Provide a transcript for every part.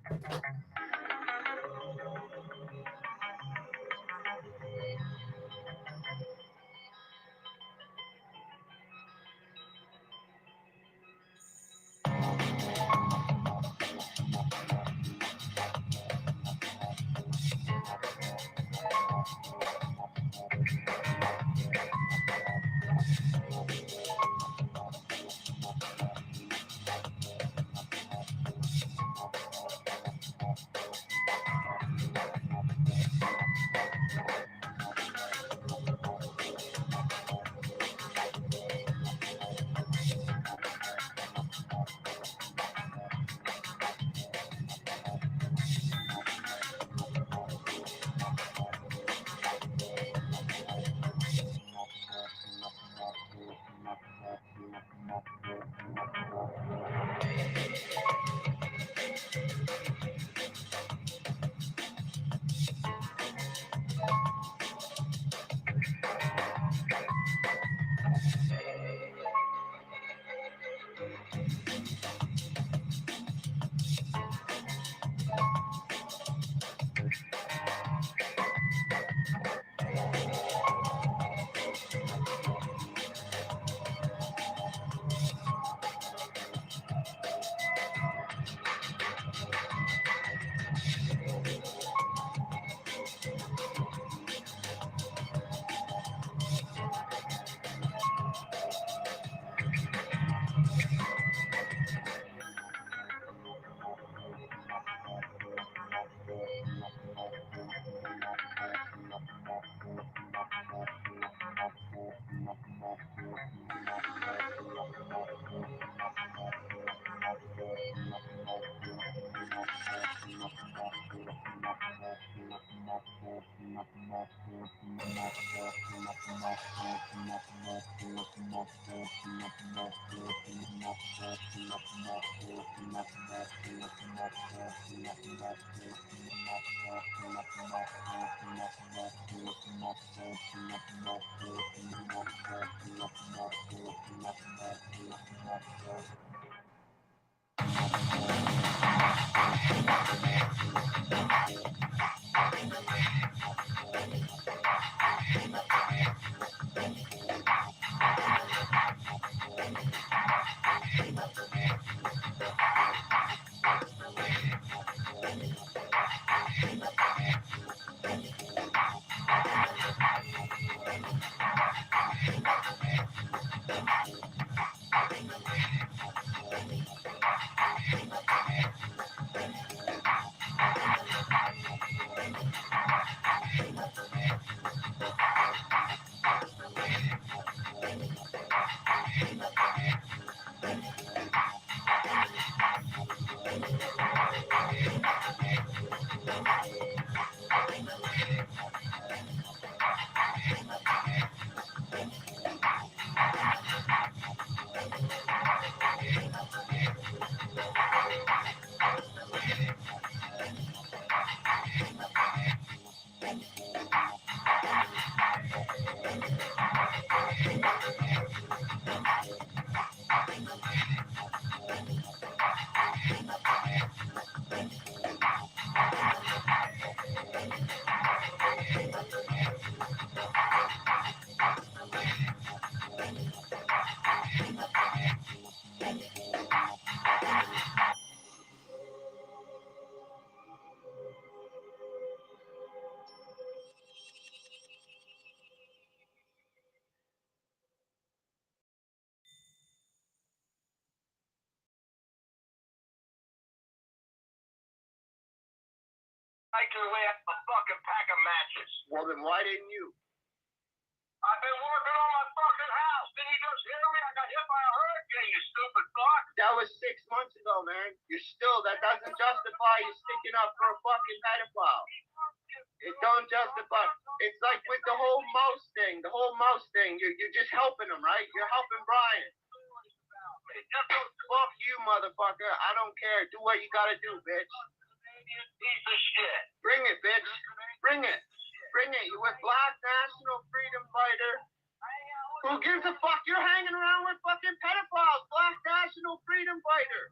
Make your way out a fucking pack of matches. Well, then why didn't you? I've been working on my fucking house. Didn't you just hear me? I got hit by a hurricane, you stupid fuck. That was 6 months ago, man. That doesn't justify you sticking up for a fucking pedophile. It don't justify. It's like with the whole mouse thing. You're just helping him, right? You're helping Brian. Fuck you, motherfucker. I don't care. Do what you gotta do, bitch. Piece of shit. Bring it, bitch. Bring it. Bring it. You with Black National Freedom Fighter. Who gives a fuck? You're hanging around with fucking pedophiles. Black National Freedom Fighter.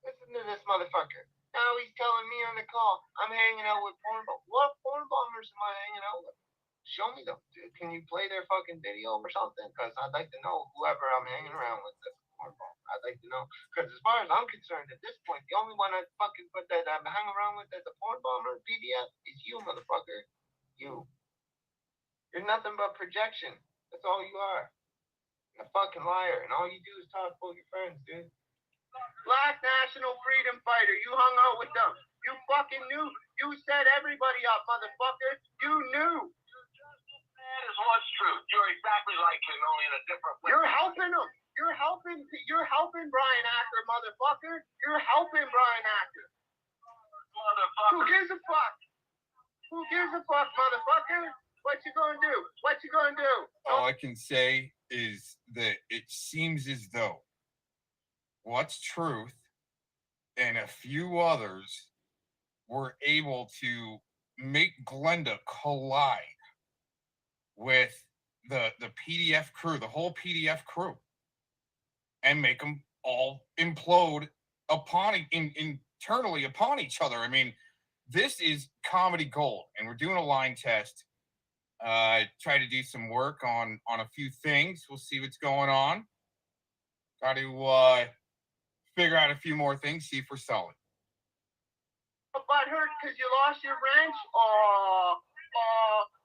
Listen to this motherfucker. Now he's telling me on the call, I'm hanging out with porn bombers. What porn bombers am I hanging out with? Show me them. Can you play their fucking video or something? Because I'd like to know whoever I'm hanging around with is a porn bomber. I'd like to know. Because as far as I'm concerned, at this point, the only one I fucking put that I'm hanging around with as a porn bomber PDF is you, motherfucker. You. You're nothing but projection. That's all you are. You're a fucking liar. And all you do is talk about your friends, dude. Black National Freedom Fighter, you hung out with them. You fucking knew. You set everybody up, motherfucker. You knew. That is what's true. You're exactly like him, only in a different way. You're helping him. You're helping Brian Acker, motherfucker. You're helping Brian Acker. Motherfucker. Who gives a fuck? Who gives a fuck, motherfucker? What you gonna do? What you gonna do? All I can say is that it seems as though What's Truth and a few others were able to make Glenda collide with the PDF crew, the whole PDF crew, and make them all implode internally upon each other. I mean, this is comedy gold, and we're doing a line test. Try to do some work on a few things. We'll see what's going on. Got to figure out a few more things, see if we're solid. Butt hurt because you lost your wrench?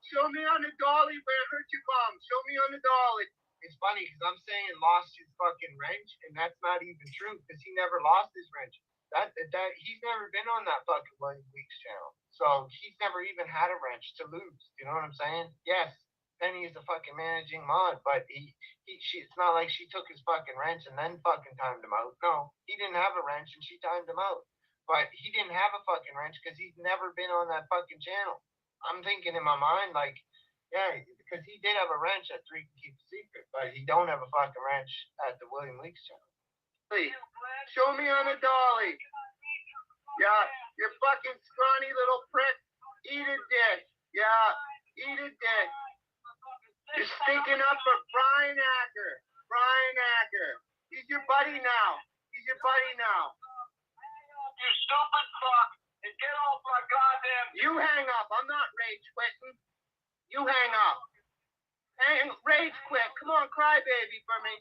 Show me on the dolly where it hurt your bum. Show me on the dolly. It's funny because I'm saying lost his fucking wrench, and that's not even true because he never lost his wrench. That he's never been on that fucking Whiney Weeks channel, so he's never even had a wrench to lose. You know what I'm saying? Yes, Penny is a fucking managing mod, but it's not like she took his fucking wrench and then fucking timed him out. No, he didn't have a wrench and she timed him out. But he didn't have a fucking wrench because he's never been on that fucking channel. I'm thinking in my mind, like, yeah, because he did have a wrench at Three Can Keep a Secret, but he don't have a fucking wrench at the William Weeks channel. Please, show me on a dolly. Yeah, you fucking scrawny little prick. Eat a dick. Yeah, eat a dick. You're stinking up for Brian Acker. Brian Acker. He's your buddy now. He's your buddy now. You stupid fuck, and get off my goddamn... You hang up. I'm not rage quitting. You hang up. Rage quit. Come on, cry baby for me.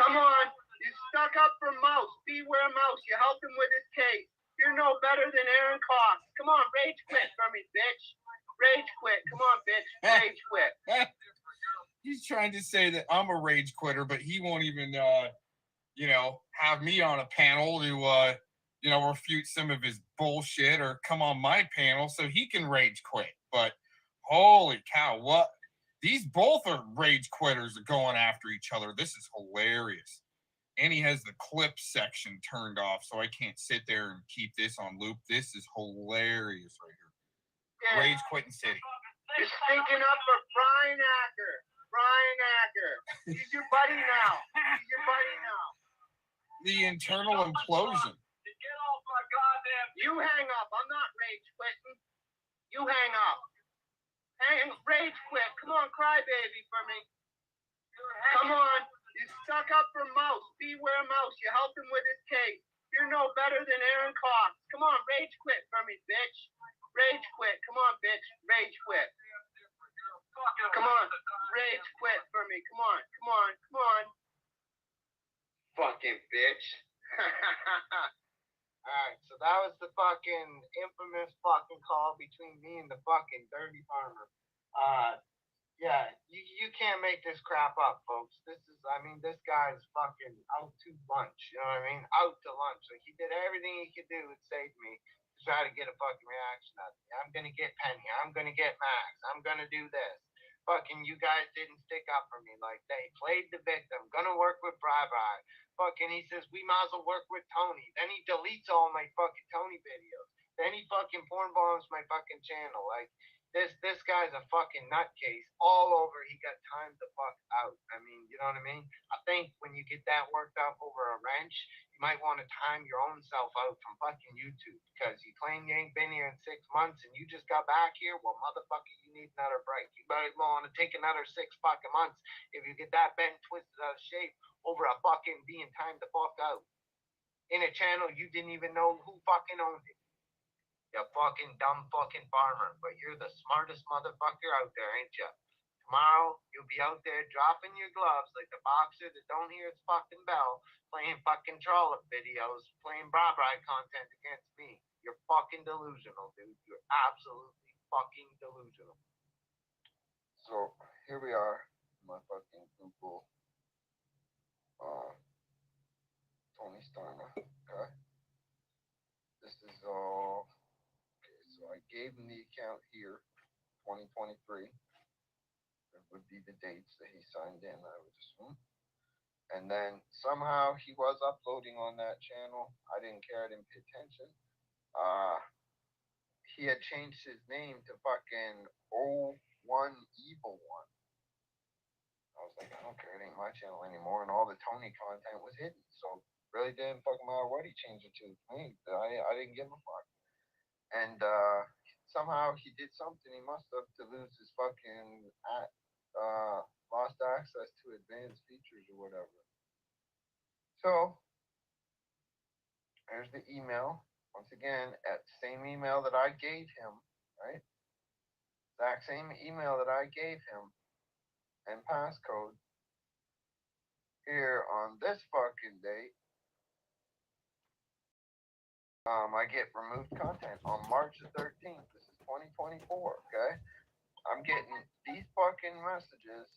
Come on. You stuck up for Mouse. Beware Mouse. You helped him with his case. You're no better than Aaron Cox. Come on, rage quit for me, bitch. Rage quit. Come on, bitch. Rage quit. He's trying to say that I'm a rage quitter, but he won't even, have me on a panel to, refute some of his bullshit or come on my panel so he can rage quit. But holy cow, what? These both are rage quitters going after each other. This is hilarious. And he has the clip section turned off, so I can't sit there and keep this on loop. This is hilarious right here. Yeah. Rage quitting city. You're stinking up for Brian Acker. Brian Acker. He's your buddy now. He's your buddy now. The internal implosion. Get off my goddamn... You hang up. I'm not rage quitting. You hang up. Rage quit. Come on, cry baby for me. Come on. You stuck up for Mouse. Beware Mouse. You helped him with his case. You're no better than Aaron Cox. Come on, rage quit for me, bitch. Rage quit. Come on, bitch. Rage quit. Come on. Rage quit for me. Come on. Come on. Come on. Fucking bitch. Alright, so that was the fucking infamous fucking call between me and the fucking dirty farmer. Yeah, you can't make this crap up, folks. This guy's fucking out to lunch. You know what I mean? Out to lunch. Like, he did everything he could do to save me to try to get a fucking reaction out of me. I'm gonna get Penny. I'm gonna get Max. I'm gonna do this. Fucking you guys didn't stick up for me. Like, they played the victim. Gonna work with Bri. Fucking he says, we might as well work with Tony. Then he deletes all my fucking Tony videos. Then he fucking porn bombs my fucking channel. Like, this guy's a fucking nutcase all over. He got timed the fuck out. I mean, you know what I mean? I think when you get that worked up over a wrench, you might want to time your own self out from fucking YouTube because you claim you ain't been here in 6 months and you just got back here. Well, motherfucker, you need another break. You might want to take another 6 fucking months if you get that bent, twisted out of shape over a fucking being timed the fuck out. in a channel you didn't even know who fucking owned it. You fucking dumb fucking farmer. But you're the smartest motherfucker out there, ain't ya? Tomorrow, you'll be out there dropping your gloves like the boxer that don't hear his fucking bell, playing fucking trollop videos, playing bra-bra content against me. You're fucking delusional, dude. You're absolutely fucking delusional. So, here we are. My fucking Google. Tony Starner. Okay. This is all. Okay, so I gave him the account here, 2023. That would be the dates that he signed in, I would assume. And then somehow he was uploading on that channel. I didn't care, I didn't pay attention. He had changed his name to fucking 01 Evil One. I was like, I don't care, it ain't my channel anymore, and all the Tony content was hidden. So really didn't fucking matter what he changed it to. I didn't give a fuck. And somehow he did something. He must have to lose his fucking lost access to advanced features or whatever. So there's the email. Once again, at the same email that I gave him, right? Exact same email that I gave him and passcode here on this fucking date. I get removed content on March the 13th. This is 2024, okay? I'm getting these fucking messages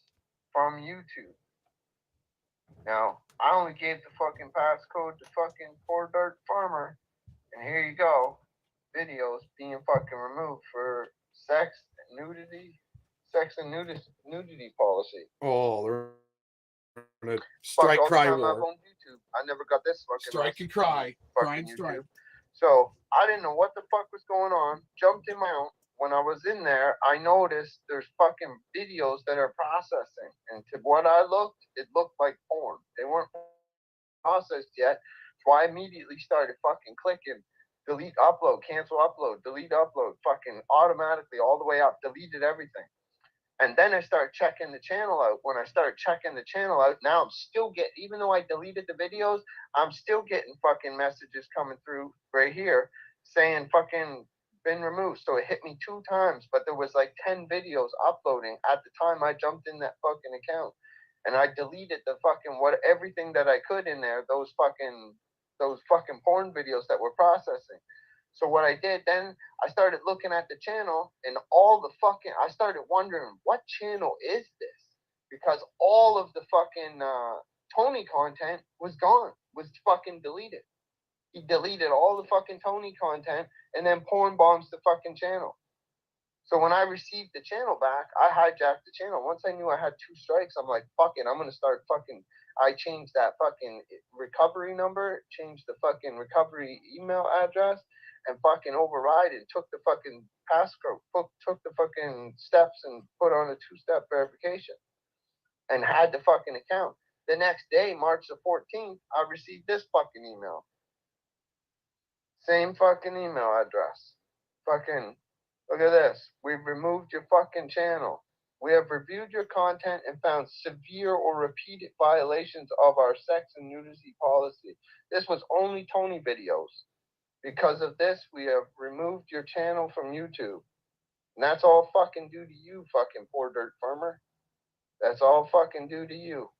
from YouTube. Now, I only gave the fucking passcode to fucking Poor Dirt Farmer, and here you go. Videos being fucking removed for sex and nudity policy. Oh, they're gonna strike, cry war. On YouTube. I never got this fucking strike and cry, cry and strike. So I didn't know what the fuck was going on. Jumped in my own. When I was in there, I noticed there's fucking videos that are processing, and to what I looked, it looked like porn. They weren't processed yet, so I immediately started fucking clicking. Delete upload, cancel upload, delete upload, fucking automatically all the way up, deleted everything. And then I started checking the channel out. When I started checking the channel out, now I'm still getting, even though I deleted the videos, I'm still getting fucking messages coming through right here saying fucking been removed. So it hit me 2 times, but there was like 10 videos uploading at the time I jumped in that fucking account. And I deleted the fucking everything that I could in there, those fucking porn videos that were processing. So what I did then, I started looking at the channel, and I started wondering, what channel is this? Because all of the fucking Tony content was gone, was fucking deleted. He deleted all the fucking Tony content and then porn bombs the fucking channel. So when I received the channel back, I hijacked the channel. Once I knew I had 2 strikes, I'm like, fuck it, I'm going to start fucking, I changed that fucking recovery number, changed the fucking recovery email address, and fucking override it, took the fucking passcode, took the fucking steps and put on a 2-step verification and had the fucking account. The next day, March the 14th, I received this fucking email. Same fucking email address. Fucking, look at this. We've removed your fucking channel. We have reviewed your content and found severe or repeated violations of our sex and nudity policy. This was only Tony videos. Because of this, we have removed your channel from YouTube. And that's all fucking due to you, fucking Poor Dirt Farmer. That's all fucking due to you.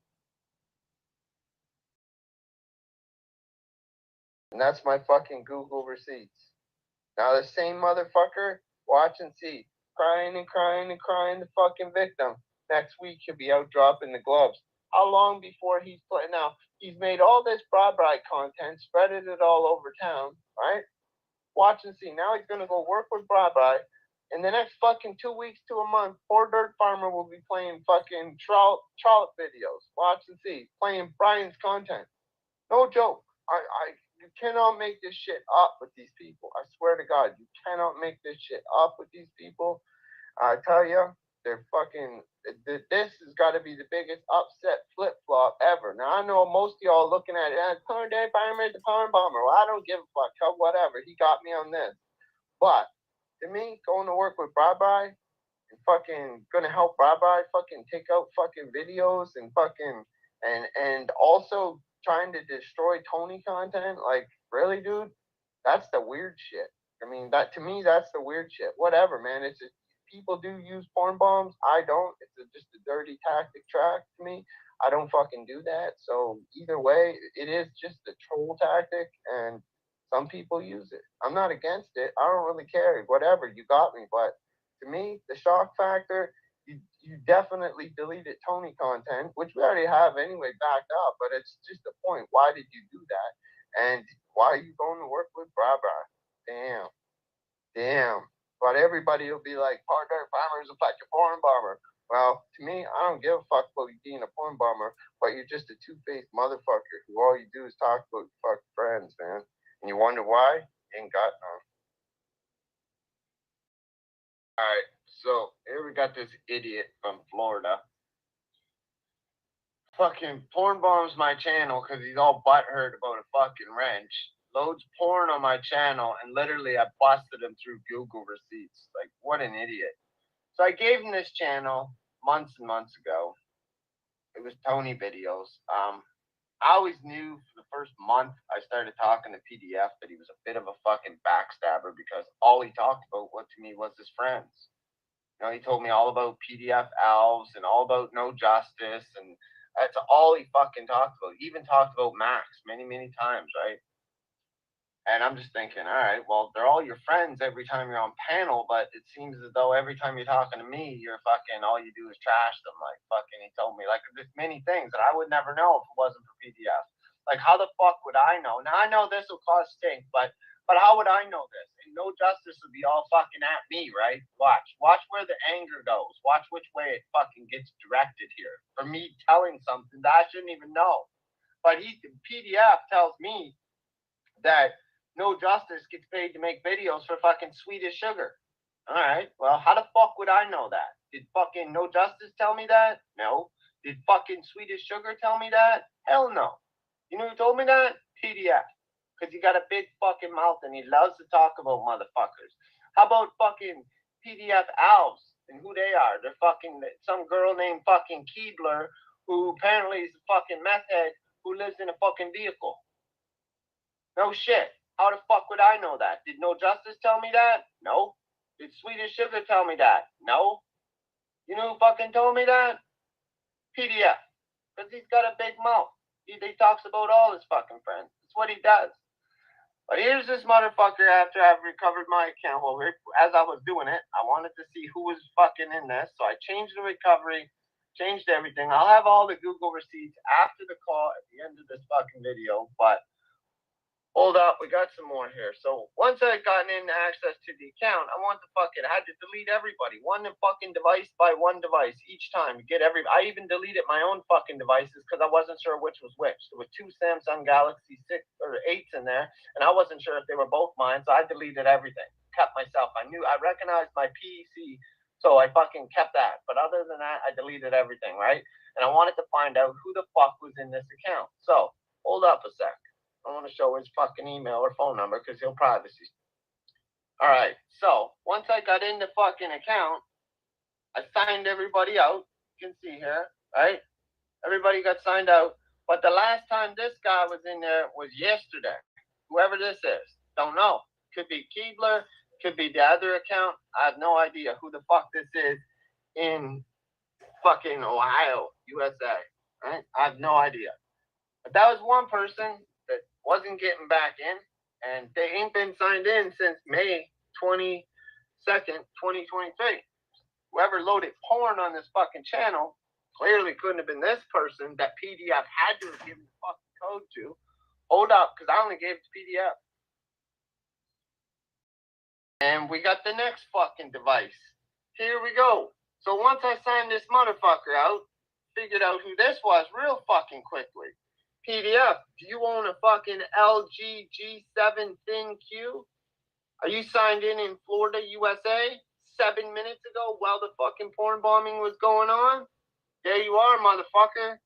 And that's my fucking Google receipts. Now the same motherfucker, watch and see. Crying and crying and crying, the fucking victim. Next week he'll be out dropping the gloves. How long before he's playing? Now, he's made all this broadband content, spreaded it all over town, right? Watch and see. Now he's going to go work with Broadbye. In the next fucking 2 weeks to a month, Poor Dirt Farmer will be playing fucking trollop videos. Watch and see. Playing Brian's content. No joke. You cannot make this shit up with these people. I swear to God, you cannot make this shit up with these people. I tell you, they're fucking, this has got to be the biggest upset flip-flop ever. Now, I know most of y'all looking at it, Poor Dirt Farmer is the porn bomber. Well, I don't give a fuck. Whatever. He got me on this. But, to me, going to work with Bye-Bye and fucking gonna help Bye-Bye fucking take out fucking videos and fucking, and also trying to destroy Tony content, like, really, dude? That's the weird shit. I mean, that to me, that's the weird shit. Whatever, man. It's just, people do use porn bombs. I don't. It's just a dirty tactic track to me. I don't fucking do that. So either way, it is just a troll tactic, and some people use it. I'm not against it. I don't really care. Whatever, you got me. But to me, the shock factor, you definitely deleted Tony content, which we already have anyway backed up, but it's just a point. Why did you do that? And why are you going to work with Bra? Damn. But everybody will be like, part-time farmers will like a porn bomber. Well, to me, I don't give a fuck about you being a porn bomber, but you're just a two-faced motherfucker who all you do is talk about your fucking friends, man. And you wonder why? You ain't got none. Alright, so here we got this idiot from Florida. Fucking porn bombs my channel because he's all butthurt about a fucking wrench. Loads porn on my channel, and literally I busted him through Google receipts. Like, what an idiot. So I gave him this channel months and months ago. It was Tony videos. I always knew for the first month I started talking to PDF that he was a bit of a fucking backstabber because all he talked about to me was his friends. You know, he told me all about PDF elves and all about no justice, and that's all he fucking talked about. He even talked about Max many, many times, right? And I'm just thinking, all right, well, they're all your friends every time you're on panel, but it seems as though every time you're talking to me, you're fucking, all you do is trash them. Like, fucking, he told me, like, there's many things that I would never know if it wasn't for PDF. Like, how the fuck would I know? Now, I know this will cause stink, but how would I know this? And no justice would be all fucking at me, right? Watch where the anger goes. Watch which way it fucking gets directed here. For me telling something that I shouldn't even know. But PDF tells me that No Justice gets paid to make videos for fucking Swedish Sugar. Alright, well, how the fuck would I know that? Did fucking No Justice tell me that? No. Did fucking Swedish Sugar tell me that? Hell no. You know who told me that? PDF. Because he got a big fucking mouth and he loves to talk about motherfuckers. How about fucking PDF elves and who they are? They're fucking some girl named fucking Keebler who apparently is a fucking meth head who lives in a fucking vehicle. No shit. How the fuck would I know that? Did No Justice tell me that? No. Did Swedish Sugar tell me that? No. You know who fucking told me that? PDF. Because he's got a big mouth. He talks about all his fucking friends. That's what he does. But here's this motherfucker after I've recovered my account. Well, as I was doing it, I wanted to see who was fucking in this. So I changed the recovery, changed everything. I'll have all the Google receipts after the call at the end of this fucking video. But hold up, we got some more here. So once I gotten in access to the account, I had to delete everybody. One fucking device by one device each time. I even deleted my own fucking devices because I wasn't sure which was which. There were two Samsung Galaxy 6 or 8s in there, and I wasn't sure if they were both mine, so I deleted everything. Kept myself. I recognized my PC, so I fucking kept that. But other than that, I deleted everything, right? And I wanted to find out who the fuck was in this account. So, hold up a sec. I want to show his fucking email or phone number because he'll privacy. Alright, so once I got in the fucking account, I signed everybody out. You can see here, right? Everybody got signed out. But the last time this guy was in there was yesterday. Whoever this is. Don't know. Could be Keebler. Could be the other account. I have no idea who the fuck this is in fucking Ohio, USA. Right? I have no idea. But that was one person that wasn't getting back in, and they ain't been signed in since May 22nd, 2023. Whoever loaded porn on this fucking channel clearly couldn't have been this person that PDF had to have given the fucking code to. Hold up, because I only gave it to PDF. And we got the next fucking device. Here we go. So once I signed this motherfucker out, figured out who this was real fucking quickly. PDF, do you own a fucking LG G7 Thin Q? Are you signed in Florida, USA? 7 minutes ago while the fucking porn bombing was going on? There you are, motherfucker.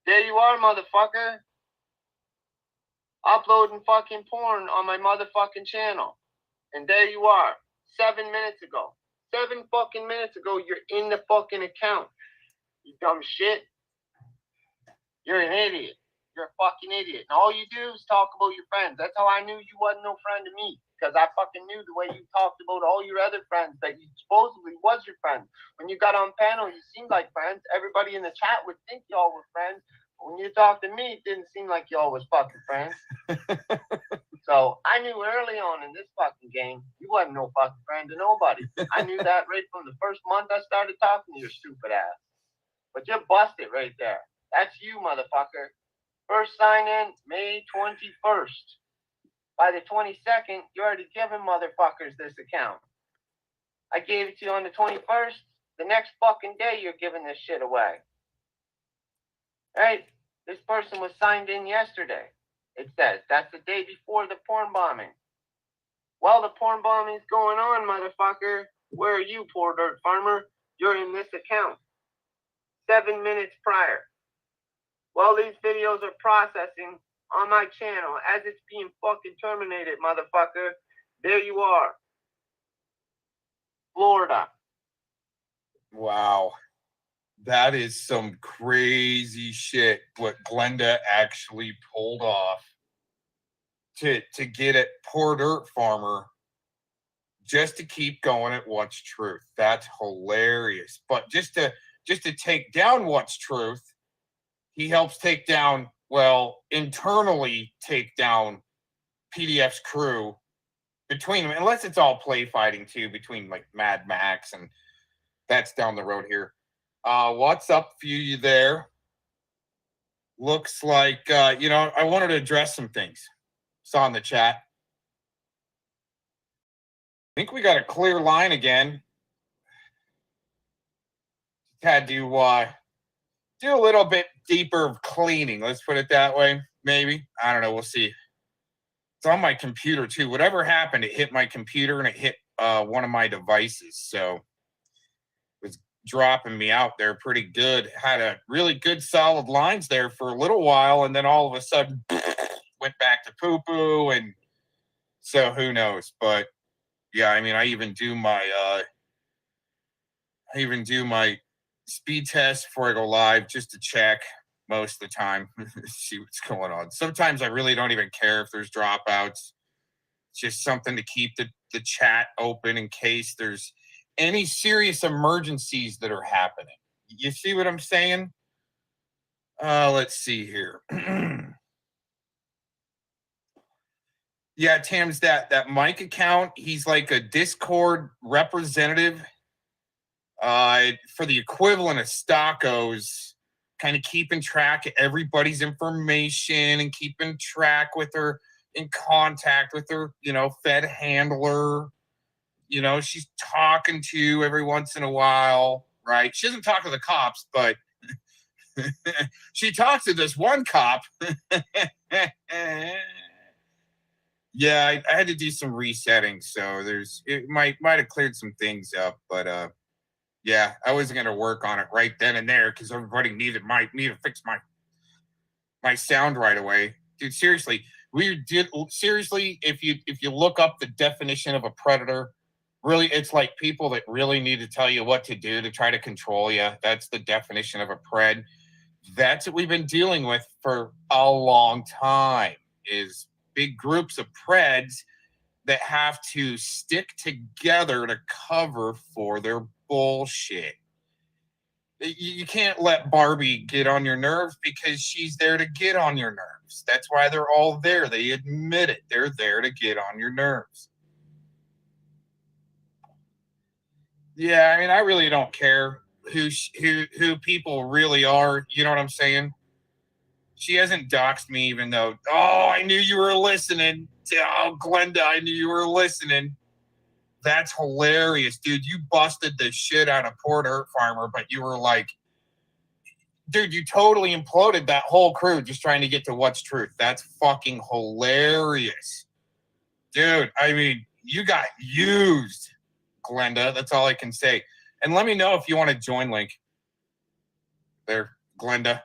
There you are, motherfucker. Uploading fucking porn on my motherfucking channel. And there you are. 7 minutes ago. 7 fucking minutes ago, you're in the fucking account. You dumb shit. You're an idiot. You're a fucking idiot. And all you do is talk about your friends. That's how I knew you wasn't no friend to me. Because I fucking knew the way you talked about all your other friends that you supposedly was your friends. When you got on panel, you seemed like friends. Everybody in the chat would think y'all were friends. But when you talked to me, it didn't seem like y'all was fucking friends. So I knew early on in this fucking game, you wasn't no fucking friend to nobody. I knew that right from the first month I started talking to your stupid ass. But you busted right there. That's you, motherfucker. First sign in, May 21st. By the 22nd, you already given motherfuckers this account. I gave it to you on the 21st. The next fucking day, you're giving this shit away. Right? This person was signed in yesterday. It says that's the day before the porn bombing. Well, the porn bombing's going on, motherfucker. Where are you, poor dirt farmer? You're in this account. 7 minutes prior. Well, these videos are processing on my channel as it's being fucking terminated, motherfucker. There you are. Florida. Wow. That is some crazy shit what Glenda actually pulled off to get at poor dirt farmer just to keep going at what's truth. That's hilarious. But just to take down what's truth, he helps take down, well, internally take down PDF's crew between them, unless it's all play fighting too, between like Mad Max, and that's down the road here. What's up for you there? Looks like, I wanted to address some things. Saw in the chat. I think we got a clear line again. Had to do a little bit deeper of cleaning. Let's put it that way. Maybe. I don't know. We'll see. It's on my computer too. Whatever happened, it hit my computer and it hit one of my devices. So it was dropping me out there pretty good. Had a really good solid lines there for a little while, and then all of a sudden went back to poo-poo, and so who knows. But yeah, I mean, I even do my speed test before I go live just to check most of the time, see what's going on. Sometimes I really don't even care if there's dropouts. It's just something to keep the chat open in case there's any serious emergencies that are happening. You see what I'm saying? Let's see here. Yeah, Tim's that Mike account. He's like a Discord representative for the equivalent of Stockos, kind of keeping track of everybody's information and keeping track with her, in contact with her, Fed handler. She's talking to every once in a while, right? She doesn't talk to the cops, but she talks to this one cop. Yeah, I had to do some resetting, so it might have cleared some things up, but yeah, I wasn't gonna work on it right then and there because everybody needed me to fix my sound right away. Dude, seriously, if you look up the definition of a predator, really, it's like people that really need to tell you what to do to try to control you. That's the definition of a pred. That's what we've been dealing with for a long time, is big groups of preds that have to stick together to cover for their bullshit. You can't let Barbie get on your nerves because she's there to get on your nerves. That's why they're all there. They admit it. They're there to get on your nerves. Yeah, I mean, I really don't care who people really are. You know what I'm saying? She hasn't doxed me, even though, I knew you were listening. Oh, Glenda, I knew you were listening. That's hilarious, dude. You busted the shit out of poor dirt farmer, but you were like, dude, you totally imploded that whole crew just trying to get to what's truth. That's fucking hilarious. Dude, I mean, you got used, Glenda. That's all I can say. And let me know if you want to join link. There, Glenda.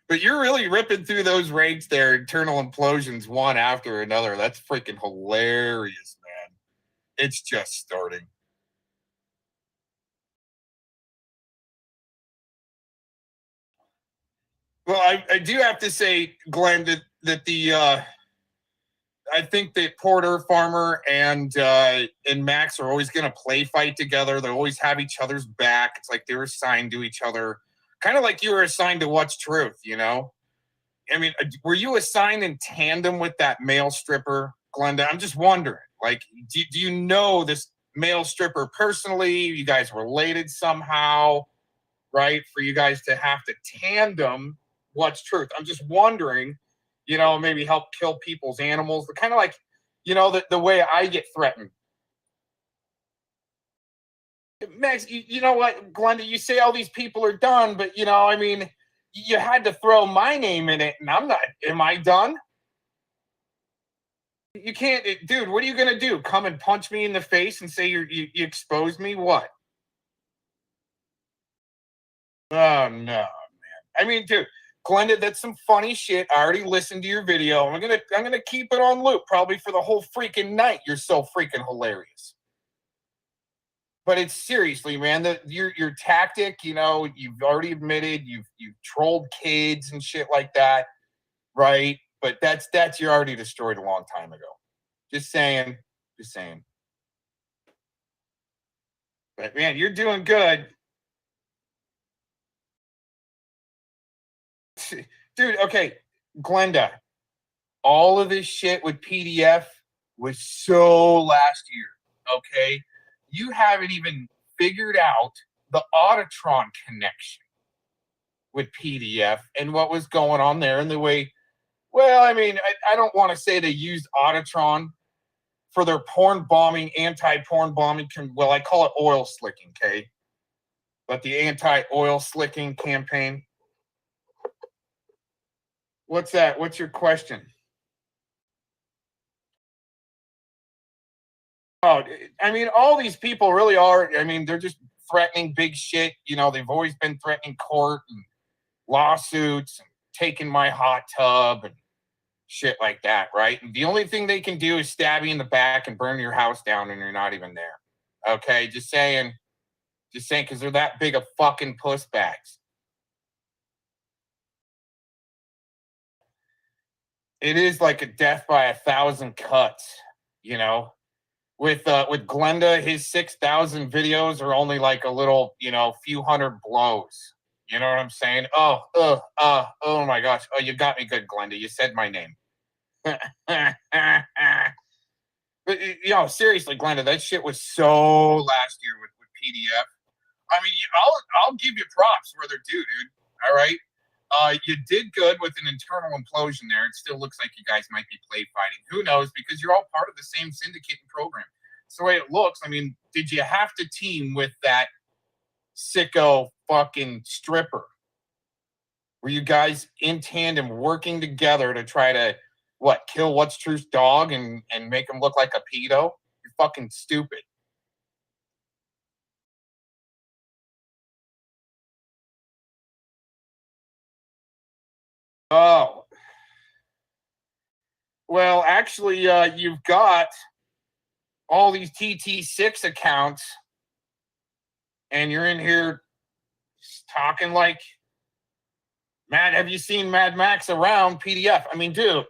But you're really ripping through those ranks there, internal implosions one after another. That's freaking hilarious, man. It's just starting. Well, I do have to say, Glenn, that the I think that Porter, Farmer, and Max are always going to play fight together. They always have each other's back. It's like they're assigned to each other, kind of like you were assigned to What's Truth, you know? I mean, were you assigned in tandem with that male stripper, Glenda? I'm just wondering. Like, do you know this male stripper personally? You guys related somehow, right? For you guys to have to tandem What's Truth. I'm just wondering, you know, maybe help kill people's animals. Kind of like, you know, the way I get threatened. Max, you know what, Glenda, you say all these people are done, but, you know, I mean, you had to throw my name in it, and I'm not. Am I done? You can't, dude. What are you gonna do? Come and punch me in the face and say you exposed me? What? Oh no, man. I mean, dude, Glenda, that's some funny shit. I already listened to your video. I'm gonna keep it on loop probably for the whole freaking night. You're so freaking hilarious. But it's seriously, man, your tactic, you know, you've already admitted you've trolled kids and shit like that, right? But that's you're already destroyed a long time ago. Just saying. Just saying. But man, you're doing good. Dude, okay, Glenda, all of this shit with PDF was so last year, okay? You haven't even figured out the Autotron connection with PDF and what was going on there and the way, well, I mean, I don't want to say they used Autotron for their porn bombing, anti-porn bombing, well, I call it oil slicking, okay? But the anti-oil slicking campaign. What's that? What's your question? Oh, I mean, all these people really are. I mean, they're just threatening big shit. You know, they've always been threatening court and lawsuits and taking my hot tub and shit like that, right? And the only thing they can do is stab you in the back and burn your house down, and you're not even there. Okay, just saying, because they're that big of fucking puss bags. It is like a death by 1,000 cuts, you know. With Glenda, his 6,000 videos are only like a little, you know, few hundred blows. You know what I'm saying? Oh my gosh. Oh, you got me good, Glenda. You said my name. But you know, seriously, Glenda, that shit was so last year with PDF. I mean, I'll give you props where they're due, dude. All right. You did good with an internal implosion there. It still looks like you guys might be play fighting. Who knows? Because you're all part of the same syndicate and program. It's the way it looks. I mean, did you have to team with that sicko fucking stripper? Were you guys in tandem working together to try to, kill What's Truth's dog and make him look like a pedo? You're fucking stupid. Oh. Well, actually, you've got all these TT6 accounts, and you're in here talking like Mad. Have you seen Mad Max around PDF? I mean, dude,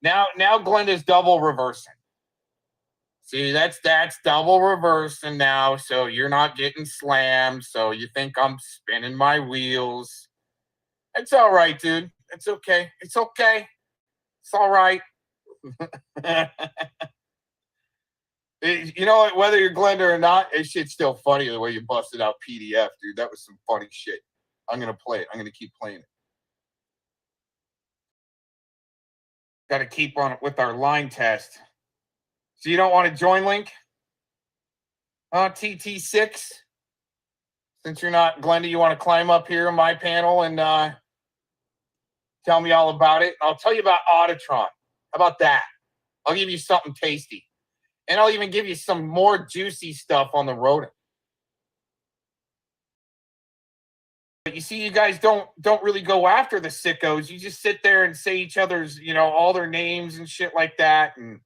now Glenda's double reversing. See, that's double reversing now, so you're not getting slammed, so you think I'm spinning my wheels. It's all right, dude. It's okay. It's okay. It's all right. You know what? Whether you're Glenda or not, it's shit's still funny the way you busted out PDF, dude. That was some funny shit. I'm gonna play it. I'm gonna keep playing it. Got to keep on it with our line test. So you don't want to join link? TT6? Since you're not Glenda, you want to climb up here on my panel and tell me all about it? I'll tell you about Autotron. How about that? I'll give you something tasty. And I'll even give you some more juicy stuff on the rodent. But you see, you guys don't really go after the sickos. You just sit there and say each other's, you know, all their names and shit like that and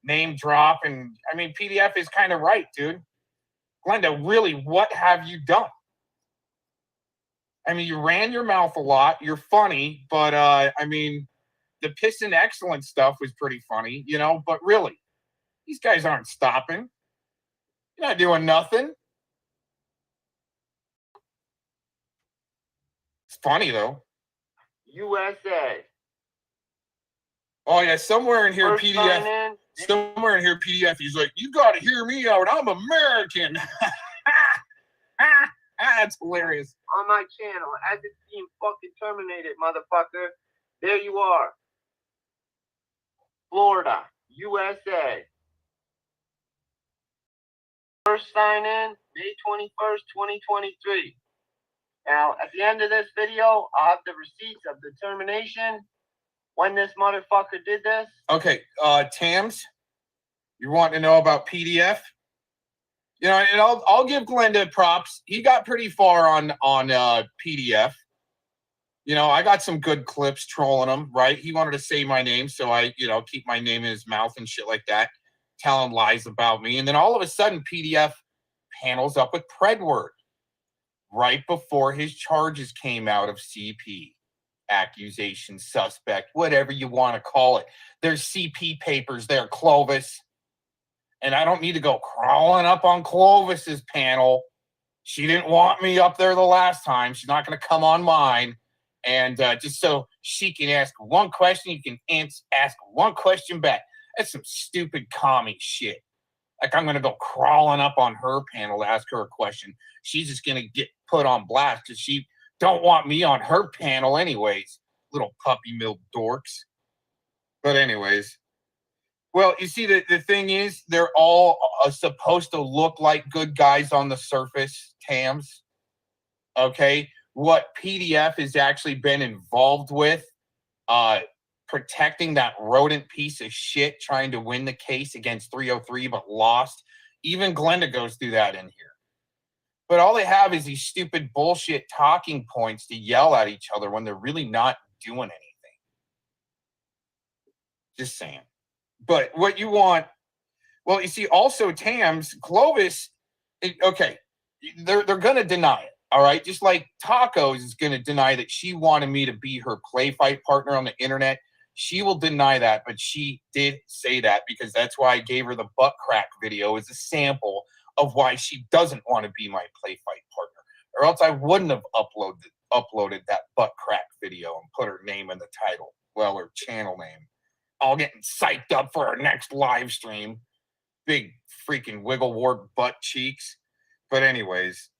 name drop. And I mean, PDF is kind of right, dude. Glenda, really, what have you done? I mean, you ran your mouth a lot. You're funny, but I mean, the piss and excellence stuff was pretty funny, you know. But really, these guys aren't stopping. You're not doing nothing. It's funny though. USA. Oh yeah, somewhere in here, First PDF. sign in. Somewhere in here, PDF. He's like, you got to hear me out. I'm American. That's hilarious. On my channel, as it's being fucking terminated, motherfucker. There you are. Florida, USA. First sign in, May 21st, 2023. Now, at the end of this video, I'll have the receipts of the termination when this motherfucker did this. Okay, Tams, you want to know about PDF? You know, and I'll give Glenda props. He got pretty far on PDF. You know, I got some good clips trolling him, right? He wanted to say my name, so I, you know, keep my name in his mouth and shit like that, telling lies about me. And then all of a sudden, PDF panels up with Predword right before his charges came out of CP. Accusation, suspect, whatever you want to call it. There's CP papers there, Clovis. And I don't need to go crawling up on Clovis's panel. She didn't want me up there the last time. She's not going to come on mine. And just so she can ask one question, you can ask one question back. That's some stupid commie shit. Like I'm going to go crawling up on her panel to ask her a question. She's just going to get put on blast because she don't want me on her panel anyways. Little puppy mill dorks. But anyways. Well, you see, the thing is, they're all supposed to look like good guys on the surface, Tams. Okay? What PDF has actually been involved with, protecting that rodent piece of shit, trying to win the case against 303, but lost. Even Glenda goes through that in here. But all they have is these stupid bullshit talking points to yell at each other when they're really not doing anything. Just saying. But what you want, well, you see, also Tams, Clovis, okay, they're going to deny it, all right? Just like Tacos is going to deny that she wanted me to be her play fight partner on the internet. She will deny that, but she did say that because that's why I gave her the butt crack video as a sample of why she doesn't want to be my play fight partner. Or else I wouldn't have uploaded that butt crack video and put her name in the title, well, her channel name. All getting psyched up for our next live stream. Big freaking wiggle wart butt cheeks. But anyways.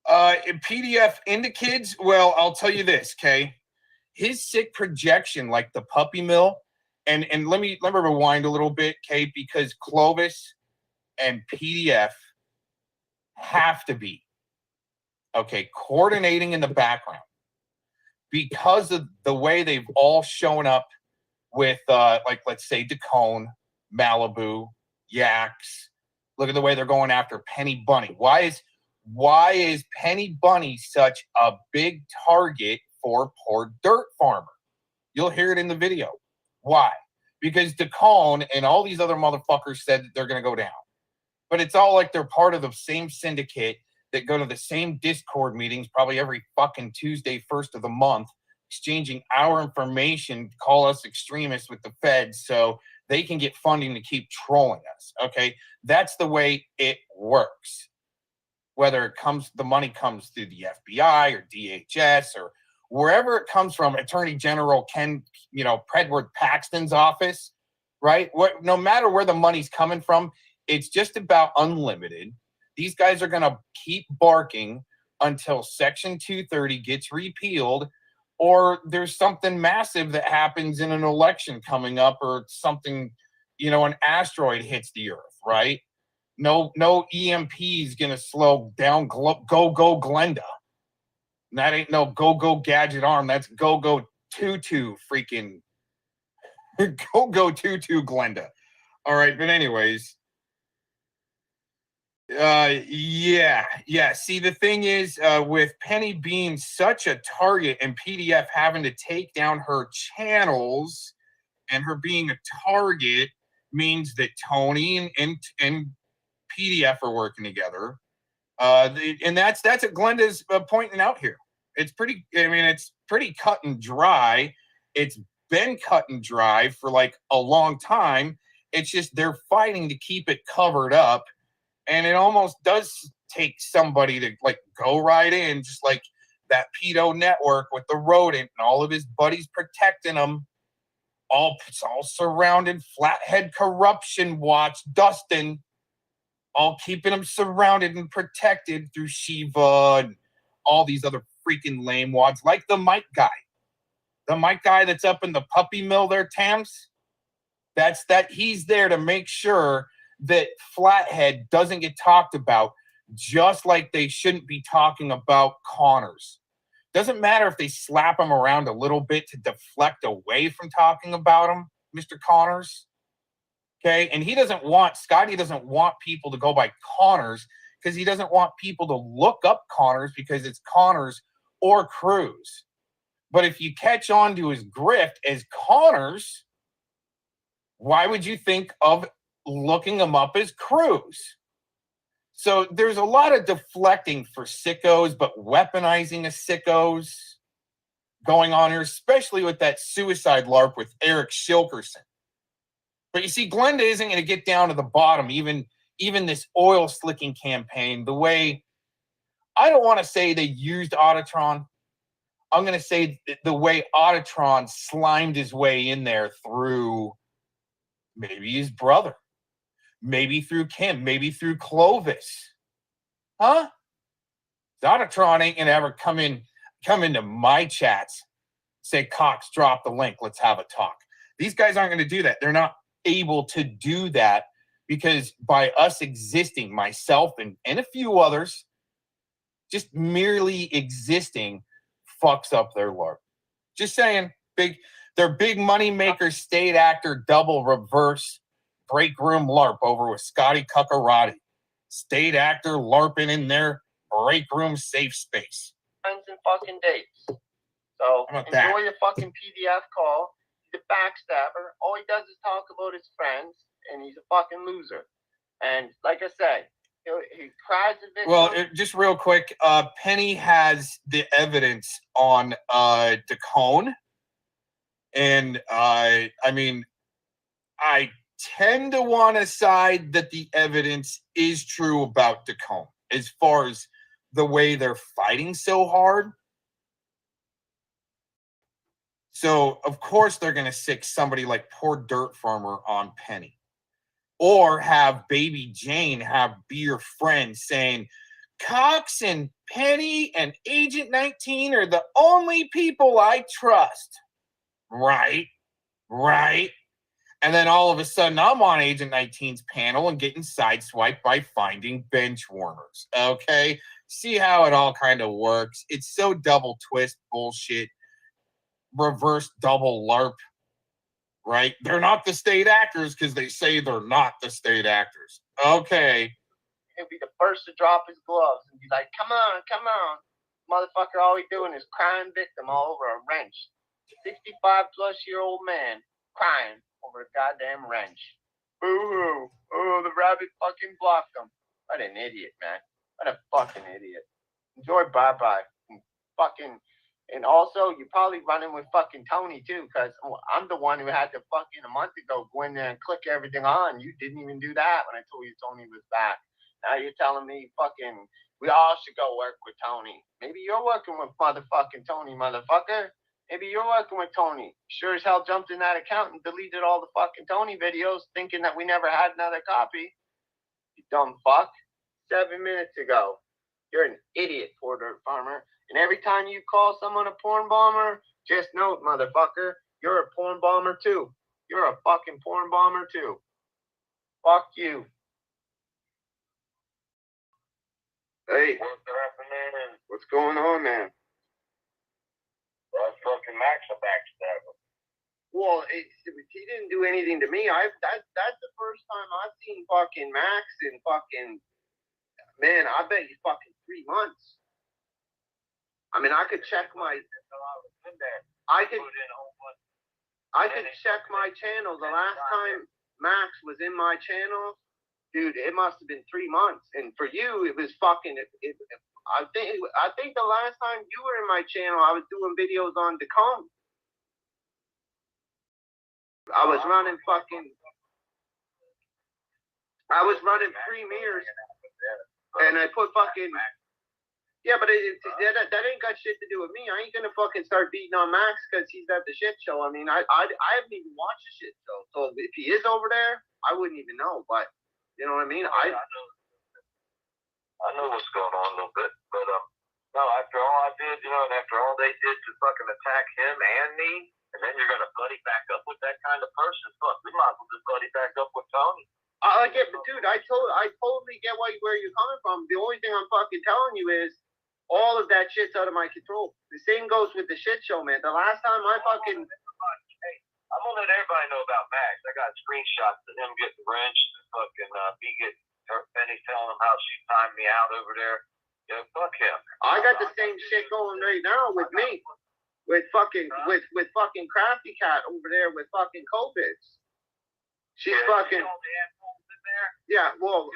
PDF into kids, well, I'll tell you this, okay? His sick projection, like the puppy mill, and let me rewind a little bit, okay? Because Clovis and PDF have to be, okay, coordinating in the background. Because of the way they've all shown up with, like, let's say, Dacone, Malibu, Yaks. Look at the way they're going after Penny Bunny. Why is Penny Bunny such a big target for poor dirt farmer? You'll hear it in the video. Why? Because Dacone and all these other motherfuckers said that they're going to go down. But it's all like they're part of the same syndicate that go to the same Discord meetings probably every fucking Tuesday, first of the month, exchanging our information, call us extremists with the feds so they can get funding to keep trolling us, okay? That's the way it works. Whether it comes, the money comes through the FBI or DHS or wherever it comes from, Attorney General Predward Paxton's office, right? No matter where the money's coming from, it's just about unlimited. These guys are going to keep barking until Section 230 gets repealed or there's something massive that happens in an election coming up or something, an asteroid hits the earth, right? No EMP is going to slow down Go Glenda. And that ain't no Go Gadget Arm. That's Go Tutu freaking Go Tutu Glenda. All right, but anyways. Yeah. See, the thing is, with Penny being such a target and PDF having to take down her channels and her being a target means that Tony and PDF are working together. And that's what Glenda's pointing out here. It's pretty, I mean, it's pretty cut and dry. It's been cut and dry for like a long time. It's just they're fighting to keep it covered up. And it almost does take somebody to like go right in, just like that pedo network with the rodent and all of his buddies protecting him. It's all surrounded, flathead corruption watch, Dustin, all keeping him surrounded and protected through Shiva and all these other freaking lame wads, like the Mike guy. The Mike guy that's up in the puppy mill there, Tams. He's there to make sure that Flathead doesn't get talked about, just like they shouldn't be talking about Connors. Doesn't matter if they slap him around a little bit to deflect away from talking about him, Mr. Connors. Okay, and Scotty doesn't want people to go by Connors because he doesn't want people to look up Connors because it's Connors or Cruz. But if you catch on to his grift as Connors, why would you think of looking him up as Cruz? So there's a lot of deflecting for sickos, but weaponizing of sickos going on here, especially with that suicide LARP with Eric Shilkerson. But you see, Glenda isn't going to get down to the bottom, even this oil slicking campaign, the way, I don't want to say they used Autotron. I'm going to say the way Autotron slimed his way in there through maybe his brother, maybe through Kim, maybe through Clovis. Huh? Autotron ain't going to ever come into my chats, say, Cox, drop the link, let's have a talk. These guys aren't going to do that. They're not able to do that because by us existing, myself and a few others, just merely existing fucks up their LARP. Just saying, their big money maker state actor double reverse break room LARP over with Scotty Cuccarati. State actor LARPing in their break room safe space. Friends and fucking dates. So enjoy your fucking PDF call. He's a backstabber. All he does is talk about his friends, and he's a fucking loser. And like I said, he cries a bit. Well, just real quick, Penny has the evidence on DeCone. And I mean, I tend to want to side that the evidence is true about DeCone as far as the way they're fighting so hard. So, of course, they're going to sick somebody like poor Dirt Farmer on Penny. Or have Baby Jane be your friend saying, Cox and Penny and Agent 19 are the only people I trust. Right. And then all of a sudden, I'm on Agent 19's panel and getting sideswiped by finding bench warmers. Okay? See how it all kind of works. It's so double twist bullshit. Reverse double LARP. Right? They're not the state actors because they say they're not the state actors. Okay. He'll be the first to drop his gloves and be like, come on. Motherfucker, all he doing is crying victim all over a wrench. 65-plus-year-old man crying over a goddamn wrench. Boo-hoo. Oh, the rabbit fucking blocked him. What an idiot, man. What a fucking idiot. Enjoy bye-bye. And also, you're probably running with fucking Tony, too, because I'm the one who had to fucking a month ago go in there and click everything on. You didn't even do that when I told you Tony was back. Now you're telling me fucking we all should go work with Tony. Maybe you're working with motherfucking Tony, motherfucker. Maybe you're working with Tony. Sure as hell jumped in that account and deleted all the fucking Tony videos thinking that we never had another copy. You dumb fuck. 7 minutes ago. You're an idiot, poor Dirt Farmer. And every time you call someone a porn bomber, just note, motherfucker, you're a porn bomber too. You're a fucking porn bomber too. Fuck you. Hey. What's going on, man? That's fucking Max a backstabber. Well, he didn't do anything to me. That's the first time I've seen fucking Max in fucking, man, I bet he's fucking 3 months. I mean, I could check my, I could check my channel. The last time Max was in my channel, dude, it must have been 3 months. And for you, it was fucking, I think the last time you were in my channel, I was doing videos on Decom. I was running premieres, and I put fucking. Yeah, but that ain't got shit to do with me. I ain't gonna fucking start beating on Max because he's at the shit show. I mean, I haven't even watched the shit show. So if he is over there, I wouldn't even know. But you know what I mean? I know what's going on a little bit, but no. After all I did, and after all they did to fucking attack him and me, and then you're gonna buddy back up with that kind of person? Fuck, we might as well just buddy back up with Tony. I get, dude. I totally get where you're coming from. The only thing I'm fucking telling you is. All of that shit's out of my control. The same goes with the shit show, man. The last time I fucking... Hey, I'm gonna let everybody know about Max. I got screenshots of him getting wrenched and fucking me getting hurt. Penny telling him how she timed me out over there. Fuck him. I got the same shit going right now with me. With fucking Crafty Cat over there with fucking COVID. She's fucking... Yeah, well,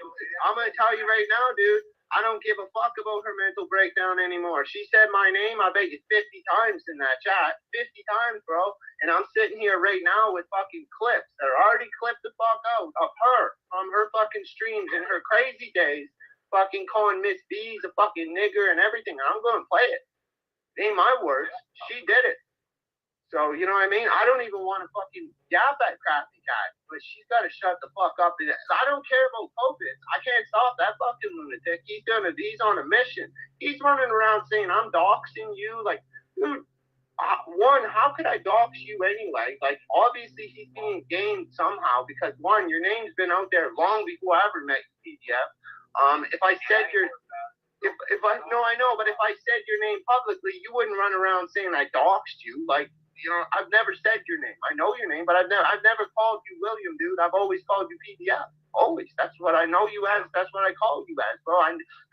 I'm gonna tell you right now, dude. I don't give a fuck about her mental breakdown anymore. She said my name, I bet you 50 times in that chat. 50 times, bro. And I'm sitting here right now with fucking clips that are already clipped the fuck out of her from her fucking streams in her crazy days, fucking calling Miss B's a fucking nigger and everything. I'm going to play it. It ain't my words. She did it. So, you know what I mean? I don't even want to fucking yap at Crafty Cat, but she's got to shut the fuck up. I don't care about COVID. I can't stop that fucking lunatic. He's on a mission. He's running around saying, I'm doxing you. Like, dude, one, how could I dox you anyway? Like, obviously he's being gamed somehow because, one, your name's been out there long before I ever met you, PDF. If I said your... I know, but if I said your name publicly, you wouldn't run around saying I doxed you. Like, I've never said your name. I know your name, but I've never called you William, dude. I've always called you PDF. Always. That's what I know you as. That's what I call you as, bro.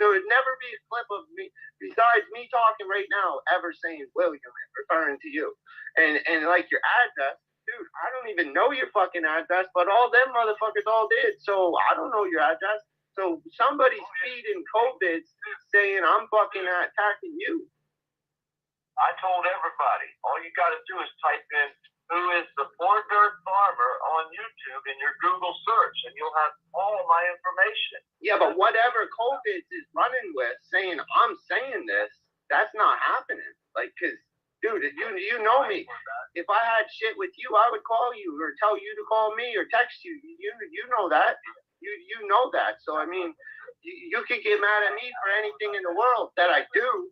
There would never be a clip of me, besides me talking right now, ever saying William, referring to you. And like your address, dude, I don't even know your fucking address, but all them motherfuckers all did. So I don't know your address. So somebody's feeding COVID saying I'm fucking attacking you. I told everybody, all you got to do is type in who is the Poor Dirt Farmer on YouTube in your Google search, and you'll have all my information. Yeah, but whatever COVID is running with, saying I'm saying this, that's not happening. Like, because, dude, you know me. If I had shit with you, I would call you or tell you to call me or text you. You know that. You know that. So, I mean, you could get mad at me for anything in the world that I do.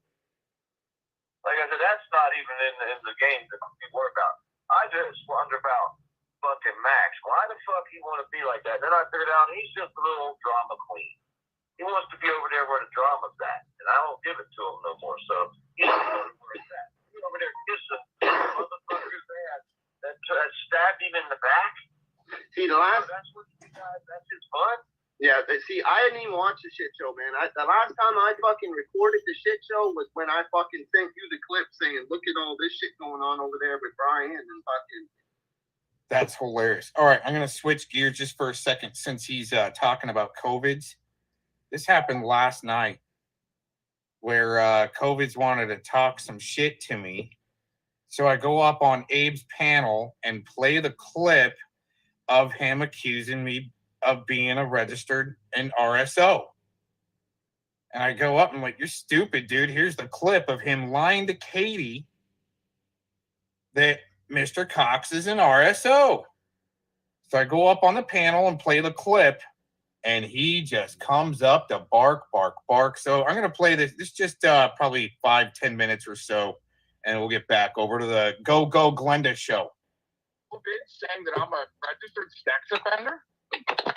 Like I said, that's not even in the game that we work out. I just wonder about fucking Max. Why the fuck he want to be like that? Then I figured out he's just a little old drama queen. He wants to be over there where the drama's at, and I don't give it to him no more. So he's over there. He's over there kissing motherfuckers that stabbed him in the back. See, the last. That's his fun. Yeah, see, I didn't even watch the shit show, man. The last time I fucking recorded the shit show was when I fucking sent you the clip saying, look at all this shit going on over there with Brian and fucking... That's hilarious. All right, I'm going to switch gears just for a second since he's talking about COVIDs. This happened last night where COVIDs wanted to talk some shit to me. So I go up on Abe's panel and play the clip of him accusing me of being a registered and RSO. And I go up and I'm like, you're stupid, dude. Here's the clip of him lying to Katie that Mr. Cox is an RSO. So I go up on the panel and play the clip, and he just comes up to bark, bark, bark. So I'm going to play this. This is just probably 5-10 minutes or so, and we'll get back over to the Go Glenda show. Saying that I'm a registered sex offender?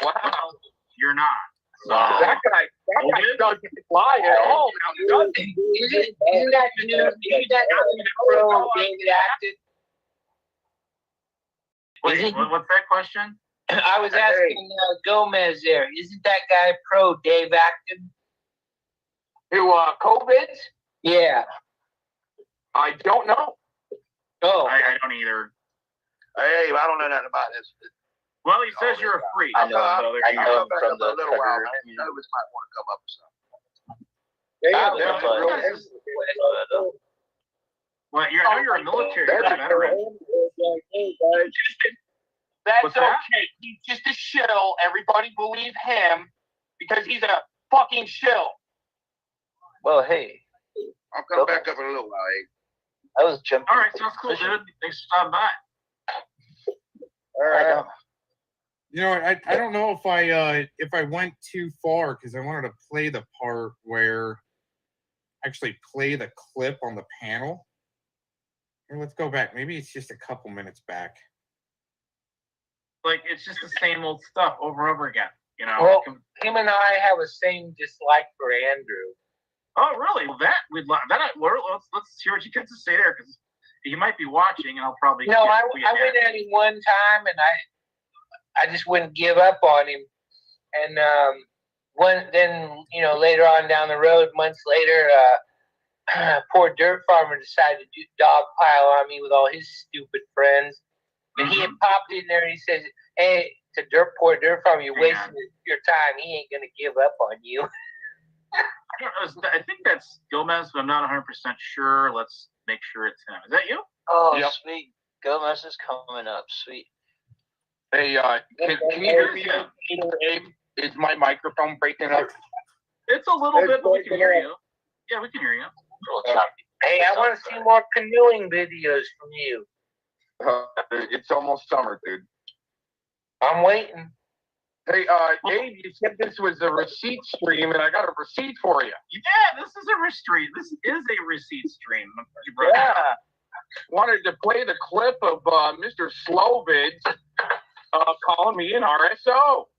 Wow, you're not. That guy doesn't lie at all. Isn't that pro David acted? Wait, what's that question? I was asking Gomez there. Isn't that guy pro Dave Acton? Who, COVID? Yeah. I don't know. Oh. I don't either. Hey, I don't know nothing about this. Well, he says you're a freak. I know him from the little while, man. You know, might want to come up with something. Well, I know you're a military veteran. That's What's that? okay. He's just a shill. Everybody believe him because he's a fucking shill. Well, hey, I'll come back up in a little while. I was jumping. All right, sounds cool, dude. Thanks for stopping by. All right. You know, I don't know if I went too far because I wanted to play the part where actually play the clip on the panel. Here, let's go back. Maybe it's just a couple minutes back. Like, it's just the same old stuff over and over again, you know? Well, him and I have a same dislike for Andrew. Oh, really? Well, let's hear what you got to say there, because he might be watching, and I'll probably... No, I went at him one time, and I just wouldn't give up on him. And then, you know, later on down the road, months later, poor dirt farmer decided to dogpile on me with all his stupid friends. And he had popped in there and he says, "Hey, poor dirt farmer, you're wasting your time. He ain't gonna give up on you." I think that's Gomez, but I'm not 100% sure. Let's make sure it's him. Is that you? Oh, Yep. sweet. Gomez is coming up. Sweet. Hey, can you hear me? Abe? Is my microphone breaking up? It's a little bit, but we can hear you. Yeah, we can hear you. Hey, I want to see more canoeing videos from you. It's almost summer, dude. I'm waiting. Hey, Abe, you said this was a receipt stream, and I got a receipt for you. Yeah, this is a receipt. This is a receipt stream. Yeah. Wanted to play the clip of Mr. Slovids calling me an RSO.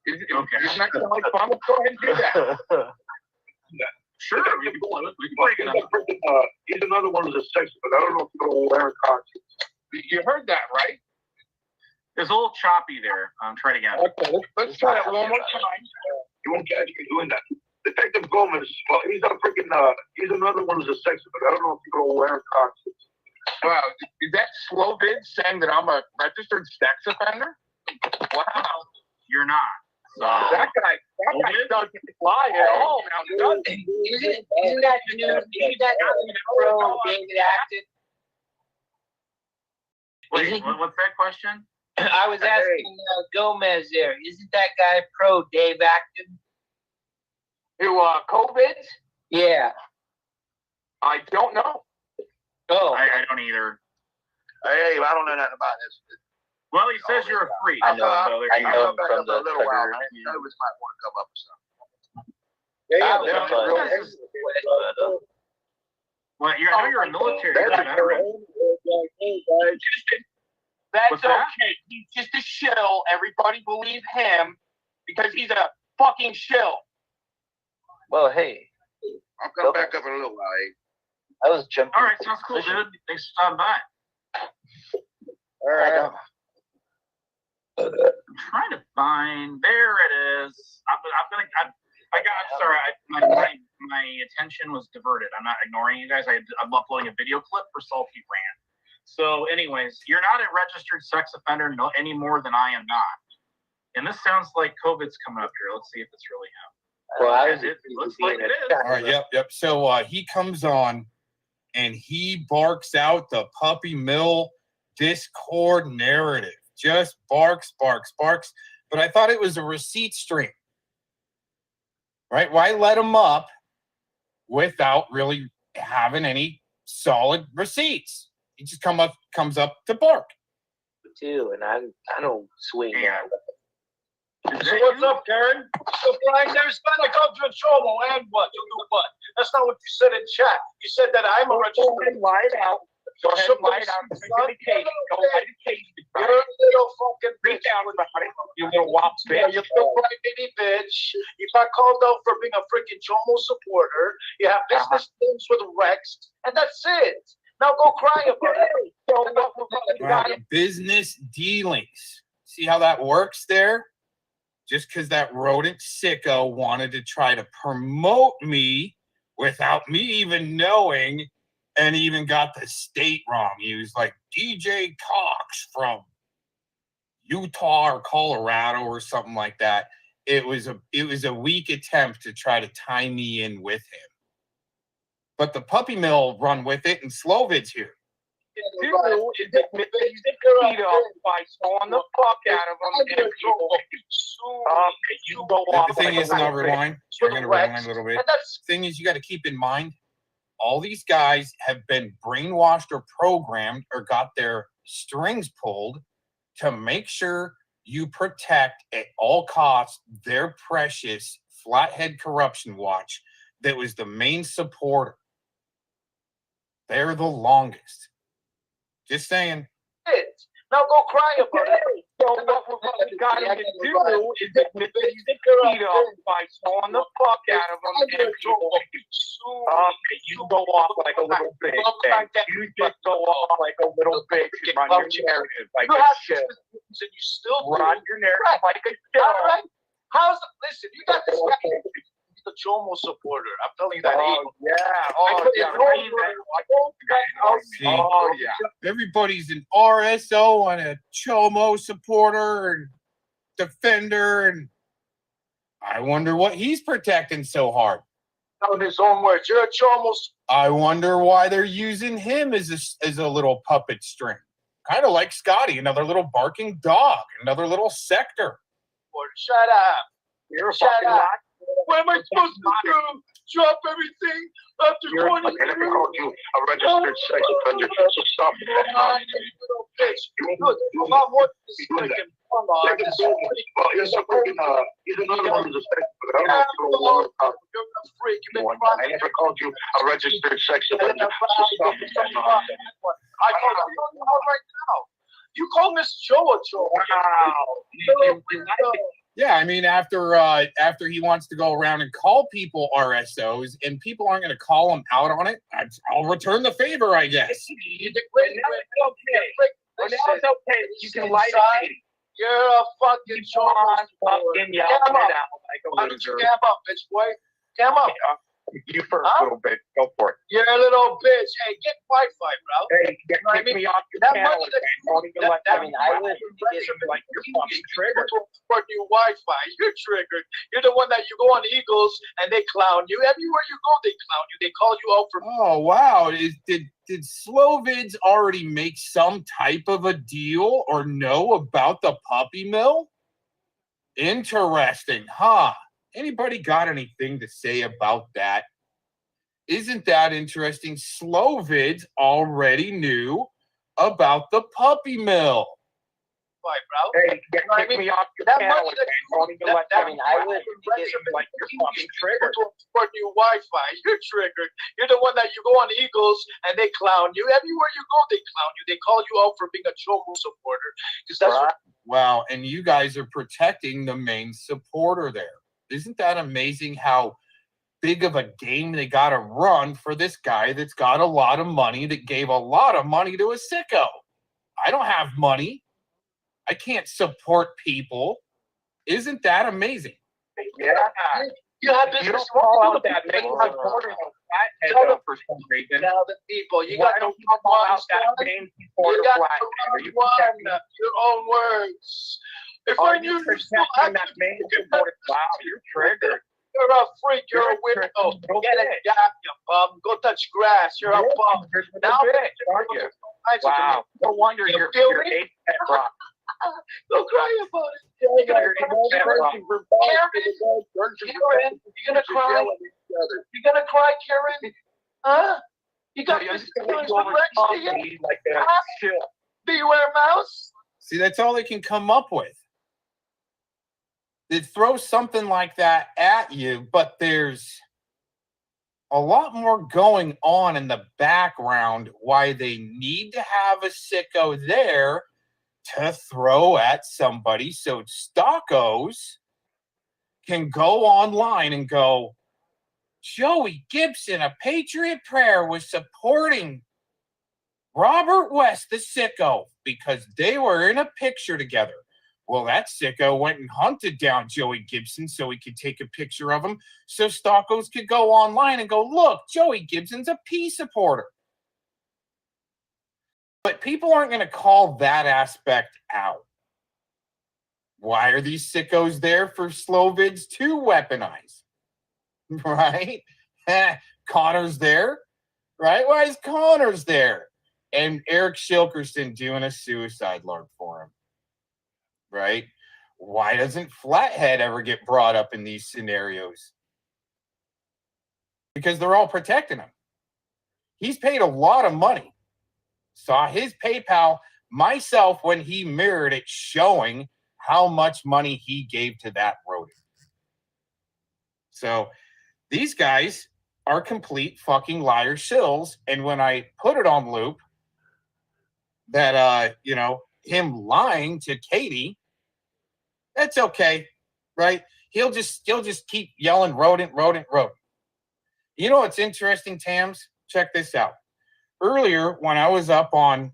Okay. Isn't that kind of like fun? Let's go ahead and do that. Sure, we can break it up. He's another one of the sex, but I don't know if you're going to wear a costume. You heard that, right? It's a little choppy there. Try it again. Okay, let's try it one more time. You won't catch me doing that. Detective Gomez, well, he's a freaking, he's another one of the sex, but I don't know if you're going to wear a costume. Wow, is that Slovid saying that I'm a registered sex offender? Wow, you're not. That guy doesn't lie at all now, does he? Isn't that pro David Acton? Wait, what's that question? I was asking Gomez there. Isn't that guy pro Dave Acton? Who, COVID? Yeah. I don't know. Oh. I don't either. Hey, I don't know nothing about this. Well, he says you're a freak. I know. So there I you know go. him from the little while, man. Twitter. Gomez might want to come up or something. Well, I know you're a military veteran. That's What's okay. that? He's just a shill. Everybody believe him because he's a fucking shill. Well, hey, I'll come back up in a little while. I was jumping. All right, sounds cool, dude. Thanks for stopping by. All right. I'm trying to find. There it is. I'm sorry. My attention was diverted. I'm not ignoring you guys. I'm uploading a video clip for Salty Rant. So, anyways, you're not a registered sex offender any more than I am not. And this sounds like COVID's coming up here. Let's see if it's really him. Well, it looks like it is. All right, yep. So he comes on and he barks out the puppy mill Discord narrative. Just barks. But I thought it was a receipt stream. Right? Why let him up without really having any solid receipts? He just comes up to bark. too, and I don't swing. Yeah. So what's up, Karen? So Brian, there's gonna come to a trouble, and what? You do what? That's not what you said in chat. You said that I'm a registered. Lie it out. Go ahead and lie it out. Go ahead and case. You're a little fucking Reach bitch. out about it, you little wop Yeah, bitch. you little crybaby bitch. You got called out for being a freaking Jomo supporter. You have business things with Rex, and that's it. Now go cry about it. Wow, business dealings. See how that works there? Just because that rodent sicko wanted to try to promote me without me even knowing, and even got the state wrong. He was like DJ Cox from Utah or Colorado or something like that. it was a weak attempt to try to tie me in with him. But the puppy mill run with it, and Slovid's here. By slowing the fuck out of them. You go The off thing like is, a and I'll little rewind. I'm going to rewind a little bit. Thing is, you got to keep in mind, all these guys have been brainwashed or programmed or got their strings pulled to make sure you protect at all costs their precious Flathead Corruption Watch that was the main supporter. They're the longest. Just saying. Now go cry about it. So what we got to do is admit that he's by slowing the fuck out of them. And you go off like a little bitch. You just go off like a little bitch and run your narrative like a shit. And you still run your narrative like a shit. All right. Listen, you got this guy. The Chomo supporter. I'm telling you that. Oh, yeah. Everybody's an RSO and a Chomo supporter and defender, and I wonder what he's protecting so hard. In his own words, you're a Chomo. I wonder why they're using him as a little puppet string. Kind of like Scotty, another little barking dog, another little sector. Shut up. You're a fucking lot. What am I supposed to do? Drop everything after 20 years? I called you a registered sex offender, so stop it. Little bitch. Good. Mom, what is freaking He's another one's a sex offender. You're a freak. I never called you a registered sex offender, so stop it. I called you right now. You call Miss Joe a Joe. Wow. Yeah, I mean, after he wants to go around and call people RSOs, and people aren't going to call him out on it, I'll return the favor, I guess. It's okay. You can lie to me. You're a fucking Sean. Fucking yell it out like a loser. Cam up, bitch boy. Cam up. You first, little bitch. Go for it. You're a little bitch. Hey, get Wi-Fi, bro. Hey, get me off your channel. I would like your fucking trigger. For new Wi-Fi, you're triggered. You're the one that you go on Eagles and they clown you. Everywhere you go, they clown you. They call you out for. Oh wow! Did Slovids already make some type of a deal or know about the puppy mill? Interesting, huh? Anybody got anything to say about that? Isn't that interesting? Slovids already knew about the puppy mill. Why, bro? Hey, get me off your channel. I would like your fucking trigger. For new Wi-Fi, you're triggered. You're the one that you go on Eagles and they clown you. Everywhere you go, they clown you. They call you out for being a Chomo supporter. Because that's right. Wow, and you guys are protecting the main supporter there. Isn't that amazing how big of a game they got to run for this guy that's got a lot of money, that gave a lot of money to a sicko? I don't have money. I can't support people. Isn't that amazing? Yeah. You have this responsibility that main supporter for some reason. Tell the people. You got to call out that main supporter. You got to run your own words. If I knew you still had that main supporter, wow, you're triggered. You're a freak. You're a weirdo. Get it, you bum. Go touch grass. You're a bum. Now, aren't you? Wow. No wonder you're 8 rock. Don't cry about it. You're gonna cry? You gonna cry, Karen? Huh? You got this next to you? Beware mouse? See, that's all they can come up with. They throw something like that at you, but there's a lot more going on in the background why they need to have a sicko there to throw at somebody so stockos can go online and go, Joey Gibson, a Patriot Prayer, was supporting Robert West, the sicko, because they were in a picture together. Well, that sicko went and hunted down Joey Gibson so he could take a picture of him so stockos could go online and go, look, Joey Gibson's a peace supporter. But people aren't going to call that aspect out. Why are these sickos there for slow vids to weaponize? Right? Connor's there, right? Why is Connor's there? And Eric Shilkerson doing a suicide lark for him, right? Why doesn't Flathead ever get brought up in these scenarios? Because they're all protecting him. He's paid a lot of money. Saw his PayPal myself when he mirrored it, showing how much money he gave to that rodent. So these guys are complete fucking liar shills. And when I put it on loop that, him lying to Katie, that's okay, right? He'll just keep yelling rodent. You know what's interesting, Tams? Check this out. Earlier, when I was up on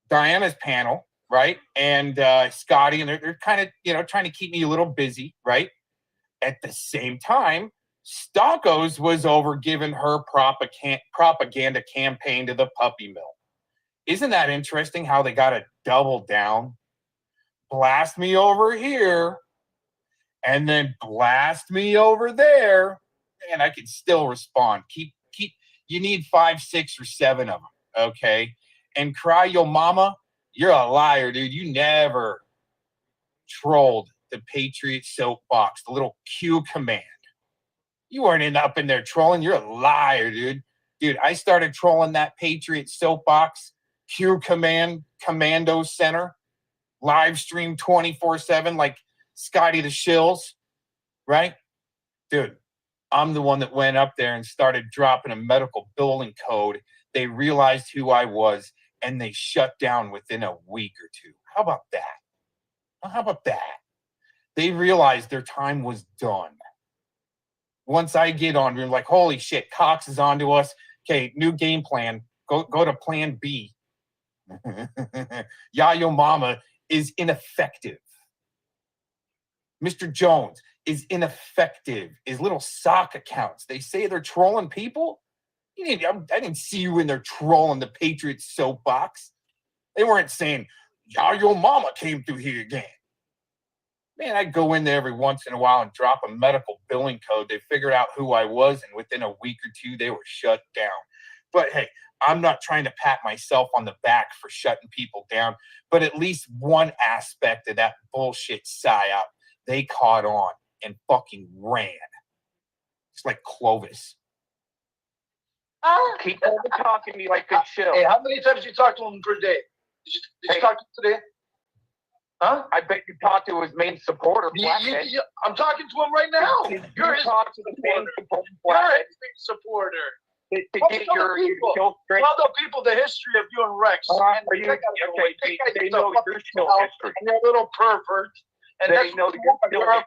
Diana's panel, right, and Scotty, and they're kind of, trying to keep me a little busy, right? At the same time, Stockos was over giving her propaganda campaign to the puppy mill. Isn't that interesting how they got to double down? Blast me over here, and then blast me over there, and I can still respond. Keep. You need 5, 6, or 7 of them, okay? And Cry Yo Mama, you're a liar, dude. You never trolled the Patriot soapbox, the little Q command. You weren't up in there trolling. You're a liar, dude. Dude, I started trolling that Patriot soapbox, Q command, commando center, live stream 24/7 like Scotty the Shills, right? Dude, I'm the one that went up there and started dropping a medical billing code. They realized who I was, and they shut down within a week or two. How about that? They realized their time was done. Once I get on, we're like, holy shit, Cox is on to us. Okay, new game plan. Go to plan B. Yayo Mama is ineffective. Mr. Jones is ineffective. His little sock accounts, they say they're trolling people. I didn't see you in there trolling the Patriots soapbox. They weren't saying, Yayo Mama came through here again. Man, I'd go in there every once in a while and drop a medical billing code. They figured out who I was, and within a week or two, they were shut down. But hey, I'm not trying to pat myself on the back for shutting people down, but at least one aspect of that bullshit psyop, they caught on and fucking ran. It's like Clovis. Keep over talking to me like good shit. Hey, how many times you talk to him per day? Did you talk to him today? Huh? I bet you talked to his main supporter. I'm talking to him right now. You're his talk to the main supporter. You're his main supporter. To get your skill straight. Tell the people the history of you and Rex. They know your skill history. You're a little pervert. And they know your life,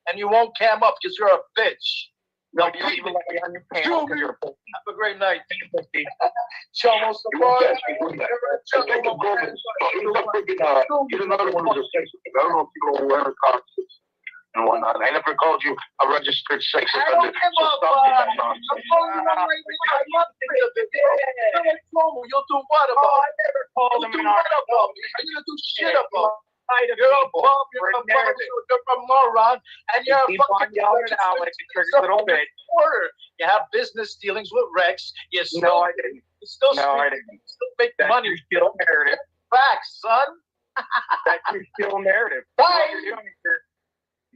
and you won't cam up because you're a bitch. No, you don't even let me on your panel because you're a bitch. Have a great night. Chomo Support. He's another one who's a sex offender. I don't know if you go wear costumes and whatnot. I never called you a registered sex offender. I don't give a fuck. I'm calling you out right now. I love it. You'll do what about it? I never called him an article. Are you going to do shit about it? You're a bum, you're a moron, and you're a fucking little bit. You have business dealings with Rex. You still, no, I didn't. You still, I didn't. You still make money. Your still narrative. Facts, son. That's your still narrative. Bye.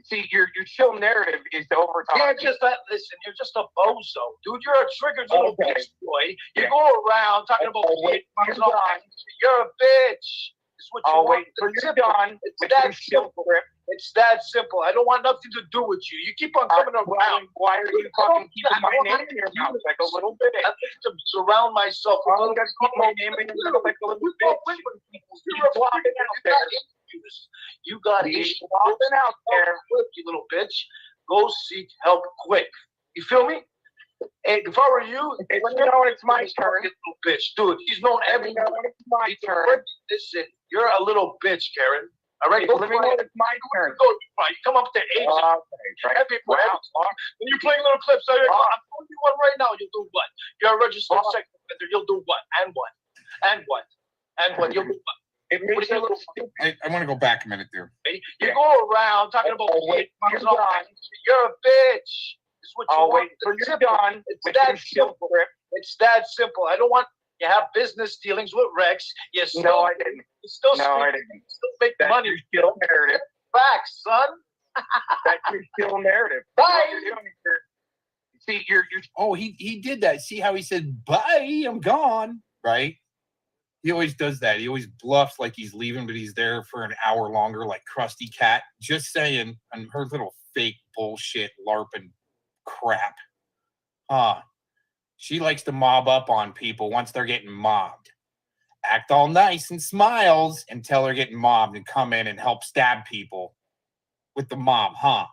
See, your chill narrative is to overtime. You're just listen, you're just a bozo. Dude, you're a triggered little bitch boy. You go around talking about you're a bitch. I'll wait until you're done. It's that simple. It's that simple. I don't want nothing to do with you. You keep on coming around. Why are you fucking keeping my name in your mouth like a little bit? I need to surround myself with I'm gonna keep my name in your mouth like a little bit. You got issues out there, you little bitch. Go seek help quick. You feel me? Hey, if I were you, let me know when it's my turn. Little bitch, dude. He's known every. It's my turn. Listen, you're a little bitch, Karen. All right, let me know when it's my turn. You come up to age. When you're playing little clips, I'm telling you one right now. You'll do what? You're a registered sex offender. You'll do what? And what? And what? And what? You'll do what? It makes you look stupid. I want to go back a minute there. You go around talking about you're a bitch. It's what you want. You're done. It's that simple. It's that simple. I don't want you have business dealings with Rex. You still, no, I didn't. You still, I didn't. You still make money. Your still narrative. Back, son. That's your still narrative. Bye. See, you're. Oh, he did that. See how he said, "Bye, I'm gone." Right? He always does that. He always bluffs like he's leaving, but he's there for an hour longer, like Krusty Cat. Just saying, and her little fake bullshit LARPing crap. She likes to mob up on people once they're getting mobbed. Act all nice and smiles until they're getting mobbed and come in and help stab people with the mob, huh?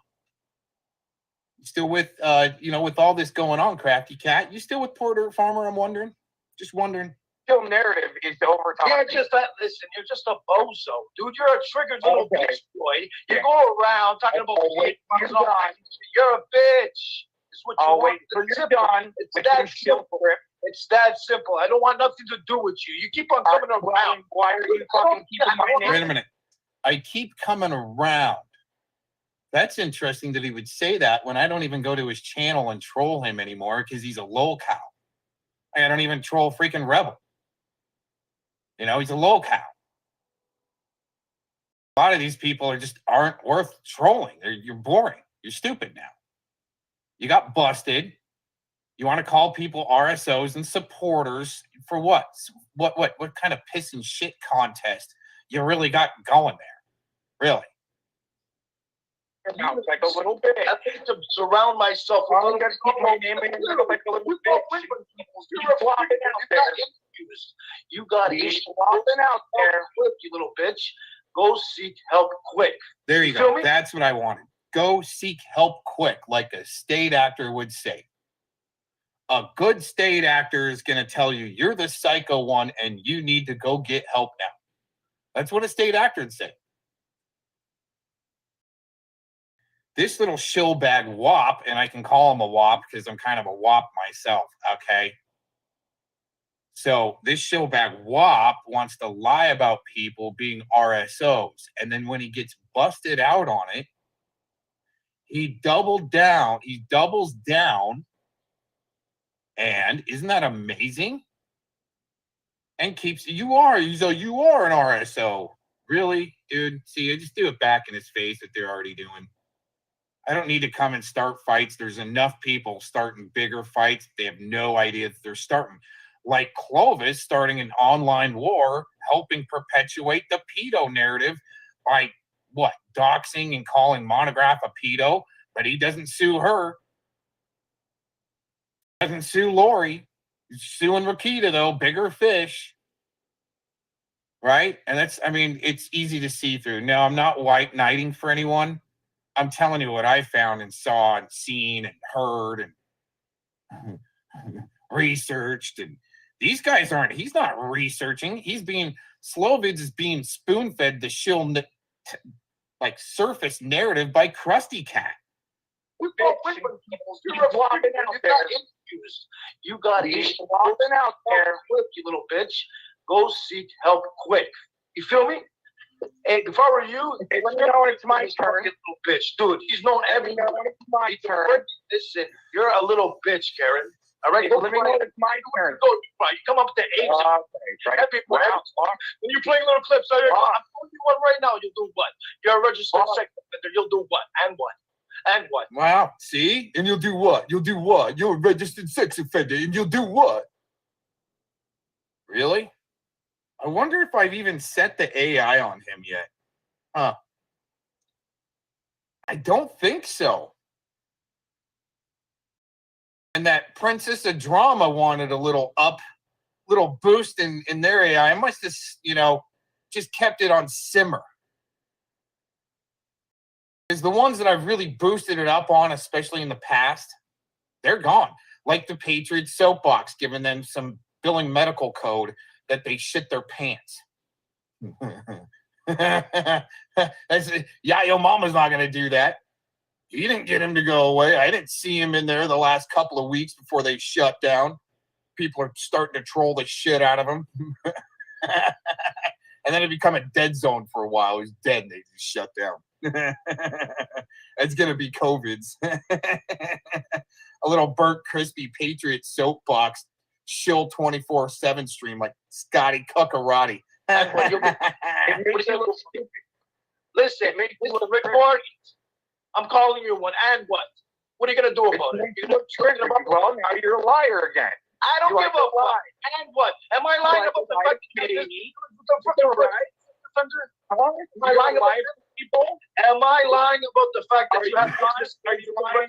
You still with, with all this going on, Crafty Cat? You still with Porter Farmer, I'm wondering? Just wondering. Still narrative is over. Yeah, just that. Listen, you're just a bozo, dude. You're a triggered little bitch boy. You go around talking about you're a bitch. It's what you want. You're done. It's that simple. It's that simple. I don't want nothing to do with you. You keep on coming around. Why are you fucking keeping my name? Wait a minute. I keep coming around. That's interesting that he would say that when I don't even go to his channel and troll him anymore because he's a lol cow. I don't even troll freaking Rebel. He's a lol cow. A lot of these people aren't worth trolling. You're boring. You're stupid now. You got busted. You want to call people RSOs and supporters for what? What kind of piss and shit contest you really got going there? Really? Sounds like a little bit. I think to surround myself with little You got issues out there. Look, you little bitch. Go seek help quick. There you go. That's what I wanted. Go seek help quick, like a state actor would say. A good state actor is going to tell you you're the psycho one and you need to go get help now. That's what a state actor would say. This little shillbag wop, and I can call him a wop because I'm kind of a wop myself, okay? So this shillbag wop wants to lie about people being RSOs. And then when he gets busted out on it, he doubles down, and isn't that amazing? And keeps, you are an RSO. Really, dude? See, I just do it back in his face that they're already doing. I don't need to come and start fights. There's enough people starting bigger fights. They have no idea that they're starting. Like Clovis starting an online war, helping perpetuate the pedo narrative by doxing and calling Monograph a pedo, but he doesn't sue her. Doesn't sue Lori. He's suing Rakita, though. Bigger fish. Right? And it's easy to see through. No, I'm not white knighting for anyone. I'm telling you what I found and saw and seen and heard and researched. And these guys he's not researching. Slovids is being spoon-fed the shill surface narrative by Krusty Cat. You got issues out there. Look, you little bitch. Go seek help quick. You feel me? Hey, if I were you, let me know when it's my turn. Little bitch, dude. He's known everyone. It's my turn. Listen, you're a little bitch, Karen. All right, let me know when it's my turn. You come up to age. When you're playing little clips, I'm telling you one right now. You'll do what? You're a registered sex offender. You'll do what? And what? And what? Wow. See? And you'll do what? You'll do what? You're a registered sex offender, and you'll do what? Really? I wonder if I've even set the AI on him yet. Huh. I don't think so. And that Princess of Drama wanted a little boost in their AI. I must have, just kept it on simmer. Because the ones that I've really boosted it up on, especially in the past, they're gone. Like the Patriots soapbox, giving them some billing medical code that they shit their pants. Your mama's not going to do that. You didn't get him to go away. I didn't see him in there the last couple of weeks before they shut down. People are starting to troll the shit out of him. And and then it become a dead zone for a while. He's dead, and they just shut down. It's gonna be COVID's. A little burnt, crispy Patriot soapbox, shill 24/7 stream like Scotty Cuckarati. Listen, recordings. I'm calling you one, and what? What are you gonna do about it? You're gonna trigger about well, now you're a liar again. I don't give a fuck. And what? Am I lying about the fact that you Am I lying about people? Am I lying about the fact that you have business? Are you lying?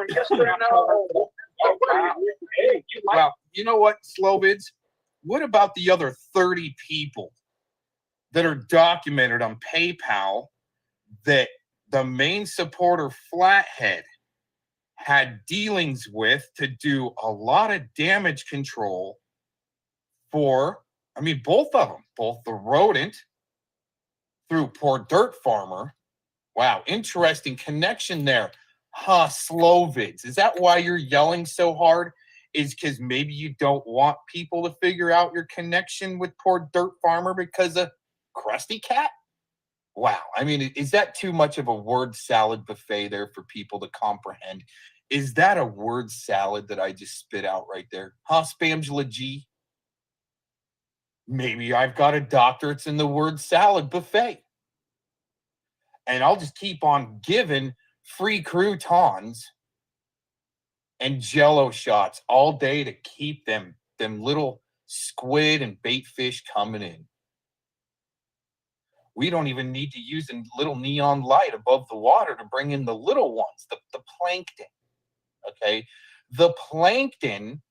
Yes or no? Well, you know what, Slovids? What about the other 30 people that are documented on PayPal that the main supporter Flathead had dealings with to do a lot of damage control for, I mean, both of them, both the rodent through poor Dirt Farmer. Wow, interesting connection there. Huh, Slovids. Is that why you're yelling so hard? Is because maybe you don't want people to figure out your connection with poor Dirt Farmer because of Krusty Cat? Wow. I mean, is that too much of a word salad buffet there for people to comprehend? Is that a word salad that I just spit out right there? Huh, Spamgela G? Maybe I've got a doctorate in the word salad buffet. And I'll just keep on giving free croutons and Jell-O shots all day to keep them little squid and bait fish coming in. We don't even need to use a little neon light above the water to bring in the little ones, the plankton. Okay? The plankton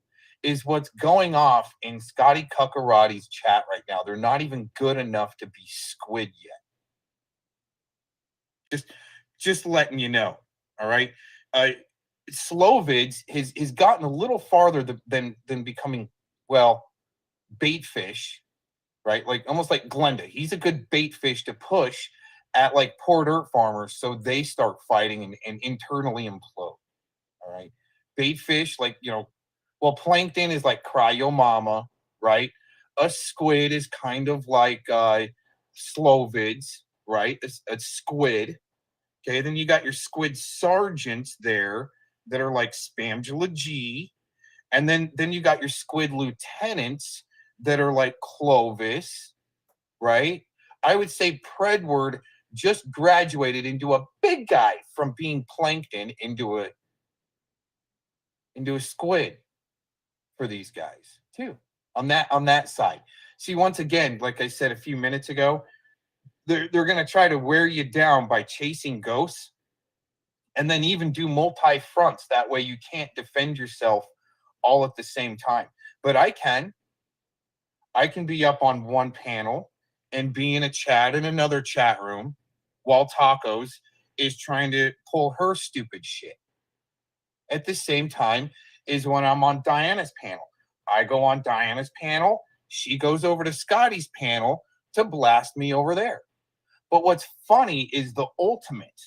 is what's going off in Scotty Cuckarati's chat right now. They're not even good enough to be squid yet. Just letting you know. All right? Slovids has gotten a little farther than becoming, well, bait fish, right? Like almost like Glenda. He's a good bait fish to push at like poor Dirt Farmers so they start fighting and internally implode. All right. Bait fish, like, you know, well, plankton is like cry yo mama, right? A squid is kind of like Slovids, right? A squid. Okay, then you got your squid sergeants there that are like Spamgela G. And then you got your squid lieutenants that are like Clovis, right? I would say Predward just graduated into a big guy from being plankton into a squid for these guys too. On that side. See, once again, like I said a few minutes ago, they're going to try to wear you down by chasing ghosts and then even do multi-fronts. That way you can't defend yourself all at the same time. But I can be up on one panel and be in a chat in another chat room while Tacos is trying to pull her stupid shit. At the same time is when I'm on Diana's panel. I go on Diana's panel. She goes over to Scotty's panel to blast me over there. But what's funny is the ultimate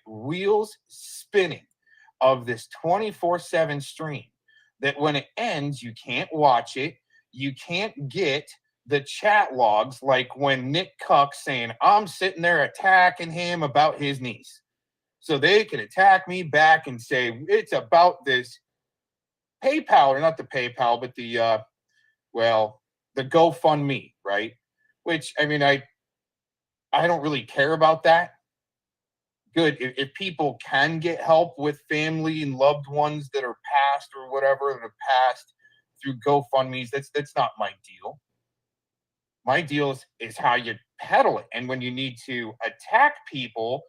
wheels spinning of this 24/7 stream, that when it ends, you can't watch it. You can't get the chat logs like when Nick Cuck saying, I'm sitting there attacking him about his niece. So they can attack me back and say, it's about this PayPal, or not the PayPal, but the GoFundMe, right? Which, I mean, I don't really care about that. Good. If people can get help with family and loved ones that are passed or whatever that have passed through GoFundMes, that's not my deal. My deal is how you peddle it. And when you need to attack people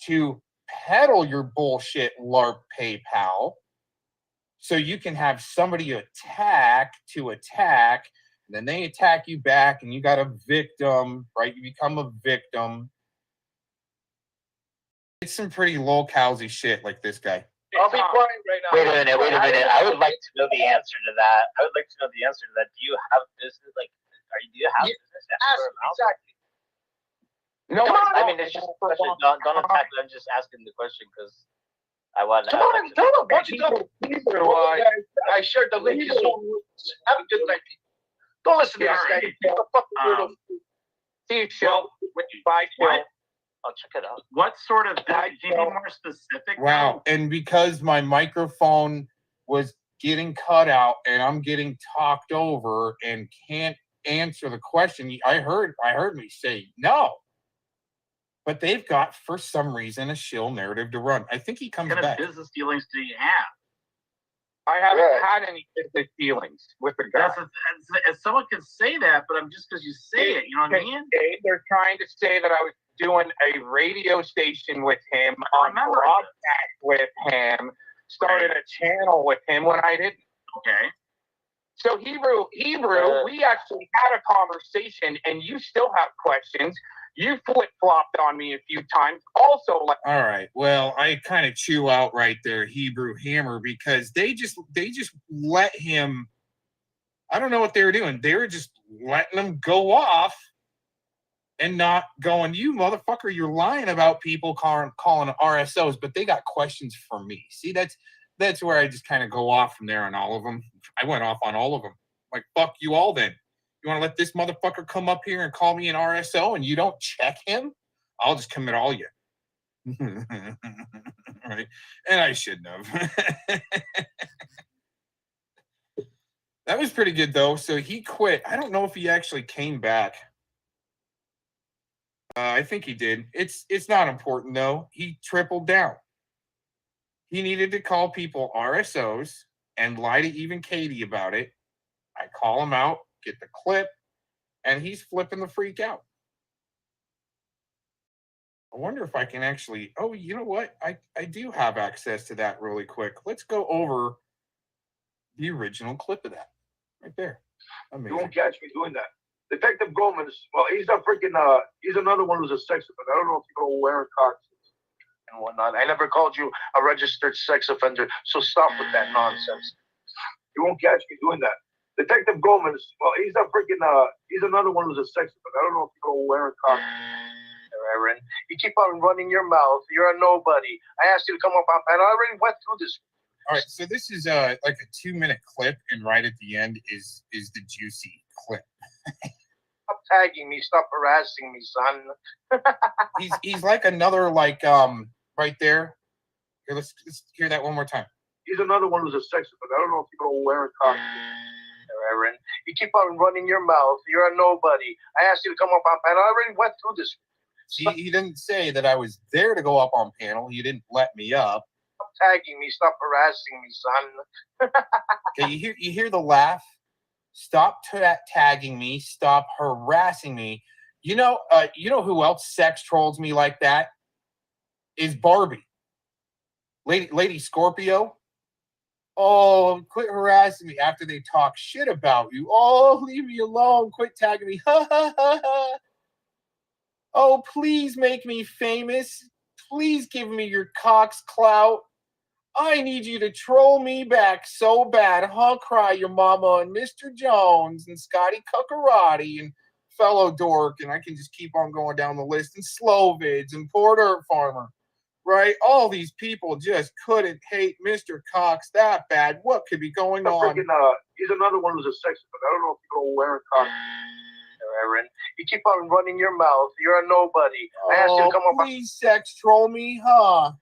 to peddle your bullshit LARP PayPal, so you can have somebody attack, and then they attack you back, and you got a victim, right? You become a victim. It's some pretty low-cowsy shit like this guy. I'll be quiet right now. Wait a minute. I would like to know the answer to that. Do you have business? Like, do you have business? Exactly. No, I mean, it's just a question. Don't attack me. I'm just asking the question because I want to. Come on, tell them. Why don't you tell them? I shared the link. Have a good night, people. Don't listen to Yeah, this guy. right. What the fucking weirdo. See you, Phil. Bye, Phil. What? I'll check it out. What sort of? Can you be more specific? Wow. And because my microphone was getting cut out and I'm getting talked over and can't answer the question, I heard me say no. But they've got, for some reason, a shill narrative to run. I think he comes What kind back. of business dealings do you have? I haven't had any business dealings with the guy. As someone could say that, but I'm just because you say it, you know what I mean? They're trying to say that I was doing a radio station with him, on broadcast with him, started a channel with him when I didn't. Okay. So Hebrew, we actually had a conversation, and you still have questions. You flip-flopped on me a few times. Also, like, all right. Well, I kind of chew out right there, Hebrew Hammer, because they just let him. I don't know what they were doing. They were just letting him go off and not going, you motherfucker, you're lying about people calling RSOs, but they got questions for me. See, that's where I just kind of go off from there on all of them. I went off on all of them. Like, fuck you all then. You want to let this motherfucker come up here and call me an RSO and you don't check him? I'll just commit all you. Right? And I shouldn't have. That was pretty good, though. So he quit. I don't know if he actually came back. I think he did. It's not important, though. He tripled down. He needed to call people RSOs and lie to even Katie about it. I call him out, get the clip, and he's flipping the freak out. I wonder if I can actually, oh, you know what? I do have access to that really quick. Let's go over the original clip of that. Right there. Amazing. You won't catch me doing that. Detective Gomez, well, he's a freaking, he's another one who's a sex offender. I don't know if you go wearing cocks and whatnot. I never called you a registered sex offender, so stop with that nonsense. You won't catch me doing that. Detective Gomez, well, he's a freaking, he's another one who's a sex offender. I don't know if you go wearing cocks. Aaron, you keep on running your mouth. You're a nobody. I asked you to come up on panel. I already went through this. All right, so this is like a 2-minute clip, and right at the end is the juicy clip. Stop tagging me. Stop harassing me, son. he's like another right there. Here, let's hear that one more time. He's another one who's a sex offender. I don't know if you go wearing cocks. Aaron, you keep on running your mouth. You're a nobody. I asked you to come up on panel. I already went through this. He didn't say that I was there to go up on panel. He didn't let me up. Stop tagging me. Stop harassing me, son. Okay, you hear the laugh? Stop tagging me. Stop harassing me. You know who else sex trolls me like that? Is Barbie. Lady Scorpio. Oh, quit harassing me after they talk shit about you. Oh, leave me alone. Quit tagging me. Ha ha ha ha. Oh, please make me famous. Please give me your cock's clout. I need you to troll me back so bad. Huh, Cry Your Mama and Mr. Jones and Scotty Cuckarati and Fellow Dork. And I can just keep on going down the list. And Slovids and Poor Dirt Farmer. Right? All these people just couldn't hate Mr. Cox that bad. What could be going on? Freaking, he's another one who's a sex offender. I don't know if you go wearing cocks. Aaron, you keep on running your mouth. You're a nobody. I asked you to come up. Please sex troll me, huh?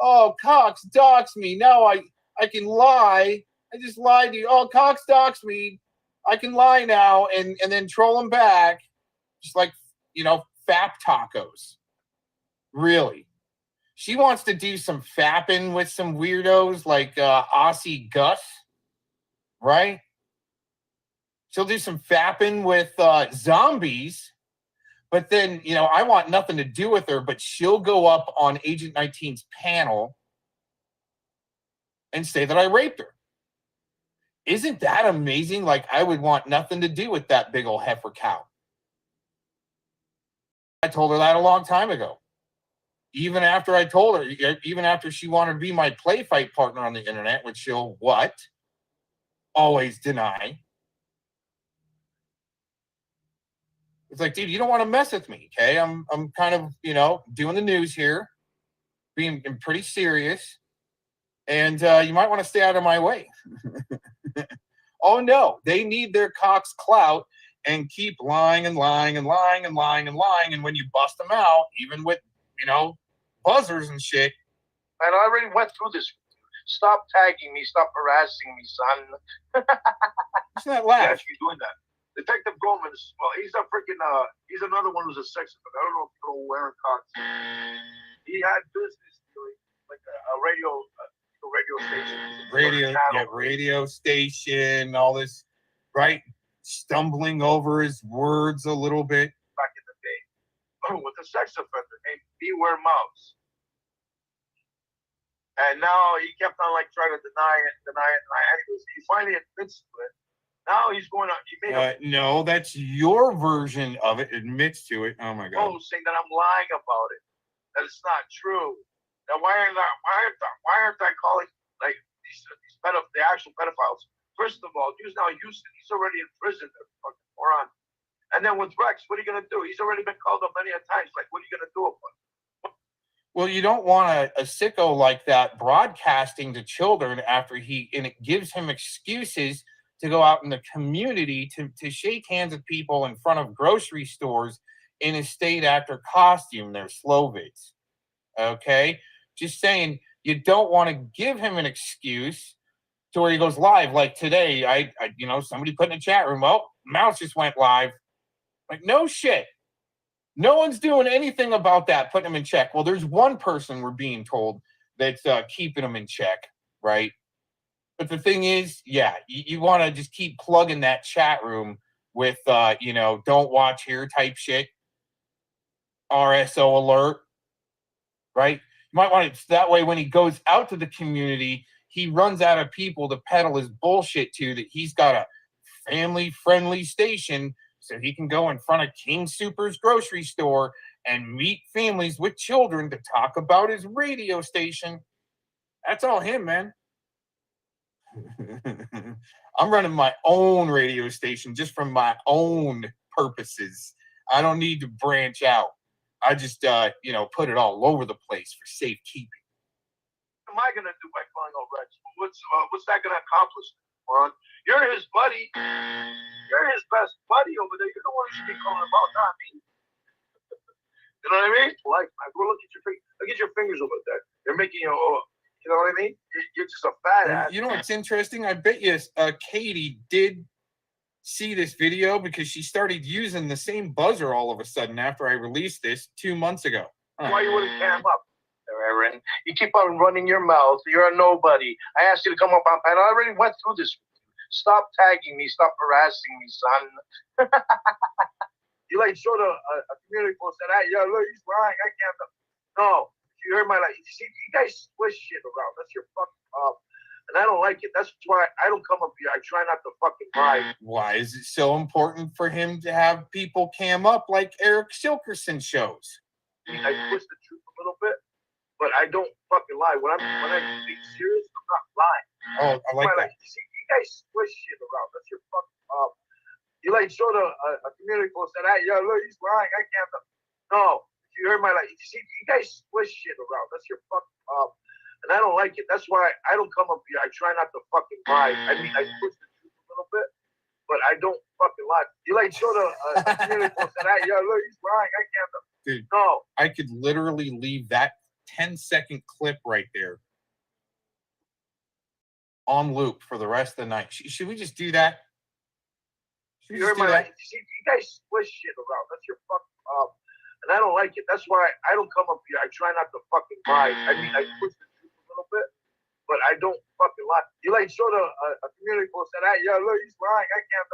Oh, Cox doxed me. Now I can lie. I just lied to you. Oh, Cox doxed me. I can lie now and then troll him back. Just like, fap tacos. Really. She wants to do some fapping with some weirdos like Aussie Gus, right? She'll do some fapping with zombies, but then, I want nothing to do with her, but she'll go up on Agent 19's panel and say that I raped her. Isn't that amazing? Like, I would want nothing to do with that big old heifer cow. I told her that a long time ago. Even after I told her, even after she wanted to be my play fight partner on the internet, which she'll what? Always deny. It's like, dude, you don't want to mess with me, okay? I'm kind of, doing the news here, being pretty serious, and you might want to stay out of my way. Oh no, they need their cocks clout and keep lying and lying and lying and lying and lying. And when you bust them out, even with, buzzers and shit. And I already went through this. Stop tagging me. Stop harassing me, son. What's that laugh? Yeah, she's doing that. Detective Gomez, well, he's a freaking, he's another one who's a sex offender. I don't know if you know wearing cocks. He had business doing like a radio station. Radio station, all this, right? Stumbling over his words a little bit. Back in the day. With a sex offender named Beware Mouse. And now he kept on like trying to deny it. And he finally admits to it. Now he's going on. He made no, that's your version of it. Admits to it. Oh my God. Saying that I'm lying about it. That it's not true. Now why aren't I calling like these the actual pedophiles? First of all, he's Houston. He's already in prison. Fucking moron. And then with Rex, what are you gonna do? He's already been called up many a times. Like, what are you gonna do about it? Well, you don't want a sicko like that broadcasting to children after and it gives him excuses to go out in the community to shake hands with people in front of grocery stores in a state actor costume. They're slow vids. Okay? Just saying, you don't want to give him an excuse to where he goes live. Like today, I somebody put in a chat room, Mouse just went live. Like, no shit. No one's doing anything about that, putting him in check. Well, there's one person we're being told that's keeping him in check, right? But the thing is, yeah, you want to just keep plugging that chat room with, don't watch here type shit. RSO alert, right? You might want to, that way when he goes out to the community, he runs out of people to peddle his bullshit to, that he's got a family-friendly station so he can go in front of King Super's grocery store and meet families with children to talk about his radio station. That's all him, man. I'm running my own radio station just from my own purposes. I don't need to branch out. I just, put it all over the place for safekeeping. What am I going to do by calling out Rex? What's that going to accomplish, moron? You're his buddy. You're his best buddy over there. You're the one who should be calling him out, not me. You know what I mean? Like, bro, look at your fingers over there. They're making you know what I mean? You're just a fat ass. You know what's interesting? I bet you Katie did see this video because she started using the same buzzer all of a sudden after I released this 2 months ago. Why you wouldn't cam up, Aaron? You keep on running your mouth. You're a nobody. I asked you to come up on panel. I already went through this. Stop tagging me. Stop harassing me, son. You like showed a community post that, look, he's lying. I can't. No. You heard my see, you guys swish shit around. That's your fucking problem. And I don't like it. That's why I don't come up here. I try not to fucking lie. Why is it so important for him to have people cam up like Eric Silkerson shows? I twist the truth a little bit, but I don't fucking lie. When I be serious, I'm not lying. Oh, I like that. See, you guys swish shit around. That's your fucking problem. You showed a community post that, look, he's lying. I can't. No. You heard my see, you guys swish shit around. That's your fucking problem. And I don't like it. That's why I don't come up here. I try not to fucking lie. I mean, I twist the truth a little bit, but I don't fucking lie. You showed a community post that, look, he's lying. I can't. Dude, no. I could literally leave that 10-second clip right there on loop for the rest of the night. Should we just do that? You heard my see, you guys swish shit around. That's your fucking problem. And I don't like it. That's why I don't come up here. I try not to fucking lie. I mean, I twist the truth a little bit, but I don't fucking lie. You showed a community post that, look, he's lying. I can't.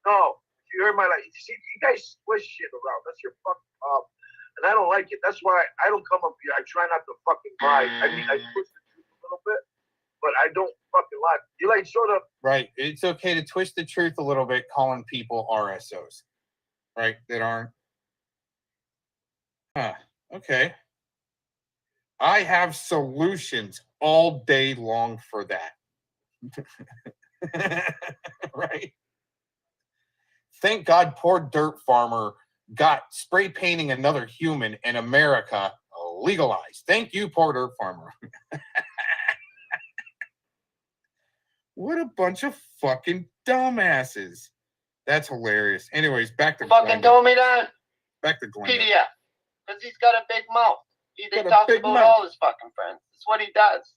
No. You heard my see, you guys swish shit around. That's your fucking problem. And I don't like it. That's why I don't come up here. I try not to fucking lie. I mean, I twist the truth a little bit, but I don't fucking lie. You showed up. Right. It's okay to twist the truth a little bit, calling people RSOs, right? That aren't. Huh. Okay. I have solutions all day long for that. Right? Thank God poor dirt farmer got spray painting another human in America legalized. Thank you, poor dirt farmer. What a bunch of fucking dumbasses. That's hilarious. Anyways, back to fucking Glenda. told me that? Back to Glenda. PDF. Because he's got a big mouth. He Got a talks big about mouth. all his fucking friends. That's what he does.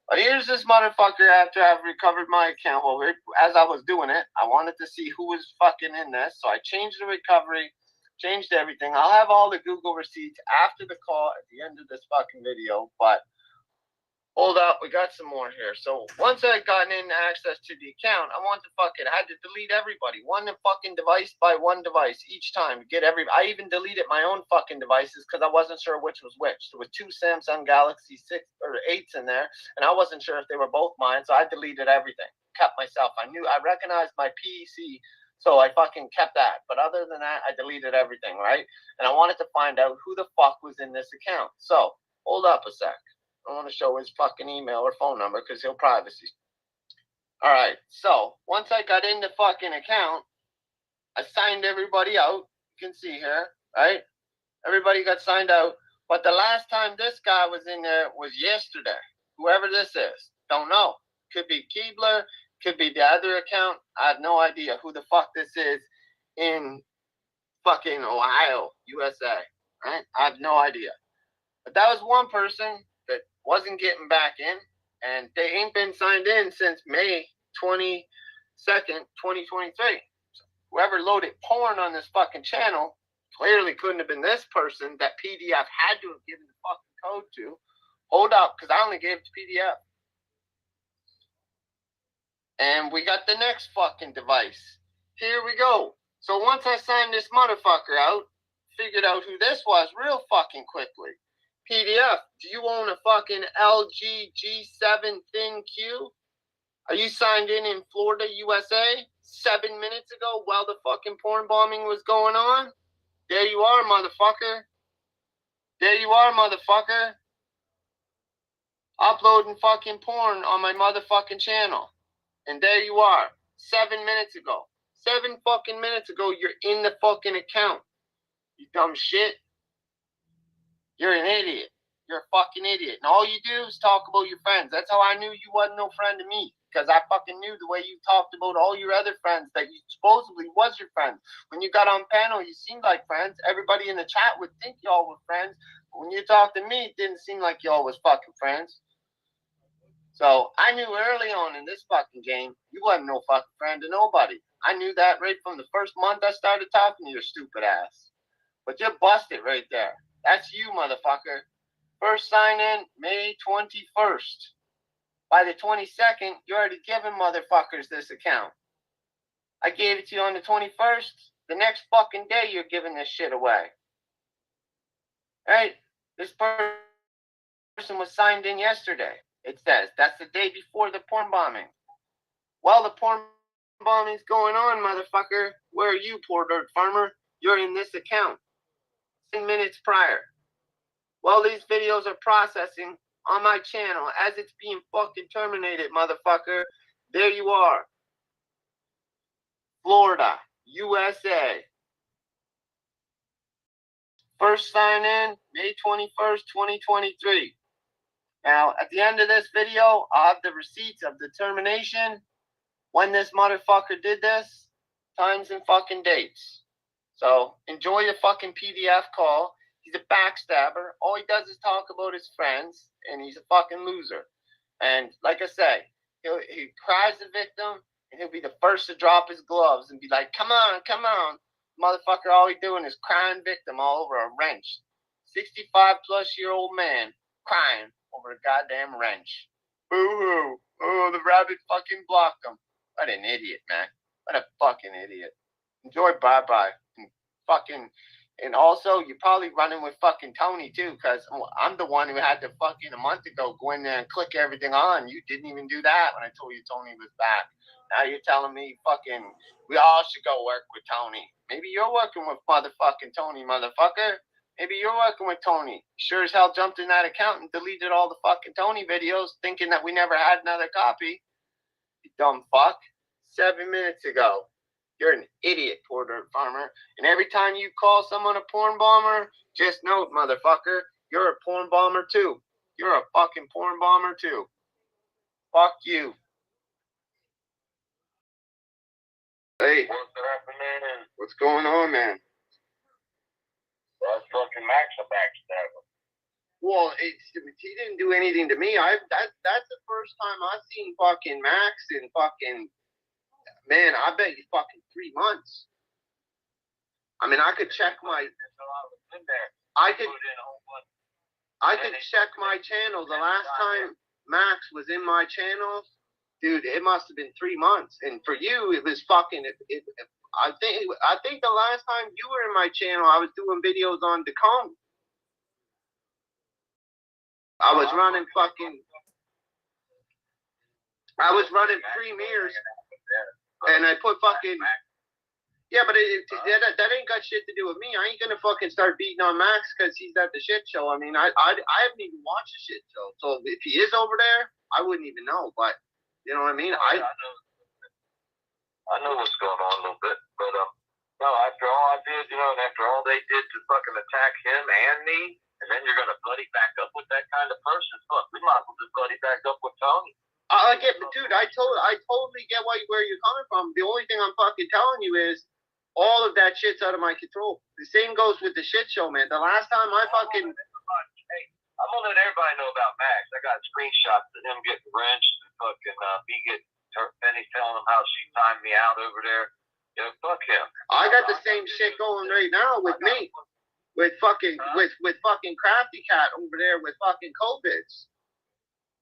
But here's this motherfucker after I've recovered my account. Well, as I was doing it, I wanted to see who was fucking in this. So I changed the recovery, changed everything. I'll have all the Google receipts after the call at the end of this fucking video. But hold up, we got some more here. So once I gotten in access to the account, I had to delete everybody. One fucking device by one device each time. I even deleted my own fucking devices because I wasn't sure which was which. There was 2 Samsung Galaxy 6 or 8s in there, and I wasn't sure if they were both mine, so I deleted everything. Kept myself. I recognized my PC, so I fucking kept that. But other than that, I deleted everything, right? And I wanted to find out who the fuck was in this account. So hold up a sec. I want to show his fucking email or phone number because he'll privacy. All right. So once I got in the fucking account, I signed everybody out. You can see here, right? Everybody got signed out. But the last time this guy was in there was yesterday. Whoever this is, don't know. Could be Keebler. Could be the other account. I have no idea who the fuck this is in fucking Ohio, USA. Right? I have no idea. But that was one person that wasn't getting back in, and they ain't been signed in since May 22nd, 2023. So whoever loaded porn on this fucking channel clearly couldn't have been this person that PDF had to have given the fucking code to. Hold up, because I only gave it to PDF. And we got the next fucking device. Here we go. So once I signed this motherfucker out, figured out who this was real fucking quickly. PDF, do you own a fucking LG G7 Thin Q? Are you signed in Florida, USA? 7 minutes ago while the fucking porn bombing was going on? There you are, motherfucker. There you are, motherfucker. Uploading fucking porn on my motherfucking channel. And there you are. 7 minutes ago. 7 fucking minutes ago, you're in the fucking account. You dumb shit. You're an idiot. You're a fucking idiot. And all you do is talk about your friends. That's how I knew you wasn't no friend to me. Because I fucking knew the way you talked about all your other friends that you supposedly was your friends. When you got on panel, you seemed like friends. Everybody in the chat would think y'all were friends. But when you talked to me, it didn't seem like y'all was fucking friends. So I knew early on in this fucking game, you wasn't no fucking friend to nobody. I knew that right from the first month I started talking to your stupid ass. But you're busted right there. That's you, motherfucker. First sign in, May 21st. By the 22nd, you're already giving motherfuckers this account. I gave it to you on the 21st. The next fucking day, you're giving this shit away. Right? This person was signed in yesterday. It says that's the day before the porn bombing. While the porn bombing's going on, motherfucker, where are you, poor dirt farmer? You're in this account. 10 minutes prior. While these videos are processing on my channel as it's being fucking terminated, motherfucker, there you are. Florida, USA. First sign in, May 21st, 2023. Now, at the end of this video, I'll have the receipts of the termination, when this motherfucker did this, times and fucking dates. So, enjoy the fucking PDF call. He's a backstabber. All he does is talk about his friends, and he's a fucking loser. And like I say, he cries the victim, and he'll be the first to drop his gloves and be like, come on, come on. Motherfucker, all he doing is crying victim all over a wrench. 65-plus-year-old man crying over a goddamn wrench. Boo-hoo. Oh, the rabbit fucking blocked him. What an idiot, man. What a fucking idiot. Enjoy bye-bye. And also, you're probably running with fucking Tony, too, because I'm the one who had to fucking a month ago go in there and click everything on. You didn't even do that when I told you Tony was back. Now you're telling me fucking we all should go work with Tony. Maybe you're working with motherfucking Tony, motherfucker. Maybe you're working with Tony. Sure as hell jumped in that account and deleted all the fucking Tony videos thinking that we never had another copy. You dumb fuck. 7 minutes ago. You're an idiot, poor dirt farmer. And every time you call someone a porn bomber, just note, motherfucker, you're a porn bomber too. You're a fucking porn bomber too. Fuck you. Hey, What's happening? what's going on, man? That's fucking Max a backstabber. Well, he didn't do anything to me. That's the first time I've seen fucking Max in fucking, man, I bet you fucking 3 months. I mean, I could check my, I could check my channel. The last time Max was in my channel, dude, it must have been 3 months. And for you, it was fucking, I think the last time you were in my channel, I was doing videos on Decon. I was running premieres, and I put fucking, yeah, but that ain't got shit to do with me. I ain't gonna fucking start beating on Max because he's at the shit show. I mean, I haven't even watched the shit show, so if he is over there, I wouldn't even know. But you know what I mean? I know what's going on a little bit, but no, after all I did, you know, and after all they did to fucking attack him and me, and then you're gonna buddy back up with that kind of person. Fuck, we might as well just buddy back up with Tony. I get, dude. I totally get where you're coming from. The only thing I'm fucking telling you is all of that shit's out of my control. The same goes with the shit show, man. The last time I fucking, hey, I'm gonna let everybody know about Max. I got screenshots of him getting wrenched and fucking me getting Penny telling him how she timed me out over there. You know, fuck him. I got the same shit going right now with me. With fucking with fucking Crafty Cat over there with fucking COVIDs.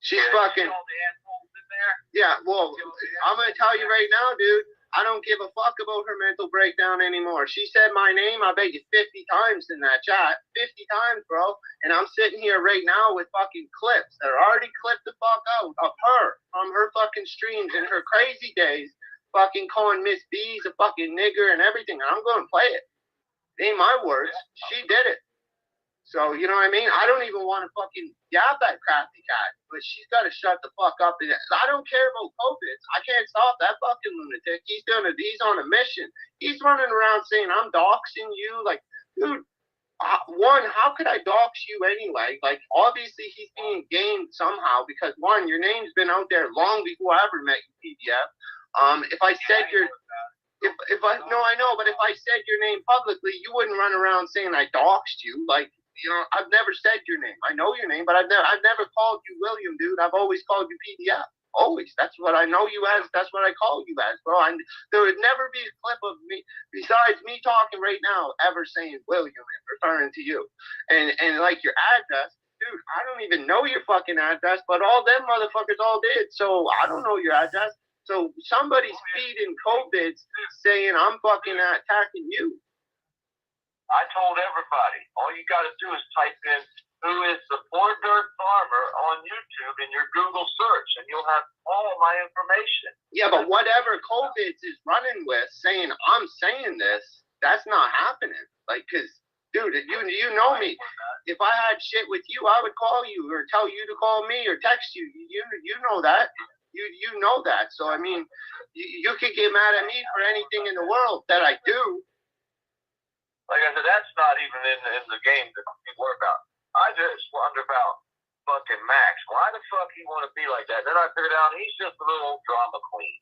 She's fucking. All the assholes in there? Yeah, well, I'm gonna tell you right now, dude. I don't give a fuck about her mental breakdown anymore. She said my name, I bet you 50 times in that chat. 50 times, bro. And I'm sitting here right now with fucking clips that are already clipped the fuck out of her from her fucking streams in her crazy days, fucking calling Miss B's a fucking nigger and everything. And I'm gonna play it. It ain't my words. She did it. So, you know what I mean? I don't even want to fucking yab that Crafty Cat, but she's got to shut the fuck up. I don't care about COVID. I can't stop that fucking lunatic. He's on a mission. He's running around saying, I'm doxing you. Like, dude, one, how could I dox you anyway? Like, obviously he's being gamed somehow because, one, your name's been out there long before I ever met you, PDF. If I said your... I know, but if I said your name publicly, you wouldn't run around saying I doxed you. Like, you know, I've never said your name. I know your name, but I've never called you William, dude. I've always called you PDF. Always. That's what I know you as. That's what I call you as, bro. There would never be a clip of me, besides me talking right now, ever saying William and referring to you. And like your address, dude, I don't even know your fucking address, but all them motherfuckers all did. So I don't know your address. So somebody's feeding COVID saying I'm fucking attacking you. I told everybody, all you got to do is type in who is the Poor Dirt Farmer on YouTube in your Google search, and you'll have all of my information. Yeah, but whatever COVID is running with, saying I'm saying this, that's not happening. Like, cause, dude, you know me. If I had shit with you, I would call you or tell you to call me or text you. You know that. You know that. So I mean, you could get mad at me for anything in the world that I do. Like I said, that's not even in the game that we work out. I just wonder about fucking Max. Why the fuck he want to be like that? Then I figured out he's just a little old drama queen.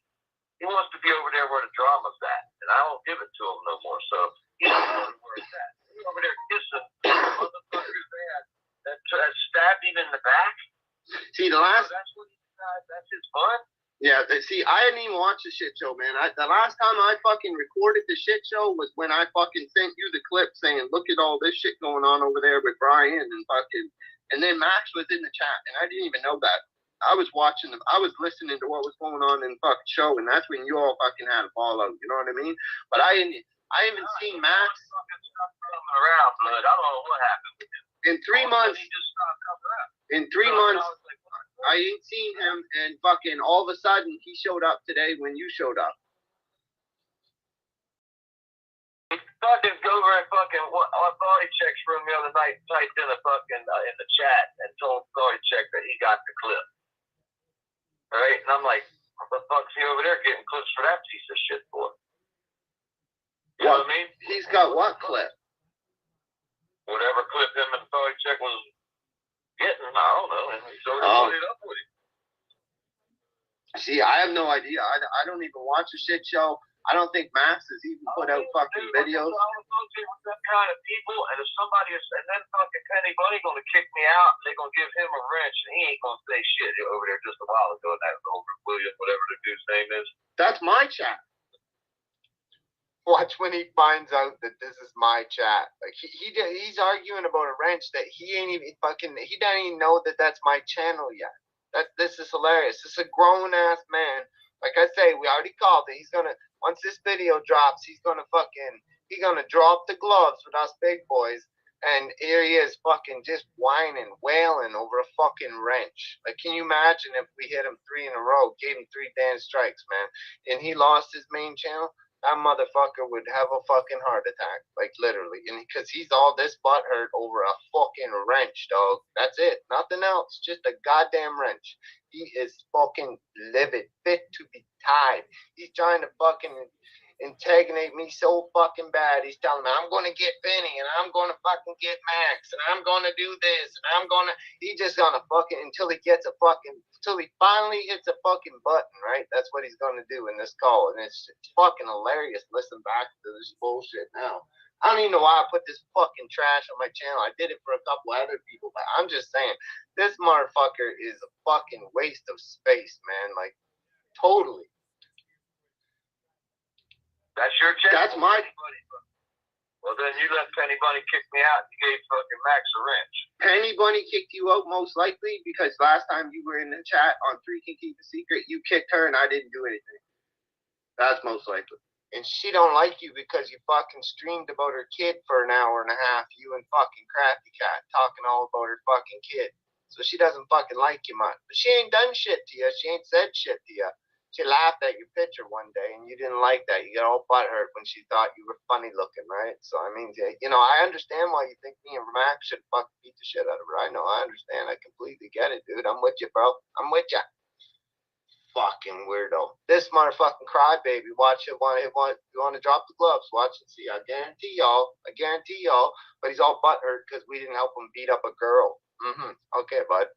He wants to be over there where the drama's at, and I don't give it to him no more. So he's where it's at. He's over there kissing motherfuckers that stabbed him in the back. See, the last. That's his fun. Yeah, see, I didn't even watch the shit show, man. The last time I fucking recorded the shit show was when I fucking sent you the clip saying, look at all this shit going on over there with Brian and fucking, and then Max was in the chat, and I didn't even know that. I was watching them. I was listening to what was going on in the fucking show, and that's when you all fucking had a ball out. You know what I mean? But I haven't seen Max around, blood. I don't know what happened with him. In 3 months. He just stopped coming up. In 3 months. I ain't seen him, and fucking all of a sudden he showed up today when you showed up. He fucking go over and fucking authority checks from the other night, typed in a fucking in the chat and told authority check that he got the clip. Alright, and I'm like, what the fuck's he over there getting clips for that piece of shit for? You know what I mean? He's got what clip? Whatever clip him and authority check was getting, I don't know, and he's already put it up with him. See, I have no idea. I don't even watch the shit show. I don't think Max has even put out fucking videos. I don't associate with them kind of people, and if somebody is, and then fucking Penny Bunny gonna kick me out, and they gonna give him a wrench, and he ain't gonna say shit over there just a while ago. That little William, whatever the dude's name is. That's my chat. Watch when he finds out that this is my chat. Like he's arguing about a wrench that he ain't even fucking. He doesn't even know that that's my channel yet. This is hilarious. This is a grown ass man. Like I say, we already called it. He's gonna, once this video drops, he's gonna drop the gloves with us big boys, and here he is fucking just whining, wailing over a fucking wrench. Like, can you imagine if we hit him 3 in a row, gave him 3 damn strikes, man, and he lost his main channel? That motherfucker would have a fucking heart attack, like literally, and because he's all this butthurt over a fucking wrench, dog. That's it, nothing else, just a goddamn wrench. He is fucking livid, fit to be tied. He's trying to fucking antagonate me so fucking bad. He's telling me I'm gonna get Benny and I'm gonna fucking get Max and I'm gonna do this and he just gonna fucking until he finally hits a fucking button, right? That's what he's gonna do in this call, and it's fucking hilarious. Listen back to this bullshit now. I don't even know why I put this fucking trash on my channel. I did it for a couple other people, but I'm just saying, this motherfucker is a fucking waste of space, man. Like, totally. That's your channel. That's my. Well, then you let Penny Bunny kick me out. You gave fucking Max a wrench. Penny Bunny kicked you out most likely because last time you were in the chat on 3 Can Keep a Secret, you kicked her and I didn't do anything. That's most likely. And she don't like you because you fucking streamed about her kid for an hour and a half, you and fucking Crafty Cat, talking all about her fucking kid. So she doesn't fucking like you much. But she ain't done shit to you. She ain't said shit to you. She laughed at your picture one day, and you didn't like that. You got all butthurt when she thought you were funny looking, right? So, I mean, you know, I understand why you think me and Max should fucking beat the shit out of her. I know, I understand. I completely get it, dude. I'm with you, bro. I'm with you. Fucking weirdo. This motherfucking crybaby. Watch it. You want to drop the gloves? Watch and see. I guarantee y'all. But he's all butthurt because we didn't help him beat up a girl. Okay, bud.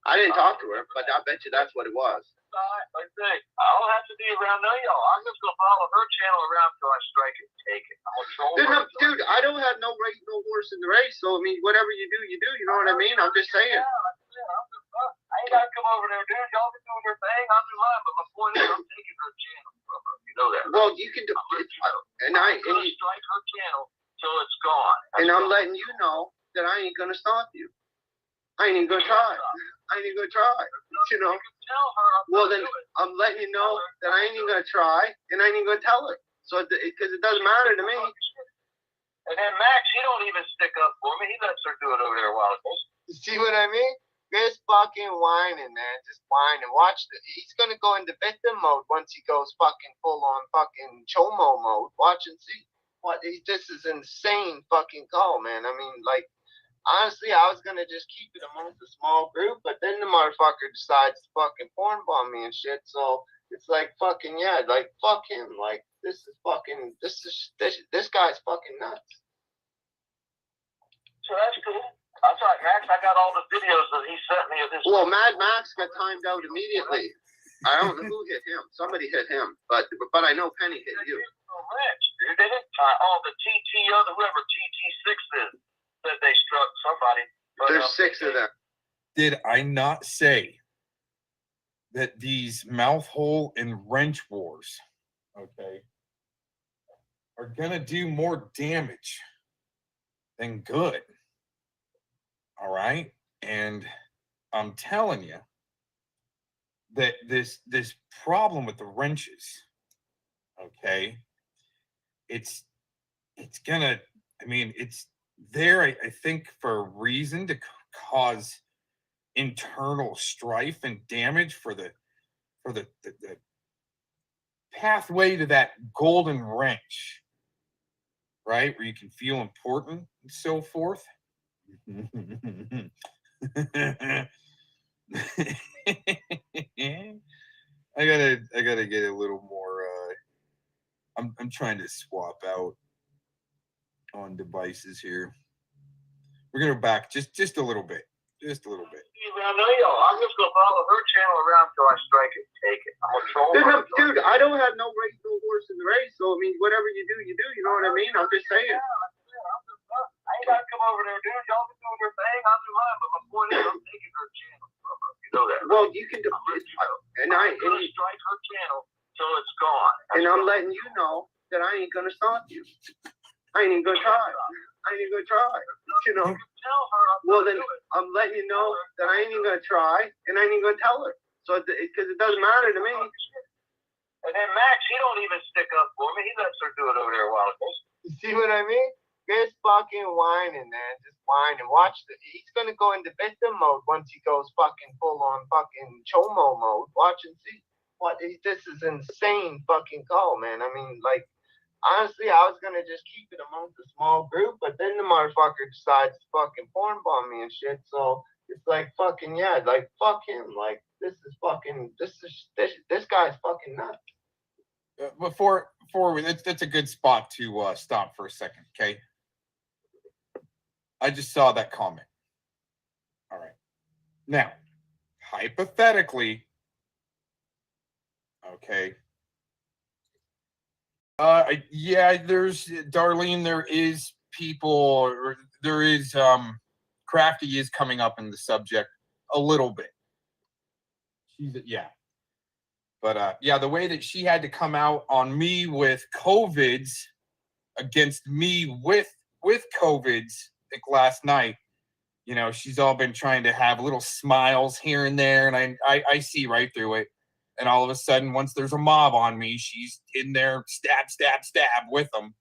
I didn't talk to her, but I bet you that's what it was. Like I say, I don't have to be around none of y'all. I'm just gonna follow her channel around until I strike it and take it. I'm gonna troll her. Dude, I don't have no horse in the race. So I mean, whatever you do, you do. You know what I mean? I'm just saying. I ain't gotta come over there, dude. Y'all be doing your thing. I'll do mine. But my point is, I'm taking her channel from her. You know that. Well, you can do. I'm gonna strike her channel till it's gone. And I'm letting you know that I ain't gonna stop you. I ain't even gonna try. You know. Well, then I'm letting you know that I ain't even gonna try, and I ain't even gonna tell her. So because it doesn't matter to me. And then Max, he don't even stick up for me. He lets her do it over there a while ago. You see what I mean? Just fucking whining, man. Just whining. Watch he's gonna go into victim mode once he goes fucking full on fucking chomo mode. Watch and see. This is insane fucking call, man. I mean, like, honestly, I was gonna just keep it amongst a small group, but then the motherfucker decides to fucking porn bomb me and shit. So it's like fucking yeah, like fuck him. Like this guy's fucking nuts. So that's cool. I thought Max, I got all the videos that he sent me of his. Well, Mad Max got timed out immediately. I don't know who hit him. Somebody hit him, but I know Penny hit you. Rich, dude. They didn't the TTO, whoever TT6 is, said they struck somebody. But, there's 6 of them. Did I not say that these mouth hole and wrench wars, okay, are gonna do more damage than good? All right, and I'm telling you that this problem with the wrenches, okay, it's gonna. I mean, it's there. I think for a reason to cause internal strife and damage for the pathway to that golden wrench, right, where you can feel important and so forth. I gotta get a little more. I'm trying to swap out on devices here. We're gonna go back just a little bit. Just a little bit. I know you. I'm just gonna follow her channel around till I strike it, take it. I'm gonna troll her. Dude, I don't have no race, no horse in the race. So I mean, whatever you do, you do. You know what I mean? I'm just saying. I ain't gotta come over there, dude. Y'all can do your thing. I'll do mine. But before that, I'm taking her channel from her. You know that. Well, you can do. I'm gonna strike her channel till it's gone. And I'm letting you know that I ain't gonna stop you. I ain't even gonna try. I ain't even gonna try. You know. Tell her. Well, then I'm letting you know that I ain't even gonna try, and I ain't even gonna tell her. So, because it doesn't matter to me. And then Max, he don't even stick up for me. He lets her do it over there a while ago. You see what I mean? Just fucking whining, man. Just whining. Watch he's gonna go into victim mode once he goes fucking full on fucking chomo mode. Watch and see. This is insane fucking call, man. I mean, like, honestly, I was gonna just keep it amongst a small group, but then the motherfucker decides to fucking porn bomb me and shit. So it's like fucking yeah, like fuck him. Like this guy's fucking nuts. Before that's a good spot to stop for a second, okay? I just saw that comment. All right. Now, hypothetically, okay. Yeah, there's Darlene. There is people, or there is Crafty is coming up in the subject a little bit. Yeah, but yeah, the way that she had to come out on me with COVIDs against me with COVIDs, like last night. You know, she's all been trying to have little smiles here and there, and I see right through it. And all of a sudden, once there's a mob on me, she's in there, stab, stab, stab with them.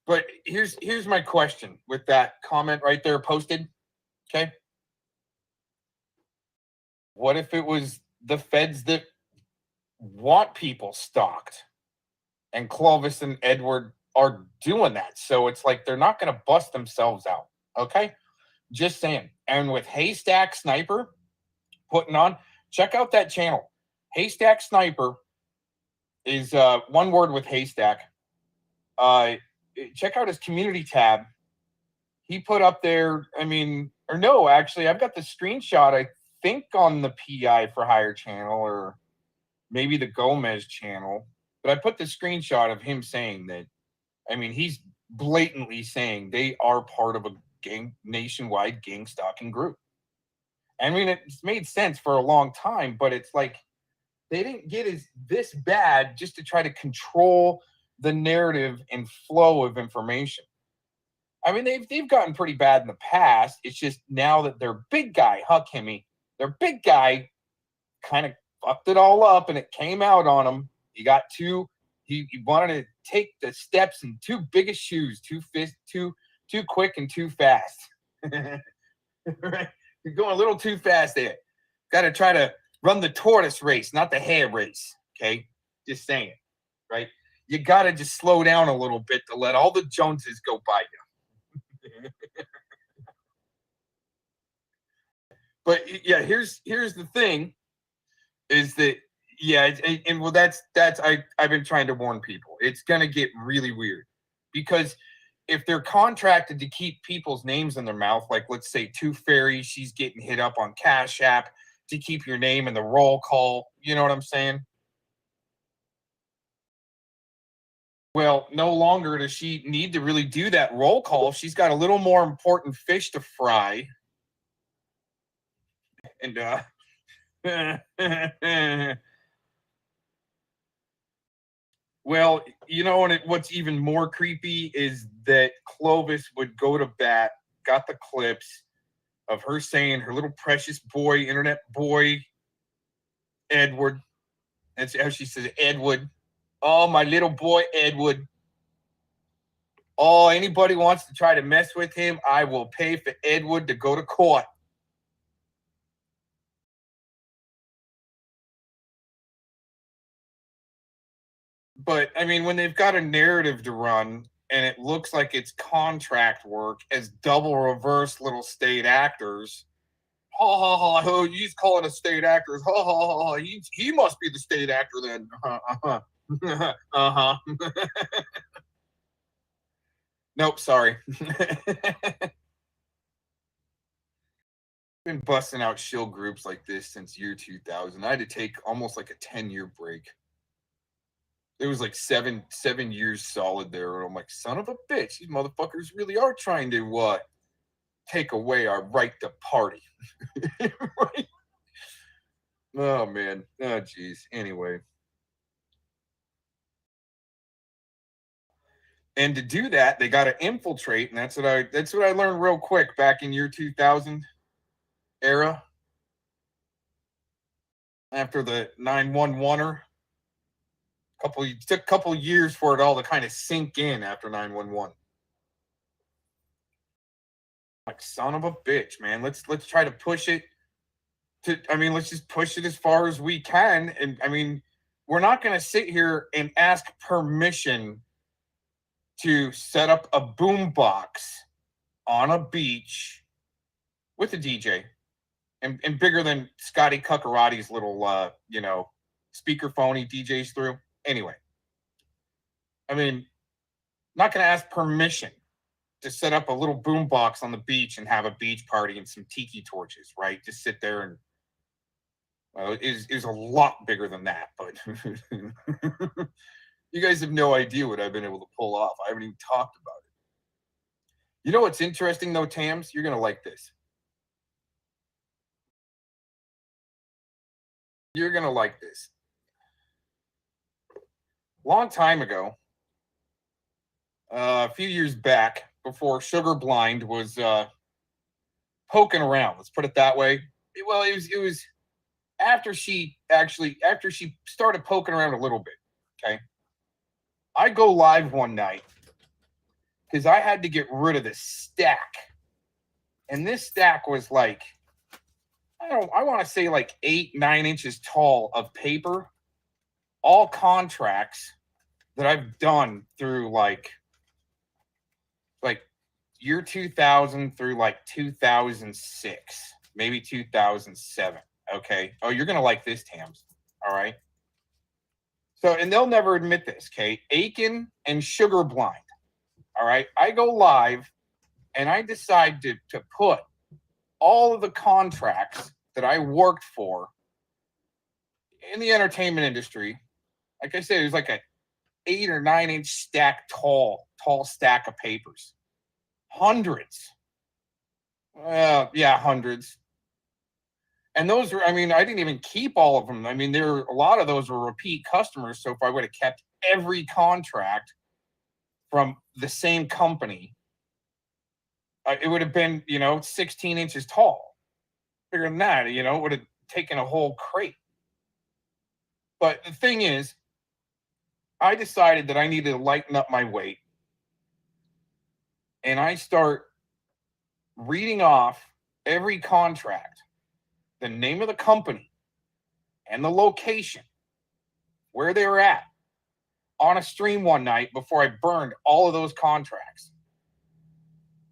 But here's my question with that comment right there posted. Okay. What if it was the feds that want people stalked, and Clovis and Edward are doing that? So it's like they're not going to bust themselves out. Okay. Just saying. And with Haystack Sniper putting on, check out that channel. Haystack Sniper is one word with Haystack. Check out his community tab. He put up there, I mean, or no, actually, I've got the screenshot, I think, on the PI for Hire channel, or maybe the Gomez channel. But I put the screenshot of him saying that, I mean, he's blatantly saying they are part of a nationwide gang stalking group. I mean, it's made sense for a long time, but it's like they didn't get this bad just to try to control the narrative and flow of information. I mean, they've gotten pretty bad in the past. It's just now that their big guy, Huck Hemme, their big guy kind of fucked it all up, and it came out on him. He wanted to take the steps in too big of shoes, too quick and too fast. You're going a little too fast there. Got to try to run the tortoise race, not the hare race. Okay? Just saying, right? You got to just slow down a little bit to let all the Joneses go by you. But yeah, here's the thing, is that yeah, and well, that's I've been trying to warn people. It's gonna get really weird, because if they're contracted to keep people's names in their mouth, like let's say Tooth Fairy, she's getting hit up on Cash App to keep your name in the roll call. You know what I'm saying? Well, no longer does she need to really do that roll call. She's got a little more important fish to fry. And well, you know, and what's even more creepy is that Clovis would go to bat, got the clips of her saying her little precious boy, internet boy, Edward. That's how she says, Edward. Oh, my little boy, Edward. Oh, anybody wants to try to mess with him, I will pay for Edward to go to court. But, I mean, when they've got a narrative to run and it looks like it's contract work as double reverse little state actors, ha ha ha, he's calling us state actors, ha ha ha, he must be the state actor then. Uh-huh. Nope, sorry. Been busting out shill groups like this since year 2000. I had to take almost like a 10-year break. It was like seven years solid there. And I'm like, son of a bitch, these motherfuckers really are trying to take away our right to party. Right? Oh man. Oh geez. Anyway. And to do that, they got to infiltrate, and that's what I learned real quick back in year 2000 era. After the 911er, it took a couple years for it all to kind of sink in after 911. Like, son of a bitch, man. Let's try to push it let's just push it as far as we can. And I mean, we're not going to sit here and ask permission to set up a boombox on a beach with a DJ and bigger than Scotty Cuccarotti's little, speakerphone he DJs through. Anyway, I mean, not going to ask permission to set up a little boombox on the beach and have a beach party and some tiki torches, right? Just sit there and, well, it is a lot bigger than that, but you guys have no idea what I've been able to pull off. I haven't even talked about it. You know what's interesting though, Tams? You're going to like this. You're going to like this. Long time ago, a few years back, before Sugar Blind was poking around, let's put it that way. Well, it was after she started poking around a little bit, okay? I go live one night because I had to get rid of this stack. And this stack was like, I want to say like 8-9 inches tall of paper, all contracts that I've done through like year 2000 through like 2006, maybe 2007. Okay. Oh, you're going to like this, Tams. All right. So, and they'll never admit this, okay? Aiken and Sugar Blind. All right. I go live and I decide to put all of the contracts that I worked for in the entertainment industry. Like I said, it was like a 8 or 9 inch stack tall stack of papers. Hundreds. Well, yeah, hundreds. And those were, I mean, I didn't even keep all of them. I mean, a lot of those were repeat customers. So if I would have kept every contract from the same company, it would have been, 16 inches tall. Bigger than that, it would have taken a whole crate. But the thing is, I decided that I needed to lighten up my weight. And I start reading off every contract, the name of the company and the location, where they were at, on a stream one night before I burned all of those contracts.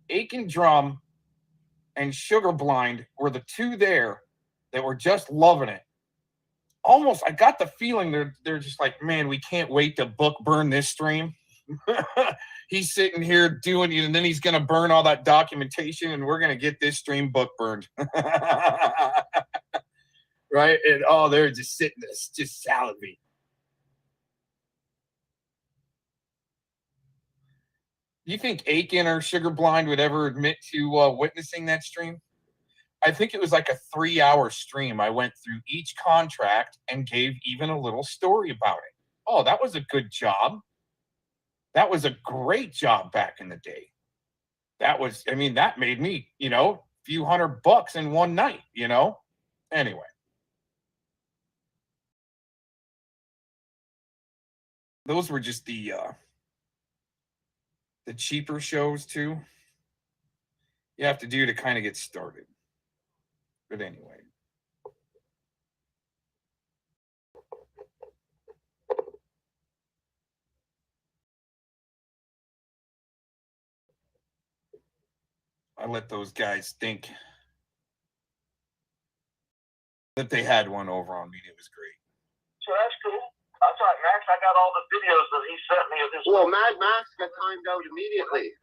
Aiken Drum and Sugar Blind were the two there that were just loving it. Almost, I got the feeling they're just like, man, we can't wait to burn this stream. He's sitting here doing it, and then he's going to burn all that documentation, and we're going to get this stream book burned. Right? And they're just sitting there, just salivating. You think Aiken or Sugar Blind would ever admit to witnessing that stream? I think it was like a 3-hour stream. I went through each contract and gave even a little story about it. Oh, that was a good job. That was a great job back in the day. That made me, a few $100 in one night, Anyway. Those were just the cheaper shows too. You have to do to kind of get started. But anyway. I let those guys think that they had one over on me. It was great. So that's cool. I thought, Max, I got all the videos that he sent me of this. Well, Mad Max got timed out immediately.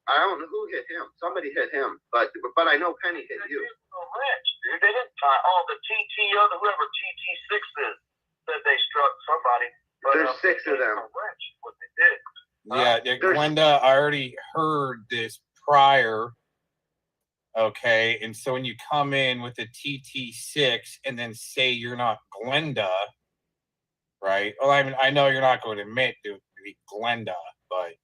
I don't know who hit him. Somebody hit him, but I know Penny hit you. Wrench, dude. They didn't tie. Oh, the TT, whoever TT6 is, said they struck somebody. But, There's 6 of them. Wrench, what they did. Yeah, Glenda, I already heard this prior. Okay, and so when you come in with a TT6 and then say you're not Glenda, right? Well, I mean, I know you're not going to admit to be Glenda, but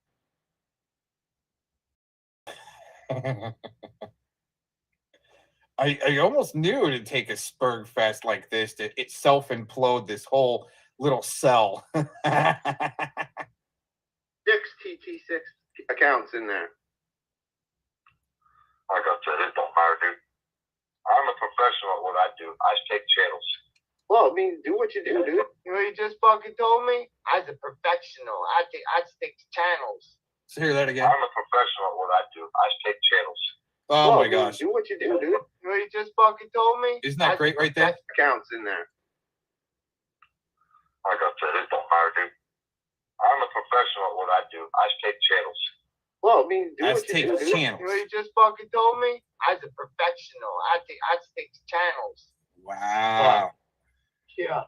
I almost knew it'd take a Spurg fest like this to it self-implode this whole little cell. 6 TT6 accounts in there. Like I said, it don't matter, dude. I'm a professional at what I do. I take channels. Well, I mean, do what you do, dude. You know what you just fucking told me? As a professional, I stick to channels. So hear that again. I'm a professional at what I do. I take channels. Oh Well, my gosh. Do what you do, dude. You know what you just fucking told me? Isn't that great right there? Accounts in there. Like I said, it don't matter, dude. I'm a professional at what I do. I take channels. Well, I mean, do Let's what you take do, dude. channels. You know what you just fucking told me? As a professional, I stick to channels. Wow. Yeah.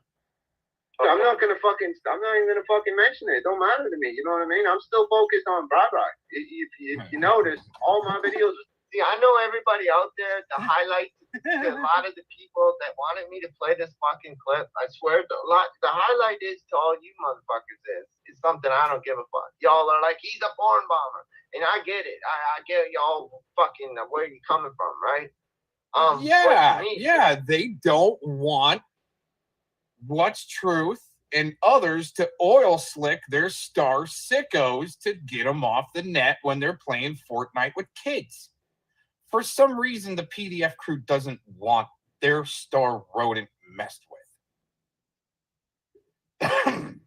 I'm not even gonna fucking mention it. It don't matter to me. You know what I mean? I'm still focused on Baba. If you notice, all my videos. See, I know everybody out there. The highlights, a lot of the people that wanted me to play this fucking clip. I swear, the highlight is to all you motherfuckers is something I don't give a fuck. Y'all are like, he's a porn bomber, and I get it. I get y'all fucking where you coming from, right? Yeah. They don't want What's Truth and others to oil slick their star sickos to get them off the net when they're playing Fortnite with kids. For some reason, the PDF crew doesn't want their star rodent messed with.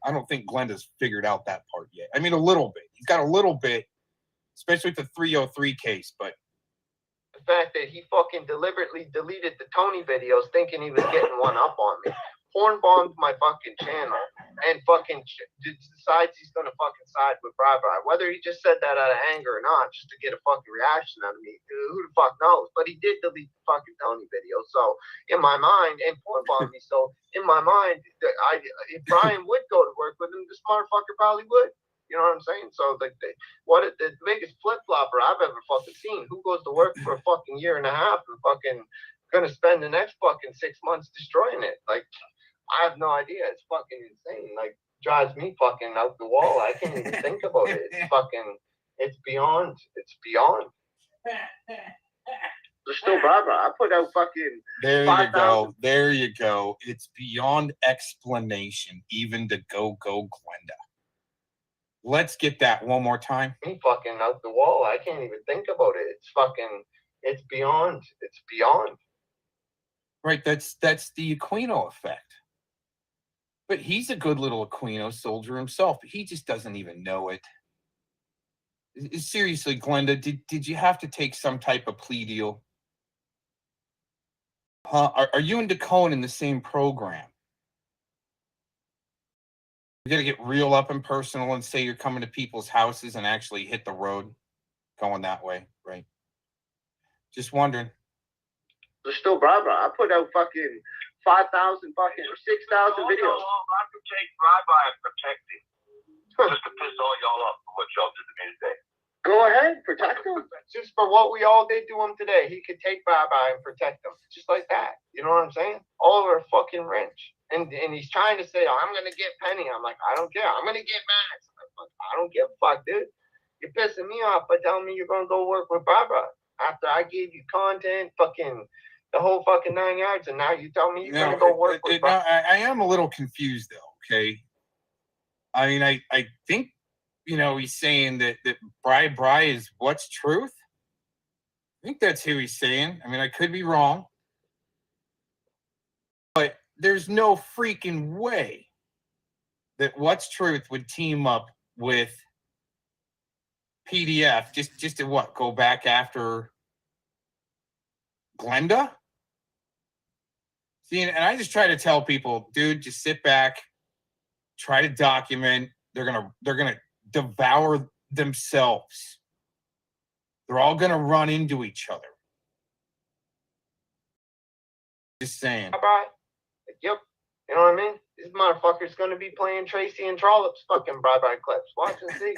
I don't think Glenda's figured out that part yet. I mean, a little bit. He's got a little bit, especially with the 303 case, but the fact that he fucking deliberately deleted the Tony videos thinking he was getting one up on me. Porn bombed my fucking channel and fucking decides he's gonna fucking side with Bri. Whether he just said that out of anger or not, just to get a fucking reaction out of me, who the fuck knows? But he did delete the fucking Tony video. So in my mind, and porn bombed me. So in my mind, if Brian would go to work with him, this motherfucker probably would. You know what I'm saying? So the biggest flip flopper I've ever fucking seen. Who goes to work for a fucking year and a half and fucking gonna spend the next fucking 6 months destroying it? Like, I have no idea. It's fucking insane. Like, drives me fucking out the wall. I can't even think about it. It's fucking, it's beyond. It's beyond. There's still Barbara. I put out fucking. There you go. There you go. It's beyond explanation, even to go Glenda. Let's get that one more time. Me fucking out the wall. I can't even think about it. It's fucking, it's beyond. It's beyond. Right. That's the Aquino effect. But he's a good little Aquino soldier himself, but he just doesn't even know it. Seriously, Glenda, did you have to take some type of plea deal? Huh? Are you and Dakone in the same program? You gotta get real up and personal and say you're coming to people's houses and actually hit the road going that way, right? Just wondering. There's still Barbara. I put out fucking 5,000 fucking 6,000 videos. I could take drive-by and protect him. Just to piss all y'all off for what y'all did to me today. Go ahead, protect him. Just for what we all did to him today, he could take bye-bye and protect him. Just like that. You know what I'm saying? All over a fucking wrench. And he's trying to say, oh, I'm going to get Penny. I'm like, I don't care. I'm going to get Max. I don't give a fuck, dude. You're pissing me off by telling me you're going to go work with Barbara after I gave you content, fucking the whole fucking 9 yards, and now you tell me you're going to go work with Barbara. I am a little confused, though, okay? I mean, I think, you know, he's saying that Bri is What's Truth? I think that's who he's saying. I mean, I could be wrong. But there's no freaking way that What's Truth would team up with PDF just to what? Go back after Glenda? See, and I just try to tell people, dude, just sit back, try to document. They're gonna devour themselves. They're all gonna run into each other. Just saying. Bye. Yep. You know what I mean? This motherfucker's gonna be playing Tracy and Trollop's fucking bye-bye clips. Watch and see.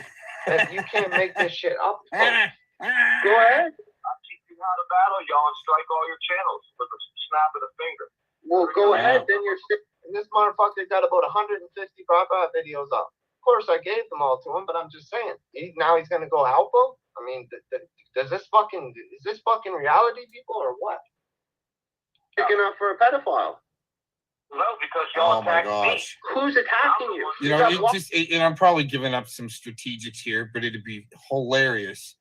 If you can't make this shit up, Go ahead. I'll keep you out of battle, y'all, and strike all your channels with a snap of the finger. Well, go ahead. Then you're sick. And this motherfucker got about 150 bye-bye videos up. Of course, I gave them all to him, but I'm just saying. Now he's gonna go help them? I mean, is this fucking reality, people, or what? Picking up for a pedophile. No, because y'all Oh my attacked me. gosh. Who's attacking you? You know, and I'm probably giving up some strategics here, but it'd be hilarious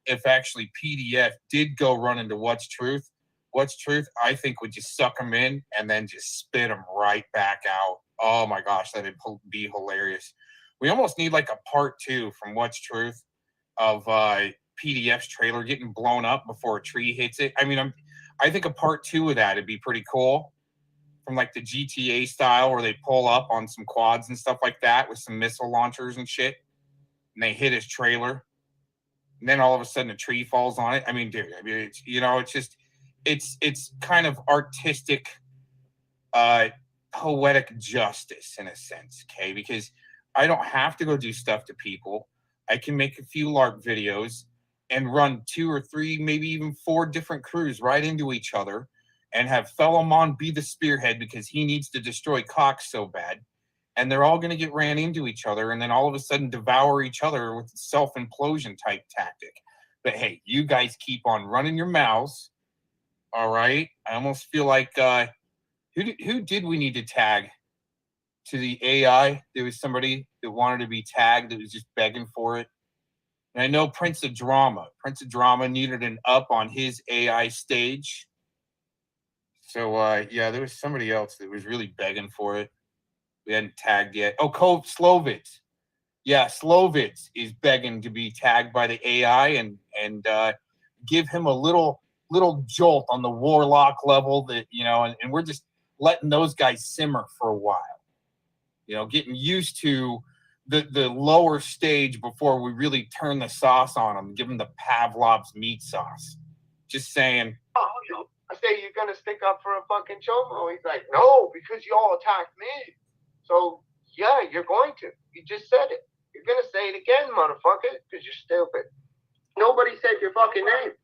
if actually PDF did go run into What's Truth. What's Truth, I think, would just suck them in and then just spit them right back out. Oh my gosh, that'd be hilarious. We almost need like a part 2 from What's Truth of PDF's trailer getting blown up before a tree hits it. I mean, I think a part 2 of that would be pretty cool. From like the GTA style where they pull up on some quads and stuff like that with some missile launchers and shit. And they hit his trailer. And then all of a sudden a tree falls on it. I mean, dude, it's, you know, it's just, it's kind of artistic, poetic justice in a sense, okay? Because I don't have to go do stuff to people. I can make a few LARP videos and run 2 or 3, maybe even 4 different crews right into each other and have Felomon be the spearhead because he needs to destroy Cox so bad. And they're all going to get ran into each other and then all of a sudden devour each other with self-implosion type tactic. But hey, you guys keep on running your mouths. All right. I almost feel like, who did we need to tag to the AI? There was somebody that wanted to be tagged that was just begging for it. And I know Prince of Drama needed an up on his AI stage. So, yeah, there was somebody else that was really begging for it. We hadn't tagged yet. Oh, Slovitz. Yeah, Slovitz is begging to be tagged by the AI and give him a little jolt on the warlock level that, you know, and we're just letting those guys simmer for a while. You know, getting used to the lower stage before we really turn the sauce on them, give them the Pavlov's meat sauce. Just saying. I say, you're going to stick up for a fucking chomo. He's like, no, because y'all attacked me. So, yeah, you're going to. You just said it. You're going to say it again, motherfucker, because you're stupid. Nobody said your fucking name.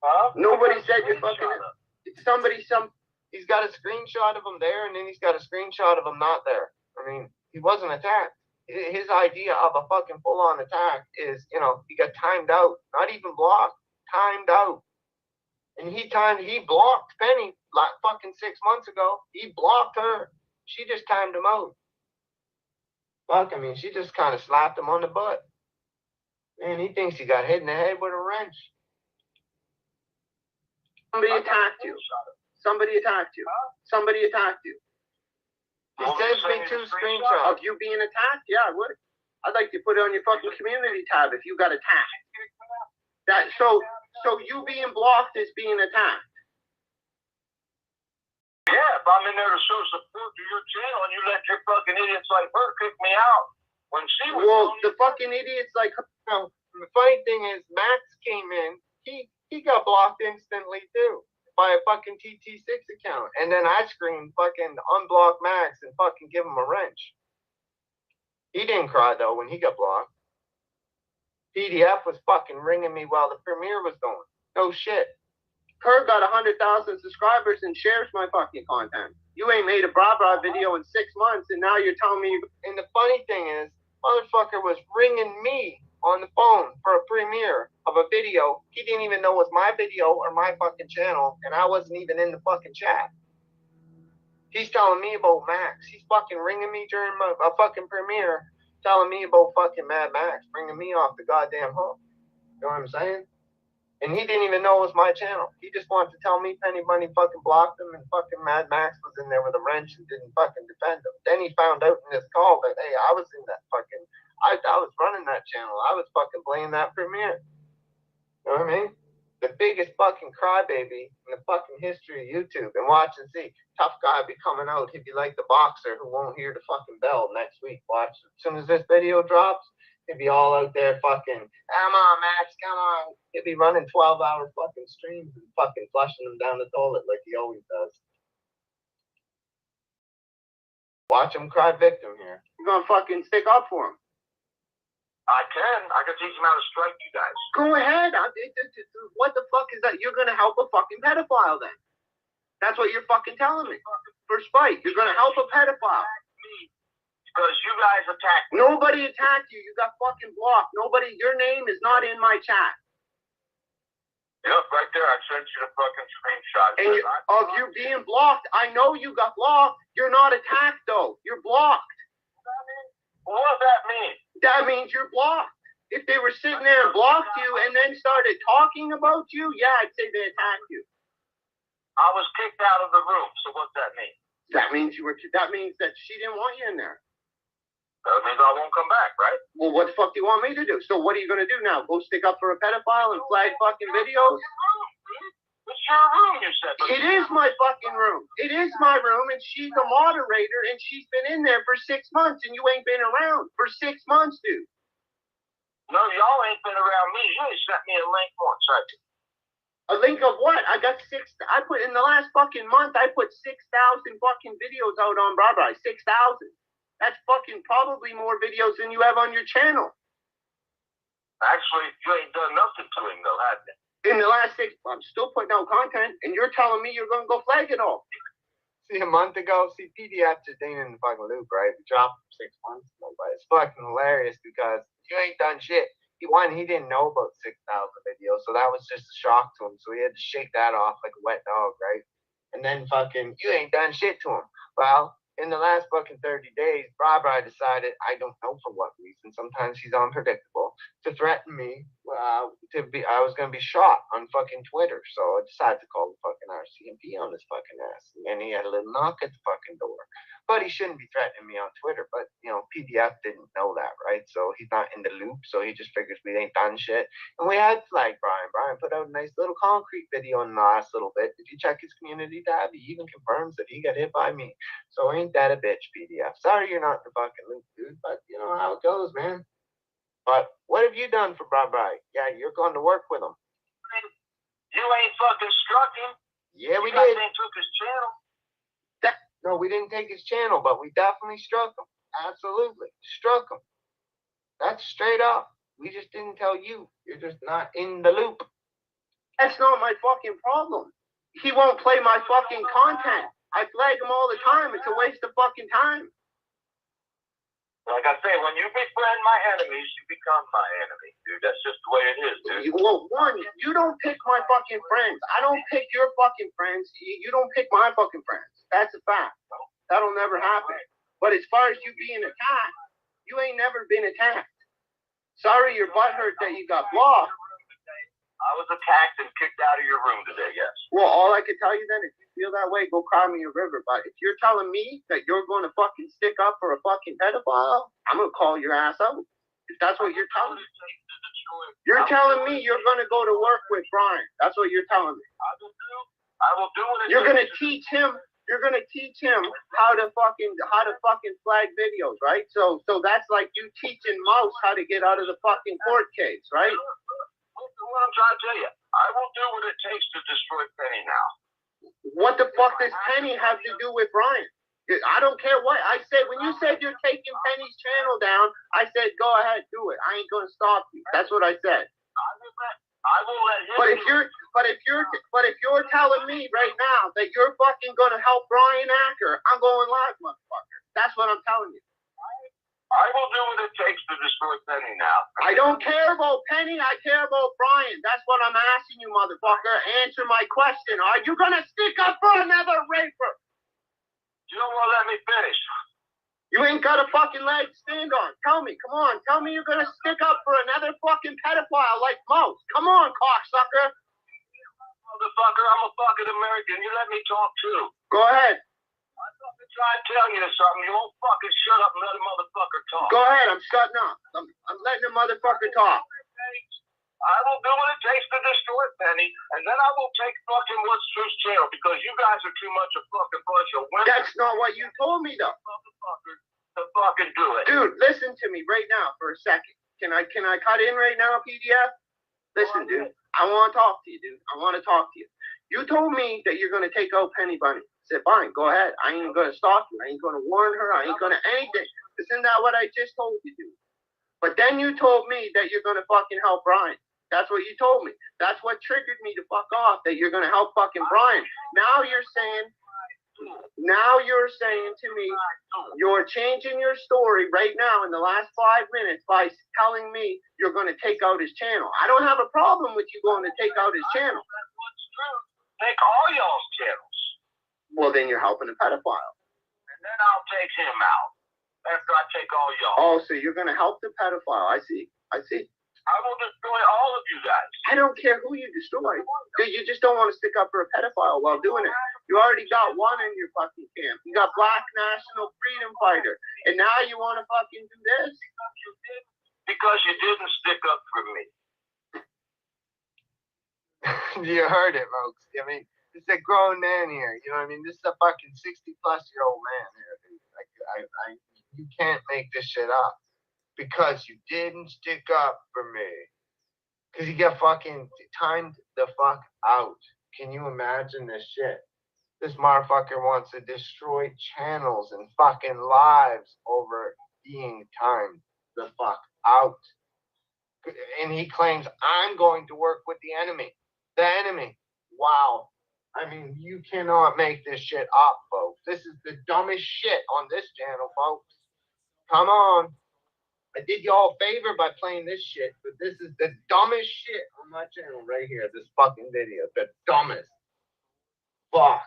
Huh? Nobody said your fucking name. He's got a screenshot of him there, and then he's got a screenshot of him not there. I mean, he wasn't attacked. His idea of a fucking full-on attack is, you know, he got timed out. Not even blocked. Timed out. And he blocked Penny like fucking 6 months ago. He blocked her. She just timed him out. Fuck, I mean, she just kind of slapped him on the butt. Man, he thinks he got hit in the head with a wrench. Somebody attacked you. Somebody attacked you. Somebody attacked you. He sends me 2 screenshots. Of you being attacked? Yeah, I would. I'd like to put it on your fucking community tab if you got attacked. So you being blocked is being attacked. Yeah, if I'm in there to show support to your channel and you let your fucking idiots like her kick me out when she was. Well, the fucking idiots like her. No, the funny thing is, Max came in. He got blocked instantly too by a fucking TT6 account, and then I screamed fucking unblock Max and fucking give him a wrench. He didn't cry though when he got blocked. PDF was fucking ringing me while the premiere was going. No shit. Her got 100,000 subscribers and shares my fucking content. You ain't made a bra video in 6 months, and now you're telling me. And the funny thing is, motherfucker was ringing me on the phone for a premiere of a video he didn't even know was my video or my fucking channel, and I wasn't even in the fucking chat. He's telling me about Max. He's fucking ringing me during a fucking premiere, telling me about fucking Mad Max, bringing me off the goddamn hook. You know what I'm saying? And he didn't even know it was my channel. He just wanted to tell me Penny Bunny fucking blocked him and fucking Mad Max was in there with a wrench and didn't fucking defend him. Then he found out in this call that, hey, I was in that fucking, I was running that channel. I was fucking playing that premiere. You know what I mean? The biggest fucking crybaby in the fucking history of YouTube. And watch and see. Tough guy be coming out. He'd be like the boxer who won't hear the fucking bell next week. Watch. As soon as this video drops, He'd be all out there fucking, come on, Max, come on. He'd be running 12-hour fucking streams and fucking flushing them down the toilet like he always does. Watch him cry victim here. You're gonna fucking stick up for him. I can teach him how to strike you guys. Go ahead. What the fuck is that? You're gonna help a fucking pedophile then. That's what you're fucking telling me. For spite. You're gonna help a pedophile. Because you guys attacked me. Nobody attacked you. You got fucking blocked. Nobody, your name is not in my chat. Yep, right there. I sent you the fucking screenshot. And of you being blocked. I know you got blocked. You're not attacked though. You're blocked. What does that mean? That means you're blocked. If they were sitting there and blocked you and then started talking about you, yeah, I'd say they attacked you. I was kicked out of the room. So what's that mean? That means that means that she didn't want you in there. That means I won't come back, right? Well, what the fuck do you want me to do? So what are you going to do now? Go stick up for a pedophile and flag fucking videos? It's your room, you said. It is my fucking room. It is my room, and she's a moderator, and she's been in there for 6 months, and you ain't been around for 6 months, dude. No, y'all ain't been around me. You ain't sent me a link once, right? A link of what? I put in the last fucking month, I put 6,000 fucking videos out on Barbara. 6,000. That's fucking probably more videos than you have on your channel. Actually, you ain't done nothing to him, though, have you? In the last 6 months, I'm still putting out content, and you're telling me you're going to go flag it all. See, a month ago, PDF just ain't in the fucking loop, right? We dropped 6 months ago, but it's fucking hilarious because you ain't done shit. He didn't know about 6,000 videos, so that was just a shock to him. So he had to shake that off like a wet dog, right? And then fucking, you ain't done shit to him. Well, in the last fucking 30 days, Barbara decided, I don't know for what reason, sometimes she's unpredictable, to threaten me I was going to be shot on fucking Twitter. So I decided to call the fucking RCMP on his fucking ass. And he had a little knock at the fucking door. But he shouldn't be threatening me on Twitter. But, PDF didn't know that, right? So he's not in the loop. So he just figures we ain't done shit. And we had flagged Brian. Brian put out a nice little concrete video in the last little bit. If you check his community tab, he even confirms that he got hit by me. So ain't that a bitch, PDF? Sorry you're not in the fucking loop, dude. But you know how it goes, man. But what have you done for Brian? Yeah, you're going to work with him. You ain't fucking struck him. Yeah, we did. You guys took his channel. No, we didn't take his channel, but we definitely struck him. Absolutely. Struck him. That's straight up. We just didn't tell you. You're just not in the loop. That's not my fucking problem. He won't play my fucking content. I flag him all the time. It's a waste of fucking time. Like I say, when you befriend my enemies, you become my enemy, dude. That's just the way it is, dude. Well, one, you don't pick my fucking friends. I don't pick your fucking friends. You don't pick my fucking friends. That's a fact. That'll never happen. But as far as you being attacked, you ain't never been attacked. Sorry your butt hurt that you got blocked. I was attacked and kicked out of your room today, yes. Well, all I can tell you then, if you feel that way, go cry me a river. But if you're telling me that you're going to fucking stick up for a fucking pedophile, I'm going to call your ass out. If that's what you're telling me. You're telling me you're going to go to work with Brian. That's what you're telling me. I will do what it You're going to teach him. You're going to teach him how to fucking flag videos, right? So that's like you teaching Mouse how to get out of the fucking court case, right? What I'm trying to tell you, I will do what it takes to destroy Penny now. What the fuck does Penny have to do with Brian? I don't care what I said. When you said you're taking Penny's channel down, I said go ahead, do it. I ain't gonna stop you. That's what I said. I will let him. But if you're telling me right now that you're fucking gonna help Brian Acker, I'm going live, motherfucker. That's what I'm telling you. I will do what it takes to destroy Penny now. I don't care about Penny. I care about Brian. That's what I'm asking you, motherfucker. Answer my question. Are you going to stick up for another raper? You don't want to let me finish. You ain't got a fucking leg to stand on. Tell me. Come on. Tell me you're going to stick up for another fucking pedophile like Mouse. Come on, cocksucker. Motherfucker, I'm a fucking American. You let me talk too. Go ahead. I'm fucking trying to tell you something. You won't fucking shut up and let a motherfucker talk. Go ahead. I'm shutting up. I'm letting the motherfucker talk. I will do what it takes to destroy Penny, and then I will take fucking What's Truth's channel because you guys are too much a fucking bunch of women. That's not what you told me, though. Motherfucker to fucking do it. Dude, listen to me right now for a second. Can I cut in right now, PDF? Listen, dude. I want to talk to you, dude. I want to talk to you. You told me that you're going to take out Penny Bunny. I said, fine, go ahead. I ain't going to stop you. I ain't going to warn her. I ain't going to anything. Isn't that what I just told you, dude? But then you told me that you're going to fucking help Brian. That's what you told me. That's what triggered me to fuck off, that you're going to help fucking Brian. Now you're saying to me, you're changing your story right now in the last 5 minutes by telling me you're going to take out his channel. I don't have a problem with you going to take out his channel. Take all y'all's channels. Well, then you're helping a pedophile. And then I'll take him out. After I take all y'all. Oh, so you're going to help the pedophile. I see. I will destroy all of you guys. I don't care who you destroy. You just don't want to stick up for a pedophile while doing it. You already got one in your fucking camp. You got Black National Freedom Fighter. And now you want to fucking do this? Because you didn't stick up for me. You heard it, folks. I mean, this is a grown man here. You know what I mean? This is a fucking 60-plus-year-old man here, dude. Like, you can't make this shit up. Because you didn't stick up for me. Because you get fucking timed the fuck out. Can you imagine this shit? This motherfucker wants to destroy channels and fucking lives over being timed the fuck out. And he claims, I'm going to work with the enemy. The enemy. Wow. I mean, you cannot make this shit up, folks. This is the dumbest shit on this channel, folks. Come on. I did y'all a favor by playing this shit, but this is the dumbest shit on my channel right here. This fucking video. The dumbest. Fuck.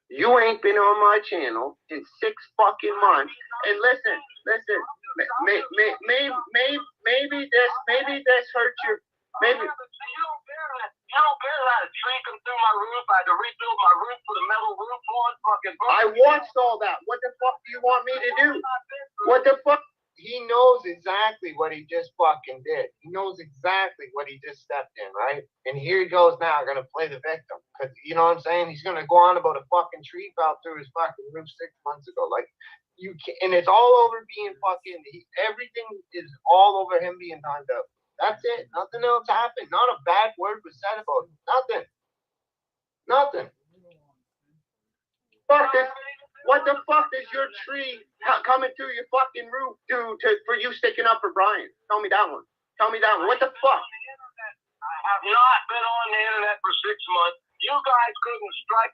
You ain't been on my channel in 6 fucking months. And listen. Maybe this hurts your. Maybe. You don't care how a tree come through my roof. I had to rebuild my roof with a metal roof on. Fucking. I watched all that. What the fuck do you want me to do? What the fuck? He knows exactly what he just fucking did. He knows exactly what he just stepped in, right? And here he goes now, going to play the victim. Because, you know what I'm saying? He's going to go on about a fucking tree fell through his fucking roof 6 months ago. Like, you can't, and it's all over being fucking, everything is all over him being timed out. That's it. Nothing else happened. Not a bad word was said about him. Nothing. Fuck this. What the fuck does your tree coming through your fucking roof do for you sticking up for Brian? Tell me that one. What the fuck? I have not been on the internet for 6 months. You guys couldn't strike.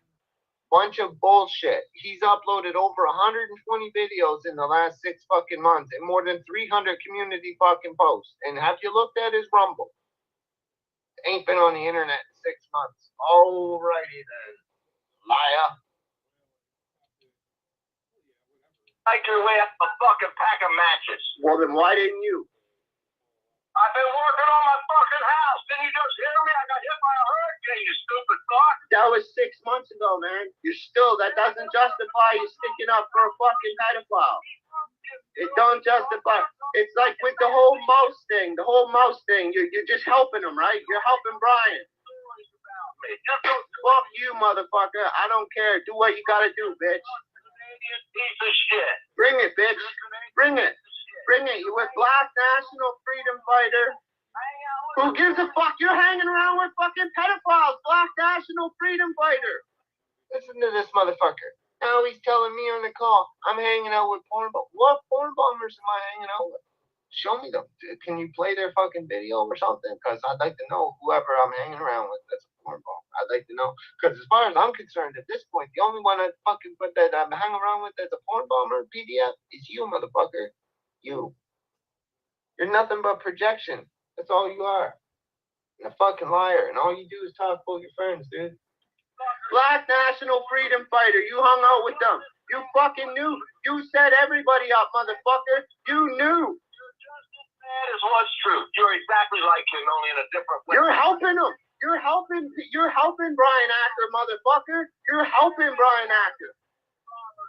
Bunch of bullshit. He's uploaded over 120 videos in the last 6 fucking months and more than 300 community fucking posts. And have you looked at his Rumble? Ain't been on the internet in 6 months. Alrighty then. Liar. Make your way up a fucking pack of matches. Well, then why didn't you? I've been working on my fucking house. Didn't you just hear me? I got hit by a hurricane, you stupid fuck. That was 6 months ago, man. That doesn't justify you sticking up for a fucking pedophile. It don't justify. It's like with the whole mouse thing. You're just helping him, right? You're helping Brian. Fuck you, motherfucker. I don't care. Do what you gotta do, bitch. Piece of shit. Bring it, bitch. Bring it. You with Black National Freedom Fighter. Who gives a fuck? You're hanging around with fucking pedophiles. Black National Freedom Fighter. Listen to this motherfucker. Now he's telling me on the call, I'm hanging out with porn bombers. What porn bombers am I hanging out with? Show me them. Can you play their fucking video or something? Because I'd like to know whoever I'm hanging around with that's a porn bomb. I'd like to know. Because as far as I'm concerned, at this point, the only one I fucking put that I'm hanging around with that's a porn bomber PDF is you, motherfucker. You. You're nothing but projection. That's all you are. You're a fucking liar. And all you do is talk about your friends, dude. Black National Freedom Fighter. You hung out with them. You fucking knew. You set everybody up, motherfucker. You knew. That is what's true. You're exactly like him, only in a different way. You're helping him. You're helping Brian Acker, motherfucker. You're helping Brian Acker.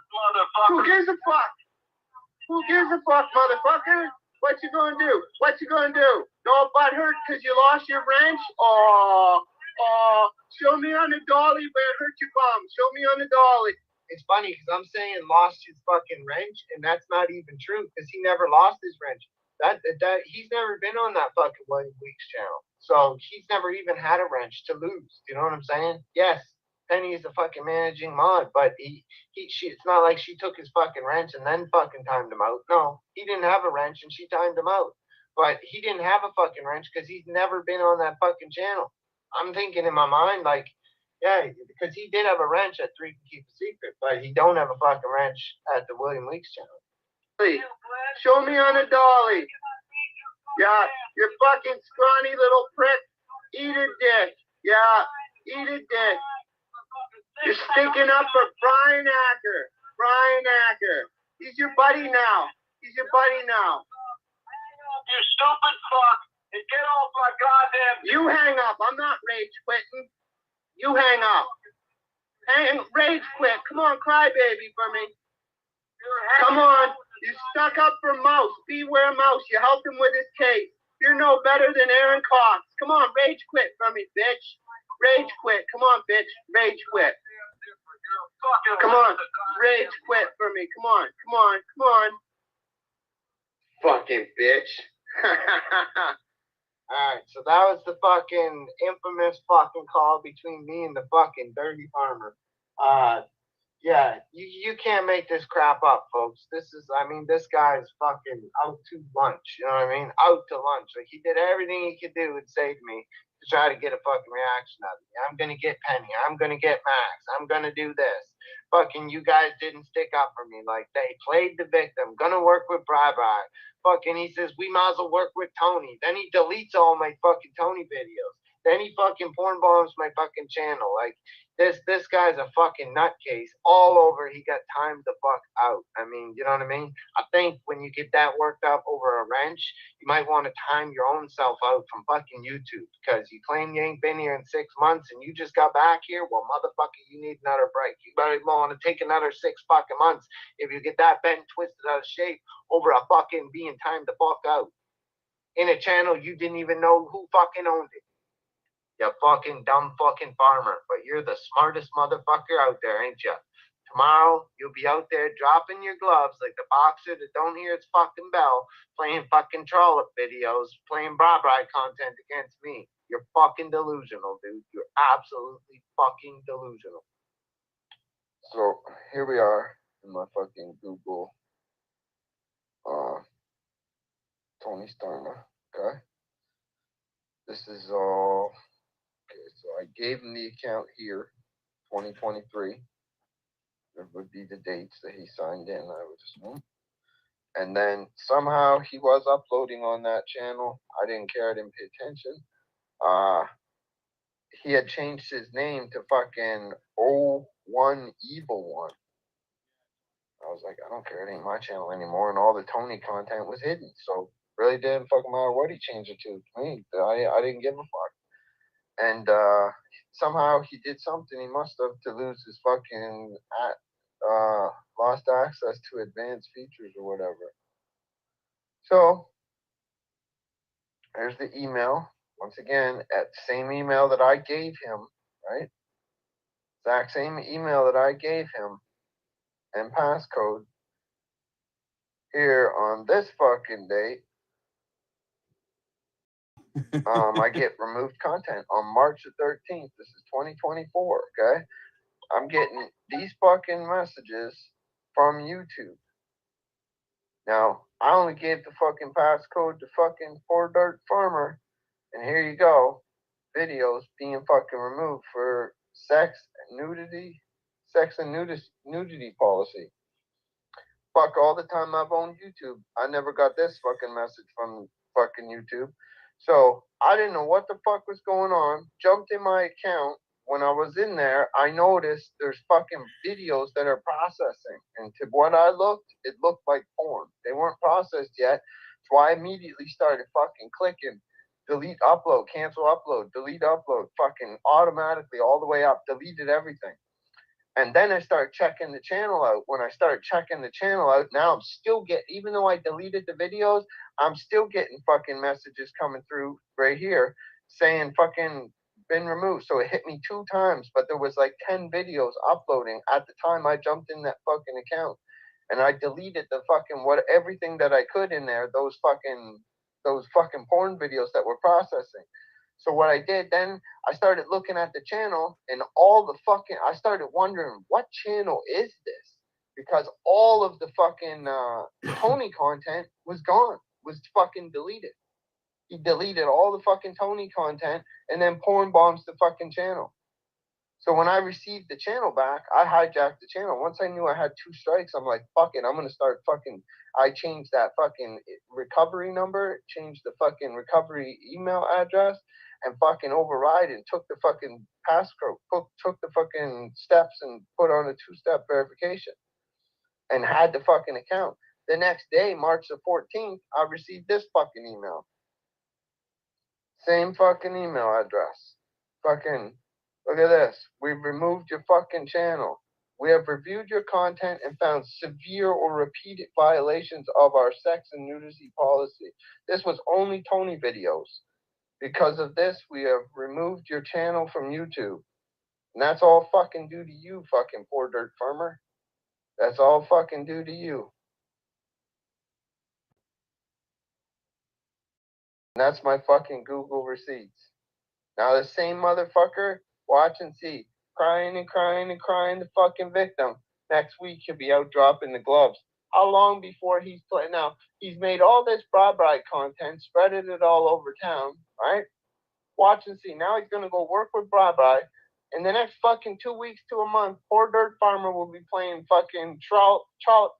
Motherfucker. Who gives a fuck? Motherfucker? What you gonna do? Go butthurt because you lost your wrench? Show me on the dolly where it hurt your bum. Show me on the dolly. It's funny because I'm saying lost his fucking wrench, and that's not even true because he never lost his wrench. That he's never been on that fucking William Weeks channel. So he's never even had a wrench to lose. You know what I'm saying? Yes, Penny is the fucking managing mod, but it's not like she took his fucking wrench and then fucking timed him out. No, he didn't have a wrench and she timed him out. But he didn't have a fucking wrench because he's never been on that fucking channel. I'm thinking in my mind, like, yeah, because he did have a wrench at 3 Can Keep a Secret, but he don't have a fucking wrench at the William Weeks channel. Show me on a dolly. Yeah, you fucking scrawny little prick. Eat a dick. Yeah, eat a dick. You're sticking up for Brian Acker. Brian Acker. He's your buddy now. He's your buddy now. You stupid fuck. And get off my goddamn... You hang up. I'm not rage quitting. You hang up. Rage quit. Come on, cry baby for me. Come on. You stuck up for Mouse. Beware Mouse. You helped him with his case. You're no better than Aaron Cox. Come on, rage quit for me, bitch. Rage quit. Come on, bitch. Rage quit. Come on. Rage quit for me. Come on. Come on. Come on. Fucking bitch. Alright, so that was the fucking infamous fucking call between me and the fucking dirty farmer. Yeah, you can't make this crap up, folks. This guy's fucking out to lunch. You know what I mean? Out to lunch. Like, he did everything he could do to save me to try to get a fucking reaction out of me. I'm gonna get Penny. I'm gonna get Max. I'm gonna do this. Fucking you guys didn't stick up for me. Like, they played the victim. Gonna work with Bri. Fucking, he says, we might as well work with Tony. Then he deletes all my fucking Tony videos. Then he fucking porn bombs my fucking channel. Like, this guy's a fucking nutcase all over. He got timed the fuck out. I mean, you know what I mean? I think when you get that worked up over a wrench, you might want to time your own self out from fucking YouTube, because you claim you ain't been here in 6 months and you just got back here. Well, motherfucker, you need another break. You better want to take another 6 fucking months if you get that bent and twisted out of shape over a fucking being timed the fuck out in a channel you didn't even know who fucking owned it. You fucking dumb fucking farmer. But you're the smartest motherfucker out there, ain't you? Tomorrow, you'll be out there dropping your gloves like the boxer that don't hear its fucking bell, playing fucking trollop videos, playing bra-bra content against me. You're fucking delusional, dude. You're absolutely fucking delusional. So, here we are in my fucking Google, Tony Starner, okay? This is all... Okay, so I gave him the account here, 2023. There would be the dates that he signed in. I would assume. And then somehow he was uploading on that channel. I didn't care. I didn't pay attention. He had changed his name to fucking 01 Evil One. I was like, I don't care. It ain't my channel anymore. And all the Tony content was hidden. So really didn't fucking matter what he changed it to me. I didn't give a fuck. And somehow he did something. He must have to lose his fucking lost access to advanced features or whatever. So there's the email. Once again, at the same email that I gave him, right? Exact same email that I gave him and passcode here on this fucking date. I get removed content on March the 13th. This is 2024, okay? I'm getting these fucking messages from YouTube. Now, I only gave the fucking passcode to fucking Poor Dirt Farmer, and here you go. Videos being fucking removed for sex and nudity policy. Fuck, all the time I've owned YouTube, I never got this fucking message from fucking YouTube. So I didn't know what the fuck was going on. Jumped in my account. When I was in there, I noticed there's fucking videos that are processing. And to what I looked, it looked like porn. They weren't processed yet. So I immediately started fucking clicking. Delete upload, cancel upload, delete upload. Fucking automatically all the way up. Deleted everything. And then I started checking the channel out. When I started checking the channel out, now I'm still getting, even though I deleted the videos, I'm still getting fucking messages coming through right here saying fucking been removed. So it hit me 2 times, but there was like 10 videos uploading at the time I jumped in that fucking account. and I deleted the fucking everything that I could in there. Those fucking porn videos that were processing. So what I did then, I started looking at the channel, and I started wondering, what channel is this? Because all of the fucking Tony content was gone, was fucking deleted. He deleted all the fucking Tony content and then porn bombs the fucking channel. So when I received the channel back, I hijacked the channel. Once I knew I had 2 strikes, I'm like, fuck it, I'm gonna start fucking. I changed that fucking recovery number, changed the fucking recovery email address, and fucking override and took the fucking passcode, took the fucking steps and put on a 2-step verification, and had the fucking account. The next day, March the 14th, I received this fucking email. Same fucking email address. Fucking, look at this. We've removed your fucking channel. We have reviewed your content and found severe or repeated violations of our sex and nudity policy. This was only Tony videos. Because of this, we have removed your channel from YouTube. And that's all fucking due to you, fucking poor dirt farmer. That's all fucking due to you. And that's my fucking Google receipts. Now the same motherfucker, watch and see. Crying and crying and crying the fucking victim. Next week he'll be out dropping the gloves. How long before he's playing? Now, he's made all this bride content, spreaded it all over town, right? Watch and see. Now he's gonna go work with bride. In the next fucking 2 weeks to a month, poor dirt farmer will be playing fucking trout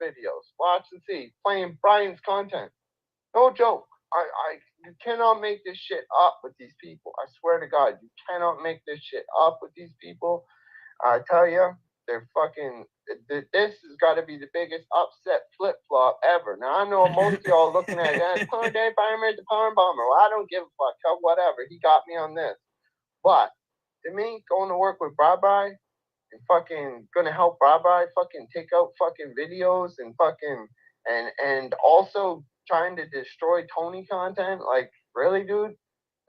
videos. Watch and see. Playing Brian's content. No joke. You cannot make this shit up with these people. I swear to God, you cannot make this shit up with these people. I tell you, they're fucking. This has got to be the biggest upset flip flop ever. Now I know most of y'all looking at it, poor day farmer, the porn bomber. Well, I don't give a fuck. Whatever. He got me on this. But to me, going to work with Bye and fucking gonna help Bye fucking take out fucking videos and fucking and also trying to destroy Tony content, like, really, dude?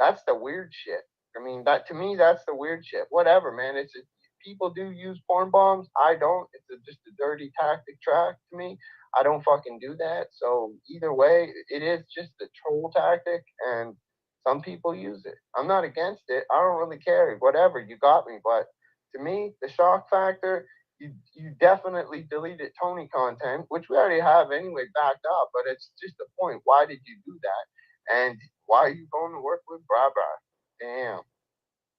That's the weird shit. I mean, that to me, that's the weird shit. Whatever, man. People do use porn bombs. I don't. It's just a dirty tactic track to me. I don't fucking do that. So either way, it is just a troll tactic, and some people use it. I'm not against it. I don't really care. Whatever, you got me. But to me, the shock factor, you definitely deleted Tony content, which we already have anyway backed up, but it's just the point. Why did you do that? And why are you going to work with Brabra?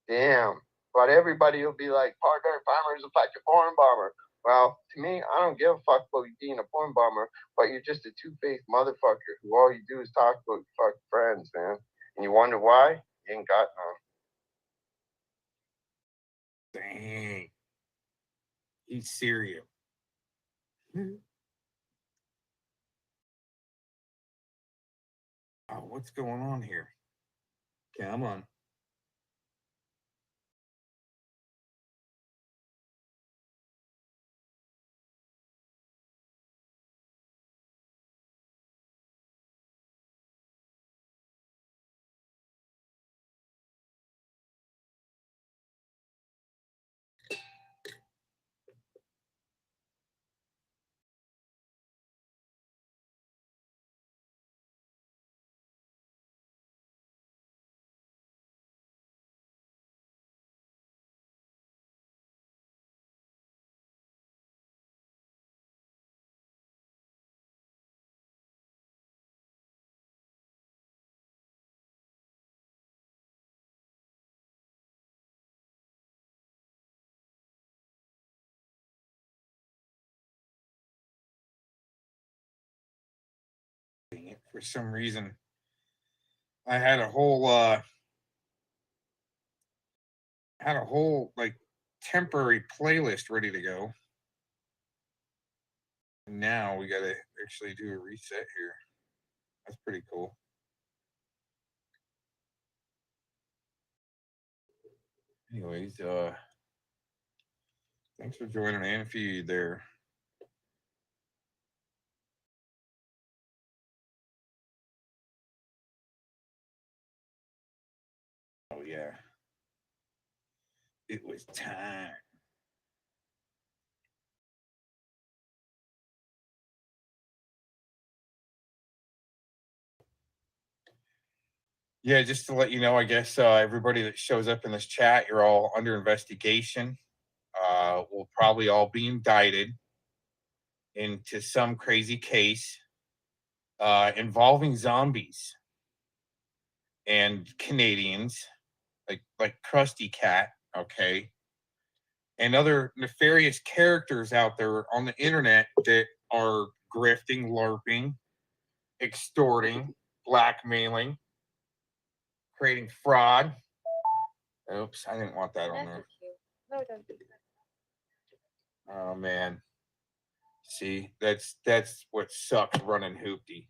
Damn. But everybody will be like, partner farmers will like a porn bomber. Well, to me, I don't give a fuck about you being a porn bomber, but you're just a two-faced motherfucker who all you do is talk about your fucking friends, man. And you wonder why? You ain't got none. Dang. He's serious. Oh, what's going on here? Come on. For some reason, I had a whole like temporary playlist ready to go. Now we gotta actually do a reset here. That's pretty cool. Anyways, thanks for joining Anfi there. Oh yeah. It was time. Yeah, just to let you know, I guess everybody that shows up in this chat, you're all under investigation. We'll probably all be indicted into some crazy case involving zombies and Canadians, like Krusty Cat, okay, and other nefarious characters out there on the internet that are grifting, LARPing, extorting, blackmailing, creating fraud. Oops, I didn't want that on there. No, don't do that. Oh man. See, that's what sucks running Hoopty.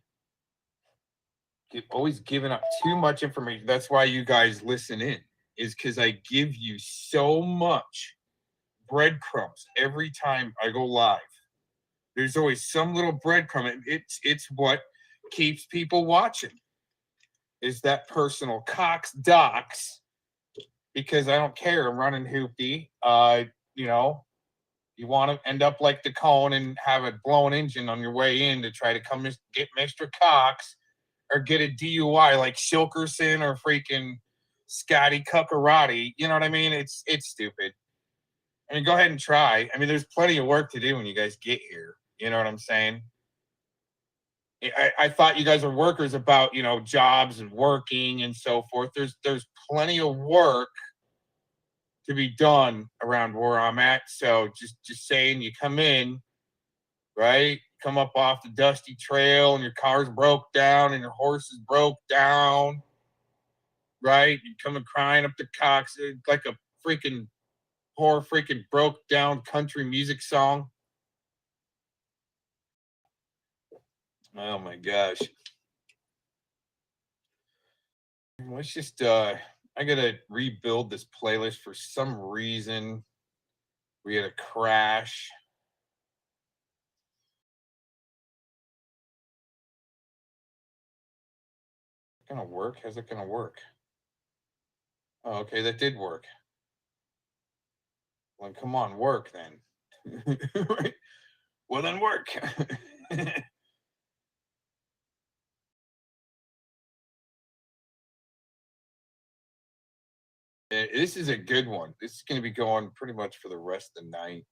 Always giving up too much information. That's why you guys listen in, is because I give you so much breadcrumbs every time I go live. There's always some little breadcrumb. It's what keeps people watching. Is that personal Cox docs, because I don't care. I'm running Hoopty. You know, you want to end up like the cone and have a blown engine on your way in to try to come get Mr. Cox, or get a DUI like Shilkerson or freaking Scotty Cuckarati. You know what I mean? It's stupid. I mean, go ahead and try. I mean, there's plenty of work to do when you guys get here. You know what I'm saying? I thought you guys are workers about, you know, jobs and working and so forth. There's plenty of work to be done around where I'm at. So just saying, you come in, right? Come up off the dusty trail and your car's broke down and your horse is broke down, right? You coming crying up the Cox like a freaking poor freaking broke down country music song. Oh my gosh. Let's just I gotta rebuild this playlist. For some reason we had a crash. Gonna work? How's it gonna work? Oh, okay, that did work. Well, come on, work then. Right? Well, then work. This is a good one. This is going to be going pretty much for the rest of the night.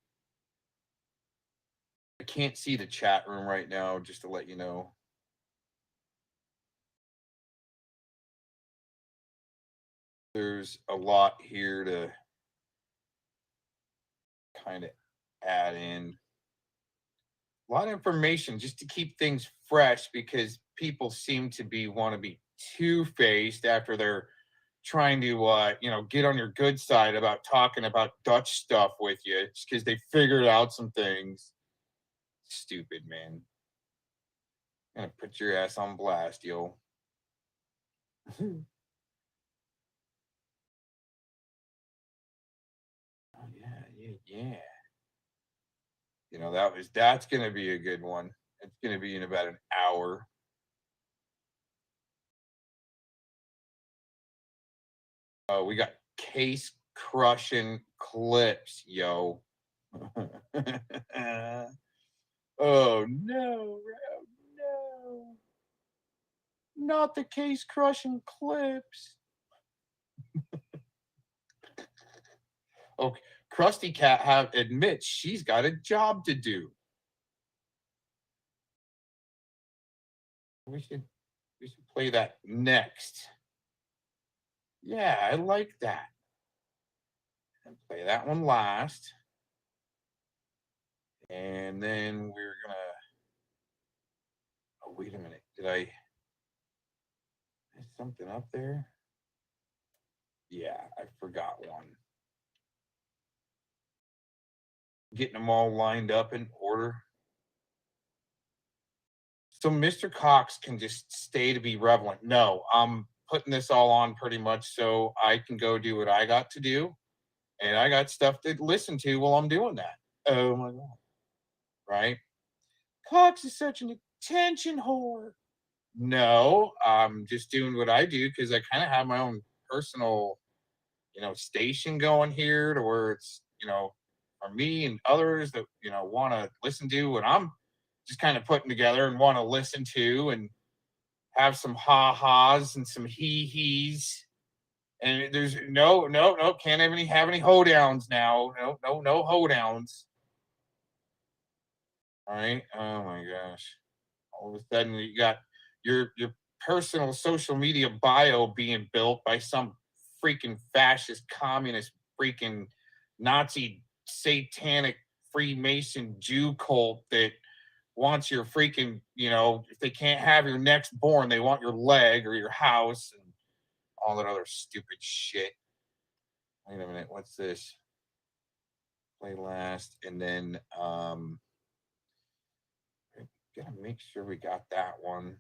I can't see the chat room right now, just to let you know. There's a lot here to kind of add in. A lot of information just to keep things fresh, because people seem to want to be two-faced after they're trying to you know, get on your good side about talking about Dutch stuff with you, just because they figured out some things. Stupid, man. I'm gonna put your ass on blast, yo. Oh yeah. You know, that's gonna be a good one. It's gonna be in about an hour. Oh, we got case crushing clips, yo. Oh no, no. Not the case crushing clips. Okay, Krusty Cat admits she's got a job to do. We should play that next. Yeah, I like that. And play that one last. And then we're gonna. Oh, wait a minute. Did I? There's something up there. Yeah, I forgot one. Getting them all lined up in order. So Mr. Cox can just stay to be relevant. No, I'm putting this all on pretty much so I can go do what I got to do. And I got stuff to listen to while I'm doing that. Oh my God. Right? Cox is such an attention whore. No, I'm just doing what I do because I kind of have my own personal, you know, station going here, to where it's, you know, for me and others that, you know, want to listen to what I'm just kind of putting together and want to listen to and have some ha-has and some hee-hees. And there's no, can't have any hoedowns now. No hoedowns. All right. Oh my gosh. All of a sudden you got your personal social media bio being built by some freaking fascist, communist, freaking Nazi, satanic, Freemason Jew cult that wants your freaking, if they can't have your next born, they want your leg or your house and all that other stupid shit. Wait a minute, what's this? Play last, and then gotta make sure we got that one.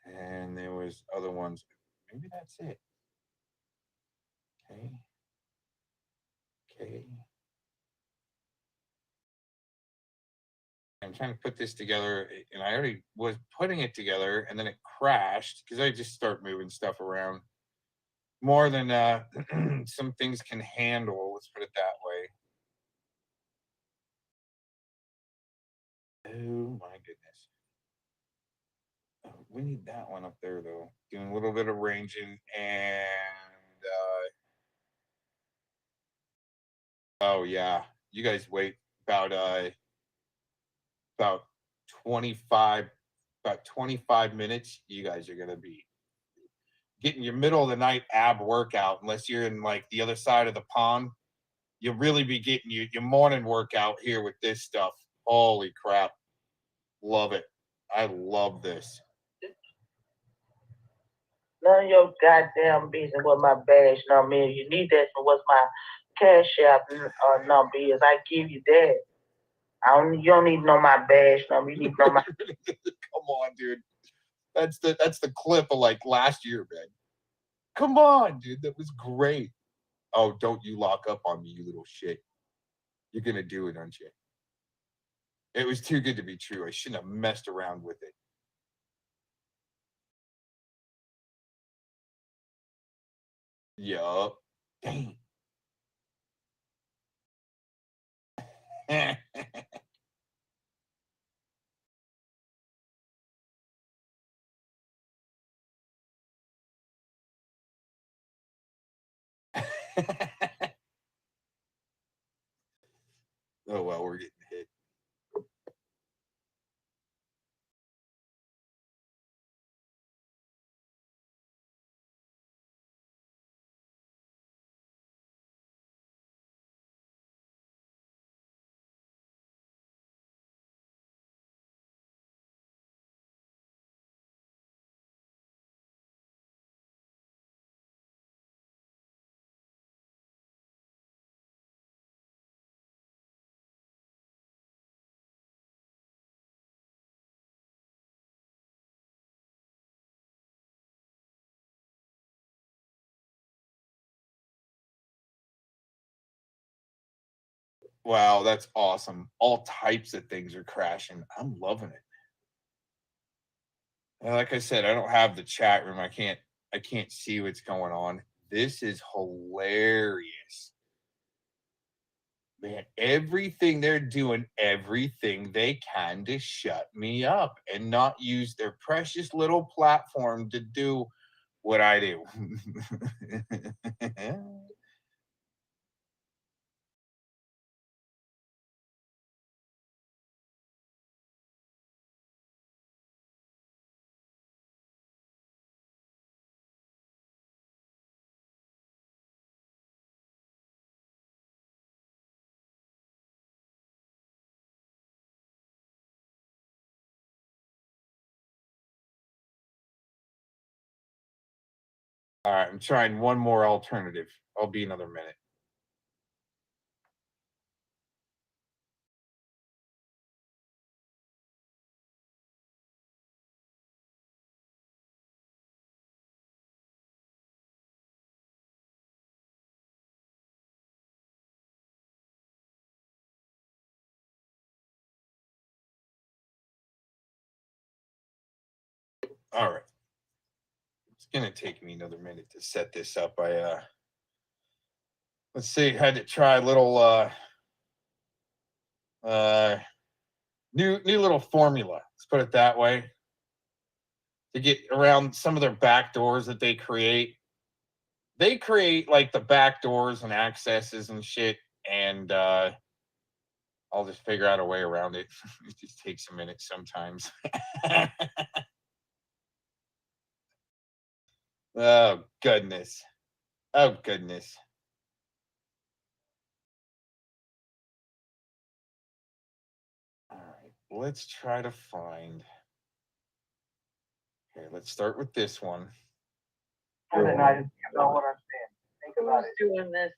And there was other ones. Maybe that's it. Okay. I'm trying to put this together, and I already was putting it together, and then it crashed because I just start moving stuff around more than some things can handle. Let's put it that way. Oh my goodness. We need that one up there though. Doing a little bit of ranging and oh yeah. You guys wait about 25 minutes. You guys are gonna be getting your middle of the night ab workout, unless you're in like the other side of the pond. You'll really be getting your morning workout here with this stuff. Holy crap. Love it. I love this. None of your goddamn business what my badge number is. You need that for what's my cash app number is. I give you that. You don't need to know my badge number. You need to know my. Come on, dude. That's the clip of like last year, man. Come on, dude. That was great. Oh, don't you lock up on me, you little shit. You're gonna do it, aren't you? It was too good to be true. I shouldn't have messed around with it. Yup. Dang. Oh well, we're getting hit. Wow, that's awesome. All types of things are crashing. I'm loving it. And like I said, I don't have the chat room. I can't see what's going on. This is hilarious. Man, everything they're doing, everything they can to shut me up and not use their precious little platform to do what I do. All right, I'm trying one more alternative. I'll be another minute. All right. It's going to take me another minute to set this up. Let's see, had to try a little new little formula. Let's put it that way. to get around some of their back doors that they create. They create like the back doors and accesses and shit, and I'll just figure out a way around it. It just takes a minute sometimes. Oh, goodness. Oh, goodness. All right, let's try to find. Okay, let's start with this one. You know what I'm saying? Think about Who's it. doing this?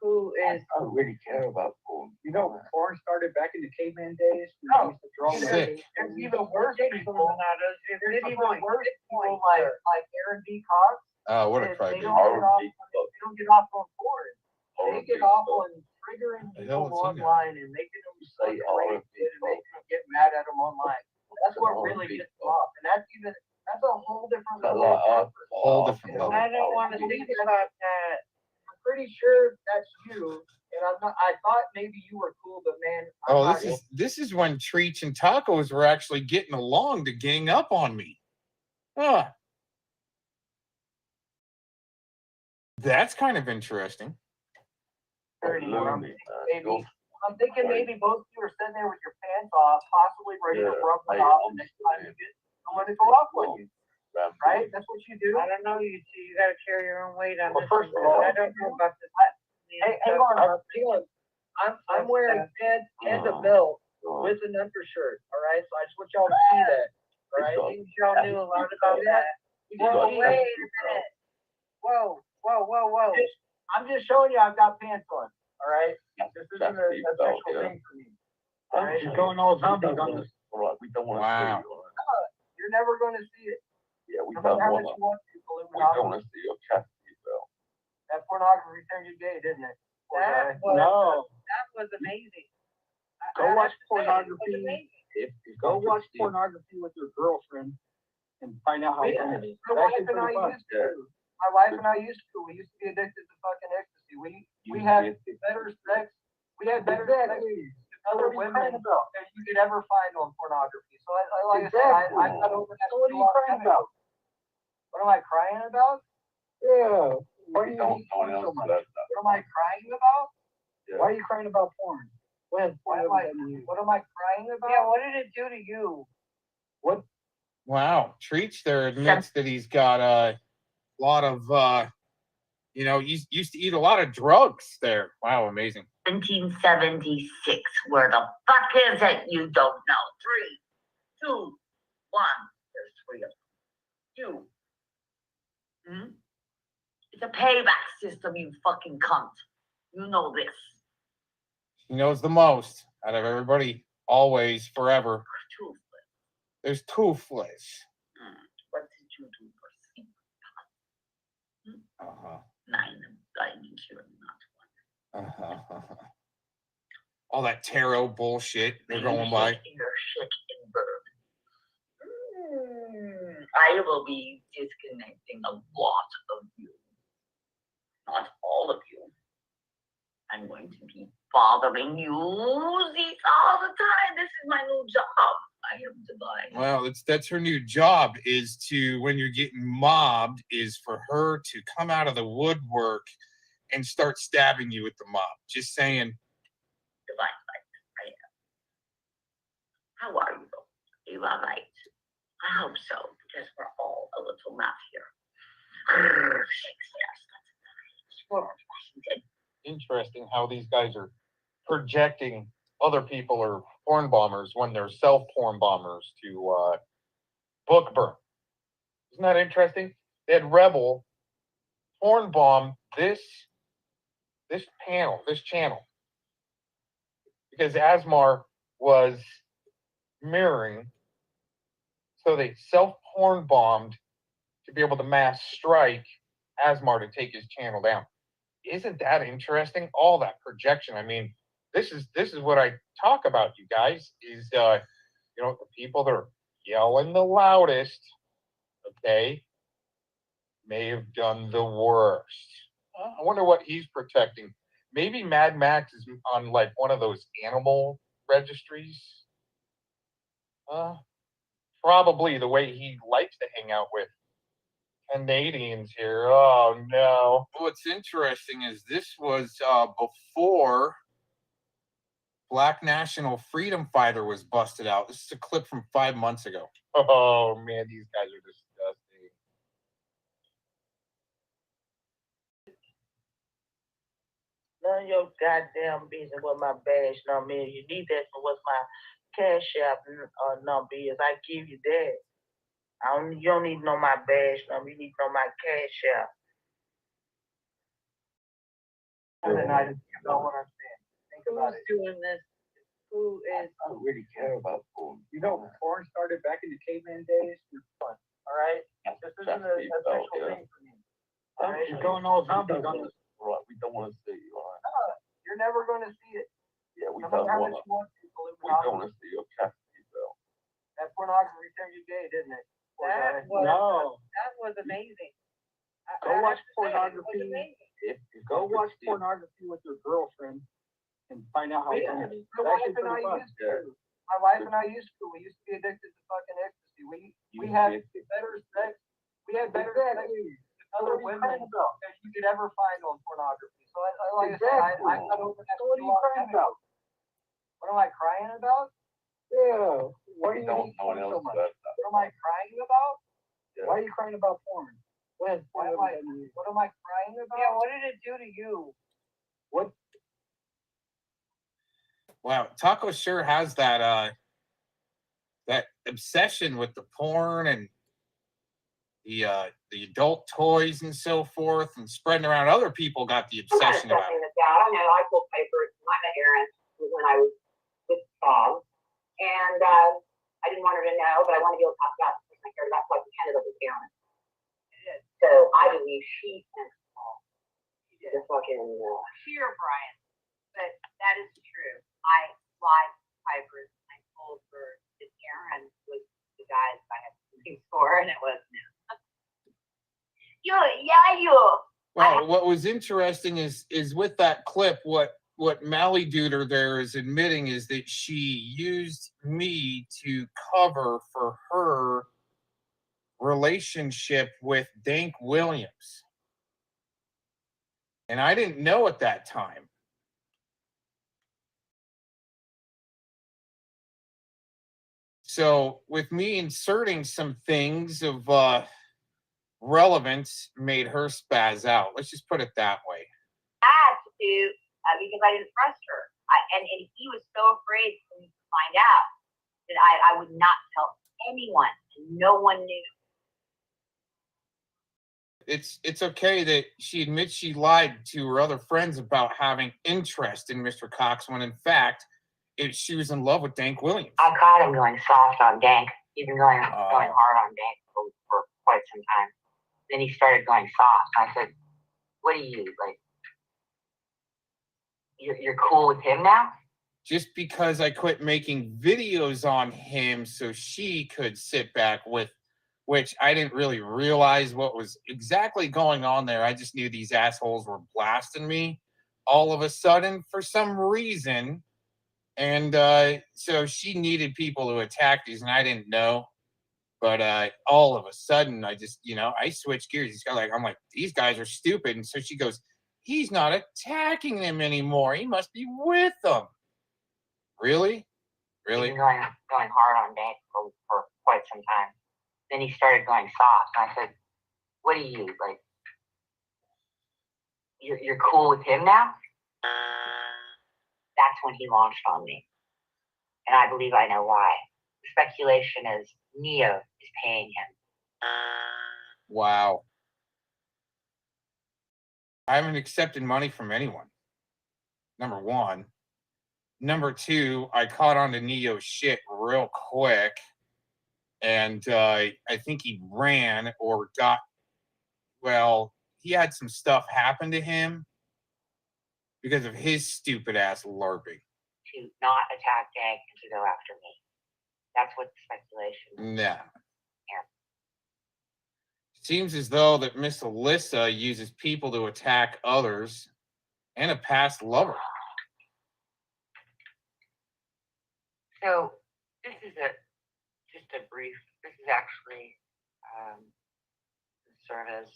Who is? I don't really care about porn. You know, porn started back in the caveman days. No. When they used to draw Sick. There's even worse people. There's even point. worse people like Aaron B. Cox. Oh, what a They crybaby. don't get off on porn. They get off on triggering The hell people is he now? online and making them say crazy shit and making them get mad at them online. That's what really gets them off, and that's a whole different level. Whole different level. I don't want to think about that. I'm pretty sure that's you, and I'm not. I thought maybe you were cool, but man, Oh, this is when Treach and Tacos were actually getting along to gang up on me. Ah. That's kind of interesting. I'm thinking maybe both of you are sitting there with your pants off, possibly ready to rub it off the next time you get someone to go off with you. Right? That's what you do. I don't know. You got to carry your own weight on Well, this. first of one. all, I don't know about this. Hey, hang on. I'm wearing pants and a belt with an undershirt. All right, so I just want y'all to see that. All right. Y'all knew a lot about that. Whoa, wait a minute. Whoa. I'm just showing you I've got pants on. All right. This isn't a sexual thing for me. All right. You're going all zombie on us. We don't want to Wow. see you. You're never going to see it. Yeah, we No don't matter how want much to. you want to, We don't Illuminati. want to see your chastity belt. That pornography turned you gay, didn't it? That was amazing. Go watch That was pornography. amazing. Go watch pornography with your girlfriend and find out how fun it is. My wife and I used to. We used to be addicted to fucking ecstasy. We had better sex. We had better sex with other women than you could ever find on pornography. So I got over that. What are you crying about? What am I crying about? Yeah. Why do you Don't hate porn else so much? that. What am I crying about? Why are you crying about porn? What am I crying about? Yeah, what did it do to you? Wow. Treach there admits that he's got a lot of, he used to eat a lot of drugs there. Wow, amazing. 1776. Where the fuck is it? You don't know. 3, 2, 1. There's 3 of them. You. It's a payback system, you fucking cunt. You know this. He knows the most out of everybody, always, forever. Toothless. There's Toothless. What did you do for sleep? Uh-huh. 9 dining here, not 1. Uh-huh. All that tarot bullshit they're going by. Your shit in bird. I will be disconnecting a lot of you. Not all of you. I'm going to be bothering you all the time. This is my new job. I am divine. Well, that's her new job, is to, when you're getting mobbed, is for her to come out of the woodwork and start stabbing you with the mob. Just saying. Divine light. I am. How are you? You are right. I hope so, because we're all a little mad here. Interesting how these guys are projecting other people or porn bombers when they're self-porn bombers to book burn. Isn't that interesting? They had Rebel porn bomb this channel, because Asmar was mirroring, so they self-porn bombed to be able to mass strike Asmar to take his channel down. Isn't that interesting? All that projection. I mean, this is what I talk about, you guys, is the people that are yelling the loudest, okay, may have done the worst. I wonder what he's protecting. Maybe Mad Max is on like one of those animal registries. probably the way he likes to hang out with Canadians here. Oh no. What's interesting is this was before Black National Freedom Fighter was busted out. This is a clip from 5 months ago. Oh man, these guys are disgusting. None of your goddamn business what my badge number is. You need that for what my cash app number is. I give you that. You don't need to know my badge number. You need to know my cash app. And I just know what I'm saying. Think about it. Who's doing this? Who is? I don't really care about porn. You know, porn started back in the caveman days. It's fun. All right. This isn't a special thing for me. All right. You're going all zombies on this. Right, we don't want to see you. All right. You're never going to see it. Yeah, we No don't matter how want much to. you want to, believe it We or not. don't want to see your chastity belt. That pornography turned you gay, didn't it? Poor That guy. was No. that was amazing. Go I watch have to say, it was pornography. amazing. Go watch pornography with your girlfriend and find out how Yeah. fun it is. My It's wife and I actually pretty used fun. to. My wife and I used to. We used to be addicted to fucking ecstasy. We had better sex. We had better sex with other women than you could ever find on pornography. So like I said, I got over that. What are you crying about? What am I crying about? Yeah. Why do you hate porn so much? What am I crying about? Yeah. Why are you crying about porn? What am I crying about? Yeah, what did it do to you? What? Wow, Taco sure has that that obsession with the porn and the adult toys and so forth, and spreading around. Other people got the obsession about it. I know I pulled papers, run the errands when I was with Bob, and I didn't want her to know, but I wanted to be able to talk about the person I cared about, so I pretended it was Aaron. So I believe she sent the fucking Cheer, Brian. But that is true. I lied to Piper. I told her that Aaron was the guy that I had to for, and it wasn't him. Well, what was interesting is with that clip, what Mally Duder there is admitting is that she used me to cover for her relationship with Dank Williams. And I didn't know at that time. So with me inserting some things of relevance made her spaz out. Let's just put it that way. had to because I didn't trust her. And he was so afraid for me to find out that I would not tell anyone. And no one knew. It's okay that she admits she lied to her other friends about having interest in Mr. Cox when in fact she was in love with Dank Williams. I caught him going soft on Dank. He'd been going hard on Dank for quite some time. Then he started going soft. I said, "What are you like? You're cool with him now?" Just because I quit making videos on him so she could sit back with, which I didn't really realize what was exactly going on there. I just knew these assholes were blasting me all of a sudden for some reason. And so she needed people to attack these, and I didn't know. But all of a sudden, I just, I switched gears. I'm like, these guys are stupid. And so she goes, he's not attacking them anymore. He must be with them. Really? Really? He'd been going hard on Dank for quite some time. Then he started going soft. I said, "What are you like? You're cool with him now?" That's when he launched on me, and I believe I know why. The speculation is Neo is paying him. Wow. I haven't accepted money from anyone. Number one. Number two, I caught on to Neo's shit real quick. And I think he ran or he had some stuff happen to him because of his stupid ass LARPing. To not attack Dank and to go after me. That's what the speculation is. Nah. Yeah. Seems as though that Miss Alyssa uses people to attack others and a past lover. So this is just a brief. This is actually serve as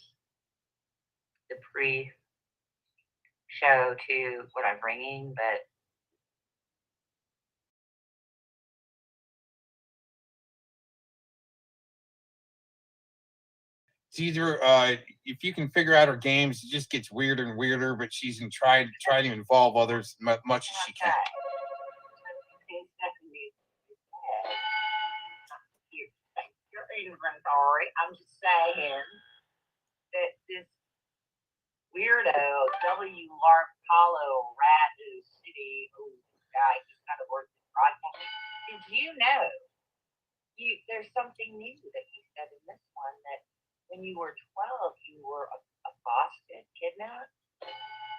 the pre-show to what I'm bringing, but it's either if you can figure out her games, it just gets weirder and weirder. But she's try to involve others much as she can. Your inventory. I'm just saying that this weirdo W. Lark Hollow Ratu City guy, he's kind of working broadcasting. Did you know? There's something new that he said in this one that when you were 12, you were accosted, kidnapped,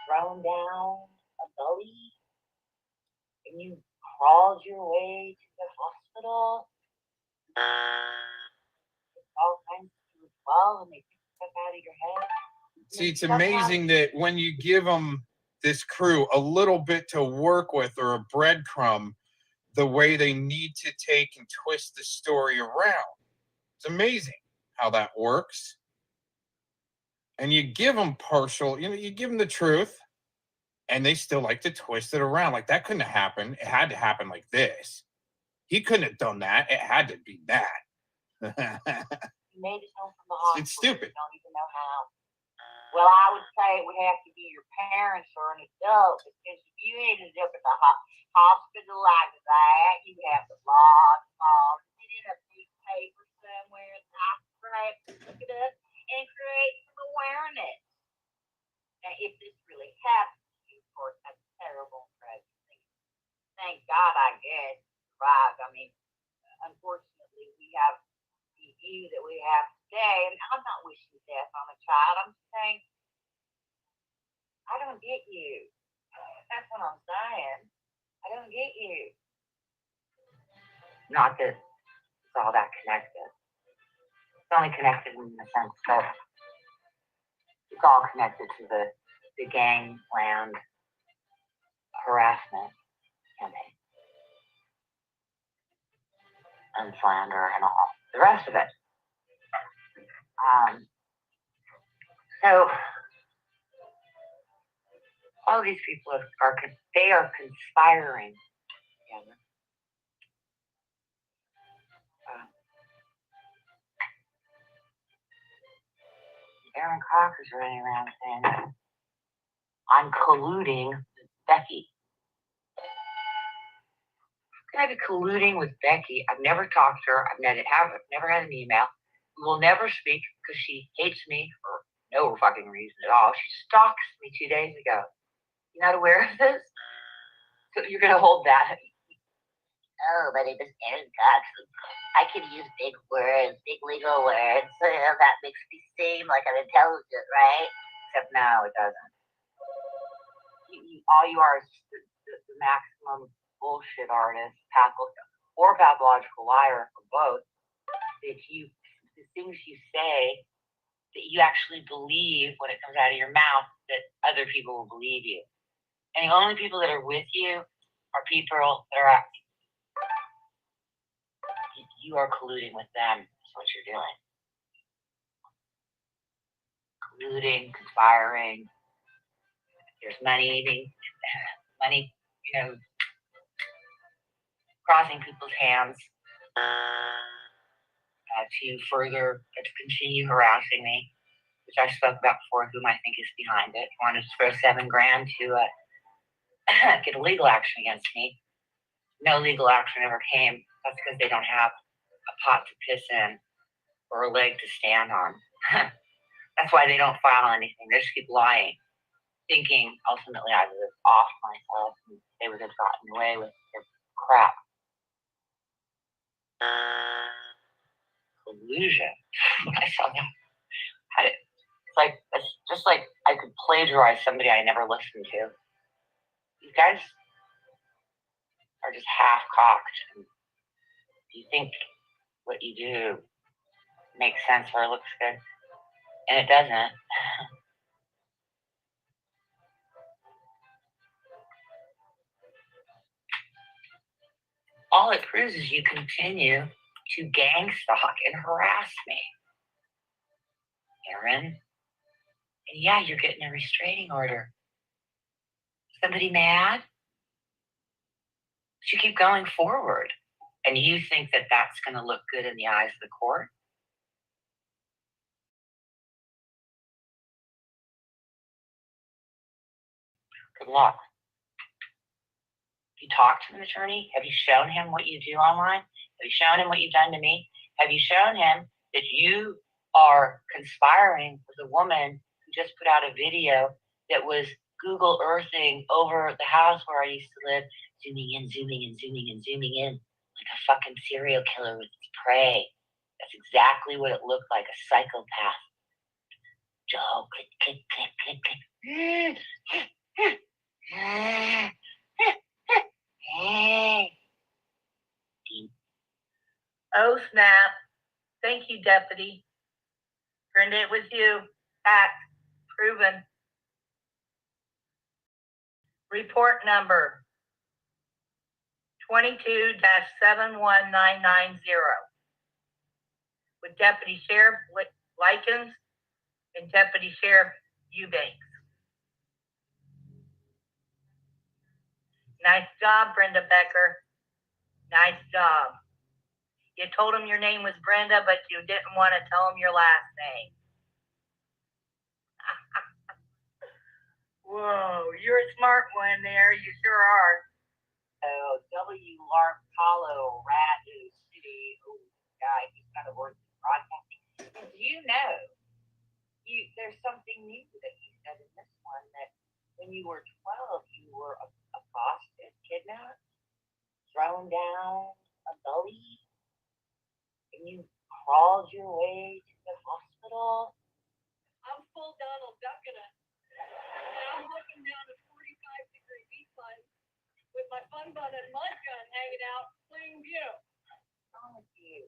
thrown down a gully, and you crawled your way to the hospital. All kinds of 12, and they took stuff out of your head. See, it's amazing that when you give them this crew a little bit to work with or a breadcrumb, the way they need to take and twist the story around. It's amazing how that works. And you give them partial, you give them the truth, and they still like to twist it around. Like, that couldn't have happened. It had to happen like this. He couldn't have done that. It had to be that. He made his home from the hospital. It's stupid. You don't even know how. Well, I would say it would have to be your parents or an adult, because if you ended up at the hospital like that, you have to log it in a piece of paper somewhere, look it up, and create some awareness. Now, if this really happened to you, of course, that's terrible tragedy. Thank God, I guess, survived. I mean, unfortunately, we have the you that we have today, and I'm not wishing death on a child. I'm just saying, I don't get you. That's what I'm saying. I don't get you. Not that it's all that connected. It's only connected in the sense that it's all connected to the gangland harassment campaign and slander and all the rest of it. So all these people are conspiring together. Aaron Crocker's running around saying, I'm colluding with Becky. How can I be colluding with Becky? I've never talked to her. I've never had an email. We will never speak because she hates me for no fucking reason at all. She stalked me 2 days ago. You're not aware of this? So you're going to hold that. Oh, but it just Aaron Cox. I can use big words, big legal words. That makes me seem like I'm intelligent, right? Except no, it doesn't. All you are is the maximum bullshit artist, or pathological liar, or both. That the things you say, that you actually believe when it comes out of your mouth, that other people will believe you. And the only people that are with you are people that are you are colluding with them. That's what you're doing. Colluding, conspiring. There's money, crossing people's hands to continue harassing me, which I spoke about before, whom I think is behind it. Wanted to throw $7,000 to get a legal action against me. No legal action ever came. That's because they don't have a pot to piss in or a leg to stand on. That's why they don't file anything. They just keep lying, thinking ultimately I was off myself and they would have gotten away with their crap. Collusion. I saw that. It's just like I could plagiarize somebody I never listened to. You guys are just half-cocked. You think what you do makes sense or looks good, and it doesn't. All it proves is you continue to gang stalk and harass me. Aaron? And yeah, you're getting a restraining order. Somebody mad? But you keep going forward. And you think that that's going to look good in the eyes of the court? Good luck. Have you talked to an attorney? Have you shown him what you do online? Have you shown him what you've done to me? Have you shown him that you are conspiring with a woman who just put out a video that was Google Earthing over the house where I used to live, zooming in, zooming in, zooming in, zooming in, like a fucking serial killer with its prey? That's exactly what it looked like, a psychopath. Joe, click, click, click, click, click. Oh, snap. Thank you, Deputy. Brenda, it was you. Fact. Proven. Report number 22-71990 with Deputy Sheriff Likens and Deputy Sheriff Eubanks. Nice job, Brenda Becker. Nice job. You told him your name was Brenda, but you didn't want to tell him your last name. Whoa, you're a smart one there. You sure are. Oh, W. Lark Hollow, Radu City. Oh, guy, he's got to work in broadcasting. Do you know, there's something new that you said in this one, that when you were 12, you were accosted, kidnapped, thrown down a gully, and you crawled your way to the hospital. I'm full Donald ducking it. And I'm looking down a 45-degree decline with my fun bun and mud gun hanging out, plain view. What's wrong with you?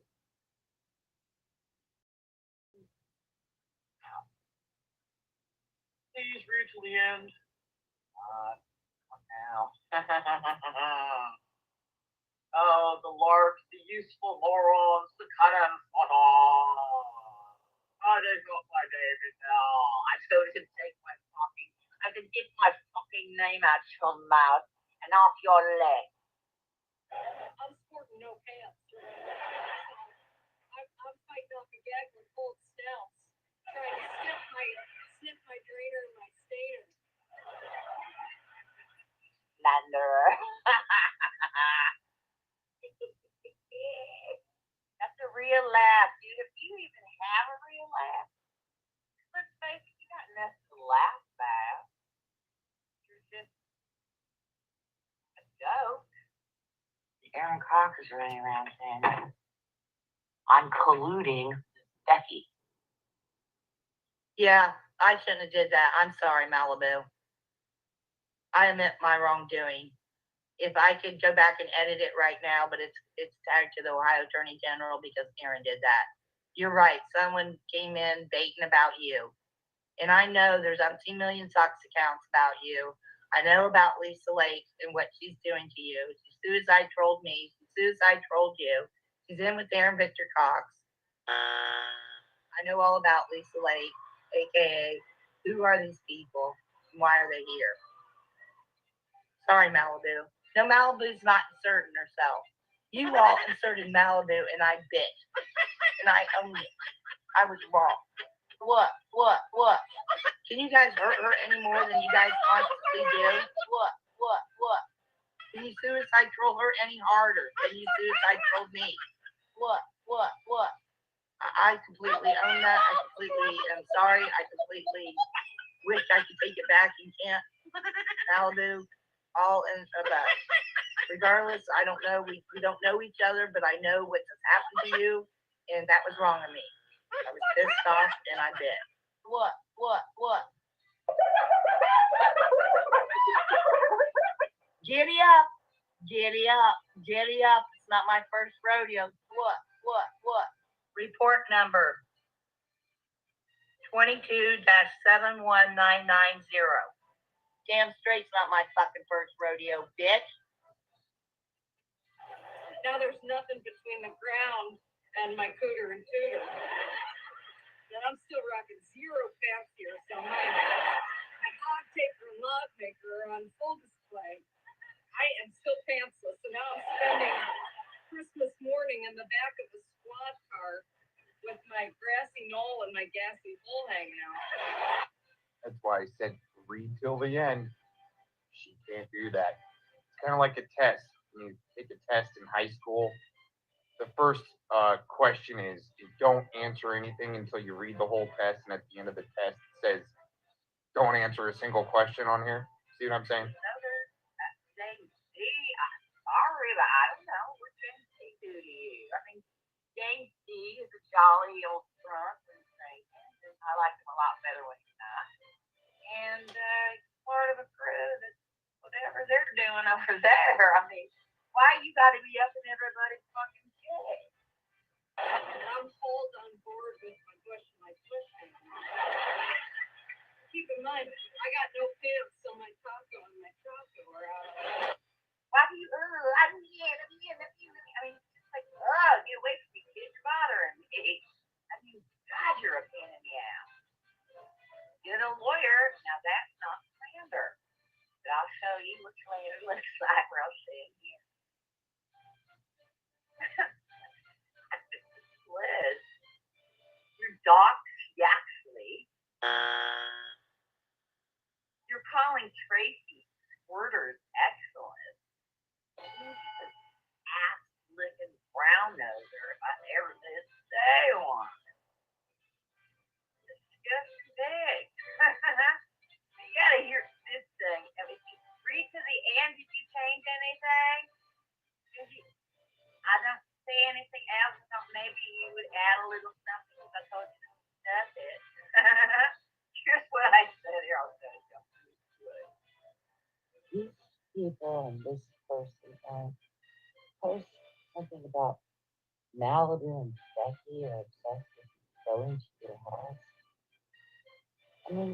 Please reach to the end. What now? Oh, the larks, the useful morons, the cannons, what all. I did got my David now. I told him to take my fucking, I can get my fucking name out your mouth and off your leg. I'm sporting no pants. I'm fighting off a gag with cold snouts, trying to sniff my drainer and my stainer. Slanderer. That's a real laugh, dude. If you even have a real laugh, let's face it, you got nothing to laugh about. You're just a joke. Aaron Crocker's running around saying, I'm colluding with Becky. Yeah, I shouldn't have did that. I'm sorry, Malibu. I admit my wrongdoing. If I could go back and edit it right now, but it's tagged to the Ohio Attorney General because Aaron did that. You're right. Someone came in baiting about you. And I know there's umpteen million Sox accounts about you. I know about Lisa Lake and what she's doing to you. She suicide trolled me. She suicide trolled you. She's in with Aaron Victor Cox. I know all about Lisa Lake, a.k.a. who are these people and why are they here? Sorry, Malibu. No, Malibu's not inserting herself. You all inserted Malibu, and I bit. And I owned it. I was wrong. What? Can you guys hurt her any more than you guys constantly do? What? Can you suicide troll her any harder than you suicide trolled me? What? I completely own that. I completely am sorry. I completely wish I could take it back and can't. Malibu. All in about. Regardless, I don't know. We don't know each other, but I know what has happened to you, and that was wrong of me. I was pissed off, and I bit. What? Giddy up. It's not my first rodeo. What? Report number 22-71990. Damn straight's not my fucking first rodeo, bitch. Now there's nothing between the ground and my cooter and tooter. And I'm still rocking 0 pants here, so my hog taker and log maker are on full display. I am still pantsless, so now I'm spending Christmas morning in the back of a squad car with my grassy knoll and my gassy bull hanging out. That's why I said read till the end. She can't do that. It's kind of like a test. When you take a test in high school, the first question is you don't answer anything until you read the whole test, and at the end of the test it says don't answer a single question on here. See what I'm saying? James D. Sorry, but I don't know what James D do to you. I mean, James D is a jolly old front and and I like him a lot better when he's not. And he's part of a crew that whatever they're doing over there. I mean, why you got to be up in everybody's fucking shit? I'm hold on board with my bush and my bush. Keep in mind, I got no pants, so my taco and my taco are out. Why do you, let me in. I mean, it's just like, get away from me, kid, you're bothering me. I mean, God, you're a pain in the ass. Get a lawyer, now that's not slander. But I'll show you what slander looks like where I'll say it here. Liz, your doxy, actually. You're calling Tracy Squirters excellent. He's an ass-licking brown noser if I ever did say one. Disgusting big. You gotta hear this thing. I mean, read to the end. Did you change anything? I don't say anything else. So maybe you would add a little something if I told you to stuff it. Here's what I said here. I'll say it. These people and this person post something about Malibu and Becky are obsessed with going to your house. I mean,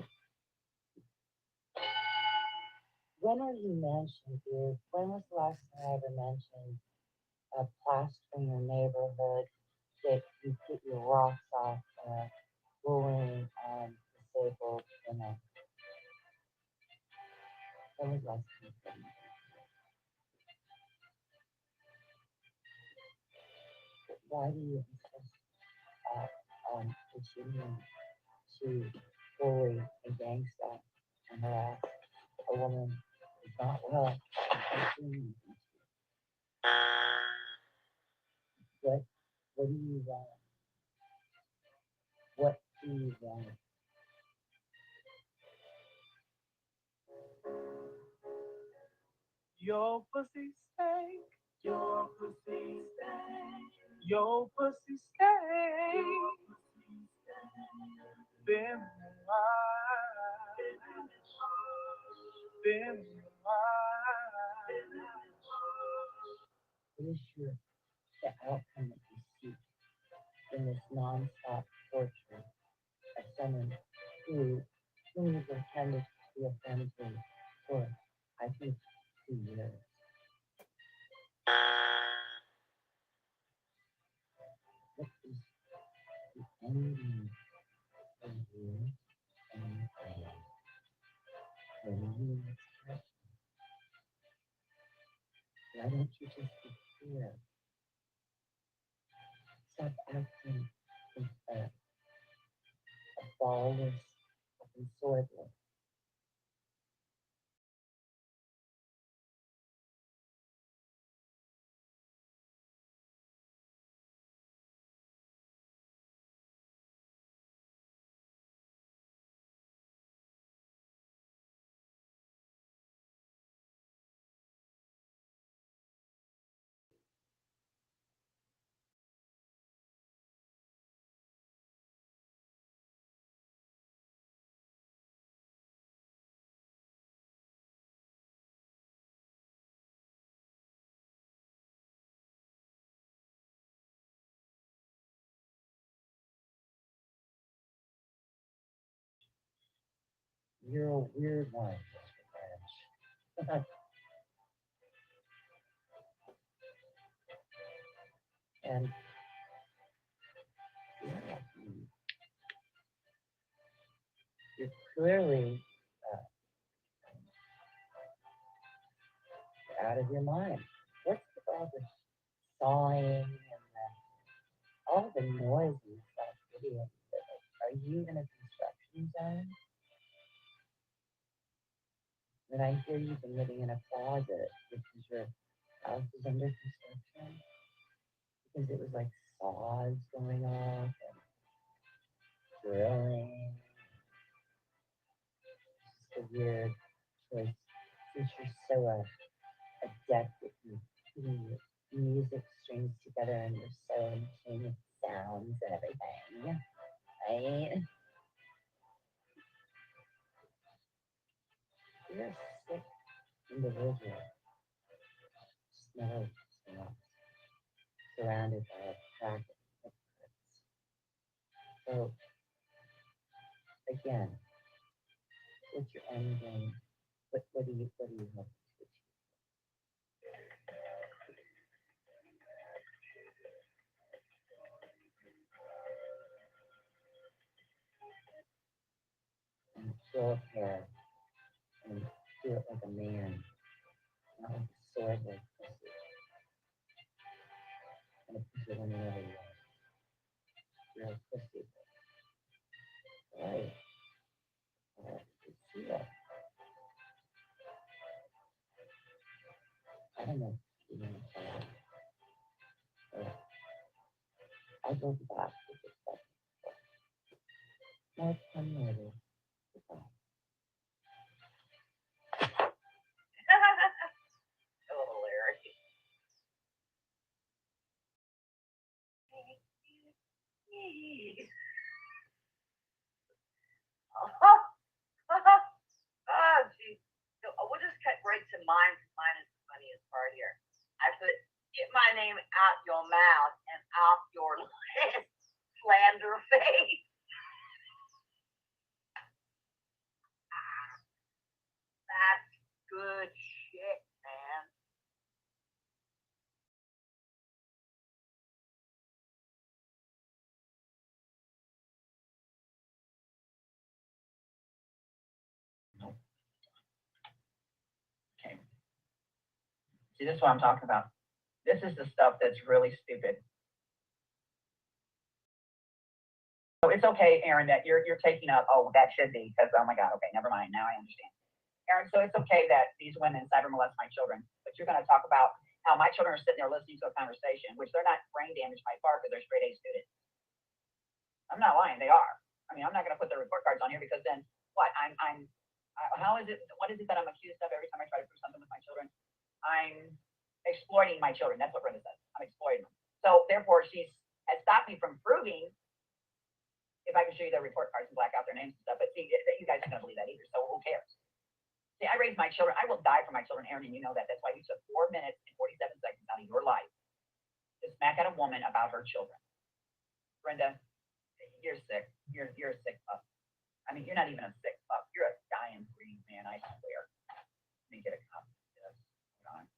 when are you mentioned, dude? When was the last time I ever mentioned plastering your neighborhood, that you get your rocks off bullying disabled, when was the last time you said that? Why do you continue to bully and gangsta and harass a woman who's not well? What do you want? What do you want? Your pussy stank. Your pussy stank. Your pussy stank. Then why? Then why? What is the outcome that you seek in this non-stop torture of someone whom you've intended to be a friend to for, I think, 2 years? What is the ending of you and I? When you express, why don't you just be clear? Stop acting with a ballless, fucking swordless. You're a weird one, Mr. Branch. And You're clearly out of your mind. What's with all the sawing and all the noise in that video? Are you in a construction zone? Then I hear you've been living in a closet, which is your house is under construction. Because it was like saws going off and drilling. It's just a weird choice. Since you're so adept at putting music strings together and you're so in tune with sounds and everything, right? You're a sick individual. Smells, surrounded by a pack of hypocrites. So, again, what's your end game? What do you hope to achieve? And short hair and do it like a man, not like a sword like pussy. And a pussy when you're really you're a pussy. Right. You see that. I don't know if you're gonna try it. But I'll go back with this stuff. More fun later. Goodbye. So hilarious. Oh, geez. So we'll just cut right to mine. Mine is the funniest part here. I put, get my name out your mouth and off your list, slander face. That's good shit, man. Okay. See, this is what I'm talking about. This is the stuff that's really stupid. So it's okay, Aaron, that you're taking up, oh, that should be, because, oh my God, okay, never mind, now I understand. Aaron, so it's okay that these women cyber molest my children, but you're going to talk about how my children are sitting there listening to a conversation, which they're not brain damaged by far because they're straight A students. I'm not lying, they are. I mean, I'm not going to put their report cards on here because then what? How is it, what is it that I'm accused of every time I try to prove something with my children? I'm exploiting my children. That's what Brenda says. I'm exploiting them. So therefore, has stopped me from proving, if I can show you their report cards and black out their names and stuff. But see, you guys aren't going to believe that either. So who cares? See, I raised my children. I will die for my children, Aaron, and you know that. That's why you took 4 minutes and 47 seconds out of your life to smack at a woman about her children. Brenda, you're sick. You're a sick pup. I mean, you're not even a sick pup. You're a dying breed, man. I swear. Let me get a copy of this. Hold on.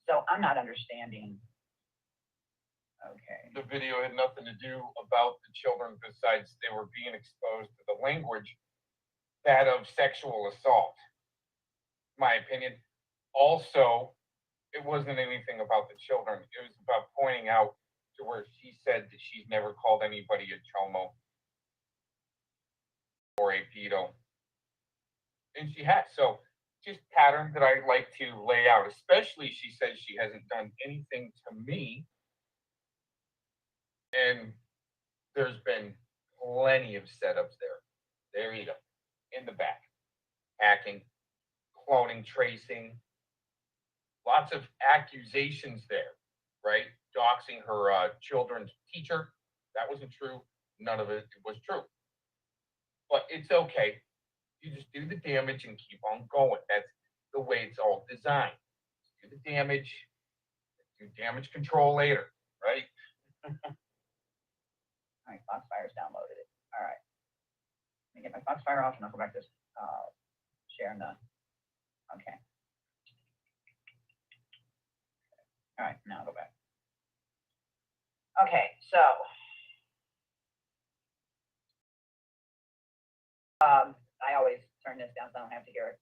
So I'm not understanding. Okay. The video had nothing to do about the children besides they were being exposed to the language that of sexual assault. My opinion. Also, it wasn't anything about the children. It was about pointing out to where she said that she's never called anybody a chomo or a pedo. And she has. So just pattern that I like to lay out, especially she says she hasn't done anything to me. And there's been plenty of setups there. There you go. In the back. Hacking, cloning, tracing. Lots of accusations there, right? Doxing her children's teacher. That wasn't true. None of it was true. But it's okay. You just do the damage and keep on going. That's the way it's all designed. Do the damage. Do damage control later, right? All right, Foxfire's downloaded it. All right. Let me get my Foxfire off and I'll go back to share none. Okay. All right, now I'll go back. Okay, so I always turn this down so I don't have to hear it.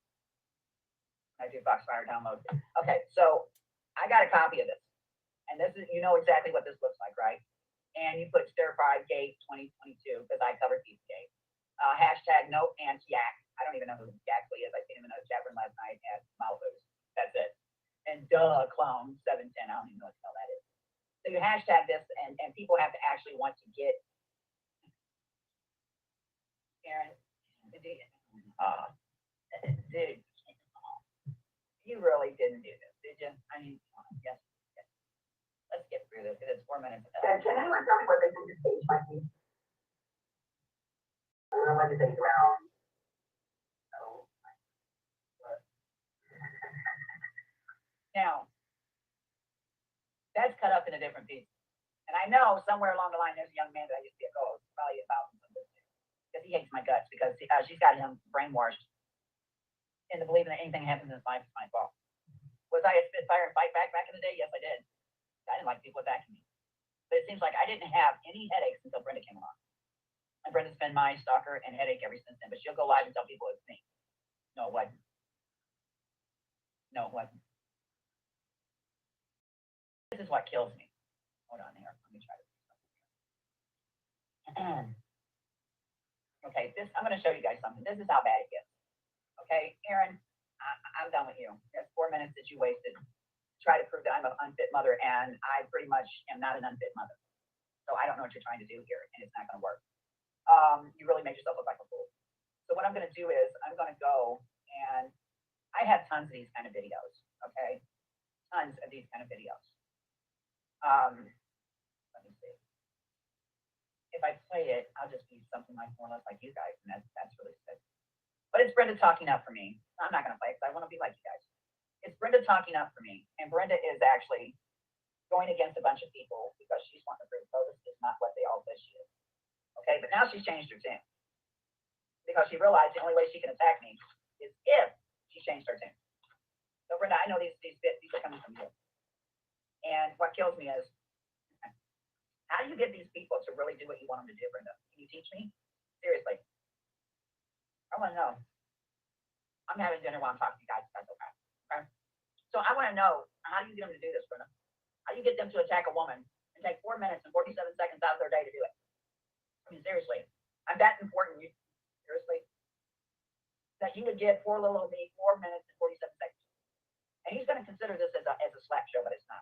I do Foxfire download. Okay, so I got a copy of this. And this is, you know exactly what this looks like, right? And you put stir fried gate 2022 because I covered Pizzagate. Hashtag no anti-yak. I don't even know who Yaxley is. I seen him in a chat room last night at Malfo's. That's it. And clone 710. I don't even know what the hell that is. So you hashtag this, and people have to actually want to get. Aaron, dude, you really didn't do this, did you? I mean, yes. Let's get through this because it's 4 minutes. Can anyone tell me what they think the stage might be? I don't know what to think around. Now, that's cut up into different pieces. And I know somewhere along the line there's a young man that I used to be a co-host, probably about because he hates my guts because she's got him brainwashed into believing that anything happens in his life is my fault. Was I a spitfire and fight back in the day? Yes, I did. I didn't like people attacking me. But it seems like I didn't have any headaches until Brenda came along. And Brenda's been my stalker and headache ever since then. But she'll go live and tell people it's me. No, it wasn't. No, it wasn't. This is what kills me. Hold on here. Let me try to. Okay, I'm going to show you guys something. This is how bad it gets. Okay, Aaron, I'm done with you. There's 4 minutes that you wasted. Try to prove that I'm an unfit mother, and I pretty much am not an unfit mother. So I don't know what you're trying to do here, and it's not going to work. You really made yourself look like a fool. So what I'm going to do is I'm going to go, and I have tons of these kind of videos, okay? Tons of these kind of videos. Let me see. If I play it, I'll just be something like more or less like you guys, and that's really sick. But it's Brenda talking up for me. I'm not going to play it because I want to be like you guys. It's Brenda talking up for me, and Brenda is actually going against a bunch of people because she's wanting to prove Lotus is not what they all say she is. Okay, but now she's changed her tune because she realized the only way she can attack me is if she changed her tune. So Brenda, I know these are coming from you, and what kills me is how do you get these people to really do what you want them to do, Brenda? Can you teach me? Seriously, I want to know. I'm having dinner while I'm talking to you guys. That's okay. Okay. So I want to know, how do you get them to do this, Brenda? How do you get them to attack a woman and take 4 minutes and 47 seconds out of their day to do it? I mean, seriously, I'm that important. Seriously, that you would give poor little old me 4 minutes and 47 seconds, and he's going to consider this as a slap show, but it's not.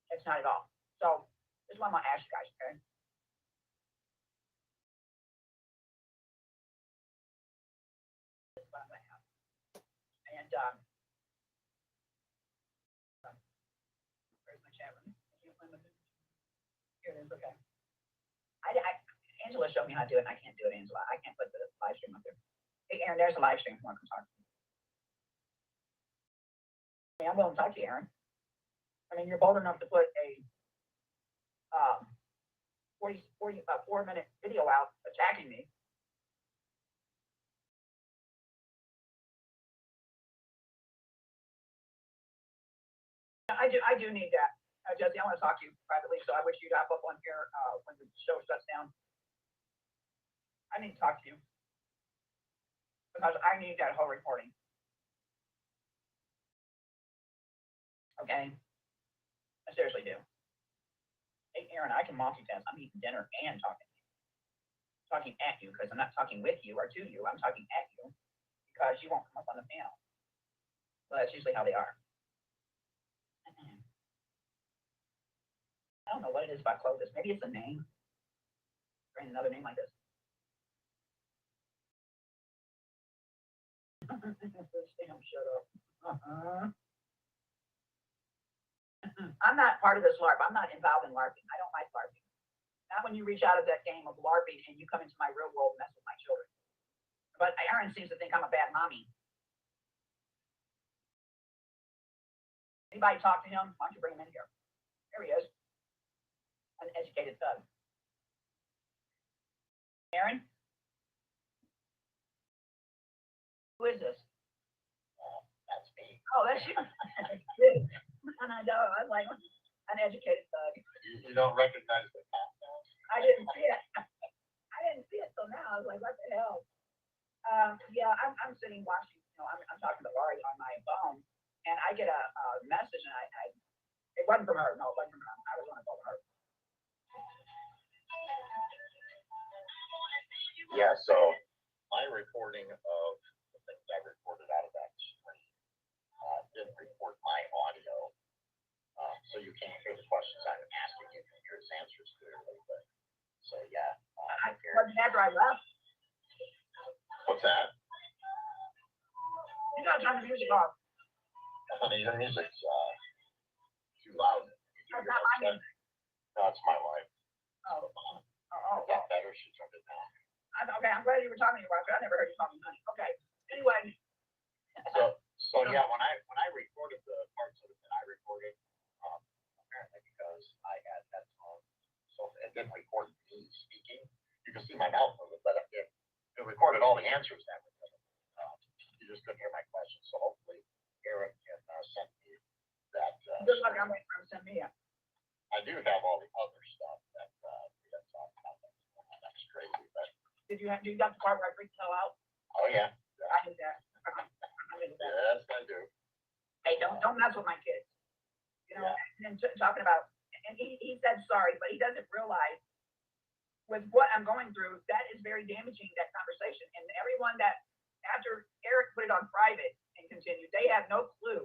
It's not at all. So this is what I'm going to ask you guys, okay? This is what I'm going to have, and where's my chat room? Here it is. Okay. Angela showed me how to do it, and I can't do it, Angela. I can't put the live stream up there. Hey, Aaron, there's a live stream if you want to come talk to me. I'm going to talk to you, Aaron. I mean, you're bold enough to put a 4-minute video out attacking me. I do need that. Jesse, I want to talk to you privately, so I wish you'd hop up on here when the show shuts down. I need to talk to you because I need that whole recording. Okay? I seriously do. Hey, Aaron, I can multitask. I'm eating dinner and talking to you. Talking at you because I'm not talking with you or to you. I'm talking at you because you won't come up on the panel. Well, that's usually how they are. I don't know what it is about Clovis. Maybe it's a name. Or another name like this. Damn, shut up. I'm not part of this LARP. I'm not involved in LARPing. I don't like LARPing. Not when you reach out of that game of LARPing and you come into my real world and mess with my children. But Aaron seems to think I'm a bad mommy. Anybody talk to him? Why don't you bring him in here? There he is. An educated thug. Aaron? Who is this? That's me. Oh, that's you. And I know, I'm like, an educated thug. You don't recognize the cat now. I didn't see it. I didn't see it till now. I was like, what the hell? Yeah, I'm sitting watching, I'm talking to Laurie on my phone, and I get a message, and it wasn't from her. No, it wasn't from her. I was on the phone with her. Yeah, so my recording of the things I recorded out of that stream didn't record my audio, so you can't hear the questions I'm asking. You can hear his answers clearly, but so yeah. Wasn't after I left. What's that? You gotta turn the music off. Honey, the music's too loud. That's not my music. No, it's my wife. Oh. Got better. She turned it down. Okay, I'm glad you were talking to your wife. I never heard you talking to honey. Okay. Anyway. So yeah, when I recorded the parts of it that I recorded, apparently because I had headphones, so it didn't record me speaking. You can see my mouth moving, but it recorded all the answers that were given. You just couldn't hear my questions. So hopefully Aaron can send me that. Good luck. I'm waiting for him to send me up. I do have all the other stuff that we had talked about. That's crazy, but. Do you got the part where I freaked the hell out? Oh yeah. I did that. Yes, I do. Hey, don't mess with my kids. And talking about, and he said sorry, but he doesn't realize with what I'm going through, that is very damaging, that conversation. And everyone that, after Eric put it on private and continued, they have no clue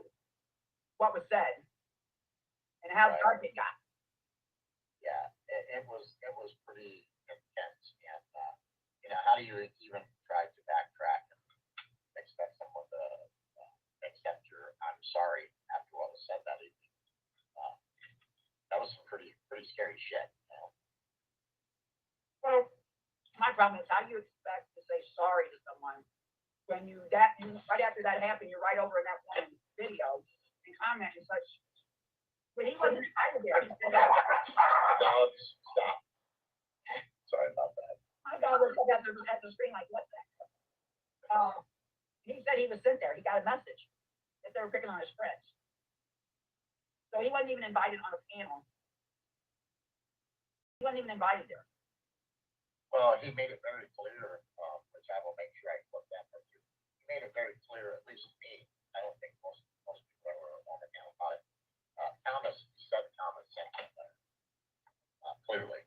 what was said and how dark it got. Yeah, it was pretty intense, and how do you even try to backtrack and expect someone to accept your "I'm sorry" after what was said that evening? That was some pretty scary shit. Well, my problem is, how do you expect to say sorry to someone when right after that happened, you're right over in that one video and commenting such. But he wasn't excited there. Dogs, stop. Sorry about that. My dog was at the screen like, what the heck? He said he was sent there. He got a message that they were picking on his friends. So he wasn't even invited on a panel. He wasn't even invited there. Well, he made it very clear, which I will make sure I put that for you. He made it very clear, at least to me. I don't think most people ever want to know about it. Thomas sent him there, clearly.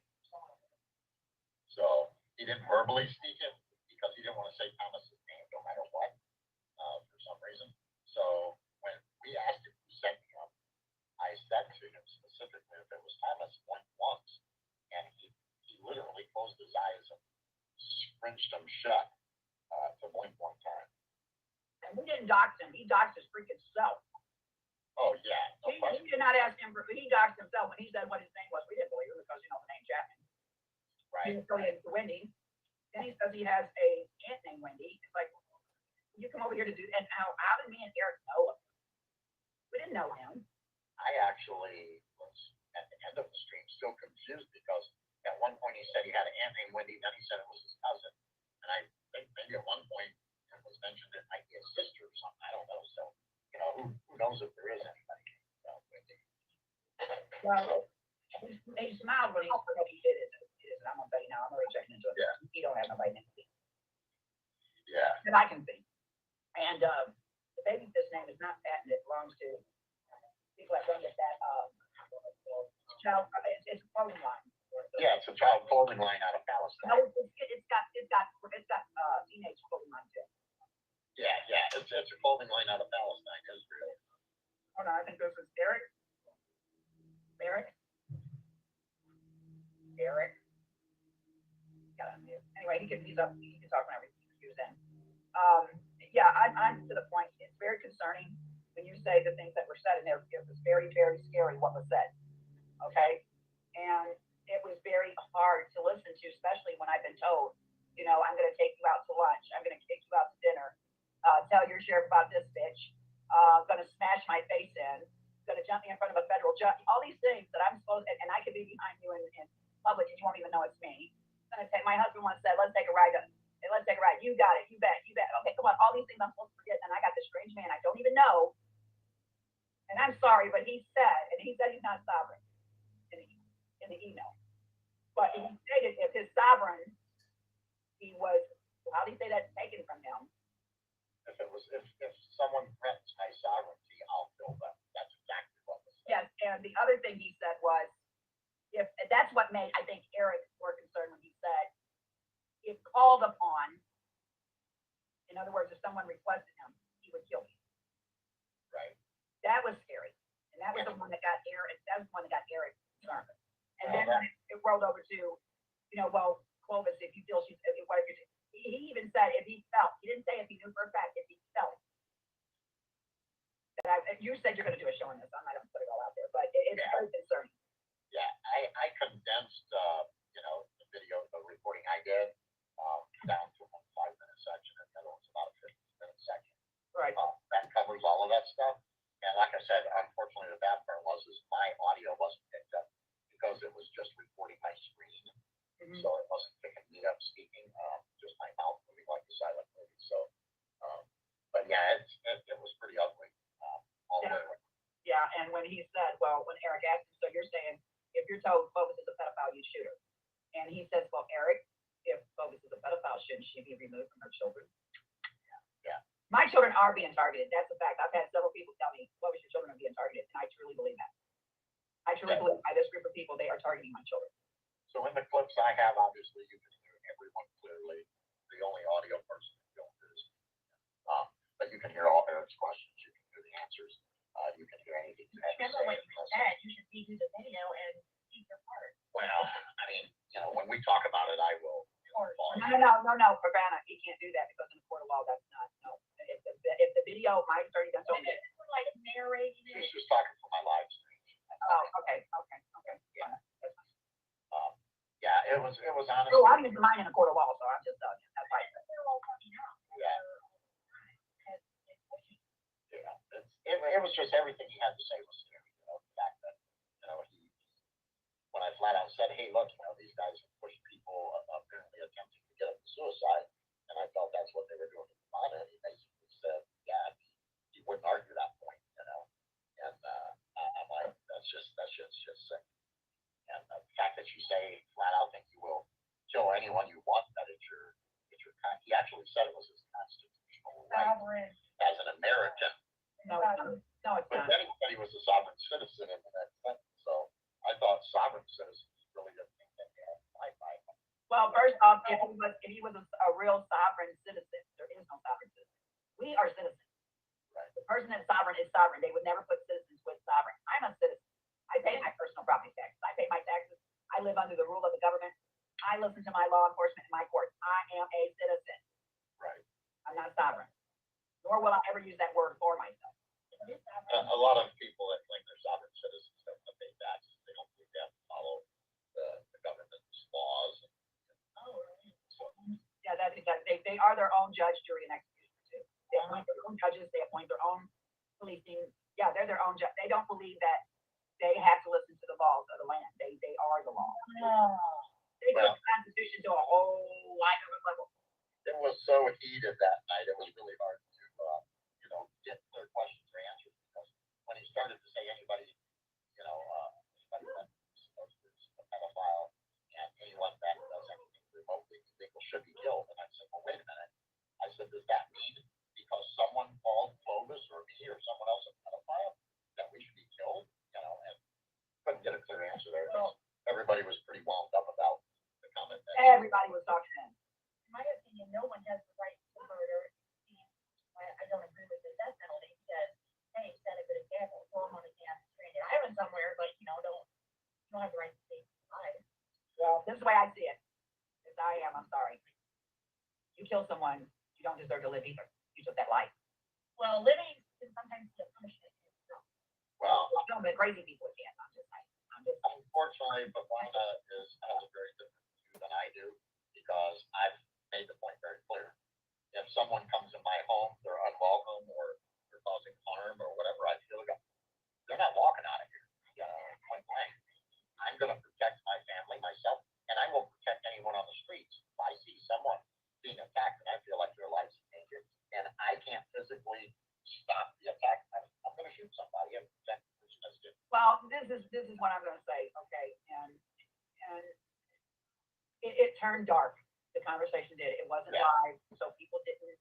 So he didn't verbally speak it because he didn't want to say Thomas's name no matter what, for some reason. So when we asked him who sent him, I said to him specifically if it was Thomas, went once, and he literally closed his eyes and scrinched them shut to blink one time. And we didn't dox him. He doxed his freaking self. Oh yeah. No he did not ask him. He doxed himself when he said what his name was. We didn't believe it because the name Chapman. Right. He was affiliated to Wendy. Then he says he has a aunt named Wendy. It's like, you come over here to do, and how did me and Eric know him? We didn't know him. I actually was at the end of the stream still confused because at one point he said he had an aunt named Wendy, then he said it was his cousin. And I think maybe at one point it was mentioned it might be a sister or something. I don't know. So, who knows if there is anybody named Wendy. Well, he smiled when he did it. I'm gonna tell you now, I'm already checking into it. Yeah. He don't have nobody named Wendy. Yeah. That I can see. And the baby, this name is not patented. It belongs to people that run that child. It's a clothing line. Yeah, it's a child clothing line out of Palestine. No, it's got teenage clothing line too. Yeah, it's a clothing line out of Palestine, Israel. Hold on, I think this is Eric. Got on mute. Anyway, he's up. He can talk whenever he was in. Yeah, I'm to the point. It's very concerning when you say the things that were said, and it was very, very scary what was said. Okay, and it was very hard to listen to, especially when I've been told, I'm going to take you out to lunch. I'm going to take you out to dinner. Tell your sheriff about this bitch. Going to smash my face in. Going to jump me in front of a federal judge. All these things that I'm supposed, and I could be behind you in public, and you won't even know it's me. My husband once said, let's take a ride. Let's take a ride. You got it. You bet. Okay, come on. All these things I'm supposed to forget, and I got this strange man I don't even know. And I'm sorry, but he said he's not sovereign in the email. But he stated if his sovereign, he was, how do you say that, taken from him? someone requested him, he would kill me. Right. That was scary. And that was the one that got Eric, that was the one that got Eric concerned. And then it rolled over to, you know, well, Clovis, if you feel she's, what if you're, he even said if he felt, he didn't say if he knew for a fact, if he felt. You said you're going to do a show on this. I'm not going to put it all out there, but it's very concerning. Yeah, I condensed, you know, the video, the recording I did, down to one 5-minute section, and the other one's about a 15-minute section. Right. That covers all of that stuff. And like I said, unfortunately, the bad part was my audio wasn't picked up because it was just recording my screen, so it wasn't picking me up speaking, just my mouth moving like a silent movie. So, but yeah, it was pretty ugly. All the way around. Yeah, and when he said, well, when Eric asked him, so you're saying if you're told Clovis is a pedophile, you'd shoot her. And he says, well, Eric, if Clovis is a pedophile, shouldn't she be removed from her children? Yeah. My children are being targeted. That's a fact. I've had several people tell me, Clovis, your children are being targeted. And I truly believe that. I truly believe by this group of people, they are targeting my children. So in the clips I have, obviously, you can hear everyone clearly. The only audio person you don't hear is but you can hear all Eric's questions. You can hear the answers. You can hear anything you have to say. Remember what you said, you should redo the video and see your part. Well, I mean, you know, when we talk about it, I will. No, Pravana, he can't do that because in the court of law, that's not, no. If the video, mine's already done something. Like narrating it. She's just talking for my live stream. Oh, okay. Yeah. Yeah, it was honestly. Oh, I'm using mine in a court of law, so I'm just telling you. That's right. Yeah. It was just everything he had to say was scary. You know, the fact that, you know, when I flat out said, hey, look, you know, these guys have pushed people apparently attempting to get up to suicide, and I felt that's what they were doing to Glenda, and he basically said, yeah, he wouldn't argue that point, you know, and I'm like, that's just sick. And the fact that you say flat out that you will kill anyone you want, that it's your he actually said it was his constitutional right as an American. No, it's But not. then he was a sovereign citizen in the next sentence, so I thought sovereign citizen was really a thing that he had to fight by. Well, first off, if he was a real sovereign citizen, there is no sovereign citizen. We are citizens. Right. The person that's sovereign is sovereign. They would never put citizens with sovereign. I'm a citizen. I pay my personal property taxes. I pay my taxes. I live under the rule of the government. I listen to my law enforcement in my courts. I am a citizen. Right. I'm not sovereign. Nor will I ever use that word for myself. A lot of people that claim they're sovereign citizens don't pay taxes. They don't believe they have to follow the government's laws. Yeah, that's exactly. They are their own judge, jury, and executioner too. They appoint their own judges. They appoint their own policing. Yeah, they're their own judge. They don't believe that they have to listen to the laws of the land. They are the law. They took the Constitution to a whole lot of level. It was so heated that night. It was really hard to, you know, get their questions or answers because when he started to say anybody, you know, anybody that's supposed to be a pedophile and anyone that does anything remotely illegal should be killed. And I said, well, wait a minute. I said, does that mean because someone called Clovis or me or someone else a pedophile that we should be killed? You know, and couldn't get a clear answer there. Everybody was pretty wound up about the comment. Everybody was talking then. In my opinion, no one has the right to murder. I don't agree with the death penalty because, hey, set a good example. Throw them on a damn stranded island somewhere, but you don't have the right to save lives. Well, this is the way I see it. As I am, I'm sorry. You kill someone, you don't deserve to live either. You took that life. Well, living can sometimes be a punishment in itself. Well, some of the crazy people can't. I'm just saying. Unfortunately, Glenda has a very different view than I do because I've made the point very clear. If someone comes in my home, they're unwelcome or they're causing harm or whatever, I feel like they're not walking out of here. Point blank. I'm going to protect my family, myself, and I will protect anyone on the streets. If I see someone being attacked and I feel like their life's in danger and I can't physically stop the attack, I'm going to shoot somebody and protect the person that's doing it. Well, this is what I'm going to say, okay? And it turned dark. The conversation did. It wasn't live, so people didn't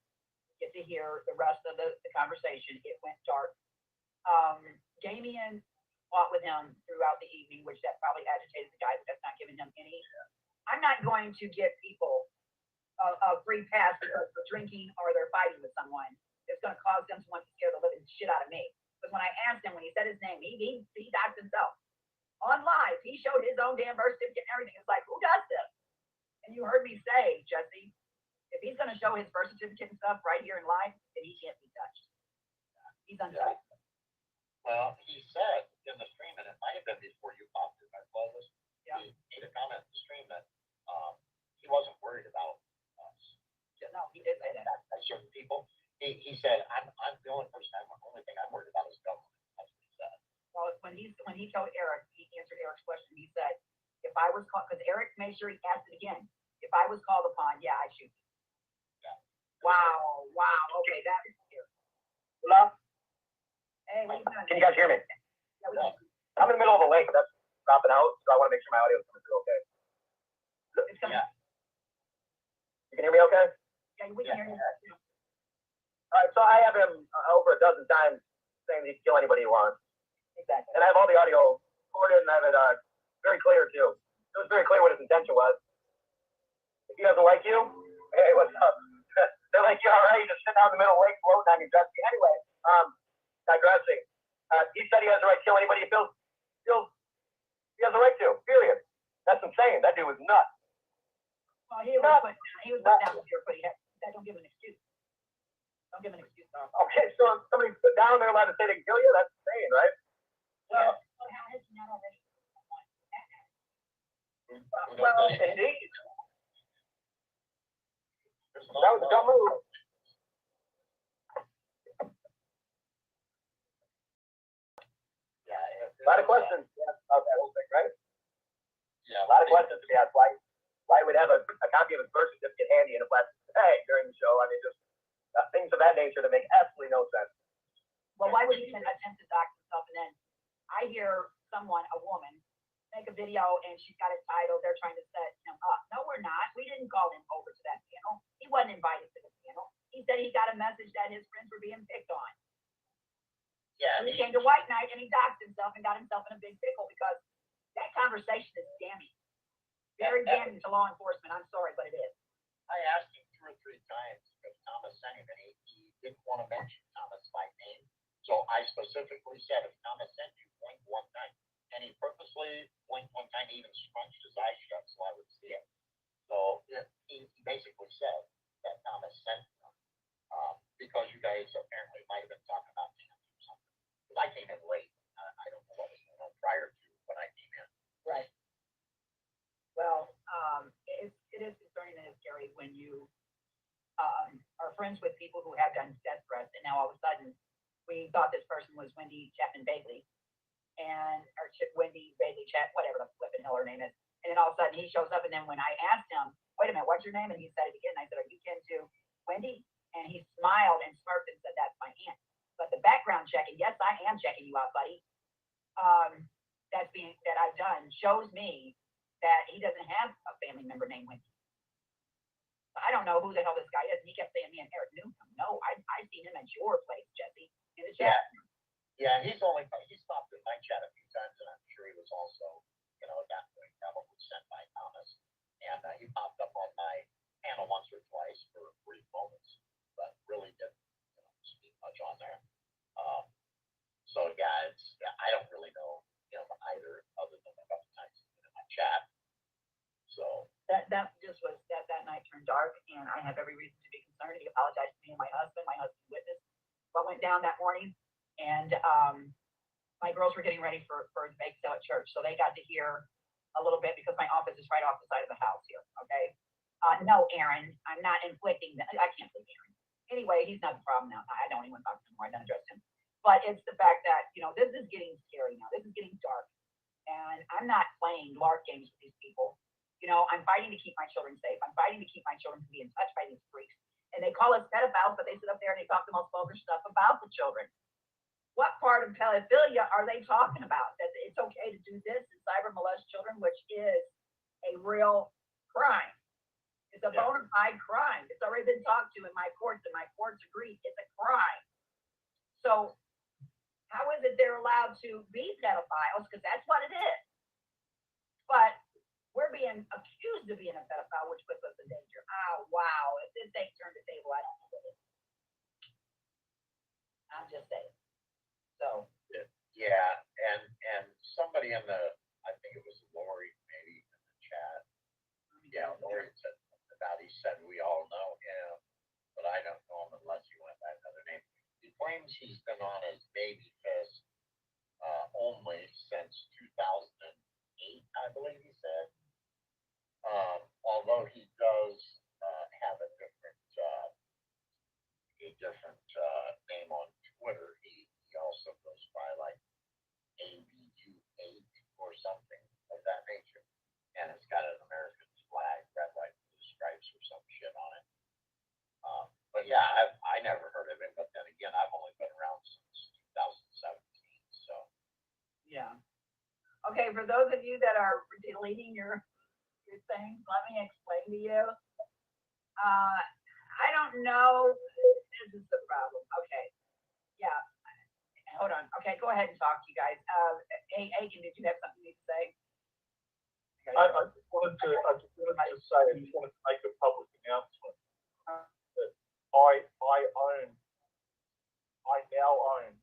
get to hear the rest of the conversation. It went dark. Damien fought with him throughout the evening, which that probably agitated the guy, but that's not giving him any. I'm not going to give people a free pass because they're drinking or they're fighting with someone. It's going to cause them to want to scare the living shit out of me. Because when I asked him, when he said his name, he doxed himself. On live, he showed his own damn birth certificate and everything. It's like, who does this? And you heard me say, Jesse, if he's going to show his birth certificate and stuff right here in live, then he can't be touched. He's untouched. Well, he said in the stream, and it might have been before you popped in my clothes, he made a comment in the stream that he wasn't worried about us. No, he did say that. Certain people. He said, I'm the only person, the only thing I'm worried about is government. That's what he said. Well, when he told Eric, he answered Eric's question. He said, if I was called, because Eric made sure he asked it again. If I was called upon, yeah, I'd shoot you. Yeah. Wow. Okay, that is scary. Hello? Hey, what are you doing? Can you guys hear me? Yeah, we can. I'm in the middle of a lake that's dropping out, so I want to make sure my audio is coming through okay. It's coming. Yeah. You can hear me okay? Yeah, we can hear you. All right, so I have him over a dozen times saying he can kill anybody he wants. Exactly. And I have all the audio recorded and I have it very clear too. It was very clear what his intention was. If he doesn't like you, hey, what's up? They're like, you all right? You're just sitting out in the middle of the lake floating on your jet ski. Anyway, digressing. He said he has the right to kill anybody he feels he has the right to, period. That's insane. That dude was nuts. Well, he was put down here, but don't give him an excuse. Don't give him an excuse. Okay, so if somebody's put down, they're allowed to say they can kill you? That's insane, right? Well, how has he not already? Well, indeed. That was a dumb move. A lot of questions about that whole thing, right? Yeah. A lot of questions to be asked. Why would have a copy of his birth certificate handy in a plastic bag during the show? I mean, just things of that nature that make absolutely no sense. Well, why would he attempt to dox himself? And then I hear someone, a woman, make a video and she's got a title. They're trying to set him up. No, we're not. We didn't call him over to that panel. He wasn't invited to the panel. He said he got a message that his friends were being picked on. Yeah. And he came to White Night and he doxed himself and got himself in a big pickle because that conversation is damning. Very damning to law enforcement. I'm sorry, but it is. I asked him 2 or 3 times if Thomas sent him, and he didn't want to mention Thomas by name. So I specifically said, if Thomas sent you, blink one time. And he purposely blinked one time, he even scrunched his eyes shut so I would see it. So he basically said that Thomas sent him because you guys apparently might have been talking about him or something. Because I came in late. I don't know what was going on prior to when I came in. Right. Well, it is concerning and it's scary when you are friends with people who have done death threats, and now all of a sudden we thought this person was Wendy Chapman Bailey, or Wendy Bailey Chat, whatever the flipping hell her name is, and then all of a sudden he shows up, and then when I asked him, wait a minute, what's your name? And he said it again. I said, are you kin to Wendy? And he smiled and smirked and said, that's my aunt. But the background check, and yes, I am checking you out, buddy, that I've done shows me that he doesn't have a family member named Wendy. I don't know who the hell this guy is. And he kept saying me and Eric knew him. No, I've seen him at your place, Jesse, in the chat. Yeah, he stopped in my chat a few times, and I'm sure he was also, at that point, probably sent by Thomas. And he popped up on my panel once or twice for brief moments, but really didn't speak much on there. So I don't really know him either, other than a couple times in my chat. So that just was that night turned dark, and I have every reason to be concerned. He apologized to me and my husband. My husband witnessed what went down that morning, and my girls were getting ready for the bake sale at church, so they got to hear a little bit because my office is right off the side of the house here. Okay. No, Aaron, I'm not inflicting that. I can't believe Aaron. Anyway, he's not the problem now. I don't even talk to him anymore. I don't address him. But it's the fact that, this is getting scary now. This is getting dark. And I'm not playing LARP games with these people. I'm fighting to keep my children safe. I'm fighting to keep my children from being touched by these freaks. And they call us pedophiles, but they sit up there and they talk the most vulgar stuff about the children. What part of pedophilia are they talking about? That it's okay to do this and cyber molest children, which is a real crime. It's a bona fide crime. It's already been talked to in my courts, and my courts agree it's a crime. So how is it they're allowed to be pedophiles? Because that's what it is. But we're being accused of being a pedophile, which puts us in danger. Oh, wow. don't know where he said something about. He said we all know him, but I don't know him unless he went by another name. He claims he's been on his babyface only since 2008, I believe he said. Although he does have a different name on Twitter, he also goes by like ABU8 or something of that nature, and it's got an American flag, red, white, blue stripes or some shit on it. But yeah, I never heard of him. But then again, I've only been around since 2017, so. Yeah. Okay, for those of you that are deleting your things, let me explain to you. I don't know. This is the problem. Okay. Yeah. Hold on. Okay, go ahead and talk to you guys. Hey, Aiken, did you have something to say? I just wanted to say, I just wanted to make a public announcement that I now own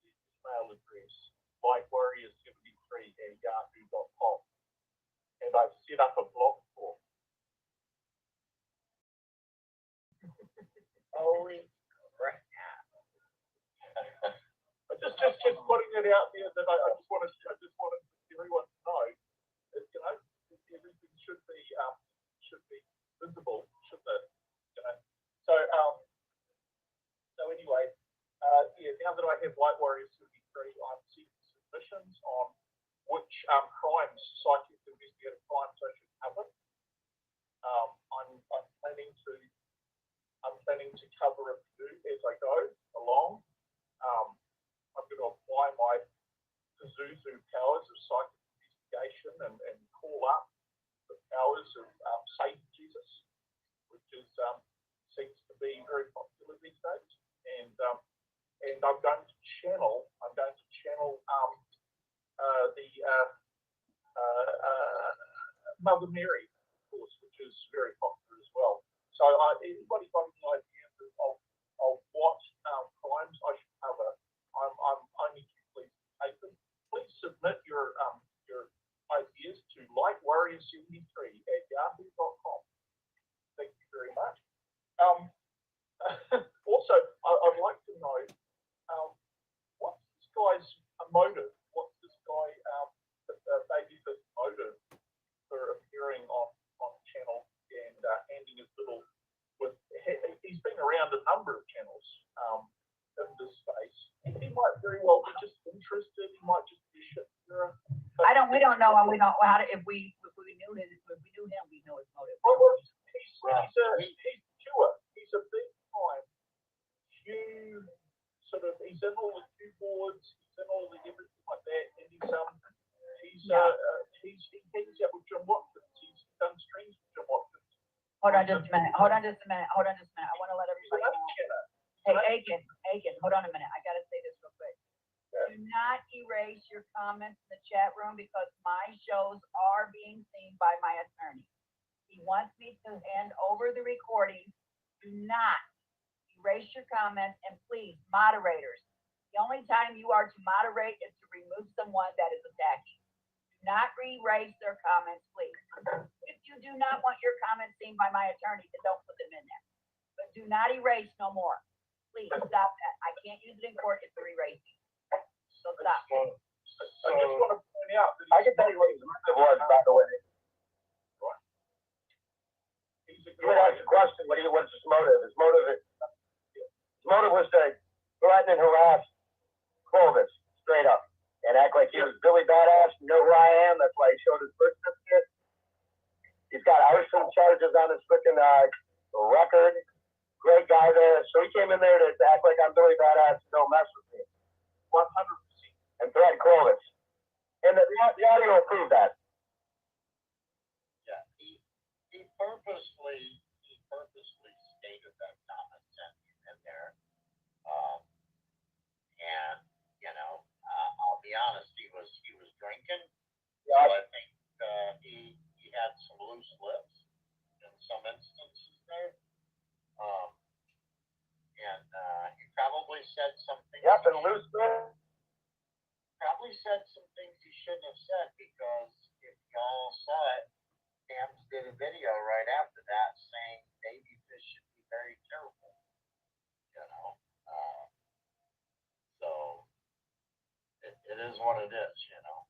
the email address lightwarrior73@yahoo.com, and I've set up a blog form. Holy crap! just putting it out there that I just wanted everyone to know that everything should be visible, shouldn't it? So anyway, now that I have White Warrior 73, I'm seeking submissions on which crimes, psychic investigative crimes I should cover. I'm planning to cover a few as I go along. I'm going to apply my Pazuzu powers of psychic investigation and call up the powers of Satan Jesus, which seems to be very popular these days. And I'm going to channel Mother Mary, of course, which is very popular as well. So anybody got any ideas of what crimes I should cover? I'm only too pleased to take them. Please submit your ideas to lightwarrior73@yahoo.com. Thank you very much. Also, I'd like to know what's this guy's motive? What's this guy, Babyface motive for appearing on channel and handing his little? He's been around a number of channels in this space. He might very well be just interested. He might just be a shit mirror. We don't know, and we don't how to, if we knew him, we know his motive. Well, he's pure. He's a big time huge sort of. He's in all the keyboards. He's in all the everything like that, and he hangs out with Jim Watkins. He's done streams with Jim Watkins. Hold on just a minute. I want to let everybody know. Hey, Aiken, hold on a minute. I got to say this real quick. Do not erase your comments in the chat room because my shows are being seen by my attorney. He wants me to hand over the recording. Do not erase your comments, and please, moderators, the only time you are to moderate is to remove someone that is attacking. Do not erase their comments, please. If you do not want your comments seen by my attorney, then don't put them in there. But do not erase no more. Please stop that. I can't use it in court if you're erasing. So stop. I just want to point out that I can tell you what his motive was, by the way. You would ask the question, what's his motive? His motive was to threaten and harass Clovis, straight up, and act like he was Billy Badass. You know who I am? That's why he showed his birth certificate. He's got arson charges on his freaking record. Great guy there. So he came in there to act like I'm Billy Badass and don't mess with me. 100%. And threaten Clovis. And the audio will prove that. Yeah, he purposely stated that common sense in there. And I'll be honest, he was drinking. Yeah. So I think he had some loose lips in some instances there. And he probably said something. Yep, and loose lips. Probably said some things he shouldn't have said, because if y'all saw it, Simps did a video right after that saying baby fish should be very careful. You know, so it is what it is. You know.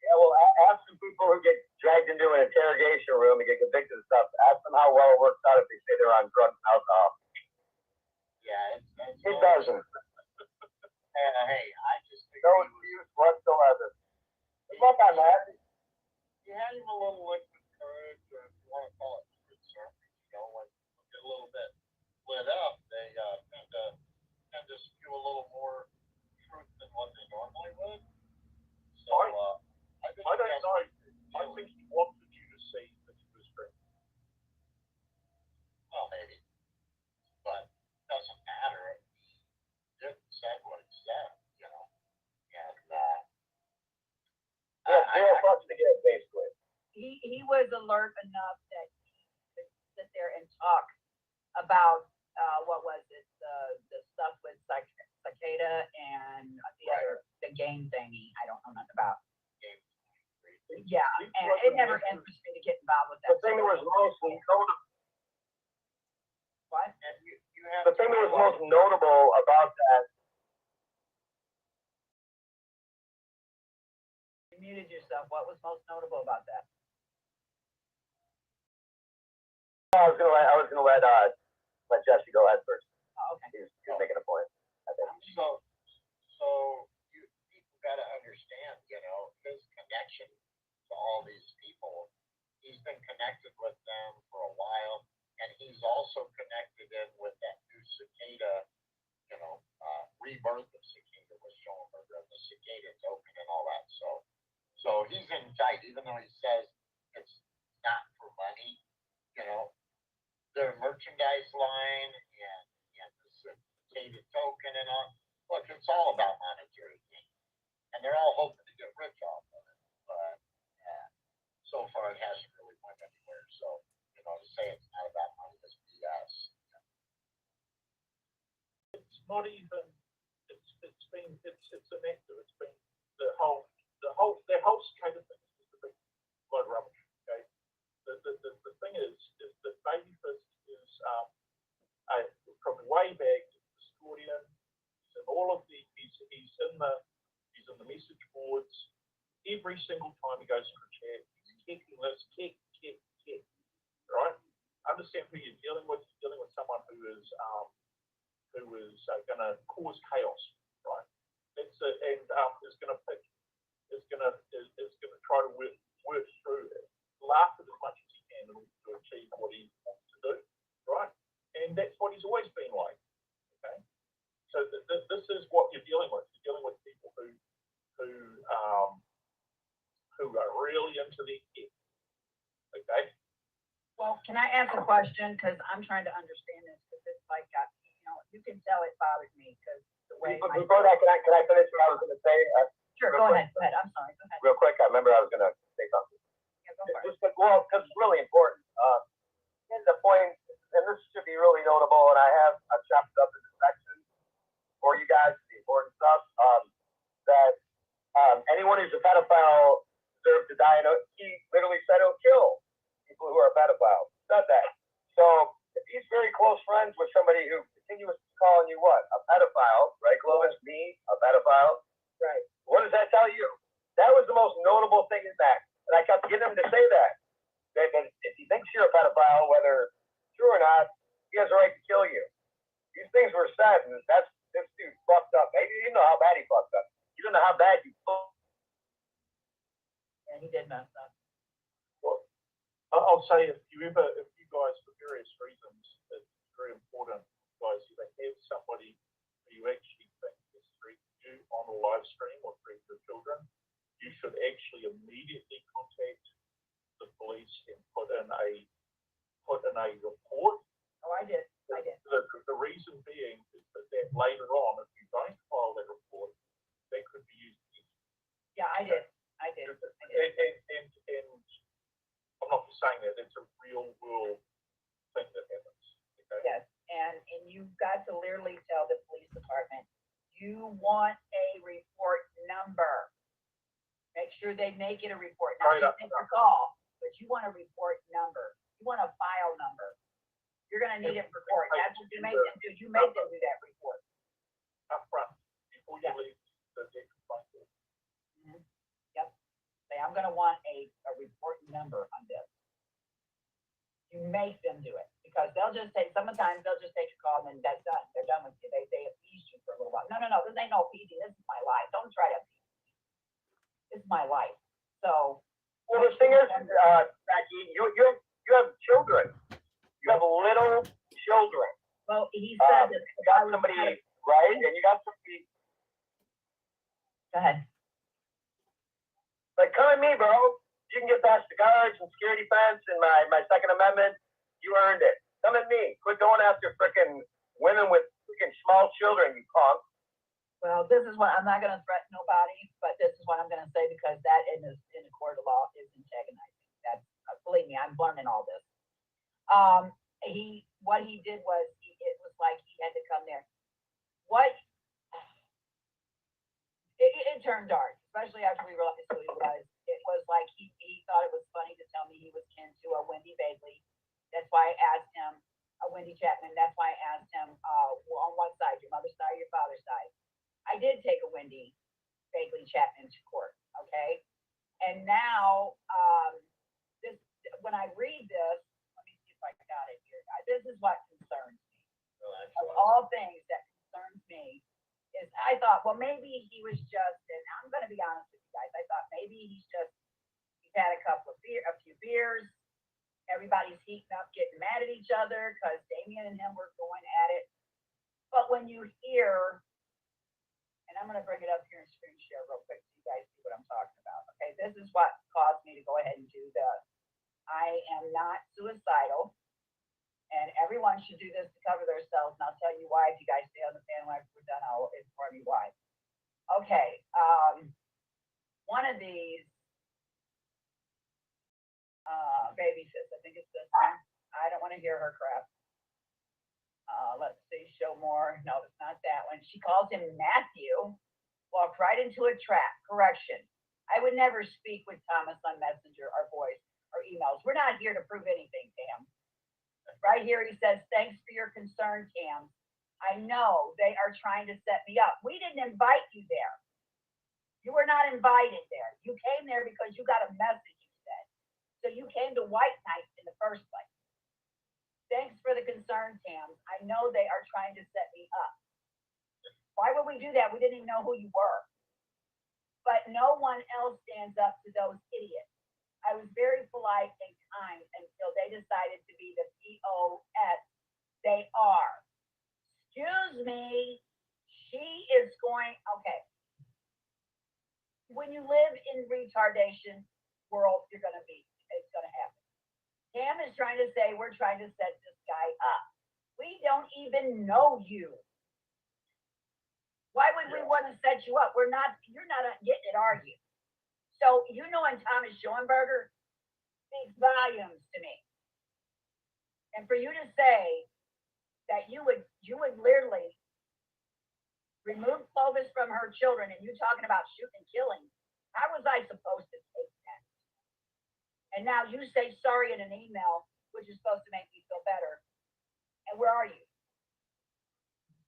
Yeah, well, ask some people who get dragged into an interrogation room and get convicted of stuff. Ask them how well it works out if they say they're on drugs and alcohol. Yeah, it doesn't. Hey, I just think no excuse whatsoever. Good luck on that. You had him a little liquid courage, or if you want to call it good surfing, you know, when they get a little bit lit up, they tend to spew a little more truth than what they normally would. So, I don't know. I think he wanted you to see that he was drinking. Well, maybe. But it doesn't matter. He said what he said, you know. And zero fucks to give, basically. He was alert enough that he could sit there and talk about what was it, the stuff with cicada and the game thingy. I don't know nothing about. Yeah, and it never interested me to get involved with that. The thing that was most notable. What? The thing that was most notable about that. You muted yourself. What was most notable about that? I was gonna let Jesse go ahead first. Oh, okay. He was making a point. So people got to understand, you know, his connection to all these people. He's been connected with them for a while, and he's also connected in with that new cicada, you know, rebirth of cicada was showing her the cicada token and all that. So he's in tight, even though he says it's not for money, you know. Their merchandise line and the cicada token and all. Look, it's all about monetary gain, and they're all hoping to get rich off of it. But so far, it hasn't really went anywhere. So you know, to say it's not about money is BS. It's not even. It's a nectar. It's been their whole cicada thing is just a big load of rubbish. Okay. The thing is that Babyfist is from way back Discordian. He's in all of the he's in the message boards. Every single time he goes to a chat, he's kicking this, kick. Right? Understand who you're dealing with. You're dealing with someone who is going to cause chaos, right? It's and is going to try to work through it, laugh at as much as he can in order to achieve what he wants to do, right? And that's what he's always been like. Okay, so this is what you're dealing with. You're dealing with people who are really into the head. Okay. Well, can I ask a question? Because I'm trying to understand this. Because it's like, you can tell it bothers me because the way. Before that, can I finish what I was going to say? Sure. Go ahead. I'm sorry. Go ahead. Real quick, I remember I was going to say something. Yeah, go for it. Because it's really important. And the point, and this should be really notable, and I've chopped it up into sections for you guys, the important stuff. That anyone who's a pedophile deserves to die. And he literally said he'll kill people who are pedophiles. He said that. So if he's very close friends with somebody who continuously calling you what? A pedophile, right, Clovis? Me, a pedophile. Right. What does that tell you? That was the most notable thing in that. And I kept getting him to say that. That if he thinks you're a pedophile, whether true or not, he has a right to kill you. These things were said, and this dude fucked up. Maybe you know how bad he fucked up. You don't know how bad you fucked. Yeah, he did mess up. Well, I'll say if you guys, for various reasons, it's very important, guys, if they have somebody who you actually think is threatening you on a live stream or threatening your children, you should actually immediately contact the police and put in a report. Oh, I did. The reason being is that later on, if you don't file that report, that could be used against you. Yeah, I did. And I'm not just saying that, it's a real world thing that happens. Okay? Yes, and you've got to literally tell the police department, you want a report number. Make sure they make it a report. Not just make a call, but you want a report number. You want a file number. You're gonna need it for court. That's what you make them do. You make them do that report. Up front, before you leave the gate. Yep. Say, I'm gonna want a report number on this. You make them do it because sometimes they'll just take your call and then that's done. They're done with you. They appeased you for a little while. No, this ain't no appeasing. This is my life. Don't try to appease me. This is my life. So. Well, the thing is, Becky, you have children. You have little children. Well, he said that you got somebody, right? And you got somebody. Go ahead. Like, come at me, bro. You can get past the guards and security fence and my Second Amendment. You earned it. Come at me. Quit going after frickin' women with frickin' small children, you punk. Well, this is what I'm not going to threaten nobody, but this is what I'm going to say because that in the court of law is antagonizing. That's believe me, I'm learning all this. What he did was it was like he had to come there. It turned dark, especially after we realized who he was. It was like he thought it was funny to tell me he was kin to a Wendy Bagley. That's why I asked him, Wendy Chapman. That's why I asked him on what side, your mother's side or your father's side. I did take a Wendy Bagley Chapman to court, okay? And now, when I read this, let me see if I got it here, guys. This is what concerns me. Of all things that concerns me is I thought, well, maybe he was just, and I'm going to be honest with you guys, I thought maybe he's had a few beers. Everybody's heating up, getting mad at each other because Damien and him were going at it. But when you hear, and I'm going to bring it up here and screen share real quick so you guys see what I'm talking about. Okay, this is what caused me to go ahead and do I am not suicidal, and everyone should do this to cover themselves, and I'll tell you why. If you guys stay on the fan after we're done, I'll inform you why. Okay, one of these, baby sis, I think it's this one. I don't want to hear her crap. Let's see, show more. No, it's not that one. She calls him Matthew, walked right into a trap. Correction. I would never speak with Thomas on Messenger or voice or emails. We're not here to prove anything, Tam. Right here he says, thanks for your concern, Tam. I know they are trying to set me up. We didn't invite you there. You were not invited there. You came there because you got a message, you said. So you came to White Night in the first place. Thanks for the concern, Tam. I know they are trying to set me up. Why would we do that? We didn't even know who you were. But no one else stands up to those idiots. I was very polite and kind until they decided to be the POS they are. Excuse me. She is going, okay. When you live in retardation world, it's going to happen. Cam is trying to say we're trying to set this guy up. We don't even know you. Why would we want to set you up? You're not getting it, are you? So you knowing Thomas Schoenberger speaks volumes to me. And for you to say that you would literally remove Clovis from her children and you talking about shooting and killing, how was I supposed to take that? And now you say sorry in an email, which is supposed to make me feel better. And where are you?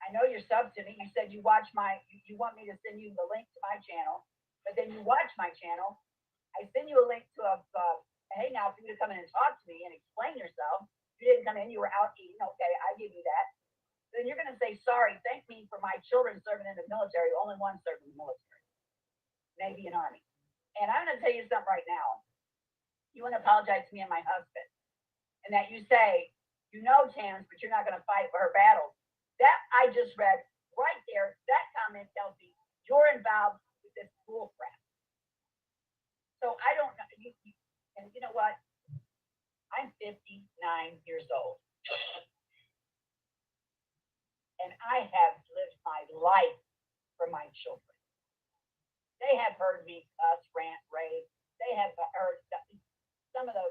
I know you're sub to me. You said you want me to send you the link to my channel, but then you watch my channel. I send you a link to a hangout for you to come in and talk to me and explain yourself. You didn't come in, you were out eating. Okay, I give you that. Then you're going to say, sorry, thank me for my children serving in the military. Only one served in the military, Navy and Army. And I'm going to tell you something right now. You want to apologize to me and my husband. And that you say, you know Tams, but you're not going to fight for her battles. That I just read right there. That comment tells me you're involved with this bull crap. So I don't know. And you know what? I'm 59 years old. And I have lived my life for my children. They have heard me cuss, rant, rave. They have heard some of the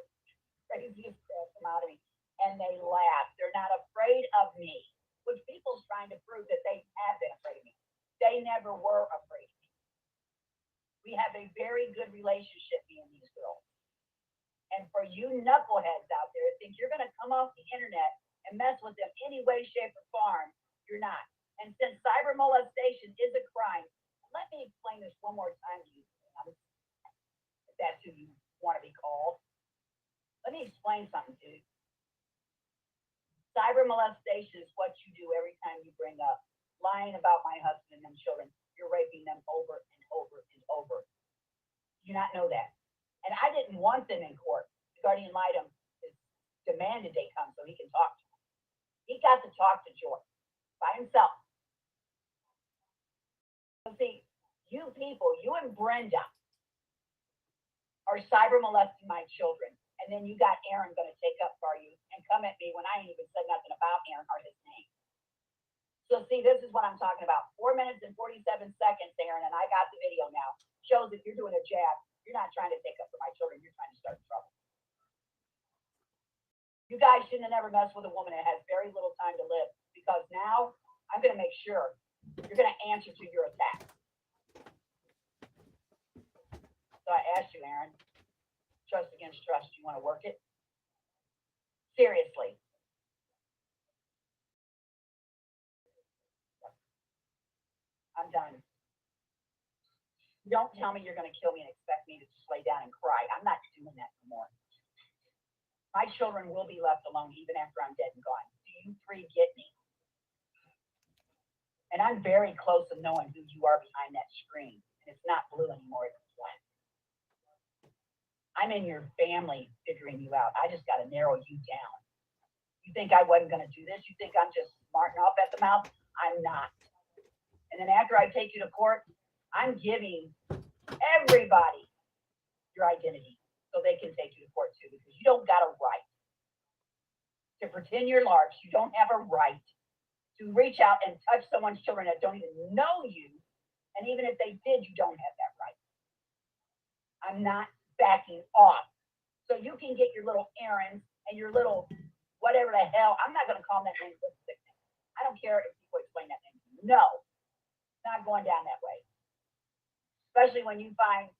craziest stuff come out of me. And they laugh. They're not afraid of me. Which people's trying to prove that they have been afraid of me. They never were afraid of me. We have a very good relationship, me and these girls. And for you knuckleheads out there that think you're going to come off the internet and mess with them any way, shape, or form, you're not. And since cyber molestation is a crime, let me explain this one more time to you. If that's who you want to be called. Let me explain something to you. Cyber molestation is what you do every time you bring up lying about my husband and them children. You're raping them over and over and over. Do you not know that? And I didn't want them in court. The guardian ad litem demanded they come so he can talk to them. He got to talk to George by himself. So see, you people, you and Brenda are cyber molesting my children. And then you got Aaron going to take up for you and come at me when I ain't even said nothing about Aaron or his name. So see, this is what I'm talking about. 4 minutes and 47 seconds, Aaron, and I got the video now. Shows if you're doing a jab, you're not trying to take up for my children, you're trying to start trouble. You guys shouldn't have never messed with a woman that has very little time to live, because now I'm going to make sure you're going to answer to your attack. So I asked you, Aaron, trust against trust, you want to work it? Seriously. I'm done. Don't tell me you're going to kill me and expect me to just lay down and cry. I'm not doing that anymore. My children will be left alone even after I'm dead and gone. Do you three get me? And I'm very close to knowing who you are behind that screen. And it's not blue anymore, it's black. I'm in your family figuring you out. I just got to narrow you down. You think I wasn't going to do this? You think I'm just smarting off at the mouth? I'm not. And then after I take you to court, I'm giving everybody your identity so they can take you to court too, because you don't got a right to pretend you're large. You don't have a right to reach out and touch someone's children that don't even know you. And even if they did, you don't have that right. I'm not backing off. So you can get your little errands and your little whatever the hell. I'm not going to call that name. I don't care if people explain that name. No, not going down that way. Especially when you find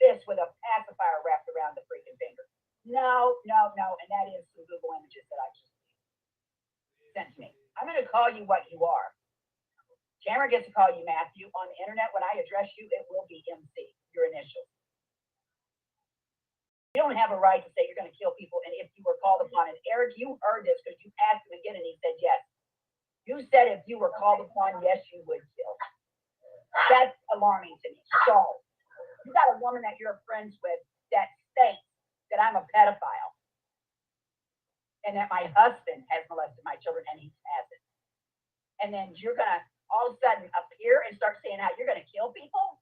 fists with a pacifier wrapped around the freaking finger. No. And that is some Google images that I just sent to me. I'm going to call you what you are. Cameron gets to call you Matthew. On the internet, when I address you, it will be MC, your initials. You don't have a right to say you're going to kill people, and if you were called upon, and Eric, you heard this because you asked him again, and he said yes. You said if you were called upon, yes, you would kill. That's alarming to me. So, you got a woman that you're friends with that states that I'm a pedophile, and that my husband has molested my children, and he hasn't. And then you're going to all of a sudden appear and start saying how you're going to kill people?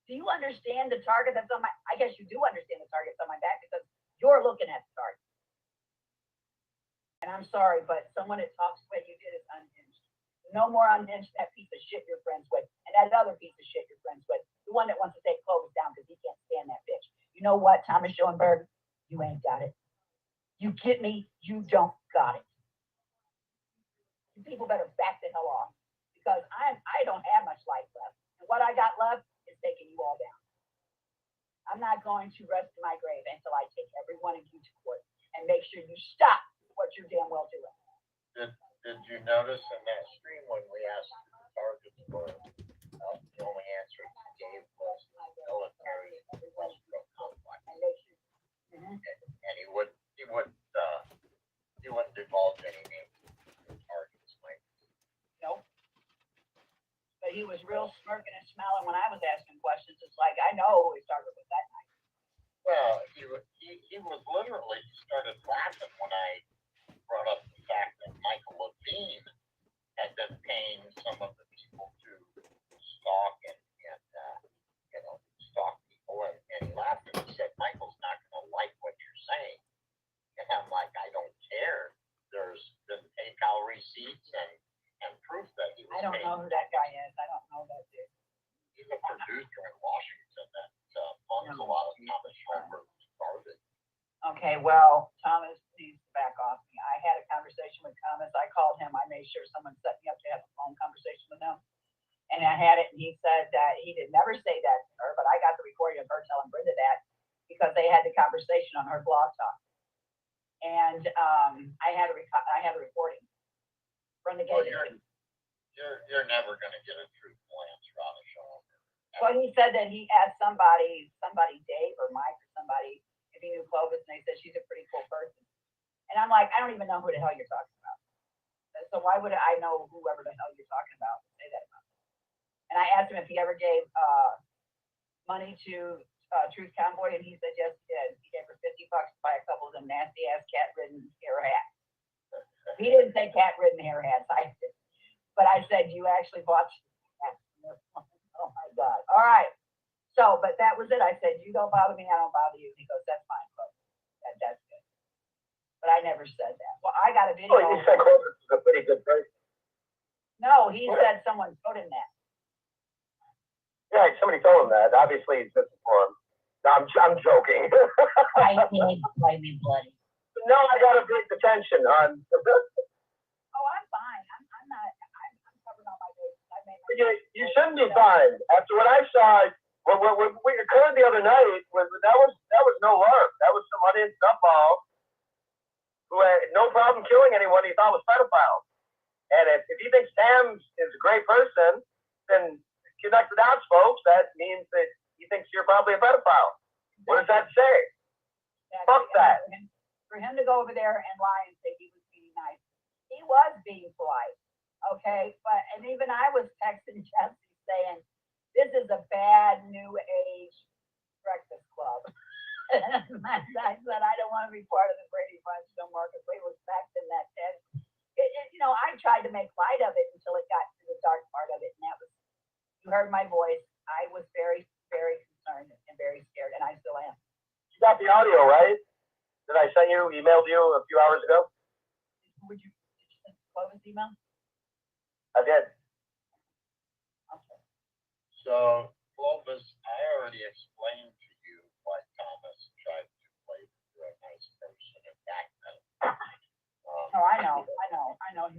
Do you understand the target that's on my, I guess you do understand the target's on my back because you're looking at the target. And I'm sorry, but someone that talks the way you did is unhinged. No more unhinged that piece of shit you're friends with. And that other piece of shit you're friends with. The one that wants to take Clovis down because he can't stand that bitch. You know what, Thomas Schoenberg? You ain't got it. You get me? You don't got it. You people better back the hell off. Because I don't have much life left. And what I got left is taking you all down. I'm not going to rest in my grave until I take every one of you to court and make sure you stop what you're damn well doing. Did you notice in that stream when we asked who the targets were, the only answer he gave was military industrial complex. And he wouldn't divulge any names of targets, Mike. Nope. But he was real smirking and smiling when I was asking questions. It's like, I know who he started with that night. Well, he was literally started laughing when I brought up the fact that Michael Levine had been paying some of the people to stalk and stalk people, and he laughed and he said, Michael's not going to like what you're saying. And I'm like, I don't care. There's been PayPal receipts and proof that he was I don't know who that guy is. I don't know that dude. He's a producer in Washington that funds a lot of Thomas Schoenberg's garbage. Okay, well, Thomas needs to back off me. I had a conversation with Thomas. I called him. I made sure someone set me up to have a phone conversation with him. And I had it, and he said that he did never say that to her, but I got the recording of her telling Brenda that because they had the conversation and I had a recording from the Well, gate. you're never gonna get a truthful answer on a show. Well, he said that he asked somebody, Dave or Mike or somebody, if he knew Clovis, and they said she's a pretty cool person. And I'm like, I don't even know who the hell you're talking about. So why would I know whoever the hell you're talking about to say that about me? And I asked him if he ever gave money to Truth Convoy, and he said yes, he did. He gave her $50 to buy a couple of them nasty ass cat-ridden hair hats. He didn't say cat-ridden hair hats, I did. But I said, you actually bought hats. Oh my God. All right. So, but that was it. I said, you don't bother me, I don't bother you. He goes, that's fine, Clovis. That's good. But I never said that. Well, I got a video. Oh, you said Clovis is a pretty good person. No, he said someone told him that. Yeah, somebody told him that. Obviously, he's misinformed. No, I'm joking. Fight me, buddy. No, I got to bring attention on. Oh, I'm fine. I'm not. I'm covering all my bases. I made my. You shouldn't be fine. After what I saw, what occurred the other night that was no lark. That was some audience nutball who had no problem killing anyone he thought was pedophile. And if he thinks Sam is a great person, then connect the dots, folks. That means that he thinks you're probably a pedophile. What does that say? Fuck that. For him to go over there and lie and say he was being nice, he was being polite. Okay, and even I was texting Jesse saying, "This is a bad new age breakfast club." And I said, "I don't want to be part of the Brady Bunch no more because we was back in that tent." I tried to make light of it until it got to the dark part of it, and that was, you heard my voice. I was very, very concerned and very scared, and I still am. You got the audio, right? That I emailed you a few hours ago? Did you send Clovis email? I did. Okay. So, Clovis, I already explained to you why Thomas tried to play a nice person and back then. Oh, I know. He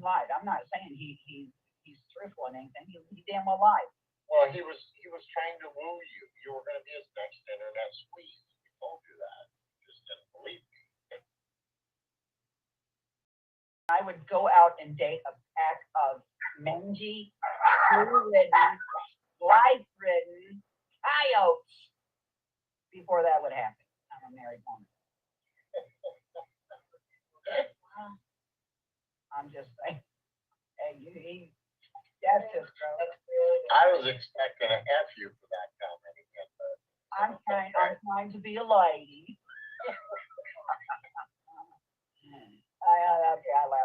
lied. I'm not saying he's truthful in anything. He damn well lied. Well, he was trying to woo you. You were going to be his next internet squeeze. He told you that. You just didn't believe me. I would go out and date a pack of mangy, flu-ridden, life-ridden coyotes before that would happen. I'm a married woman. I'm just saying. Hey, that's just gross. I was expecting an F you for that comment. I'm trying to be a lady. I laughed at that one.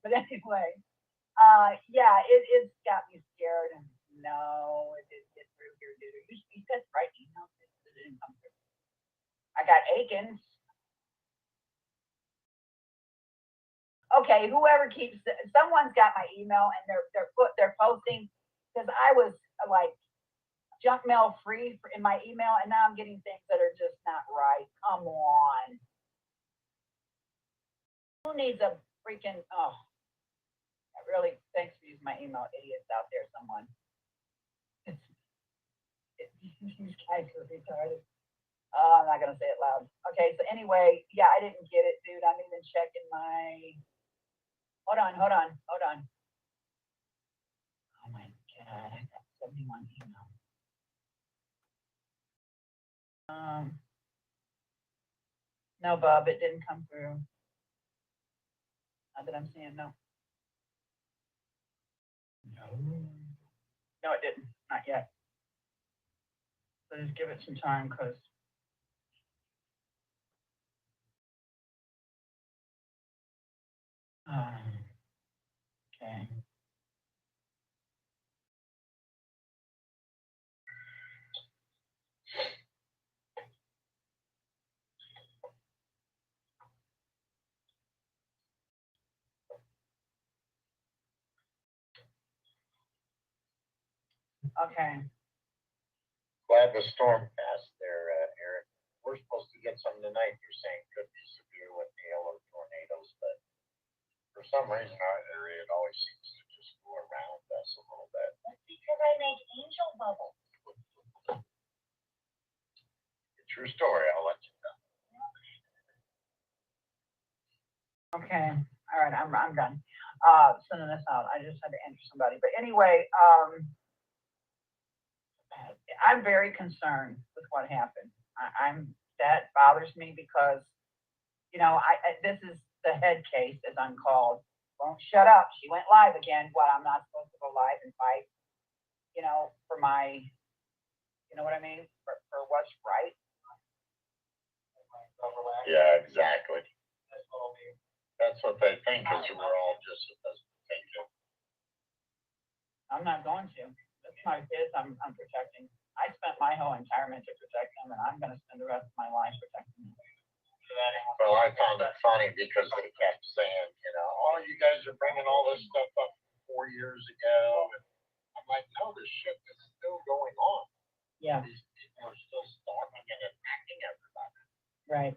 But anyway, it's got me scared. And no, it didn't get through here, did it? You said right email. It didn't come through. I got Aikens. Okay, whoever someone's got my email and they're posting, because I was like junk mail free in my email, and now I'm getting things that are just not right. Come on. Who needs a freaking, really, thanks for using my email, idiots out there, someone. These guys are retarded. I'm not going to say it loud. Okay, so anyway, yeah, I didn't get it, dude. I'm even checking my, hold on. Oh my God, I got 71 emails. No, Bob, it didn't come through. Not that I'm seeing, no. No, it didn't. Not yet. So just give it some time, because okay. Okay. Glad the storm passed there, Eric. We're supposed to get some tonight. You're saying could be severe with hail or tornadoes, but for some reason our area it always seems to just go around us a little bit. That's because I make angel bubbles. True story. I'll let you know. Okay. All right. I'm done. Sending this out. I just had to enter somebody. But anyway, I'm very concerned with what happened. That bothers me because, you know, this is the head case, as I'm called. Won't shut up. She went live again. Well, I'm not supposed to go live and fight, you know, for my, you know what I mean? For what's right. Yeah, exactly. That's what they think is we're all just supposed to take it. I'm not going to. That's my kids I'm protecting. I spent my whole retirement to protect them, and I'm going to spend the rest of my life protecting them. Well, I found it funny because they kept saying, you know, oh, you guys are bringing all this stuff up 4 years ago. And I'm like, no, this shit is still going on. Yeah. These people are still stalking and attacking everybody. Right.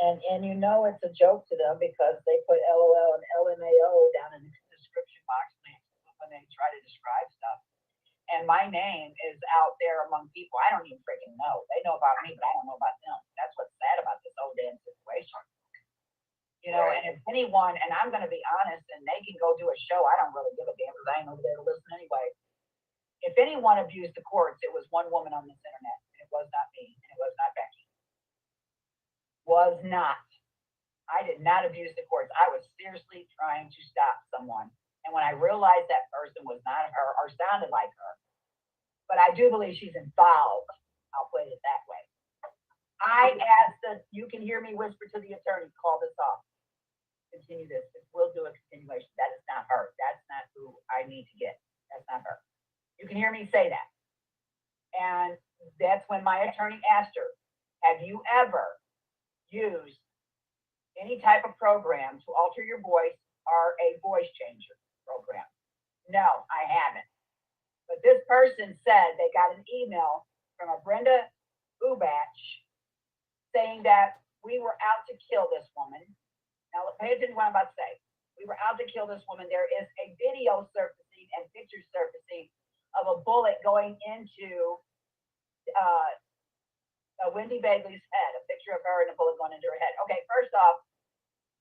And you know it's a joke to them because they put LOL and LMAO down in the description box when they try to describe stuff. And my name is out there among people I don't even freaking know. They know about me, but I don't know about them. That's what's sad about this whole damn situation. You know, and if anyone, and I'm going to be honest, and they can go do a show, I don't really give a damn because I ain't over there to listen anyway. If anyone abused the courts, it was one woman on this internet. And it was not me, and it was not Becky. Was not. I did not abuse the courts. I was seriously trying to stop someone. And when I realized that person was not her or sounded like her, but I do believe she's involved, I'll put it that way. I asked you can hear me whisper to the attorney, call this off. Continue this. We'll do a continuation. That is not her. That's not who I need to get. That's not her. You can hear me say that. And that's when my attorney asked her, have you ever used any type of program to alter your voice or a voice changer program? No, I haven't. But this person said they got an email from a Brenda Ubach saying that we were out to kill this woman. Now, pay attention to what I'm about to say. We were out to kill this woman. There is a video surfacing and pictures surfacing of a bullet going into Wendy Bagley's head, a picture of her and a bullet going into her head. Okay, first off,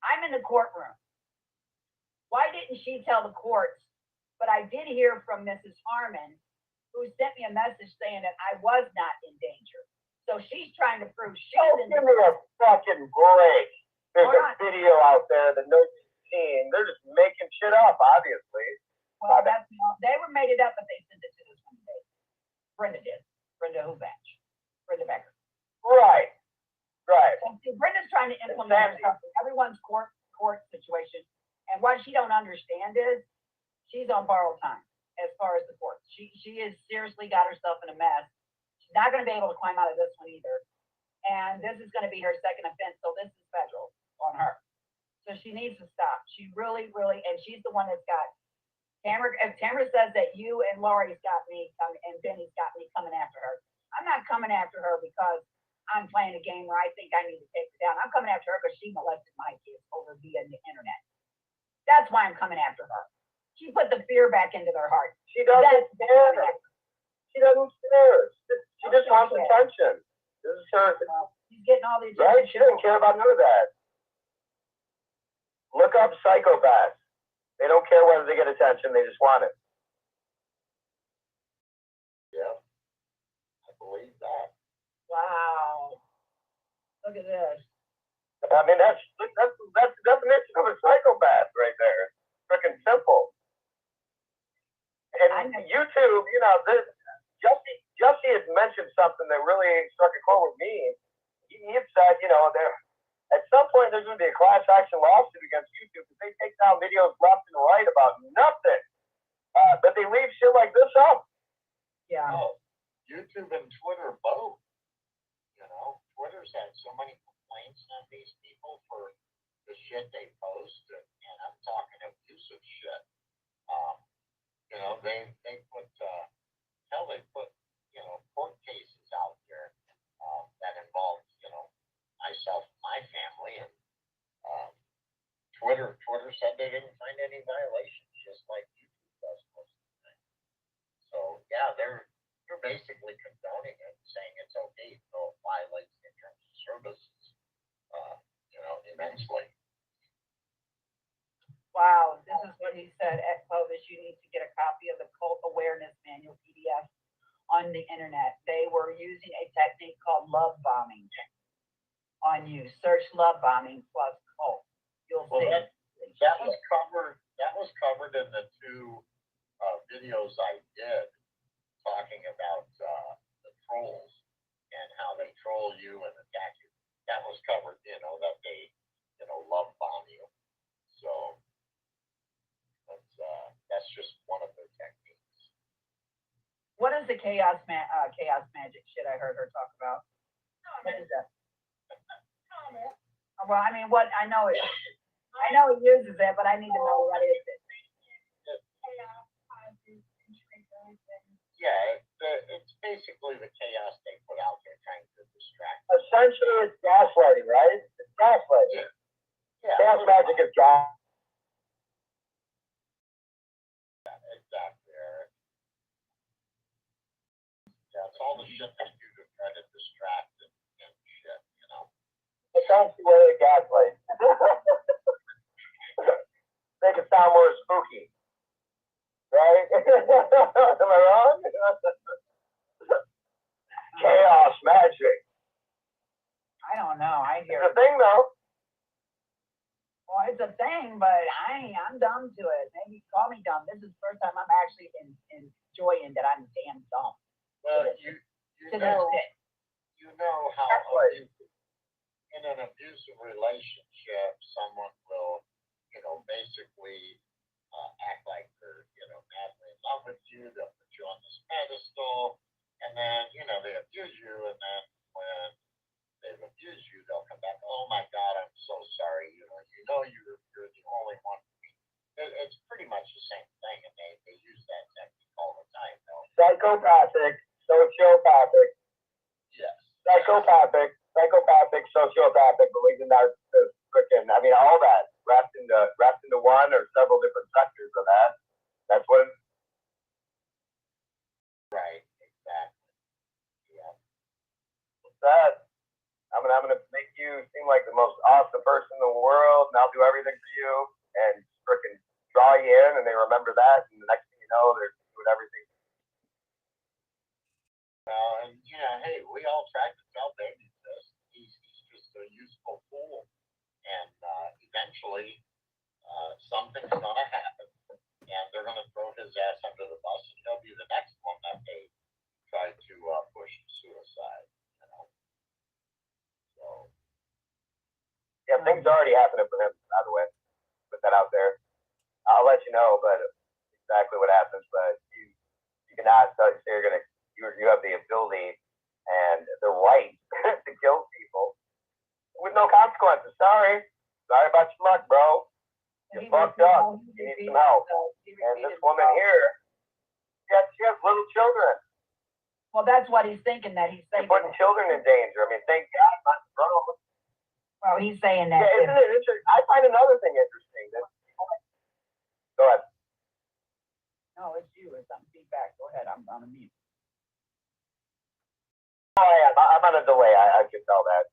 I'm in the courtroom. Why didn't she tell the courts? But I did hear from Mrs. Harmon, who sent me a message saying that I was not in danger. So she's trying to prove she's in danger. Give me a fucking break. There's a video out there that nobody's seen. They're just making shit up, obviously. Well, they were made it up, but they sent it to this one. Brenda did. Brenda Ubach. Brenda Becker. Right. And see, Brenda's trying to implement everyone's court situation. And what she don't understand is she's on borrowed time as far as the court. She has seriously got herself in a mess. She's not going to be able to climb out of this one either. And this is going to be her second offense, so this is federal on her. So she needs to stop. She really, and she's the one that's got Tamara. If Tamara says that you and Laurie's got me and Benny's got me coming after her, I'm not coming after her because I'm playing a game where I think I need to take her down. I'm coming after her because she molested my kids over via the internet. That's why I'm coming after her. She put the fear back into their heart. She doesn't care. She doesn't care. She just wants attention. This is her. She's getting all the attention. Right? She doesn't care about none of that. Look up psychopaths. They don't care whether they get attention. They just want it. Yeah. I believe that. Wow. Look at this. I mean, that's the definition of a psychopath right there. Freaking simple. And YouTube, you know, Jussie had mentioned something that really struck a chord with me. He had said, you know, at some point there's going to be a class action lawsuit against YouTube because they take down videos left and right about nothing. But they leave shit like this up. Yeah. Oh, YouTube and Twitter both. You know, Twitter's had so many complaints on these people for the shit they post, and I'm talking abusive shit. You know, they put they put, you know, court cases out there that involve, you know, myself, my family, and Twitter said they didn't find any violations, just like YouTube does most of the time. So yeah, they're basically condoning it, saying it's okay, though it violates the terms of services. You know, in immensely. Wow, this is what he said at Clovis. You need to get a copy of the Cult Awareness Manual PDF on the internet. They were using a technique called love bombing on you. Search love bombing plus cult. You'll see. That was covered. That was covered in the two videos I did talking about the trolls and how they troll you and attack you. That was covered. That they love bomb you. So. That's just one of their techniques. What is the chaos magic shit I heard her talk about? What is that? Well, I mean, what I know he uses it, but I need to know what is it. Yeah, it's basically the chaos they put out there trying to distract. Essentially, it's gaslighting, right? It's gaslighting. Yeah. Chaos magic is gas. Exactly, Eric. Yeah, it's all the shit they do to try to distract and shit, Essentially, way of gaslight. Make it sound more spooky. Right? Am I wrong? Chaos magic. I don't know. I hear it's a thing, though. Well, it's a thing, but I'm dumb to it. Maybe call me dumb. This is the first time I'm actually enjoying that I'm damn dumb. Well, you know how in an abusive relationship, someone will, basically act like they're, madly in love with you. They'll put you on this pedestal, and then, they abuse you, and then when they've abused you, they'll come back. Oh my God, I'm so sorry. You're the only one. It's pretty much the same thing, and they use that technique all the time. Psychopathic, sociopathic. Yes. Psychopathic, sociopathic, believing that the freaking, all that wrapped into one or several different sectors of that. That's what. Right. Exactly. Yeah. What's that? I'm gonna make you seem like the most awesome person in the world, and I'll do everything for you, and freaking draw you in, and they remember that, and the next thing you know, they're doing everything. Well, and hey, we all tried to tell Baby this. He's just a useful fool, and eventually, something's gonna happen, and they're gonna throw his ass under the bus, and he'll be the next one that they try to push to suicide. So. Yeah, things are already happening for him, by the way. Put that out there. I'll let you know, but exactly what happens. But you cannot say you have the ability and the right to kill people with no consequences. Sorry about your luck, bro. You fucked up. You need some help. And this woman here, she has little children. Well, that's what he's thinking. That he's saying. You're putting children in danger. Thank God, not bro. Well, he's saying that. Yeah, isn't it interesting? I find another thing interesting. Go ahead. No, it's you. It's some feedback. Go ahead. I'm on a mute. Oh, I am. I'm on a delay. I can tell that.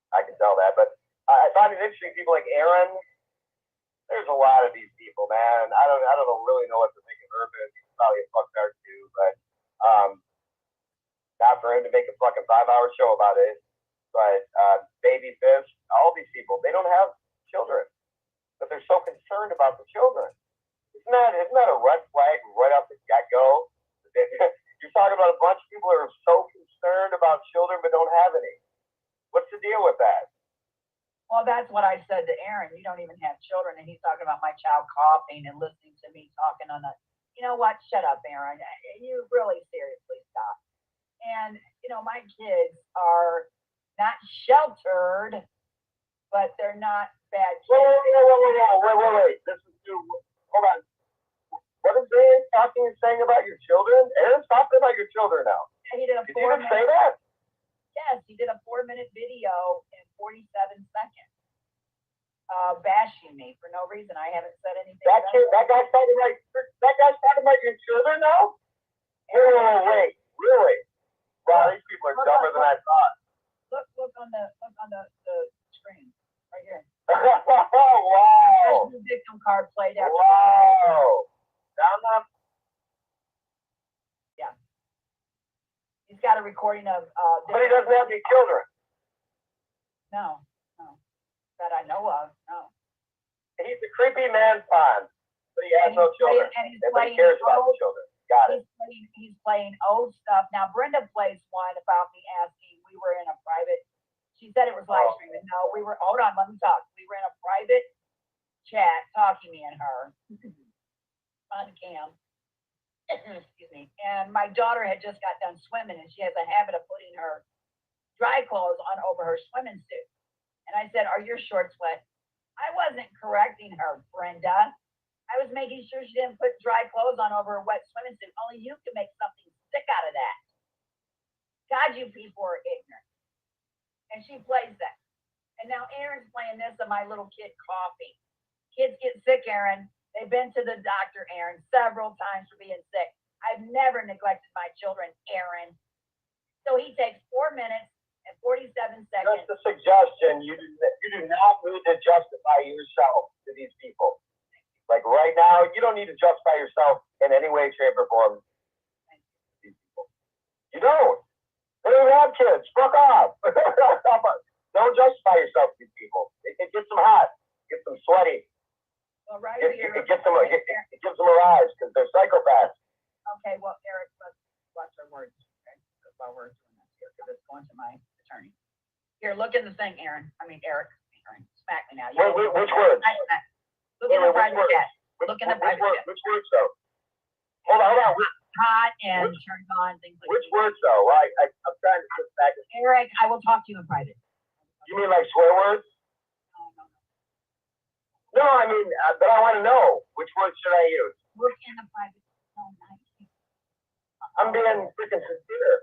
I can tell that. But I find it interesting. People like Aaron. There's a lot of these people, man. I don't really know what to think of Urban. He's probably a fucktard too, but not for him to make a fucking 5-hour show about it. But Baby Fist, all these people, they don't have children, but they're so concerned about the children. Isn't that a red flag right off the get-go? You're talking about a bunch of people who are so concerned about children but don't have any. What's the deal with that? Well, that's what I said to Aaron. You don't even have children, and he's talking about my child coughing and listening to me talking on the. You know what? Shut up, Aaron. You really seriously stop. And my kids are not sheltered, but they're not bad kids. Wait. This is too. Hold on. What is Aaron saying about your children? Aaron's talking about your children now. Yeah, he did a Did you even say that? Yes, he did a 4-minute video in 47 seconds, bashing me for no reason. I haven't said anything. That guy's talking about your children now? Wait, really? Wow, these people are dumber than I thought. Look, on the screen right here. Wow. There's the victim card played out. Wow. Down there. Yeah. He's got a recording of. But he doesn't have any children. No, that I know of. No. He's a creepy man pond, but he has no children. And he's Nobody playing cares about the children. Got it. He's playing old stuff. Now Brenda plays one about me asking. We were in a private. She said it was live streaming. No, we were. Hold on, let me talk. We were in a private chat talking, me and her on cam. Excuse me. And my daughter had just got done swimming, and she has a habit of putting her dry clothes on over her swimming suit. And I said, "Are your shorts wet?" I wasn't correcting her, Brenda. I was making sure she didn't put dry clothes on over a wet swimming suit. Only you can make something sick out of that. God, you people are ignorant. And she plays that. And now Aaron's playing this of my little kid coughing. Kids get sick, Aaron. They've been to the doctor, Aaron, several times for being sick. I've never neglected my children, Aaron. So he takes 4 minutes and 47 seconds. Just a suggestion. You do not need to justify yourself to these people. Like right now, you don't need to justify yourself in any way, shape, or form. You don't. They don't have kids. Fuck off. Don't justify yourself to these people. It gets them hot. It gets them sweaty. Well, right It here. gives them a rise because they're psychopaths. Okay, well, Eric, let's watch our words. Okay, that's why we're doing this here because it's going to my attorney. Here, look in the thing, Aaron. I mean, Eric. Aaron, smack me now. Which words? Look in the private chat. Look in the private chat. Which words though? Hold on. Hot and turned on, things like Which words though? I'm trying to put back. Eric, I will talk to you in private. You mean like swear words? No, I mean, but I want to know which words should I use. Look in the private. I'm being freaking sincere.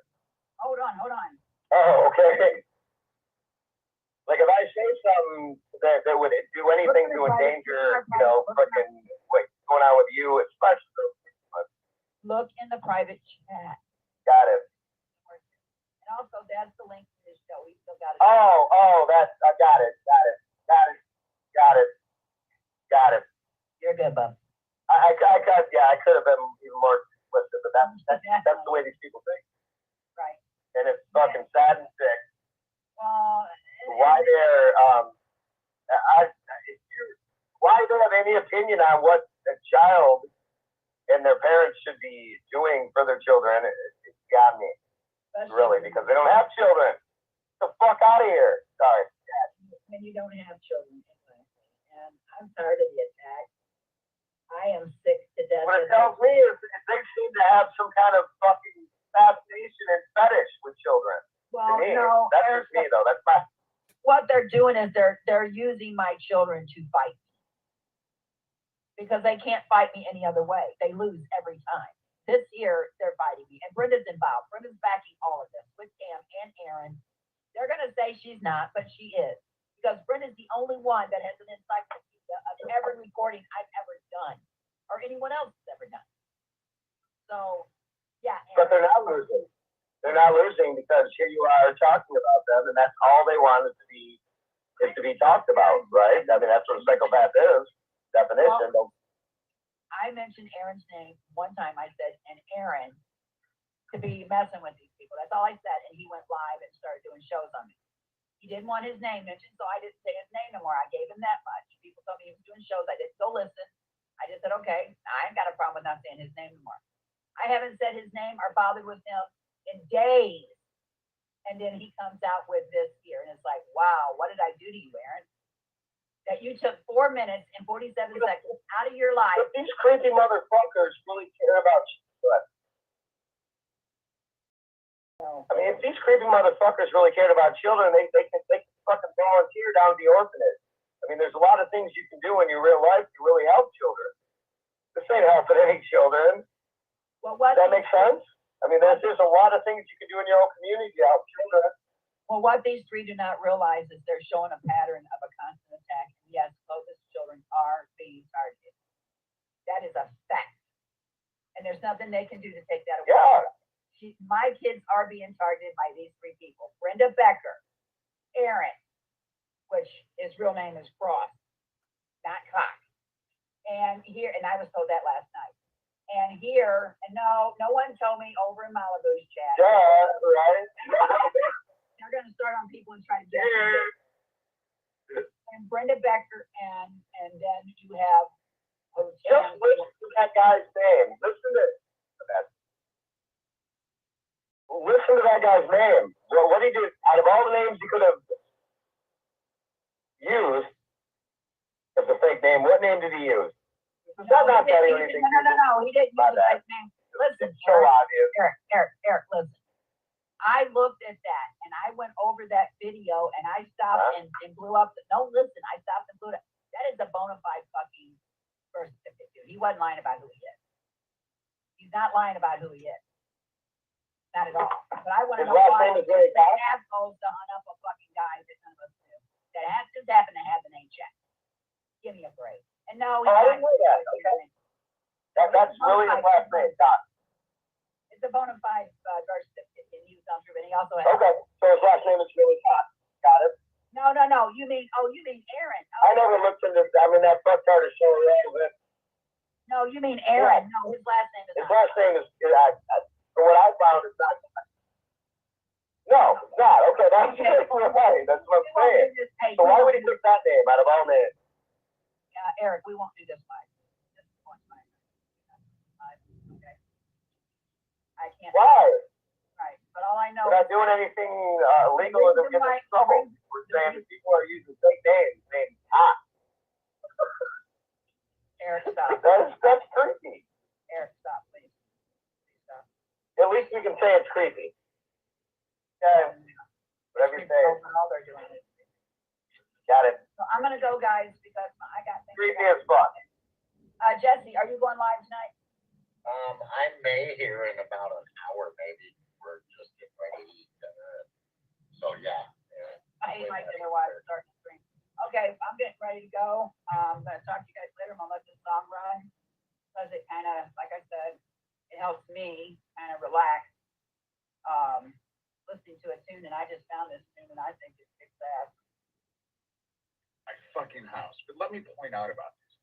Hold on. Oh, okay. Like if I say something that would do anything to endanger, fucking what's going on with you, especially. Look in the private chat. Got it. And also, that's the link to this show. We still got it. Oh, I got it. You're good, bub. I could have been even more explicit, but that's the way these people think. Right. And it's fucking sad and sick. Well, why they have any opinion on what a child and their parents should be doing for their children, it's beyond me. Really, because they don't have children. Get the fuck out of here. Sorry. And you don't have children, and I'm tired of the attack. I am sick to death. What it tells me is they seem to have some kind of fucking fascination and fetish with children. Well, to me, no, that's just me though. That's my. What they're doing is they're using my children to fight me because they can't fight me any other way. They lose every time. This year they're fighting me, and Brenda's involved. Brenda's backing all of this with Cam and Aaron. They're gonna say she's not, but she is because Brenda's the only one that has an encyclopedia of every recording I've ever done or anyone else has ever done. So, yeah. Aaron. But they're not losing. They're not losing because here you are talking about them, and that's all they want is to be talked about, right? I mean, that's what a psychopath is. Definition. Well, I mentioned Aaron's name one time. I said, and Aaron to be messing with these people. That's all I said. And he went live and started doing shows on me. He didn't want his name mentioned, so I didn't say his name no more. I gave him that much. People told me he was doing shows. I didn't go listen. I just said, okay, I ain't got a problem with not saying his name anymore. I haven't said his name or bothered with him in days. And then he comes out with this here. And it's like, wow, what did I do to you, Aaron? That you took 4 minutes and 47 seconds out of your life. But these creepy motherfuckers really care about children. I mean, if these creepy motherfuckers really cared about children, they can fucking volunteer down at the orphanage. I mean, there's a lot of things you can do in your real life to really help children. This ain't helping any children. Well, does that make sense? I mean, there's a lot of things you can do in your own community to help children. Well, what these three do not realize is they're showing a pattern of a constant attack. And yes, closest children are being targeted. That is a fact. And there's nothing they can do to take that away. Yeah. My kids are being targeted by these three people. Brenda Becker, His real name is Frost, not Cock. And I was told that last night. And here, and no one told me over in Malibu's chat. Yeah, right. They're going to start on people and try to get you. And Brenda Becker, and then you have Just listen to that guy's name. Listen to that guy's name. Well, what he did, out of all the names you could have used as a fake name, what name did he use? No, he didn't use the fake name. Listen, Eric, listen. I looked at that and I went over that video and I stopped and blew up. I stopped and blew it up. That is a bona fide fucking birth certificate, dude. He wasn't lying about who he is. He's not lying about who he is. Not at all. But I want to know why the assholes to hunt up a fucking guy that none of us do. That has to happen to have the name check. Give me a break. And no, I didn't know that. Okay. That's really his last name, Doc. It's a bona fide birth certificate. And he was on through, and he also has. Okay, so his last name is really Doc. Got it. No. You mean Aaron? I never looked into. I mean, that fuck card is so irrelevant. No, you mean Aaron? No, his last name is. His last name is. For what I found, it's not. No, it's not. Okay, that's right. That's what I'm saying. So why would he pick that name out of all names? Eric, we won't do this live. Okay. I can't. Why? Right, but all I know. We're not doing anything illegal or to get in trouble. We're saying that people are using fake names named Hot. Eric, stop. That's creepy. Eric, stop, please. Stop. At least we can say it's creepy. Okay. Whatever you say. All they're doing is. Got it. So I'm gonna go, guys, because I got things. Creepy as fuck. Jesse, are you going live tonight? I may here in about an hour, maybe. We're just getting ready to eat dinner. So yeah. I ate my dinner while I was starting to stream. Okay, I'm getting ready to go. I'm gonna talk to you guys later. I'm gonna let this song run because it kind of, like I said, it helps me kind of relax. Listening to a tune, and I just found this tune, and I think it kicks ass. My fucking house. But let me point out about this.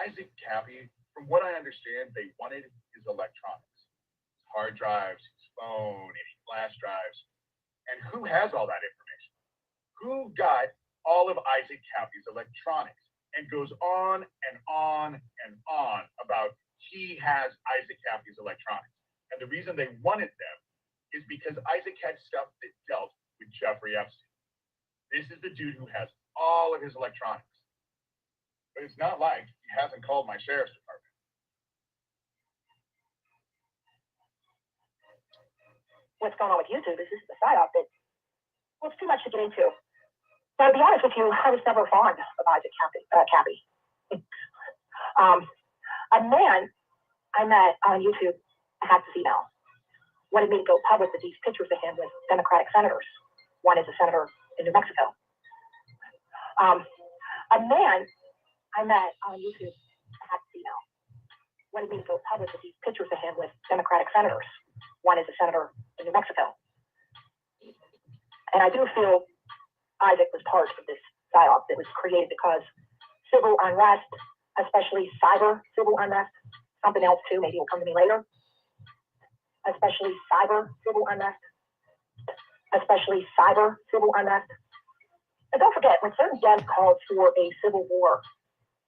Isaac Cappy, from what I understand, they wanted his electronics, his hard drives, his phone, any flash drives. And who has all that information? Who got all of Isaac Cappy's electronics? And goes on and on and on about he has Isaac Cappy's electronics. And the reason they wanted them is because Isaac had stuff that dealt with Jeffrey Epstein. This is the dude who has all of his electronics. But it's not like he hasn't called my sheriff's department. What's going on with YouTube is this is the psyop that, well, it's too much to get into. So to be honest with you, I was never fond of Isaac Cappy. A man I met on YouTube had this email. Wanted me to go public with these pictures of him with Democratic senators. One is a senator in New Mexico. A man I met on YouTube had this email. Wanted me to go public with these pictures of him with Democratic senators. One is a senator in New Mexico. And I do feel Isaac was part of this psyop that was created because civil unrest, especially cyber civil unrest, something else too, maybe will come to me later. Especially cyber civil unrest. And don't forget, when certain Dems called for a civil war,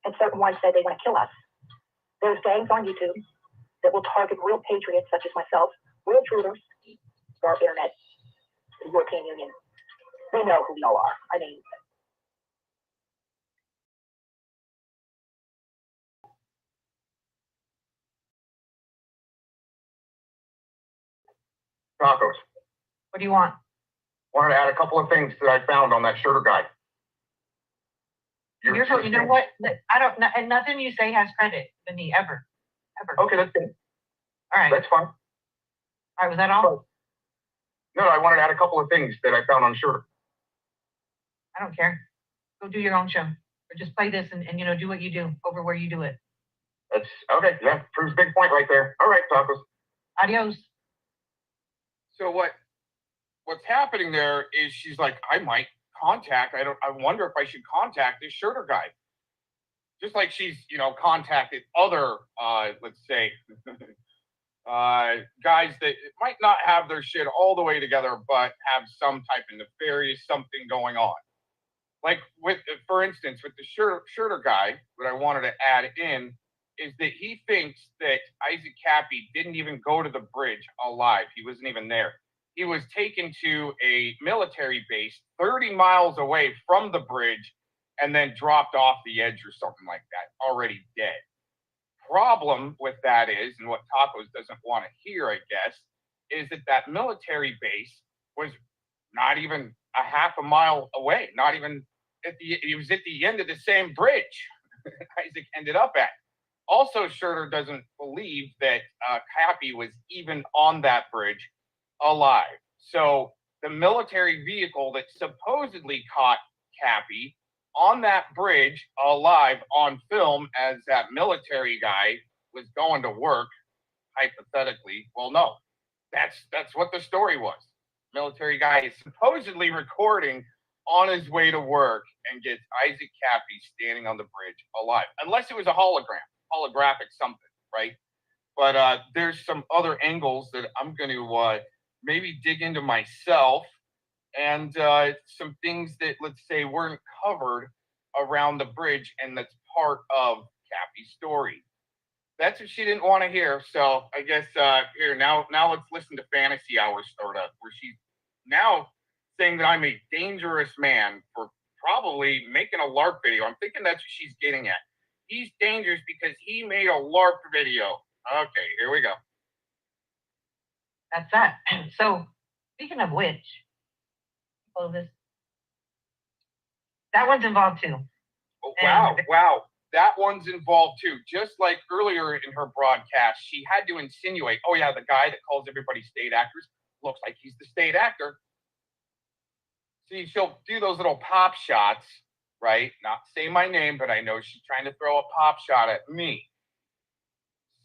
and certain ones said they want to kill us, there's gangs on YouTube that will target real patriots such as myself, real intruders, our internet, the European Union. They know who we all are. I mean, Tacos. What do you want? Wanted to add a couple of things that I found on that shirter guy. You know what? I don't. And nothing you say has credit to me ever. Okay, that's good. All right. That's fine. All right. Was that all? No, I wanted to add a couple of things that I found on shirter. I don't care. Go do your own show, or just play this and do what you do over where you do it. That's okay. Yeah, proves a big point right there. All right, Tacos. Adios. So what's happening there is she's like, I might contact. I wonder if I should contact this shirter guy. Just like she's, contacted other, let's say, guys that might not have their shit all the way together, but have some type of nefarious something going on. Like for instance, with the shirter guy, what I wanted to add in is that he thinks that Isaac Cappy didn't even go to the bridge alive. He wasn't even there. He was taken to a military base 30 miles away from the bridge and then dropped off the edge or something like that, already dead. Problem with that is, and what Tacos doesn't want to hear, I guess, is that military base was not even a half a mile away, not even it was at the end of the same bridge Isaac ended up at. Also, Shirter doesn't believe that Cappy was even on that bridge alive. So the military vehicle that supposedly caught Cappy on that bridge alive on film as that military guy was going to work, hypothetically. Well, no, that's what the story was. Military guy is supposedly recording on his way to work and gets Isaac Cappy standing on the bridge alive, unless it was a holographic something, right? But there's some other angles that I'm going to maybe dig into myself, and some things that, let's say, weren't covered around the bridge, and that's part of Cappy's story. That's what she didn't want to hear, so I guess here, now let's listen to Fantasy Hour start up, where she's now saying that I'm a dangerous man for probably making a LARP video. I'm thinking that's what she's getting at. He's dangerous because he made a LARP video. Okay, here we go. That's that. So, speaking of which, that one's involved too. Oh, wow. That one's involved too. Just like earlier in her broadcast, she had to insinuate, oh yeah, the guy that calls everybody state actors looks like he's the state actor. See, she'll do those little pop shots, right? Not say my name, but I know she's trying to throw a pop shot at me.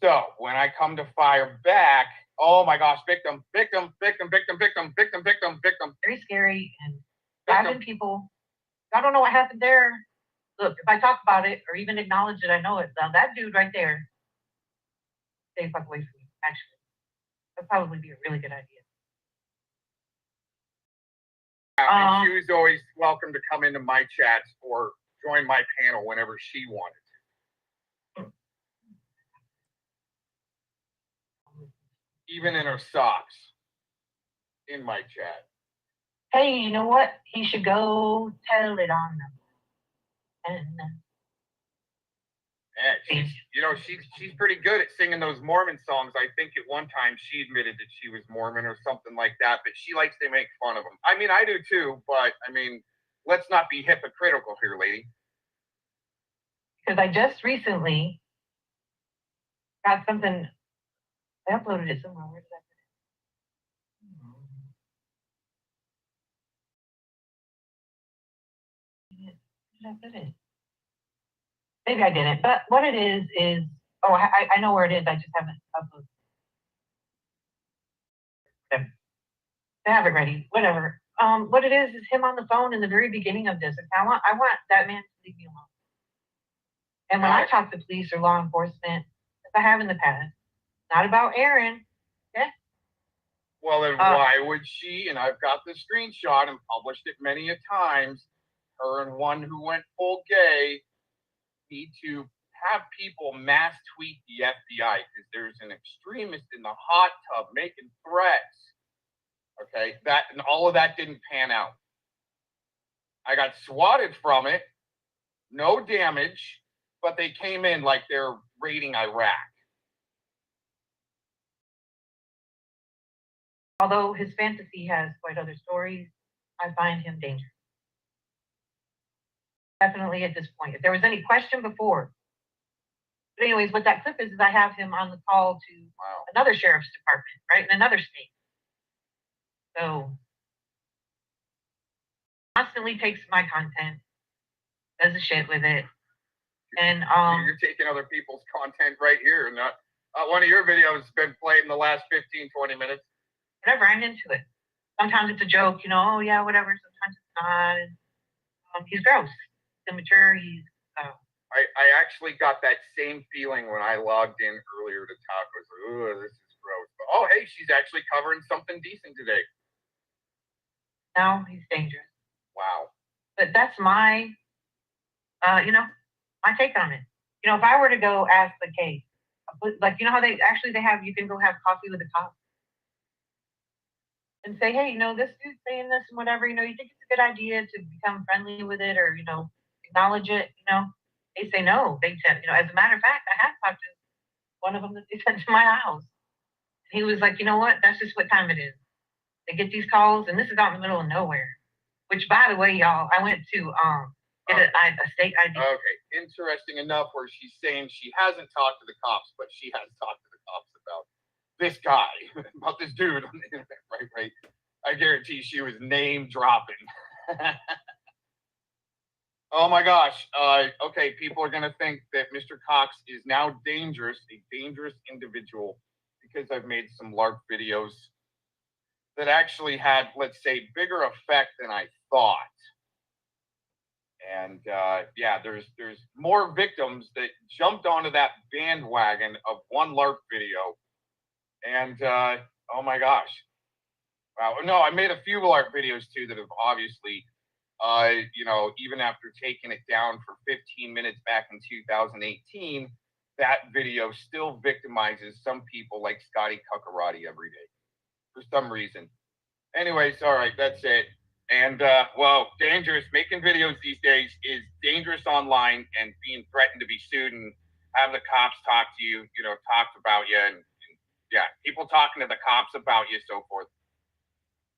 So when I come to fire back, oh my gosh, victim. Very scary, and having people, I don't know what happened there. Look, if I talk about it or even acknowledge it, I know it. Now that dude right there, stay fuck away from me, actually. That'd probably be a really good idea. And she was always welcome to come into my chats or join my panel whenever she wanted. Even in her socks. In my chat. Hey, you know what? He should go tell it on them. And yeah, she's pretty good at singing those Mormon songs. I think at one time she admitted that she was Mormon or something like that, but she likes to make fun of them. I mean, I do too, but I mean, let's not be hypocritical here, lady. Because I just recently got something. I uploaded it somewhere. Where did I put it? Maybe I didn't, but what it is, I know where it is. I just haven't uploaded it. I have it ready. Whatever. What it is him on the phone in the very beginning of this. I want that man to leave me alone. And when I talk to police or law enforcement, as I have in the past, not about Aaron. Okay. Well, then why would she? And I've got the screenshot and published it many a times. Her and one who went full gay need to have people mass tweet the FBI because there's an extremist in the hot tub making threats. Okay, that and all of that didn't pan out. I got swatted from it, no damage, but they came in like they're raiding Iraq. Although his fantasy has quite other stories, I find him dangerous. Definitely at this point. If there was any question before. But anyways, what that clip is I have him on the call to another sheriff's department, right, in another state. So, constantly takes my content, does the shit with it. And you're taking other people's content right here. Not one of your videos has been played in the last 15, 20 minutes. Whatever, I'm into it. Sometimes it's a joke, oh yeah, whatever. Sometimes it's not. He's gross. Immature. He's. I actually got that same feeling when I logged in earlier to talk. I was like, oh, this is gross. But, oh, hey, she's actually covering something decent today. No, he's dangerous. Wow. But that's my, my take on it. If I were to go ask the case, like, how they have, you can go have coffee with the cop and say, hey, this dude's saying this and whatever, you think it's a good idea to become friendly with it or, acknowledge it, They say no. They said, as a matter of fact, I have talked to one of them that they sent to my house. He was like, you know what? That's just what time it is. They get these calls, and this is out in the middle of nowhere. Which, by the way, y'all, I went to get a state ID. Okay, interesting enough where she's saying she hasn't talked to the cops, but she has talked to the cops about this guy, about this dude on the internet. Right. I guarantee she was name dropping. Oh my gosh. Okay, people are gonna think that Mr. Cox is now dangerous, a dangerous individual, because I've made some LARP videos that actually had, let's say, bigger effect than I thought. And yeah, there's more victims that jumped onto that bandwagon of one LARP video. And oh my gosh. Wow. No, I made a few LARP videos too that have obviously, even after taking it down for 15 minutes back in 2018, that video still victimizes some people like Scotty Cuccarati every day for some reason. Anyways, all right, that's it. And, well, dangerous. Making videos these days is dangerous online, and being threatened to be sued and have the cops talk to you, talk about you, and yeah, people talking to the cops about you, so forth.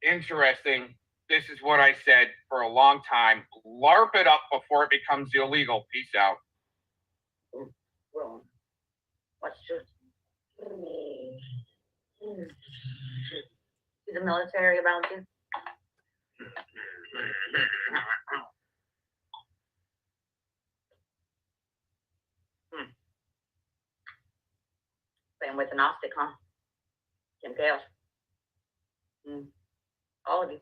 Interesting. This is what I said for a long time. LARP it up before it becomes illegal. Peace out. Well, what's your... Is the military around you? Playing with an optic, huh? Kim Gale. All of you.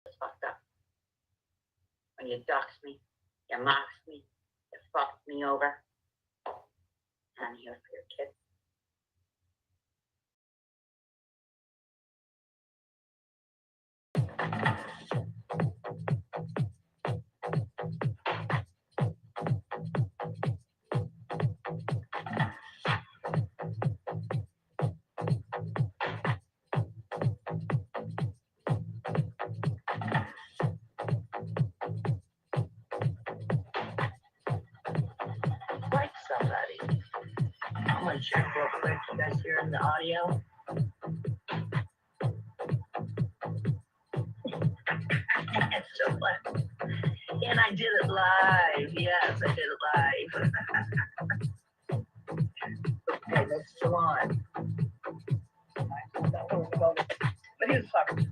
It's fucked up. When you dox me, you mocks me, you fucked me over. I'm here for your kids. Like somebody. I'm gonna check real quick. You guys hearing the audio? It's so fun. And I did it live. Yes, I did it live. Okay, let's go on. But he's fucking.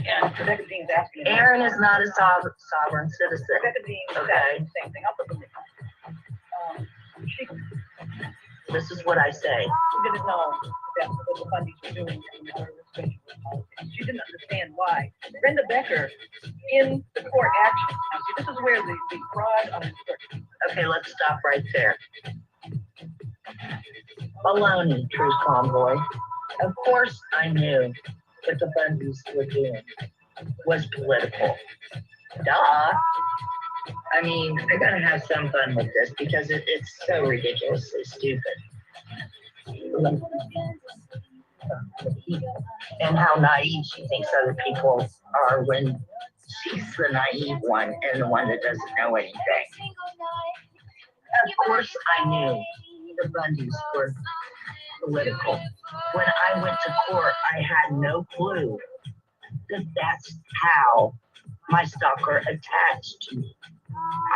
Yeah, Rebecca Dean's asking. Aaron is not a sovereign citizen. Rebecca Dean, okay. Same thing. I'll put them This is what I say. She didn't know that's what the Bundys were doing. She didn't understand why. Brenda Becker in the court action. Now, see, this is where the fraud on the court. Okay, let's stop right there. Baloney, Truth Convoy. Of course I knew what the Bundys were doing was political. Duh. I mean, I gotta have some fun with this because it's so ridiculously stupid. And how naive she thinks other people are when she's the naive one and the one that doesn't know anything. Of course I knew the Bundys were political. When I went to court, I had no clue that that's how my stalker attached to me.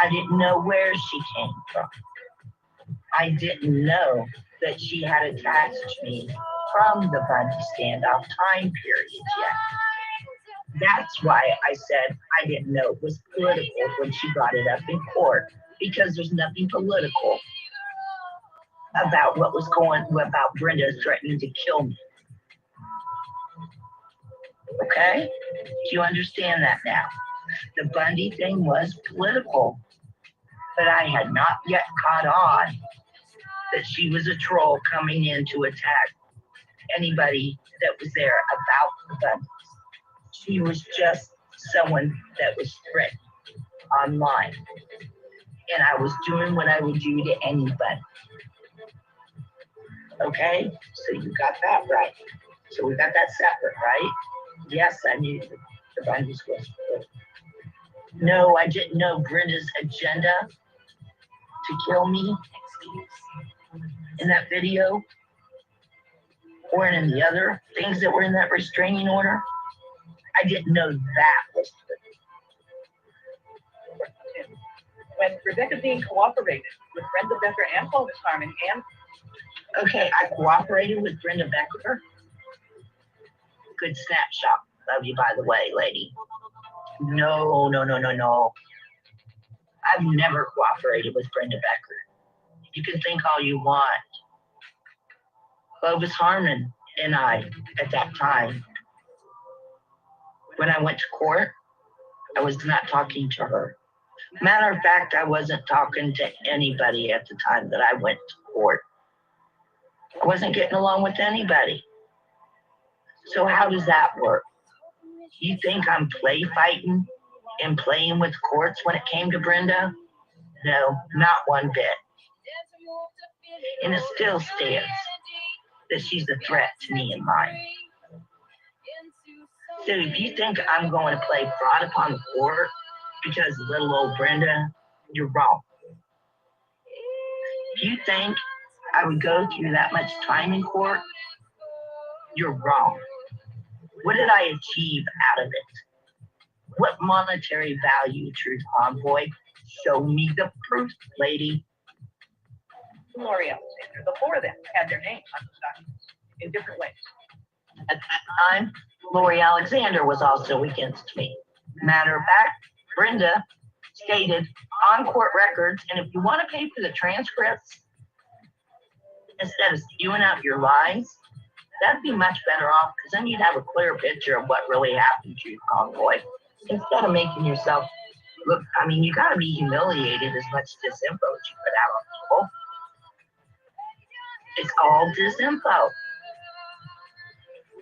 I didn't know where she came from. I didn't know that she had attached me from the Bundy standoff time period yet. That's why I said I didn't know it was political when she brought it up in court, because there's nothing political about what was about Brenda threatening to kill me. Okay? Do you understand that now? The Bundy thing was political, but I had not yet caught on that she was a troll coming in to attack anybody that was there about the Bundys. She was just someone that was threatened online. And I was doing what I would do to anybody. Okay? So you got that right. So we got that separate, right? Yes, I knew the Bundys was good. No, I didn't know Brenda's agenda to kill me in that video or in the other things that were in that restraining order. I didn't know that was When Rebecca Dean cooperated with Brenda Becker and Clovis Harmon and... Okay, I cooperated with Brenda Becker. Good snapshot. Love you, by the way, lady. No. I've never cooperated with Brenda Becker. You can think all you want. Clovis Harmon and I, at that time, when I went to court, I was not talking to her. Matter of fact, I wasn't talking to anybody at the time that I went to court. I wasn't getting along with anybody. So how does that work? You think I'm play fighting and playing with courts when it came to Brenda? No, not one bit. And it still stands that she's a threat to me and mine. So if you think I'm going to play fraud upon the court because of little old Brenda, you're wrong. If you think I would go through that much time in court, you're wrong. What did I achieve out of it? What monetary value, Truth Convoy? Show me the proof, lady. Lori Alexander, the four of them had their names on the documents in different ways. At that time, Lori Alexander was also against me. Matter of fact, Brenda stated on court records, and if you want to pay for the transcripts, instead of spewing out your lies, that'd be much better off, because then you'd have a clear picture of what really happened to you, Convoy. Instead of making yourself look, I mean, you gotta be humiliated as much disinfo as you put out on people. It's all disinfo.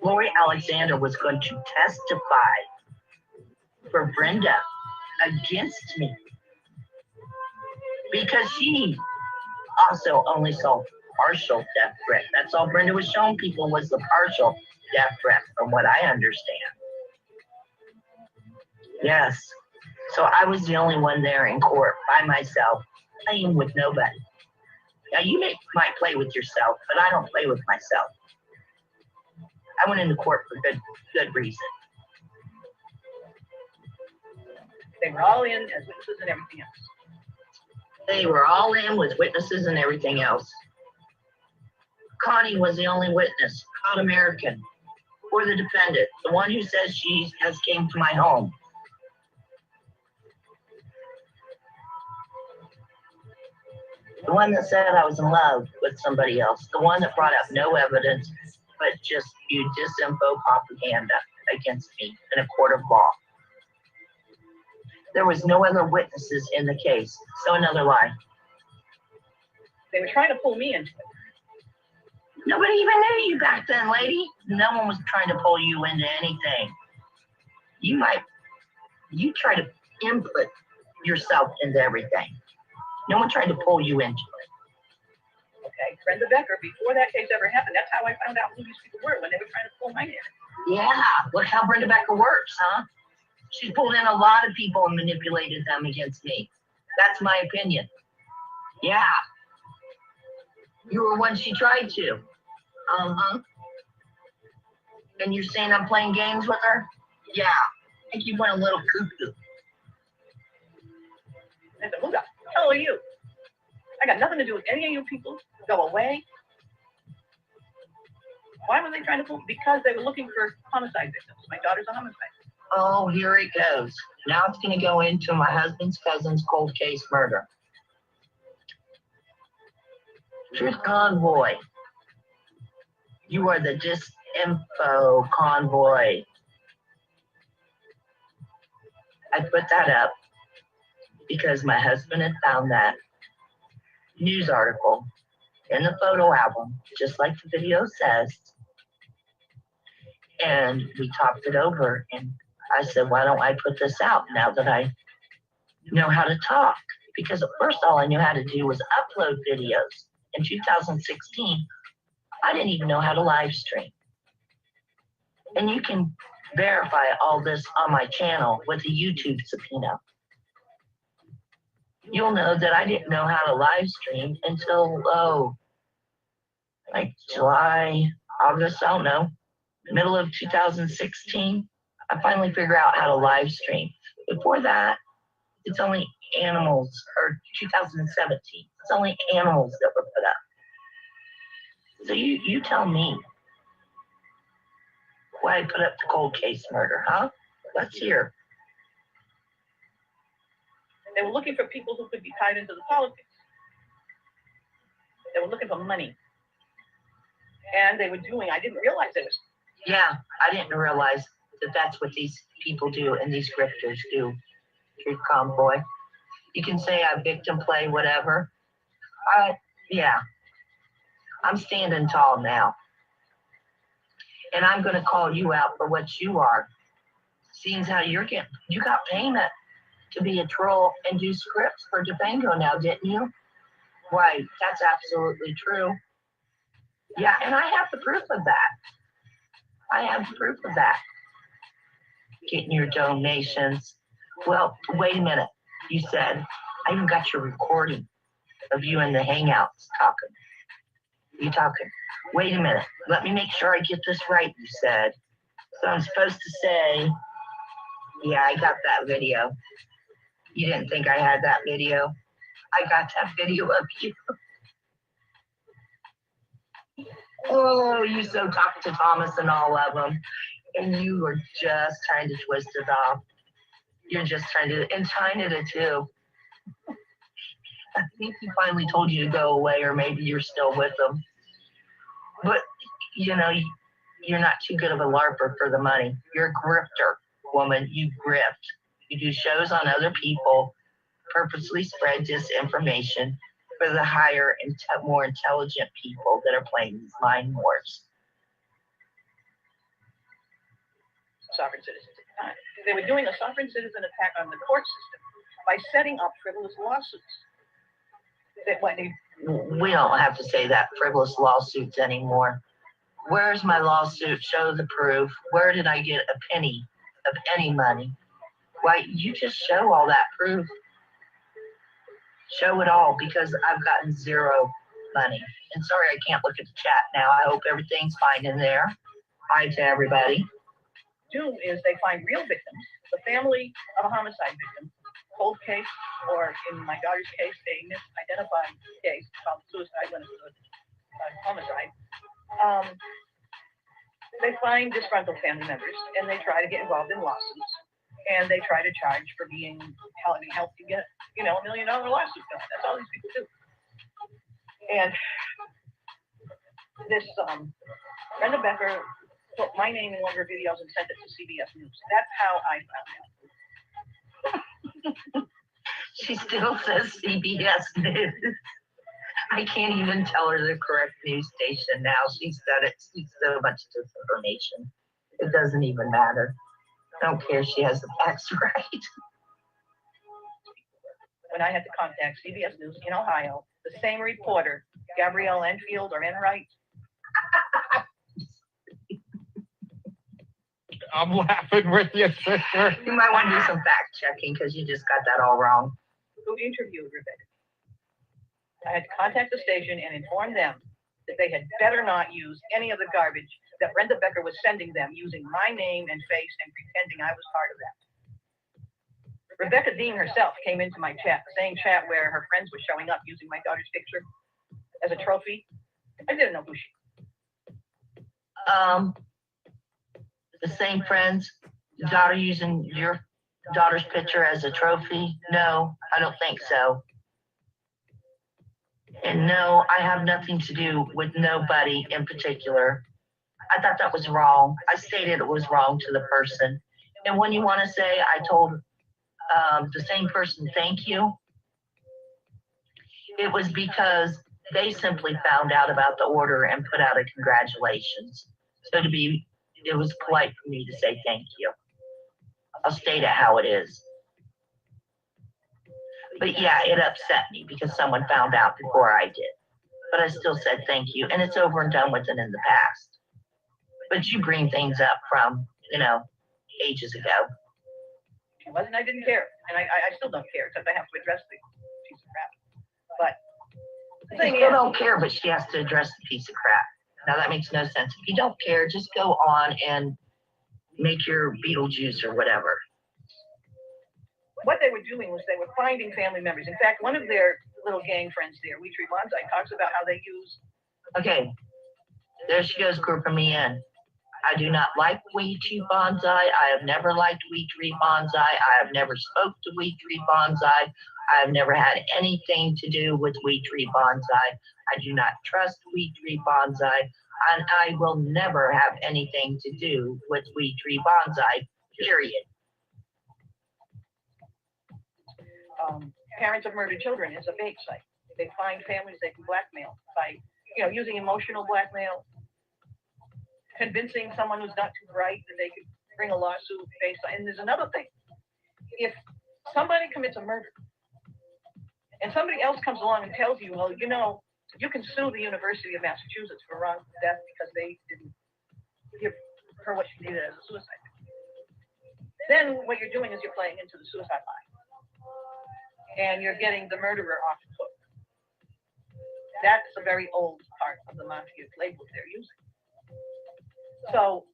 Lori Alexander was going to testify for Brenda against me because she also only saw partial death threat. That's all Brenda was showing people was the partial death threat, from what I understand. Yes. So I was the only one there in court by myself, playing with nobody. Now you might play with yourself, but I don't play with myself. I went into court for good reason. They were all in as witnesses and everything else. They were all in with witnesses and everything else. Connie was the only witness, not American, or the defendant, the one who says she has came to my home. The one that said I was in love with somebody else. The one that brought up no evidence, but just spewed disinfo propaganda against me in a court of law. There was no other witnesses in the case, so another lie. They were trying to pull me into it. Nobody even knew you back then, lady. No one was trying to pull you into anything. You try to input yourself into everything. No one tried to pull you into it. Okay, Brenda Becker, before that case ever happened, that's how I found out who these people were when they were trying to pull my in. Yeah, look how Brenda Becker works, huh? She's pulled in a lot of people and manipulated them against me. That's my opinion. Yeah. You were one she tried to. Uh-huh. And you're saying I'm playing games with her? Yeah. I think you went a little cuckoo. I said, who the hell are you? I got nothing to do with any of you people. Go away. Why were they trying to pull? Because they were looking for homicide victims. My daughter's a homicide. Oh, here it goes. Now it's going to go into my husband's cousin's cold case murder. Truth Convoy. You are the disinfo convoy. I put that up because my husband had found that news article in the photo album, just like the video says. And we talked it over, and I said, why don't I put this out now that I know how to talk? Because at first all I knew how to do was upload videos. In 2016, I didn't even know how to live stream. And you can verify all this on my channel with a YouTube subpoena. You'll know that I didn't know how to live stream until, like July, August, I don't know, middle of 2016. I finally figured out how to live stream. Before that, it's only animals, or 2017, it's only animals that were put up. So you tell me why I put up the cold case murder, huh? Let's hear. They were looking for people who could be tied into the politics. They were looking for money. And they were doing, I didn't realize it was. Yeah, I didn't realize that that's what these people do and these grifters do. Truth Convoy. You can say I victim play, whatever. Yeah. I'm standing tall now. And I'm going to call you out for what you are. Seeing how you got payment to be a troll and do scripts for Durango now, didn't you? Right, that's absolutely true. Yeah, and I have the proof of that. I have the proof of that. Getting your donations. Well, wait a minute. You said, I even got your recording of you in the Hangouts talking. You talking. Wait a minute. Let me make sure I get this right, you said. So I'm supposed to say, yeah, I got that video. You didn't think I had that video? I got that video of you. Oh, you so talked to Thomas and all of them. And you were just trying to twist it off. You're just trying to, and China did too. I think he finally told you to go away, or maybe you're still with them. But, you know, you're not too good of a LARPer for the money. You're a grifter, woman. You grift. You do shows on other people, purposely spread disinformation for the higher and more intelligent people that are playing these mind wars. Sovereign citizens at the time. They were doing a sovereign citizen attack on the court system by setting up frivolous lawsuits. We don't have to say that, frivolous lawsuits anymore. Where's my lawsuit? Show the proof. Where did I get a penny of any money? Why, you just show all that proof. Show it all, because I've gotten zero money. And sorry, I can't look at the chat now. I hope everything's fine in there. Hi to everybody. Do is they find real victims, the family of a homicide victim, cold case, or in my daughter's case, a misidentified case called suicide when it was a homicide. They find disgruntled family members and they try to get involved in lawsuits, and they try to charge for being help you get, $1 million lawsuit done. That's all these people do. And this Brenda Becker put my name in one of her videos and sent it to CBS News. That's how I found out. She still says CBS News. I can't even tell her the correct news station now. She said it. She's so much disinformation. It doesn't even matter. I don't care if she has the facts right. When I had to contact CBS News in Ohio, the same reporter, Gabrielle Enfield or Enright. I'm laughing with you, sister. You might want to do some fact checking because you just got that all wrong. Who interviewed Rebecca? I had to contact the station and inform them that they had better not use any of the garbage that Brenda Becker was sending them using my name and face and pretending I was part of that. Rebecca Dean herself came into my chat, the same chat where her friends were showing up using my daughter's picture as a trophy. I didn't know who she was. The same friends, daughter using your daughter's picture as a trophy? No, I don't think so. And no, I have nothing to do with nobody in particular. I thought that was wrong. I stated it was wrong to the person. And when you want to say I told the same person thank you, it was because they simply found out about the order and put out a congratulations. So it was polite for me to say thank you. I'll state it how it is. But yeah, it upset me because someone found out before I did. But I still said thank you, and it's over and done with and in the past. But you bring things up from, ages ago. It wasn't, I didn't care. And I still don't care because I have to address the piece of crap. But the I thing still is, don't care, but she has to address the piece of crap. Now that makes no sense. If you don't care, just go on and make your Beetlejuice or whatever. what they were doing was they were finding family members. In fact, one of their little gang friends there, We Tree Bonsai, talks about how they use. Okay, there she goes grouping me in. I do not like We Tree Bonsai. I have never liked We Tree Bonsai. I have never spoke to We Tree Bonsai. I have never had anything to do with We Tree Bonsai. I do not trust We Tree Bonsai, and I will never have anything to do with We Tree Bonsai, period. Parents of murdered children is a bait site. They find families they can blackmail by, using emotional blackmail, convincing someone who's not too bright that they could bring a lawsuit based on. And there's another thing. If somebody commits a murder and somebody else comes along and tells you, well, you can sue the University of Massachusetts for wrongful death because they didn't give her what she needed as a suicide. Then what you're doing is you're playing into the suicide line. And you're getting the murderer off the hook. That's a very old part of the mafia playbook they're using. So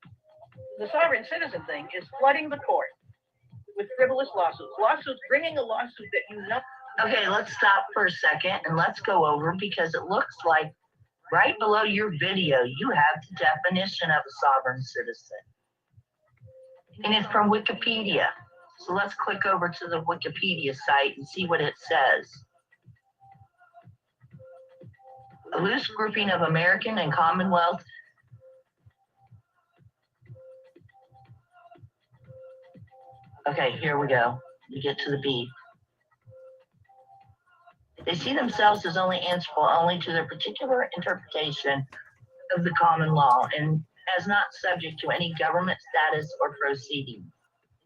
the sovereign citizen thing is flooding the court with frivolous lawsuits, bringing a lawsuit that Okay, let's stop for a second and let's go over, because it looks like right below your video, you have the definition of a sovereign citizen. And it's from Wikipedia. So let's click over to the Wikipedia site and see what it says. A loose grouping of American and Commonwealth. Okay, here we go. We get to the beat. They see themselves as only answerable only to their particular interpretation of the common law and as not subject to any government status or proceeding.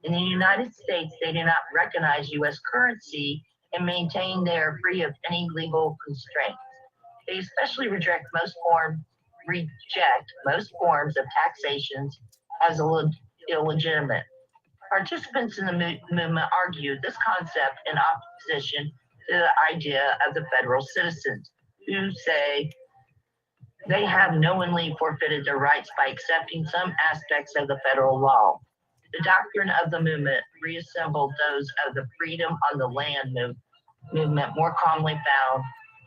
In the United States, they do not recognize U.S. currency and maintain they are free of any legal constraints. They especially reject most forms of taxations as illegitimate. Participants in the movement argue this concept in opposition to the idea of the federal citizens, who say they have knowingly forfeited their rights by accepting some aspects of the federal law. The doctrine of the movement reassembled those of the freedom on the land movement more commonly found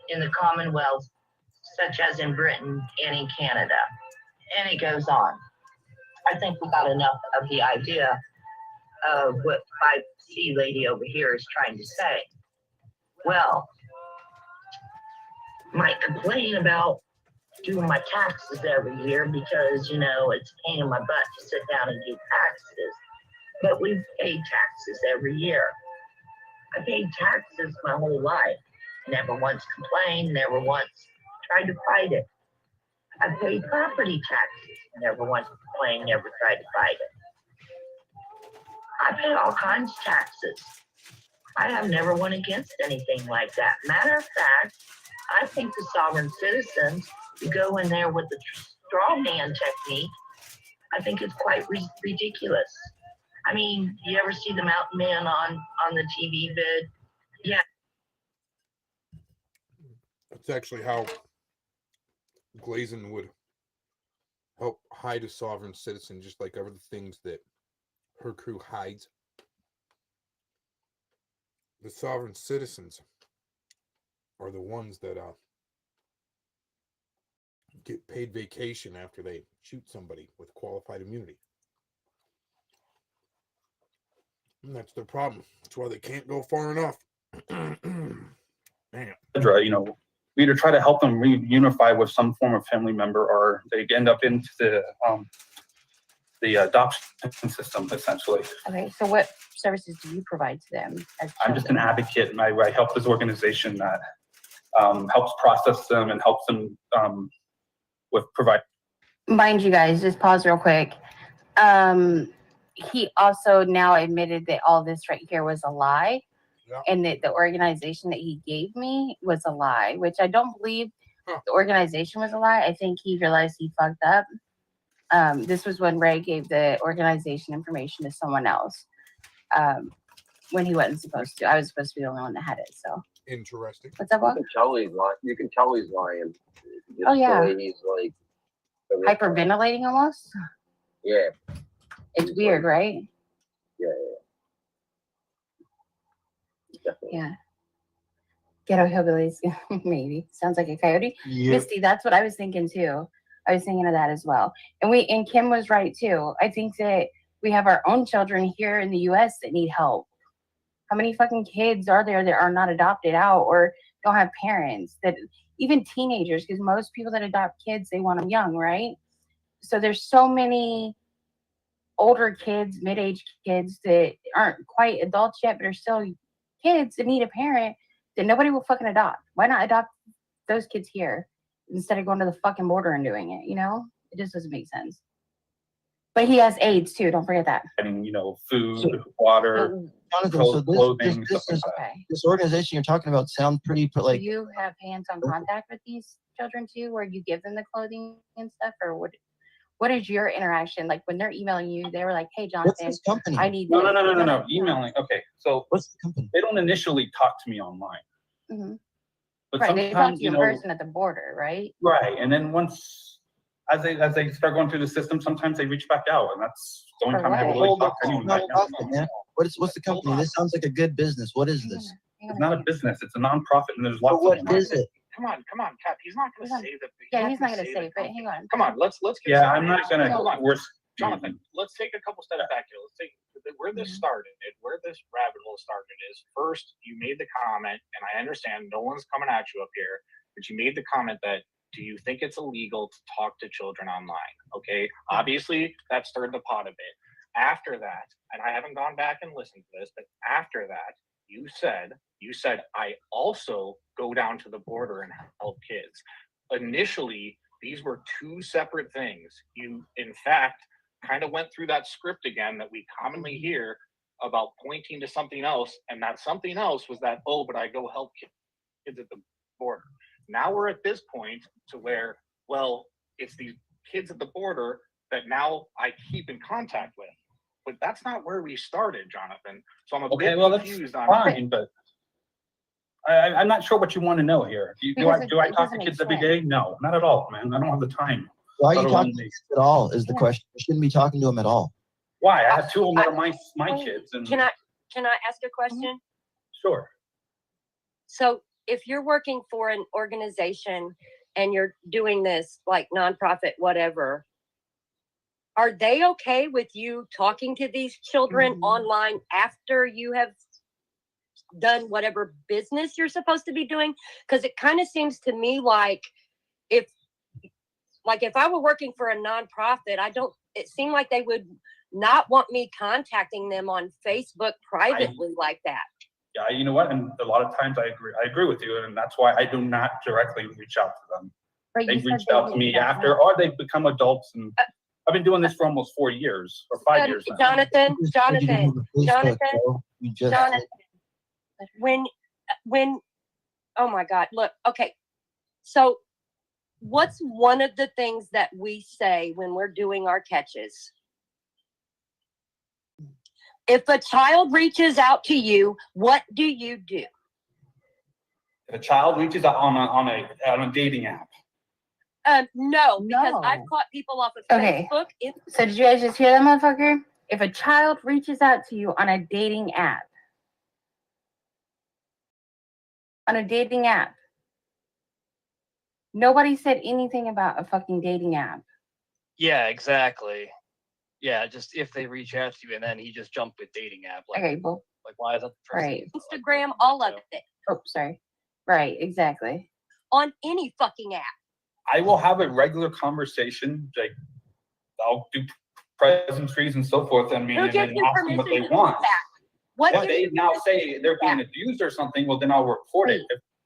in the Commonwealth, such as in Britain and in Canada. And it goes on. I think we got enough of the idea of what 5C lady over here is trying to say. Well, might complain about doing my taxes every year because, it's a pain in my butt to sit down and do taxes. But we pay taxes every year. I paid taxes my whole life. Never once complained, never once tried to fight it. I paid property taxes. Never once complained, never tried to fight it. I pay all kinds of taxes. I have never went against anything like that. Matter of fact, I think the sovereign citizens who go in there with the straw man technique, I think it's quite ridiculous. I mean, you ever see the mountain man on the TV vid? Yeah. That's actually how Glazin would help hide a sovereign citizen, just like other things that her crew hides. The sovereign citizens are the ones that get paid vacation after they shoot somebody with qualified immunity. And that's their problem. That's why they can't go far enough. Man. We either try to help them reunify with some form of family member, or they end up into the the adoption system, essentially. Okay, so what services do you provide to them? I'm just an advocate, and I help this organization that helps process them and helps them with provide. Mind you guys, just pause real quick. He also now admitted that all this right here was a lie, and that the organization that he gave me was a lie, which I don't believe the organization was a lie. I think he realized he fucked up. This was when Ray gave the organization information to someone else when he wasn't supposed to. I was supposed to be the only one that had it. So interesting. What's up, Bob? You can tell he's lying. You can tell he's lying. Just Oh, yeah. the way he's like Hyperventilating almost. Yeah. It's weird, right? Yeah. Yeah. Ghetto hillbillies, maybe. Sounds like a coyote. Yep. Misty, that's what I was thinking too. I was thinking of that as well. And Kim was right too. I think that we have our own children here in the US that need help. How many fucking kids are there that are not adopted out or don't have parents, that even teenagers, because most people that adopt kids, they want them young, right? So there's so many older kids, mid-aged kids that aren't quite adults yet, but are still kids that need a parent that nobody will fucking adopt. Why not adopt those kids here instead of going to the fucking border and doing it? You know, it just doesn't make sense. But he has AIDS too. Don't forget that. And food, water, clothing. This organization you're talking about sounds pretty Do like. you have hands-on contact with these children too, where you give them the clothing and stuff, or what is your interaction like when they're emailing you? They were like, "Hey, Jonathan, this company? I need No. this." Emailing. Okay, so what's the company? They don't initially talk to me online. Mhm. But Right, they talk sometimes, to you in person at the border, right? Right, and then once as they start going through the system, sometimes they reach back out, and that's the only time I ever really talk to anyone right now. Man. What's the company? This sounds like a good business. What is this? It's not a business; it's a nonprofit, and there's lots But what of them. is it? Come on, Cap. He's not going to say that. Yeah, he's not gonna say it, but hang on. Come on, let's get. Yeah, I'm not gonna. Hold on. We're Jonathan, let's take a couple steps back here. Let's take where this started, where this rabbit hole started is first you made the comment, and I understand no one's coming at you up here, but you made the comment that do you think it's illegal to talk to children online? Okay, obviously that stirred the pot a bit. After that, and I haven't gone back and listened to this, but after that, you said I also go down to the border and help kids. Initially, these were two separate things. You, in fact, kind of went through that script again that we commonly hear about pointing to something else, and that something else was that, oh, but I go help kids at the border. Now we're at this point to where, well, it's these kids at the border that now I keep in contact with. But that's not where we started, Jonathan. So I'm a bit confused on fine, but I'm not sure what you want to know here. Do I talk to kids every day? No, not at all, man. I don't have the time. Why are you talking to kids at all? Is the question. You shouldn't be talking to them at all. Why? I have two of them that are my kids. And Can I ask a question? Sure. So if you're working for an organization and you're doing this like nonprofit, whatever, are they okay with you talking to these children online after you have done whatever business you're supposed to be doing? Because it kind of seems to me like if I were working for a nonprofit, it seemed like they would not want me contacting them on Facebook privately like that. Yeah, you know what? And a lot of times I agree with you, and that's why I do not directly reach out to them. Right, They reached out to me after, or they've become adults, and I've been doing this for almost 4 years or 5 years now. Jonathan, when, oh my God, look, okay. So what's one of the things that we say when we're doing our catches? If a child reaches out to you, what do you do? If a child reaches out on a dating app. No, because I've caught people off of Okay. Facebook. So did you guys just hear that, motherfucker? If a child reaches out to you on a dating app, nobody said anything about a fucking dating app. Yeah, exactly. Yeah, just if they reach out to you and then he just jumped with dating app. Like, Okay, well, like why is that the first right. thing? Instagram, all of it. Oh, sorry. Right, exactly. On any fucking app. I will have a regular conversation. Like I'll do presentries and so forth. I mean, Who and gives then you ask them what permission they to do want. that? What If gives they you now permission to say do they're being that? abused or something, well, then I'll report it.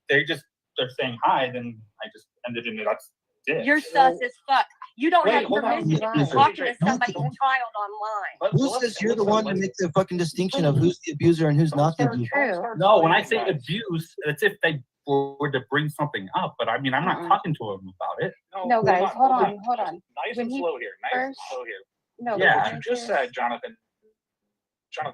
If they're saying hi, then I just ended in it. That's it. You're sus as fuck. You don't Wait, have hold on. permission to be Listen. talking to somebody's child online. Who says you're the one to make the fucking distinction of who's the abuser and who's not the abuser? True. No, when I say abuse, it's if they were to bring something up. But I mean, I'm not talking to them about it. No, guys, hold on. Nice When and he slow here. Nice and first- slow here. No, So Yeah. what you just said, Jonathan,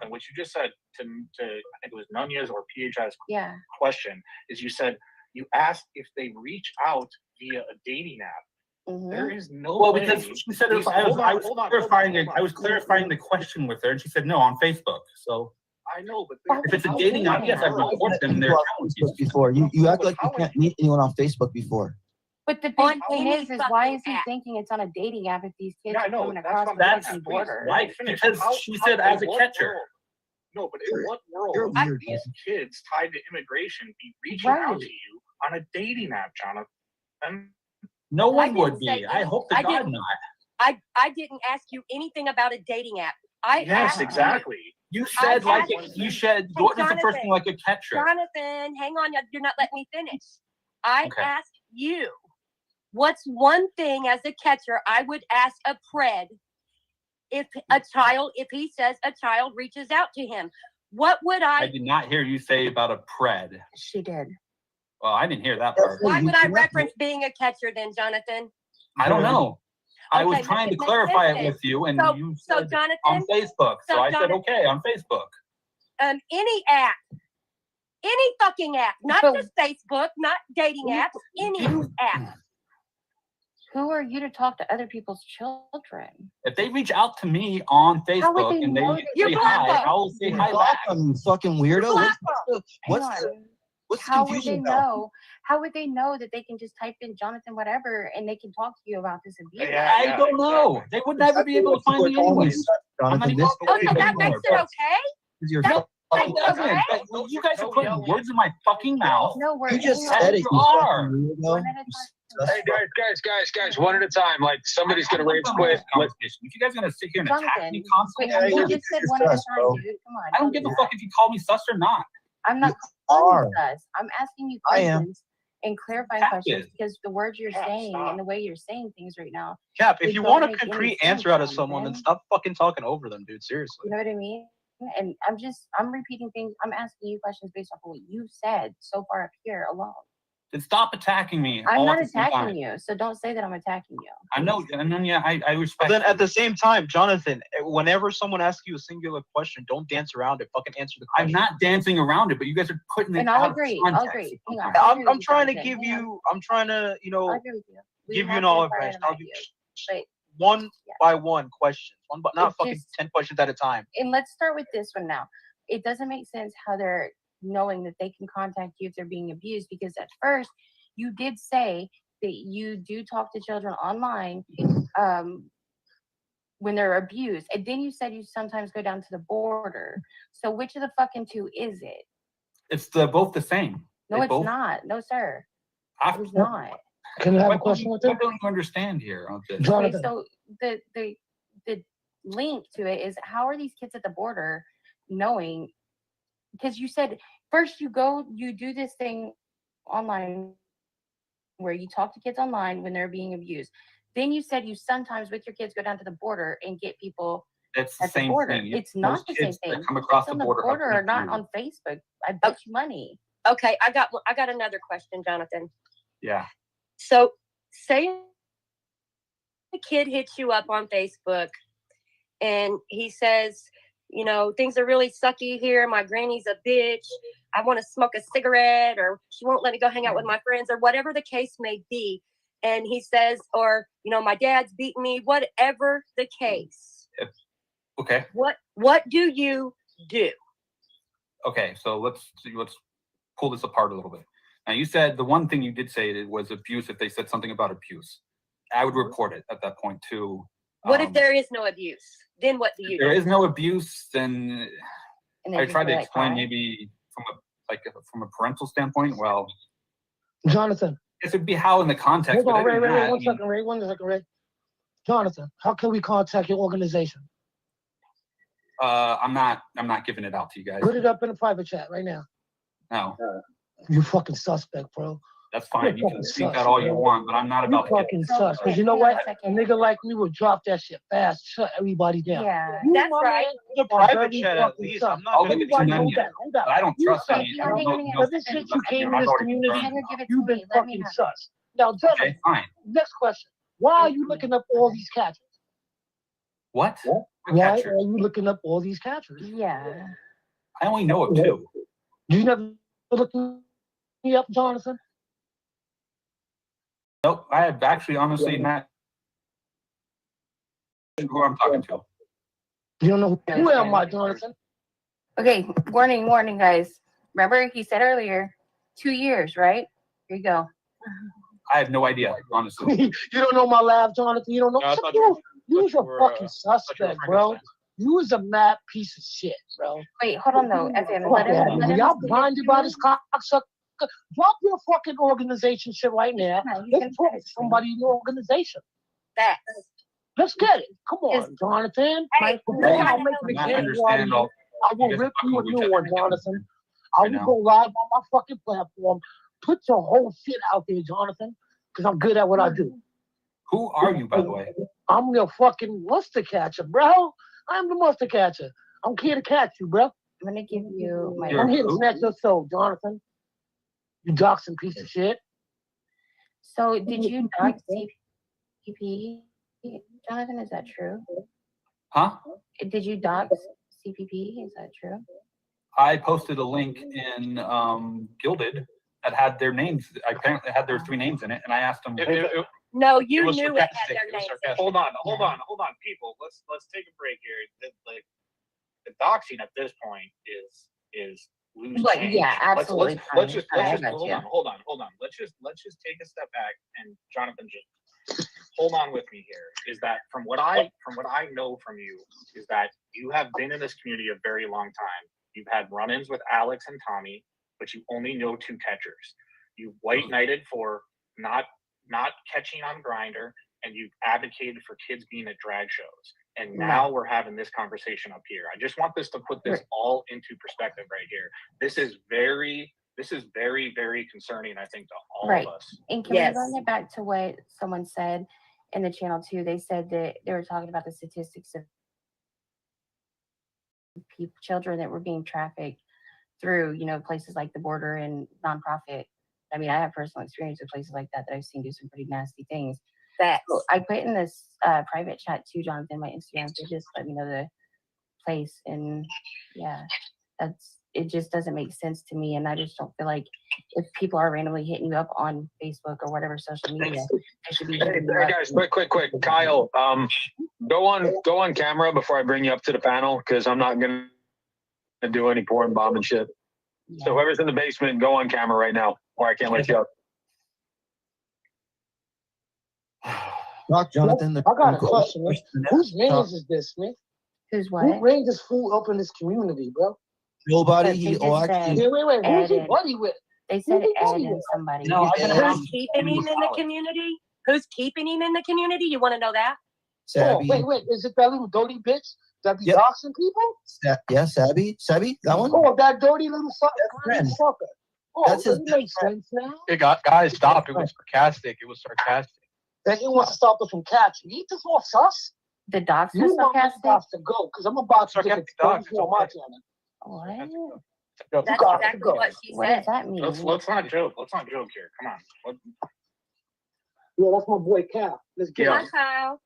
what you just said to I think it was Nunez or PHI's Yeah. question is you said you asked if they reach out via a dating app. There is no Well, way. because she said it was, I was clarifying the question with her, and she said no on Facebook. So I know, but if it's a dating app, yes, I report them. They're Facebook before. You act like you can't meet anyone on Facebook before. But the big thing is why is he thinking it's on a dating app if these kids are coming across the that's fucking border? right, because she said as a catcher. No, but in what world you're would weird, these kids tied to immigration be reaching out to you on a dating app, Jonathan? No I one didn't would say be. I hope to I God didn't- not. I didn't ask you anything about a dating app. Yes, asked you- exactly. You said I like asked you said. What was the first thing like a catcher? Jonathan, hang on, you're not letting me finish. I Okay. asked you, what's one thing as a catcher I would ask a pred if he says a child reaches out to him? What would I did not hear you say about a pred. She did. Well, I didn't hear that part. Why would I reference being a catcher then, Jonathan? I don't know. I was Okay, trying to listen, clarify it listen. with you, and So- you so said Jonathan- on Facebook. So so I said Jonathan- okay on Facebook. Any app. Any fucking app. Not just Facebook, not dating apps. Any app. Who are you to talk to other people's children? If they reach out to me on How would Facebook they and know they that say you hi, block them? I'll say You hi block back. them, you fucking weirdo. What's Hang the on. what's the How would they confusion about? know? How would they know that they can just type in Jonathan whatever and they can talk to you about this abuse? I don't know. They would never be able to find me anyways. I'm not Jonathan, even this away So from that anymore. makes it okay? is your That No, it doesn't. But you guys are putting words in my fucking mouth. No, we're You just hang on. said it, You you are. fucking weirdo. Hey guys, one at a time. Like somebody's gonna rage quit. If you guys are gonna sit here and attack Jonathan, me constantly, wait, Yeah, you yeah, just said you're one at a sus, time, bro. dude. Come on. I don't give a fuck if you call me sus or not. I'm not are. calling you sus. I'm asking you I am. questions and clarifying Cap questions is. because the words you're Cap, saying stop. and the way you're saying things right now, Cap, if it you don't want a make any concrete sense, answer out of someone, then Jonathan. stop fucking talking over them, dude. Seriously. You know what I mean? And I'm repeating things. I'm asking you questions based off of what you said so far up here alone. Then stop attacking me. I'm all not at the same time. attacking you, so don't say that I'm attacking you. I know, and then yeah, I But respect. then you. at the same time, Jonathan, whenever someone asks you a singular question, don't dance around it. Fucking answer the question. I'm not dancing around it, but you guys are putting it And out I'll of agree. I'll context. agree. Hang on. I'm trying to give you. I'm trying to, I'll agree with you. We give you have an olive different branch. I'll give ideas, but one by one questions. One, but not It's fucking just- 10 questions at a time. and let's start with this one now. It doesn't make sense how they're knowing that they can contact you if they're being abused because at first you did say that you do talk to children online when they're abused, and then you said you sometimes go down to the border. So which of the fucking two is it? It's both the same. No, They it's both- not. No, sir. I've- It's not. Can I have a What question don't- with that? What don't you understand here on this? Okay, so the link to it is how are these kids at the border knowing? Because you said first you do this thing online where you talk to kids online when they're being abused. Then you said you sometimes with your kids go down to the border and get people It's the at the same border. thing. It's not Most the same kids that thing. come across Kids on the border have are not been on Facebook. I bet you money. Okay, I got another question, Jonathan. Yeah. So say a kid hits you up on Facebook and he says, you know, things are really sucky here. My granny's a bitch. I want to smoke a cigarette, or she won't let me go hang out with my friends, or whatever the case may be. And he says, or, you know, my dad's beating me, whatever the case. Okay. What do you do? Okay. So let's pull this apart a little bit. Now you said the one thing you did say was abuse. If they said something about abuse, I would report it at that point too. What if there is no abuse? Then what do you If do? there is no abuse, then And they I just tried be to like, explain "Hi." maybe from a parental standpoint. Well, Jonathan. This would be how in the context. Hold but on, other Ray, than Ray, that, one I mean, second, Ray. Jonathan, how can we contact your organization? I'm not giving it out to you guys. Put it up in a private chat right now. No, You fucking suspect, bro. that's fine. You You're can fucking speak sus, that all you bro. want, but I'm not You about to get fucking sus. Because you know what? A nigga like me would drop that shit fast, shut everybody down. Yeah, You, that's my right. man, The are private very chat at fucking least. sus. I'm not I'll gonna give it get to Everybody you hold then. that, hold that. But I don't You trust sus, any. bro. Ever since you came in I've this already community, confirmed. you've been Let me fucking have it. sus. Now, Okay, gentlemen, fine. next question. Why are you looking up all these catchers? What? What Why catcher? are you looking up all these catchers? Yeah. I only know of two. You never looked me up, Jonathan? Nope, I have actually honestly not who I'm talking to. You don't know who am I, Jonathan? Okay, warning, guys. Remember, he said earlier, 2 years, right? Here you go. I have no idea, honestly. You don't know my lab, Jonathan. You don't know. No, I thought You was a were, fucking thought suspect, you were bro. You was a mad piece of shit, bro. Wait, hold on though. FM, Fuck that, man. Y'all blinded by this cocksucker. Drop your fucking organization shit right now. Let's talk to somebody in your organization. That. Let's get it. Come on, Jonathan. Hey, I'll make the I game understand all. I will you guys rip are you a fucking with new each one, other. Jonathan. I I will know. go live on my fucking platform. Put your whole shit out there, Jonathan, because I'm good at what I do. Who are you, by the way? I'm your fucking mustard catcher, bro. I'm the mustard catcher. I'm here to catch you, bro. I'm gonna give you my. I'm here to snatch your soul, Jonathan. You doxing piece of shit. So, did you dox CPP, Jonathan? Is that true? Huh? Did you dox CPP? Is that true? I posted a link in Gilded that had their names. I apparently had their 3 names in it, and I asked them. No, you was knew it had sarcastic. their It was names. sarcastic. Hold on, people. Let's take a break here. The doxing at this point is loose But, change. yeah, absolutely Let's just fine. I got hold you. on. Let's just take a step back and Jonathan, just hold on with me here. Is that from what I know from you is that you have been in this community a very long time. You've had run-ins with Alex and Tommy, but you only know 2 catchers. You white knighted for not catching on Grinder, and you've advocated for kids being at drag shows. And now we're having this conversation up here. I just want this to put this all into perspective right here. This is very, very concerning, I think, to all of us. And can we run it back to what someone said in the channel too? They said that they were talking about the statistics of children that were being trafficked through, places like the border and nonprofit. I mean, I have personal experience with places like that I've seen do some pretty nasty things. So I put in this private chat too, Jonathan, my Instagram, to just let me know the place. And yeah, it just doesn't make sense to me. And I just don't feel like if people are randomly hitting you up on Facebook or whatever social media, they should be hitting you Hey up. guys, quick, Kyle, go on camera before I bring you up to the panel because I'm not gonna do any porn bomb and shit. So whoever's in the basement, go on camera right now, or I can't let you up. Doc, Jonathan. I got a question. Whose names is this, Smith? Who's what? Who brings this fool up in this community, bro? Nobody. They He just actually. said Wait. Who's Ed he and- buddy with? They said Who's he Ed buddy and with? somebody. No, Who's keeping him in the community? Who's keeping him in the community? You want to know that? Sabby. Oh, wait. Is it that little dirty bitch that be Yep. doxing people? Yeah, Sabby, that one. Oh, that dirty little friend. sucker. Oh, That's his it makes sense now. Hey, guys, stop. It was sarcastic. That he wants to stop us from catching. Eat this off, sus. The docs You was want sarcastic. us to go because I'm about to get Sarcastic dogs, on my channel. What? That's You got to exactly go. what she What said. does that mean? Let's not joke. Let's not joke here. Come on. Yeah, that's my boy Cal. Let's get Hi, it. Kyle.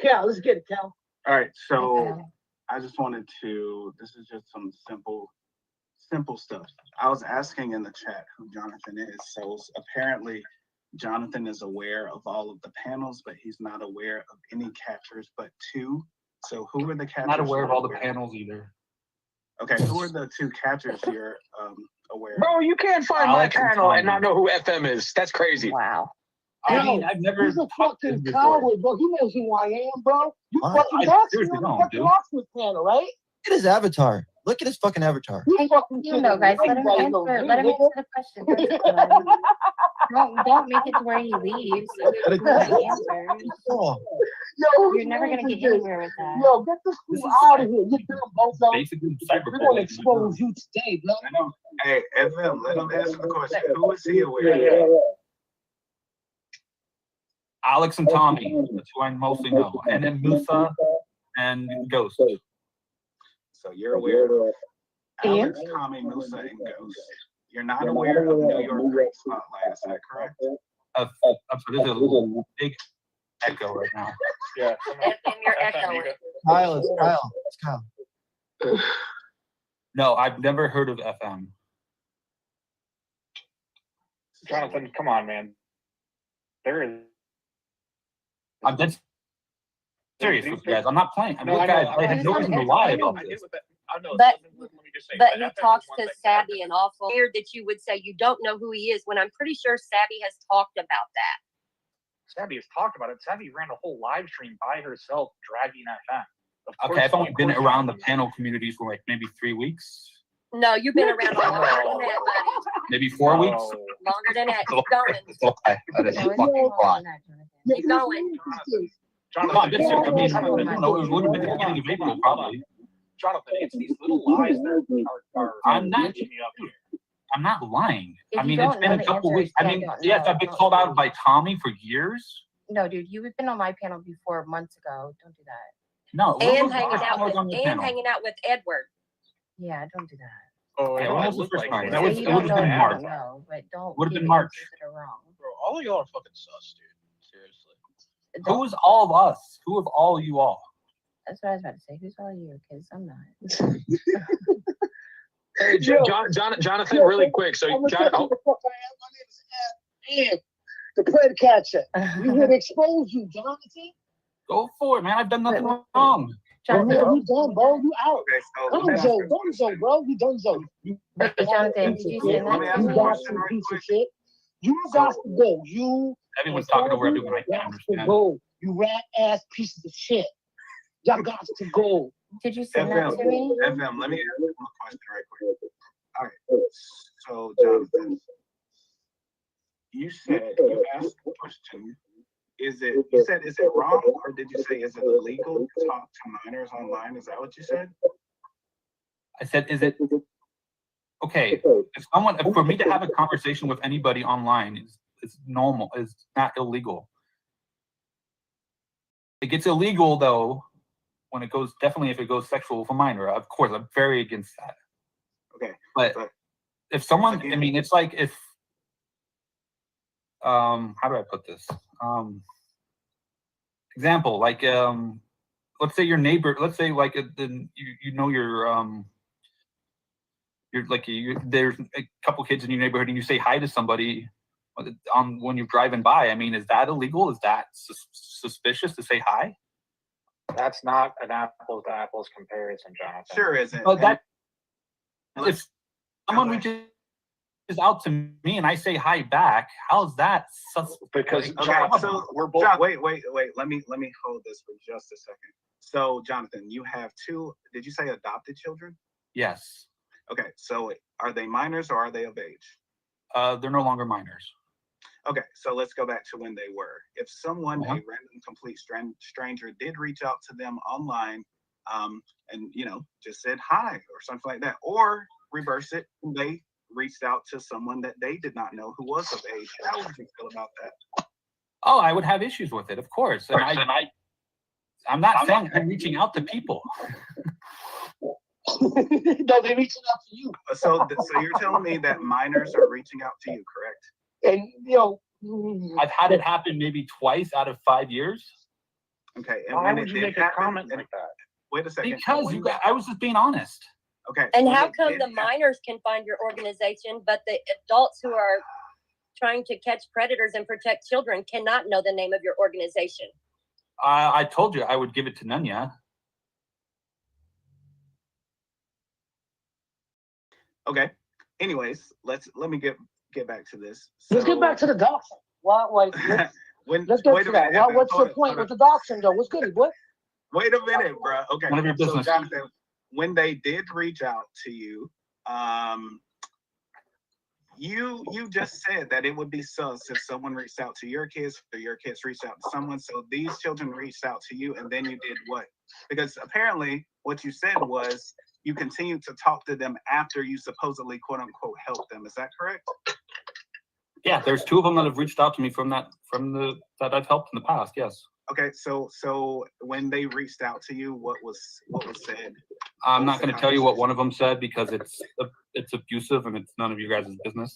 Cal, let's get it, Cal. All right, so Okay. I just wanted to, this is just some simple stuff. I was asking in the chat who Jonathan is. So apparently Jonathan is aware of all of the panels, but he's not aware of any catchers but 2. So who are the catchers? Not aware of you're all the panels either. Okay, who are the 2 catchers you're aware of? Bro, you can't find Alex my and panel and Tommy. not know who FM is. That's crazy. Wow. I mean, I've never He's a talked to fucking him before. coward, bro. He knows who I am, bro. You I fucking doxing seriously me on the don't, fucking dude. Oxford panel, right? Look at his avatar. Look at his fucking avatar. You fucking You know, guys, let him everybody answer. knows me, Let him nigga. answer the question. Don't make it to where he leaves. But He won't answer. Yo, You're never gonna get anywhere with that. Yo, get this fool out of here. You damn bozo. Basically, We're gonna expose you today, bro. I know. Hey, FM, let him answer the question. Who is he aware of? Alex and Tommy. That's who I mostly know. And then Musa and Ghost. So you're aware of Alex, Tommy, Musa, and Ghost. You're not aware of New York Great Spotlight, is that correct? I'm sorry, there's a little big echo right now. Yeah. And you're echoing. Kyle, it's Kyle. It's Kyle. No, I've never heard of FM. Jonathan, come on, man. There is. I'm dead serious with you guys. I'm not playing. I mean, No, I look, guys, know. I have no reason to lie about this. But Let me just say. but that he FM talks is one to thing. Savvy and awful weird that you would say you don't know who he is when I'm pretty sure Savvy has talked about that. Savvy has talked about it. Savvy ran a whole live stream by herself, dragging FM. Of course- Okay, I've only of been course around the Jonathan- panel communities for like maybe 3 weeks, No, you've been around a longer than that, buddy. maybe 4 weeks. Longer than that. Keep going. Okay, that is No, it's fucking longer fine. than that, Keep going. Come on, this year, I mean, I don't know, it would have been the beginning of April, probably. Jonathan, it's these little lies that are I'm not, catching me up here. I'm not lying. If I you mean, it's don't been know a the couple answer, weeks. I then mean, don't yes, know. I've been Don't called do out by Tommy for years. No, dude, you have been on my panel before months ago. Don't do that. No, And hanging out with Edward. Yeah, don't do that. Oh, Yeah, I know when I was the look first like time? it. That Say was, you it don't would have know been if you March. don't know, but don't Would have give been March. answers that are wrong. Bro, all of y'all are fucking sus, dude. Seriously. Who is all of us? Who of all you all? That's what I was about to say. Who's all you? Because I'm not. Hey, Jonathan, really quick. So, I'm gonna John, tell you who the fuck I am. My name is Ed, the pred catcher. We here to expose you, Jonathan. Go for it, man. I've done nothing wrong. Jonathan, you done, bro. You out. Okay, so Donzo, bro. You Donzo. But Jonathan, did you send that to You me? got some piece of shit. You got to go. You. Everyone's talking over everyone. I can't got to understand. go. You rat ass pieces of shit. Y'all got to go. Did you send that to me? FM, let me ask you a question right quick. All right. So, Jonathan, you said, you asked the question, is it wrong, or did you say, is it illegal to talk to minors online? Is that what you said? I said, is it okay? For me to have a conversation with anybody online is normal, is not illegal. It gets illegal though when it goes, definitely if it goes sexual with a minor. Of course, I'm very against that. Okay. But if someone, I mean, it's like if, how do I put this? Example, like, let's say your neighbor, let's say like, you know, you're like, there's a couple kids in your neighborhood and you say hi to somebody when you're driving by. I mean, is that illegal? Is that suspicious to say hi? That's not an apples to apples comparison, Jonathan. Sure isn't. Oh, that if someone reaches out to me and I say hi back, how's that because okay, so we're both. Wait. Let me hold this for just a second. So, Jonathan, you have two. Did you say adopted children? Yes. Okay, so are they minors or are they of age? They're no longer minors. Okay, so let's go back to when they were. If someone, a random complete stranger, did reach out to them online, and just said hi or something like that, or reverse it, they reached out to someone that they did not know who was of age, how would you feel about that? Oh, I would have issues with it, of course. And I'm not saying I'm reaching out to people. No, they're reaching out to you. So you're telling me that minors are reaching out to you, correct? And I've had it happen maybe twice out of 5 years. Okay, and why when would it you did make a happen, comment like that? Wait a second. Because I was just being honest. Okay. And when how it come did the happen- minors can find your organization, but the adults who are trying to catch predators and protect children cannot know the name of your organization? I told you I would give it to Nunya. Okay. Anyways, let me get back to this. Let's get back to the doctrine. Let's get wait to a that. minute, What's hold your on, point hold with the doctrine, though? What's good, boy? Wait a minute, bro. Okay. None of your So, business. Jonathan, when they did reach out to you, you just said that it would be sus if someone reached out to your kids or your kids reached out to someone. So these children reached out to you, and then you did what? Because apparently what you said was you continued to talk to them after you supposedly quote unquote helped them. Is that correct? Yeah, there's 2 of them that have reached out to me that I've helped in the past. Yes. Okay, so when they reached out to you, what was said? I'm not going to tell you what one of them said because it's abusive and it's none of you guys' business.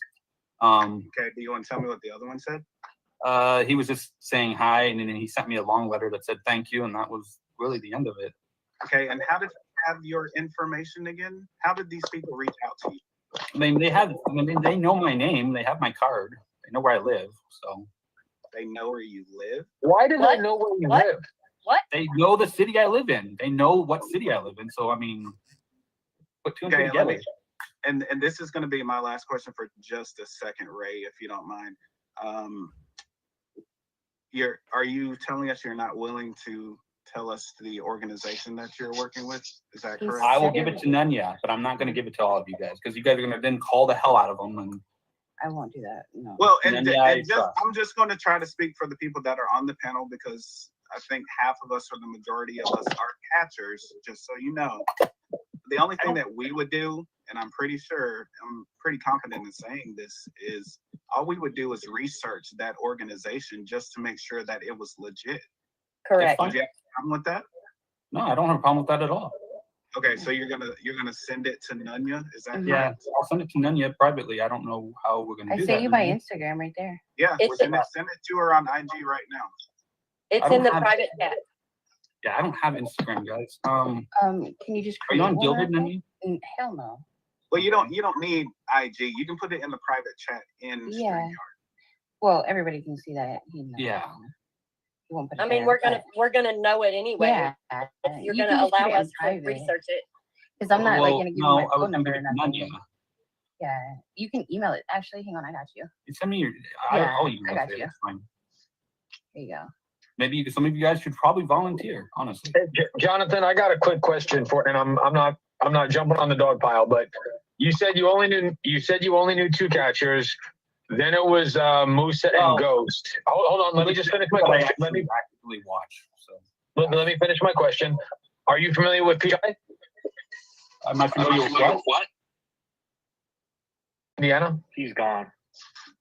Okay, do you want to tell me what the other one said? He was just saying hi, and then he sent me a long letter that said thank you, and that was really the end of it. Okay, and how did you have your information again? How did these people reach out to you? I mean, they know my name. They have my card. They know where I live. So they know where you live. Why do they know where you live? What? They know the city I live in. They know what city I live in. So I mean, put 2 and 2 together. And this is going to be my last question for just a second, Ray, if you don't mind. Are you telling us you're not willing to tell us the organization that you're working with? Is that correct? I will give it to Nanya, but I'm not going to give it to all of you guys because you guys are going to then call the hell out of them. And I won't do that. No. Well, I'm just going to try to speak for the people that are on the panel because I think half of us or the majority of us are catchers, just so you know. The only thing that we would do, and I'm pretty confident in saying this, is all we would do is research that organization just to make sure that it was legit. Correct. Do you have a problem with that? No, I don't have a problem with that at all. Okay, so you're gonna send it to Nanya? Is that Yeah, correct? I'll send it to Nanya privately. I don't know how we're gonna I do that. sent you my Instagram right there. Yeah, we're gonna send it to her on IG right now. It's I don't in the have- private chat. Yeah, I don't have Instagram, guys. Can you just Are you on create one Gilded, real quick? Nanya? Hell no. Well, you don't need IG. You can put it in the private chat in Yeah. StreamYard. Well, everybody can see that. Yeah. You won't put I it mean, there, we're gonna know it anyway. Yeah. If you're You gonna can just put allow it in us to private. research it. Because I'm not like gonna give you my I was phone number or gonna give it to nothing. Nanya. Yeah, you can email it. Actually, hang on, I got you. You send me your. Yeah, I'll I email got it. you. That's fine. There you go. Maybe some of you guys should probably volunteer. Honestly. Hey, Jonathan, I got a quick question and I'm not jumping on the dog pile, but you said you only knew 2 catchers. Then it was Moose and Ghost. Hold on, let me just finish my question. Let me actively watch. So let me finish my question. Are you familiar with PI? I'm not familiar with what? Indiana? He's gone.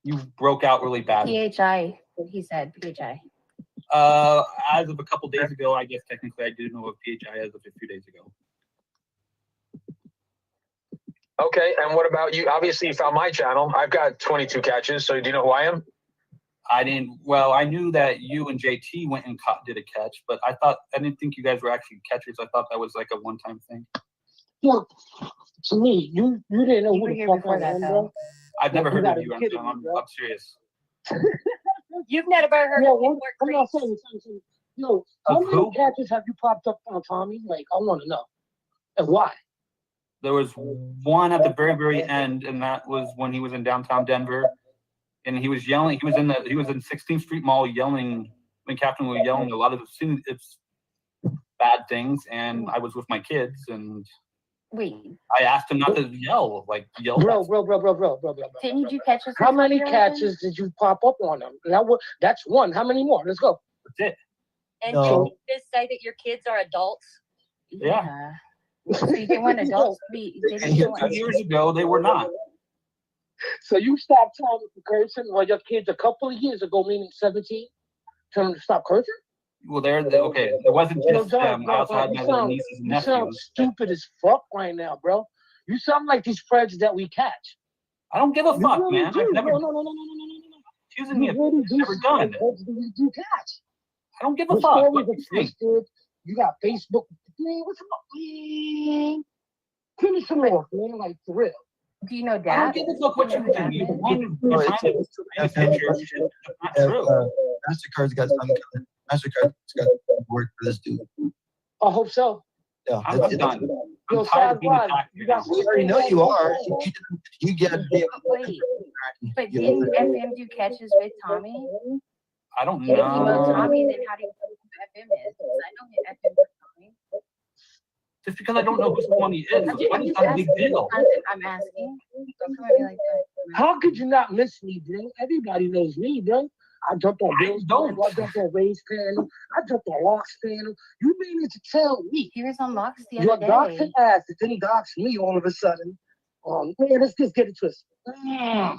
You broke out really bad. PHI. He said PHI. As of a couple days ago, I guess technically I do know of PHI as of a few days ago. Okay, and what about you? Obviously, you found my channel. I've got 22 catches, so do you know who I am? I didn't. Well, I knew that you and JT went and did a catch, but I didn't think you guys were actually catchers. I thought that was like a one-time thing. Look, to me, you didn't know You were who the here fuck before I that, am, though. bro. I've never You heard of gotta you. be I'm kidding me, bro. serious. You've never heard Yo, of New I'm not saying. Yo, how Of many who? catches have you popped up on Tommy? Like, I want to know. And why? There was one at the very, very end, and that was when he was in downtown Denver, and he was yelling. He was in 16th Street Mall yelling. When Captain was yelling a lot of it's bad things, and I was with my kids, and Wait, I asked him not to yell. Bro. didn't you catch us? How many catches did you pop up on them? That's one. How many more? Let's go. That's it. And No. didn't you just say that your kids are adults? Yeah. So you didn't want adults to be. They didn't 2 want- years ago, they were not. So you stopped telling them to cursing while your kids a couple of years ago, meaning 17, telling them to stop cursing? Well, okay. It wasn't just them. I also had my little nieces and you sound nephews. stupid as fuck right now, bro. You sound like these predators that we catch. I don't give a You fuck, really man. do. I've never No. accusing me of You really do never sound like done. predators that we do catch. I don't give a Your fuck. stories What are do you think? twisted. You got Facebook. Man, what's up? Man, finish them off, man. Like, for real. Do you know I Dad? don't give a fuck what you think. You're trying to paint a picture of shit that's not true. MasterCard's got something coming. MasterCard's got work for this dude. I hope so. Yeah, I'm done. Yo, I'm tired of being Side attacked. you got we already know you are. You get. Wait, but didn't FM do catches with Tommy? I don't If you know know. Tommy, then how do you know who FM is? Because I know who FM is Tommy. Just because I don't know who someone he is, I'm it's not a big asking. deal. I'm asking. Don't come at me like that. How could you not miss me, bro? Everybody knows me, bro. I jumped on Bill's panel. I jumped on Ray's panel. I jumped on Locke's panel. You managed to tell me. He was on Locke's the Your other day. doxing ass that didn't dox me all of a sudden. Man, let's just get it twisted. I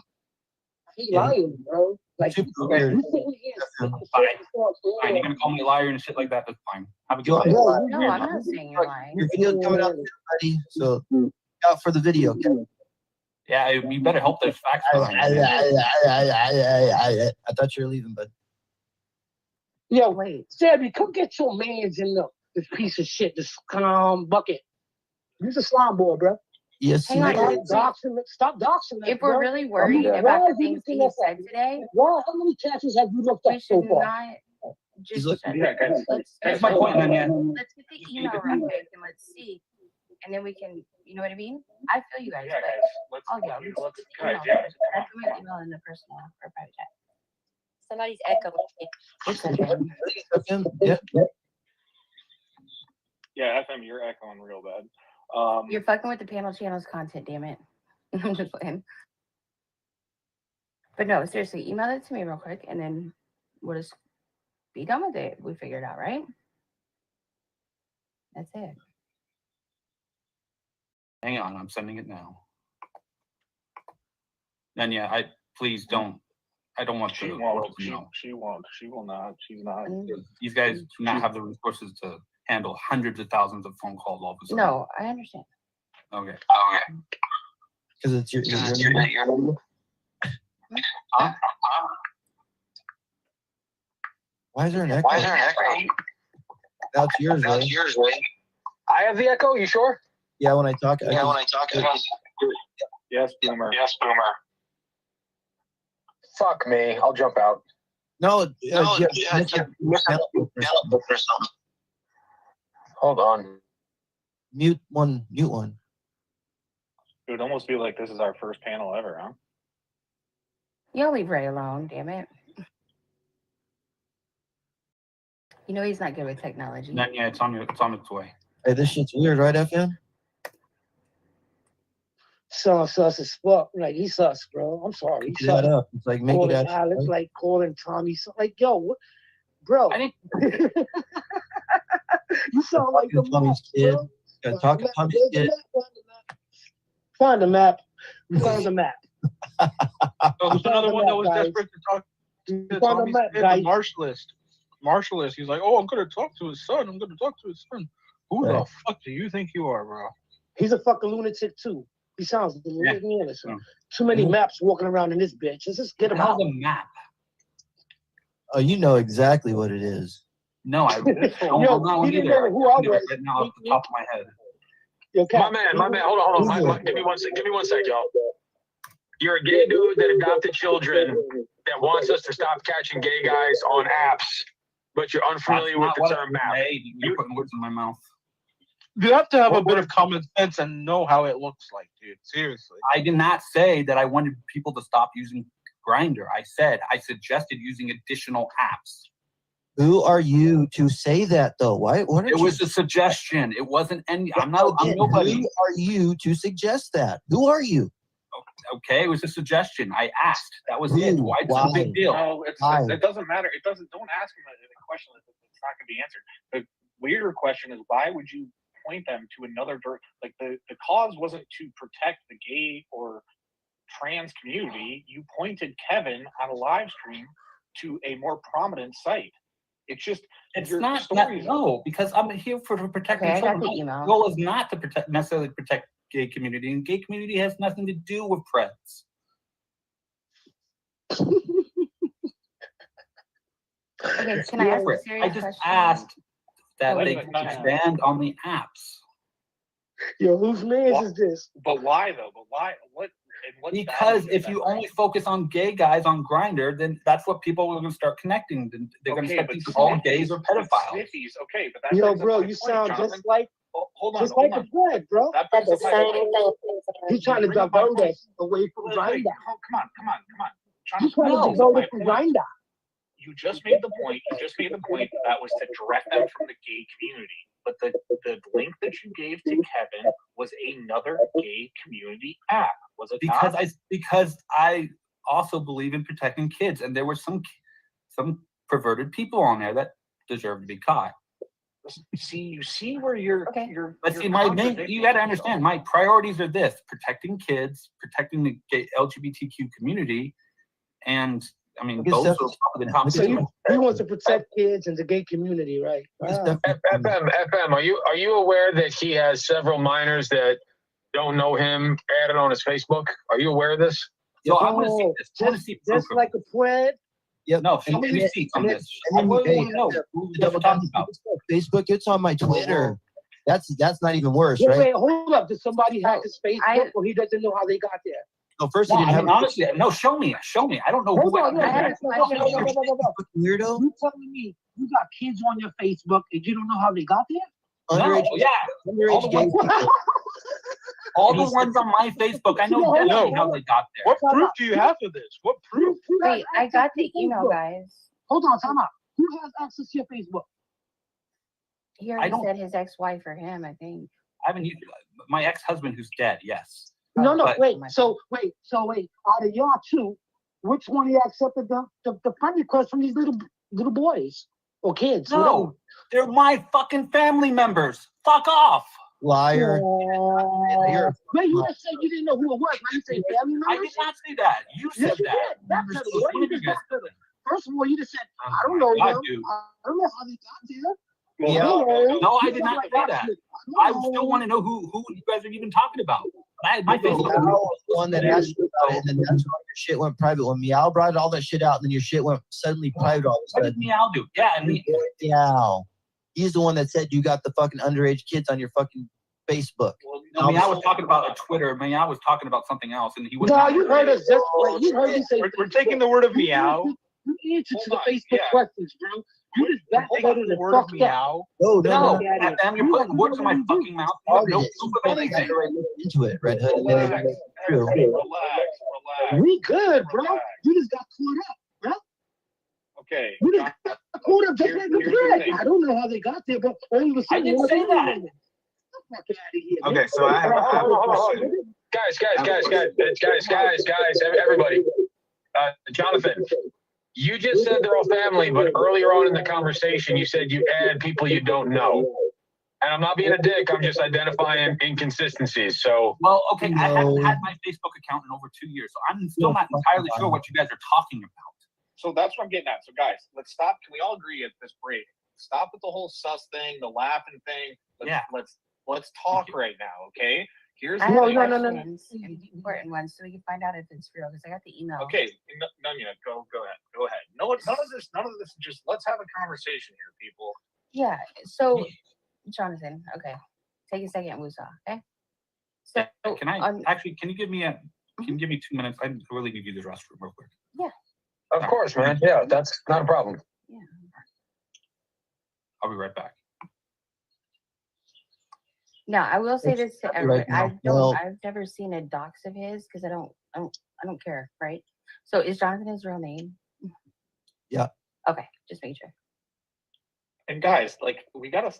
hate lying, bro. Like, you Okay. sitting here. Fine. You're gonna call me a liar and shit like that. That's fine. Have a good day. No, I'm not saying you're lying. Your video's coming out there, buddy. So look out for the video. Okay? Yeah, you better help those facts. I thought you were leaving, bud. Yo, wait. Sammy, come get your mans in this piece of shit, this bucket. Use a slime ball, bro. Yes, Hang on, Stop doxing us, if we're bro. really worried Why about the is things that everything he else said today, Why? How many catches have you looked we up so should far? not just shut Yeah, it. guys. Let's That's my point, man. Yeah. let's get the email real quick and let's see. And then we can, you know what I mean? I feel you guys, Yeah, but guys. I'll go. Let's get the guys, email yeah. first. That's my email in the personal or private chat. Somebody's echoing. It's okay. Yep. Yeah, FM, you're echoing real bad. You're fucking with the panel channel's content, damn it. I'm just playing. But no, seriously, email it to me real quick and then we'll just be done with it. We figure it out, right? That's it. Hang on, I'm sending it now. And yeah, please don't. I don't want She to. won't. You know, She won't. She will not. She's not. these guys do not have the resources to handle hundreds of thousands of phone calls all of a sudden. No, I understand. Okay. Because it's your number. Huh? Why is there an echo? That's yours, right? I have the echo. You sure? Yeah, when I talk. Yes, Boomer. Fuck me. I'll jump out. No. Hold on. Mute one. It would almost be like this is our first panel ever, huh? Y'all leave Ray alone, damn it. You know he's not good with technology. Yeah, it's on its way. Hey, this shit's weird, right, FM? So sus as fuck. Like, he's sus, bro. I'm sorry. He's Get that sus. up. It's like make it Calling actually. Alex, right? like calling Tommy. Like, yo, what? Bro. You sound like the Tommy's kid. Gotta talk to Tommy's kid. Find the map. We found the map. Oh, there's another one that was desperate to talk to Tommy's kid, the Marshallist. He's like, oh, I'm going to talk to his son. Who the fuck do you think you are, bro? He's a fucking lunatic, too. He sounds like a lunatic. Too many maps walking around in this bitch. Let's just get him out. A map. Oh, you know exactly what it is. No, I don't know he didn't either. know who I was. Right now off the top of my head. My man, hold on. Give me one sec, y'all. You're a gay dude that adopted children that wants us to stop catching gay guys on apps, but you're unfamiliar with the term map. You're putting words in my mouth. You have to have a bit of common sense and know how it looks like, dude. Seriously. I did not say that I wanted people to stop using Grindr. I suggested using additional apps. Who are you to say that, though? Why? It was a suggestion. It wasn't any. I'm nobody. Who are you to suggest that? Who are you? Okay, it was a suggestion. I asked. That was it. Why? It's a big deal. No, it doesn't matter. Don't ask him a question that's not going to be answered. The weirder question is, why would you point them to another the cause wasn't to protect the gay or trans community. You pointed Kevin on a live stream to a more prominent site. It's not no, because I'm here for protecting Okay, I got children. the email. My goal is not to necessarily protect gay community, and gay community has nothing to do with Preds. Okay, can I ask a serious I just question? asked that Oh, they wait, expand on the apps. Yo, whose man is this? But why though? But why? What? Because if you only focus on gay guys on Grindr, then that's what people are going to start connecting. They're going to start thinking all gays are pedophiles. Sniffies, okay, but that Yo, brings up bro, my you point, sound Jonathan. just like Hold just on. like a friend, bro. That brings up my point. He's trying to divert us away from Wait, Grindr. come on. He's trying to divert us from Grindr. You just made the point. That was to direct them from the gay community. But the link that you gave to Kevin was another gay community app. Was it because not? because I also believe in protecting kids, and there were some perverted people on there that deserve to be caught. You see where you're. But see, you got to understand, my priorities are this: protecting kids, protecting the gay LGBTQ community, and I mean, those are probably the top So two. he wants to protect kids and the gay community, right? Wow. FM, are you aware that he has several minors that don't know him added on his Facebook? Are you aware of this? So I want to see this. I want to see proof Just like a Fred. Yep. No, show me receipts on this. I really want to know who we're talking about. Facebook, it's on my Twitter. That's not even worse, Wait, right? wait, hold up. Did somebody hack his Facebook or he doesn't know how they got there? No, first No, he didn't I mean, have honestly, no. Show me. I don't know Hold who. on, Weirdo. You telling me you got kids on your Facebook and you don't know how they got there? Underage, yeah. underage gay people. All the ones on my Facebook, I know definitely how they got there. What proof do you have of this? What proof? Wait, I got the email, guys. Hold on, time out. Who has access to your Facebook? He already said his ex-wife or him, I think. I haven't used my ex-husband who's dead. Yes. No, But- wait. So wait. Out of y'all two, which one of you accepted the friend request from these little boys or kids? No, they're my fucking family members. Fuck off. Liar. Wait, you just said you didn't know who it was. Now you say family members? I did not say that. You said Yes, you that. did. That's You're the so way you stupid, just guys. said it. First of all, you just said, Oh I don't my know God, them. dude. I don't know how they got there. No, I did not say that. I still want to know who you guys are even talking about. My Facebook. Meow was the one that asked you about it, and then that's when your shit went private. When Meow brought all that shit out, and then your shit went suddenly private all of a What sudden. did Meow do? Yeah, and Meow. He's the one that said you got the fucking underage kids on your fucking Facebook. No, Meow was talking about a Twitter. Meow was talking about something else, and he was. No, you heard us just. You heard me say. We're taking the word of meow. You answer to the Facebook questions, bro. You just backloaded the word of fuck meow. No, FM, you're putting words in my fucking mouth. You have no proof of anything. Into it, Red Hood, and then it was true. Relax. We good, bro. You just got caught up, bro. Okay. You just got caught up just like the Here's the Fred. thing. I don't know how they got there, but all of a I sudden, didn't say that. Okay, so I have a question. Guys, everybody. Jonathan, you just said they're all family, but earlier on in the conversation, you said you add people you don't know. And I'm not being a dick, I'm just identifying inconsistencies. So, Well, okay, I haven't had my Facebook account in over 2 years, so I'm still not entirely sure what you guys are talking about. So that's what I'm getting at. So guys, let's stop. Can we all agree at this break? Stop with the whole sus thing, the laughing thing. Let's talk right now, okay? Here's the I have thing. questions, important ones, so we can find out if it's real, because I got the email. Okay, Nunya, go ahead. None of this. Just let's have a conversation here, people. Yeah, so, Jonathan, okay. Take a second, Wusa, okay? So, Can I actually? Can you give me 2 minutes? I really need to use the restroom real quick. Yeah. of course, man. Yeah, that's not a problem. I'll be right back. No, I will say this to everybody. Right now. I've never seen a dox of his because I don't care, right? So is Jonathan his real name? Yeah. Okay, just making sure. And guys, we gotta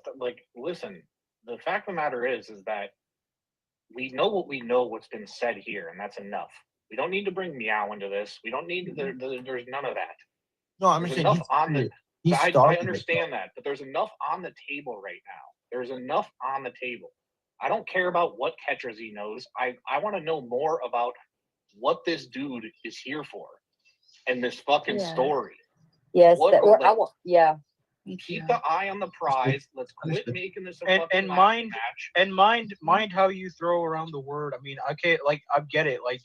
listen. The fact of the matter is that we know what we know. What's been said here, and that's enough. We don't need to bring meow into this. We don't need. There's none of that. No, I'm There's saying enough on the. I started it. understand that, but there's enough on the table right now. There's enough on the table. I don't care about what catchers he knows. I want to know more about what this dude is here for, and this fucking story. Yes, yeah. Keep the eye on the prize. Let's quit making this a fucking And laughing mind how you throw around the word. I mean, okay, like I get it. Like,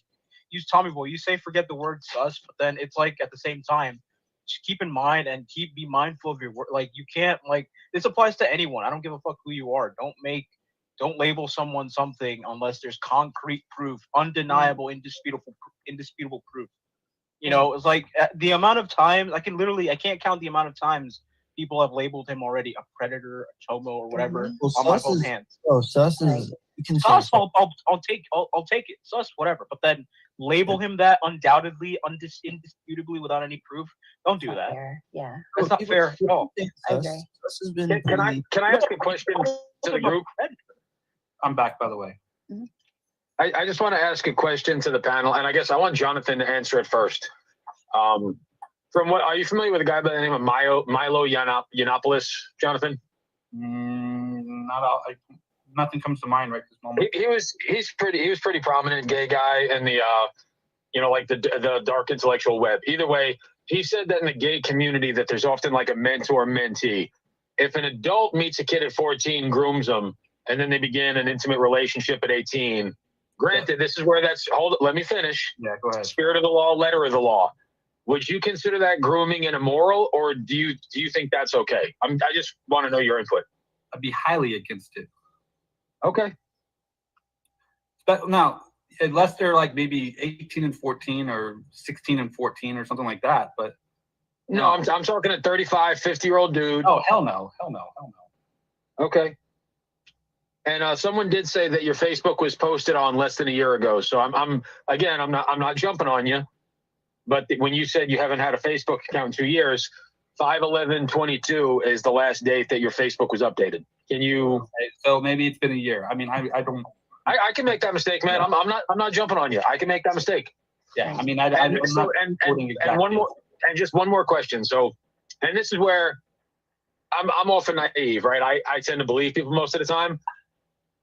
use Tommy Boy. You say forget the word sus, but then it's like at the same time, just keep in mind and be mindful of your word. Like, you can't, like, this applies to anyone. I don't give a fuck who you are. Don't label someone something unless there's concrete proof, undeniable, indisputable proof. You know, it's like the amount of times I can't count the amount of times people have labeled him already a predator, a chomo, or whatever Well, on my sus both is- hands. Oh, sus is. You can say Sus, I'll take it. Sus, whatever. But then label him that undoubtedly, indisputably, without any proof. Don't do that. Yeah, that's not fair at all. I agree. Sus has been. Can I ask a question to the group? I'm back, by the way. I just want to ask a question to the panel, and I guess I want Jonathan to answer it first. From what are you familiar with a guy by the name of Milo Yiannopoulos, Jonathan? Not all. Nothing comes to mind right this moment. He was pretty prominent gay guy in the like the dark intellectual web. Either way, he said that in the gay community that there's often like a mentor mentee. If an adult meets a kid at 14, grooms them, and then they begin an intimate relationship at 18. Granted, this is where let me finish. Yeah, go ahead. Spirit of the law, letter of the law. Would you consider that grooming and immoral, or do you think that's okay? I just want to know your input. I'd be highly against it. Okay. But now, unless they're like maybe 18 and 14 or 16 and 14 or something like that. But no, I'm talking a 35, 50-year-old dude. Oh, hell no. Hell no. Hell no. Okay. And someone did say that your Facebook was posted on less than a year ago. So I'm not jumping on you. But when you said you haven't had a Facebook account in 2 years, 5/11/22 is the last date that your Facebook was updated. Can you? So maybe it's been a year. I mean, I don't. I can make that mistake, man. I'm not jumping on you. I can make that mistake. Yeah, I mean, and one more, and just one more question. So, and this is where I'm often naive, right? I tend to believe people most of the time.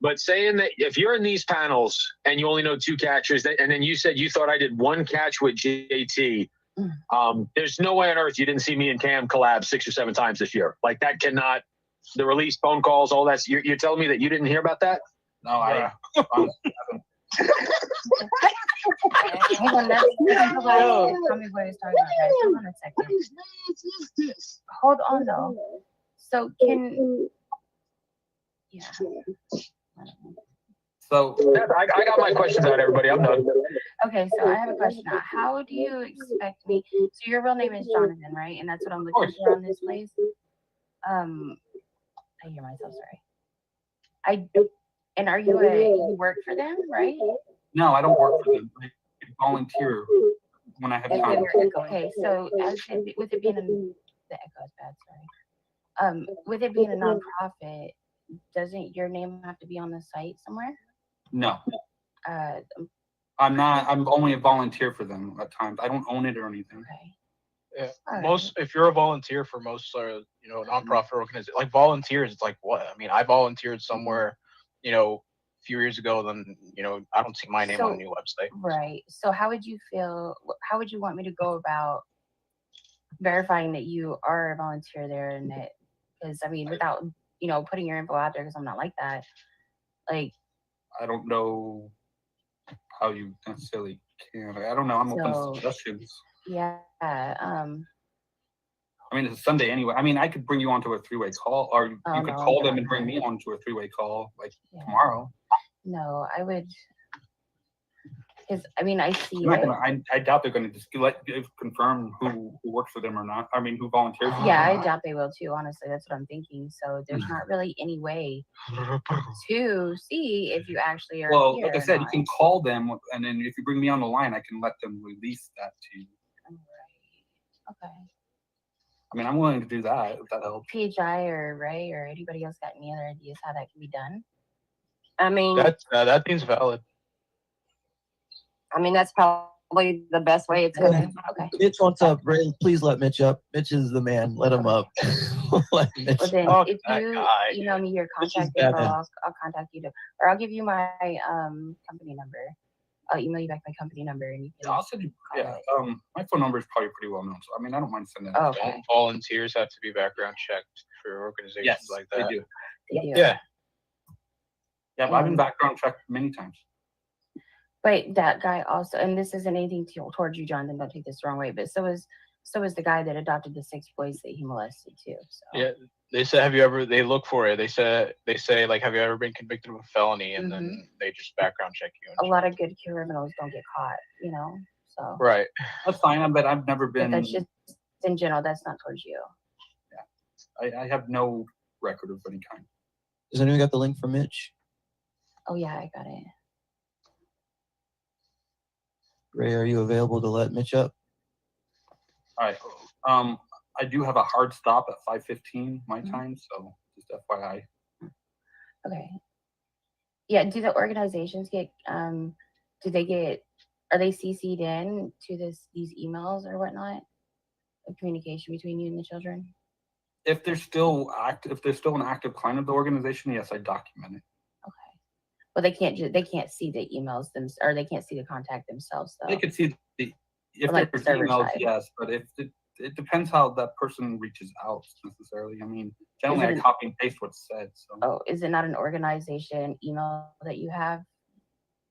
But saying that if you're in these panels and you only know 2 catchers, and then you said you thought I did 1 catch with JT, there's no way on earth you didn't see me and Cam collab 6 or 7 times this year. Like that cannot. The release, phone calls, all that. You're telling me that you didn't hear about that? No, I. Hang on, that's tell me what he's talking about, guys. Hold on a second. What is this? Hold on though. So So I got my questions out, everybody. I'm done. Okay, so I have a question now. How do you expect me? So your real name is Jonathan, right? And that's what I'm looking for on this place. I hear myself. Sorry. And are you you work for them, right? No, I don't work for them. I volunteer when I have time. Okay, so with it being the echo is bad. Sorry. With it being a nonprofit, doesn't your name have to be on the site somewhere? No. I'm not. I'm only a volunteer for them at times. I don't own it or anything. Yeah. If you're a volunteer for most nonprofit organizations, like volunteers, it's like what? I mean, I volunteered somewhere, a few years ago, then I don't see my name on a new website. Right. So how would you want me to go about verifying that you are a volunteer there, and that, because I mean, without putting your info out there, because I'm not like that. Like, I don't know how you necessarily can. I don't know. I'm open to suggestions. Yeah. I mean, it's a Sunday anyway. I mean, I could bring you onto a 3-way call, or you could call them and bring me onto a 3-way call like tomorrow. No, I would. Because I mean, I see. I doubt they're going to just confirm who works for them or not. I mean, who volunteers. Yeah, I doubt they will too. Honestly, that's what I'm thinking. So there's not really any way to see if you actually are. Well, here like I or said, you not. can call them, and then if you bring me on the line, I can let them release that to you. Okay. I mean, I'm willing to do that if that helps. PHI or Ray or anybody else got any other ideas how that can be done? I mean, that seems valid. I mean, that's probably the best way it's going. Okay. Mitch wants up. Ray, please let Mitch up. Mitch is the man. Let him up. Let Mitch Well, then, up. if you email me your contact bad, info, man. I'll contact you, or I'll give you my company number. I'll email you back my company number, and you can. I'll send you. Yeah. My phone number is probably pretty well known, so I mean, I don't mind sending. Oh, it. okay. Volunteers have to be background checked for organizations like that. They do. They do. Yeah. Yeah, but I've been background checked many times. But that guy also, and this isn't anything towards you, Jonathan. Don't take this the wrong way. But so is the guy that adopted the 6 boys that he molested too. So. Yeah. They said, they look for it. They say, like, have you ever been convicted of a felony? And then they just background check you. A lot of good criminals don't get caught, so. Right. That's fine, but I've never been. But that's just in general. That's not towards you. Yeah. I have no record of any kind. Does anyone got the link for Mitch? Oh yeah, I got it. Ray, are you available to let Mitch up? All right. I do have a hard stop at 5:15 my time, so just FYI. Okay. Yeah, do the organizations get do they get, are they CC'd in to these emails or whatnot of communication between you and the children? If they're still an active client of the organization, yes, I document it. Well, they can't see the emails or they can't see the contact themselves though. They could see if Like there's server emails, side. yes, but if it depends how that person reaches out necessarily. I mean, generally I an- copy and paste what's said. So Oh, is it not an organization email that you have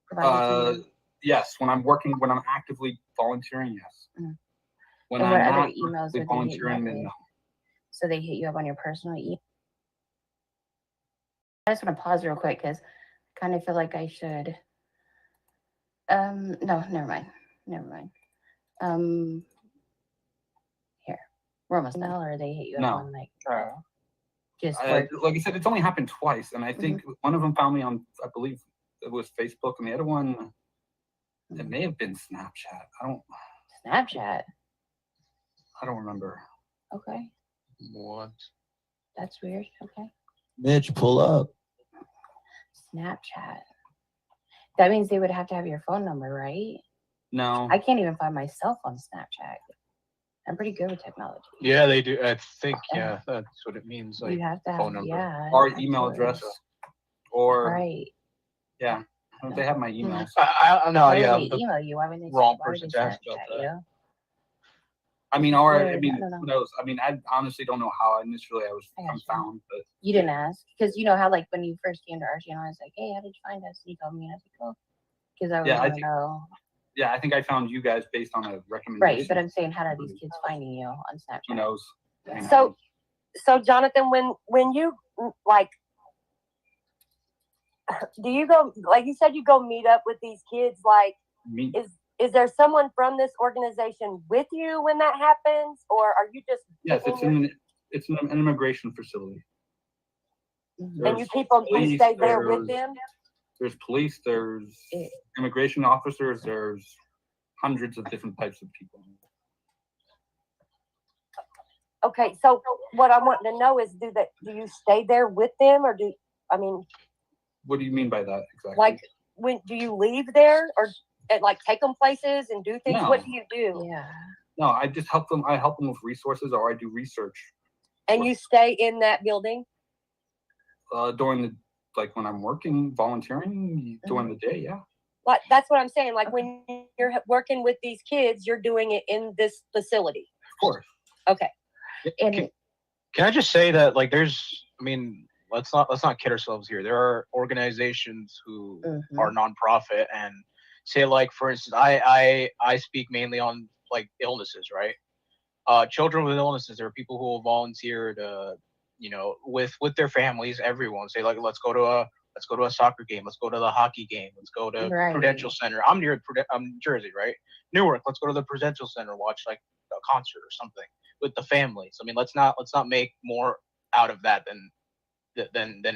provided to you? yes, when I'm actively volunteering, yes. Mm. When And I'm what other not emails actively would they hit you up volunteering, then with? no. So they hit you up on your personal email? I just want to pause real quick because I kind of feel like I should. No, never mind. Here, we're almost now, or they hit you up No. on like just Like work. I said, it's only happened twice, and I think one of them found me on, I believe it was Facebook, and the other one, it may have been Snapchat. Snapchat. I don't remember. Okay, What? that's weird. Okay, Mitch, pull up. Snapchat. That means they would have to have your phone number, right? No. I can't even find myself on Snapchat. I'm pretty good with technology. Yeah, they do. I think, yeah, that's what it means. Like You have to have, phone number. yeah, Or email absolutely. address, or Right. yeah, they have my emails. I know. Why Yeah, would I'm they the email you? Why would they? wrong Why would person they to ask about Snapchat that. you? I mean, Weird. who I don't know. knows? I mean, I honestly don't know how initially I was I got you. found, but You didn't ask because you know how like when you first came to our channel, I was like, "Hey, how did you find us?" And you told me, and I was like, "Oh," because I yeah, want to know. yeah, I think I found you guys based on a recommendation. Right, but I'm saying, how are these kids finding you on Snapchat? Who knows? So Jonathan, when you like, do you go, like you said, you go meet up with these kids? Like, is there someone from this organization with you when that happens, or are you just? Yes, it's an immigration facility. And you people, you stay there with them? There's police, there's immigration officers, there's hundreds of different types of people. Okay, so what I want to know is, do you stay there with them, or What do you mean by that exactly? like, when do you leave there, or like take them places and do things? No. What do you do? Yeah. No, I just help them. I help them with resources, or I do research. And you stay in that building? During the, like when I'm working, volunteering, during the day, yeah. Like, that's what I'm saying. Like, when you're working with these kids, you're doing it in this facility. Of course. Okay. Can I just say that, like, I mean, let's not kid ourselves here. There are organizations who are nonprofit, and say, like, for instance, I speak mainly on like illnesses, right? Children with illnesses. There are people who will volunteer to, you know, with their families. Everyone say, like, let's go to a soccer game. Let's go to the hockey game. Let's go to Prudential Center. I'm Jersey, right? Newark. Let's go to the Prudential Center. Watch like a concert or something with the families. I mean, let's not make more out of that than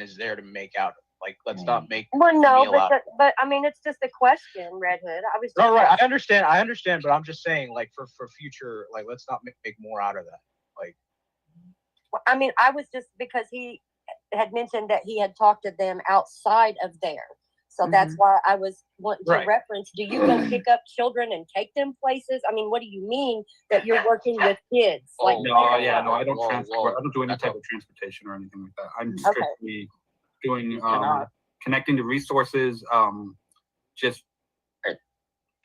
is there to make out. Like, let's not make. Well, no, meal out. but I mean, it's just a question, Red Hood. I was. No, right. I understand, but I'm just saying, like, for future, like, let's not make more out of that. Like, I mean, I was just, because he had mentioned that he had talked to them outside of there. So that's why I was wanting to reference, do you go pick up children and take them places? I mean, what do you mean that you're working with kids? No, I don't transport. I don't do any type of transportation or anything like that. I'm strictly doing connecting to resources, just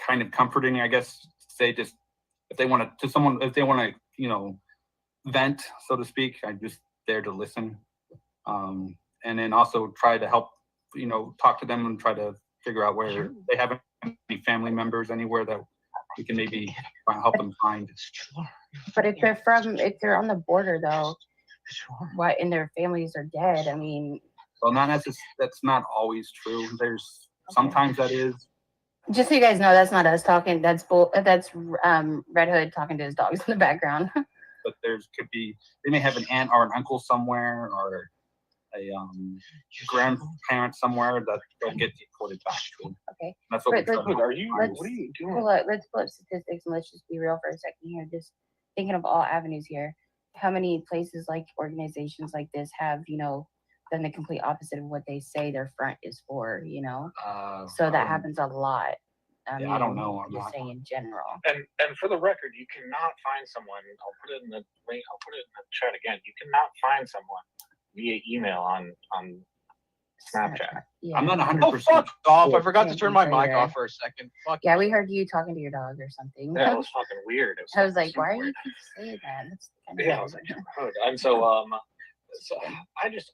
kind of comforting, I guess. Say, just if they want to, you know, vent, so to speak, I'm just there to listen, and then also try to help, you know, talk to them and try to figure out where they have any family members anywhere that we can maybe help them find. But if they're on the border though, what, and their families are dead, I mean. Well, that's not always true. There's sometimes that is. Just so you guys know, that's not us talking. That's Red Hood talking to his dogs in the background. But they may have an aunt or an uncle somewhere, or a grandparent somewhere that they'll get deported back to. Okay. That's what what are you doing? Let's pull up statistics and let's just be real for a second here. Just thinking of all avenues here. How many places, like organizations like this, have, you know, then the complete opposite of what they say their front is for, So I that don't- happens a lot. Yeah, I don't know on Just that. saying in general. And for the record, you cannot find someone. I'll put it in the link. I'll put it in the chat again. You cannot find someone via email on Snapchat. Yeah. I'm not Oh, 100% fuck off. I Yeah, forgot to can't turn be my sure mic either. off for a second. Fuck. Yeah, we heard you talking to your dog or something. Yeah, it was fucking weird. It was I was fucking like, why super are you weird. keep saying that? That's kind of Yeah, I was like, and so I just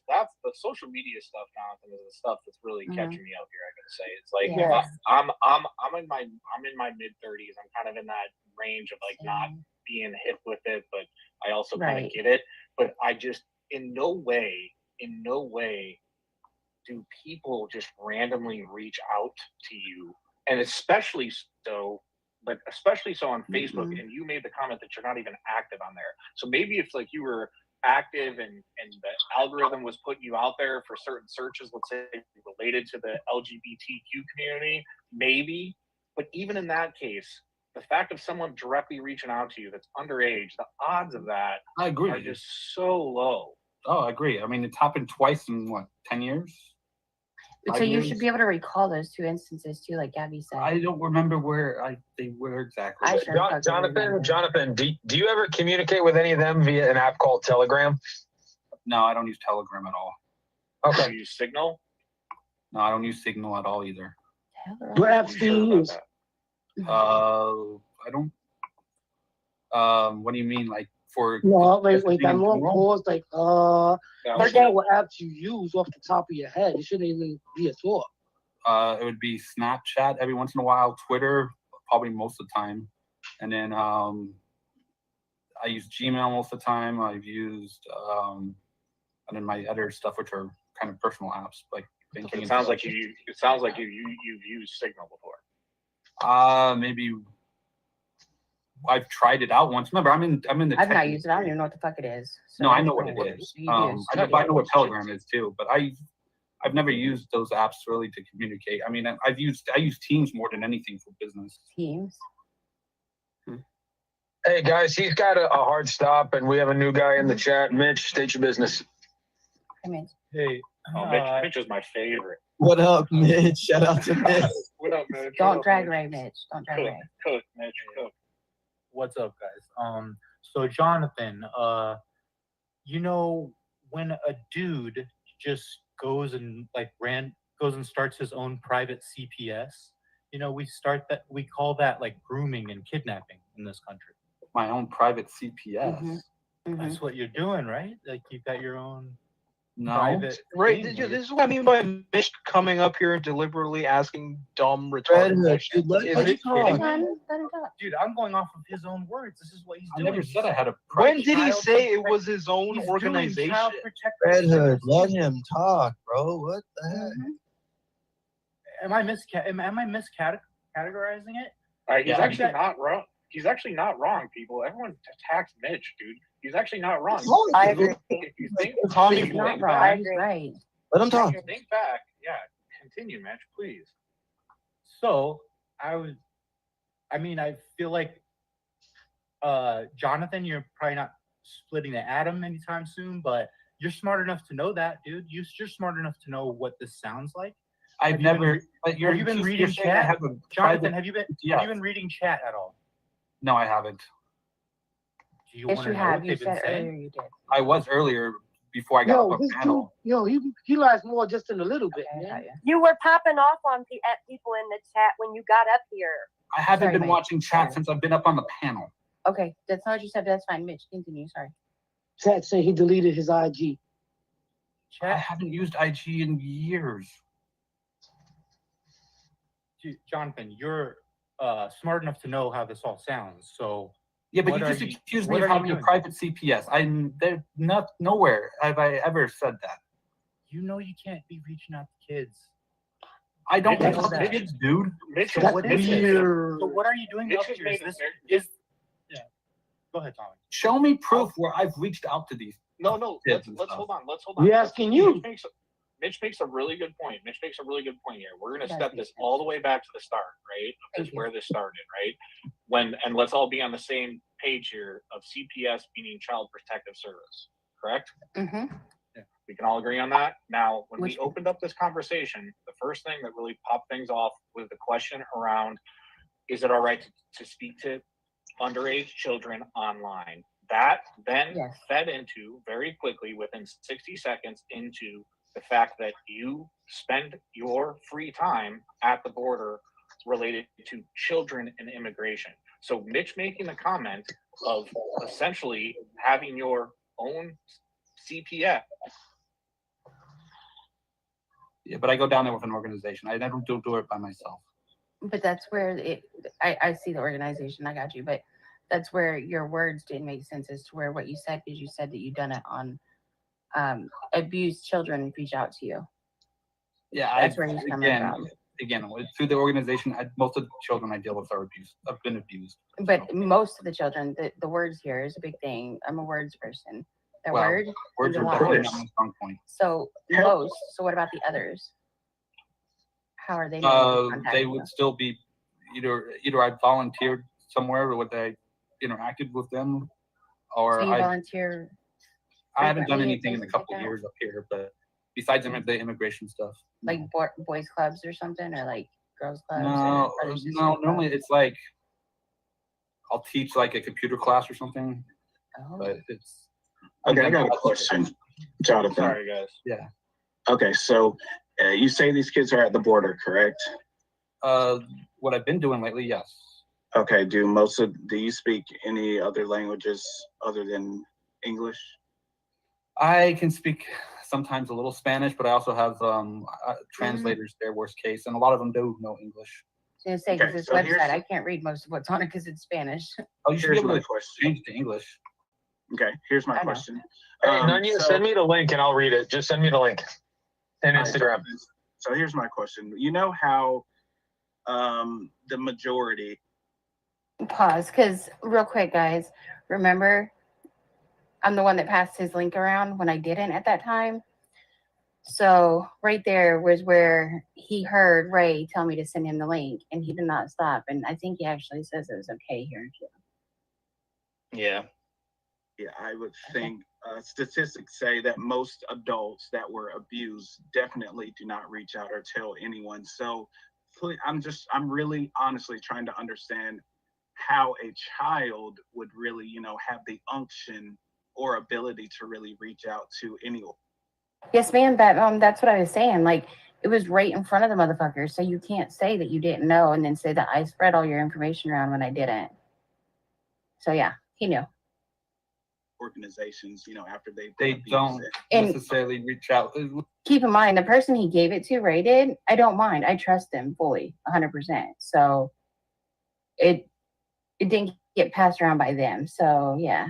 that's the social media stuff, Jonathan, is the stuff that's really catching me out here. I gotta say, it's like Yeah. I'm in my mid 30s. I'm kind of in that range of like not being hip with it, but I also kind of Right. get it. But I just in no way do people just randomly reach out to you, and especially so on Facebook. And you made the comment that you're not even active on there. So maybe if like you were active and the algorithm was putting you out there for certain searches, let's say related to the LGBTQ community, maybe. But even in that case, the fact of someone directly reaching out to you that's underage, the odds of that I agree. are just so low. Oh, I agree. I mean, it's happened twice in what, 10 years? So 5 you years? should be able to recall those two instances too, like Gabby said. I don't remember where they were exactly. I sure fucking Jonathan, do you ever communicate with any of them via an app called Telegram? No, I don't use Telegram at all. Okay. Do you use Signal? No, I don't use Signal at all either. What apps do you use? I don't. What do you mean, like for? No, wait, messaging that in long general? pause, like, was forget what apps you use off the top of your head. It shouldn't even be a thought. It would be Snapchat every once in a while, Twitter probably most of the time, and then I use Gmail most of the time. I've used and then my other stuff, which are kind of personal apps, like banking. It sounds like you've used Signal before. Maybe I've tried it out once. Remember, I'm in the. I've tech not used it. I don't even know what the fuck it is. So No, I know what it is. You do. I know what Telegram is too, but I've never used those apps really to communicate. I mean, I use Teams more than anything for business. Teams. Hey guys, he's got a hard stop, and we have a new guy in the chat. Mitch, state your business. Hey, Mitch is my favorite. What up, Mitch? Shout out to Mitch. What up, Mitch? Don't drag Ray, Mitch. Don't drag Ray. Cook, Mitch, cook. what's up, guys? So Jonathan, when a dude just goes and goes and starts his own private CPS, we call that like grooming and kidnapping in this country. My own private CPS. That's what you're doing, right? Like you've got your own No. private Right. thing This where is what I mean by Mitch coming up here and deliberately asking dumb, retarded Redhead, questions. dude, let Is him it talk. kidding? Dude, I'm going off of his own words. This is what he's I doing. never said I had a When private. did he Child say it protect- was his own He's doing organization? child protective Red Hood, services. let him talk, bro. What the heck? Am I miscategorizing it? He's Yeah, actually not wrong. He's actually not wrong, people. Everyone attacks Mitch, dude. He's actually not wrong. I agree. If you think, Tommy, if He's you not think wrong. back, He's right. Let him talk. if you think back, yeah, continue, Mitch, please. So I feel like Jonathan, you're probably not splitting the atom anytime soon, but you're smart enough to know that, dude. You're smart enough to know what this sounds like. I've Have you been never. re- But you're have you been you're reading saying I chat? have a Jonathan, private- have you been Yes. reading chat at all? No, I haven't. Do you Yes, want you to know have. what You they've been said saying? earlier you did. I was earlier before I got up on This panel. dude, he lies more just in a little bit, Okay, I got man. you. You were popping off on at people in the chat when you got up here. I haven't Sorry, been Mike. watching chat Sorry. since I've been up on the panel. Okay, that's not what you said, but that's fine. Mitch, continue. Sorry. Chat saying he deleted his IG. I haven't used IG in years. Jonathan, you're smart enough to know how this all sounds. So Yeah, but what you are just you- accused what me of are you having a doing? private CPS. I'm there. Nowhere have I ever said that. You know you can't be reaching out to kids. I don't Mitch talk is to that. kids, dude. Mitch So is- what Mitch is is- it? So what are you doing Mitch up has here? made Yeah. Go ahead, Tommy. Show me proof where I've reached out to these. No, kids let's and let's stuff. hold on. Let's hold on. We asking you. Mitch makes a really good point. Mitch makes a really good point here. We're gonna Yes, step yes, this all the way back to the start, right? Of Thank this, you. where this started, right? And let's all be on the same page here of CPS meaning Child Protective Service, correct? Mm-hmm. We can all agree on that. Now, when Which we opened up this conversation, the first thing that really popped things off was the question around, is it all right to speak to underage children online? That then Yes. fed into very quickly within 60 seconds into the fact that you spend your free time at the border related to children and immigration. So Mitch making the comment of essentially having your own CPS. Yeah, but I go down there with an organization. I never do it by myself. But that's where I see the organization. I got you. But that's where your words didn't make sense as to where what you said, because you said that you've done it on abused children reach out to you. Yeah, That's where he's coming from. Again, through the organization, most of the children I deal with are abused. I've been abused. But most of the children, the words here is a big thing. I'm a words person. The word words is are a definitely lot. not my strong point. So most. So what about the others? How are they? Contact They you? would still be either I volunteered somewhere or would I interacted with them, or So you I volunteer. haven't done frequently at anything in a places like couple that? years up here, but besides the immigration stuff. Like boys clubs or something, or like girls clubs? No, or brothers and no. sisters Normally clubs? it's like I'll teach like a computer class or something, Oh. but it's Okay, I got a question, Jonathan. Sorry, guys. Yeah. Okay, so you say these kids are at the border, correct? What I've been doing lately, yes. Okay, do you speak any other languages other than English? I can speak sometimes a little Spanish, but I also have translators there, worst case, and a lot of them do know English. I was gonna say, because Okay, this so here's- website, I can't read most of what's on it because it's Spanish. Oh, you should be Here's able my to question. change it to English. Okay, here's my I know. question. Hey, Nunya, send me the link and I'll read it. Just send me the link and Instagram. So here's my question. You know how the majority, Pause, because real quick, guys, remember, I'm the one that passed his link around when I didn't at that time. So right there was where he heard Ray tell me to send him the link, and he did not stop. And I think he actually says it was okay here in Cuba. Yeah. yeah, I would think statistics say that most adults that were abused definitely do not reach out or tell anyone. So I'm really honestly trying to understand how a child would really, have the unction or ability to really reach out to anyone. Yes, ma'am. But that's what I was saying. Like, it was right in front of the motherfuckers. So you can't say that you didn't know and then say that I spread all your information around when I didn't. So yeah, he knew. Organizations, after They don't And- necessarily reach out. Keep in mind, the person he gave it to, Ray did, I don't mind. I trust him fully, 100%. So it didn't get passed around by them. So yeah.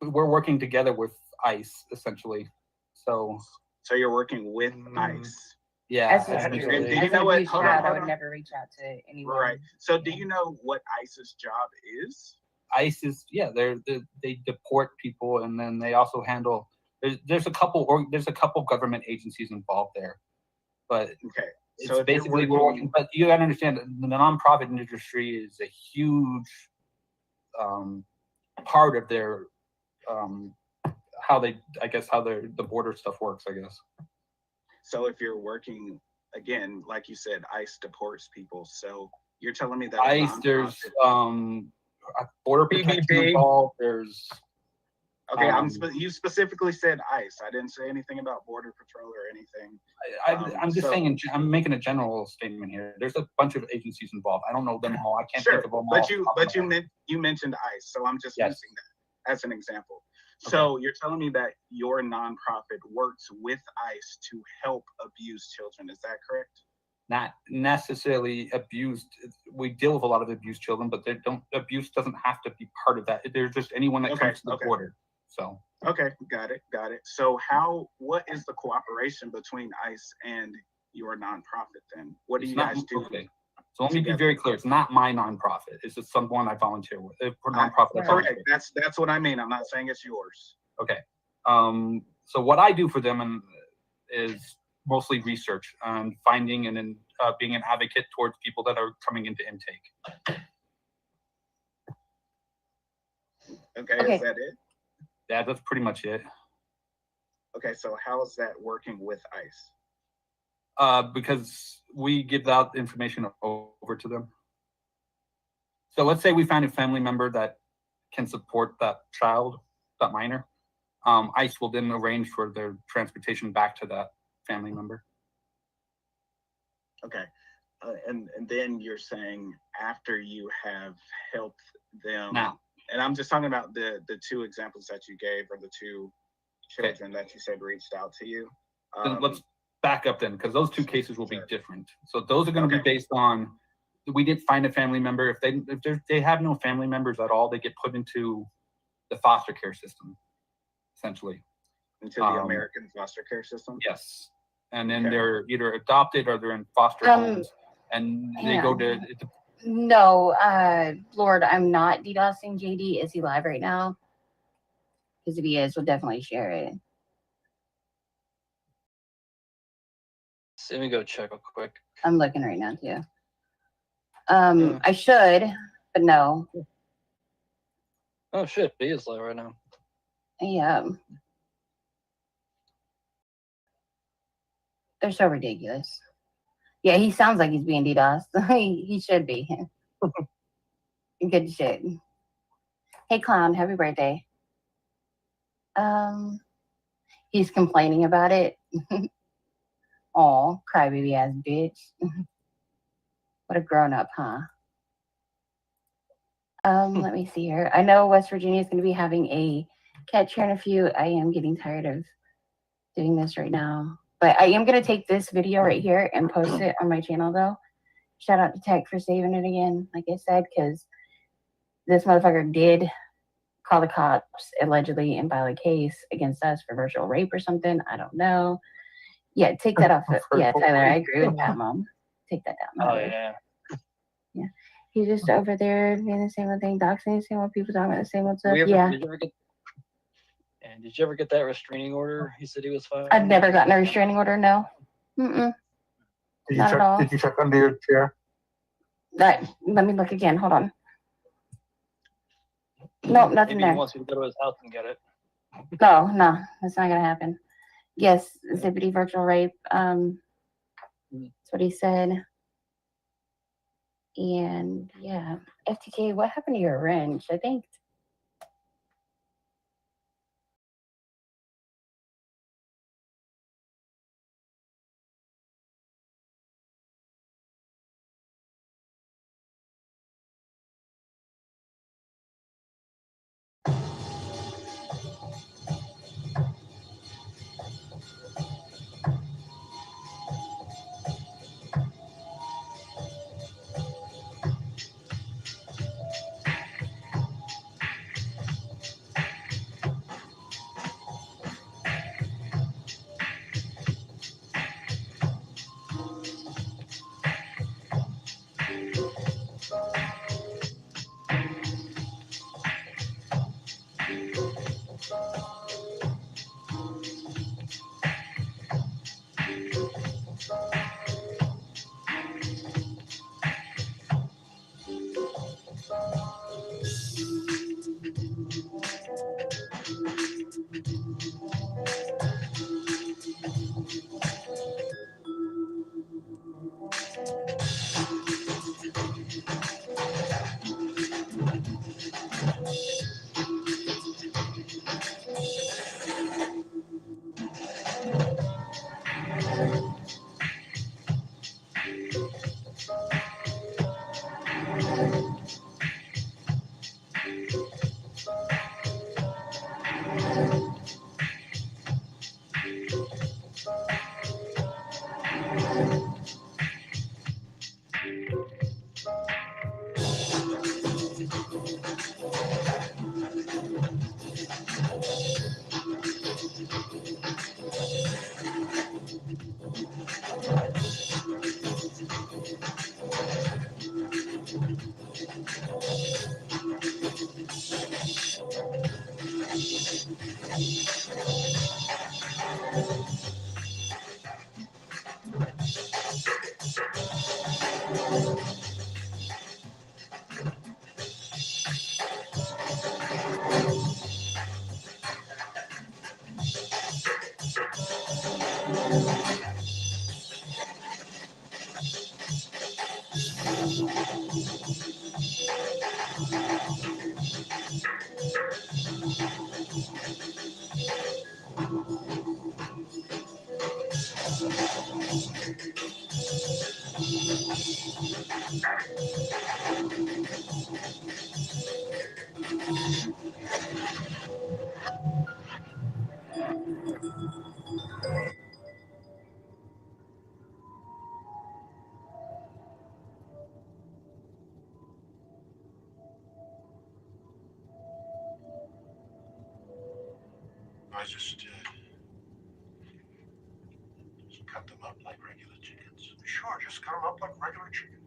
We're working together with ICE essentially. So you're working with ICE. Yeah. As And do as you know an what? abused Hold child, I on. would never reach out to anyone. Right. So do you know what ICE's job is? ICE is they deport people, and then they also handle. There's a couple government agencies involved there, but okay. It's So if you're basically we're working. But you gotta understand that the nonprofit industry is a huge part of their how the border stuff works, I guess. So if you're working, again, like you said, ICE deports people. So you're telling me that ICE, there's border protection BBB. involved. There's okay. You specifically said ICE. I didn't say anything about border patrol or anything. I'm just saying. I'm making a general statement here. There's a bunch of agencies involved. I don't know them all. I can't think of them all. But you mentioned ICE, so I'm just using that as an example. So you're telling me that your nonprofit works with ICE to help abused children. Is that correct? Not necessarily abused. We deal with a lot of abused children, but abuse doesn't have to be part of that. There's just anyone that comes to the border. So okay, got it. So what is the cooperation between ICE and your nonprofit then? What do you guys do? Okay. So let me be very clear. It's not my nonprofit. It's just someone I volunteer with. For nonprofit. Okay, that's what I mean. I'm not saying it's yours. Okay. So what I do for them is mostly research and finding and then being an advocate towards people that are coming into intake. Okay, is that it? Yeah, that's pretty much it. Okay, so how is that working with ICE? Because we give out information over to them. So let's say we find a family member that can support that child, that minor. ICE will then arrange for their transportation back to that family member. Okay. And then you're saying after you have helped them, now, and I'm just talking about the two examples that you gave, or the two children that you said reached out to you. Then let's back up then, because those two cases will be different. So those are going to be based on, we didn't find a family member. If they have no family members at all, they get put into the foster care system, essentially. Into the American foster care system? Yes. And then they're either adopted or they're in foster homes, and they go to. No, Lord, I'm not DDoSing JD. Is he live right now? Because if he is, we'll definitely share it. So let me go check real quick. I'm looking right now too. I should, but no. Oh shit, he is live right now. Yeah. They're so ridiculous. Yeah, he sounds like he's being DDoSed. He should be. Good shit. Hey, clown, happy birthday. He's complaining about it. Aw, crybaby ass bitch. What a grown up, huh? Let me see here. I know West Virginia is going to be having a catch here in a few. I am getting tired of doing this right now. But I am going to take this video right here and post it on my channel, though. Shout out to Tech for saving it again, like I said, because this motherfucker did call the cops allegedly and file a case against us for virtual rape or something. I don't know. Yeah, take that off. Yeah, Tyler, I agree with that, Mom. Take that down. Oh yeah. Yeah. He's just over there doing the same old thing, doxing the same old people talking about the same old stuff. Did Yeah. Did you ever get that restraining order? He said he was filing. I've never gotten a restraining order, no. Not at all. Did you check under your chair? Let me look again. Hold on. Nope, nothing Maybe there. he wants you to go to his house and get it. No, that's not gonna happen. Yes, Zippity virtual rape. That's what he said. And yeah, FTK, what happened to your wrench? I think. I just cut them up like regular chickens. Sure, just cut them up like regular chickens.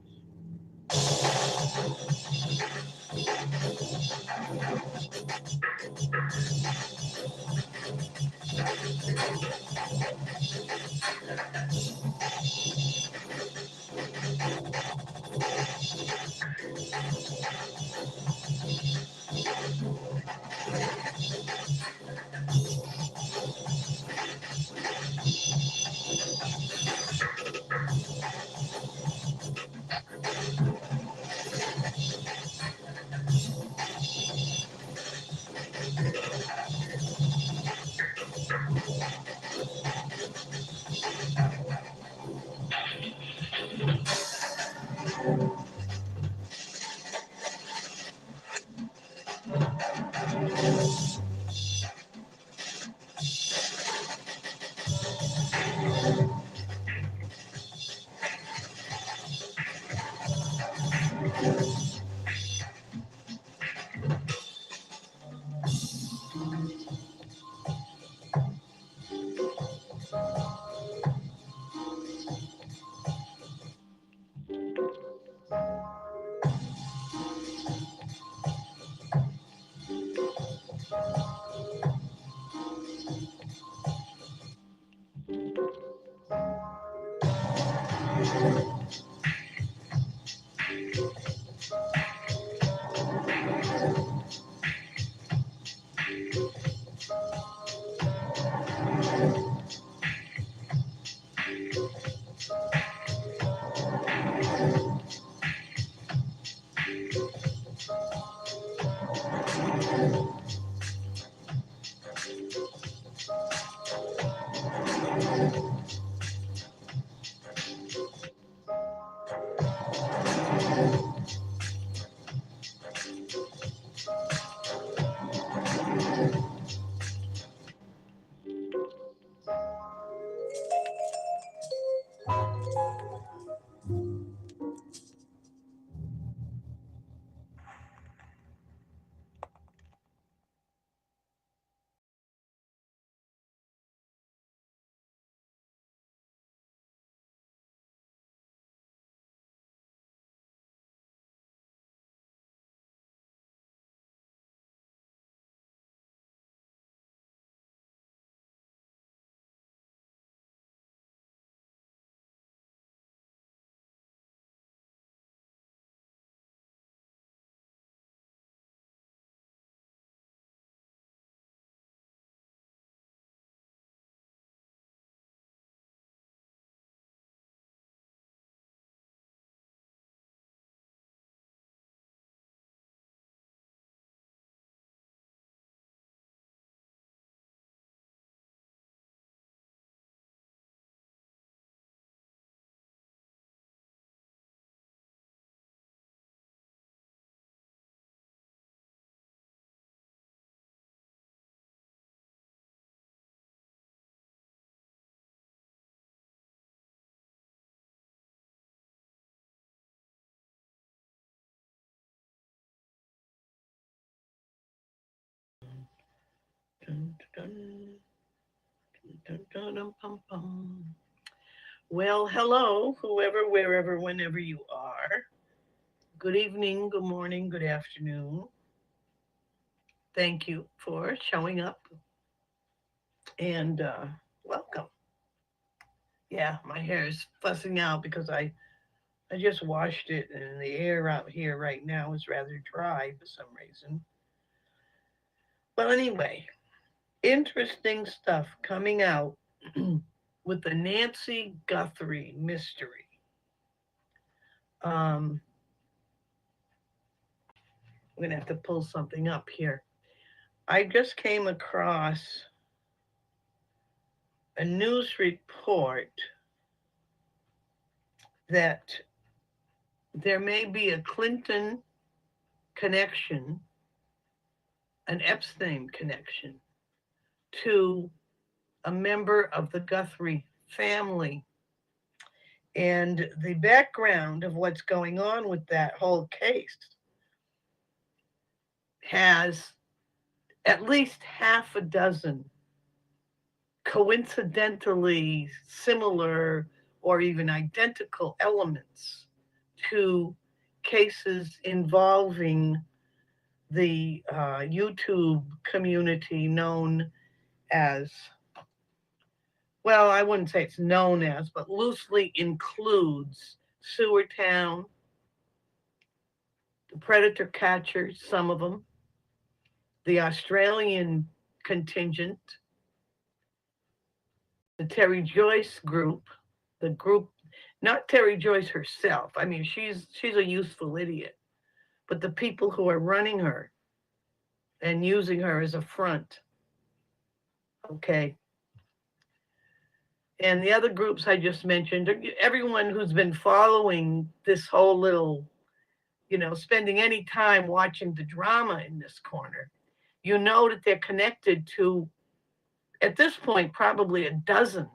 Dun, dun, dun, dun, dun, pum, pum. Well, hello, whoever, wherever, whenever you are. Good evening, good morning, good afternoon. Thank you for showing up and welcome. Yeah, my hair is fussing out because I just washed it and the air out here right now is rather dry for some reason. Well, anyway, interesting stuff coming out with the Nancy Guthrie mystery. I'm gonna have to pull something up here. I just came across a news report that there may be a Clinton connection, an Epstein connection to a member of the Guthrie family. And the background of what's going on with that whole case has at least half a dozen coincidentally similar or even identical elements to cases involving the YouTube community known as, well, I wouldn't say it's known as, but loosely includes Sewertown, the Predator Catchers, some of them, the Australian contingent, the Terry Joyce group, the group, not Terry Joyce herself. I mean, she's a useful idiot, but the people who are running her and using her as a front. Okay. And the other groups I just mentioned, everyone who's been following this whole little, spending any time watching the drama in this corner, you know that they're connected to, at this point, probably a dozen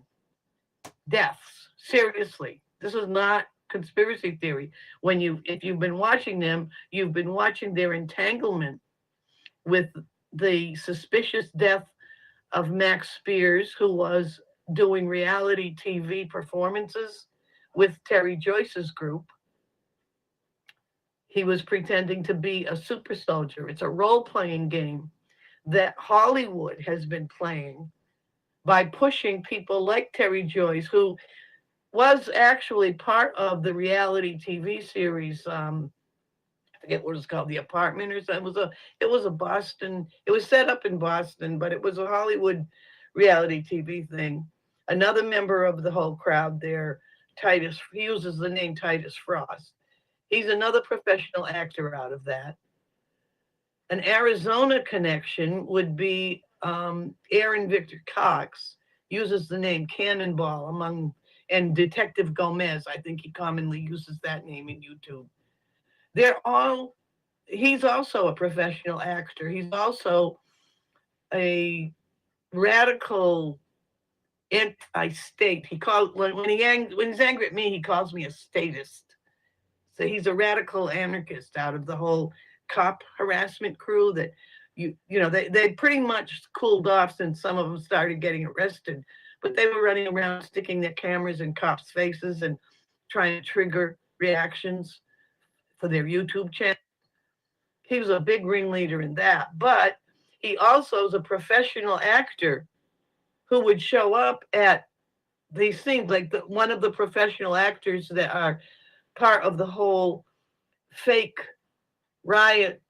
deaths. Seriously, this is not conspiracy theory. If you've been watching them, you've been watching their entanglement with the suspicious death of Max Spears, who was doing reality TV performances with Terry Joyce's group. He was pretending to be a super soldier. It's a role-playing game that Hollywood has been playing by pushing people like Terry Joyce, who was actually part of the reality TV series. I forget what it's called, The Apartment or something. It was a Boston. It was set up in Boston, but it was a Hollywood reality TV thing. Another member of the whole crowd there, Titus, he uses the name Titus Frost. He's another professional actor out of that. An Arizona connection would be Aaron Victor Cox, uses the name Cannonball and Detective Gomez. I think he commonly uses that name in YouTube. He's also a professional actor. He's also a radical anti-state. When he's angry at me, he calls me a statist. So he's a radical anarchist out of the whole cop harassment crew that they pretty much cooled off since some of them started getting arrested, but they were running around sticking their cameras in cops' faces and trying to trigger reactions for their YouTube channel. He was a big ringleader in that, but he also is a professional actor who would show up at these things, like one of the professional actors that are part of the whole fake riot.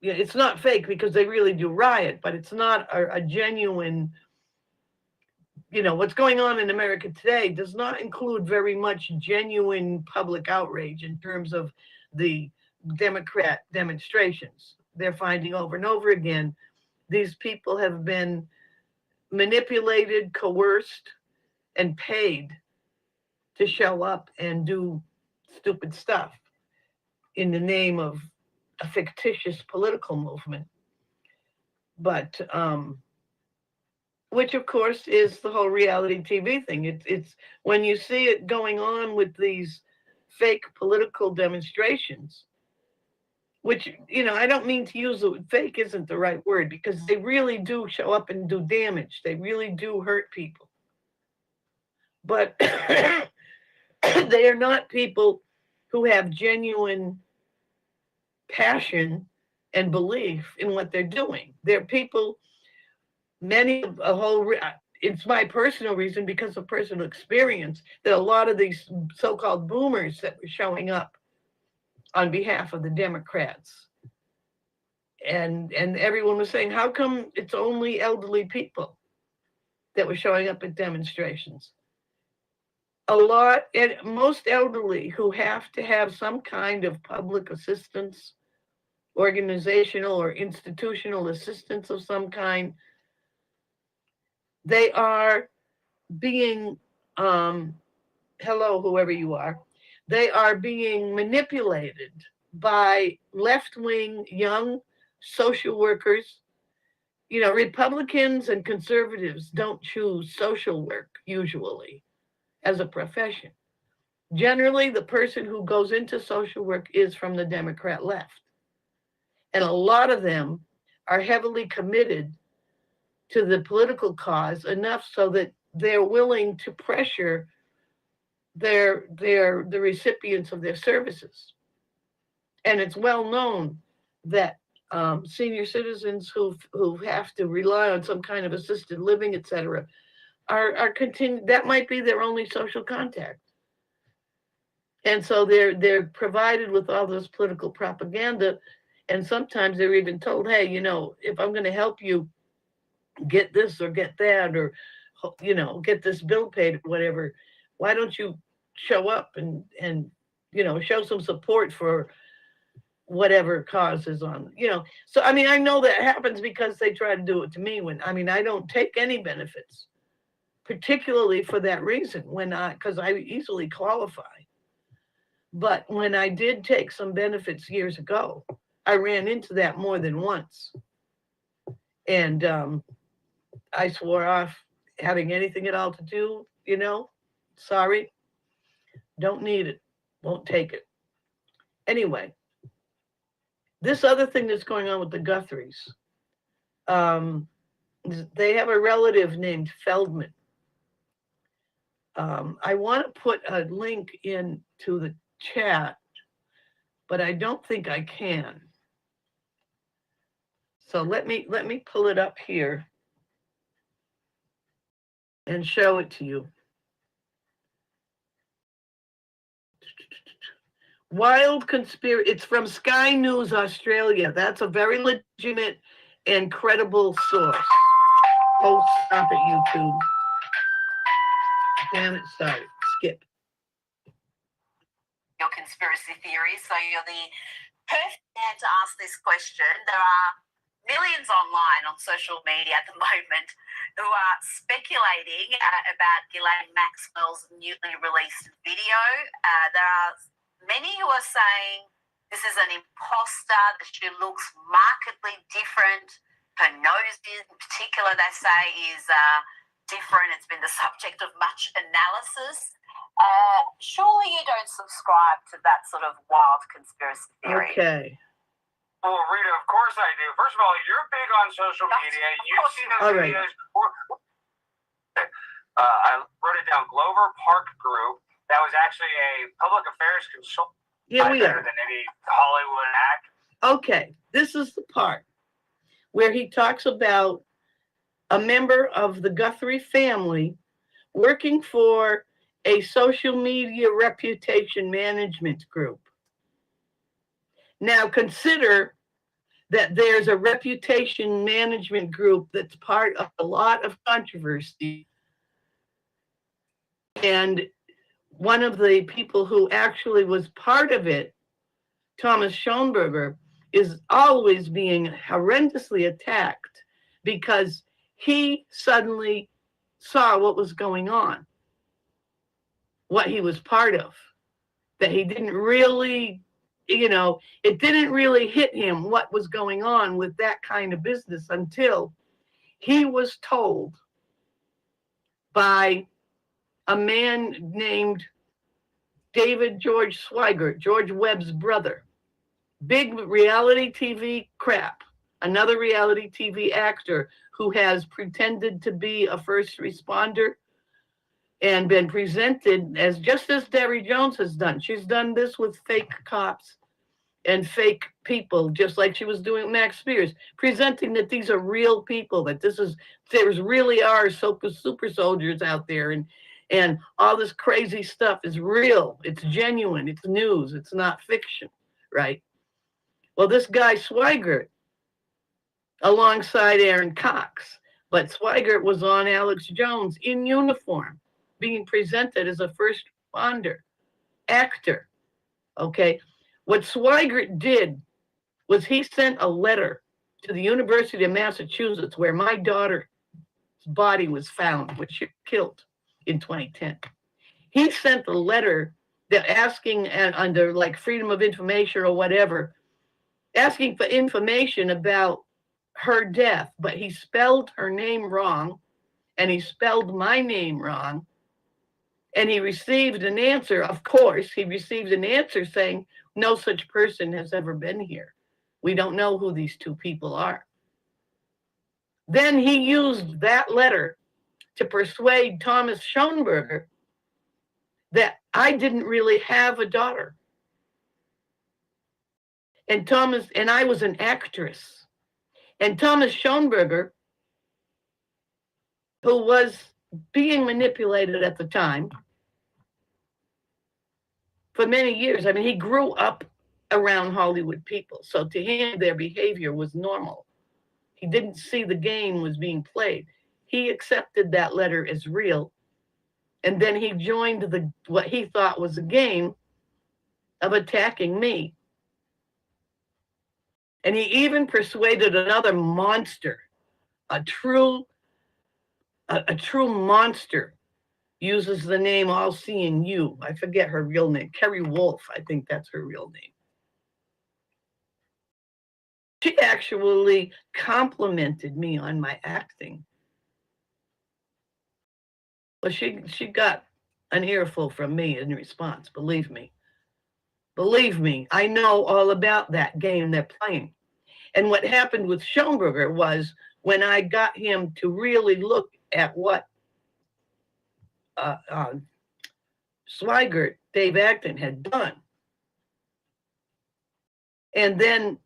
It's not fake because they really do riot, but it's not a genuine, what's going on in America today does not include very much genuine public outrage in terms of the Democrat demonstrations. They're finding over and over again, these people have been manipulated, coerced, and paid to show up and do stupid stuff in the name of a fictitious political movement. But which of course is the whole reality TV thing. It's when you see it going on with these fake political demonstrations, which, I don't mean to use the fake isn't the right word, because they really do show up and do damage. They really do hurt people. But they are not people who have genuine passion and belief in what they're doing. They're people, it's my personal reason, because of personal experience, that a lot of these so-called boomers that were showing up on behalf of the Democrats, and everyone was saying, how come it's only elderly people that were showing up at demonstrations? Most elderly who have to have some kind of public assistance organizational or institutional assistance of some kind, they are being, hello, whoever you are, they are being manipulated by left-wing young social workers. You know, Republicans and conservatives don't choose social work usually as a profession. Generally, the person who goes into social work is from the Democrat left. And a lot of them are heavily committed to the political cause enough so that they're willing to pressure the recipients of their services. And it's well known that senior citizens who have to rely on some kind of assisted living, et cetera, are that might be their only social contact. And so they're provided with all this political propaganda, and sometimes they're even told, hey, you know, if I'm going to help you get this or get that, or, you know, get this bill paid, whatever, why don't you show up and you know, show some support for whatever cause is on, you know. So I mean, I know that happens because they try to do it to me when, I mean, I don't take any benefits, particularly for that reason, because I easily qualify. But when I did take some benefits years ago, I ran into that more than once. And I swore off having anything at all to do, you know, sorry, don't need it, won't take it. Anyway, this other thing that's going on with the Guthries, they have a relative named Feldman. I want to put a link into the chat, but I don't think I can. So let me pull it up here and show it to you. Wild conspiracy. It's from Sky News Australia. That's a very legitimate and credible source. Oh, stop it, YouTube. Damn it, sorry. Skip. Your conspiracy theories, so you're the perfect man to ask this question. There are millions online on social media at the moment who are speculating about Ghislaine Maxwell's newly released video. There are many who are saying this is an imposter, that she looks markedly different. Her nose in particular, they say, is different. It's been the subject of much analysis. Surely you don't subscribe to that sort of wild conspiracy theory. Okay. Well, Rita, of course I do. First of all, you're big on social media. You've seen those videos. I wrote it down. Glover Park Group. That was actually a public affairs consultant. Yeah, we better are. than any Hollywood act. Okay, this is the part where he talks about a member of the Guthrie family working for a social media reputation management group. Now consider that there's a reputation management group that's part of a lot of controversy. And one of the people who actually was part of it, Thomas Schoenberger, is always being horrendously attacked because he suddenly saw what was going on, what he was part of, that he didn't really, you know, it didn't really hit him what was going on with that kind of business until he was told by a man named David George Swigert, George Webb's brother, big reality TV crap, another reality TV actor who has pretended to be a first responder and been presented as, just as Debbie Jones has done. She's done this with fake cops and fake people, just like she was doing with Max Spears, presenting that these are real people, that there's really are super soldiers out there, and all this crazy stuff is real, it's genuine, it's news, it's not fiction, right? Well, this guy Swigert, alongside Aaron Cox, but Swigert was on Alex Jones in uniform, being presented as a first responder actor. Okay, what Swigert did was he sent a letter to the University of Massachusetts where my daughter's body was found, which she killed in 2010. He sent a letter that asking, and under like freedom of information or whatever, asking for information about her death, but he spelled her name wrong and he spelled my name wrong. And he received an answer, of course, he received an answer saying, no such person has ever been here. We don't know who these two people are. Then he used that letter to persuade Thomas Schoenberger that I didn't really have a daughter. And I was an actress. And Thomas Schoenberger, who was being manipulated at the time for many years, I mean, he grew up around Hollywood people. So to him, their behavior was normal. He didn't see the game was being played. He accepted that letter as real. And then he joined what he thought was a game of attacking me. And he even persuaded another monster, a true monster, uses the name All Seeing You. I forget her real name. Kerry Wolf, I think that's her real name. She actually complimented me on my acting. Well, she got an earful from me in response, believe me. Believe me, I know all about that game they're playing. And what happened with Schoenberger was when I got him to really look at what Swigert, Dave Acton, had done, and then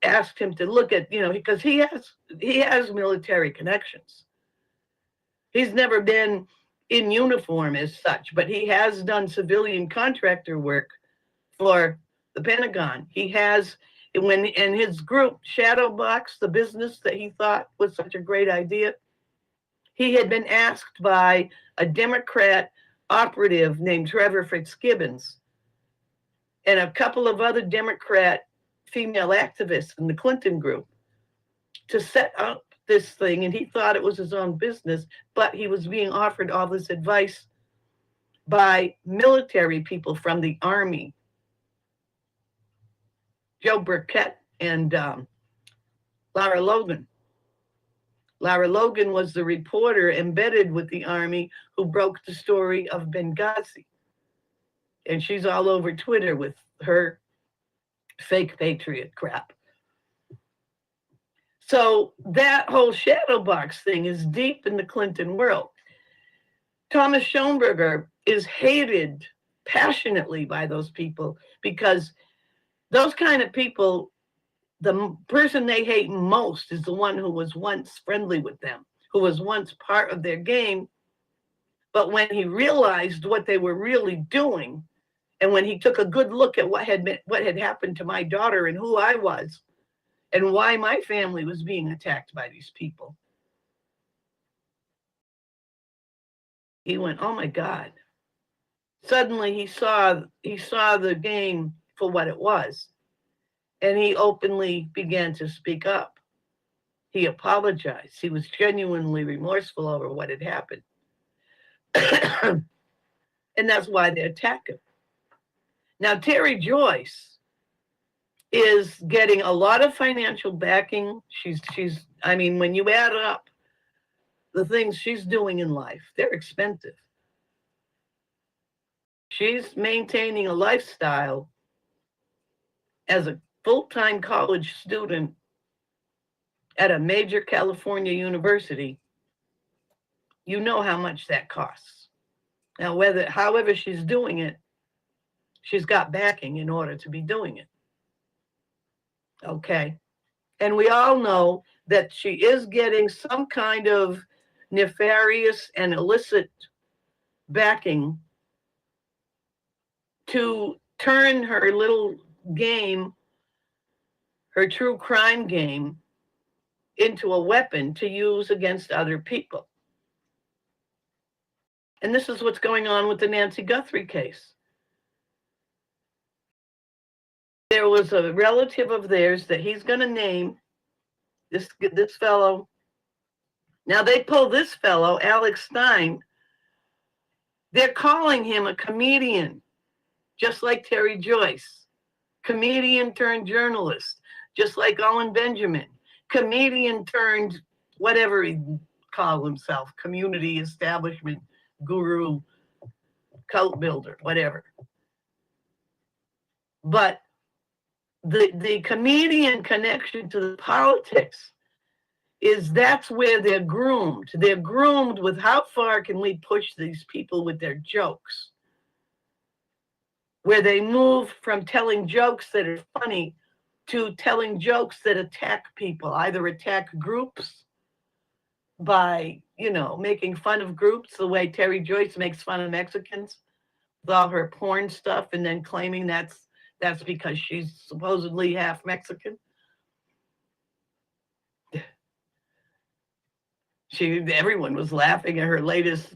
asked him to look at, because he has military connections. He's never been in uniform as such, but he has done civilian contractor work for the Pentagon. He has, when in his group, Shadowbox, the business that he thought was such a great idea, he had been asked by a Democrat operative named Trevor Fitzgibbons and a couple of other Democrat female activists in the Clinton group to set up this thing, and he thought it was his own business, but he was being offered all this advice by military people from the Army. Joe Burkett and Lara Logan. Lara Logan was the reporter embedded with the Army who broke the story of Benghazi. And she's all over Twitter with her fake patriot crap. So that whole Shadowbox thing is deep in the Clinton world. Thomas Schoenberger is hated passionately by those people because those kind of people, the person they hate most is the one who was once friendly with them, who was once part of their game. But when he realized what they were really doing, and when he took a good look at what had happened to my daughter and who I was, and why my family was being attacked by these people, he went, "Oh my God!" Suddenly, he saw the game for what it was. And he openly began to speak up. He apologized. He was genuinely remorseful over what had happened. And that's why they attack him. Now, Terry Joyce is getting a lot of financial backing. I mean, when you add up the things she's doing in life, they're expensive. She's maintaining a lifestyle as a full-time college student at a major California university. You know how much that costs. Now, however she's doing it, she's got backing in order to be doing it. Okay. And we all know that she is getting some kind of nefarious and illicit backing to turn her little game, her true crime game, into a weapon to use against other people. And this is what's going on with the Nancy Guthrie case. there was a relative of theirs that he's going to name this fellow. Now they pull this fellow, Alex Stein. They're calling him a comedian, just like Terry Joyce. Comedian turned journalist, just like Owen Benjamin. Comedian turned whatever he called himself, community establishment guru, cult builder, whatever. But the comedian connection to the politics is that's where they're groomed. They're groomed with how far can we push these people with their jokes, where they move from telling jokes that are funny to telling jokes that attack people, either attack groups by, making fun of groups the way Terry Joyce makes fun of Mexicans with all her porn stuff and then claiming that's because she's supposedly half Mexican. Everyone was laughing at her latest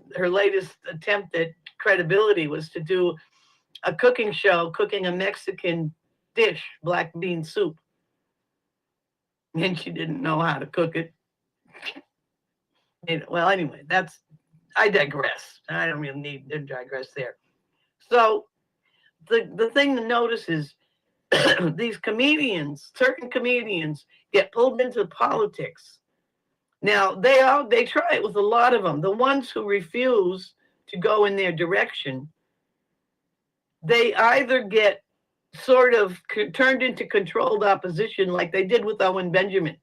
attempt at credibility was to do a cooking show, cooking a Mexican dish, black bean soup. And she didn't know how to cook it. Well, anyway, I digress. I don't really need to digress there. So the thing to notice is these comedians, certain comedians, get pulled into politics. Now, they try it with a lot of them. The ones who refuse to go in their direction, they either get sort of turned into controlled opposition like they did with Owen Benjamin.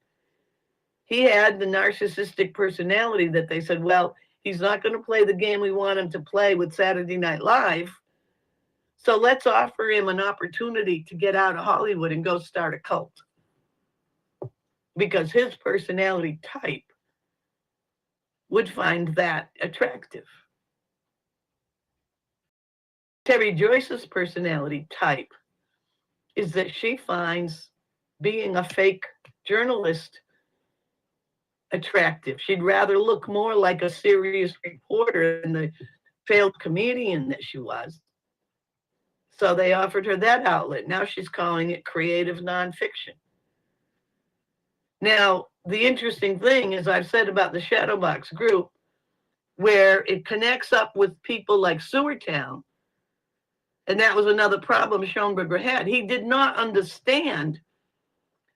He had the narcissistic personality that they said, well, he's not going to play the game we want him to play with Saturday Night Live. So let's offer him an opportunity to get out of Hollywood and go start a cult. Because his personality type would find that attractive. Terry Joyce's personality type is that she finds being a fake journalist attractive. She'd rather look more like a serious reporter than the failed comedian that she was. So they offered her that outlet. Now she's calling it creative nonfiction. Now, the interesting thing, as I've said about the Shadowbox group, where it connects up with people like Sewertown, and that was another problem Schoenberger had. He did not understand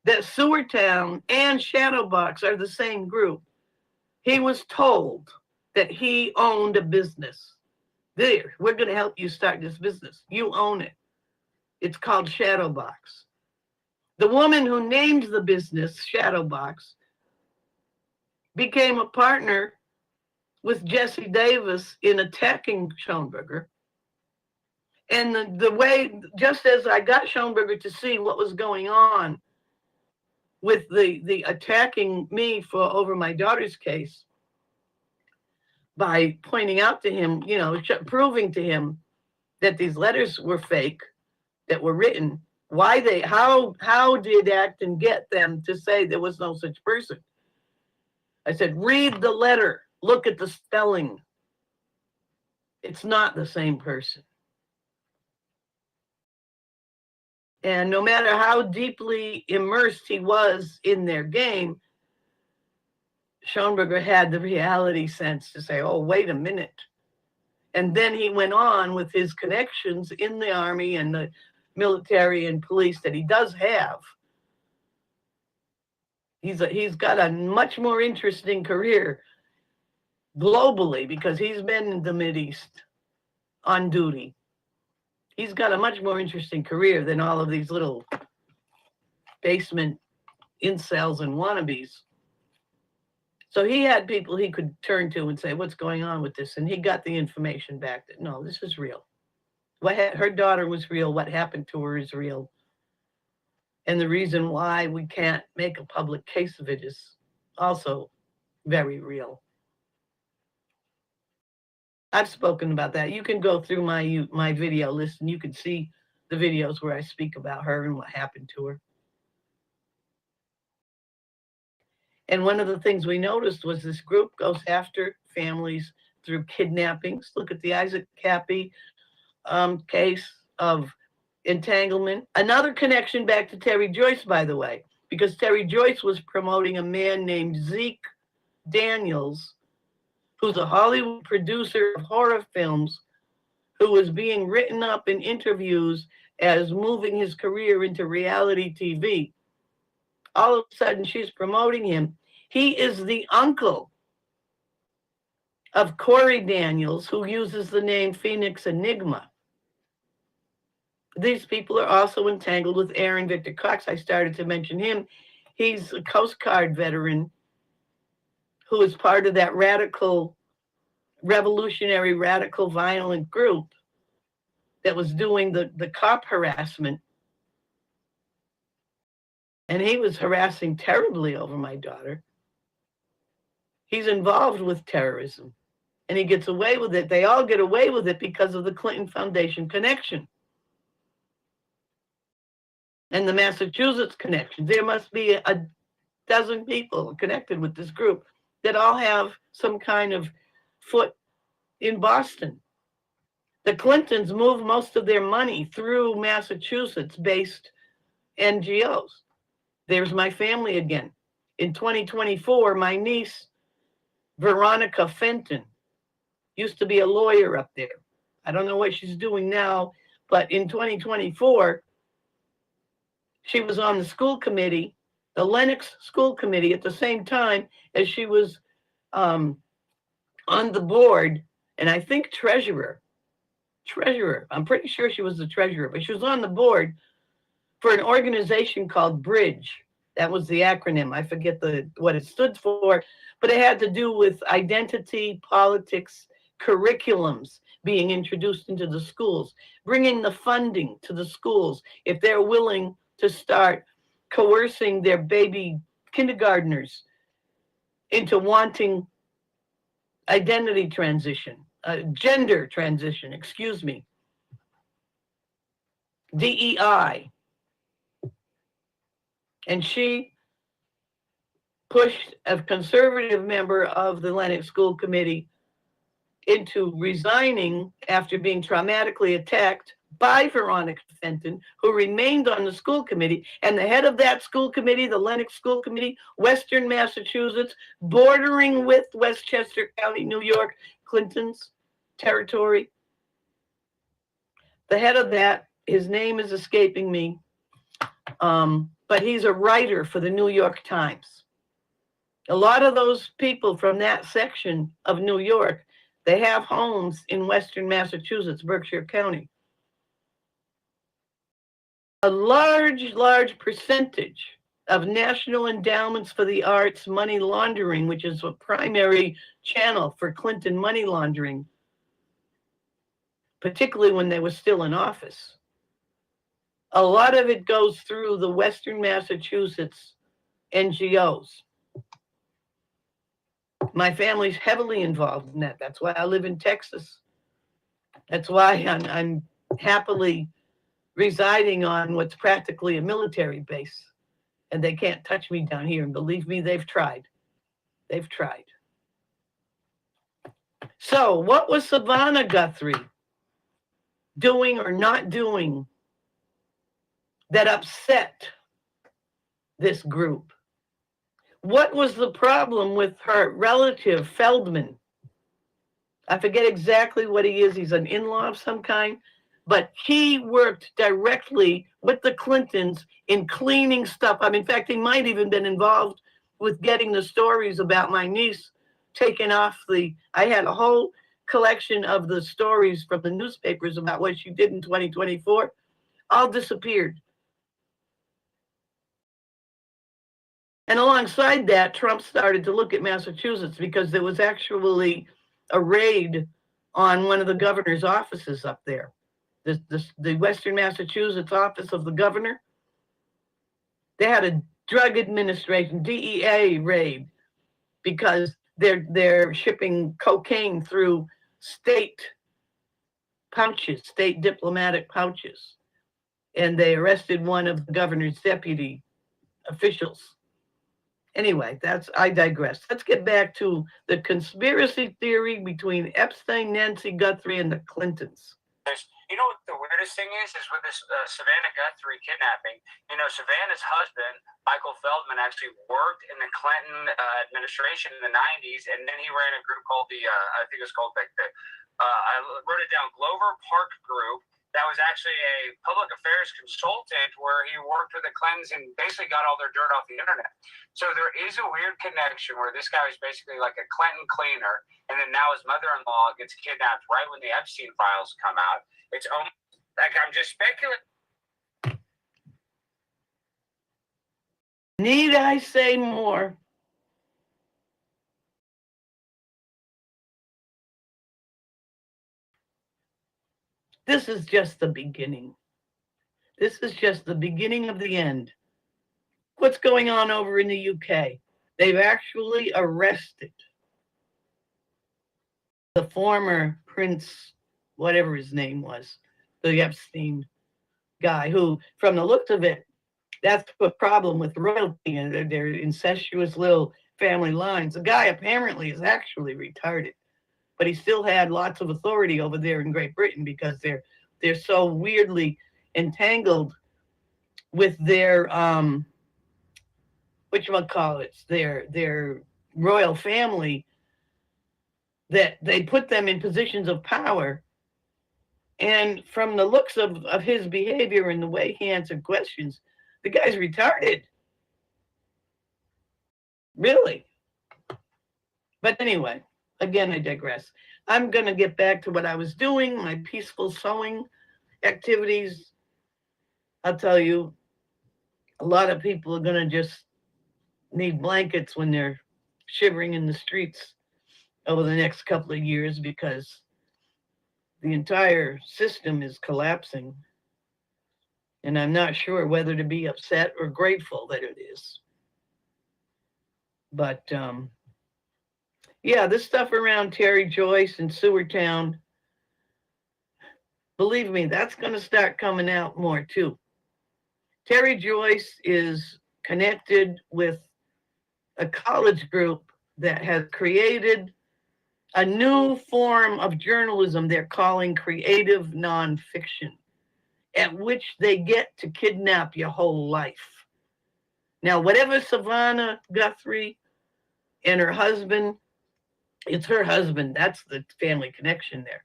that Sewertown and Shadowbox are the same group. He was told that he owned a business. There, we're going to help you start this business. You own it. It's called Shadowbox. The woman who named the business Shadowbox became a partner with Jesse Davis in attacking Schoenberger. And the way, just as I got Schoenberger to see what was going on with the attacking me over my daughter's case, by pointing out to him, proving to him that these letters were fake, that were written, how did Acton get them to say there was no such person? I said, read the letter, look at the spelling. It's not the same person. And no matter how deeply immersed he was in their game, Schoenberger had the reality sense to say, oh, wait a minute. And then he went on with his connections in the army and the military and police that he does have. He's got a much more interesting career globally because he's been in the Mideast on duty. He's got a much more interesting career than all of these little basement incels and wannabes. So he had people he could turn to and say, what's going on with this? And he got the information back that, no, this is real. Her daughter was real. What happened to her is real. And the reason why we can't make a public case of it is also very real. I've spoken about that. You can go through my video list and you can see the videos where I speak about her and what happened to her. And one of the things we noticed was this group goes after families through kidnappings. Look at the Isaac Cappy case of entanglement. Another connection back to Terry Joyce, by the way, because Terry Joyce was promoting a man named Zeke Daniels, who's a Hollywood producer of horror films, who was being written up in interviews as moving his career into reality TV. All of a sudden, she's promoting him. He is the uncle of Corey Daniels, who uses the name Phoenix Enigma. These people are also entangled with Aaron Victor Cox. I started to mention him. He's a Coast Guard veteran who is part of that revolutionary, radical, violent group that was doing the cop harassment. And he was harassing terribly over my daughter. He's involved with terrorism, and he gets away with it. They all get away with it because of the Clinton Foundation connection and the Massachusetts connection. There must be a dozen people connected with this group that all have some kind of foot in Boston. The Clintons move most of their money through Massachusetts-based NGOs. There's my family again. In 2024, my niece, Veronica Fenton, used to be a lawyer up there. I don't know what she's doing now, but in 2024, she was on the school committee, the Lenox school committee, at the same time as she was on the board, and I think treasurer. I'm pretty sure she was the treasurer, but she was on the board for an organization called Bridge. That was the acronym. I forget what it stood for, but it had to do with identity, politics, curriculums being introduced into the schools, bringing the funding to the schools if they're willing to start coercing their baby kindergartners into wanting identity transition, gender transition, excuse me, DEI. And she pushed a conservative member of the Lenox School Committee into resigning after being traumatically attacked by Veronica Fenton, who remained on the school committee. And the head of that school committee, the Lenox School Committee, Western Massachusetts, bordering with Westchester County, New York, Clinton's territory. The head of that, his name is escaping me, but he's a writer for the New York Times. A lot of those people from that section of New York, they have homes in Western Massachusetts, Berkshire County. A large percentage of National Endowments for the Arts money laundering, which is a primary channel for Clinton money laundering, particularly when they were still in office. A lot of it goes through the Western Massachusetts NGOs. My family's heavily involved in that. That's why I live in Texas. That's why I'm happily residing on what's practically a military base. And they can't touch me down here. And believe me, they've tried. They've tried. So what was Savannah Guthrie doing or not doing that upset this group? What was the problem with her relative, Feldman? I forget exactly what he is. He's an in-law of some kind. But he worked directly with the Clintons in cleaning stuff up. In fact, he might even been involved with getting the stories about my niece taken off I had a whole collection of the stories from the newspapers about what she did in 2024. All disappeared. And alongside that, Trump started to look at Massachusetts because there was actually a raid on one of the governor's offices up there. The Western Massachusetts office of the governor. They had a drug administration, DEA raid, because they're shipping cocaine through state pouches, state diplomatic pouches. And they arrested one of the governor's deputy officials. Anyway, I digress. Let's get back to the conspiracy theory between Epstein, Nancy Guthrie, and the Clintons. You know what the weirdest thing is with this Savannah Guthrie kidnapping. You know, Savannah's husband, Michael Feldman, actually worked in the Clinton administration in the '90s, and then he ran a group called I think it was called like I wrote it down, Glover Park Group. That was actually a public affairs consultant where he worked with the Clintons and basically got all their dirt off the internet. So there is a weird connection where this guy was basically like a Clinton cleaner, and then now his mother-in-law gets kidnapped right when the Epstein files come out. It's almost like I'm just speculating. Need I say more? This is just the beginning. This is just the beginning of the end. What's going on over in the UK? They've actually arrested the former Prince, whatever his name was, the Epstein guy, who, from the looks of it, that's the problem with royalty and their incestuous little family lines. The guy apparently is actually retarded, but he still had lots of authority over there in Great Britain because they're so weirdly entangled with their whatchamacallits, their royal family, that they put them in positions of power. And from the looks of his behavior and the way he answered questions, the guy's retarded. Really. But anyway, again, I digress. I'm going to get back to what I was doing, my peaceful sewing activities. I'll tell you, a lot of people are going to just need blankets when they're shivering in the streets over the next couple of years because the entire system is collapsing. And I'm not sure whether to be upset or grateful that it is. But yeah, this stuff around Terry Joyce and Sewertown, believe me, that's going to start coming out more too. Terry Joyce is connected with a college group that has created a new form of journalism they're calling creative nonfiction, at which they get to kidnap your whole life. Now, whatever Savannah Guthrie and her husband, it's her husband, that's the family connection there.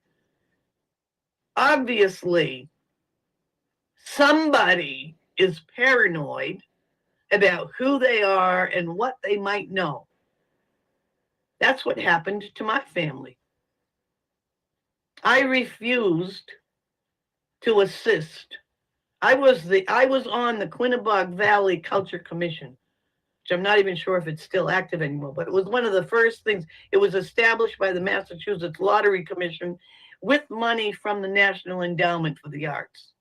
Obviously, somebody is paranoid about who they are and what they might know. That's what happened to my family. I refused to assist. I was on the Quinebaug Valley Culture Commission, which I'm not even sure if it's still active anymore, but it was one of the first things. It was established by the Massachusetts Lottery Commission with money from the National Endowment for the Arts.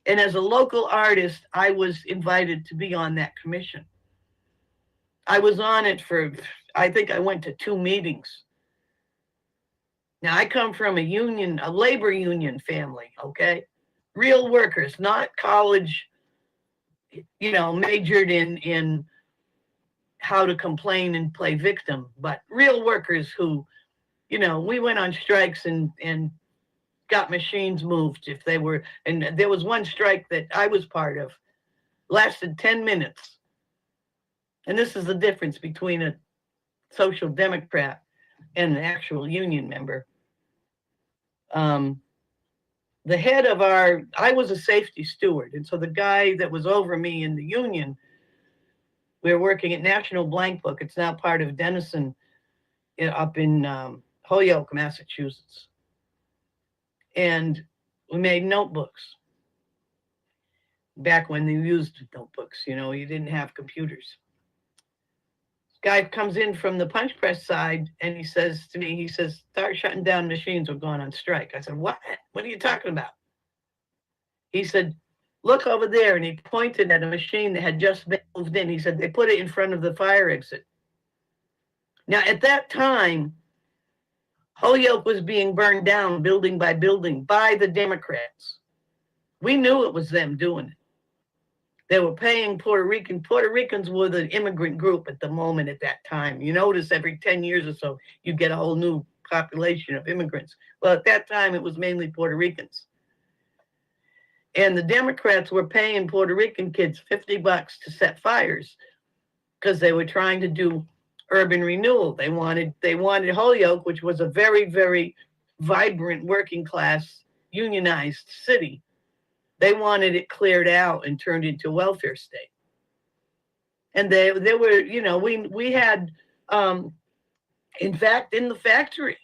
And as a local artist, I was invited to be on that commission. I was on it for, I think I went to 2 meetings. Now, I come from a labor union family, okay? Real workers, not college, majored in how to complain and play victim, but real workers who, we went on strikes and got machines moved if they were, and there was one strike that I was part of, lasted 10 minutes. And this is the difference between a social democrat and an actual union member. The head of I was a safety steward. And so the guy that was over me in the union, we were working at National Blank Book. It's now part of Denison up in Holyoke, Massachusetts. And we made notebooks. Back when they used notebooks, you didn't have computers. Guy comes in from the punch press side and he says to me, start shutting down machines, we're going on strike. I said, what? What are you talking about? He said, look over there. And he pointed at a machine that had just been moved in. He said, they put it in front of the fire exit. Now, at that time, Holyoke was being burned down building by building by the Democrats. We knew it was them doing it. They were paying Puerto Rican. Puerto Ricans were the immigrant group at the moment at that time. You notice every 10 years or so, you get a whole new population of immigrants. Well, at that time, it was mainly Puerto Ricans. And the Democrats were paying Puerto Rican kids $50 to set fires because they were trying to do urban renewal. They wanted Holyoke, which was a very, very vibrant working class unionized city. They wanted it cleared out and turned into a welfare state. And they were, you know, we had, in fact, in the factory,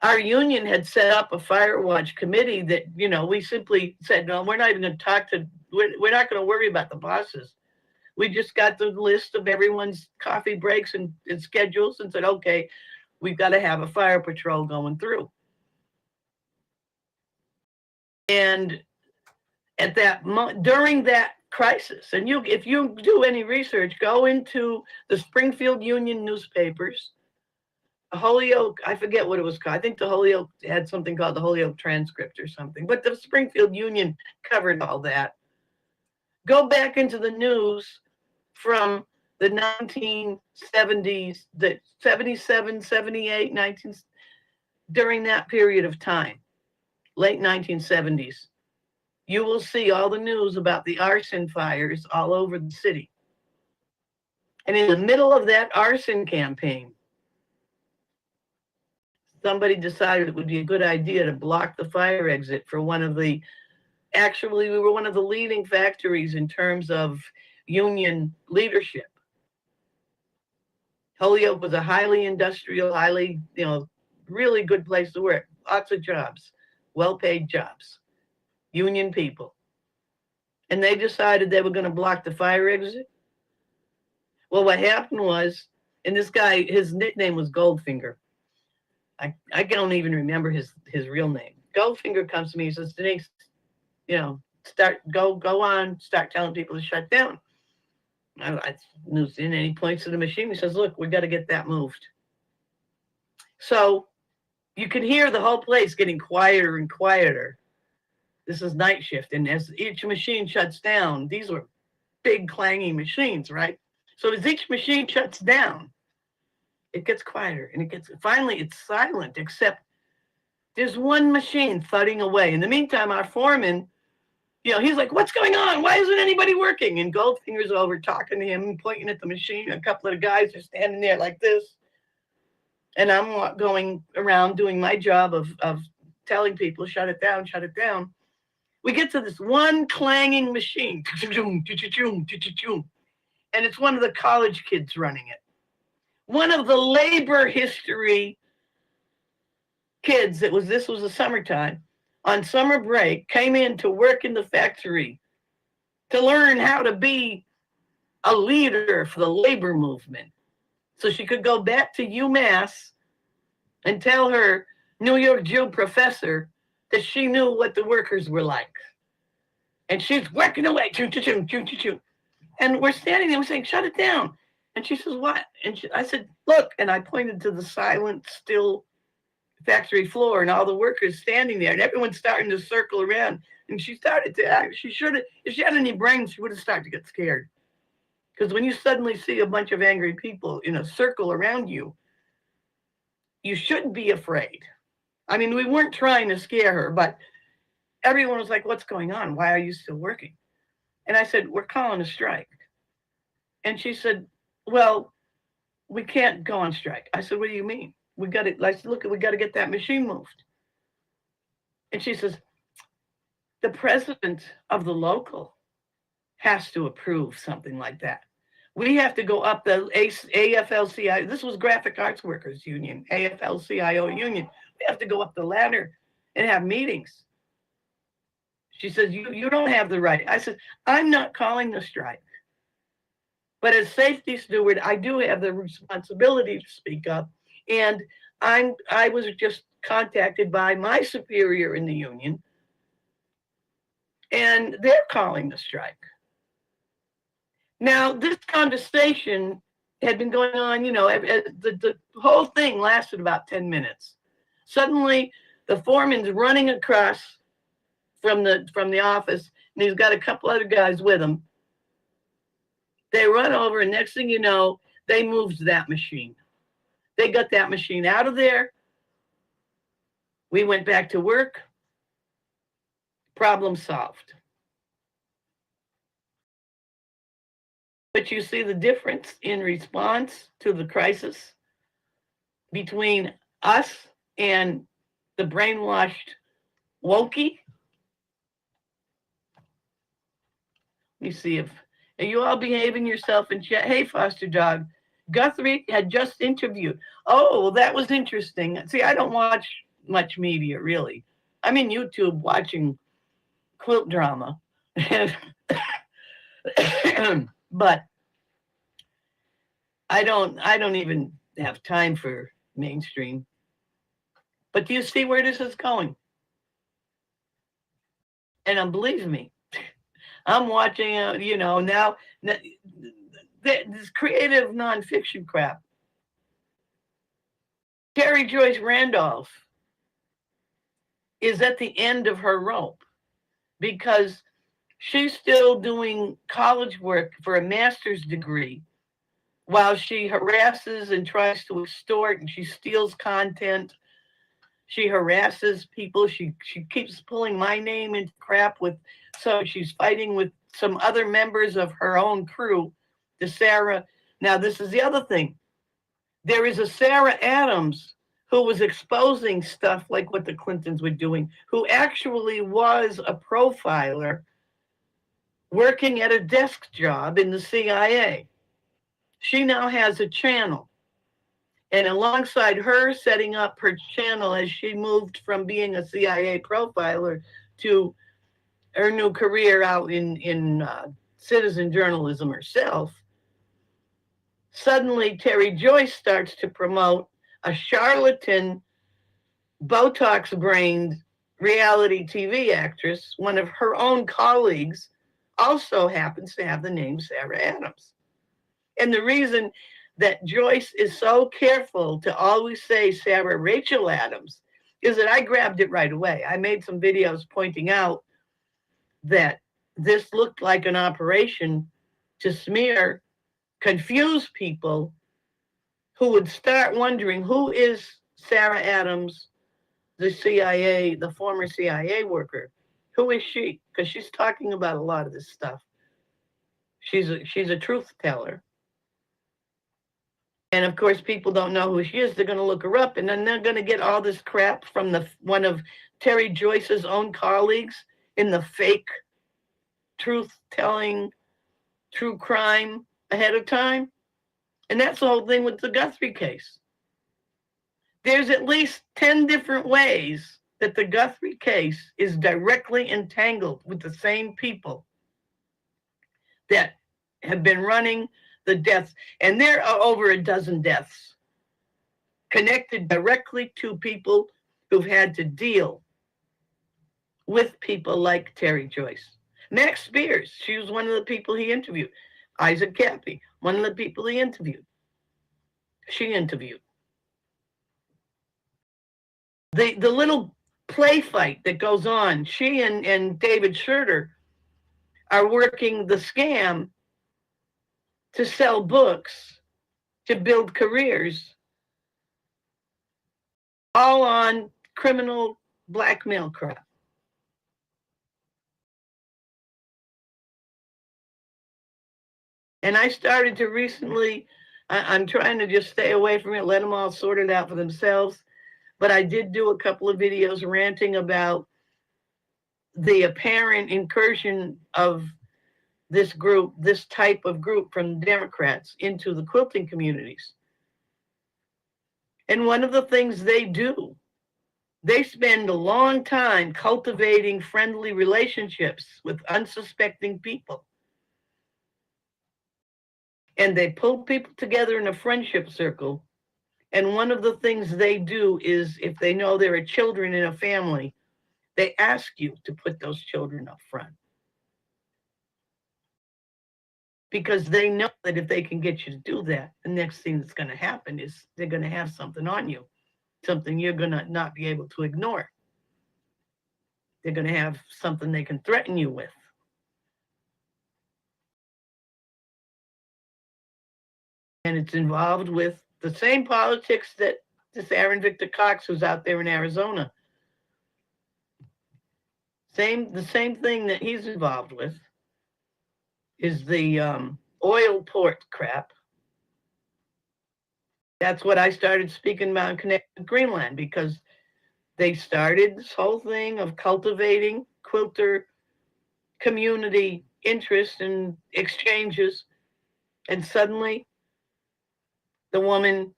our union had set up a fire watch committee that, you know, we simply said, no, we're not even going to talk to, we're not going to worry about the bosses. We just got the list of everyone's coffee breaks and schedules and said, okay, we've got to have a fire patrol going through. And at that during that crisis, and if you do any research, go into the Springfield Union newspapers. Holyoke, I forget what it was called. I think the Holyoke had something called the Holyoke Transcript or something, but the Springfield Union covered all that. Go back into the news from the 1970s, the 77, 78, 19, during that period of time, late 1970s. You will see all the news about the arson fires all over the city. And in the middle of that arson campaign, somebody decided it would be a good idea to block the fire exit for one of the, actually, we were one of the leading factories in terms of union leadership. Holyoke was a highly industrial, highly, you know, really good place to work. Lots of jobs, well-paid jobs, union people. And they decided they were going to block the fire exit. Well, what happened was, and this guy, his nickname was Goldfinger. I don't even remember his real name. Goldfinger comes to me, he says, Denise, you know, go on, start telling people to shut down. I knew, and he points to the machine. He says, look, we got to get that moved. So you could hear the whole place getting quieter and quieter. This is night shift. And as each machine shuts down, these were big clanging machines, right? So as each machine shuts down, it gets quieter and finally it's silent, except there's one machine thudding away. In the meantime, our foreman, you know, he's like, what's going on? Why isn't anybody working? And Goldfinger's over talking to him, pointing at the machine. A couple of the guys are standing there like this. And I'm going around doing my job of telling people, shut it down, shut it down. We get to this one clanging machine. And it's one of the college kids running it. One of the labor history kids, this was the summertime, on summer break, came in to work in the factory to learn how to be a leader for the labor movement. So she could go back to UMass and tell her New York Jew professor that she knew what the workers were like. And she's working away, and we're standing there, we're saying, shut it down. And she says, what? And I said, look, and I pointed to the silent, still factory floor and all the workers standing there and everyone's starting to circle around. And she started to act, she should have, if she had any brains, she would have started to get scared. Because when you suddenly see a bunch of angry people in a circle around you, you shouldn't be afraid. I mean, we weren't trying to scare her, but everyone was like, what's going on? Why are you still working? And I said, we're calling a strike. And she said, well, we can't go on strike. I said, what do you mean? We got to, let's look, we got to get that machine moved. And she says, the president of the local has to approve something like that. We have to go up the AFL-CIO, this was Graphic Arts Workers Union, AFL-CIO union. We have to go up the ladder and have meetings. She says, you don't have the right. I said, I'm not calling the strike. But as safety steward, I do have the responsibility to speak up. And I was just contacted by my superior in the union, and they're calling the strike. Now, this conversation had been going on, you know, the whole thing lasted about 10 minutes. Suddenly, the foreman's running across from the office, and he's got a couple other guys with him. They run over, and next thing you know, they moved that machine. They got that machine out of there. We went back to work. Problem solved. But you see the difference in response to the crisis between us and the brainwashed wokey. Let me see if are you all behaving yourself in chat. Hey, foster dog. Guthrie had just interviewed. Oh, well, that was interesting. See, I don't watch much media, really. I'm in YouTube watching quilt drama. But I don't even have time for mainstream. But do you see where this is going? And believe me, I'm watching, now this creative nonfiction crap. Terry Joyce Randolph is at the end of her rope because she's still doing college work for a master's degree while she harasses and tries to extort, and she steals content. She harasses people. She keeps pulling my name into crap so she's fighting with some other members of her own crew, the Sarah. Now, this is the other thing. There is a Sarah Adams who was exposing stuff like what the Clintons were doing, who actually was a profiler working at a desk job in the CIA. She now has a channel. And alongside her setting up her channel as she moved from being a CIA profiler to her new career out in citizen journalism herself, suddenly Terry Joyce starts to promote a charlatan, Botox-brained reality TV actress. One of her own colleagues also happens to have the name Sarah Adams. And the reason that Joyce is so careful to always say Sarah Rachel Adams is that I grabbed it right away. I made some videos pointing out that this looked like an operation to smear, confuse people who would start wondering, who is Sarah Adams, the CIA, the former CIA worker? Who is she? Because she's talking about a lot of this stuff. She's a truth teller. And of course, people don't know who she is. They're going to look her up, and then they're going to get all this crap from one of Terry Joyce's own colleagues in the fake truth-telling, true crime ahead of time. And that's the whole thing with the Guthrie case. There's at least 10 different ways that the Guthrie case is directly entangled with the same people that have been running the deaths. And there are over a dozen deaths connected directly to people who've had to deal with people like Terry Joyce. Max Spears, she was one of the people he interviewed. Isaac Cappy, one of the people he interviewed. She interviewed. The little play fight that goes on, she and David Schroeder are working the scam to sell books, to build careers, all on criminal blackmail crap. And I started to recently, I'm trying to just stay away from it, let them all sort it out for themselves. But I did do a couple of videos ranting about the apparent incursion of this group, this type of group from Democrats into the quilting communities. And one of the things they do, they spend a long time cultivating friendly relationships with unsuspecting people. And they pull people together in a friendship circle. And one of the things they do is, if they know there are children in a family, they ask you to put those children up front. Because they know that if they can get you to do that, the next thing that's going to happen is they're going to have something on you, something you're going to not be able to ignore. They're going to have something they can threaten you with. And it's involved with the same politics that this Aaron Victor Cox, who's out there in Arizona, The same thing that he's involved with is the oil port crap. That's what I started speaking about in Connect with Greenland, because they started this whole thing of cultivating quilter community interest and exchanges, and suddenly the woman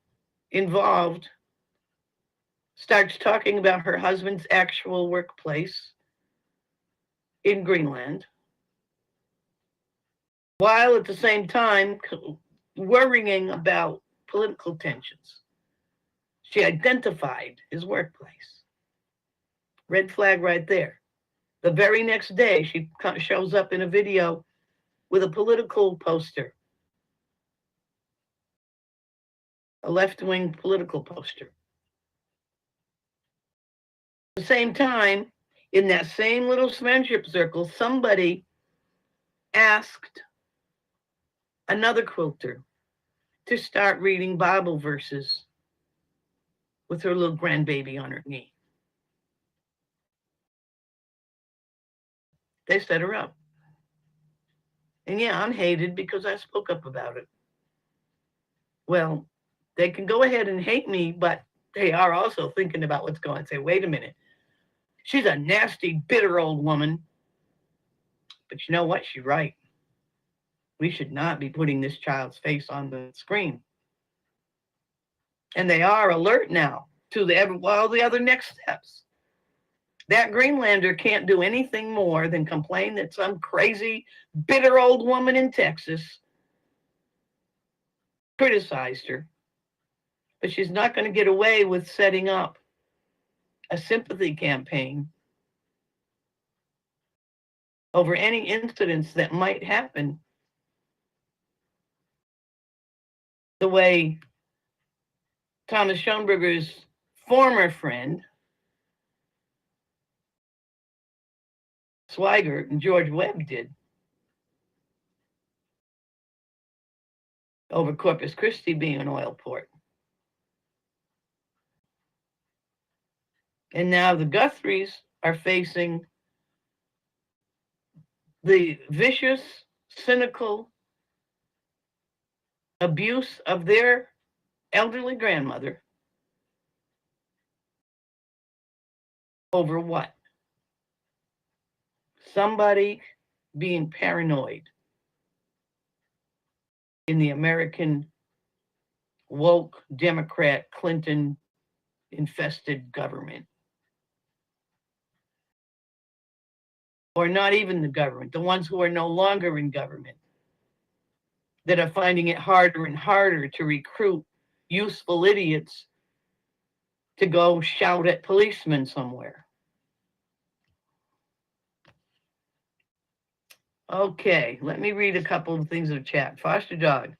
involved starts talking about her husband's actual workplace in Greenland, while at the same time worrying about political tensions. She identified his workplace. Red flag right there. The very next day, she shows up in a video with a political poster, a left-wing political poster. At the same time, in that same little friendship circle, somebody asked another quilter to start reading Bible verses with her little grandbaby on her knee. They set her up. And yeah, I'm hated because I spoke up about it. Well, they can go ahead and hate me, but they are also thinking about what's going on. Say, wait a minute. She's a nasty, bitter old woman. But you know what? She's right. We should not be putting this child's face on the screen. And they are alert now to all the other next steps. That Greenlander can't do anything more than complain that some crazy, bitter old woman in Texas criticized her. But she's not going to get away with setting up a sympathy campaign over any incidents that might happen the way Thomas Schoenberger's former friend, Swigert, and George Webb did over Corpus Christi being an oil port. And now the Guthries are facing the vicious, cynical abuse of their elderly grandmother over what? Somebody being paranoid in the American woke Democrat Clinton infested government. Or not even the government, the ones who are no longer in government, that are finding it harder and harder to recruit useful idiots to go shout at policemen somewhere. Okay, let me read a couple of things in the chat. Foster dog.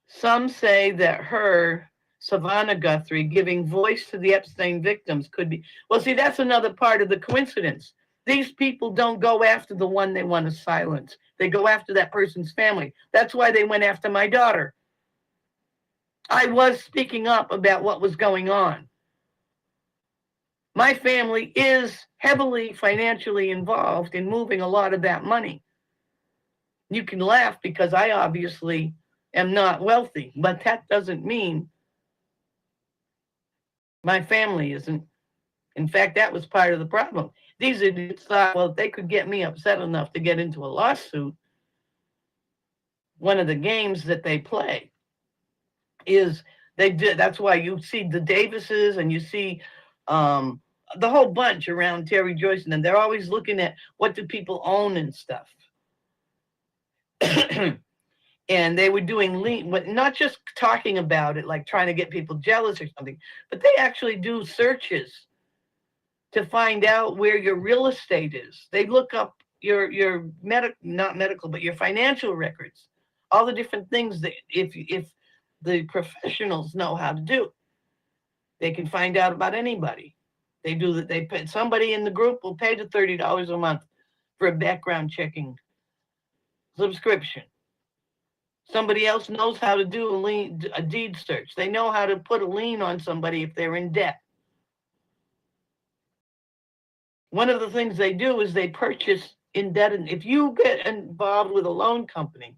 Some say that her, Savannah Guthrie, giving voice to the Epstein victims could be, well, see, that's another part of the coincidence. These people don't go after the one they want to silence. They go after that person's family. That's why they went after my daughter. I was speaking up about what was going on. My family is heavily financially involved in moving a lot of that money. You can laugh because I obviously am not wealthy, but that doesn't mean my family isn't. In fact, that was part of the problem. These idiots thought, well, if they could get me upset enough to get into a lawsuit, one of the games that they play is they did. That's why you see the Davises and you see the whole bunch around Terry Joyce, and they're always looking at what do people own and stuff. And they were doing lean, but not just talking about it, like trying to get people jealous or something, but they actually do searches to find out where your real estate is. They look up your not medical, but your financial records, all the different things that if the professionals know how to do, they can find out about anybody. They do that. They pay, somebody in the group will pay the $30 a month for a background checking subscription. Somebody else knows how to do a deed search. They know how to put a lien on somebody if they're in debt. one of the things they do is they purchase indebted. If you get involved with a loan company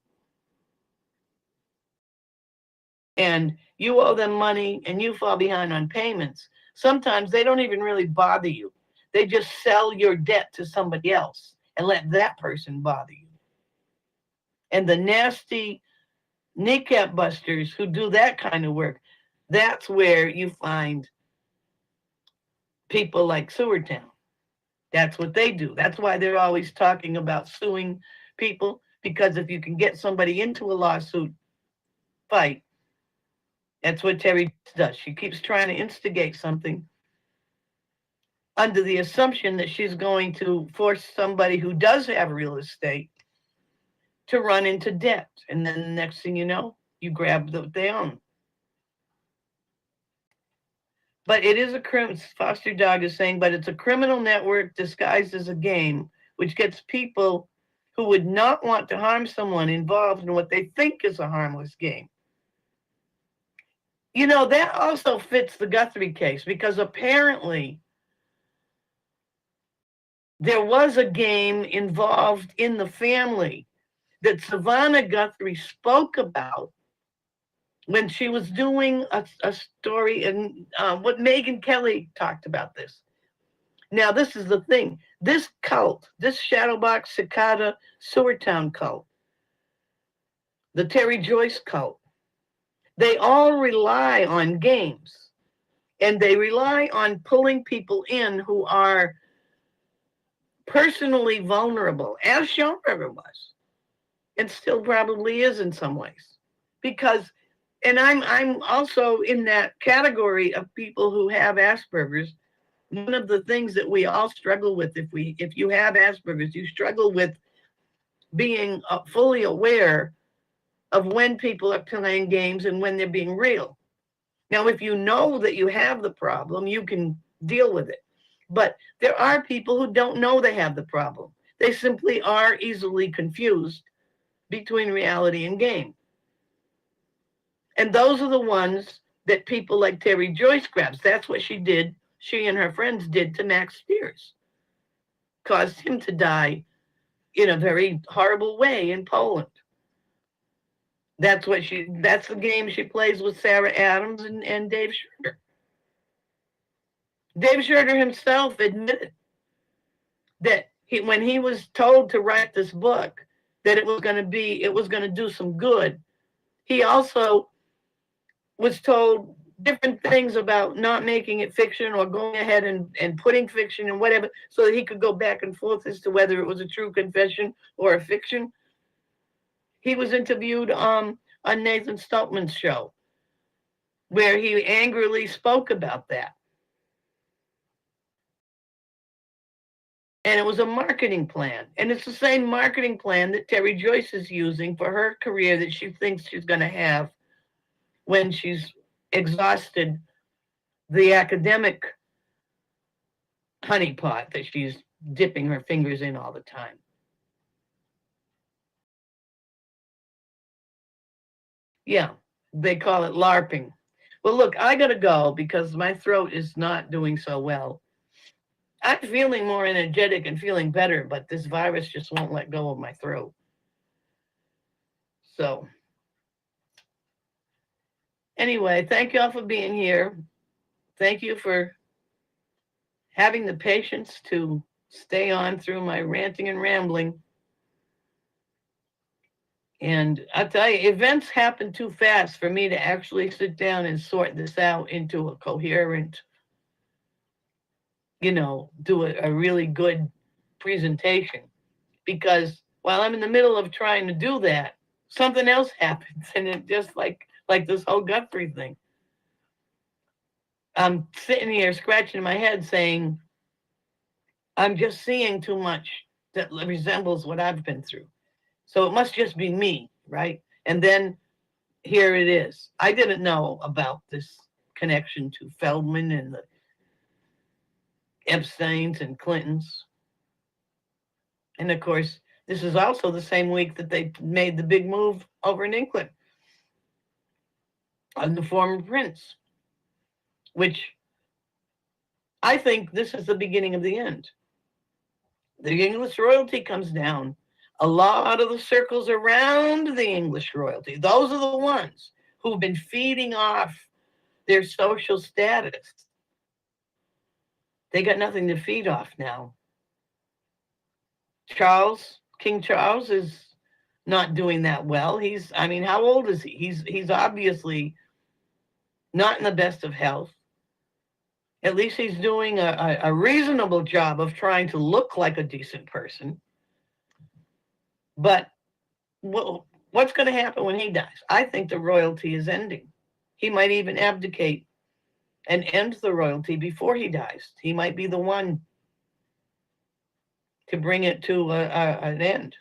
and you owe them money and you fall behind on payments, sometimes they don't even really bother you. They just sell your debt to somebody else and let that person bother you. And the nasty kneecap busters who do that kind of work, that's where you find people like Sewertown. That's what they do. That's why they're always talking about suing people, because if you can get somebody into a lawsuit fight, that's what Terry does. She keeps trying to instigate something under the assumption that she's going to force somebody who does have real estate to run into debt. And then the next thing you know, you grab what they own. But it is a criminal, Foster Dog is saying, but it's a criminal network disguised as a game, which gets people who would not want to harm someone involved in what they think is a harmless game. You know, that also fits the Guthrie case, because apparently there was a game involved in the family that Savannah Guthrie spoke about when she was doing a story, and what Megyn Kelly talked about this. Now, this is the thing. This cult, this Shadowbox Cicada Sewertown cult, the Terry Joyce cult, they all rely on games. And they rely on pulling people in who are personally vulnerable, as Schomburger was, and still probably is in some ways. Because, and I'm also in that category of people who have Asperger's. One of the things that we all struggle with, if you have Asperger's, you struggle with being fully aware of when people are playing games and when they're being real. Now, if you know that you have the problem, you can deal with it. But there are people who don't know they have the problem. They simply are easily confused between reality and game. And those are the ones that people like Terry Joyce grabs. That's what she did. She and her friends did to Max Spears. Caused him to die in a very horrible way in Poland. That's the game she plays with Sarah Adams and Dave Schroeder. Dave Schroeder himself admitted that when he was told to write this book, that it was going to do some good. He also was told different things about not making it fiction or going ahead and putting fiction and whatever, so that he could go back and forth as to whether it was a true confession or a fiction. He was interviewed on Nathan Stoltman's show, where he angrily spoke about that. And it was a marketing plan. And it's the same marketing plan that Terry Joyce is using for her career that she thinks she's going to have when she's exhausted the academic honeypot that she's dipping her fingers in all the time. Yeah, they call it LARPing. Well, look, I got to go because my throat is not doing so well. I'm feeling more energetic and feeling better, but this virus just won't let go of my throat. So anyway, thank you all for being here. Thank you for having the patience to stay on through my ranting and rambling. And I'll tell you, events happen too fast for me to actually sit down and sort this out into a coherent, do a really good presentation. Because while I'm in the middle of trying to do that, something else happens. And it just like this whole Guthrie thing. I'm sitting here scratching my head saying, I'm just seeing too much that resembles what I've been through. So it must just be me, right? And then here it is. I didn't know about this connection to Feldman and the Epsteins and Clintons. And of course, this is also the same week that they made the big move over in England on the former prince, which I think this is the beginning of the end. The English royalty comes down. A lot of the circles around the English royalty, those are the ones who've been feeding off their social status. They got nothing to feed off now. King Charles is not doing that well. How old is he? He's obviously not in the best of health. At least he's doing a reasonable job of trying to look like a decent person. But what's going to happen when he dies? I think the royalty is ending. He might even abdicate and end the royalty before he dies. He might be the one to bring it to an end.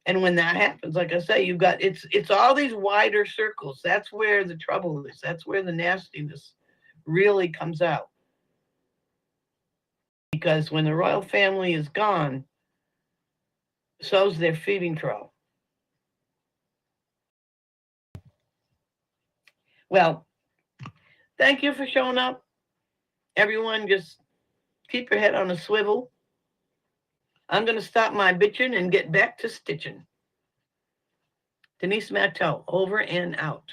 And when that happens, like I say, you've got it's all these wider circles. That's where the trouble is. That's where the nastiness really comes out. Because when the royal family is gone, so's their feeding trough. Well, thank you for showing up. Everyone, just keep your head on a swivel. I'm going to stop my bitching and get back to stitching. Denise Matteau, over and out.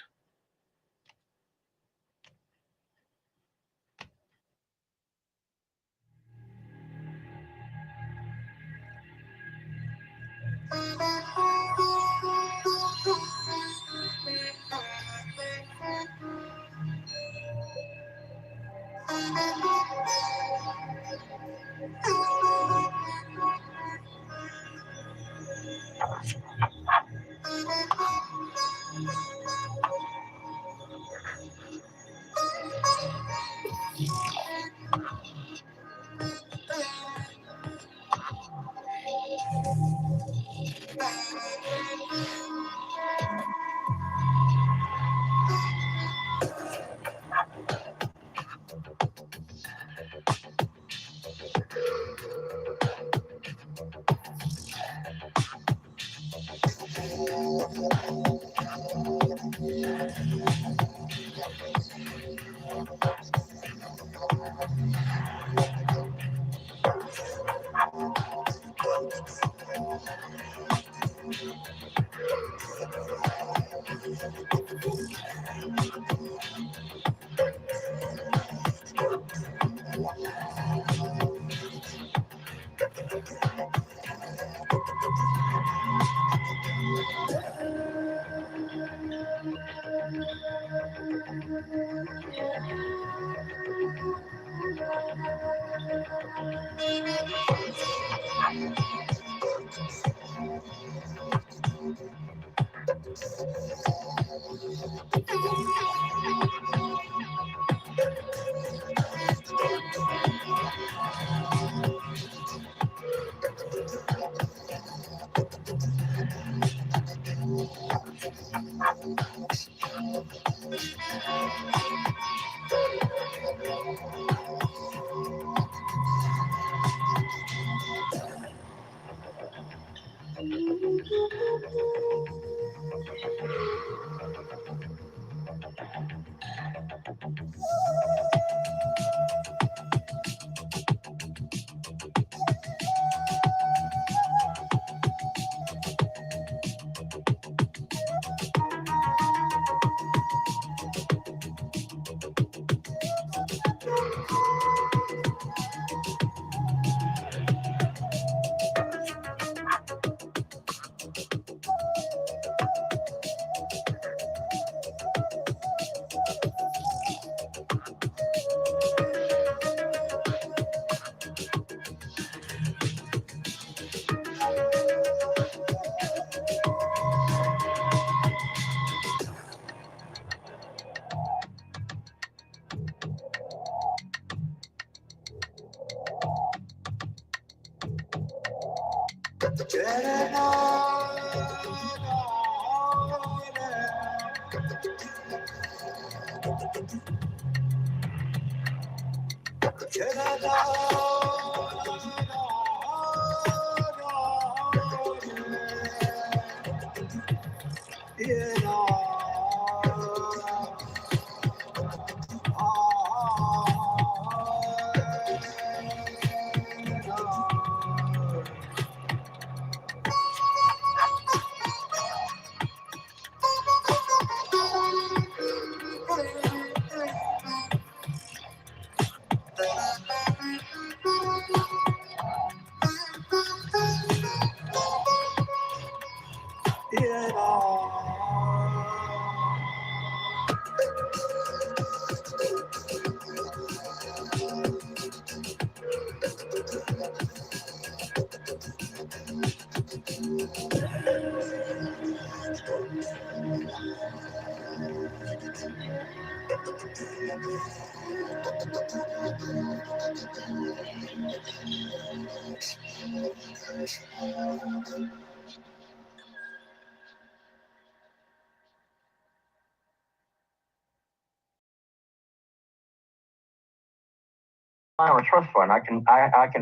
I have a trust fund. I can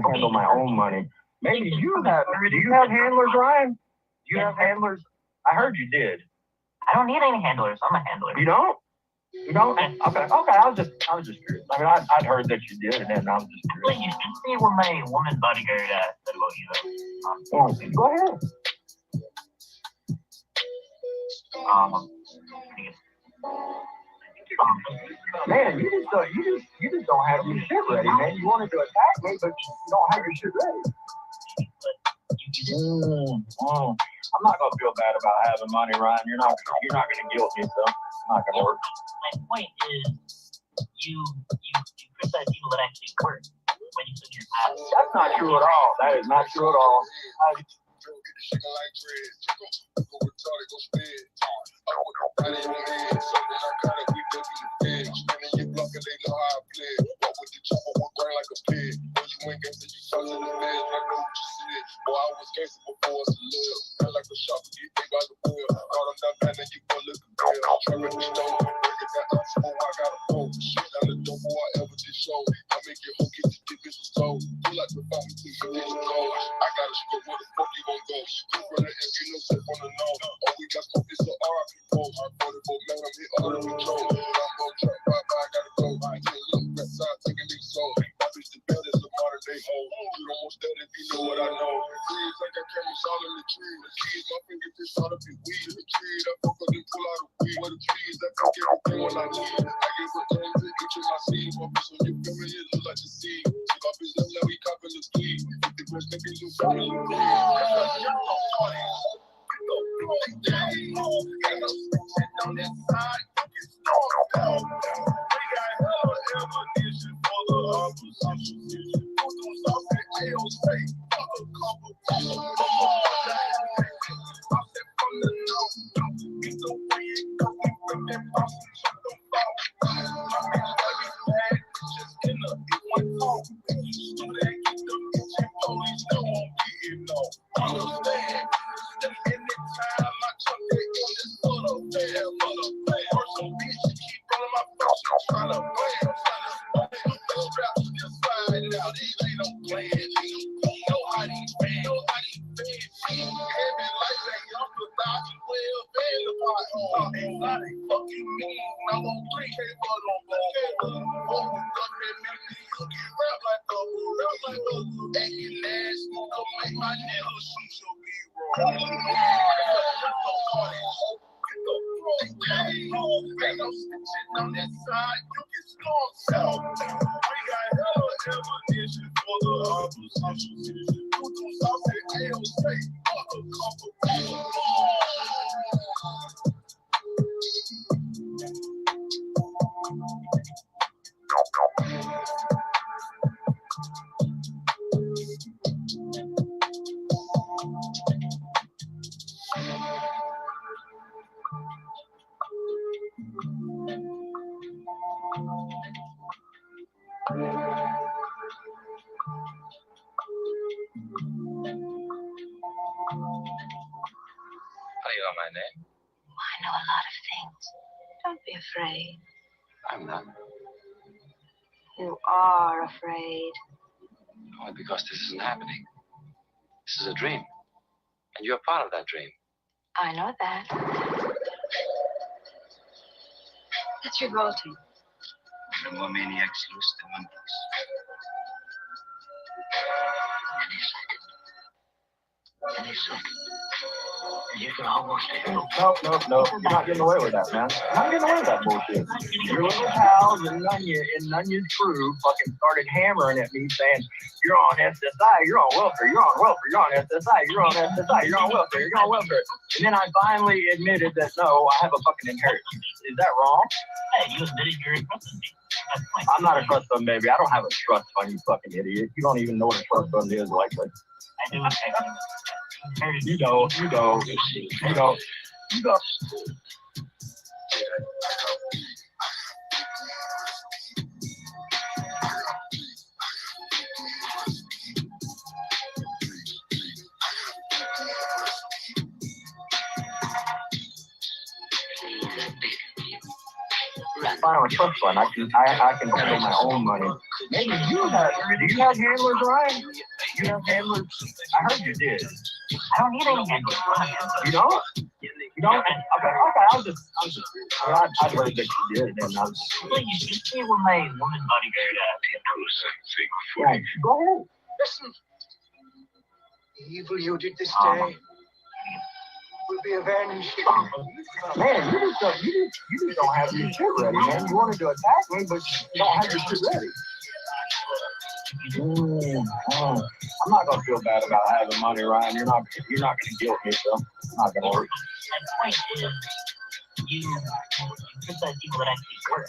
handle my own money. Maybe you have. Do you have handlers, Ryan? Do you have handlers? I heard you did. I don't need any handlers. I'm a handler. You don't? You don't? Okay. I was just curious. I mean, I'd heard that you did, and then I was just curious. You can see where my woman bodyguard said about you. Go ahead. Man, you just don't have your shit ready, man. You wanted to attack me, but you don't have your shit ready. I'm not gonna feel bad about having money, Ryan. You're not gonna guilt me, so it's not gonna work. My point is, you criticize people that actually work when you put your ass. That's not true at all. That is not true at all. How do you know my name? I know a lot of things. Don't be afraid. I'm not. You are afraid. Only because this isn't happening. This is a dream. And you're part of that dream. I know that. That's revolting. No more maniacs loose than one place. Any second. You can almost hear it. Nope. You're not getting away with that, man. You're not getting away with that bullshit. Your little pals and Nunya's crew fucking started hammering at me saying, you're on SSI, you're on welfare, you're on welfare, you're on SSI, you're on SSI, you're on welfare, you're on welfare. And then I finally admitted that, no, I have a fucking inheritance. Is that wrong? Hey, you admitted you're a trust fund. I'm not a trust fund baby. I don't have a trust fund, you fucking idiot. You don't even know what a trust fund is, likely. I do. You know. File a trust fund. I can handle my own money. Maybe you have. Do you have handlers, Ryan? You have handlers? I heard you did. I don't need any handlers. You don't? You don't? Okay. I'd rather that you did. And I was. Well, you should see what my woman bodyguard Right. Go ahead. Listen. The evil you did this day will be avenged. Man, you just don't have your shit ready, man. You wanted to attack me, but you don't have your shit ready. I'm not gonna feel bad about having money, Ryan. You're not gonna guilt me, so I'm not gonna worry. My point is, you criticize people that actually work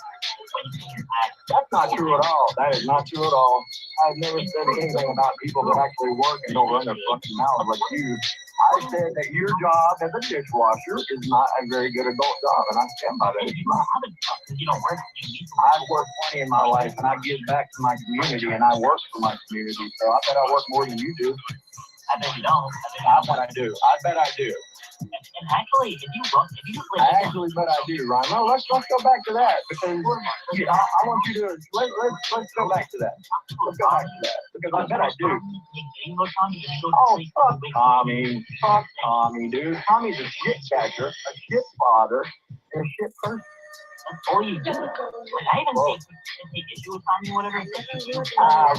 when you pay your tax. That's not true at all. That is not true at all. I've never said anything about people that actually work and don't run their fucking mouth like you. I said that your job as a dishwasher is not a very good adult job, and I stand by that. You don't work. I've worked plenty in my life, and I give back to my community, and I work for my community. So I bet I work more than you do. I bet you don't. I bet I do. I bet I do. And actually, if you look, I actually bet I do, Ryan. No, let's go back to that because I want you to let's go back to that. Let's go back to that because I bet I do. Oh, fuck Tommy. Fuck Tommy, dude. Tommy's a shit catcher, a shit father, and a shit person. That's all you do. Like, I even take issue with Tommy, whatever.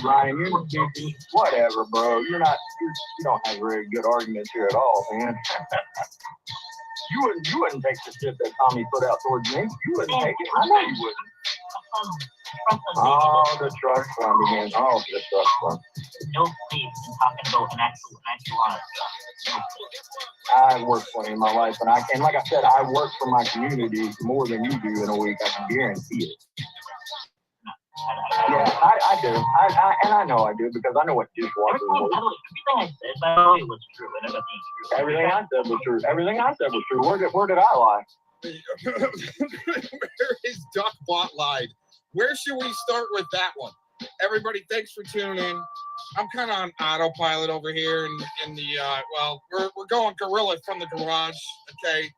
Ryan, you're whatever, bro. You don't have very good arguments here at all, man. You wouldn't take the shit that Tommy put out towards me. You wouldn't take it. I know you wouldn't. Oh, the trust fund again. Oh, the trust fund. No sleep in talking about an actual honest job. I work plenty in my life, and like I said, I work for my community more than you do in a week. I can guarantee it. Yeah, I do. And I know I do because I know what dishwashers work. Everything I said, by the way, was true. It ended up being true. Everything I said was true. Everything I said was true. Where did I lie? Where is Duckbot lied? Where should we start with that one? Everybody, thanks for tuning in. I'm kind of on autopilot over here in the, we're going gorilla from the garage, okay?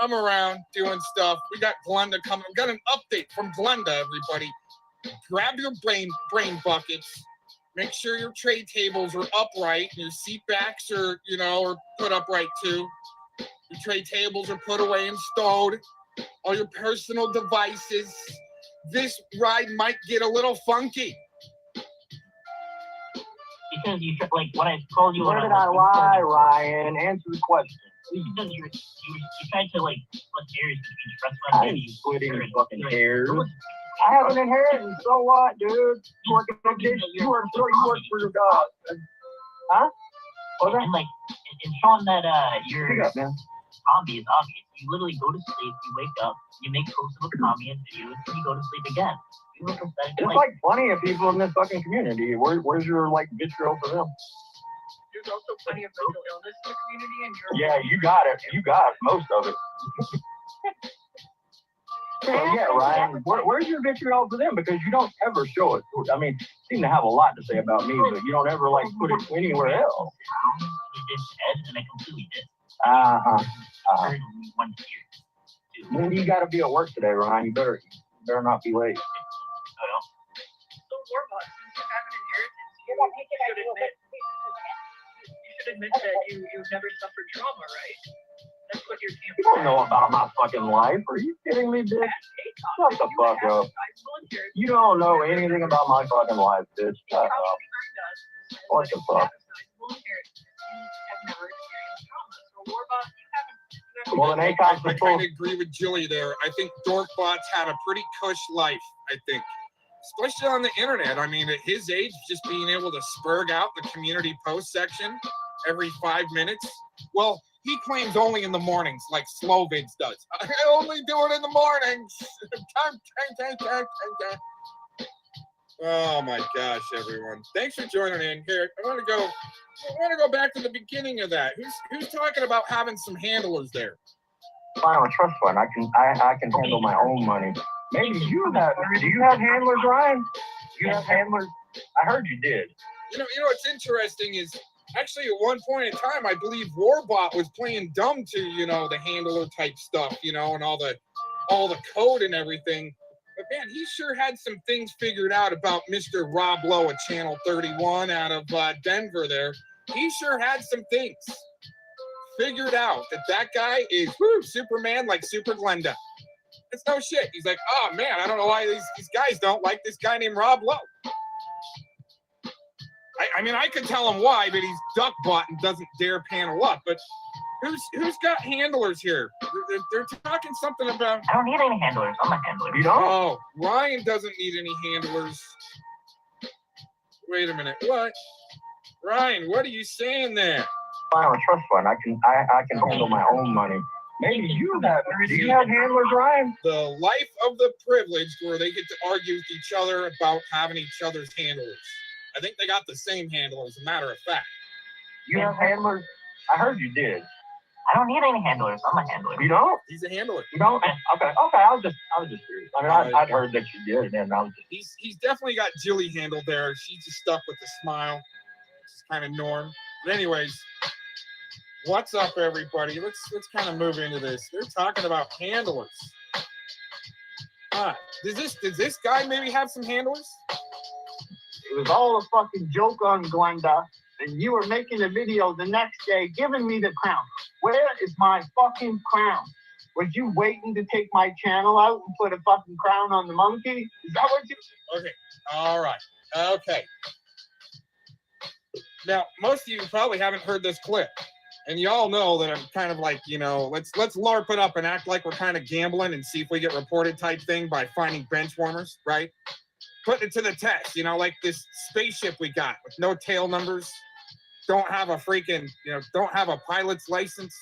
I'm around doing stuff. We got Glenda coming. We got an update from Glenda, everybody. Grab your brain buckets. Make sure your tray tables are upright. Your seat backs are put upright too. Your tray tables are put away and stowed. All your personal devices. This ride might get a little funky. Because you like what I told you. Where did I lie, Ryan? Answer the question. Because you tried to like split hairs between trust fund. I ain't splitting fucking hairs. I have an inheritance. So what, dude? You work for your God. Huh? And like, in showing that your hobby is obvious. You literally go to sleep, you wake up, you make posts of a comedy and videos, and you go to sleep again. There's like plenty of people in this fucking community. Where's your vitriol for them? There's also plenty of mental illness in the community, and yeah, you got it. You got most of it. So yeah, Ryan, where's your vitriol for them? Because you don't ever show it. I mean, you seem to have a lot to say about me, but you don't ever put it anywhere else. And I completely did. Maybe you got to be at work today, Ryan. You better not be late. so Warbot, since you have an inheritance, you should admit that you've never suffered trauma, right? That's what your camp. You don't know about my fucking life. Are you kidding me, bitch? Shut the fuck up. You don't know anything about my fucking life, bitch. Shut up. What the fuck? Well, I kind of agree with Julie there. I think Dorkbot's had a pretty cush life, I think. Especially on the internet. I mean, at his age, just being able to spurg out the community post section every 5 minutes. Well, he claims only in the mornings, like Slovids does. I only do it in the mornings. Oh my gosh, everyone! Thanks for joining in here. I want to go back to the beginning of that. Who's talking about having some handlers there? I have a trust fund. I can handle my own money. Maybe you have. Do you have handlers, Ryan? Do you have handlers? I heard you did. You know what's interesting is actually at one point in time, I believe Warbot was playing dumb to the handler type stuff, and all the code and everything. But man, he sure had some things figured out about Mr. Rob Lowe at Channel 31 out of Denver there. He sure had some things figured out that guy is Superman like Super Glenda. It's no shit. He's like, oh man, I don't know why these guys don't like this guy named Rob Lowe. I mean, I could tell him why, but he's duck butt and doesn't dare panel up. But who's got handlers here? They're talking something about. I don't need any handlers. I'm a handler. You don't? Oh, Ryan doesn't need any handlers. Wait a minute. What? Ryan, what are you saying there? I have a trust fund. I can handle my own money. Maybe you have. Do you have handlers, Ryan? The life of the privileged, where they get to argue with each other about having each other's handlers. I think they got the same handler, as a matter of fact. You have handlers? I heard you did. I don't need any handlers. I'm a handler. You don't? He's a handler. You don't? Okay. I was just curious. I mean, I'd heard that you did, and I was just. He's definitely got Jilly handled there. She's just stuck with the smile. It's kind of norm. But anyways, what's up, everybody? Let's kind of move into this. They're talking about handlers. Does this guy maybe have some handlers? It was all a fucking joke on Glenda, and you were making a video the next day giving me the crown. Where is my fucking crown? Was you waiting to take my channel out and put a fucking crown on the monkey? Is that what you... Okay, all right, okay. Now, most of you probably haven't heard this clip, and you all know that I'm kind of like, let's LARP it up and act like we're kind of gambling and see if we get reported type thing by finding bench warmers, right? Putting it to the test, like this spaceship we got with no tail numbers, don't have a freaking, don't have a pilot's license,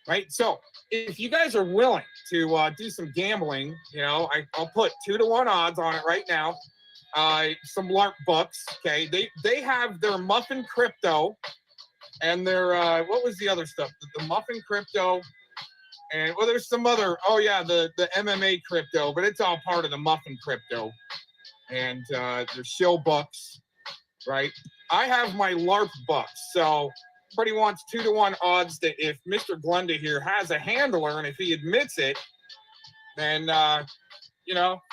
right? So if you guys are willing to do some gambling, I'll put 2-to-1 odds on it right now. Some LARP bucks, okay? They have their Muffin Crypto and their, what was the other stuff? The Muffin Crypto. And there's some other, the MMA crypto, but it's all part of the Muffin Crypto. And there's shill bucks, right? I have my LARP bucks. So everybody wants 2-to-1 odds that if Mr. Glenda here has a handler and if he admits it, then, $5,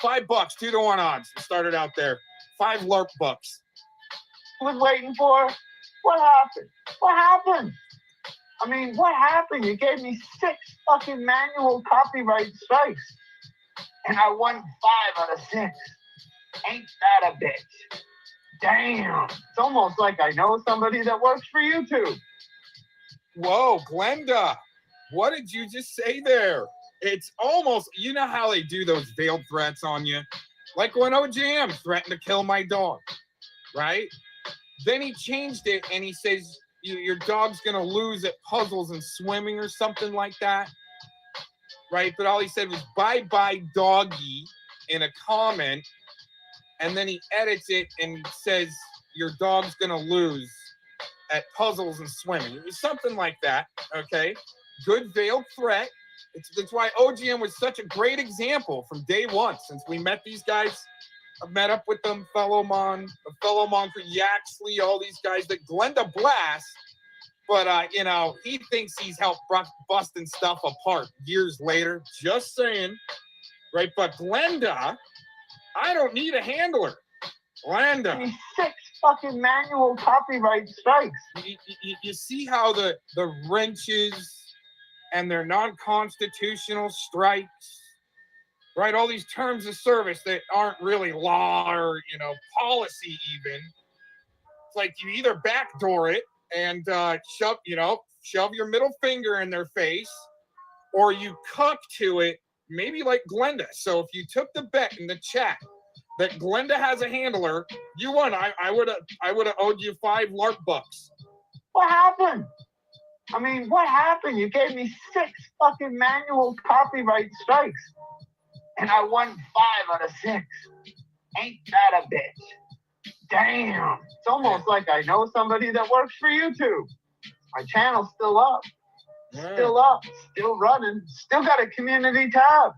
2-to-1 odds. We started out there. 5 LARP bucks. Was waiting for? What happened? What happened? I mean, what happened? You gave me 6 fucking manual copyright strikes. And I won 5 out of 6. Ain't that a bitch? Damn. It's almost like I know somebody that works for YouTube. Whoa, Glenda. What did you just say there? It's almost, you know how they do those veiled threats on you? Like when OJM threatened to kill my dog, right? Then he changed it and he says, your dog's gonna lose at puzzles and swimming or something like that, right? But all he said was bye-bye doggy in a comment, and then he edits it and says your dog's gonna lose at puzzles and swimming. It was something like that, okay? Good veiled threat. That's why OGM was such a great example from day one. Since we met these guys, I've met up with them, fellow Monk for Yaxley, all these guys that Glenda blast. But, he thinks he's helped busting stuff apart years later. Just saying, right? But Glenda, I don't need a handler. Glenda. 6 fucking manual copyright strikes. You see how the wrenches and their non-constitutional strikes, right? All these terms of service that aren't really law or, policy even. It's like you either backdoor it and shove your middle finger in their face, or you cuck to it, maybe like Glenda. So if you took the bet in the chat that Glenda has a handler, you won. I would have owed you 5 LARP bucks. What happened? I mean, what happened? You gave me 6 fucking manual copyright strikes, and I won 5 out of 6. Ain't that a bitch? Damn. It's almost like I know somebody that works for YouTube. My channel's still up. Still up. Still running. Still got a community tab.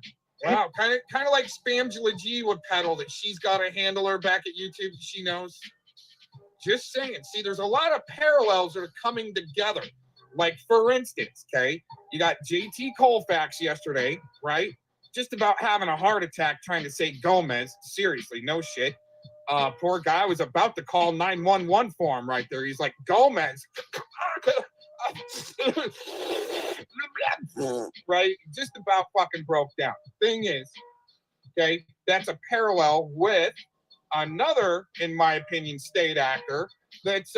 Wow, kind of like Spamgula G would peddle that she's got a handler back at YouTube that she knows. Just saying. See, there's a lot of parallels that are coming together. Like, for instance, okay, you got JT Colfax yesterday, right? Just about having a heart attack trying to say Gomez. Seriously, no shit. Poor guy was about to call 911 for him right there. He's like, Gomez. Right? Just about fucking broke down. Thing is, okay, that's a parallel with another, in my opinion, state actor that's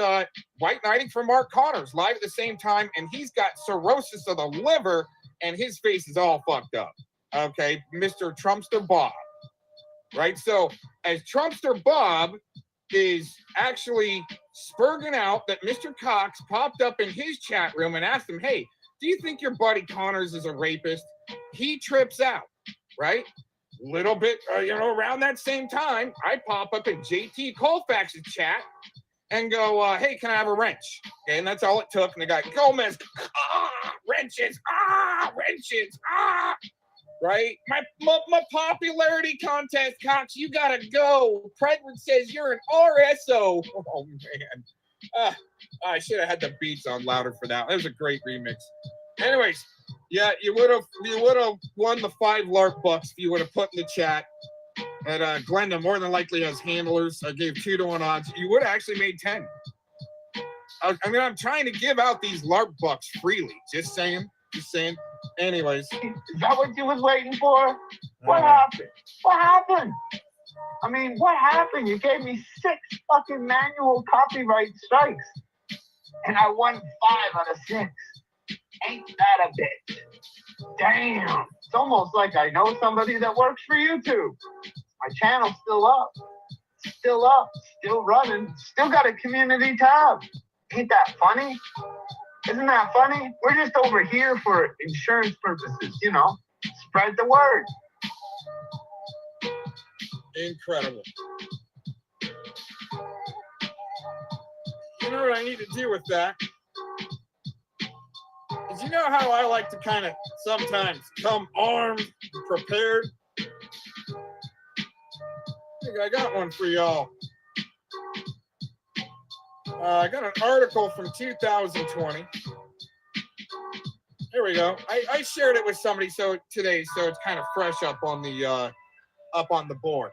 white knighting for Mark Connors live at the same time, and he's got cirrhosis of the liver, and his face is all fucked up. Okay, Mr. Trumpster Bob. Right? So, as Trumpster Bob is actually spurging out that Mr. Cox popped up in his chat room and asked him, hey, do you think your buddy Connors is a rapist? He trips out, right? Little bit, around that same time, I pop up in JT Colfax's chat and go, hey, can I have a wrench? Okay, and that's all it took. And the guy, Gomez, wrenches, wrenches, right? My popularity contest, Cox, you gotta go. Predward says you're an RSO. Oh, man. I should have had the beats on louder for that. That was a great remix. Anyways, yeah, you would have won the 5 LARP bucks if you would have put in the chat that Glenda more than likely has handlers. I gave 2-to-1 odds. You would have actually made 10. I'm trying to give out these LARP bucks freely. Just saying. Anyways. Is that what you was waiting for? What happened? What happened? I mean, what happened? You gave me 6 fucking manual copyright strikes. And I won 5 out of 6. Ain't that a bitch? Damn. It's almost like I know somebody that works for YouTube. My channel's still up. Still running. Still got a community tab. Ain't that funny? Isn't that funny? We're just over here for insurance purposes, Spread the word. Incredible. You know what I need to do with that? Is you know how I like to kind of sometimes come armed, prepared? I think I got one for y'all. I got an article from 2020. Here we go. I shared it with somebody today, so it's kind of fresh up on the board.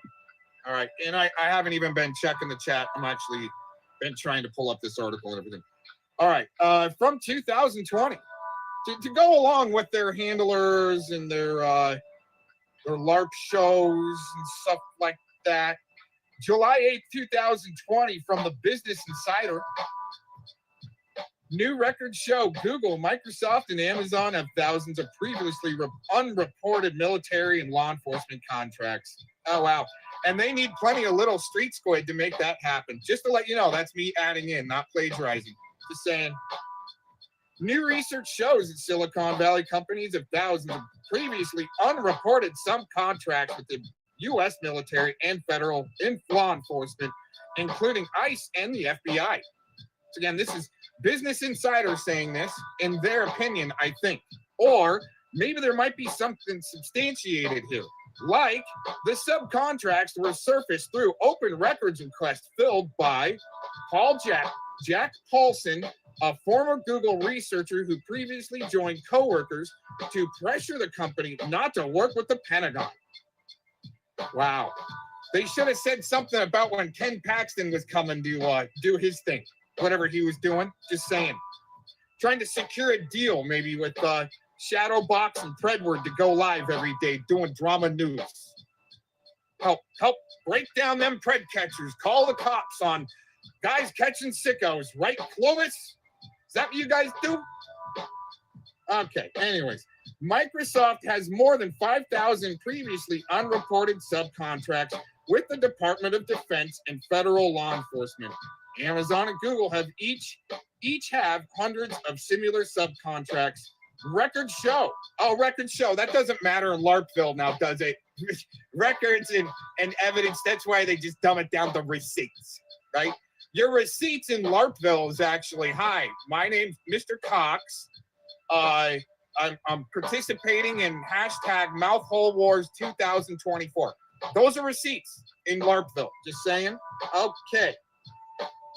All right, and I haven't even been checking the chat. I'm actually been trying to pull up this article and everything. All right, from 2020, to go along with their handlers and their LARP shows and stuff like that. July 8th, 2020, from the Business Insider. New records show Google, Microsoft, and Amazon have thousands of previously unreported military and law enforcement contracts. Oh, wow. And they need plenty of little street squid to make that happen. Just to let you know, that's me adding in, not plagiarizing. Just saying. New research shows that Silicon Valley companies have thousands of previously unreported subcontracts with the U.S. military and federal law enforcement, including ICE and the FBI. So again, this is Business Insider saying this, in their opinion, I think. Or maybe there might be something substantiated here, like the subcontracts were surfaced through open records requests filled by Jack Paulson, a former Google researcher who previously joined coworkers to pressure the company not to work with the Pentagon. Wow. They should have said something about when Ken Paxton was coming to do his thing, whatever he was doing. Just saying. Trying to secure a deal maybe with Shadowbox and Predward to go live every day doing drama news. Help break down them pred catchers. Call the cops on guys catching sickos, right, Clovis? Is that what you guys do? Okay, anyways. Microsoft has more than 5,000 previously unreported subcontracts with the Department of Defense and federal law enforcement. Amazon and Google have each have hundreds of similar subcontracts. Records show. Oh, records show. That doesn't matter in LARPville now, does it? records and evidence. That's why they just dumb it down to receipts, right? Your receipts in LARPville is actually, hi, my name's Mr. Cox. I'm participating in hashtag Mouthhole Wars 2024. Those are receipts in LARPville. Just saying. Okay.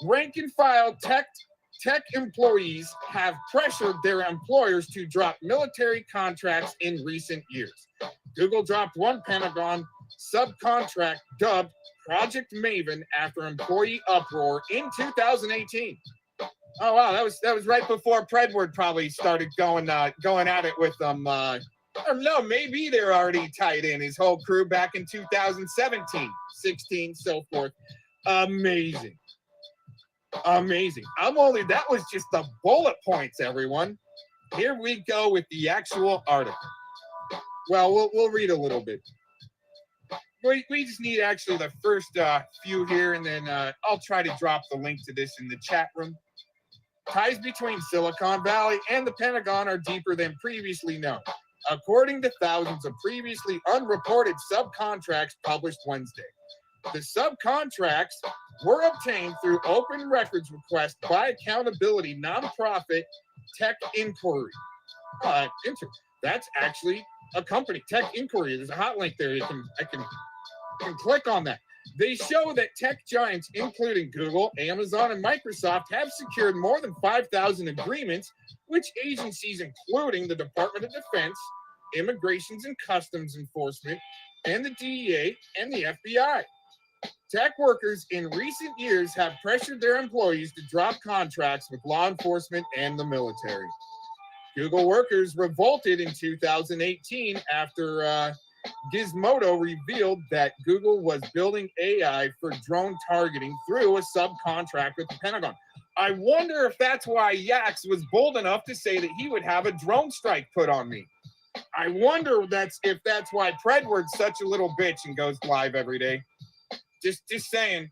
Rank and file tech employees have pressured their employers to drop military contracts in recent years. Google dropped one Pentagon subcontract dubbed Project Maven after employee uproar in 2018. Oh wow, that was right before Predward probably started going at it with them. Or no, maybe they're already tied in, his whole crew back in 2017, 16, so forth. Amazing. That was just the bullet points, everyone. Here we go with the actual article. Well, we'll read a little bit. We just need actually the first few here, and then I'll try to drop the link to this in the chat room. Ties between Silicon Valley and the Pentagon are deeper than previously known, according to thousands of previously unreported subcontracts published Wednesday. The subcontracts were obtained through open records request by accountability nonprofit Tech Inquiry. That's actually a company, Tech Inquiry. There's a hot link there. I can click on that. They show that tech giants, including Google, Amazon, and Microsoft, have secured more than 5,000 agreements, which agencies, including the Department of Defense, Immigrations and Customs Enforcement, and the DEA and the FBI. Tech workers in recent years have pressured their employees to drop contracts with law enforcement and the military. Google workers revolted in 2018 after Gizmodo revealed that Google was building AI for drone targeting through a subcontract with the Pentagon. I wonder if that's why Yax was bold enough to say that he would have a drone strike put on me. I wonder if that's why Predward's such a little bitch and goes live every day. Just saying,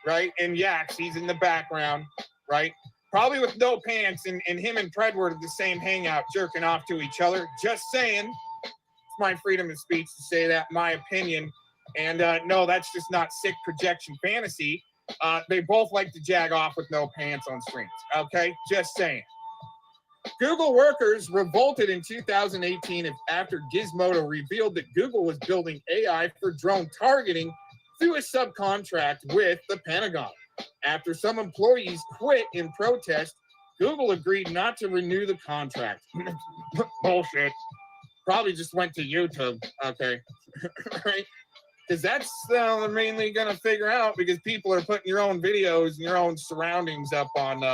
right? And Yax, he's in the background, right? Probably with no pants, and him and Predward are the same hangout, jerking off to each other. Just saying. It's my freedom of speech to say that, my opinion. And no, that's just not sick projection fantasy. They both like to jag off with no pants on screens. Okay? Just saying. Google workers revolted in 2018 after Gizmodo revealed that Google was building AI for drone targeting through a subcontract with the Pentagon. After some employees quit in protest, Google agreed not to renew the contract. Bullshit. Probably just went to YouTube. Okay. Right? Because that's they're mainly going to figure out, because people are putting your own videos and your own surroundings up on,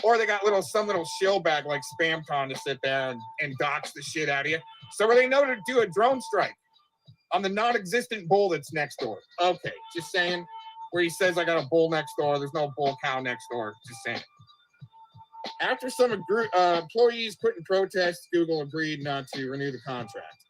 or they got some little shill bag like SpamCon to sit there and dox the shit out of you. So they know to do a drone strike on the non-existent bull that's next door. Okay, just saying. Where he says, I got a bull next door. There's no bull cow next door. Just saying. After some employees quit in protest, Google agreed not to renew the contract.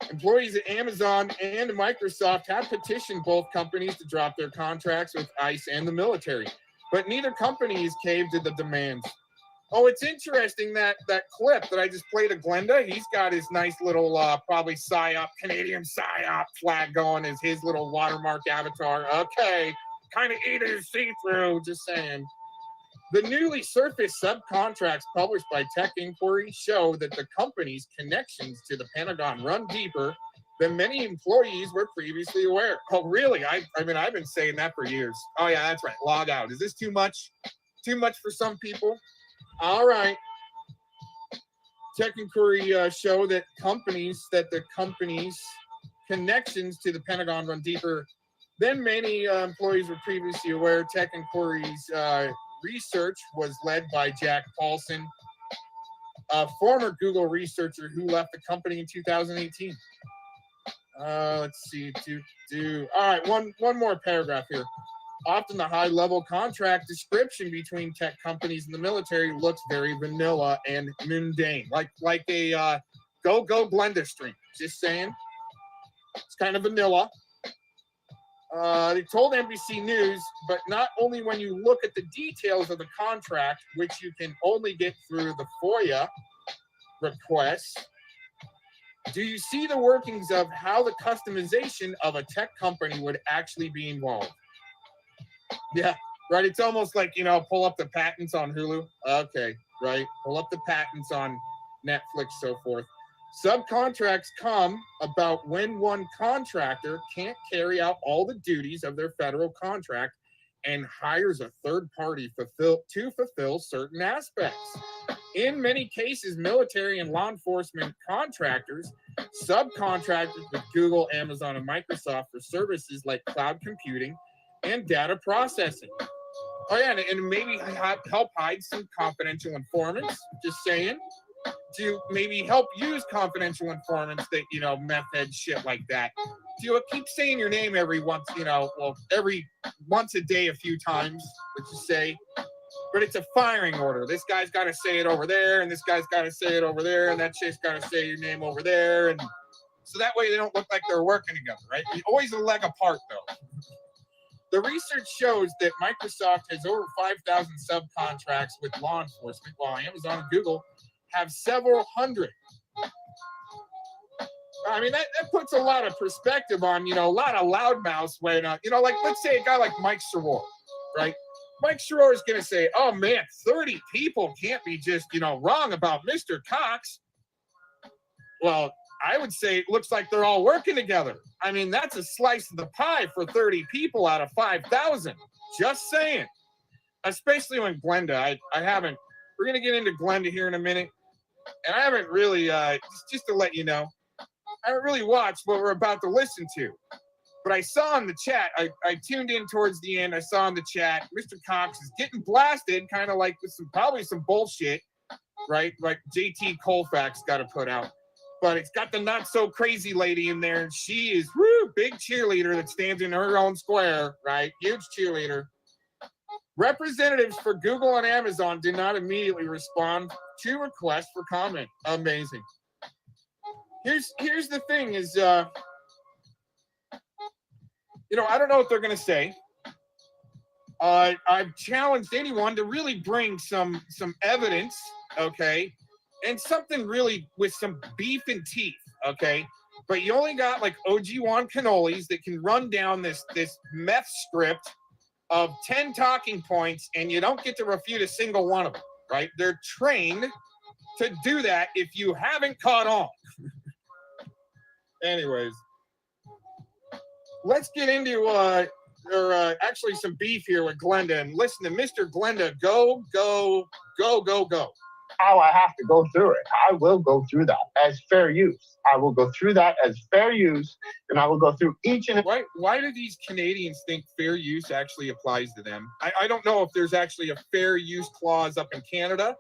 Employees at Amazon and Microsoft have petitioned both companies to drop their contracts with ICE and the military, but neither company has caved to the demands. Oh, it's interesting that clip that I just played of Glenda, he's got his nice little, probably PSYOP, Canadian PSYOP flag going as his little watermark avatar. Okay, kind of easy to see through, just saying. The newly surfaced subcontracts published by Tech Inquiry show that the company's connections to the Pentagon run deeper than many employees were previously aware. Oh, really? I mean, I've been saying that for years. Oh, yeah, that's right. Log out. Is this too much? Too much for some people? All right. Tech Inquiry show that the company's connections to the Pentagon run deeper than many employees were previously aware. Tech Inquiry's research was led by Jack Paulson, a former Google researcher who left the company in 2018. Let's see. All right, one more paragraph here. Often the high-level contract description between tech companies and the military looks very vanilla and mundane, like a go Glenda stream. Just saying, it's kind of vanilla. They told NBC News, but not only when you look at the details of the contract, which you can only get through the FOIA requests. Do you see the workings of how the customization of a tech company would actually be involved? Yeah, right. It's almost like, you know, pull up the patents on Hulu. Okay, right. Pull up the patents on Netflix, so forth. Subcontracts come about when one contractor can't carry out all the duties of their federal contract and hires a third party to fulfill certain aspects. In many cases, military and law enforcement contractors subcontracted with Google, Amazon, and Microsoft for services like cloud computing and data processing. Oh yeah, and maybe help hide some confidential informants, just saying, to maybe help use confidential informants that, you know, meth head shit like that. To keep saying your name every once, you know, well, every once a day, a few times, let's just say. But it's a firing order. This guy's got to say it over there, and this guy's got to say it over there, and that chick's got to say your name over there. And so that way they don't look like they're working together, right? You're always a leg apart, though. The research shows that Microsoft has over 5,000 subcontracts with law enforcement, while Amazon and Google have several hundred. I mean, that puts a lot of perspective on, you know, a lot of loudmouths when, you know, like, let's say a guy like Mike Sherwood, right? Mike Sherwood is going to say, oh, man, 30 people can't be just, you know, wrong about Mr. Cox. Well, I would say it looks like they're all working together. I mean, that's a slice of the pie for 30 people out of 5,000. Just saying. Especially when Glenda, I haven't, we're going to get into Glenda here in a minute. And I haven't really, just to let you know, I haven't really watched what we're about to listen to. But I saw in the chat, I tuned in towards the end, I saw in the chat, Mr. Cox is getting blasted, kind of like with probably some bullshit, right? Like JT Colfax got to put out. But it's got the not so crazy lady in there, and she is, woo, big cheerleader that stands in her own square, right? Huge cheerleader. Representatives for Google and Amazon did not immediately respond to requests for comment. Amazing. Here's the thing is, you know, I don't know what they're going to say. I've challenged anyone to really bring some evidence, okay, and something really with some beef and teeth, okay? But you only got like OG Juan cannolis that can run down this meth script of 10 talking points, and you don't get to refute a single one of them, right? They're trained to do that if you haven't caught on. Anyways, let's get into actually some beef here with Glenda, and listen to Mr. Glenda. Go. How I have to go through it. I will go through that as fair use. I will go through that as fair use, and I will go through each and every. Why do these Canadians think fair use actually applies to them? I don't know if there's actually a fair use clause up in Canada.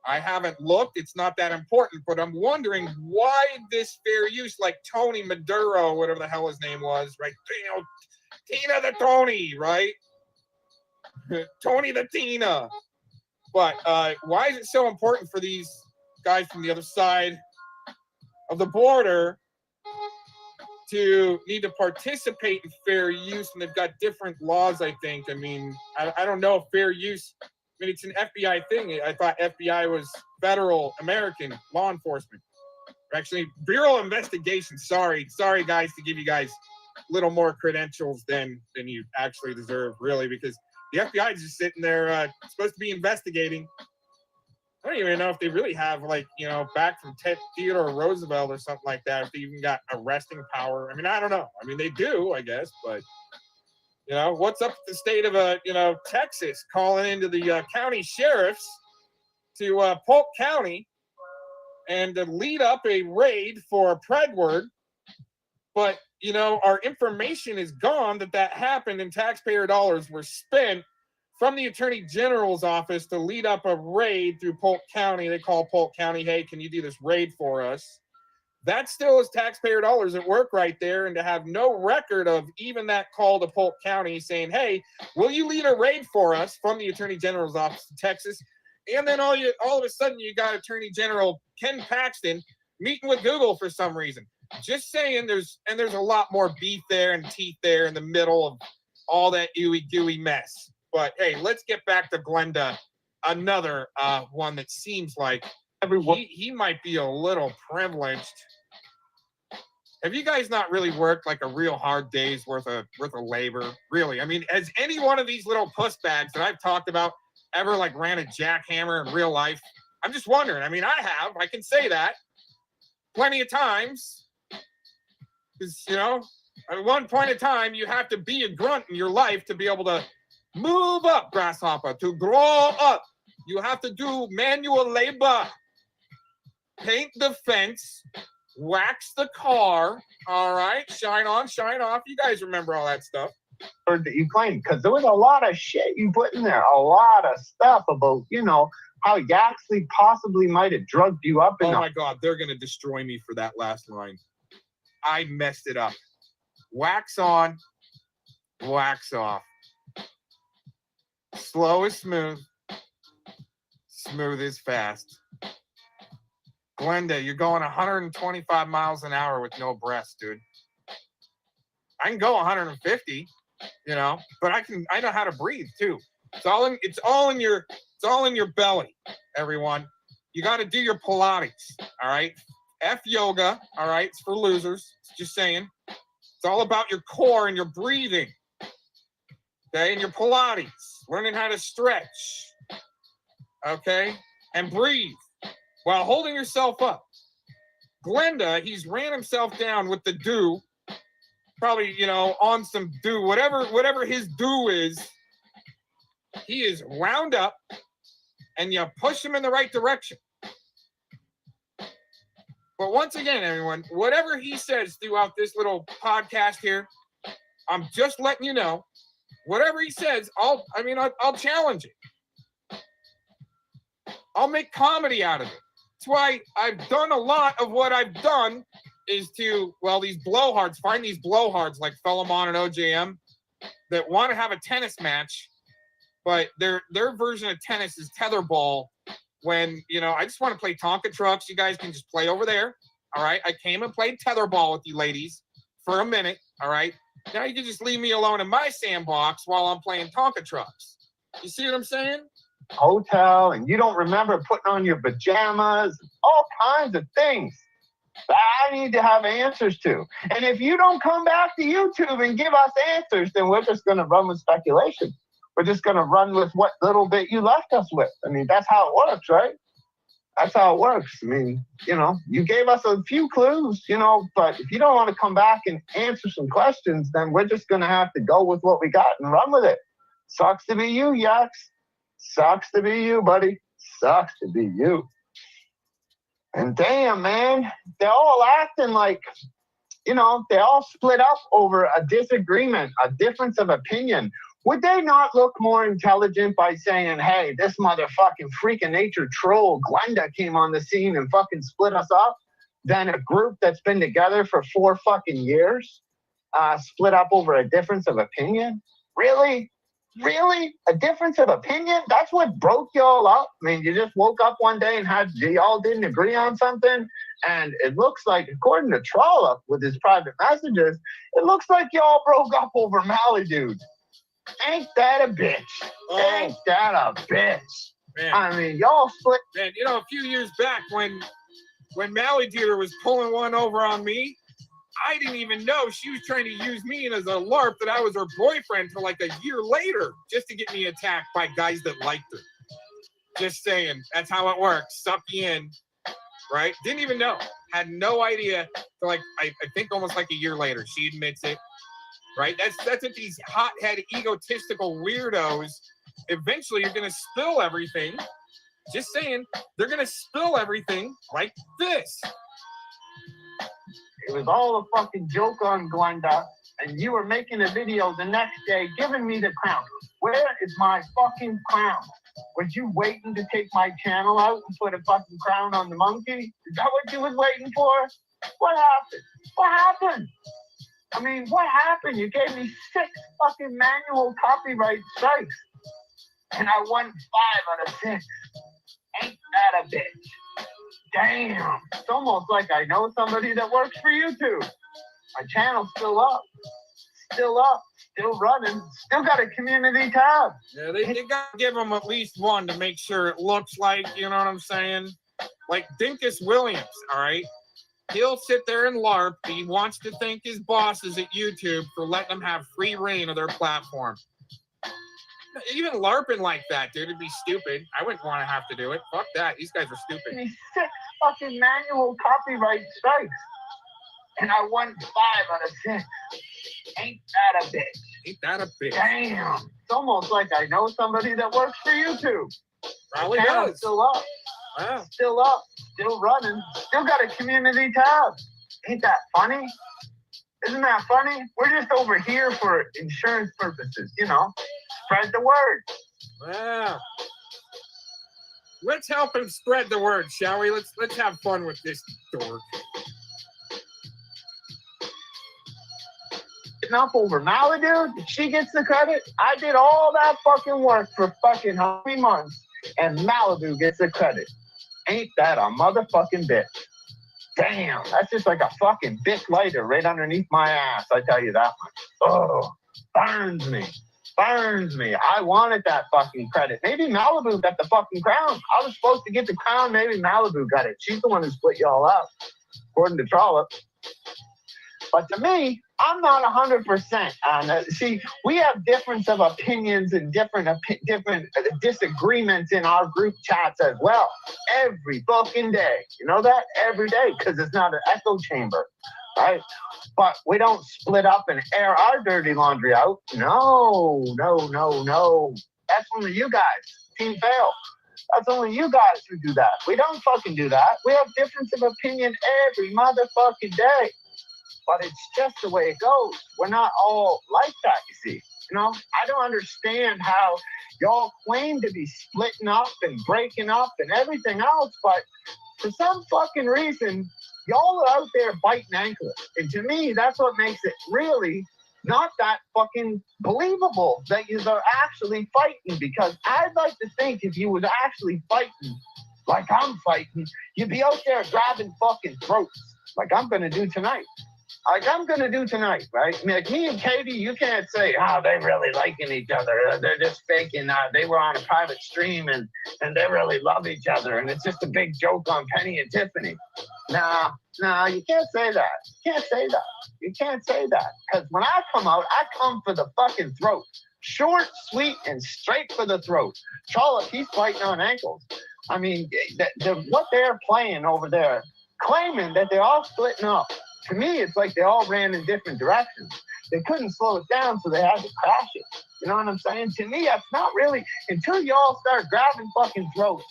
I haven't looked. It's not that important, but I'm wondering why this fair use, like Tony Maduro, whatever the hell his name was, right? You know, Tina the Tony, right? Tony the Tina. But why is it so important for these guys from the other side of the border to need to participate in fair use? And they've got different laws, I think. I mean, I don't know if fair use, I mean, it's an FBI thing. I thought FBI was federal American law enforcement. Actually, Bureau of Investigation. Sorry, guys, to give you guys a little more credentials than you actually deserve, really, because the FBI is just sitting there supposed to be investigating. I don't even know if they really have, like, you know, back from Theodore Roosevelt or something like that, if they even got arresting power. I mean, I don't know. I mean, they do, I guess, but, you know, what's up with the state of, you know, Texas calling into the county sheriffs to Polk County and to lead up a raid for Predward, but, you know, our information is gone that happened and taxpayer dollars were spent from the Attorney General's office to lead up a raid through Polk County. They call Polk County, hey, can you do this raid for us? That still is taxpayer dollars at work right there, and to have no record of even that call to Polk County saying, hey, will you lead a raid for us from the Attorney General's office in Texas? And then all of a sudden you got Attorney General Ken Paxton meeting with Google for some reason. Just saying, there's a lot more beef there and teeth there in the middle of all that ooey gooey mess. But hey, let's get back to Glenda. Another one that seems like he might be a little privileged have you guys not really worked like a real hard day's worth of labor? Really? I mean, has any one of these little puss bags that I've talked about ever like ran a jackhammer in real life? I'm just wondering. I mean, I have. I can say that plenty of times. Because, you know, at one point in time, you have to be a grunt in your life to be able to move up, grasshopper, to grow up. You have to do manual labor. Paint the fence, wax the car, all right? Shine on, shine off. You guys remember all that stuff. That you claimed, because there was a lot of shit you put in there, a lot of stuff about, you know, how Yaxley possibly might have drugged you up. Oh my God, they're going to destroy me for that last line. I messed it up. Wax on, wax off. Slow is smooth. Smooth is fast. Glenda, you're going 125 miles an hour with no breaths, dude. I can go 150, you know, but I know how to breathe too. It's all in your belly, everyone. You got to do your Pilates, all right? F yoga, all right? It's for losers. Just saying. It's all about your core and your breathing. Okay? And your Pilates. Learning how to stretch. Okay? And breathe while holding yourself up. Glenda, he's ran himself down with the do. Probably, you know, on some do. Whatever his do is, he is wound up and you push him in the right direction. But once again, everyone, whatever he says throughout this little podcast here, I'm just letting you know, whatever he says, I'll challenge it. I'll make comedy out of it. That's why I've done a lot of what I've done is to, well, these blowhards, find these blowhards like Philemon and OJM that want to have a tennis match, but their version of tennis is tetherball. When, you know, I just want to play Tonka trucks. You guys can just play over there. All right. I came and played tetherball with you ladies for a minute. All right. Now you can just leave me alone in my sandbox while I'm playing Tonka trucks. You see what I'm saying? Hotel, and you don't remember putting on your pajamas, all kinds of things that I need to have answers to. And if you don't come back to YouTube and give us answers, then we're just going to run with speculation. We're just going to run with what little bit you left us with. I mean, that's how it works, right? That's how it works. I mean, you know, you gave us a few clues, you know, but if you don't want to come back and answer some questions, then we're just going to have to go with what we got and run with it. Sucks to be you, Yax. Sucks to be you, buddy. Sucks to be you. And damn, man, they're all acting like, you know, they all split up over a disagreement, a difference of opinion. Would they not look more intelligent by saying, hey, this motherfucking freaking nature troll Glenda came on the scene and fucking split us up, than a group that's been together for 4 fucking years split up over a difference of opinion? Really? Really? A difference of opinion? That's what broke y'all up? I mean, you just woke up one day and y'all didn't agree on something? And it looks like, according to Trollop with his private messages, it looks like y'all broke up over Mally Dude. Ain't that a bitch? Ain't that a bitch? Man. I mean, y'all split. Man, you know, a few years back when Mally Dealer was pulling one over on me, I didn't even know she was trying to use me as a LARP that I was her boyfriend for like a year later just to get me attacked by guys that liked her. Just saying, that's how it works. Suck you in, right? Didn't even know. Had no idea. So like, I think almost like a year later, she admits it. Right? That's what these hothead, egotistical weirdos, eventually you're going to spill everything. Just saying, they're going to spill everything like this. It was all a fucking joke on Glenda, and you were making a video the next day giving me the crown. Where is my fucking crown? Was you waiting to take my channel out and put a fucking crown on the monkey? Is that what you was waiting for? What happened? What happened? I mean, what happened? You gave me 6 fucking manual copyright strikes, and I won 5 out of 6. Ain't that a bitch? Damn. It's almost like I know somebody that works for YouTube. My channel's still up. Still up. Still running. Still got a community tab. Yeah, they got to give them at least one to make sure it looks like, you know what I'm saying? Like Dinkus Williams, all right? he'll sit there and LARP. He wants to thank his bosses at YouTube for letting them have free reign of their platform. Even LARPing like that, dude, it'd be stupid. I wouldn't want to have to do it. Fuck that. These guys are stupid. These 6 fucking manual copyright strikes. And I won 5 out of 6. Ain't that a bitch? Ain't that a bitch? Damn. It's almost like I know somebody that works for YouTube. Probably Channel's does. Still up. Wow. Still up. Still running. Still got a community tab. Ain't that funny? Isn't that funny? We're just over here for insurance purposes, you know. Spread the word. Wow. Let's help him spread the word, shall we? Let's have fun with this dork. Up over Malibu, she gets the credit. I did all that fucking work for fucking how many months, and Malibu gets the credit. Ain't that a motherfucking bitch? Damn, that's just like a fucking Bic lighter right underneath my ass. I tell you that much. Oh, burns me. Burns me. I wanted that fucking credit. Maybe Malibu got the fucking crown. I was supposed to get the crown. Maybe Malibu got it. She's the one who split y'all up, according to Trollop. But to me, I'm not 100% on it. See, we have difference of opinions and different disagreements in our group chats as well. Every fucking day. You know that? Every day, because it's not an echo chamber, right? But we don't split up and air our dirty laundry out. No. That's only you guys. Team fail. That's only you guys who do that. We don't fucking do that. We have difference of opinion every motherfucking day. But it's just the way it goes. We're not all like that, you see. You know, I don't understand how y'all claim to be splitting up and breaking up and everything else, but for some fucking reason, y'all are out there biting ankles. And to me, that's what makes it really not that fucking believable that you are actually fighting, because I'd like to think if you was actually fighting like I'm fighting, you'd be out there grabbing fucking throats like I'm going to do tonight. Right? Like me and Katie, you can't say, oh, they really liking each other. They're just faking. They were on a private stream and they really love each other. And it's just a big joke on Penny and Tiffany. Nah, you can't say that. You can't say that. Because when I come out, I come for the fucking throat. Short, sweet, and straight for the throat. Trollop, he's fighting on ankles. I mean, what they're playing over there, claiming that they're all splitting up. To me, it's like they all ran in different directions. They couldn't slow it down, so they had to crash it. You know what I'm saying? To me, that's not really, until y'all start grabbing fucking throats.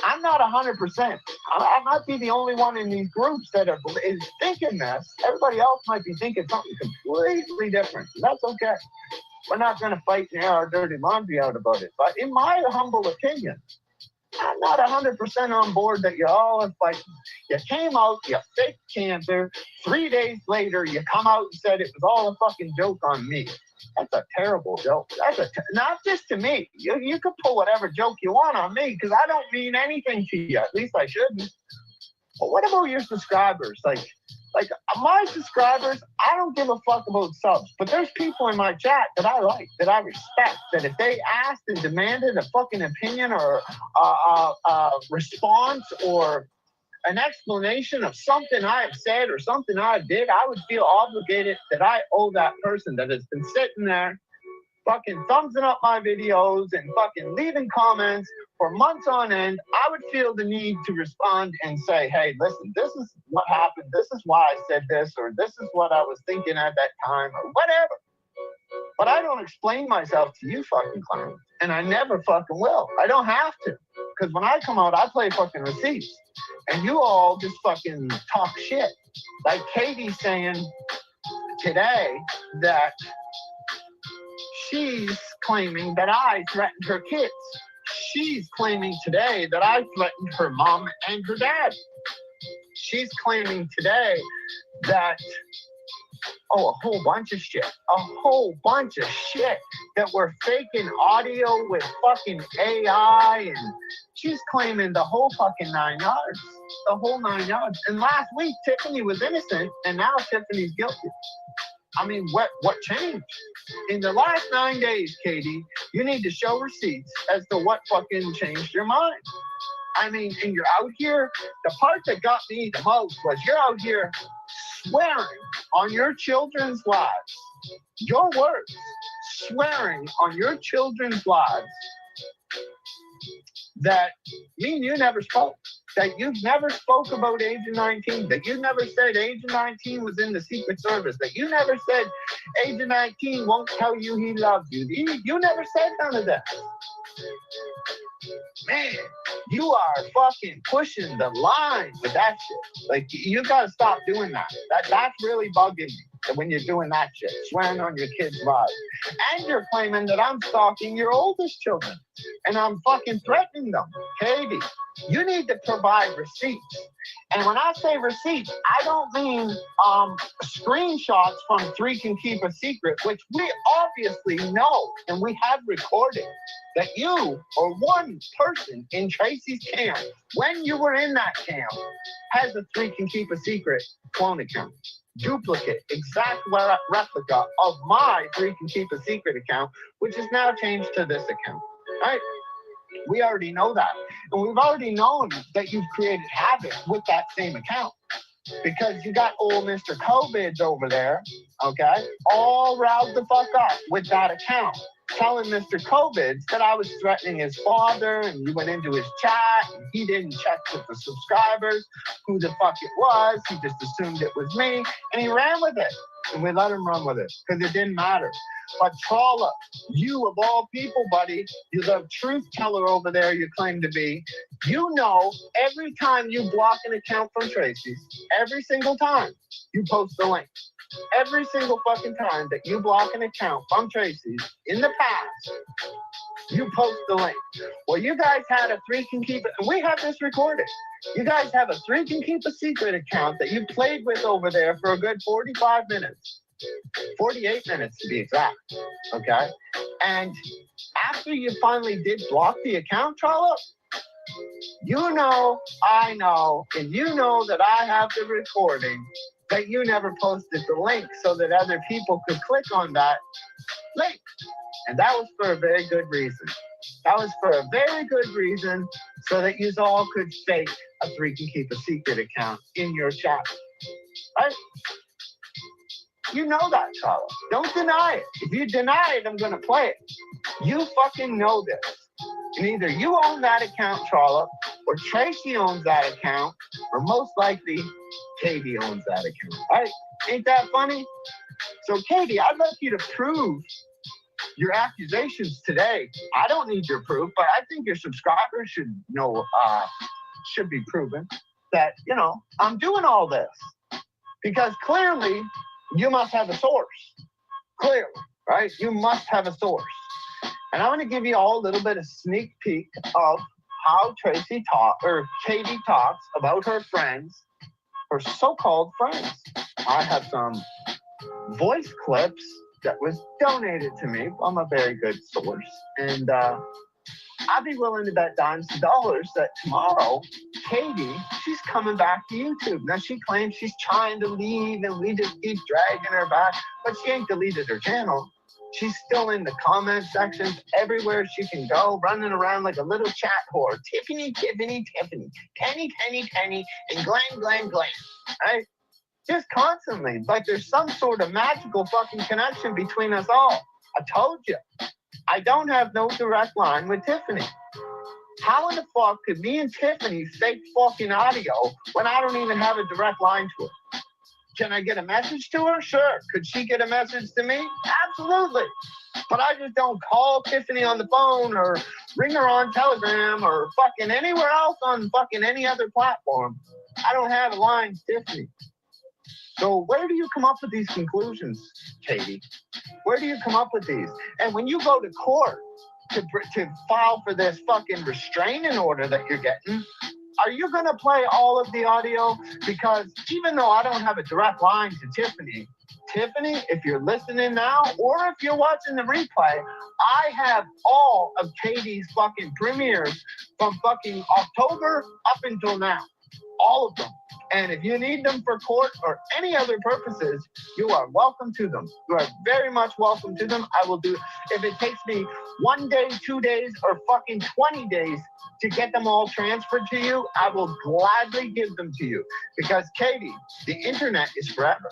I'm not 100%. I might be the only one in these groups that is thinking this. Everybody else might be thinking something completely different. That's okay. We're not going to fight and air our dirty laundry out about it. But in my humble opinion, I'm not 100% on board that you all are fighting. You came out, you faked cancer. 3 days later, you come out and said it was all a fucking joke on me. That's a terrible joke. Not just to me. You could pull whatever joke you want on me, because I don't mean anything to you. At least I shouldn't. But what about your subscribers? Like my subscribers, I don't give a fuck about subs. But there's people in my chat that I like, that I respect, that if they asked and demanded a fucking opinion or a response or an explanation of something I have said or something I did, I would feel obligated that I owe that person that has been sitting there fucking thumbsing up my videos and fucking leaving comments for months on end. I would feel the need to respond and say, hey, listen, this is what happened. This is why I said this, or this is what I was thinking at that time, or whatever. But I don't explain myself to you fucking clowns. And I never fucking will. I don't have to. Because when I come out, I play fucking receipts. And you all just fucking talk shit. Like Katie saying today that she's claiming that I threatened her kids. She's claiming today that I threatened her mom and her dad. She's claiming today that, a whole bunch of shit. That we're faking audio with fucking AI, and she's claiming the whole fucking 9 yards. The whole 9 yards. And last week, Tiffany was innocent, and now Tiffany's guilty. I mean, what changed? In the last 9 days, Katie, you need to show receipts as to what fucking changed your mind. I mean, and you're out here. The part that got me the most was you're out here swearing on your children's lives. Your words, swearing on your children's lives that me and you never spoke. That you've never spoke about age of 19. That you never said age of 19 was in the Secret Service. That you never said age of 19 won't tell you he loves you. You never said none of that. Man, you are fucking pushing the line with that shit. Like, you gotta stop doing that. That's really bugging me when you're doing that shit, swearing on your kids' lives. And you're claiming that I'm stalking your oldest children and I'm fucking threatening them. Katie, you need to provide receipts. And when I say receipts, I don't mean screenshots from Three Can Keep a Secret, which we obviously know and we have recorded that you or one person in Tracy's camp, when you were in that camp, has a Three Can Keep a Secret clone account. Duplicate, exact replica of my Three Can Keep a Secret account, which is now changed to this account, right? We already know that. And we've already known that you've created havoc with that same account. Because you got old Mr. COVIDs over there, okay, all riled the fuck up with that account, telling Mr. COVIDs that I was threatening his father, and you went into his chat, and he didn't check with the subscribers who the fuck it was. He just assumed it was me, and he ran with it. And we let him run with it, because it didn't matter. But Trolla, you of all people, buddy, you're the truth teller over there you claim to be. You know, every time you block an account from Tracy's, every single time you post the link. Every single fucking time that you block an account from Tracy's in the past, you post the link. Well, you guys had a Three Can Keep it, and we have this recorded. You guys have a Three Can Keep a Secret account that you played with over there for a good 45 minutes. 48 minutes to be exact, okay? And after you finally did block the account, Trolla, you know, I know, and you know that I have the recording that you never posted the link so that other people could click on that link. And that was for a very good reason. That was for a very good reason, so that you all could fake a Three Can Keep a Secret account in your chat, right? You know that, Trolla. Don't deny it. If you deny it, I'm going to play it. You fucking know this. And either you own that account, Trolla, or Tracy owns that account, or most likely, Katie owns that account. Right? Ain't that funny? So, Katie, I'd like you to prove your accusations today. I don't need your proof, but I think your subscribers should know, should be proven that, you know, I'm doing all this. Because clearly, you must have a source. Clearly, right? You must have a source. And I'm going to give you all a little bit of sneak peek of how Katie talks about her friends, her so-called friends. I have some voice clips that was donated to me from a very good source. And I'd be willing to bet dimes to dollars that tomorrow, Katie, she's coming back to YouTube. Now, she claims she's trying to leave and we just keep dragging her back, but she ain't deleted her channel. She's still in the comment sections everywhere she can go, running around like a little chat whore. Tiffany, Tiffany, Tiffany, Penny, Penny, Penny, and Glenn, Glenn, Glenn, right? Just constantly, like there's some sort of magical fucking connection between us all. I told you. I don't have no direct line with Tiffany. How in the fuck could me and Tiffany fake fucking audio when I don't even have a direct line to her? Can I get a message to her? Sure. Could she get a message to me? Absolutely. But I just don't call Tiffany on the phone or ring her on Telegram or fucking anywhere else on fucking any other platform. I don't have a line to Tiffany. So where do you come up with these conclusions, Katie? Where do you come up with these? And when you go to court to file for this fucking restraining order that you're getting, are you going to play all of the audio? Because even though I don't have a direct line to Tiffany, if you're listening now, or if you're watching the replay, I have all of Katie's fucking premieres from fucking October up until now. All of them. And if you need them for court or any other purposes, you are welcome to them. You are very much welcome to them. I will do, if it takes me 1 day, 2 days, or fucking 20 days to get them all transferred to you, I will gladly give them to you. Because, Katie, the internet is forever.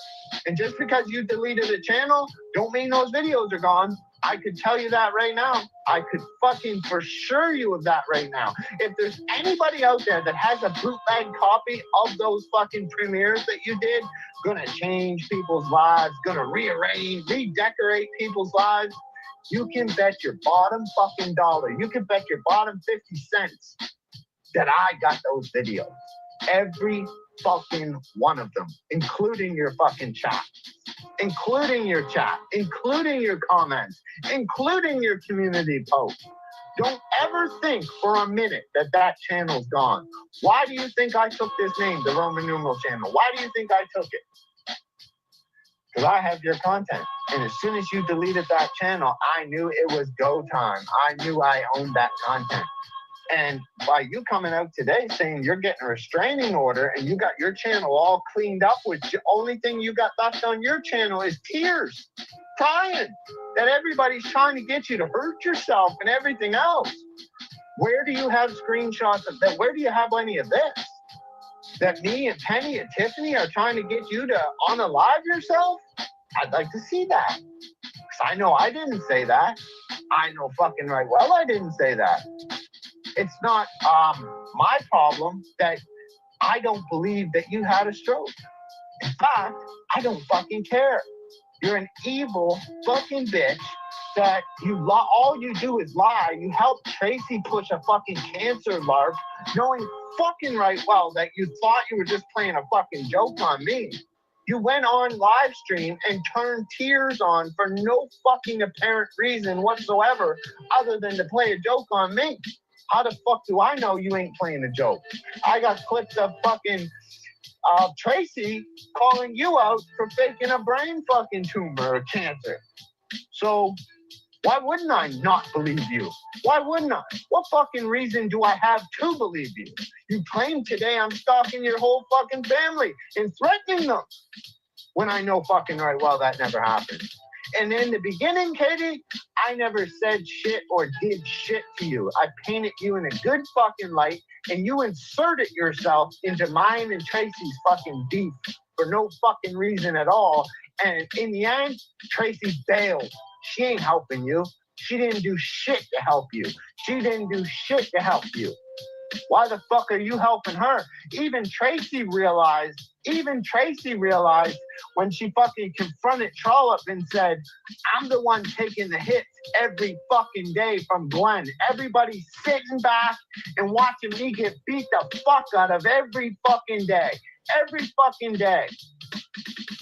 And just because you deleted a channel, don't mean those videos are gone. I could tell you that right now. I could fucking for sure you of that right now. If there's anybody out there that has a bootleg copy of those fucking premieres that you did, gonna change people's lives, gonna rearrange, redecorate people's lives, you can bet your bottom fucking dollar, you can bet your bottom 50 cents that I got those videos. Every fucking one of them, including your fucking chat. Including your chat, including your comments, including your community posts. Don't ever think for a minute that that channel's gone. Why do you think I took this name, the Roman numeral channel? Why do you think I took it? Because I have your content. And as soon as you deleted that channel, I knew it was go time. I knew I owned that content. And by you coming out today saying you're getting a restraining order and you got your channel all cleaned up, with the only thing you got left on your channel is tears, crying, that everybody's trying to get you to hurt yourself and everything else. Where do you have screenshots of that? Where do you have any of this? That me and Penny and Tiffany are trying to get you to unalive yourself? I'd like to see that. Because I know I didn't say that. I know fucking right well I didn't say that. It's not my problem that I don't believe that you had a stroke. In fact, I don't fucking care. You're an evil fucking bitch that all you do is lie. You helped Tracy push a fucking cancer lark, knowing fucking right well that you thought you were just playing a fucking joke on me. You went on live stream and turned tears on for no fucking apparent reason whatsoever other than to play a joke on me. How the fuck do I know you ain't playing a joke? I got clips of fucking Tracy calling you out for faking a brain fucking tumor or cancer. So why wouldn't I not believe you? Why wouldn't I? What fucking reason do I have to believe you? You claim today I'm stalking your whole fucking family and threatening them when I know fucking right well that never happened. And in the beginning, Katie, I never said shit or did shit to you. I painted you in a good fucking light, and you inserted yourself into mine and Tracy's fucking beef for no fucking reason at all. And in the end, Tracy bailed. She ain't helping you. She didn't do shit to help you. She didn't do shit to help you. Why the fuck are you helping her? Even Tracy realized when she fucking confronted Trollop and said, I'm the one taking the hits every fucking day from Glenn. Everybody's sitting back and watching me get beat the fuck out of every fucking day. Every fucking day.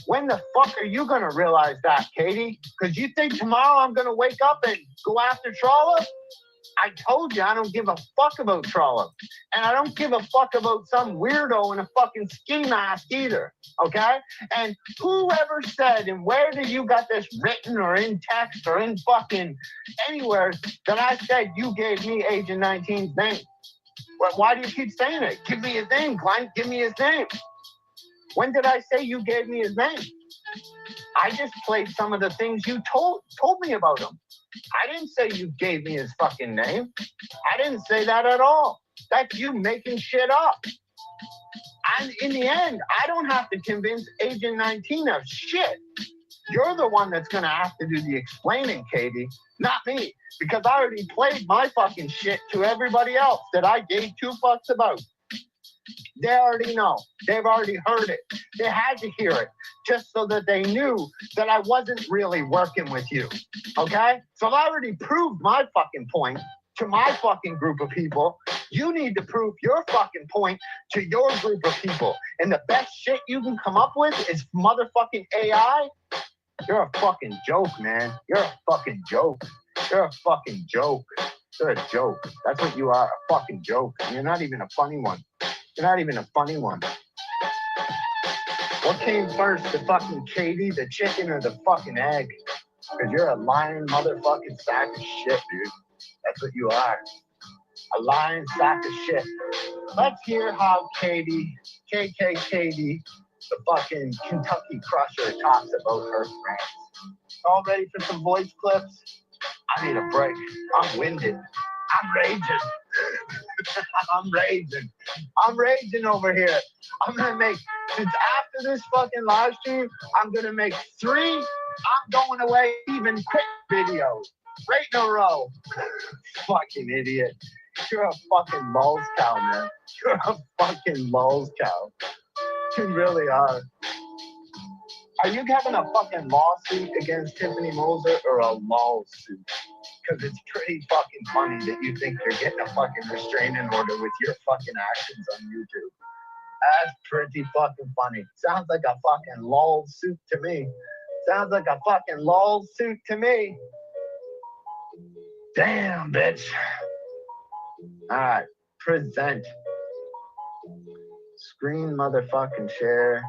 When the fuck are you gonna realize that, Katie? Because you think tomorrow I'm gonna wake up and go after Trollop? I told you I don't give a fuck about Trollop. And I don't give a fuck about some weirdo in a fucking ski mask either, okay? And whoever said, and where do you got this written or in text or in fucking anywhere that I said you gave me Agent 19's name? Why do you keep saying it? Give me his name, Glenn. Give me his name. When did I say you gave me his name? I just played some of the things you told me about him. I didn't say you gave me his fucking name. I didn't say that at all. That's you making shit up. And in the end, I don't have to convince Agent 19 of shit. You're the one that's going to have to do the explaining, Katie, not me. Because I already played my fucking shit to everybody else that I gave two fucks about. They already know. They've already heard it. They had to hear it just so that they knew that I wasn't really working with you. Okay? So I've already proved my fucking point to my fucking group of people. You need to prove your fucking point to your group of people. And the best shit you can come up with is motherfucking AI. You're a fucking joke, man. You're a fucking joke. You're a fucking joke. You're a joke. That's what you are, a fucking joke. And you're not even a funny one. You're not even a funny one. What came first, the fucking Katie, the chicken, or the fucking egg? Because you're a lying motherfucking sack of shit, dude. That's what you are. A lying sack of shit. let's hear how Katie, KK Katie, the fucking Kentucky Crusher, talks about her friends. All ready for some voice clips? I need a break. I'm winded. I'm raging. I'm raging over here. I'm gonna make, since after this fucking live stream, I'm gonna make 3 I'm going away even quick videos. Right in a row. Fucking idiot. You're a fucking lulz cow, man. You're a fucking lulz cow. You really are. Are you having a fucking lawsuit against Tiffany Moser or a lawsuit? Because it's pretty fucking funny that you think you're getting a fucking restraining order with your fucking actions on YouTube. That's pretty fucking funny. Sounds like a fucking lawsuit to me. Sounds like a fucking lawsuit to me. Damn, bitch. Alright, present. Screen motherfucking share.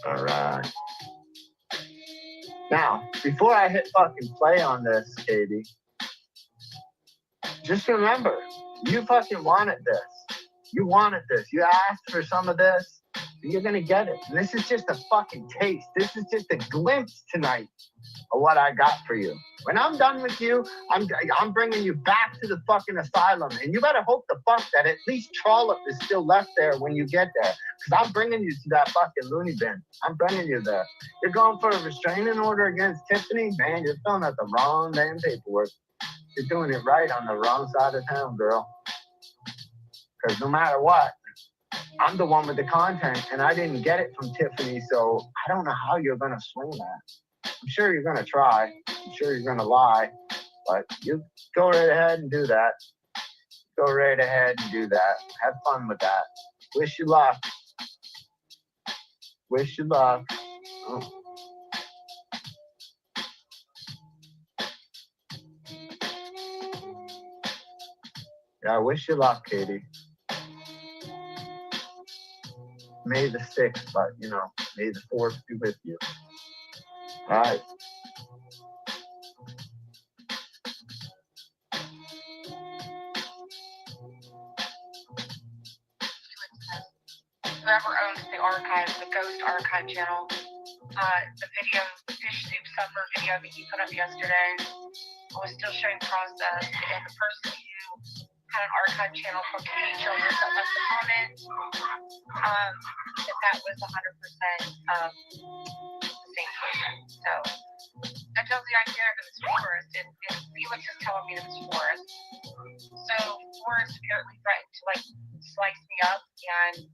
Alright. Now, before I hit fucking play on this, Katie, just remember, you fucking wanted this. You wanted this. You asked for some of this. You're gonna get it. And this is just a fucking taste. This is just a glimpse tonight of what I got for you. When I'm done with you, I'm bringing you back to the fucking asylum. And you better hope the fuck that at least Trollop is still left there when you get there. Because I'm bringing you to that fucking loony bin. I'm bringing you there. You're going for a restraining order against Tiffany? Man, you're filling out the wrong damn paperwork. You're doing it right on the wrong side of town, girl. Because no matter what, I'm the one with the content, and I didn't get it from Tiffany, so I don't know how you're going to swing that. I'm sure you're going to try. I'm sure you're going to lie. But you go right ahead and do that. Go right ahead and do that. Have fun with that. Wish you luck. Wish you luck. Oh. Yeah, I wish you luck, Katie. May the 6th, but, you know, may the 4th be with you. All right. Whoever owns the archive, the Ghost Archive channel, the video, the fish soup supper video that you put up yesterday, was still showing process, and the person who had an archive channel from Katie Children that left a comment, that was 100% the same person. So that tells you I'm here if it's Forrest, and Felix is telling me that it's Forrest. So Forrest apparently threatened to like slice me up and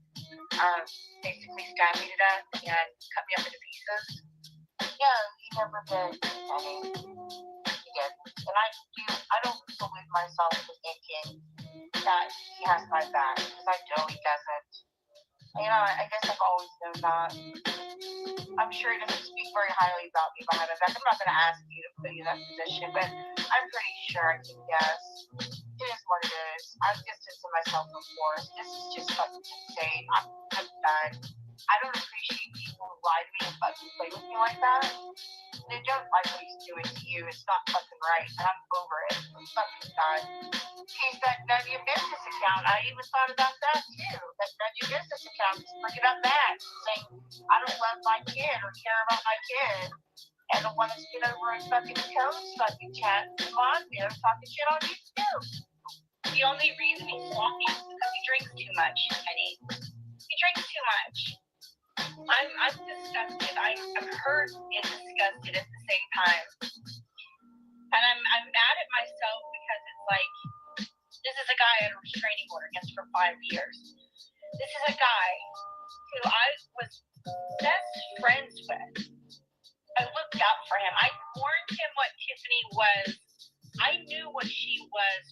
basically stab me to death and cut me up into pieces. Yeah, he never did. I mean, he did. And I don't believe myself with thinking that he has my back, because I know he doesn't. You know, I guess I've always known that. I'm sure he doesn't speak very highly about me behind my back. I'm not going to ask you to put you in that position, but I'm pretty sure I can guess. It is what it is. I've distanced myself from Forrest. This is just fucking insane. I'm done. I don't appreciate people who lie to me and fucking play with me like that. They don't like what he's doing to you. It's not fucking right, and I'm over it. I'm fucking done. He's that none of your business account. I even thought about that too. That none of your business account is bringing up that, saying I don't love my kid or care about my kid. And the one that's get over in fucking Code's fucking chat, come on, man, talking shit on you too. The only reason he's sloppy is because he drinks too much, Penny. He drinks too much. I'm disgusted. I'm hurt and disgusted at the same time. And I'm mad at myself because it's like, this is a guy I had a restraining order against for 5 years. This is a guy who I was best friends with. I looked out for him. I warned him what Tiffany was. I knew what she was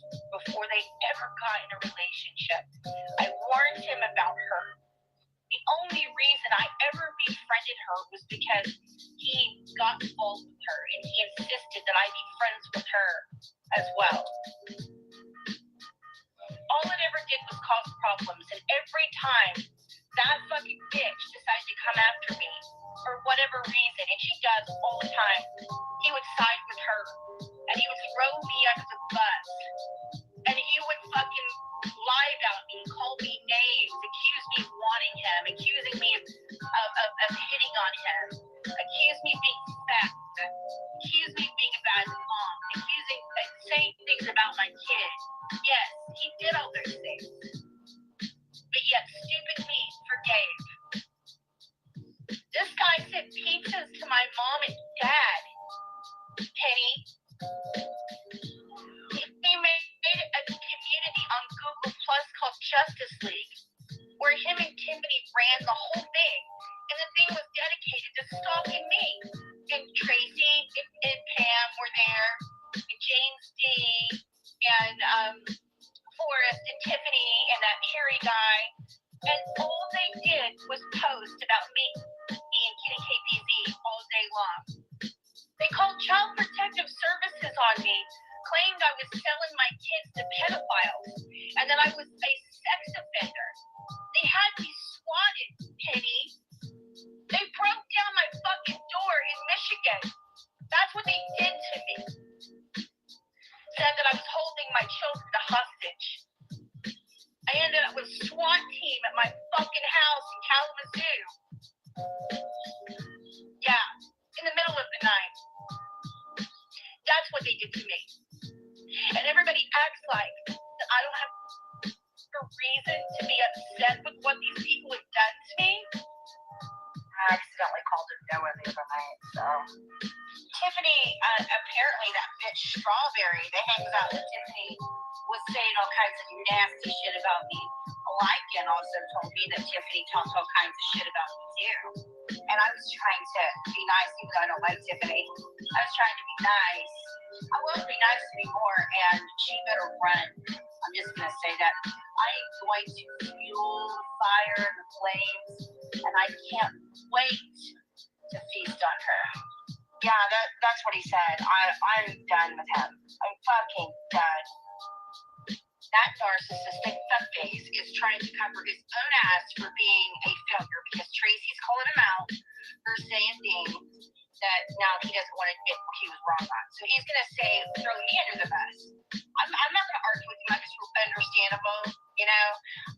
before they ever got in a relationship. I warned him about her. The only reason I ever befriended her was because he got involved with her and he insisted that I be friends with her as well. All it ever did was cause problems, and every time that fucking bitch decided to come after me for whatever reason, and she does all the time, he would side with her, and he would throw me under the bus, and he would fucking lie about me, call me names, accuse me of wanting him, accusing me of hitting on him, accuse me of being fat, accuse me of being a bad mom, saying things about my kid. Yes, he did all those things. But yet, stupid me forgave. This guy sent pizzas to my mom and dad. Penny. He made a community on Google Plus called Justice League, where him and Tiffany ran the whole thing. And the thing was dedicated to stalking me. And Tracy and Pam were there, and James D, and Forrest and Tiffany and that Harry guy. And all they did was post about me and Kitty KPZ all day long. They called Child Protective Services on me, claimed I was selling my kids to pedophiles, and that I was a sex offender. They had me swatted, Penny. They broke down my fucking door in Michigan. That's what they did to me. Said that I was holding my children hostage. I ended up with a SWAT team at my fucking house in Kalamazoo. Yeah, in the middle of the night. That's what they did to me. And everybody acts like I don't have a reason to be upset with what these people have done to me. I accidentally called him Noah the other night, so. Tiffany, apparently that bitch Strawberry that hangs out with Tiffany was saying all kinds of nasty shit about me. Lycan also told me that Tiffany talked all kinds of shit about me too. And I was trying to be nice, even though I don't like Tiffany. I was trying to be nice. I won't be nice anymore, and she better run. I'm just going to say that. I am going to fuel the fire and the flames, and I can't wait to feast on her. Yeah, that's what he said. I'm done with him. I'm fucking done. That narcissistic fuckface is trying to cover his own ass for being a failure because Tracy's calling him out for saying things that now he doesn't want to admit he was wrong on. So he's going to say, throw me under the bus. I'm not going to argue with him. It's understandable, you know.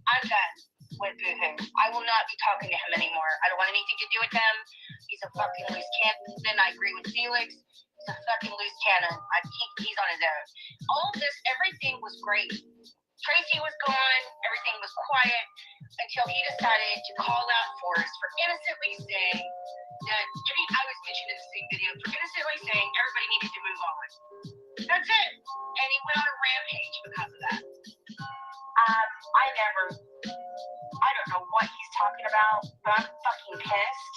I'm done with Boohoo. I will not be talking to him anymore. I don't want anything to do with him. He's a fucking loose cannon. I agree with Felix. He's a fucking loose cannon. He's on his own. All of this, everything was great. Tracy was gone. Everything was quiet until he decided to call out Forrest for innocently saying that, I was mentioned in the same video, for innocently saying everybody needed to move on. That's it. And he went on a rampage because of that. I don't know what he's talking about, but I'm fucking pissed.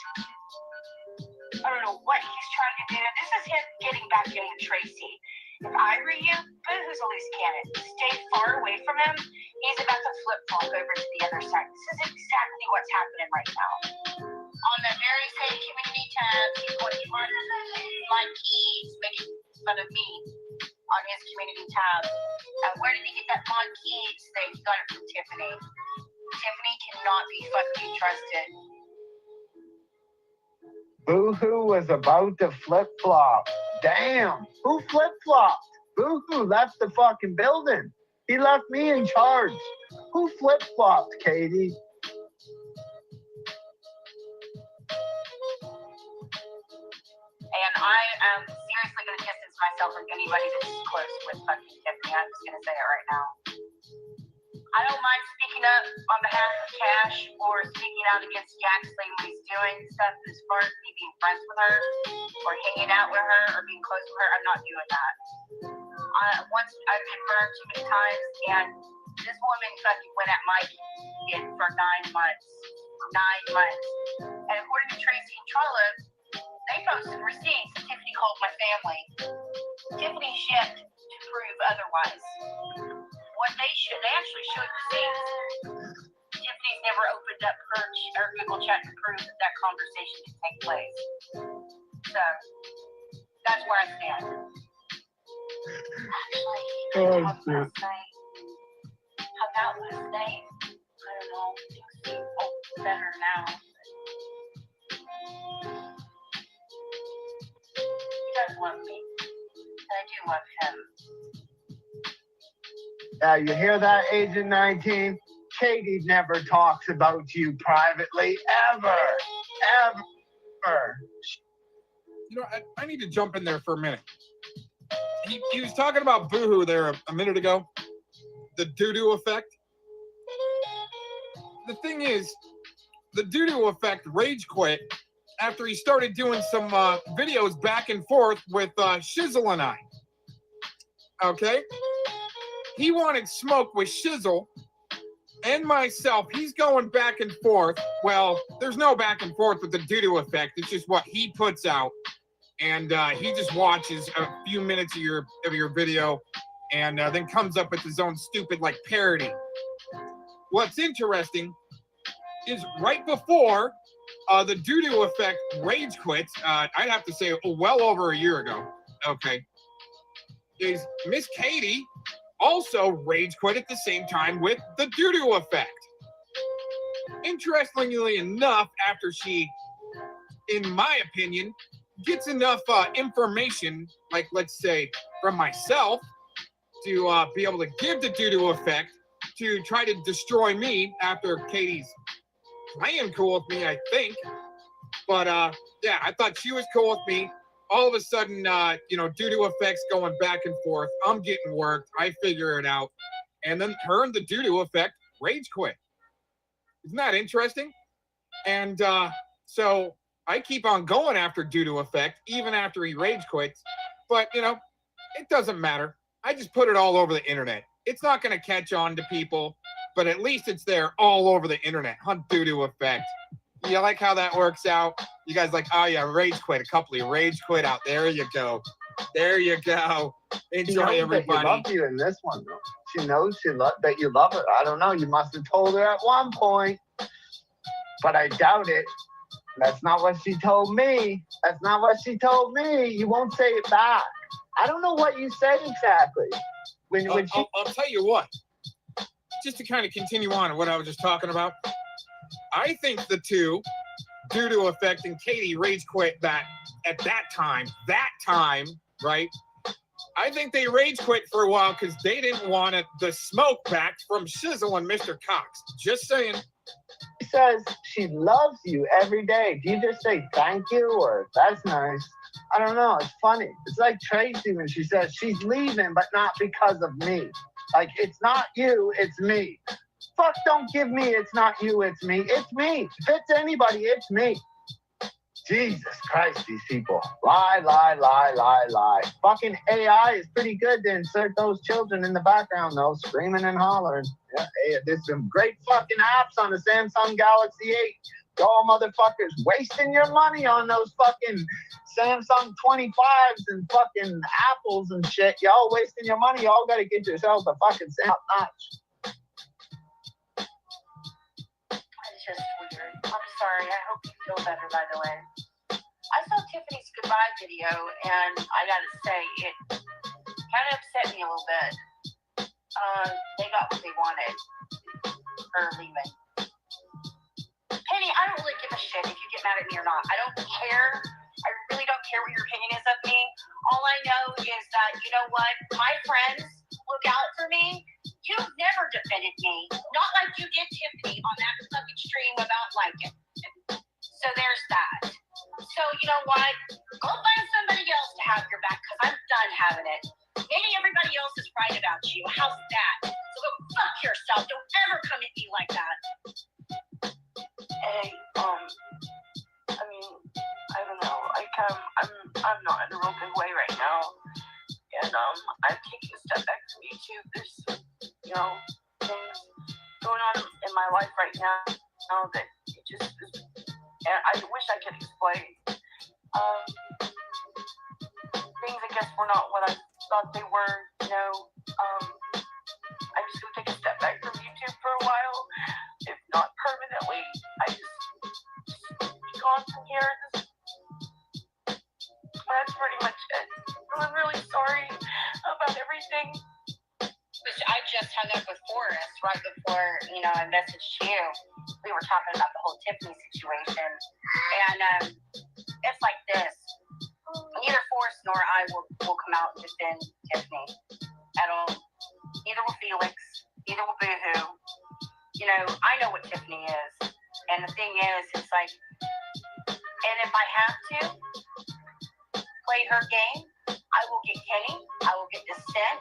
I don't know what he's trying to do. This is him getting back in with Tracy. If I were you, Boohoo's a loose cannon. Stay far away from him. He's about to flip-flop over to the other side. This is exactly what's happening right now. On the very same community tab, he's going to run my keys, making fun of me on his community tab. And where did he get that Mon Keys thing? He got it from Tiffany. Tiffany cannot be fucking trusted. Boohoo was about to flip-flop. Damn, who flip-flopped? Boohoo left the fucking building. He left me in charge. Who flip-flopped, Katie? And I am seriously going to distance myself from anybody that's close with fucking Tiffany. I'm just going to say it right now. I don't mind speaking up on behalf of Cash or speaking out against Jaxley when he's doing stuff, but as far as me being friends with her or hanging out with her or being close to her, I'm not doing that. Once I've been burned too many times, and this woman fucking went at my kid for 9 months. 9 months. And according to Tracy and Trollope, they posted receipts. Tiffany called my family. Tiffany's yet to prove otherwise. What they actually showed receipts. Tiffany's never opened up her Google chat to prove that conversation did take place. So, that's where I stand. Actually, last night. How about last night? I don't know. Things seem better now. He does love me. And I do love him. Yeah, you hear that, Agent 19? Katie never talks about you privately, ever. You know, I need to jump in there for a minute. He was talking about Boohoo there a minute ago. The doo-doo effect. The thing is, the doo-doo effect rage quit after he started doing some videos back and forth with Shizzle and I. Okay? He wanted smoke with Shizzle and myself. He's going back and forth. Well, there's no back and forth with the doo-doo effect. It's just what he puts out. And he just watches a few minutes of your video and then comes up with his own stupid like parody. What's interesting is right before the doo-doo effect rage quit, I'd have to say well over a year ago, okay, is Miss Katie also rage quit at the same time with the doo-doo effect. Interestingly enough, after she, in my opinion, gets enough information, like let's say from myself, to be able to give the doo-doo effect to try to destroy me after Katie's playing cool with me, I think. But yeah, I thought she was cool with me. All of a sudden, you know, doo-doo effects going back and forth. I'm getting worked. I figure it out. And then her and the doo-doo effect rage quit. Isn't that interesting? And so I keep on going after doo-doo effect, even after he rage quits. But, you know, it doesn't matter. I just put it all over the internet. It's not going to catch on to people, but at least it's there all over the internet. Hunt doo-doo effect. You like how that works out? You guys like, oh yeah, rage quit. A couple of rage quit out. There you go. There you go. Enjoy, everybody. She loves you in this one, though. She knows that you love her. I don't know. You must have told her at one point, but I doubt it. That's not what she told me. That's not what she told me. You won't say it back. I don't know what you said exactly. I'll tell you what. Just to kind of continue on what I was just talking about. I think the two, doo-doo effect and Katie, rage quit that at that time, right? I think they rage quit for a while because they didn't want the smoke back from Shizzle and Mr. Cox. Just saying. She says she loves you every day. Do you just say thank you or that's nice? I don't know. It's funny. It's like Tracy when she says she's leaving, but not because of me. Like, it's not you, it's me. Fuck, don't give me it's not you, it's me. It's me. If it's anybody, it's me. Jesus Christ, these people. Lie. Fucking AI is pretty good to insert those children in the background, though, screaming and hollering. Yeah, hey, there's some great fucking apps on the Samsung Galaxy 8. Y'all motherfuckers wasting your money on those fucking Samsung 25s and fucking Apples and shit. Y'all wasting your money. Y'all got to get yourselves a fucking notch. It's just weird. I'm sorry. I hope you feel better, by the way. I saw Tiffany's goodbye video, and I gotta say, it kind of upset me a little bit. They got what they wanted. Her leaving. Penny, I don't really give a shit if you get mad at me or not. I don't care. I really don't care what your opinion is of me. All I know is that, you know what? My friends look out for me. You've never defended me. Not like you did Tiffany on that fucking stream about liking. So there's that. So, you know what? Go find somebody else to have your back because I'm done having it. Maybe everybody else is right about you. How's that? So go fuck yourself. Don't ever come at me like that. Hey, I mean, I don't know. I'm not in a real good way right now. And, I'm taking a step back from YouTube. There's, you know, things going on in my life right now that it just is, and I wish I could explain. Things, I guess, were not what I thought they were, you know. I'm just gonna take a step back from YouTube for a while, if not permanently. I just be gone from here. That's pretty much it. I'm really sorry about everything. I just hung up with Forrest right before, you know, I messaged you. We were talking about the whole Tiffany situation. And it's like this. Neither Forrest nor I will come out and defend Tiffany at all. Neither will Felix. Neither will Boohoo. You know, I know what Tiffany is. And the thing is, it's like, and if I have to play her game, I will get Kenny, I will get Descent,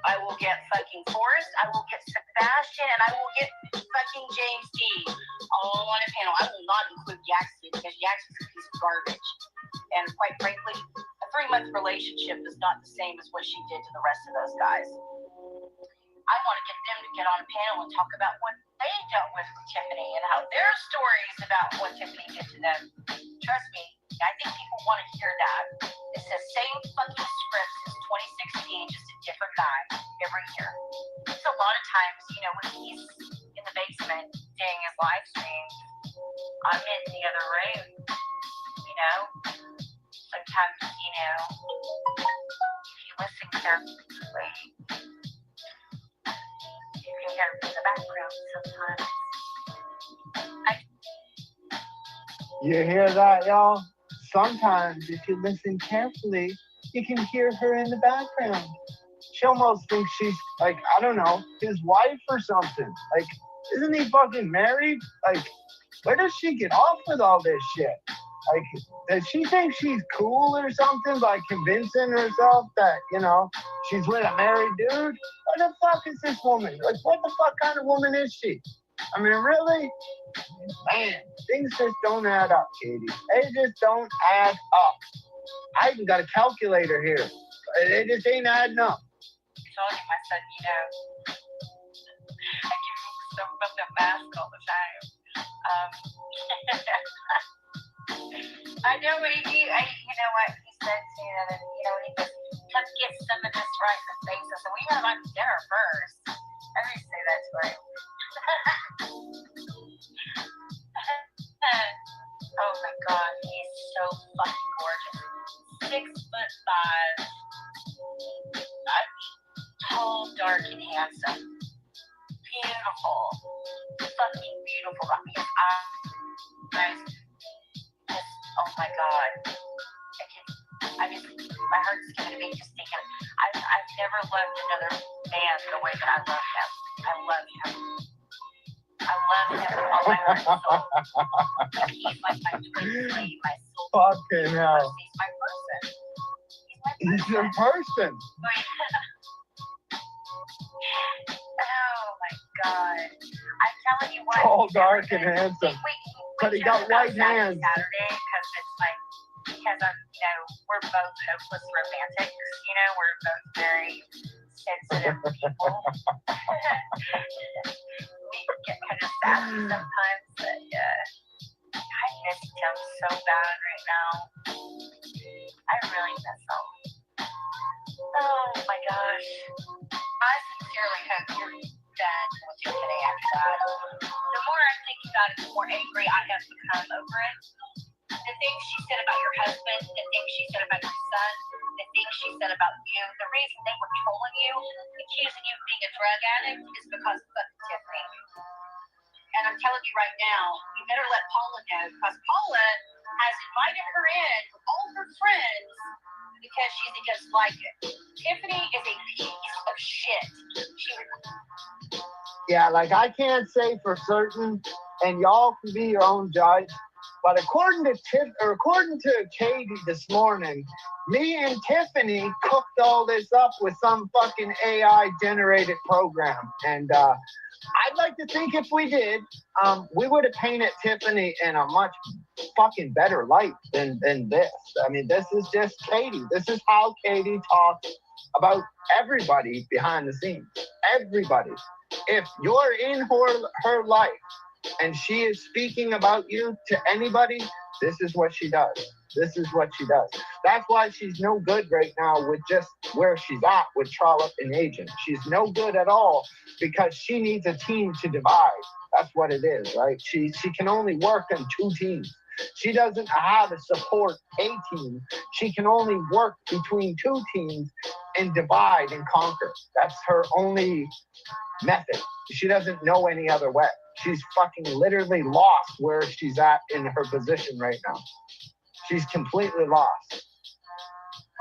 I will get fucking Forrest, I will get Sebastian, and I will get fucking James D. all on a panel. I will not include Yaxie because Yaxie's a piece of garbage. And quite frankly, a 3-month relationship is not the same as what she did to the rest of those guys. I want to get them to get on a panel and talk about what they dealt with Tiffany and how their stories about what Tiffany did to them. Trust me, I think people want to hear that. It's the same fucking script since 2016, just a different guy every year. So a lot of times, you know, when he's in the basement doing his live stream, I'm in the other room, you know? Sometimes, you know, if you listen carefully, you can hear it in the background sometimes. You hear that, y'all? Sometimes, if you listen carefully, you can hear her in the background. She almost thinks she's, like, I don't know, his wife or something. Like, isn't he fucking married? Like, where does she get off with all this shit? Like, does she think she's cool or something by convincing herself that, you know, she's with a married dude? What the fuck is this woman? Like, what the fuck kind of woman is she? I mean, really? Man, things just don't add up, Katie. They just don't add up. I even got a calculator here. It just ain't adding up. I told you, my son, you know, I give him stuff about that mask all the time. I know, but you know what he said to me, that, you know, he goes, come get some of this right in the face. I said, we gotta have dinner first. I didn't say that to him. Oh my God, he's so fucking gorgeous. 6'5", tall, dark, and handsome. Beautiful, fucking beautiful. His eyes, just, oh my God. My heart's skipping a beat just thinking. I've never loved another man the way that I love him. I love him. I love him with all my heart and soul. Like, he's like my twin flame, my soul. Fucking hell. He's my person. He's your person. Oh my God. I'm telling you what. Tall, dark, and handsome. But he got white hands. Saturday, because I'm, you know, we're both hopeless romantics. You know, we're both very sensitive people. We get kind of sassy sometimes, but I miss him so bad right now. I really miss him. Oh my gosh. I sincerely hope you're done with your today after that. The more I think about it, the more angry I have become over it. The things she said about your husband, the things she said about your son, the things she said about you, the reason they were trolling you, accusing you of being a drug addict is because of Tiffany. And I'm telling you right now, you better let Paula know, because Paula has invited her in with all her friends because she thinks just like it. Tiffany is a piece of shit. Yeah, like, I can't say for certain, and y'all can be your own judge. But according to Katie this morning, me and Tiffany cooked all this up with some fucking AI generated program. And I'd like to think if we did, we would have painted Tiffany in a much fucking better light than this. I mean, this is just Katie. This is how Katie talks about everybody behind the scenes. Everybody. If you're in her life, and she is speaking about you to anybody, this is what she does. This is what she does. That's why she's no good right now with just where she's at with Trollope and Agent. She's no good at all because she needs a team to divide. That's what it is, right? She can only work on 2 teams. She doesn't know how to support a team. She can only work between 2 teams and divide and conquer. That's her only method. She doesn't know any other way. She's fucking literally lost where she's at in her position right now. She's completely lost.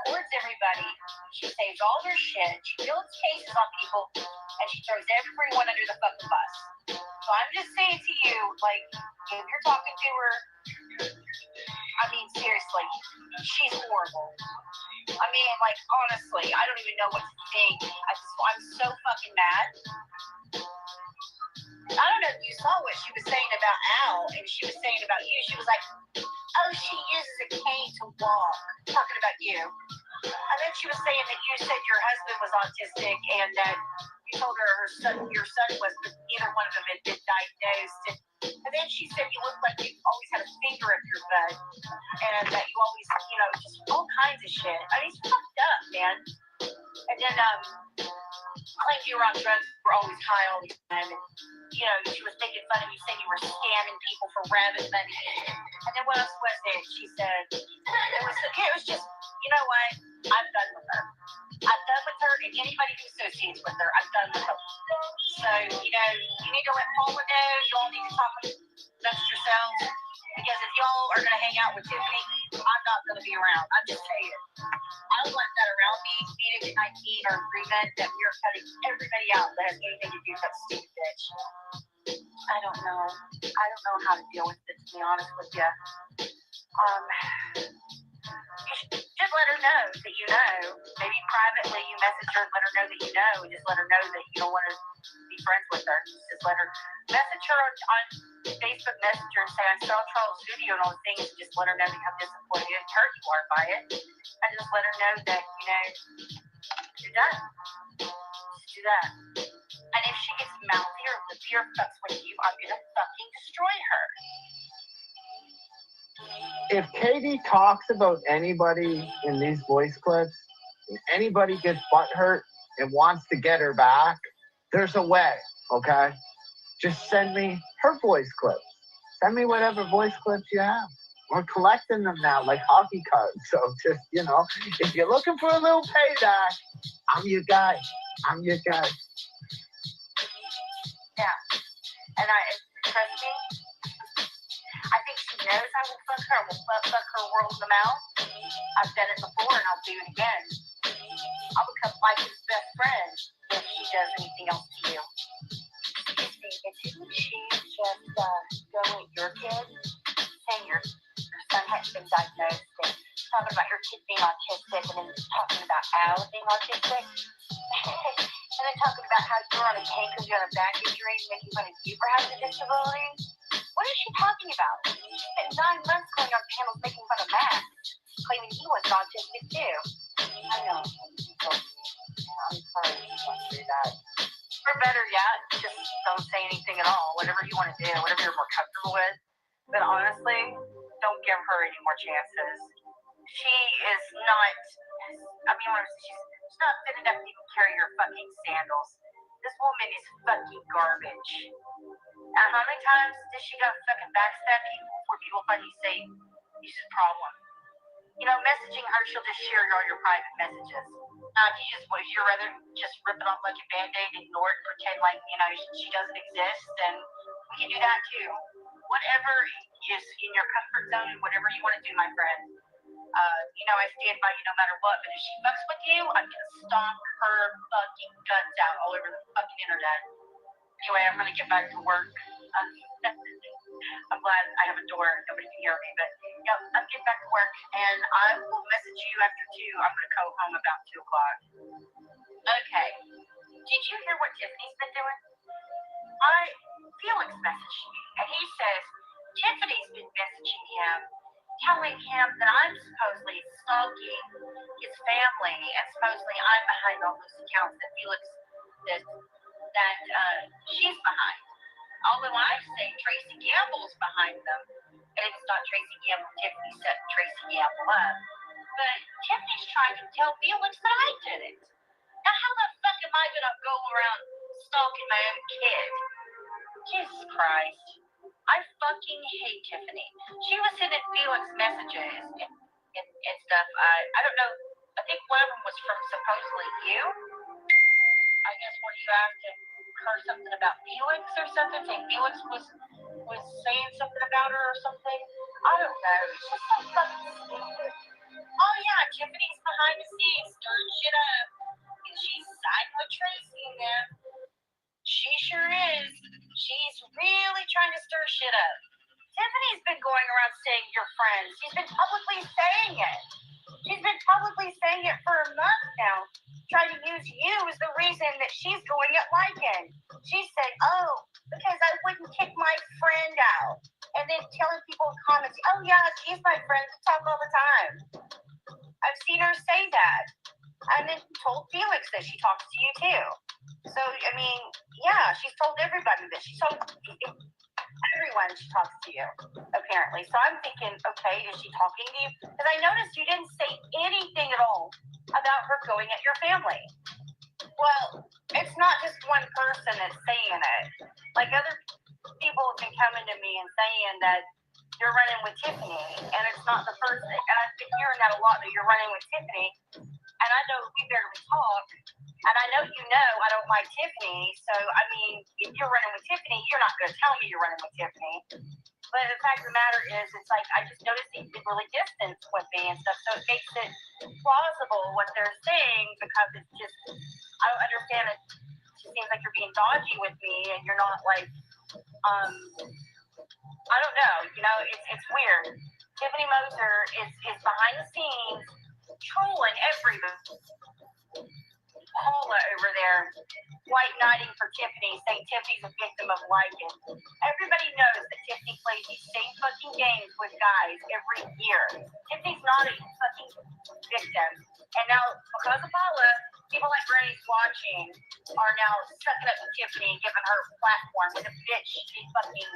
records everybody. She saves all their shit. She builds cases on people, and she throws everyone under the fucking bus. So I'm just saying to you, like, if you're talking to her, I mean, seriously, she's horrible. I mean, like, honestly, I don't even know what to think. I'm so fucking mad. I don't know if you saw what she was saying about Al, and she was saying about you. She was like, oh, she uses a cane to walk. Talking about you. And then she was saying that you said your husband was autistic and that you told her your son was, but neither one of them had been diagnosed. And then she said you looked like you always had a finger up your butt and that you always, just all kinds of shit. I mean, it's fucked up, man. And then claimed you were on drugs, you were always high all the time. And, she was making fun of you, saying you were scamming people for rabbit money. And then what else was it? She said, it was just, you know what? I'm done with her. I'm done with her, and anybody who associates with her, I'm done with her. So, you need to let Paula know. You all need to talk amongst yourselves. Because if y'all are going to hang out with Tiffany, I'm not going to be around. I'm just saying. I don't want that around me. Meeting and 19 or agreement that we are cutting everybody out that has anything to do with that stupid bitch. I don't know. I don't know how to deal with it, to be honest with you. You should let her know that you know. Maybe privately you message her and let her know that you know. And just let her know that you don't want to be friends with her. Just let her message her on Facebook Messenger and say, I saw Charles' video and all the things. Just let her know how disappointed and hurt you are by it. And just let her know that, you're done. Just do that. And if she gets mouthy or lippy or fucks with you, I'm going to fucking destroy her. If Katie talks about anybody in these voice clips, and anybody gets butthurt and wants to get her back, there's a way, okay? Just send me her voice clips. Send me whatever voice clips you have. We're collecting them now like hockey cards. So just, if you're looking for a little payback, I'm your guy. I'm your guy. Yeah. And trust me, I think she knows I will fuck her. I will fuck her world in the mouth. I've done it before and I'll do it again. I'll become Mike's best friend if she does anything else to you. Excuse me, and didn't she just go at your kid saying your son hadn't been diagnosed and talking about your kid being autistic and then talking about Al being autistic? And then talking about how you're on a cane because you had a back injury and making fun of you for having a disability? What is she talking about? She spent 9 months going on panels making fun of Max, claiming he was autistic too. I know. I'm sorry you went through that. Or better yet, just don't say anything at all. Whatever you want to do, whatever you're more comfortable with. But honestly, don't give her any more chances. She is not, she's not fit enough to even carry your fucking sandals. This woman is fucking garbage. And how many times did she go fucking backstab people before people finally say, this is a problem? Messaging her, she'll just share all your private messages. If you'd rather just rip it off like a Band-Aid, ignore it, and pretend like, she doesn't exist, then we can do that too. Whatever is in your comfort zone and whatever you want to do, my friend. I stand by you no matter what, but if she fucks with you, I'm gonna stomp her fucking guts out all over the fucking internet. Anyway, I'm gonna get back to work. I'm glad I have a door and nobody can hear me, but I'm getting back to work and I will message you after 2. I'm gonna go home about 2 o'clock. Okay. Did you hear what Tiffany's been doing? Felix messaged me and he says Tiffany's been messaging him, telling him that I'm supposedly stalking his family and supposedly I'm behind all those accounts that Felix that she's behind. Although I say Tracy Gamble's behind them. And it's not Tracy Gamble. Tiffany set Tracy Gamble up. But Tiffany's trying to tell Felix that I did it. Now how the fuck am I gonna go around stalking my own kid? Jesus Christ. I fucking hate Tiffany. She was sending Felix messages and stuff. I don't know. I think one of them was from supposedly you. I guess when you asked her something about Felix or something, saying Felix was saying something about her or something. I don't know. It's just so fucking stupid. Oh yeah, Tiffany's behind the scenes stirring shit up. And she's siding with Tracy and them. She sure is. She's really trying to stir shit up. Tiffany's been going around saying you're friends. She's been publicly saying it. She's been publicly saying it for a month now. Trying to use you as the reason that she's going at Lycan. She said, oh, because I wouldn't kick my friend out. And then telling people in comments, oh yeah, she's my friend. We talk all the time. I've seen her say that. And then told Felix that she talks to you too. So, I mean, yeah, she's told everybody that. She's told everyone she talks to you, apparently. So I'm thinking, okay, is she talking to you? Because I noticed you didn't say anything at all about her going at your family. Well, it's not just one person that's saying it. Like, other people have been coming to me and saying that you're running with Tiffany, and it's not the first thing. And I've been hearing that a lot, that you're running with Tiffany. And I know we barely talk, and I know you know I don't like Tiffany. So, I mean, if you're running with Tiffany, you're not going to tell me you're running with Tiffany. But the fact of the matter is, it's like, I just noticed that you've been really distant with me and stuff. So it makes it plausible what they're saying, because it's just, I don't understand it. It seems like you're being dodgy with me, and you're not like, I don't know, you know, it's weird. Tiffany Moser is behind the scenes trolling everybody. Paula over there, white knighting for Tiffany, saying Tiffany's a victim of Lycan. Everybody knows that Tiffany plays these same fucking games with guys every year. Tiffany's not a fucking victim. And now, because of Paula, people like Granny's watching are now sucking up to Tiffany and giving her a platform with a bitch she fucking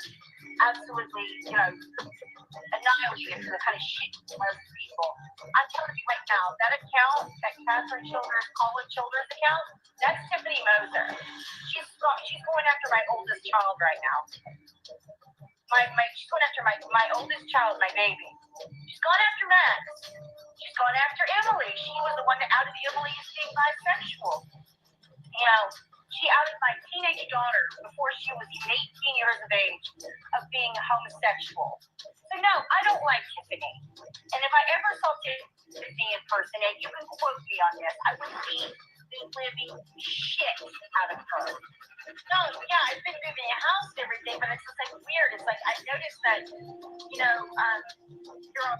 absolutely, you know, annihilated for the kind of shit most people. I'm telling you right now, that account, that Catherine Childers, Colin Childers account, that's Tiffany Moser. She's going after my oldest child right now. She's going after my oldest child, my baby. She's gone after Max. She's gone after Emily. She was the one that outed Emily as being bisexual. You know, she outed my teenage daughter before she was even 18 years of age of being homosexual. So no, I don't like Tiffany. And if I ever saw Tiffany in person, and you can quote me on this, I would beat the living shit out of her. No, yeah, I've been moving the house and everything, but it's just like weird. It's like I noticed that, you know, you're.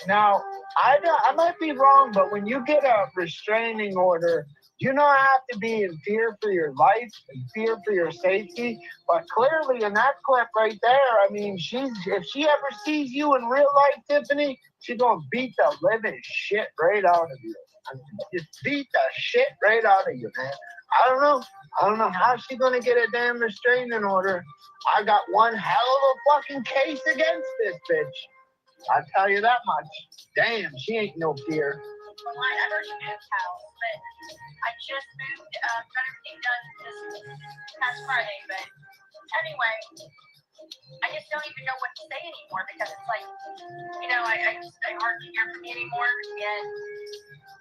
Now, I might be wrong, but when you get a restraining order, you not have to be in fear for your life and fear for your safety. But clearly in that clip right there, I mean, if she ever sees you in real life, Tiffany, she's gonna beat the living shit right out of you. I mean, just beat the shit right out of you, man. I don't know how she's gonna get a damn restraining order. I got one hell of a fucking case against this bitch. I'll tell you that much. Damn, she ain't no fear. Well, I've already moved house, but I just moved, got everything done this past Friday. But anyway, I just don't even know what to say anymore, because it's like, you know, I hardly hear from you anymore, and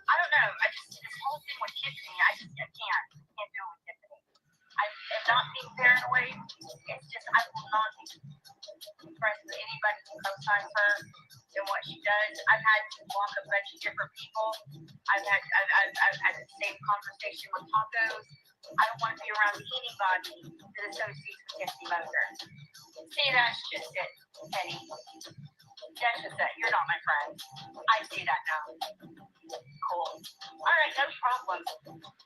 I don't know. This whole thing with Tiffany, I can't do it with Tiffany. I am not being paranoid. It's just I will not be friends with anybody who co-signs her and what she does. I've had to block a bunch of different people. I've had the same conversation with Tacos. I don't want to be around anybody that associates with Tiffany Moser. See, that's just it, Penny. That's just it. You're not my friend. I see that now. Cool. All right, no problem.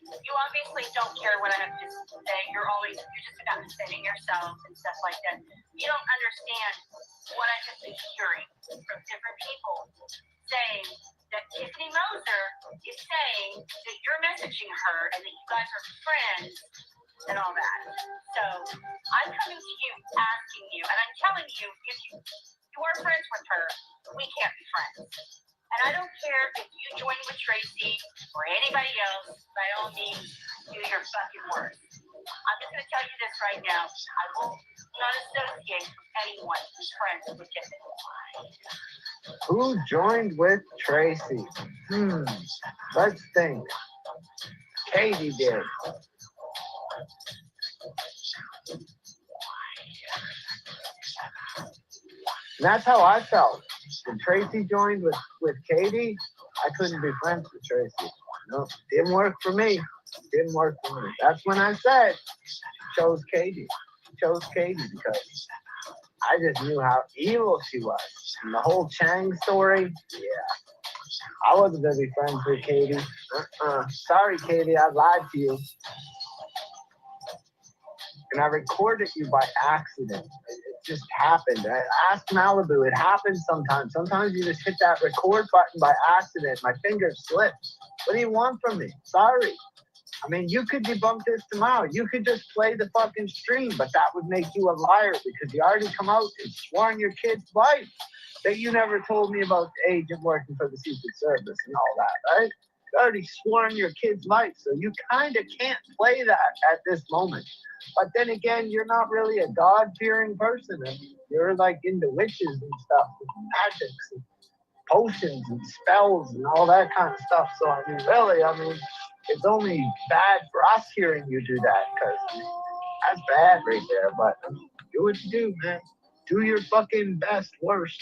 You obviously don't care what I have to say. You're just about defending yourself and stuff like that. You don't understand what I have been hearing from different people saying that Tiffany Moser is saying that you're messaging her and that you guys are friends and all that. So I'm coming to you asking you, and I'm telling you, if you are friends with her, we can't be friends. And I don't care if you join with Tracy or anybody else, by all means, do your fucking worst. I'm just going to tell you this right now. I will not associate with anyone who's friends with Tiffany. Who joined with Tracy? Let's think. Katie did. And that's how I felt. when Tracy joined with Katie, I couldn't be friends with Tracy. No, didn't work for me. Didn't work for me. That's when I said, chose Katie. Chose Katie because I just knew how evil she was. And the whole Chang story, yeah. I wasn't going to be friends with Katie. Sorry, Katie, I lied to you. And I recorded you by accident. It just happened. I asked Malibu. It happens sometimes. Sometimes you just hit that record button by accident. My fingers slipped. What do you want from me? Sorry. I mean, you could debunk this tomorrow. You could just play the fucking stream, but that would make you a liar because you already come out and swore on your kid's life that you never told me about the agent working for the Secret Service and all that, right? You already swore on your kid's life, so you kind of can't play that at this moment. But then again, you're not really a God-fearing person. I mean, you're like into witches and stuff, and magics and potions and spells and all that kind of stuff. So, I mean, really, it's only bad for us hearing you do that, because that's bad right there. But do what you do, man. Do your fucking best worst.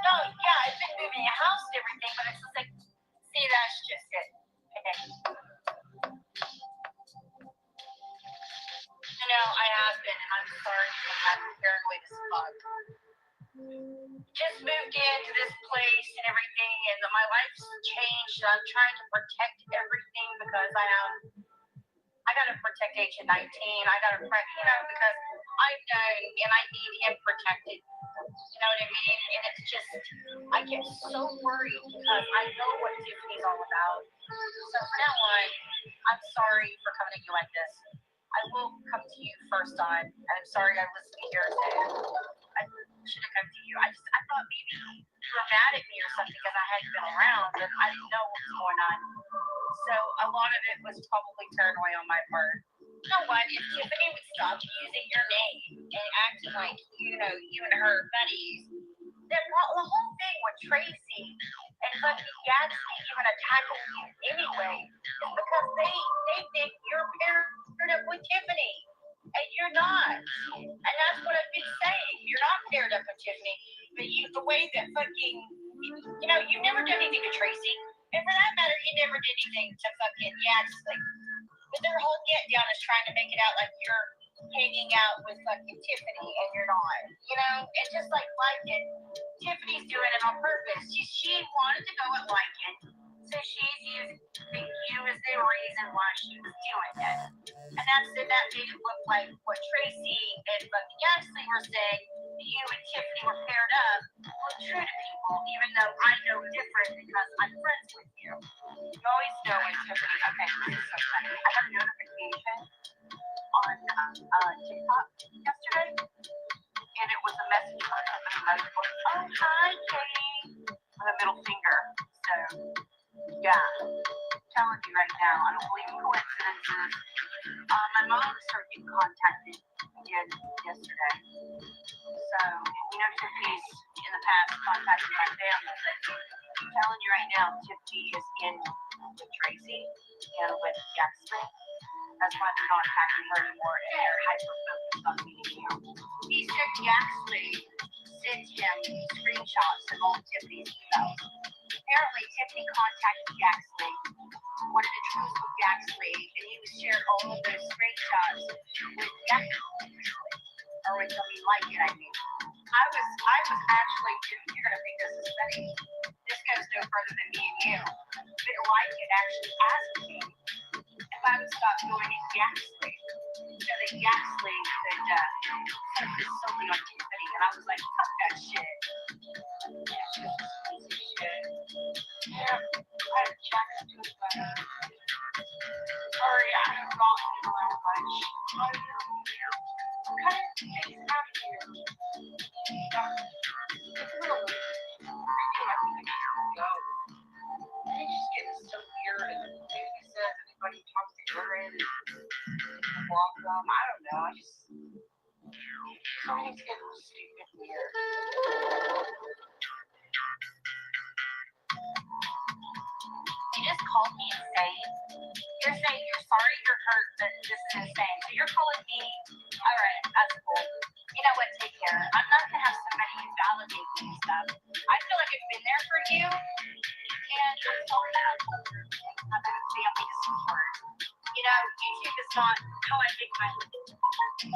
No, yeah, I've been moving a house and everything, but it's just like, see, that's just it. Okay. You know, I have been, and I'm sorry because I'm paranoid as fuck. Just moved into this place and everything, and my life's changed. And I'm trying to protect everything because I gotta protect Agent 19. I gotta protect, because I know and I need him protected. You know what I mean? And it's just, I get so worried because I know what Tiffany's all about. So from now on, I'm sorry for coming at you like this. I will come to you first on, and I'm sorry I listened to your I should have come to you. I thought maybe you were mad at me or something because I hadn't been around and I didn't know what was going on. So a lot of it was probably paranoia on my part. You know what? If Tiffany would stop using your name and acting like, you and her buddies, then the whole thing with Tracy and fucking Gadsby even attacking you anyway is because they think you're paired up with Tiffany. And you're not. And that's what I've been saying. You're not paired up with Tiffany. But the way that fucking, you've never done anything to Tracy. And for that matter, you never did anything to fucking Gadsby. But their whole get down is trying to make it out like you're hanging out with fucking Tiffany and you're not. And just like Lycan, Tiffany's doing it on purpose. She wanted to go at Lycan, so she's using you as the reason why she was doing it. And that made it look like what Tracy and fucking Ashley were saying, you and Tiffany were paired up, were true to people, even though I know different because I'm friends with you. You always know when Tiffany, okay, this is so funny. I got a notification on TikTok yesterday, and it was a message from my husband, and I was going, oh, hi, Katie, with a middle finger. So, yeah, I'm telling you right now, I don't believe in coincidences. My mom started getting contacted again yesterday. So, Tiffany's in the past contacted my family. I'm telling you right now, Tiffany is in with Tracy and with Jackson. That's why they're not attacking her anymore, and they're hyper-focused on meeting you. He said Jackson sent him screenshots of all Tiffany's emails. Apparently, Tiffany contacted Jackson, wanted to truce with Jackson, and he was sharing all of those screenshots with Jackson. Or with somebody like it, I mean. I was actually, you're going to think this is funny. This goes no further than me and you. But like it actually asked me if I would stop going to Yaxley, so that Yaxley could focus solely on Tiffany. And I was like, fuck that shit. It's just a piece of shit. Yeah, I had Jackson do it better. Sorry, I have not been around much. What kind of things out here? It's a little weird. I feel like we can go. They just get so weird, and maybe says anybody talks to Aaron and block them. I don't know. Something's getting stupid weird. He just called me insane. You're saying you're sorry, you're hurt, but this is insane. So you're calling me, all right, that's cool. You know what, take care. I'm not going to have somebody validate me and stuff. I feel like I've been there for you, and I'm sorry that I'm older. I'm not family to support. You know, YouTube is not how I make my living. To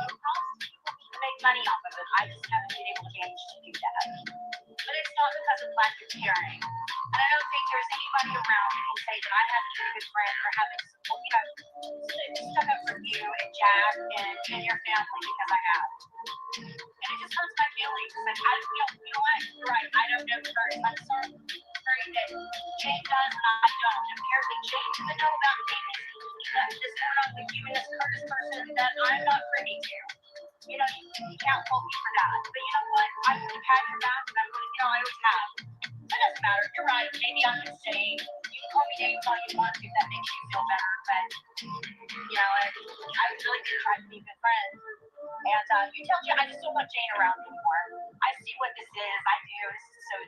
make money off of it. I just haven't been able to manage to do that. But it's not because of lack of caring. And I don't think there's anybody around who can say that I haven't been a good friend or haven't, you know, stuck up for you and Jack and your family because I have. And it just hurts my feelings. And you know what? You're right. I don't know Curtis. I'm sorry that Jane does and I don't. Apparently Jane doesn't know about things that's going on with you and this Curtis person that I'm not privy to. You know, you can't hold me for that. But you know what? I would have had your back and I would have, you know, I always have. It doesn't matter. You're right. Maybe I'm insane. You can call me names all you want to. That makes you feel better. But, you know, I really did try to be good friends. And you tell Jane, I just don't want Jane around anymore. I see what this is. I do. This is so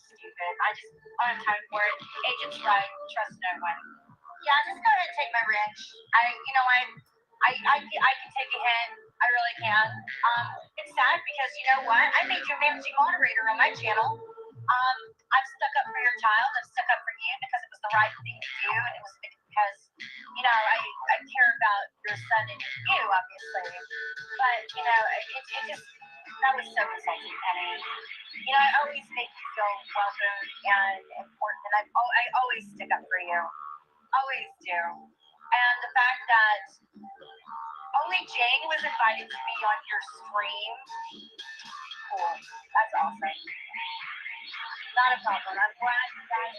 stupid. I just don't have time for it. Agent's right. Trust no one. Yeah, just go ahead and take my wrench. I can take a hint. I really can. It's sad because you know what? I made you managing moderator on my channel. I'm stuck up for your child. I'm stuck up for you because it was the right thing to do, and it was because you know I care about your son and you, obviously. But you know, it just that was so insulting, Penny. You know, I always make you feel welcome and important, and I always stick up for you. Always do. And the fact that only Jane was invited to be on your stream, cool. That's awesome. Not a problem. I'm glad you guys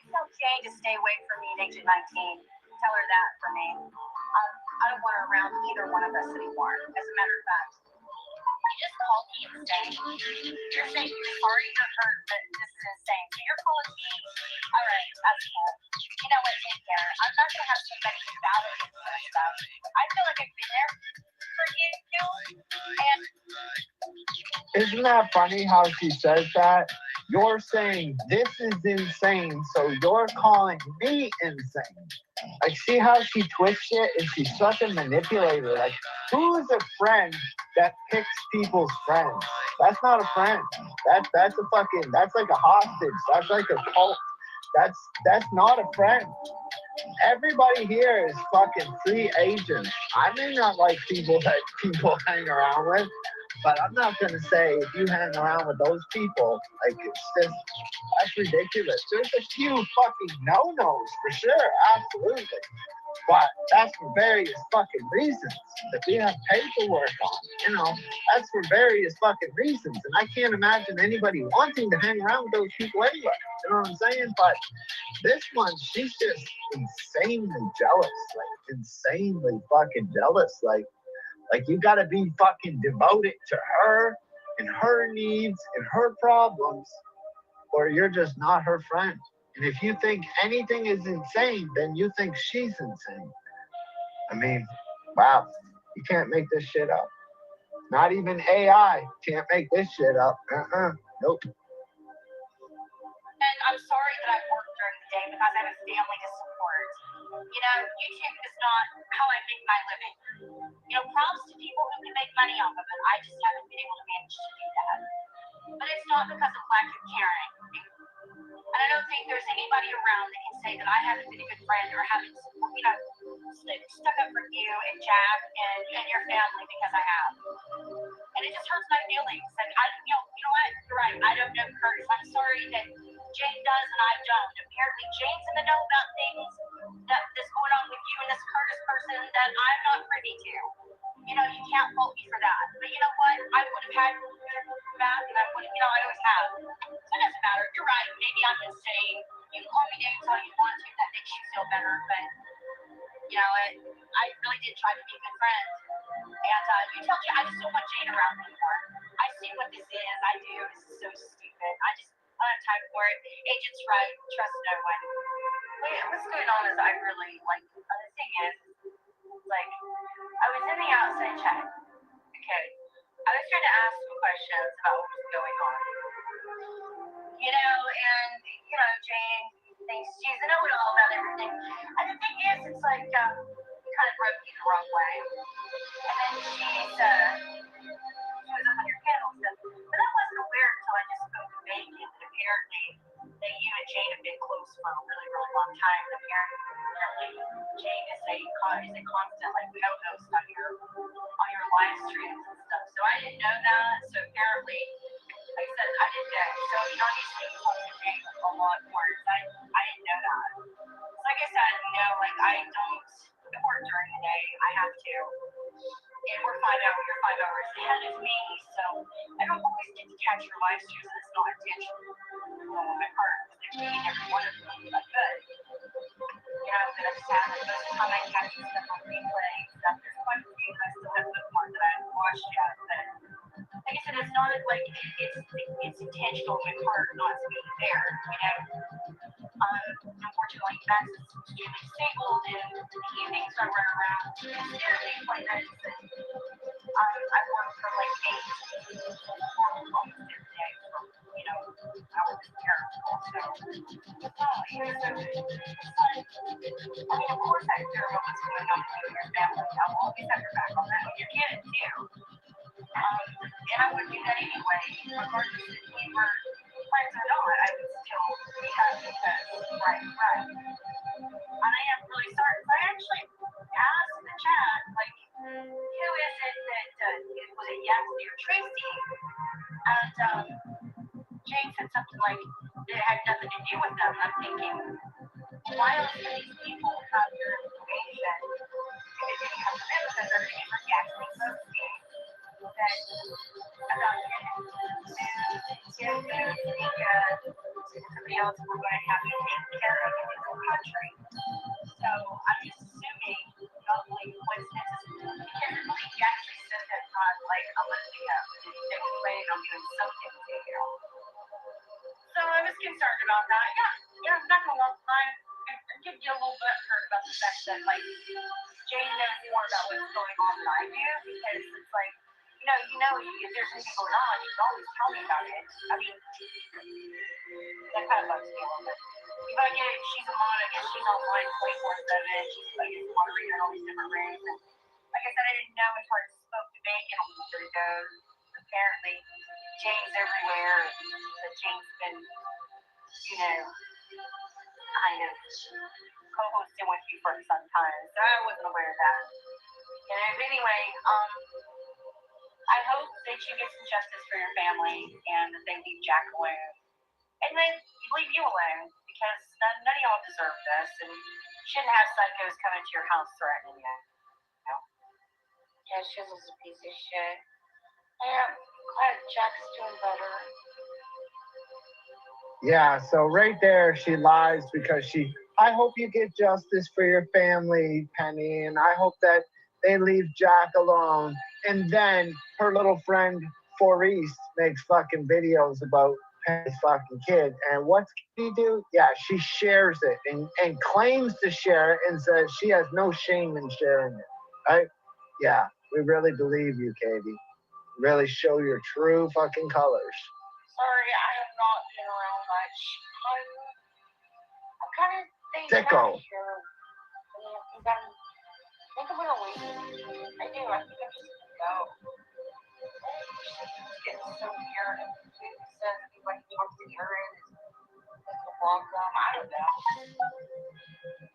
tell Jane to stay away from me at Agent 19. Tell her that for me. I don't want her around either one of us anymore. As a matter of fact, you just called me insane. You're saying you're sorry you're hurt, but this is insane. So you're calling me, all right, that's cool. You know what, take care. I'm not going to have somebody validate me and stuff. I feel like I've been there for you, and Isn't that funny how she says that? You're saying this is insane, so you're calling me insane. Like, see how she twists it? And she's such a manipulator. Like, who is a friend that picks people's friends? That's not a friend. That's like a hostage. That's like a cult. That's not a friend. Everybody here is fucking free agents. I may not like people that people hang around with, but I'm not gonna say if you hang around with those people, like that's ridiculous. There's a few fucking no-nos for sure, absolutely. But that's for various fucking reasons that we have paperwork on, you know, that's for various fucking reasons. And I can't imagine anybody wanting to hang around with those people anyway. You know what I'm saying? But this one, she's just insanely jealous, like insanely fucking jealous. Like you gotta be fucking devoted to her and her needs and her problems, or you're just not her friend. And if you think anything is insane, then you think she's insane. I mean, wow, you can't make this shit up. Not even AI can't make this shit up. Nope. And I'm sorry that I work during the day because I have a family to support. You know, YouTube is not how I make my living. You know, props to people who can make money off of it. I just haven't been able to manage to do that. But it's not because of lack of caring. And I don't think there's anybody around that can say that I haven't been a good friend or haven't, you know, stuck up for you and Jack and your family because I have. And it just hurts my feelings. And you know what? You're right. I don't know Curtis. I'm sorry that Jane does and I don't. Apparently Jane's in the know about things that's going on with you and this Curtis person that I'm not privy to. You know, you can't fault me for that. But you know what? I would have had your back and I would have, you know, I always have. So it doesn't matter. You're right. Maybe I'm insane. You can call me names all you want to. That makes you feel better. But, you know, I really did try to be a good friend. And you tell Jane, I just don't want Jane around anymore. I see what this is. I do. This is so stupid. I don't have time for it. Agent's right. Trust no one. Wait, what's going on is I really, like, the thing is, like, I was in the outside chat. Okay. I was trying to ask some questions about what was going on. You know, and, you know, Jane thinks she's a know-it-all about everything. And the thing is, it's like, it kind of rubbed me the wrong way. And then she was up on your panel stuff. But I wasn't aware until I just spoke to Megan that apparently that you and Jane have been close for a really, really long time. And apparently Jane is a constant like co-host on your live streams and stuff. So I didn't know that. So apparently, like I said, I didn't know. So obviously you talk to Jane a lot more. I didn't know that. So like I said, like I don't work during the day. I have to. And you're 5 hours ahead of me, so I don't always get to catch your live streams, and it's not intentional on my part. They're being every one of them, but good. But I just haven't. Most of the time I catch this stuff on replay and stuff. There's quite a few that I still have bookmarked that I haven't watched yet, but like I said, it's not like it's intentional on my part not to be there, Unfortunately, Max is extremely disabled, and the evenings I run around nearly quite nice. I work from like 8 to 4 almost every day from, I work as a paralegal, so of course I care about what's going on with your family. I'll always have your back on that. Your kids too. And I would do that anyway, regardless if we were friends or not. I would still be happy because right. And I am really sorry. I actually asked in the chat, like, who is it that was it Yaxley or Tracy? And Jane said something like it had nothing to do with them. I'm thinking, why else do these people have your information? If it didn't come from them, because everything from Yaxley Associates that about somebody else we're going to have to take care of in this country. So I'm just assuming, not like coincidences, because I believe he actually said that like a month ago. They were planning on doing something to you. So I was concerned about that. Yeah, I'm not gonna lie. I'm giving you a little bit hurt about the fact that like Jane knows more about what's going on than I do, because it's like, if there's anything going on, you can always tell me about it. I mean, that kind of bugs me a little bit. But I get it, she's a mod, I guess she's online 24/7, she's like a moderator in all these different rooms. And like I said, I didn't know until I spoke to Megan a little bit ago. Apparently, Jane's everywhere, and Jane's been, kind of co-hosting with you for some time. So I wasn't aware of that. And anyway, I hope that you get some justice for your family and that they leave Jack alone. And they leave you alone, because none of y'all deserve this, and you shouldn't have psychos coming to your house threatening you. Yeah, she's a piece of shit. I'm glad Jack's doing better. Yeah, so right there she lies because I hope you get justice for your family, Penny, and I hope that they leave Jack alone. And then her little friend Maurice makes fucking videos about Penny's fucking kid. And what's she do? Yeah, she shares it and claims to share it and says she has no shame in sharing it. Right? Yeah, we really believe you, Katie. Really show your true fucking colors. Sorry, I have not been around much. I'm kind of Sicko. here. I think I'm gonna leave. I think I'm just gonna go. It's getting so weird. It says anybody talks to Aaron is welcome. I don't know.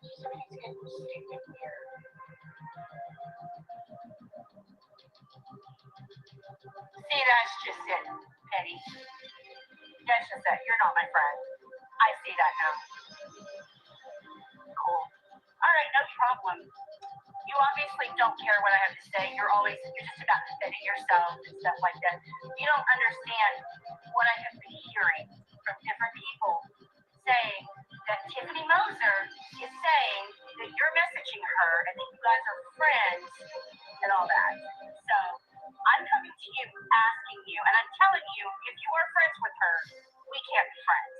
It's getting stupid weird. See, that's just it, Penny. That's just it. You're not my friend. I see that now. Cool. All right, no problem. You obviously don't care what I have to say. You're just about defending yourself and stuff like that. You don't understand what I have been hearing from different people saying that Tiffany Moser is saying that you're messaging her and that you guys are friends and all that. So I'm coming to you asking you, and I'm telling you, if you are friends with her, we can't be friends.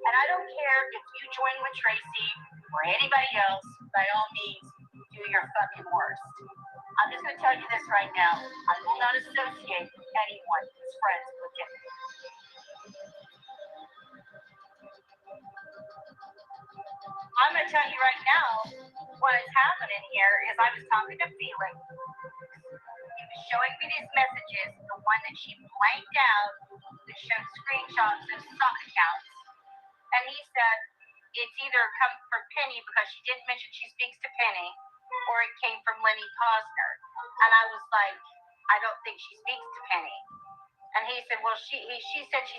And I don't care if you join with Tracy or anybody else, by all means, do your fucking worst. I'm just going to tell you this right now. I will not associate anyone who's friends with Tiffany. I'm gonna tell you right now what is happening here is I was talking to Felix. He was showing me these messages, the one that she blanked out that showed screenshots of sock accounts. And he said it's either come from Penny because she didn't mention she speaks to Penny, or it came from Lenny Posner. And I was like, I don't think she speaks to Penny. And he said, well, she said she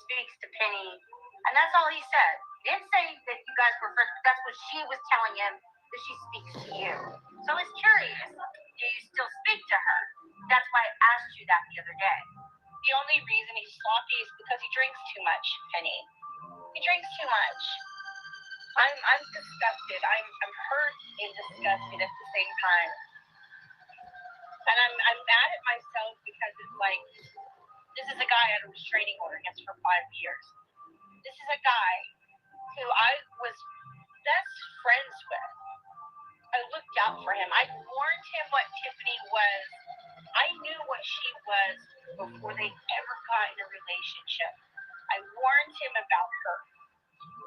speaks to Penny. And that's all he said. He didn't say that you guys were friends, but that's what she was telling him, that she speaks to you. So I was curious. Do you still speak to her? That's why I asked you that the other day. The only reason he's sloppy is because he drinks too much, Penny. He drinks too much. I'm disgusted. I'm hurt and disgusted at the same time. And I'm mad at myself because it's like, this is a guy I had a restraining order against for 5 years. This is a guy who I was best friends with. I looked out for him. I warned him what Tiffany was. I knew what she was before they ever got in a relationship. I warned him about her.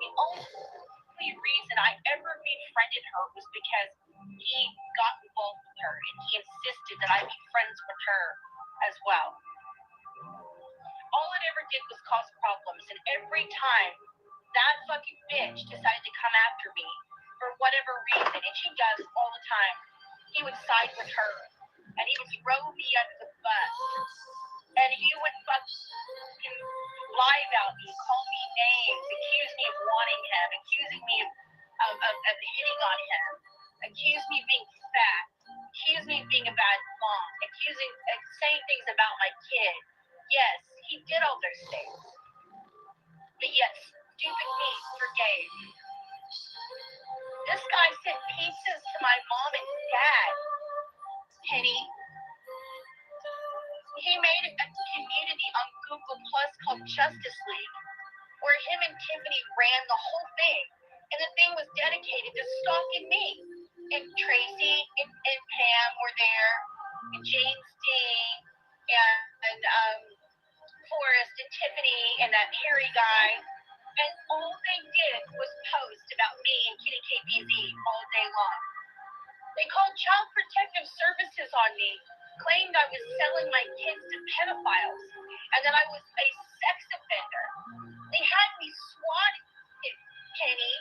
The only reason I ever befriended her was because he got involved with her and he insisted that I be friends with her as well. All it ever did was cause problems, and every time that fucking bitch decided to come after me for whatever reason, and she does all the time, he would side with her and he would throw me under the bus and he would fucking lie about me, call me names, accuse me of wanting him, accusing me of hitting on him, accuse me of being fat, accuse me of being a bad mom, saying things about my kid. Yes, he did all those things. But yet, stupid me forgave. This guy sent pizzas to my mom and dad. Penny. He made a community on Google Plus called Justice League, where him and Tiffany ran the whole thing. And the thing was dedicated to stalking me. And Tracy and Pam were there, and James Dean, and Forrest and Tiffany and that Harry guy. And all they did was post about me and Kitty KBZ all day long. They called Child Protective Services on me, claimed I was selling my kids to pedophiles, and that I was a sex offender. They had me swatted, Penny.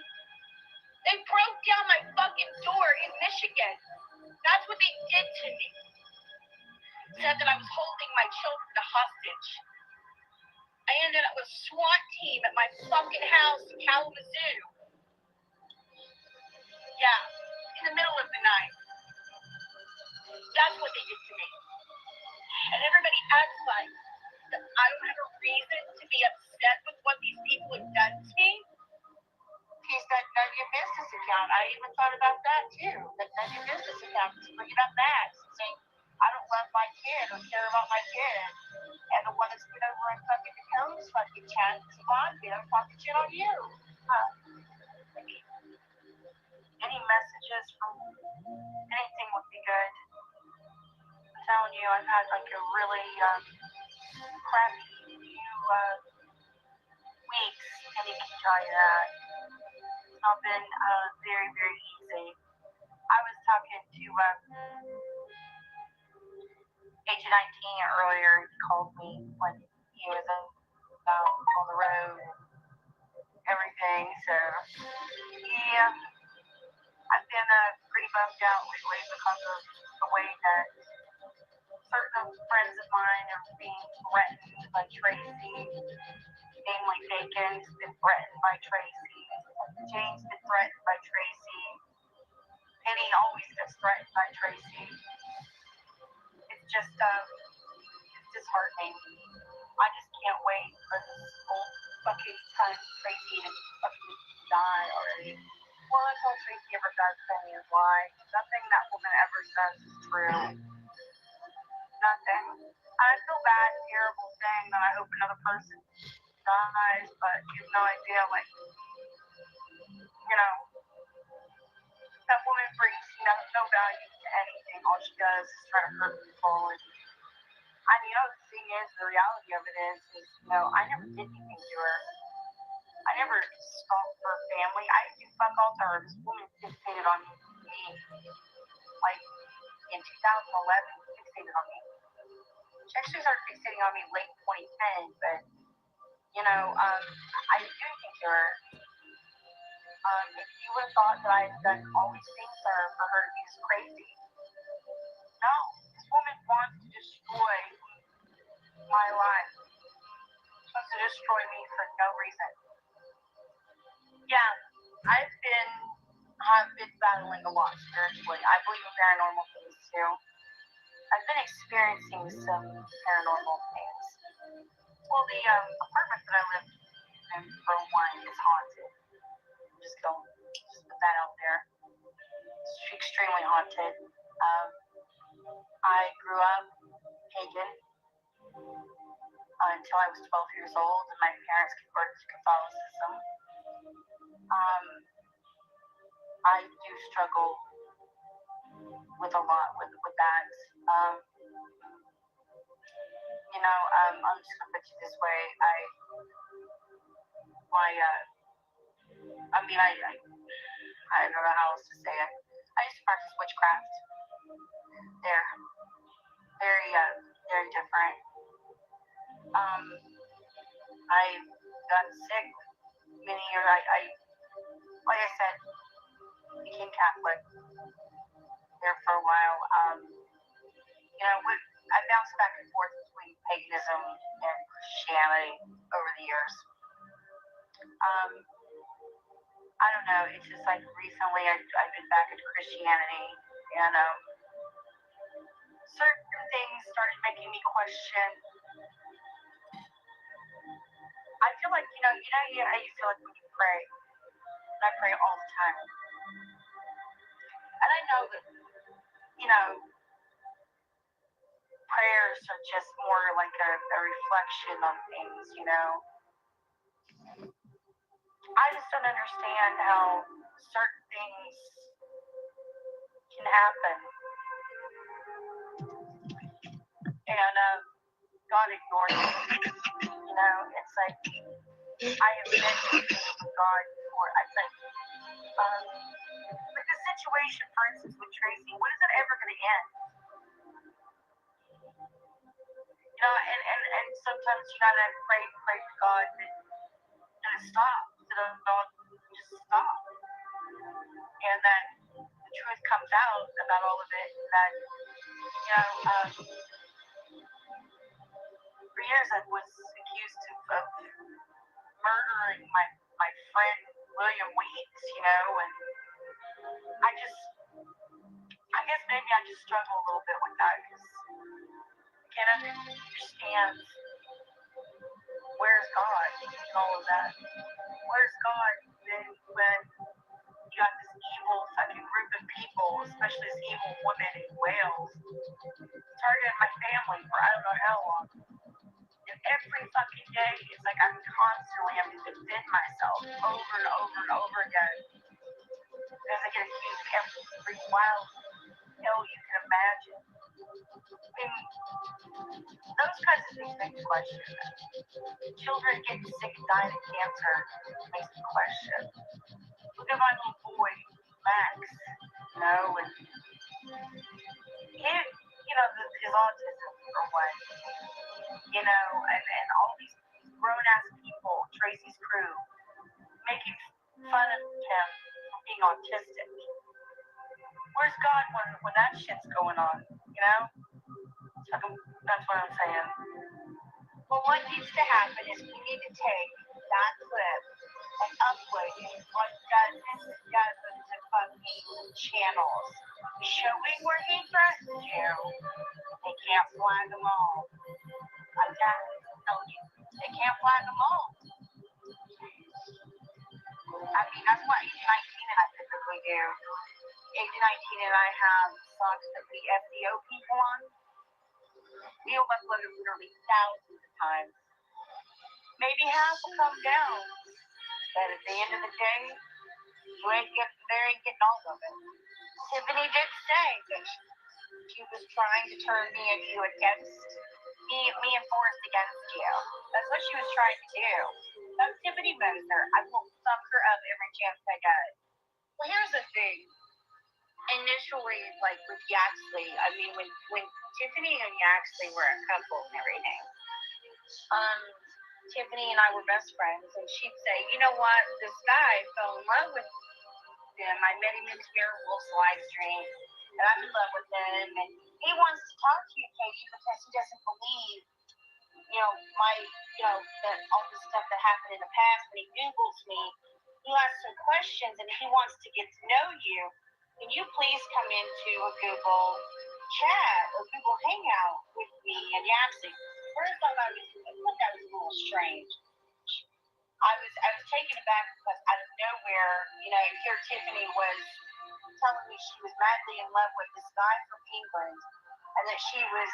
They broke down my fucking door in Michigan. That's what they did to me. Said that I was holding my children hostage. I ended up with a SWAT team at my fucking house in Kalamazoo. Yeah, in the middle of the night. That's what they did to me. And everybody acts like that I don't have a reason to be upset with what these people have done to me. He's got none of your business account. I even thought about that too. That none of your business account. Just bring it up back. Saying, I don't love my kid or care about my kid. And the one that's been over in fucking Dakota's fucking chat is on me. I'm talking shit on you. Any messages from anything would be good. I'm telling you, I've had like a really crappy few weeks, and he can tell you that. It's not been very, very easy. I was talking to Agent 19 earlier. He called me when he was on the road and everything. So, yeah, I've been pretty bummed out lately because of the way that certain friends of mine are being threatened by Tracy. Namely, Bacon's been threatened by Tracy. Jane's been threatened by Tracy. Penny always gets threatened by Tracy. It's just, it's disheartening. I just can't wait for this old fucking cunt Tracy to fucking die already. Well, that's all Tracy ever does to me is lie. Nothing that woman ever says is true. Nothing. I feel bad, terrible saying that I hope another person dies, but you have no idea, like, you know, that woman brings no value to anything. All she does is try to hurt people. And the thing is, the reality of it is, I never did anything to her. I I never stalked her family. I didn't do fuck all to her. This woman fixated on me. Like in 2011, fixated on me. She actually started fixating on me late 2010, but you know, I do think to her. If you would have thought that I had done all these things for her to be this crazy, no. This woman wants to destroy my life. She wants to destroy me for no reason. Yeah, I've been battling a lot spiritually. I believe in paranormal things too. I've been experiencing some paranormal things. Well, the apartment that I live in for one is haunted. Just put that out there. It's extremely haunted. I grew up pagan until I was 12 years old, and my parents converted to Catholicism. I do struggle with a lot with that. You know, I'm just gonna put it this way. I don't know how else to say it. I used to practice witchcraft. They're very different. I got sick many years. Like I said, became Catholic there for a while. You know, I bounced back and forth between paganism and Christianity over the years. I don't know. It's just like recently I've been back into Christianity, and certain things started making me question. I feel like how you feel like when you pray. And I pray all the time, and I know that prayers are just more like a reflection on things. I just don't understand how certain things can happen. And God ignores it. It's like I have been with God before. It's like the situation, for instance, with Tracy. When is it ever going to end? And sometimes you gotta pray to God that it stops. That it all just stop. And then the truth comes out about all of it. That for years I was accused of murdering my friend William Whiney, and I guess maybe I just struggle a little bit with that because I can't understand where's God and all of that. Where's God when you got this evil fucking group of people, especially this evil woman in Wales, targeted my family for I don't know how long. And every fucking day, it's like I'm constantly having to defend myself over and over and over again. Because I get accused of every wild hell you can imagine. I mean, those kinds of things make me question. Children getting sick and dying of cancer makes me question. Look at my little boy, Max, and his autism or what, and all these grown-ass people, Tracy's crew, making fun of him for being autistic. Where's God when that shit's going on, That's what I'm saying. Well, what needs to happen is we need to take that clip and upload it on dozens of fucking channels, showing where he threatened you. They can't flag them all. I'm telling you, they can't flag them all. I mean, that's what Agent 19 and I typically do. Agent 19 and I have songs that we FDO people on. We will upload it literally thousands of times. Maybe half will come down. But at the end of the day, they ain't getting all of it. Tiffany did say that she was trying to turn me into a guest me and Forrest against you. That's what she was trying to do. That's Tiffany Moser. I will sum her up every chance I get. Well, here's the thing. Initially, like with Yaxley, I mean, when Tiffany and Yaxley were a couple and everything, Tiffany and I were best friends, and she'd say, you know what, this guy fell in love with him. I met him in Spirit Wolf's live stream, and I'm in love with him, and he wants to talk to you, Katie, because he doesn't believe, that all the stuff that happened in the past. When he Googles me, he has some questions, and he wants to get to know you. Can you please come into a Google chat or Google Hangout with me and Yaxley? First, I thought that was a little strange. I was taken aback because out of nowhere, here Tiffany was telling me she was madly in love with this guy from England, and that she was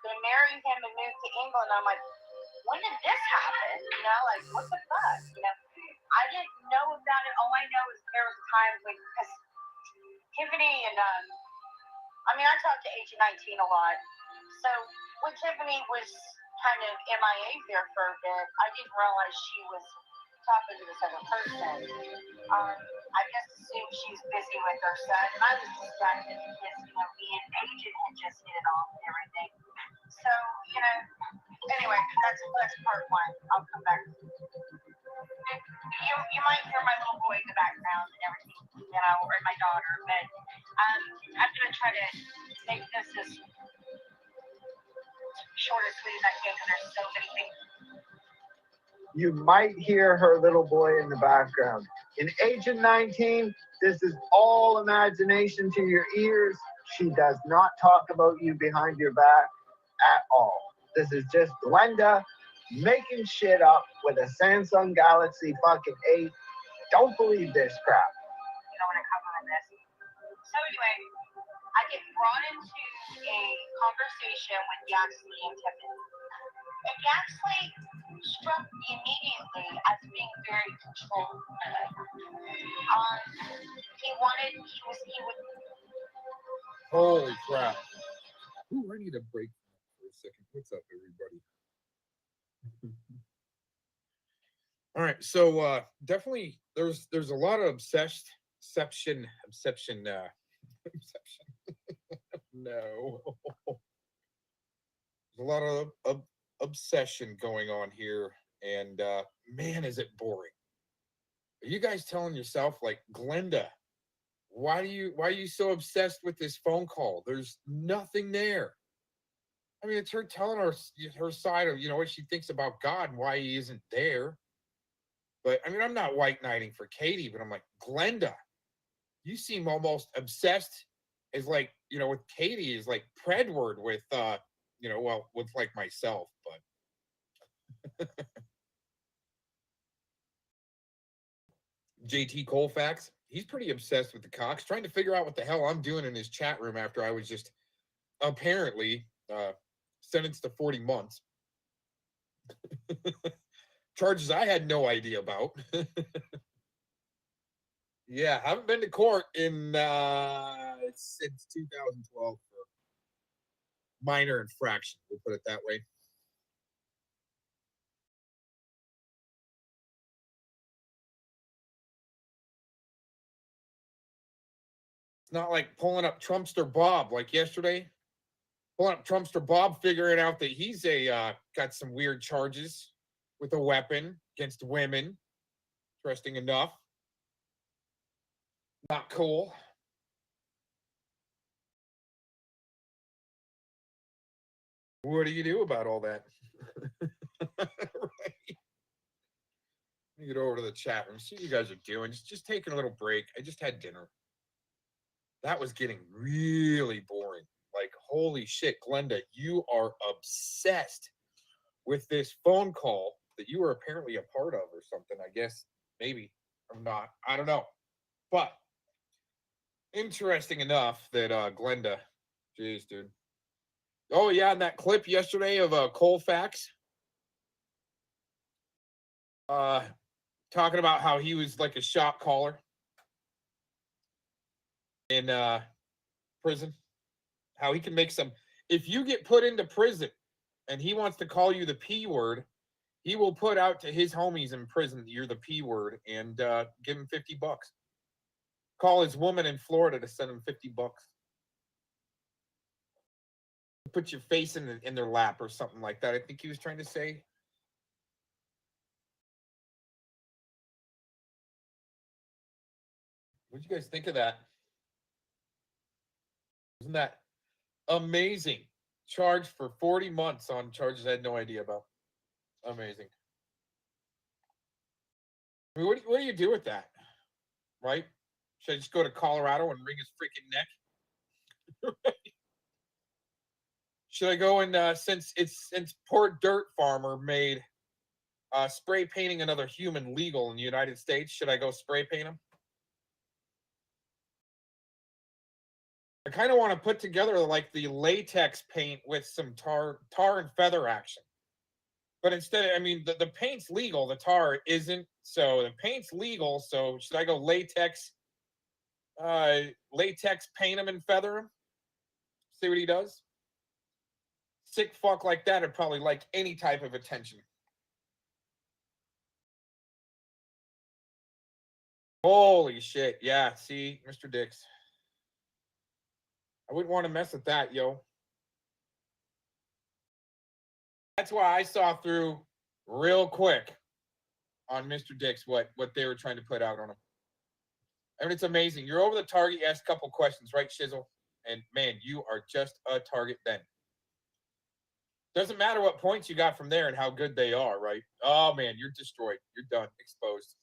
going to marry him and move to England. I'm like, when did this happen? What the fuck? I didn't know about it. All I know is there was a time when, because Tiffany and I talked to Agent 19 a lot. So when Tiffany was kind of MIA there for a bit, I didn't realize she was talking to this other person. I just assumed she was busy with her son, and I was distracted because, me and Agent had just hit it off and everything. So, anyway, that's part one. I'll come back. You might hear my little boy in the background and everything, or my daughter, but I'm going to try to make this as short and sweet as I can because there's so many things. You might hear her little boy in the background. In Agent 19, this is all imagination to your ears. She does not talk about you behind your back at all. This is just Glenda making shit up with a Samsung Galaxy fucking 8. Don't believe this crap. You don't want to cover on this. So anyway, I get brought into a conversation with Yaxley and Tiffany. And Yaxley struck me immediately as being very controlled. He would. Holy crap. Ooh, I need a break for a second. What's up, everybody? All right, so definitely there's a lot of obsession. No. There's a lot of obsession going on here, and man, is it boring. Are you guys telling yourself, like, Glenda, why are you so obsessed with this phone call? There's nothing there. I mean, it's her telling her side of, what she thinks about God and why he isn't there. But I mean, I'm not white knighting for Katie, but I'm like, Glenda, you seem almost obsessed as, like, with Katie is like Predward with with like myself, but JT Colfax, he's pretty obsessed with the Cox, trying to figure out what the hell I'm doing in his chat room after I was just apparently sentenced to 40 months. Charges I had no idea about. Yeah, haven't been to court in since 2012 for minor infraction, we'll put it that way. It's not like pulling up Trumpster Bob like yesterday. Pulling up Trumpster Bob, figuring out that he's got some weird charges with a weapon against women. Interesting enough. Not cool. What do you do about all that? Right. Let me get over to the chat room, see what you guys are doing. Just taking a little break. I just had dinner. That was getting really boring. Like, holy shit, Glenda, you are obsessed with this phone call that you were apparently a part of or something. I guess, maybe, or not. I don't know. But interesting enough that Glenda, jeez, dude. Oh, yeah, and that clip yesterday of Colfax talking about how he was like a shot caller in prison. How he can make some, if you get put into prison and he wants to call you the P word, he will put out to his homies in prison that you're the P word and give him $50. Call his woman in Florida to send him $50. Put your face in their lap or something like that. I think he was trying to say. What'd you guys think of that? Isn't that amazing? Charged for 40 months on charges I had no idea about. Amazing. I mean, what do you do with that? Right? Should I just go to Colorado and wring his freaking neck? Should I go and since poor dirt farmer made spray painting another human legal in the United States, should I go spray paint him? I kind of want to put together like the latex paint with some tar and feather action. But instead, I mean, the paint's legal, the tar isn't. So the paint's legal. So should I go latex paint him and feather him? See what he does? Sick fuck like that would probably like any type of attention. Holy shit. Yeah, see, Mr. Dix. I wouldn't want to mess with that, yo. That's why I saw through real quick on Mr. Dix what they were trying to put out on him. I mean, it's amazing. You're over the target, you ask a couple questions, right, Shizzle? And man, you are just a target then. Doesn't matter what points you got from there and how good they are, right? Oh man, you're destroyed. You're done, exposed.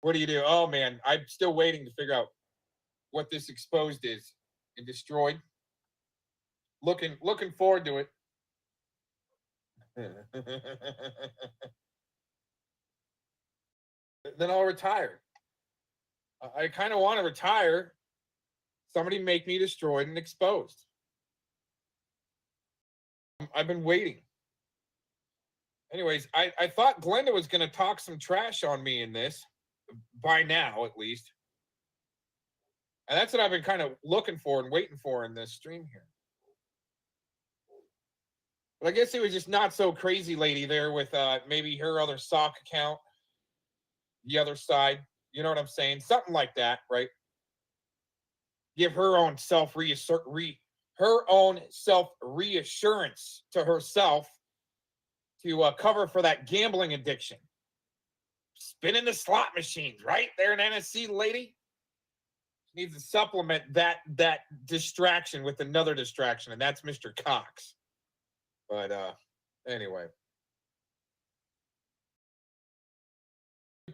What do you do? Oh man, I'm still waiting to figure out what this exposed is and destroyed. Looking forward to it. Then I'll retire. I kind of want to retire. Somebody make me destroyed and exposed. I've been waiting. Anyways, I thought Glenda was going to talk some trash on me in this, by now at least. And that's what I've been kind of looking for and waiting for in this stream here. But I guess it was just not so crazy lady there with maybe her other sock account, the other side. You know what I'm saying? Something like that, right? Give her own self-reassurance to herself to cover for that gambling addiction. Spinning the slot machines, right? There, an NSC lady needs to supplement that distraction with another distraction, and that's Mr. Cox. But anyway,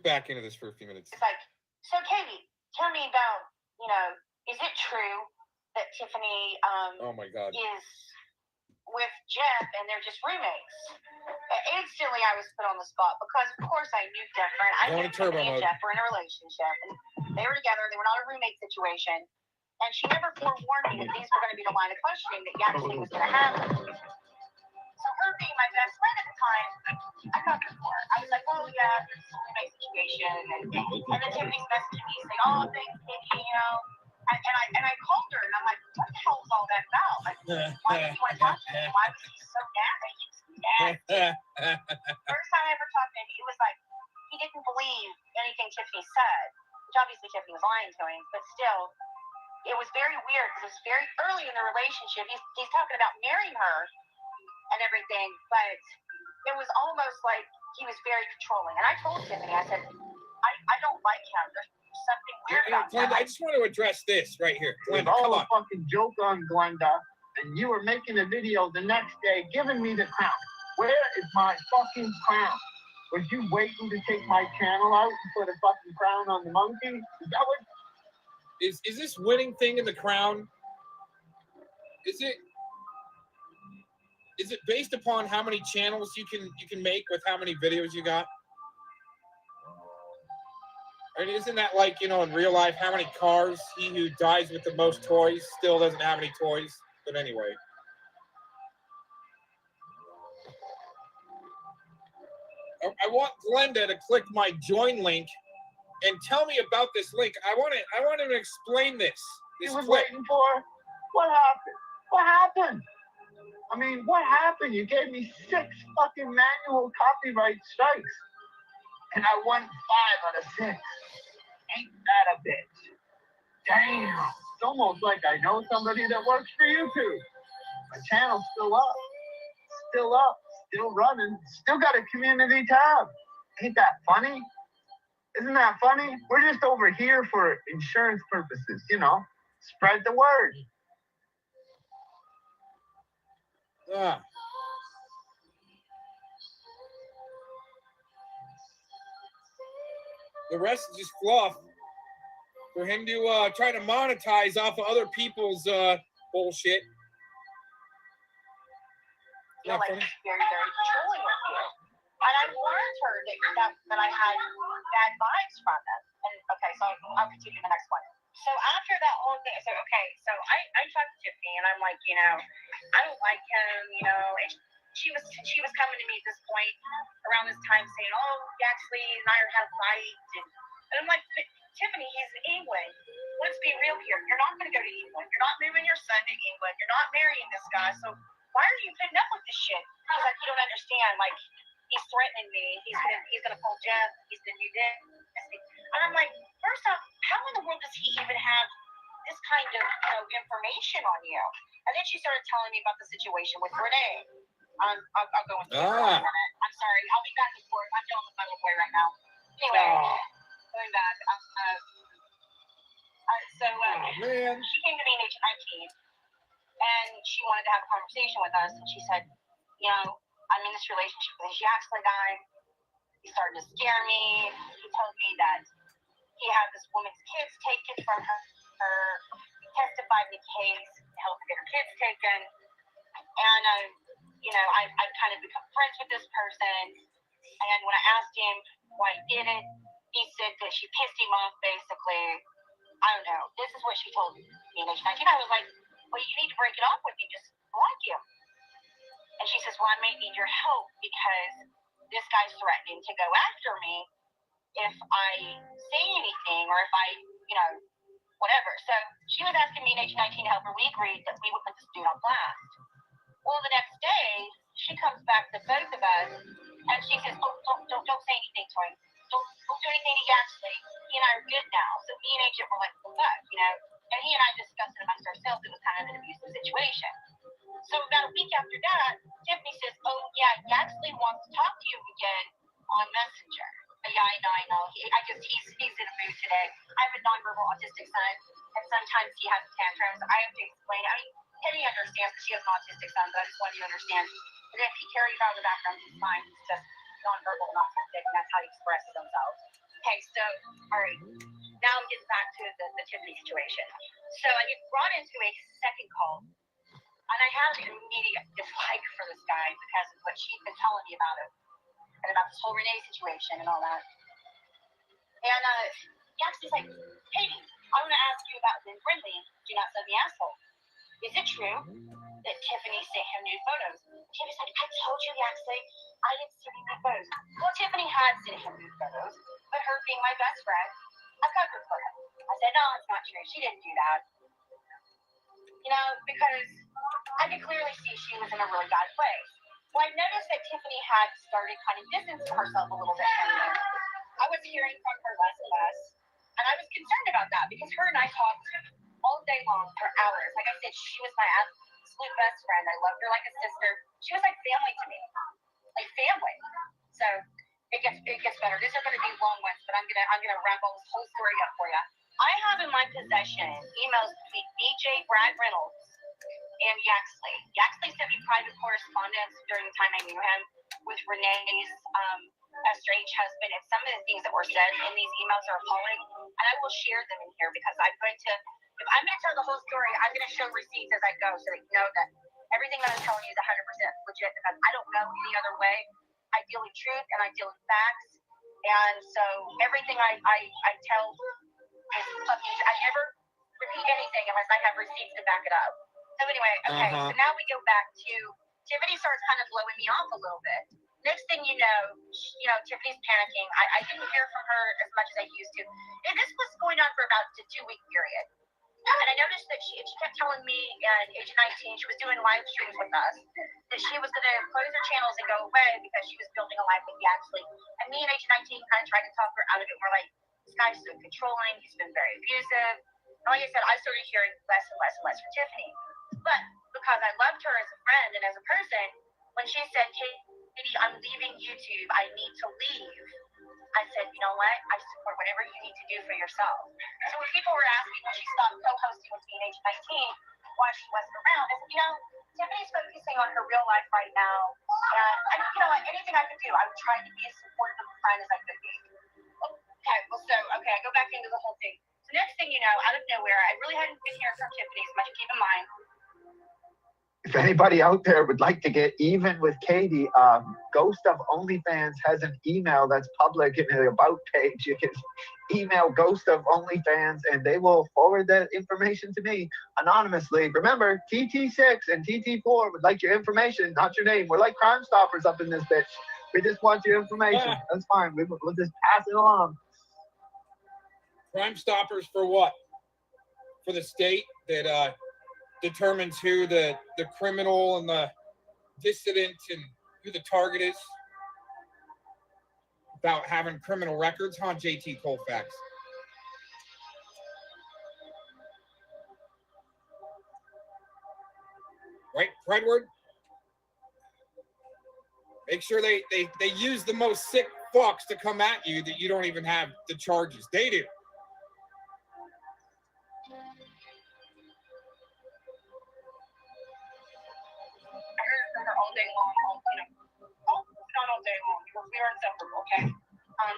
back into this for a few minutes. It's like, so Katie, tell me about, is it true that Tiffany oh my God. is with Jeff and they're just roommates? Instantly, I was put on the spot because, of course, I knew different. I knew Tiffany and Jeff were in a relationship, and they were together. They were not a roommate situation, and she never forewarned me that these were going to be the line of questioning that actually was going to happen. So her being my best friend at the time, I got this for her. I was like, oh yeah, this is a roommate situation, and then Tiffany's messaging me saying, oh, thanks, Katie, And I called her and I'm like, what the hell is all that about? Like, why did you want to talk to me? Why was he so nasty? First time I ever talked to him, it was like he didn't believe anything Tiffany said, which obviously Tiffany was lying to him, but still, it was very weird because it was very early in the relationship. He's talking about marrying her and everything, but it was almost like he was very controlling. And I told Tiffany, I said, I don't like him. There's something weird about Glenda, that. I just want to address this right here. Glenda, all come a on. fucking joke on Glenda, and you were making a video the next day giving me the crown. Where is my fucking crown? Was you waiting to take my channel out and put a fucking crown on the monkey? Is that what? Is this winning thing in the crown? Is it based upon how many channels you can make with how many videos you got? I mean, isn't that like, in real life, how many cars? He who dies with the most toys still doesn't have any toys. But anyway. I want Glenda to click my join link and tell me about this link. I want to explain this. You were waiting for? What happened? What happened? I mean, what happened? You gave me 6 fucking manual copyright strikes. And I won 5 out of 6. Ain't that a bitch? Damn. It's almost like I know somebody that works for YouTube. My channel's still up. Still running. Still got a community tab. Ain't that funny? Isn't that funny? We're just over here for insurance purposes, you know. Spread the word. Ah. The rest is just fluff for him to try to monetize off of other people's bullshit. Feel like very, very controlling with you. And I warned her that I had bad vibes from them. And okay, so I'll continue the next one. So after that whole thing, so I talked to Tiffany and I'm like, you know, I don't like him, you know. And she was coming to me at this point around this time saying, oh, Yaxley and I are having fights, and I'm like, Tiffany, he's in England. Let's be real here. You're not going to go to England. You're not moving your son to England. You're not marrying this guy. So why are you putting up with this shit? He's like, you don't understand. Like, he's threatening me. He's gonna pull Jeff. He's gonna do this. And I'm like, first off, how in the world does he even have this kind of information on you? And then she started telling me about the situation with Renee. I'll go into it for a minute. I'm sorry. I'll be back and forth. I'm dealing with my little boy right now. Anyway, going back. Man. She came to me in age 19. And she wanted to have a conversation with us. And she said, you know, I'm in this relationship with this Yaxley guy. He started to scare me. He told me that he had this woman's kids taken from her. He testified in the case to help her get her kids taken. And, you know, I've kind of become friends with this person. And when I asked him why he did it, he said that she pissed him off, basically. I don't know. This is what she told me in age 19. I was like, well, you need to break it off with me. Just block him. And she says, well, I may need your help because this guy's threatening to go after me if I say anything or if I, you know, whatever. So she was asking me in age 19 to help her. We agreed that we would put this dude on blast. Well, the next day, she comes back to both of us and she says, oh, don't say anything to him. Don't do anything to Yaxley. He and I are good now. So me and Agent were like, well, fuck, you know. And he and I discussed it amongst ourselves. It was kind of an abusive situation. So about a week after that, Tiffany says, oh, yeah, Yaxley wants to talk to you again on Messenger. Yeah, I know. I guess he's in a mood today. I have a nonverbal autistic son, and sometimes he has tantrums. I have to explain. I mean, Tiffany understands that she has an autistic son, but I just want you to understand that if he carries out in the background, he's fine. He's just nonverbal and autistic, and that's how he expresses himself. Okay, so, all right. Now I'm getting back to the Tiffany situation. So I get brought into a second call, and I have an immediate dislike for this guy because of what she'd been telling me about him and about this whole Renee situation and all that. And Yaxley's like, Katie, I want to ask you about Lynn Brindley. Do not send me asshole. Is it true that Tiffany sent him nude photos? Tiffany's like, I told you, Yaxley, I didn't send him nude photos. Well, Tiffany had sent him nude photos, but her being my best friend, I covered for him. I said, no, it's not true. She didn't do that. You know, because I could clearly see she was in a really bad place. Well, I noticed that Tiffany had started kind of distancing herself a little bit from me. I was hearing from her less and less, and I was concerned about that because her and I talked all day long for hours. Like I said, she was my absolute best friend. I loved her like a sister. She was like family to me, like family. So it gets better. These are going to be long ones, but I'm gonna wrap all this whole story up for you. I have in my possession emails between BJ Brad Reynolds and Yaxley. Yaxley sent me private correspondence during the time I knew him with Renee's estranged husband, and some of the things that were said in these emails are appalling, and I will share them in here because if I'm going to tell the whole story, I'm going to show receipts as I go so that you know that everything that I'm telling you is 100% legit because I don't know any other way. I deal in truth and I deal in facts, and so everything I tell is fucking, I never repeat anything unless I have receipts to back it up. So anyway, okay, so now we go back to Tiffany starts kind of blowing me off a little bit. Next thing you know, Tiffany's panicking. I didn't hear from her as much as I used to. And this was going on for about a 2-week period. And I noticed that she kept telling me at age 19, she was doing live streams with us, that she was going to close her channels and go away because she was building a life with Yaxley. And me at age 19 kind of tried to talk her out of it. We're like, this guy's so controlling. He's been very abusive. And like I said, I started hearing less and less and less from Tiffany. But because I loved her as a friend and as a person, when she said, Katie, I'm leaving YouTube, I need to leave, I said, you know what? I support whatever you need to do for yourself. So when people were asking when she stopped co-hosting with me at age 19, why she wasn't around, I said, you know, Tiffany's focusing on her real life right now. And you know what? Anything I could do, I would try to be as supportive of a friend as I could be. Okay, well, I go back into the whole thing. So next thing you know, out of nowhere, I really hadn't been hearing from Tiffany as much. Keep in mind, if anybody out there would like to get even with Katie, Ghost of OnlyFans has an email that's public in the About page. You can email Ghost of OnlyFans and they will forward that information to me anonymously. Remember, TT6 and TT4 would like your information, not your name. We're like Crime Stoppers up in this bitch. We just want your information. That's fine. We'll just pass it along. Crime Stoppers for what? For the state that determines who the criminal and the dissident and who the target is without having criminal records, huh, JT Colfax? Right, Fredward? Make sure they use the most sick fucks to come at you that you don't even have the charges. They do. all day long, not all day long. We were inseparable, okay?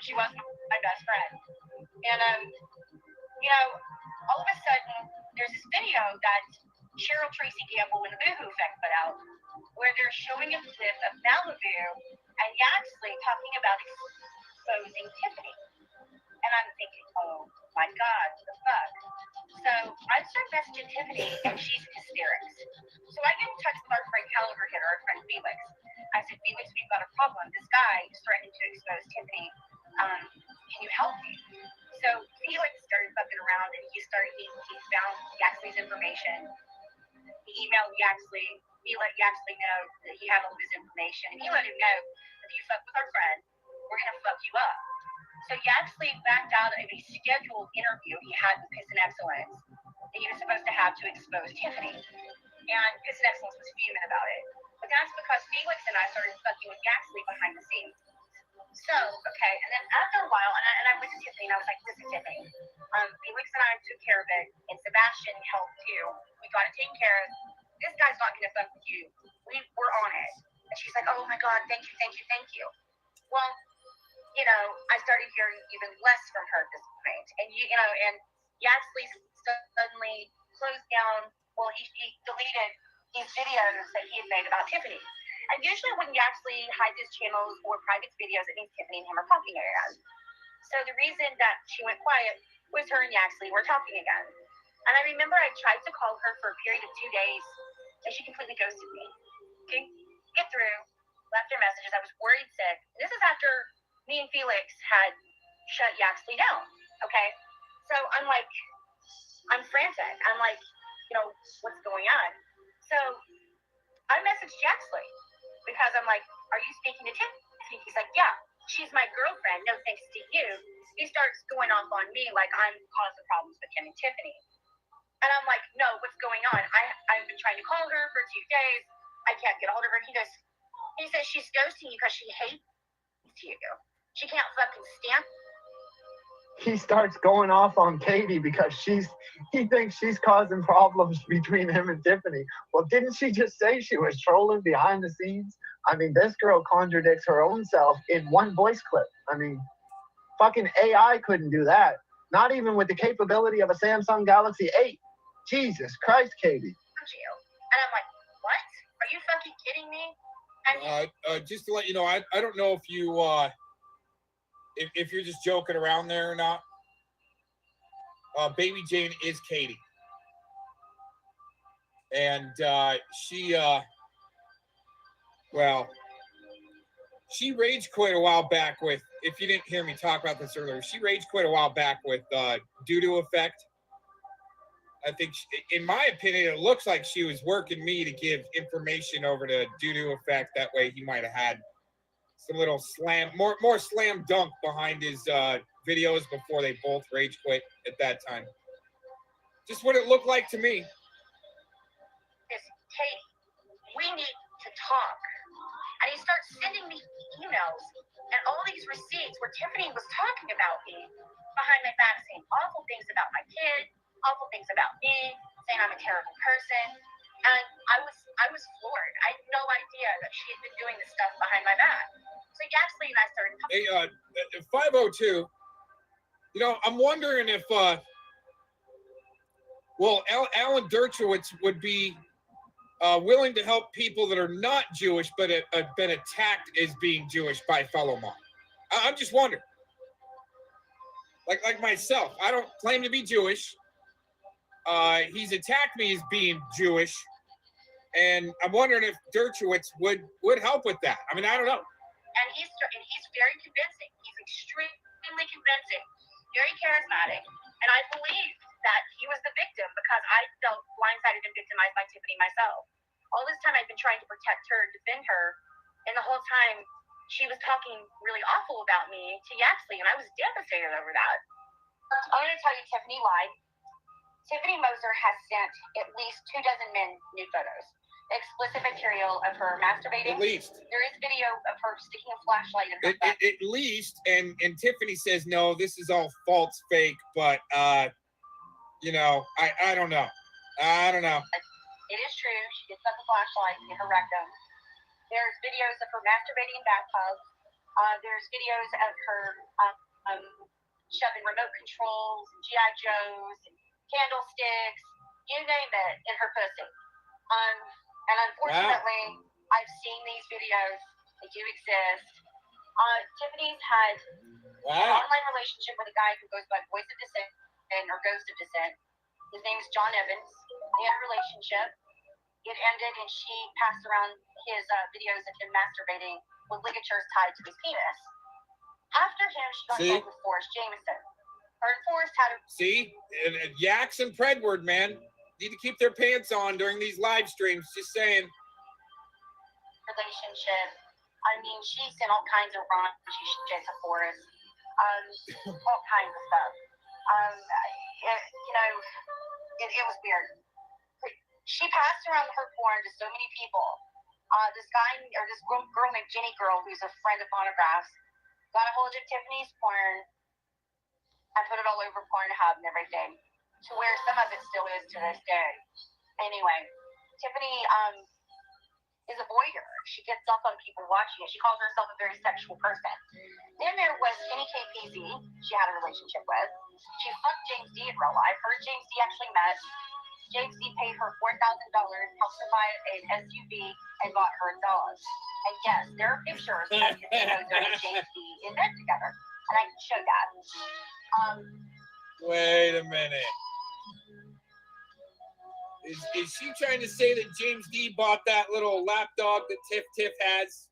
She was my best friend. And, all of a sudden, there's this video that Cheryl Tracy Gamble and the Boohoo Effect put out, where they're showing a clip of Malibu and Yaxley talking about exposing Tiffany. And I'm thinking, oh my God, what the fuck? So I start messaging Tiffany and she's in hysterics. So I get in touch with our friend Caliber Hitter, our friend Felix. I said, Felix, we've got a problem. This guy is threatening to expose Tiffany. Can you help me? So Felix started fucking around and he found Yaxley's information. He emailed Yaxley. He let Yaxley know that he had all of his information. And he let him know that if you fuck with our friend, we're going to fuck you up. So Yaxley backed out of a scheduled interview he had with Piss and Excellence that he was supposed to have to expose Tiffany. And Piss and Excellence was fuming about it. But that's because Felix and I started fucking with Yaxley behind the scenes. So, okay, and then after a while, and I went to Tiffany and I was like, listen, Tiffany, Felix and I took care of it, and Sebastian helped too. We got it taken care of. This guy's not going to fuck with you. We're on it. And she's like, oh my God, thank you, thank you, thank you. Well, I started hearing even less from her at this point. And, and Yaxley suddenly closed down, he deleted these videos that he had made about Tiffany. And usually when Yaxley hides his channels or private videos, it means Tiffany and him are talking again. So the reason that she went quiet was her and Yaxley were talking again. And I remember I tried to call her for a period of 2 days, and she completely ghosted me. Couldn't get through, left her messages. I was worried sick. And this is after me and Felix had shut Yaxley down, okay? So I'm frantic. I'm like, what's going on? So I messaged Yaxley because I'm like, are you speaking to Tiffany? He's like, yeah, she's my girlfriend. No thanks to you. He starts going off on me like I'm causing problems with him and Tiffany. And I'm like, no, what's going on? I've been trying to call her for 2 days. I can't get a hold of her. He says she's ghosting you because she hates you. She can't fucking stand. He starts going off on Katie because he thinks she's causing problems between him and Tiffany. Well, didn't she just say she was trolling behind the scenes? I mean, this girl contradicts her own self in one voice clip. I mean, fucking AI couldn't do that. Not even with the capability of a Samsung Galaxy 8. Jesus Christ, Katie. And I'm like, what? Are you fucking kidding me? Just to let you know, I don't know if you if you're just joking around there or not. Baby Jane is Katie. And she rage quit a while back with, if you didn't hear me talk about this earlier, she rage quit a while back with Doo-Doo Effect. I think, in my opinion, it looks like she was working me to give information over to Doo-Doo Effect. That way he might have had some little more slam dunk behind his videos before they both rage quit at that time. Just what it looked like to me. Katie, we need to talk. And he starts sending me emails and all these receipts where Tiffany was talking about me behind my back, saying awful things about my kid, awful things about me, saying I'm a terrible person. And I was floored. I had no idea that she had been doing this stuff behind my back. So Yaxley and I started Hey, talking. 502. You know, I'm wondering if Alan Dershowitz would be willing to help people that are not Jewish but have been attacked as being Jewish by fellow mom. I'm just wondering. Like myself, I don't claim to be Jewish. He's attacked me as being Jewish, and I'm wondering if Dershowitz would help with that. I mean, I don't know. And he's very convincing. He's extremely convincing, very charismatic, and I believe that he was the victim because I felt blindsided and victimized by Tiffany myself. All this time I've been trying to protect her and defend her, and the whole time she was talking really awful about me to Yaxley, and I was devastated over that. I'm going to tell you, Tiffany lied. Tiffany Moser has sent at least 24 men nude photos. Explicit material of her masturbating. At least. There is video of her sticking a flashlight in her butt. At least, and Tiffany says, no, this is all false, fake, but, you know, I don't know. I don't know. It is true. She did stuck a flashlight in her rectum. There's videos of her masturbating in bathtubs. There's videos of her shoving remote controls, G.I. Joes, candlesticks, you name it, in her pussy. And unfortunately, wow. I've seen these videos. They do exist. Tiffany's had an online relationship with a guy who goes by Voice of Dissent or Ghost of Dissent. His name is John Evans. They had a relationship. It ended, and she passed around his videos of him masturbating with ligatures tied to his penis. After him, she got involved with Forrest Jameson. Her and Forrest had a... See? Yaks and Predward, man. Need to keep their pants on during these live streams. Just saying. Relationship. I mean, she sent all kinds of raunchy shit to Forrest. All kinds of stuff. It was weird. She passed around her porn to so many people. This girl named Jenny Girl, who's a friend of Phonographs, got a hold of Tiffany's porn and put it all over Pornhub and everything, to where some of it still is to this day. Anyway, Tiffany is a voyeur. She gets off on people watching it. She calls herself a very sexual person. Then there was Kenny KPZ she had a relationship with. She fucked James D in real life. Her and James D actually met. James D paid her $4,000, helped her buy an SUV, and bought her a dog. And yes, there are pictures of James D in bed together. And I can show that. Wait a minute. Is she trying to say that James D bought that little lapdog that Tiff has?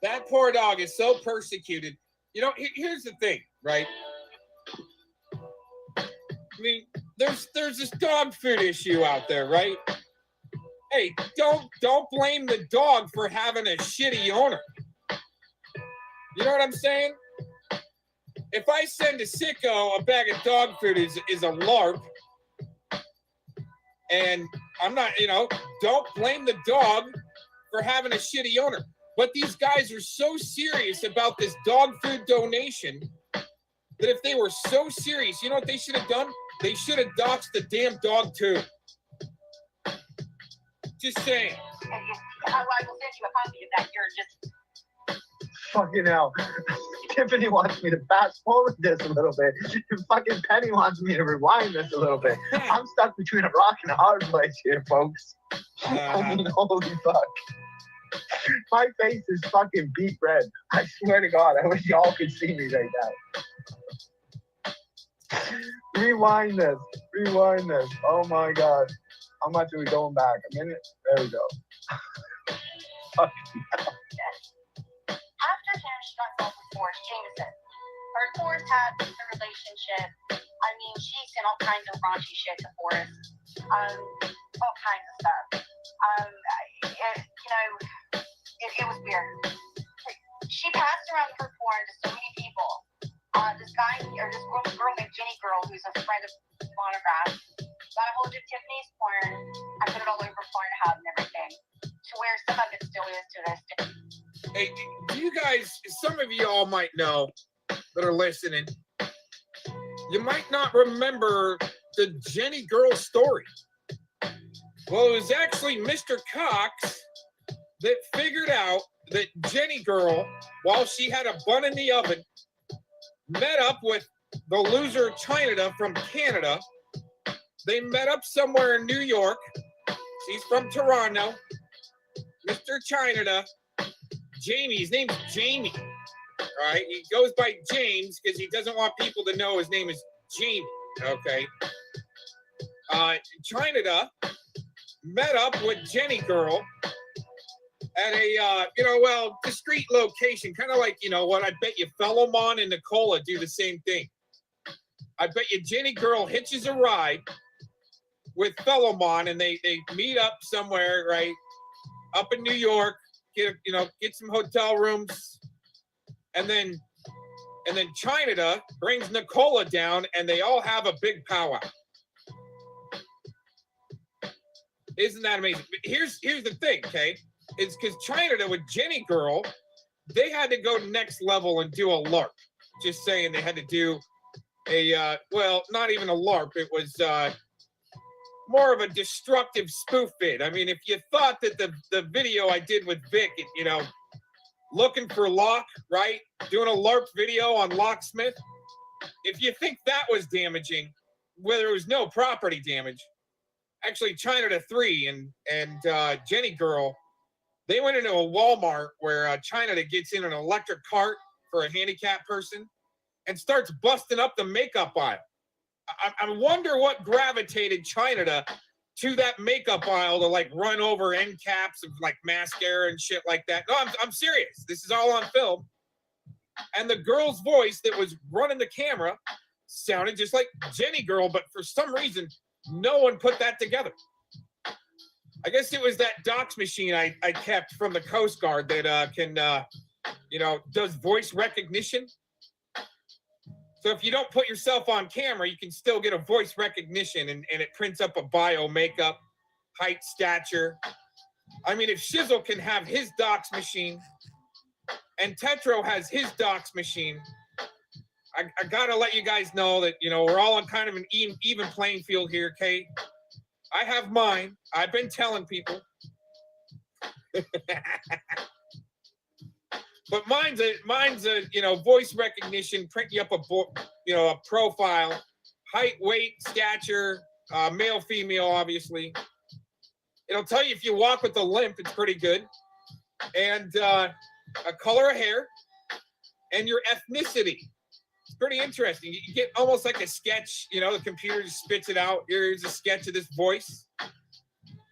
That poor dog is so persecuted. You know, here's the thing, right? I mean, there's this dog food issue out there, right? Hey, don't blame the dog for having a shitty owner. You know what I'm saying? If I send a sicko a bag of dog food is a LARP, and I'm not, don't blame the dog for having a shitty owner. But these guys are so serious about this dog food donation that if they were so serious, you know what they should have done? They should have doxed the damn dog too. Just saying. I will send you a copy of that. You're just... Fucking hell. Tiffany wants me to fast forward this a little bit. And fucking Penny wants me to rewind this a little bit. I'm stuck between a rock and a hard place here, folks. I mean, holy fuck. My face is fucking beet red. I swear to God, I wish y'all could see me right now. Rewind this. Oh my God. How much are we going back? A minute? There we go. After him, she got involved with Forrest Jameson. Her and Forrest had a relationship. I mean, she sent all kinds of raunchy shit to Forrest. All kinds of stuff. It was weird. She passed around her porn to so many people. This girl named Jenny Girl, who's a friend of Monograph, got a hold of Tiffany's porn. I put it all over Pornhub and everything, to where some of it still is to this day. Hey, do you guys, some of you all might know that are listening, you might not remember the Jenny Girl story. Well, it was actually Mr. Cox that figured out that Jenny Girl, while she had a bun in the oven, met up with the loser China from Canada. They met up somewhere in New York. She's from Toronto. Mr. China, Jamie, his name's Jamie. All right, he goes by James because he doesn't want people to know his name is Jamie. Okay. China met up with Jenny Girl at a, discreet location, kind of like, what I bet you Fellowmon and Nicola do the same thing. I bet you Jenny Girl hitches a ride with Fellowmon and they meet up somewhere, right, up in New York, get some hotel rooms, and then China brings Nicola down and they all have a big powwow. Isn't that amazing? But here's the thing, okay? It's because China with Jenny Girl, they had to go next level and do a LARP. Just saying, they had to do a not even a LARP. It was more of a destructive spoof vid. I mean, if you thought that the video I did with Vic, looking for Locke, right? Doing a LARP video on Locksmith. If you think that was damaging, where there was no property damage, actually China 3 and Jenny Girl, they went into a Walmart where China gets in an electric cart for a handicapped person and starts busting up the makeup aisle. I wonder what gravitated China to that makeup aisle to like run over end caps of like mascara and shit like that. No, I'm serious. This is all on film. And the girl's voice that was running the camera sounded just like Jenny Girl, but for some reason, no one put that together. I guess it was that dox machine I kept from the Coast Guard that does voice recognition. So if you don't put yourself on camera, you can still get a voice recognition and it prints up a bio, makeup, height, stature. I mean, if Shizzle can have his dox machine and Tetro has his dox machine, I gotta let you guys know that, we're all on kind of an even playing field here, Kate. I have mine. I've been telling people. But mine's a voice recognition, print you up a profile, height, weight, stature, male, female, obviously. It'll tell you if you walk with a limp, it's pretty good. And a color of hair and your ethnicity. It's pretty interesting. You get almost like a sketch, the computer just spits it out. Here's a sketch of this voice.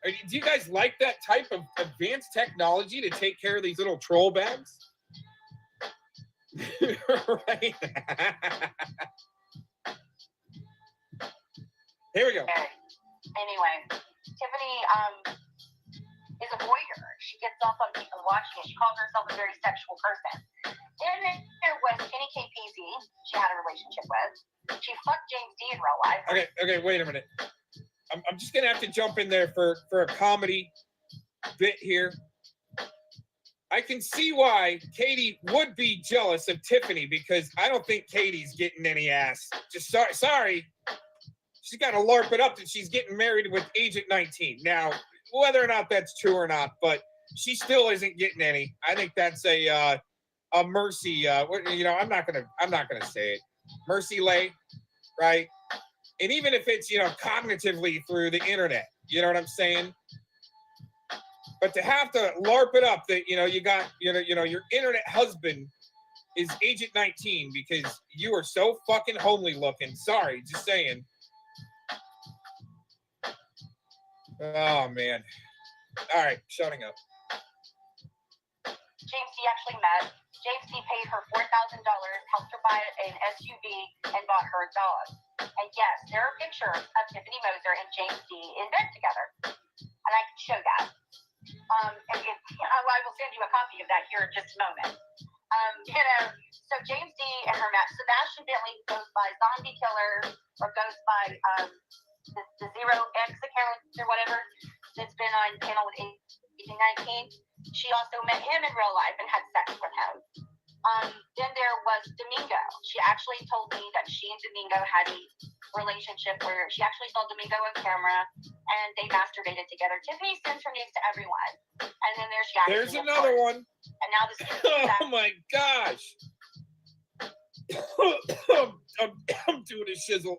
Do you guys like that type of advanced technology to take care of these little troll bags? Right. Here we go. Anyway, Tiffany is a voyeur. She gets off on people watching it. She calls herself a very sexual person. Then there was Kenny KPZ. She had a relationship with. She fucked James D in real life. Okay, wait a minute. I'm just gonna have to jump in there for a comedy bit here. I can see why Katie would be jealous of Tiffany because I don't think Katie's getting any ass. Just sorry. She's got to LARP it up that she's getting married with Agent 19. Now, whether or not that's true or not, but she still isn't getting any. I think that's a mercy. I'm not gonna say it. Mercy lay, right? And even if it's cognitively through the internet, you know what I'm saying? But to have to LARP it up that you got your internet husband is Agent 19 because you are so fucking homely looking. Sorry, just saying. Oh man. All right, shutting up. James D actually met. James D paid her $4,000, helped her buy an SUV and bought her a dog. And yes, there are pictures of Tiffany Moser and James D in bed together. And I can show that. I will send you a copy of that here in just a moment. So James D and her Matt Sebastian Bentley goes by Zombie Killer or goes by the Zero X account or whatever that's been on panel with 1819. She also met him in real life and had sex with him. Then there was Domingo. She actually told me that she and Domingo had a relationship where she actually saw Domingo on camera and they masturbated together. Tiffany sends her nudes to everyone. And then there's Jackie. There's another one. And now this Oh my gosh. I'm doing a shizzle.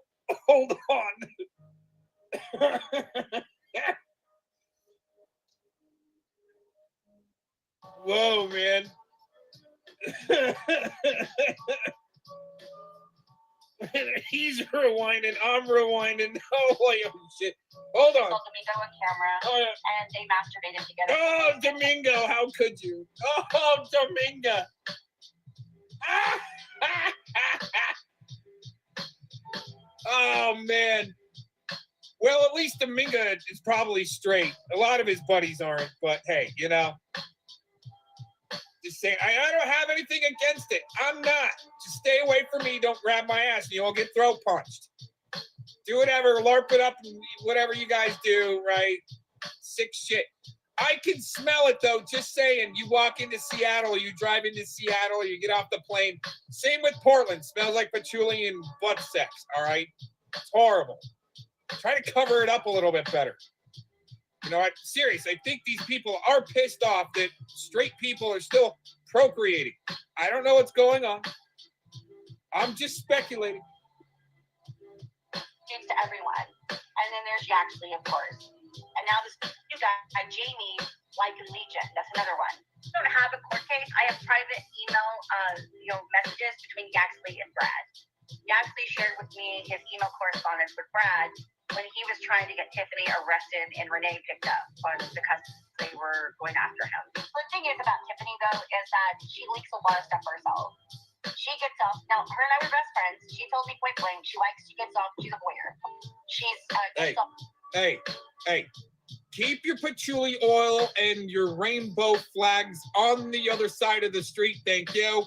Hold on. Whoa, man. He's rewinding. I'm rewinding. Holy shit. Hold on. Domingo on camera, and they masturbated together. Oh, Domingo, how could you? Oh, Domingo. Oh, man. Well, at least Domingo is probably straight. A lot of his buddies aren't, but hey, you know. Just saying, I don't have anything against it. I'm not. Just stay away from me. Don't grab my ass and you'll get throat punched. Do whatever, LARP it up, whatever you guys do, right? Sick shit. I can smell it though, just saying. You walk into Seattle, you drive into Seattle, you get off the plane. Same with Portland. Smells like patchouli and butt sex, all right? It's horrible. Try to cover it up a little bit better. You know, seriously, I think these people are pissed off that straight people are still procreating. I don't know what's going on. I'm just speculating. To everyone. And then there's Yaxley, of course. And now this new guy, Jamie, like in Legion. That's another one. I don't have a court case. I have private email, messages between Yaxley and Brad. Yaxley shared with me his email correspondence with Brad when he was trying to get Tiffany arrested and Renee picked up because they were going after him. The thing is about Tiffany, though, is that she leaks a lot of stuff herself. She gets off. Now, her and I were best friends. She told me point blank she gets off. She's a voyeur. She's Hey, keep your patchouli oil and your rainbow flags on the other side of the street. Thank you.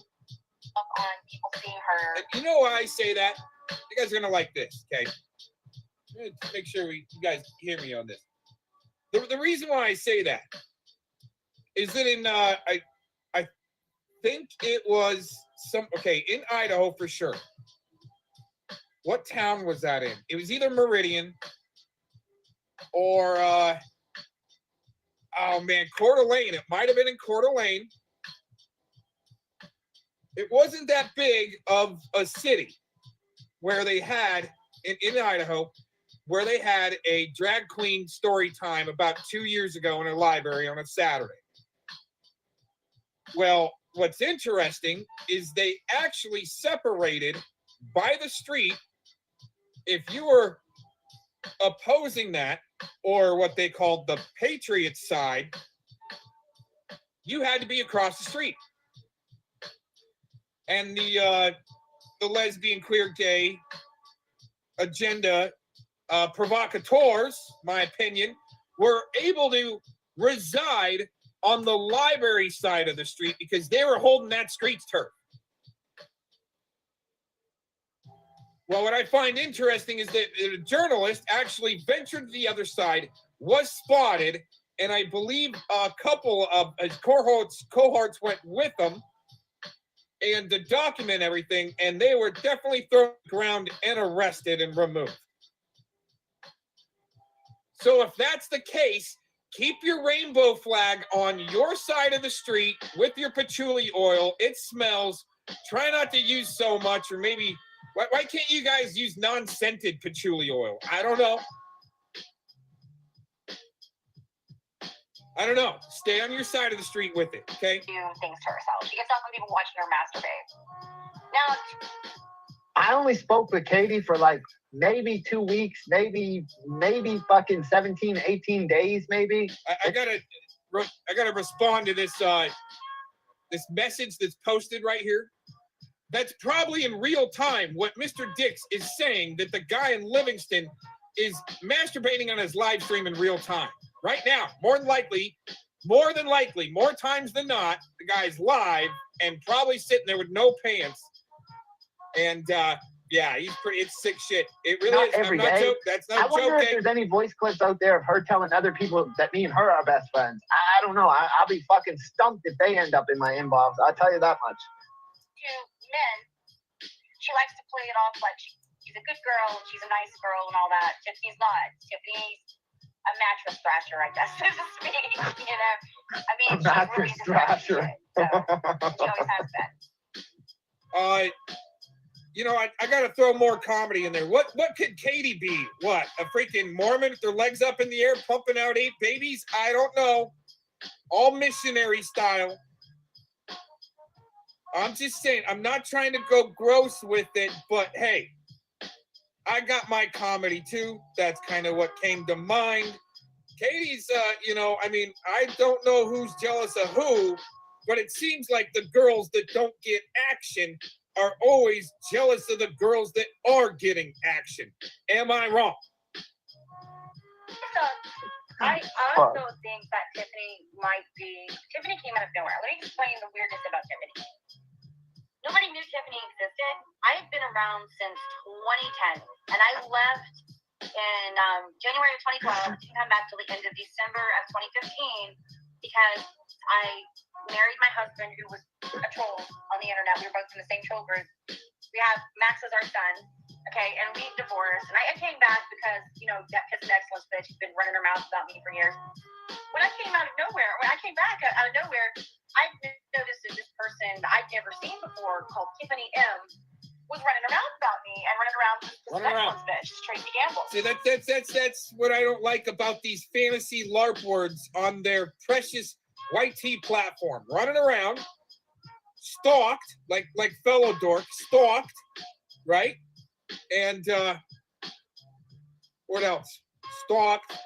On people seeing her. You know why I say that? You guys are gonna like this, okay? Let's make sure you guys hear me on this. The reason why I say that is that in I think it was in Idaho for sure. What town was that in? It was either Meridian or Coeur d'Alene. It might have been in Coeur d'Alene. It wasn't that big of a city where they had in Idaho where they had a drag queen story time about 2 years ago in a library on a Saturday. Well, what's interesting is they actually separated by the street. If you were opposing that, or what they called the Patriot side, you had to be across the street. And the lesbian, queer, gay agenda provocateurs, my opinion, were able to reside on the library side of the street because they were holding that street's turf. Well, what I find interesting is that a journalist actually ventured to the other side, was spotted, and I believe a couple of his cohorts went with them and to document everything, and they were definitely thrown to the ground and arrested and removed. So if that's the case, keep your rainbow flag on your side of the street with your patchouli oil. It smells. Try not to use so much, or maybe, why can't you guys use non-scented patchouli oil? I don't know. I don't know. Stay on your side of the street with it, okay? Do things to herself. She gets off on people watching her masturbate. Now, I only spoke with Katie for like maybe 2 weeks, maybe fucking 17, 18 days, maybe. I gotta respond to this this message that's posted right here. that's probably in real time what Mr. Dix is saying, that the guy in Livingston is masturbating on his live stream in real time. Right now, more than likely, more times than not, the guy's live and probably sitting there with no pants. And yeah, he's pretty, it's sick shit. It really Not is. every I'm not day. joking. That's I not wonder if joking. there's any voice clips out there of her telling other people that me and her are best friends. I don't know. I'll be fucking stumped if they end up in my inbox. I'll tell you that much. To men, she likes to play it off like she's a good girl, she's a nice girl, and all that. Tiffany's not. Tiffany's a mattress thrasher, I guess, so to speak. You know, I mean, A mattress thrasher. She always has been. You know, I gotta throw more comedy in there. What could Katie be? What, a freaking Mormon with their legs up in the air, pumping out 8 babies? I don't know. All missionary style. I'm just saying, I'm not trying to go gross with it, but hey, I got my comedy too. That's kind of what came to mind. Katie's, you know, I mean, I don't know who's jealous of who, but it seems like the girls that don't get action are always jealous of the girls that are getting action. Am I wrong? So, I also think that Tiffany came out of nowhere. Let me explain the weirdness about Tiffany. Nobody knew Tiffany existed. I've been around since 2010, and I left in January of 2012 to come back till the end of December of 2015 because I married my husband, who was a troll on the internet. We were both in the same troll group. We have Max as our son, okay, and we divorced. And I came back because, you know, that piss and excellence bitch has been running her mouth about me for years. When I came back out of nowhere, I noticed that this person I'd never seen before, called Tiffany M, was running her mouth about me and running around with this excellence bitch, Tracy Gamble. See, that's what I don't like about these fantasy LARP words on their precious white tea platform. Running around, stalked, like fellow dork, stalked, right? And what else? Stalked.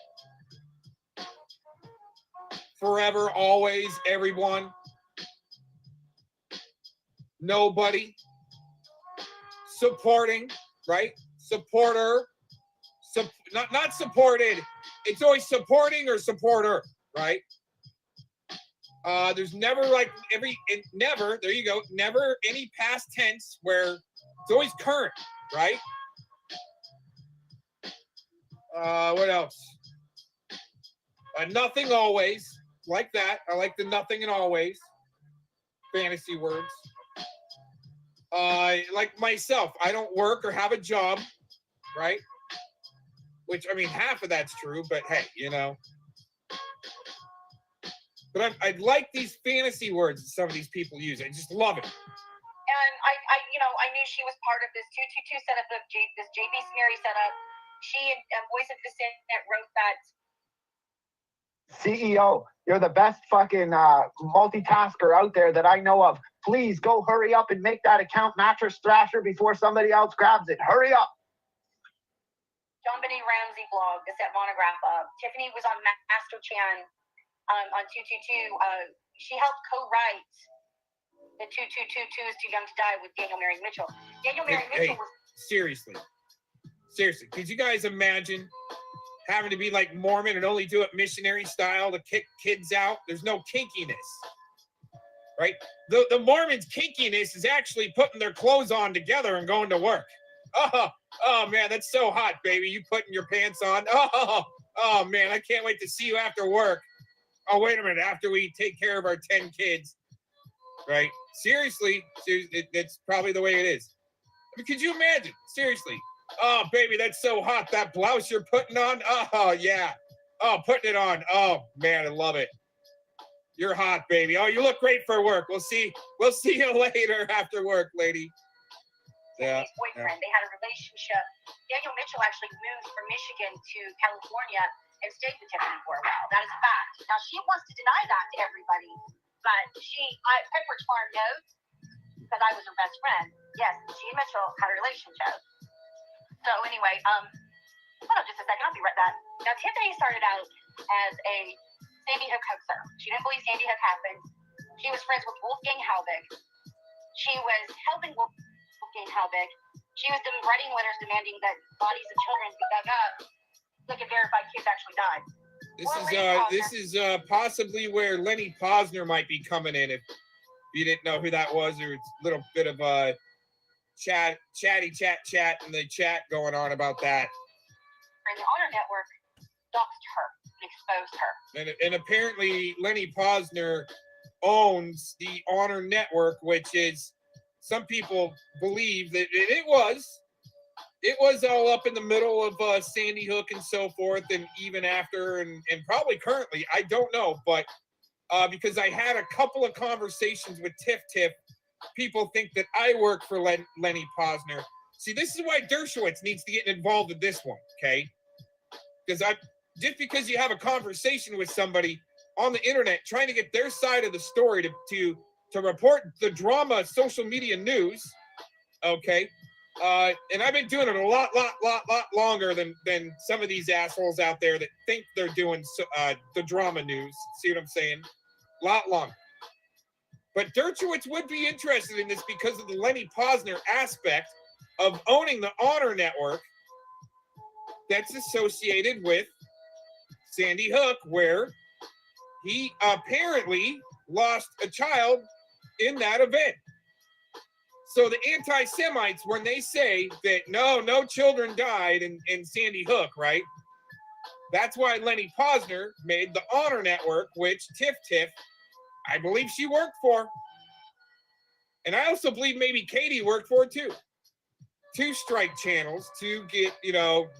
Forever, always, everyone. Nobody. Supporting, right? Supporter. Not supported. It's always supporting or supporter, right? There's never never, there you go, never any past tense where it's always current, right? What else? Nothing always, like that. I like the nothing and always. Fantasy words. Like myself, I don't work or have a job, right? Which, I mean, half of that's true, but hey, you know. But I like these fantasy words that some of these people use. I just love it. And I knew she was part of this 222 setup of this JB Smeary setup. She and Voice of Dissent wrote that. CEO, you're the best fucking multitasker out there that I know of. Please go hurry up and make that account Mattress Thrasher before somebody else grabs it. Hurry up. John Benny Ramsey blog, the set monograph of. Tiffany was on Master Chan on 222. She helped co-write the 2222 is Too Young to Die with Daniel Marion Mitchell. Daniel Marion Mitchell was. Seriously, could you guys imagine having to be like Mormon and only do it missionary style to kick kids out? There's no kinkiness, right? The Mormons' kinkiness is actually putting their clothes on together and going to work. Oh man, that's so hot, baby. You putting your pants on? Oh man, I can't wait to see you after work. Oh, wait a minute, after we take care of our 10 kids, right? Seriously, that's probably the way it is. I mean, could you imagine? Seriously. Oh, baby, that's so hot. That blouse you're putting on? Oh, yeah. Oh, putting it on. Oh, man, I love it. You're hot, baby. Oh, you look great for work. We'll see you later after work, lady. Yeah. His boyfriend. They had a relationship. Daniel Mitchell actually moved from Michigan to California and stayed with Tiffany for a while. That is a fact. Now, she wants to deny that to everybody, but Edward Farm knows because I was her best friend. Yes, she and Mitchell had a relationship. So anyway, hold on just a second. I'll be right back. Now, Tiffany started out as a Sandy Hook hoaxer. She didn't believe Sandy Hook happened. She was friends with Wolfgang Halbig. She was helping Wolfgang Halbig. She was writing letters demanding that bodies of children be dug up so can verify kids actually died. This is possibly where Lenny Posner might be coming in if you didn't know who that was, or it's a little bit of a chat in the chat going on about that. And the Honor Network doxed her and exposed her. And apparently Lenny Posner owns the Honor Network, which is, some people believe that it was all up in the middle of Sandy Hook and so forth, and even after, and probably currently, I don't know, but because I had a couple of conversations with Tiff, people think that I work for Lenny Posner. See, this is why Dershowitz needs to get involved in this one, okay? Because just because you have a conversation with somebody on the internet trying to get their side of the story to report the drama social media news, okay? And I've been doing it a lot longer than some of these assholes out there that think they're doing the drama news. See what I'm saying? A lot longer. But Dershowitz would be interested in this because of the Lenny Posner aspect of owning the Honor Network that's associated with Sandy Hook, where he apparently lost a child in that event. So the anti-Semites, when they say that no children died in Sandy Hook, right? That's why Lenny Posner made the Honor Network, which Tiff, I believe she worked for. And I also believe maybe Katie worked for it too. 2 strike channels to get,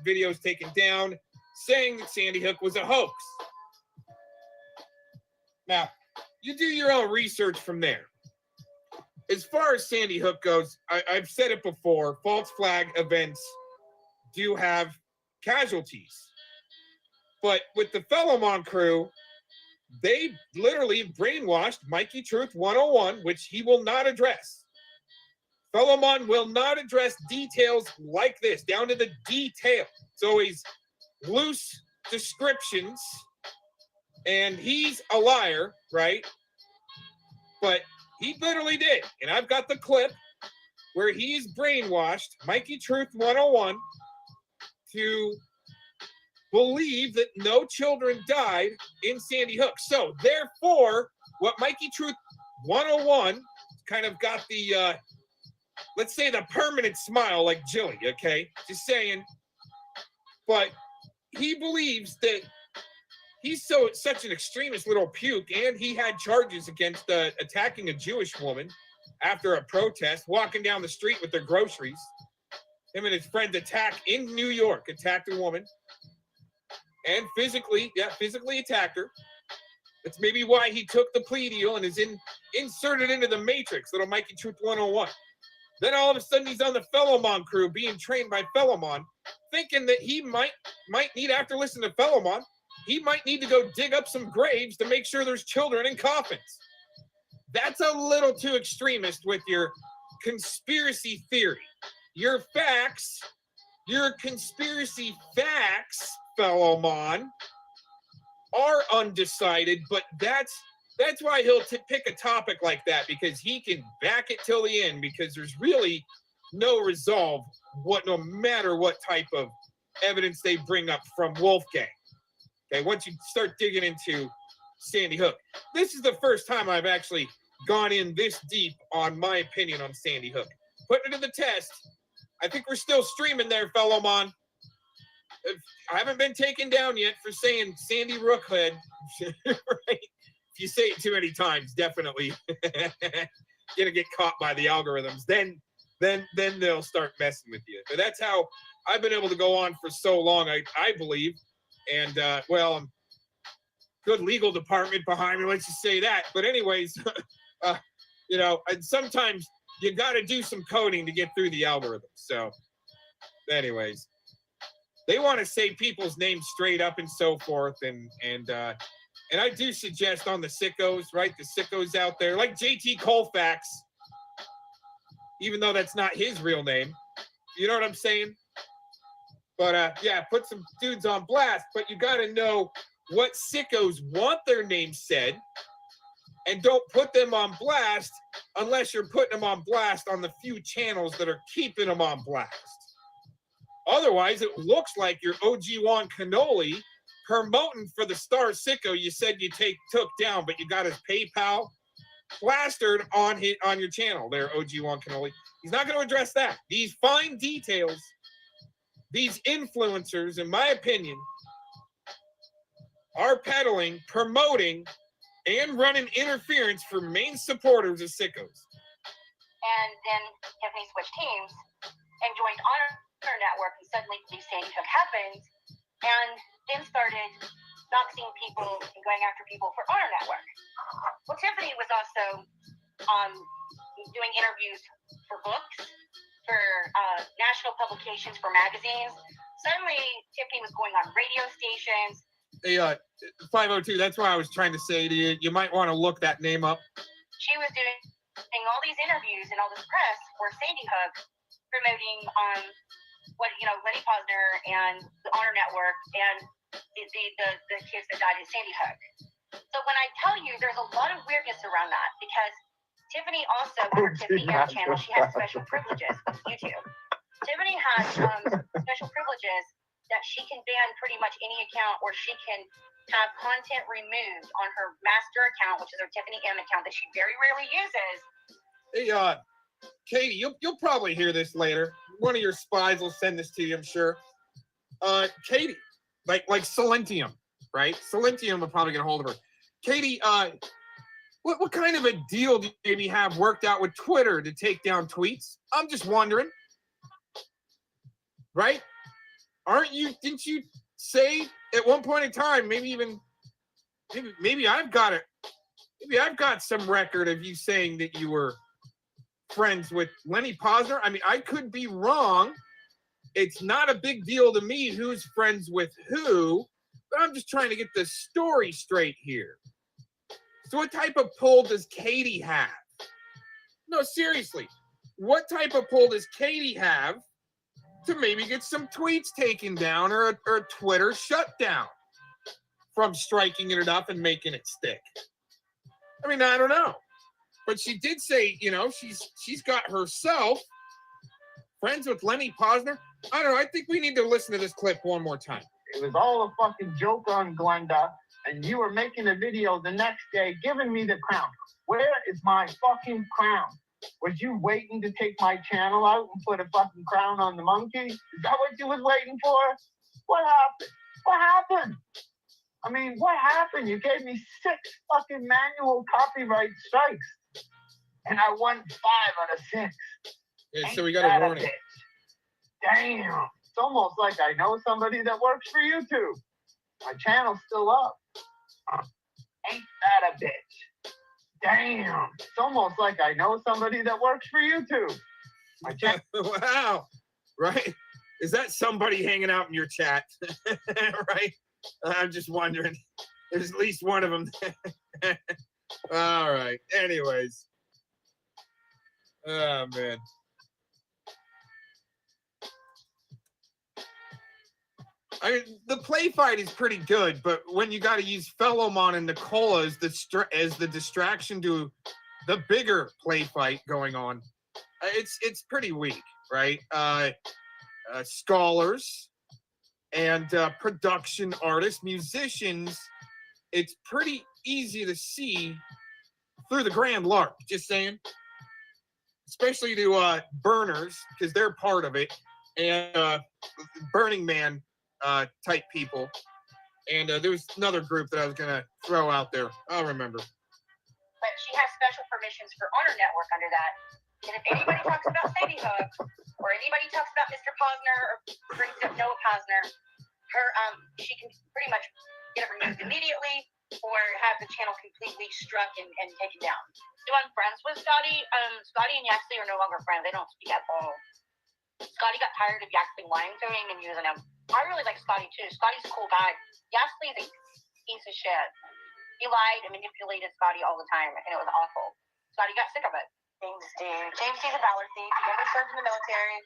videos taken down saying that Sandy Hook was a hoax. Now, you do your own research from there. As far as Sandy Hook goes, I've said it before, false flag events do have casualties. But with the Felomon crew, they literally brainwashed Mikey Truth 101, which he will not address. Felomon will not address details like this, down to the detail. It's always loose descriptions, and he's a liar, right? But he literally did, and I've got the clip where he's brainwashed Mikey Truth 101 to believe that no children died in Sandy Hook. So therefore, what Mikey Truth 101 kind of got the, let's say the permanent smile like Jilly, okay? Just saying. But he believes that he's such an extremist little puke, and he had charges against attacking a Jewish woman after a protest, walking down the street with their groceries. Him and his friends attacked a woman, and physically attacked her. That's maybe why he took the plea deal and is inserted into the Matrix, little Mikey Truth 101. Then all of a sudden he's on the Felomon crew, being trained by Felomon, thinking that he might need, after listening to Felomon, he might need to go dig up some graves to make sure there's children in coffins. That's a little too extremist with your conspiracy theory. Your facts, your conspiracy facts, Felomon, are undecided, but that's why he'll pick a topic like that, because he can back it till the end, because there's really no resolve no matter what type of evidence they bring up from Wolfgang. Okay, once you start digging into Sandy Hook. This is the first time I've actually gone in this deep on my opinion on Sandy Hook. Putting it to the test. I think we're still streaming there, Felomon. I haven't been taken down yet for saying Sandy Rookhead. Right? If you say it too many times, definitely gonna get caught by the algorithms. Then they'll start messing with you. But that's how I've been able to go on for so long, I believe. And well, good legal department behind me, let's just say that. But anyways, and sometimes you got to do some coding to get through the algorithms. So anyways, they want to say people's names straight up and so forth. And I do suggest on the sickos, right? The sickos out there, like JT Colfax, even though that's not his real name. You know what I'm saying? But yeah, put some dudes on blast, but you got to know what sickos want their names said, and don't put them on blast unless you're putting them on blast on the few channels that are keeping them on blast. Otherwise, it looks like you're OG Juan Cannoli promoting for the star sicko you said you took down, but you got his PayPal plastered on your channel there, OG Juan Cannoli. He's not going to address that. These fine details, these influencers, in my opinion, are peddling, promoting, and running interference for main supporters of sickos. And then Tiffany switched teams and joined Honor Network, and suddenly the Sandy Hook happened, and then started doxing people and going after people for Honor Network. Well, Tiffany was also doing interviews for books, for national publications, for magazines. Suddenly, Tiffany was going on radio stations. Hey, 502, that's why I was trying to say to you, you might want to look that name up. She was doing all these interviews and all this press for Sandy Hook, promoting what Lenny Posner and the Honor Network and the kids that died in Sandy Hook. So when I tell you, there's a lot of weirdness around that, because Tiffany also, on her Tiffany M channel, she has special privileges with YouTube. Tiffany has special privileges that she can ban pretty much any account, or she can have content removed on her master account, which is her Tiffany M account that she very rarely uses. Hey, Katie, you'll probably hear this later. One of your spies will send this to you, I'm sure. Katie, like Silentium, right? Silentium will probably get a hold of her. Katie, what kind of a deal do you maybe have worked out with Twitter to take down tweets? I'm just wondering. Right? Didn't you say at one point in time, maybe I've got some record of you saying that you were friends with Lenny Posner? I mean, I could be wrong. It's not a big deal to me who's friends with who, but I'm just trying to get the story straight here. So what type of pull does Katie have? No, seriously, what type of pull does Katie have to maybe get some tweets taken down or Twitter shut down from striking it up and making it stick? I mean, I don't know. But she did say, she's got herself friends with Lenny Posner. I don't know. I think we need to listen to this clip one more time. It was all a fucking joke on Glenda, and you were making a video the next day giving me the crown. Where is my fucking crown? Was you waiting to take my channel out and put a fucking crown on the monkey? Is that what you was waiting for? What happened? What happened? I mean, what happened? You gave me 6 fucking manual copyright strikes, and I won 5 out of 6. Yeah, so we got a warning. Damn. It's almost like I know somebody that works for YouTube. My channel's still up. Ain't that a bitch? Damn. It's almost like I know somebody that works for YouTube. Wow. Right? Is that somebody hanging out in your chat? Right? I'm just wondering. There's at least one of them. All right. Anyways. Oh, man. I mean, the play fight is pretty good, but when you got to use Fellowmon and Nicola as the distraction to the bigger play fight going on, it's pretty weak, right? Scholars and production artists, musicians, it's pretty easy to see through the grand lark. Just saying, especially to burners, because they're part of it, and Burning Man type people. And there was another group that I was gonna throw out there. I'll remember. But she has special permissions for Honor Network under that. And if anybody talks about Sadie Hook, or anybody talks about Mr. Posner, or brings up Noah Posner, she can pretty much get it removed immediately, or have the channel completely struck and taken down. So I'm friends with Scotty. Scotty and Yaxley are no longer friends. They don't speak at all. Scotty got tired of Yaxley lying to him and using him. I really like Scotty too. Scotty's a cool guy. Yaxley is a piece of shit. He lied and manipulated Scotty all the time, and it was awful. Scotty got sick of it. James D. James D's a valor thief. He never served in the military.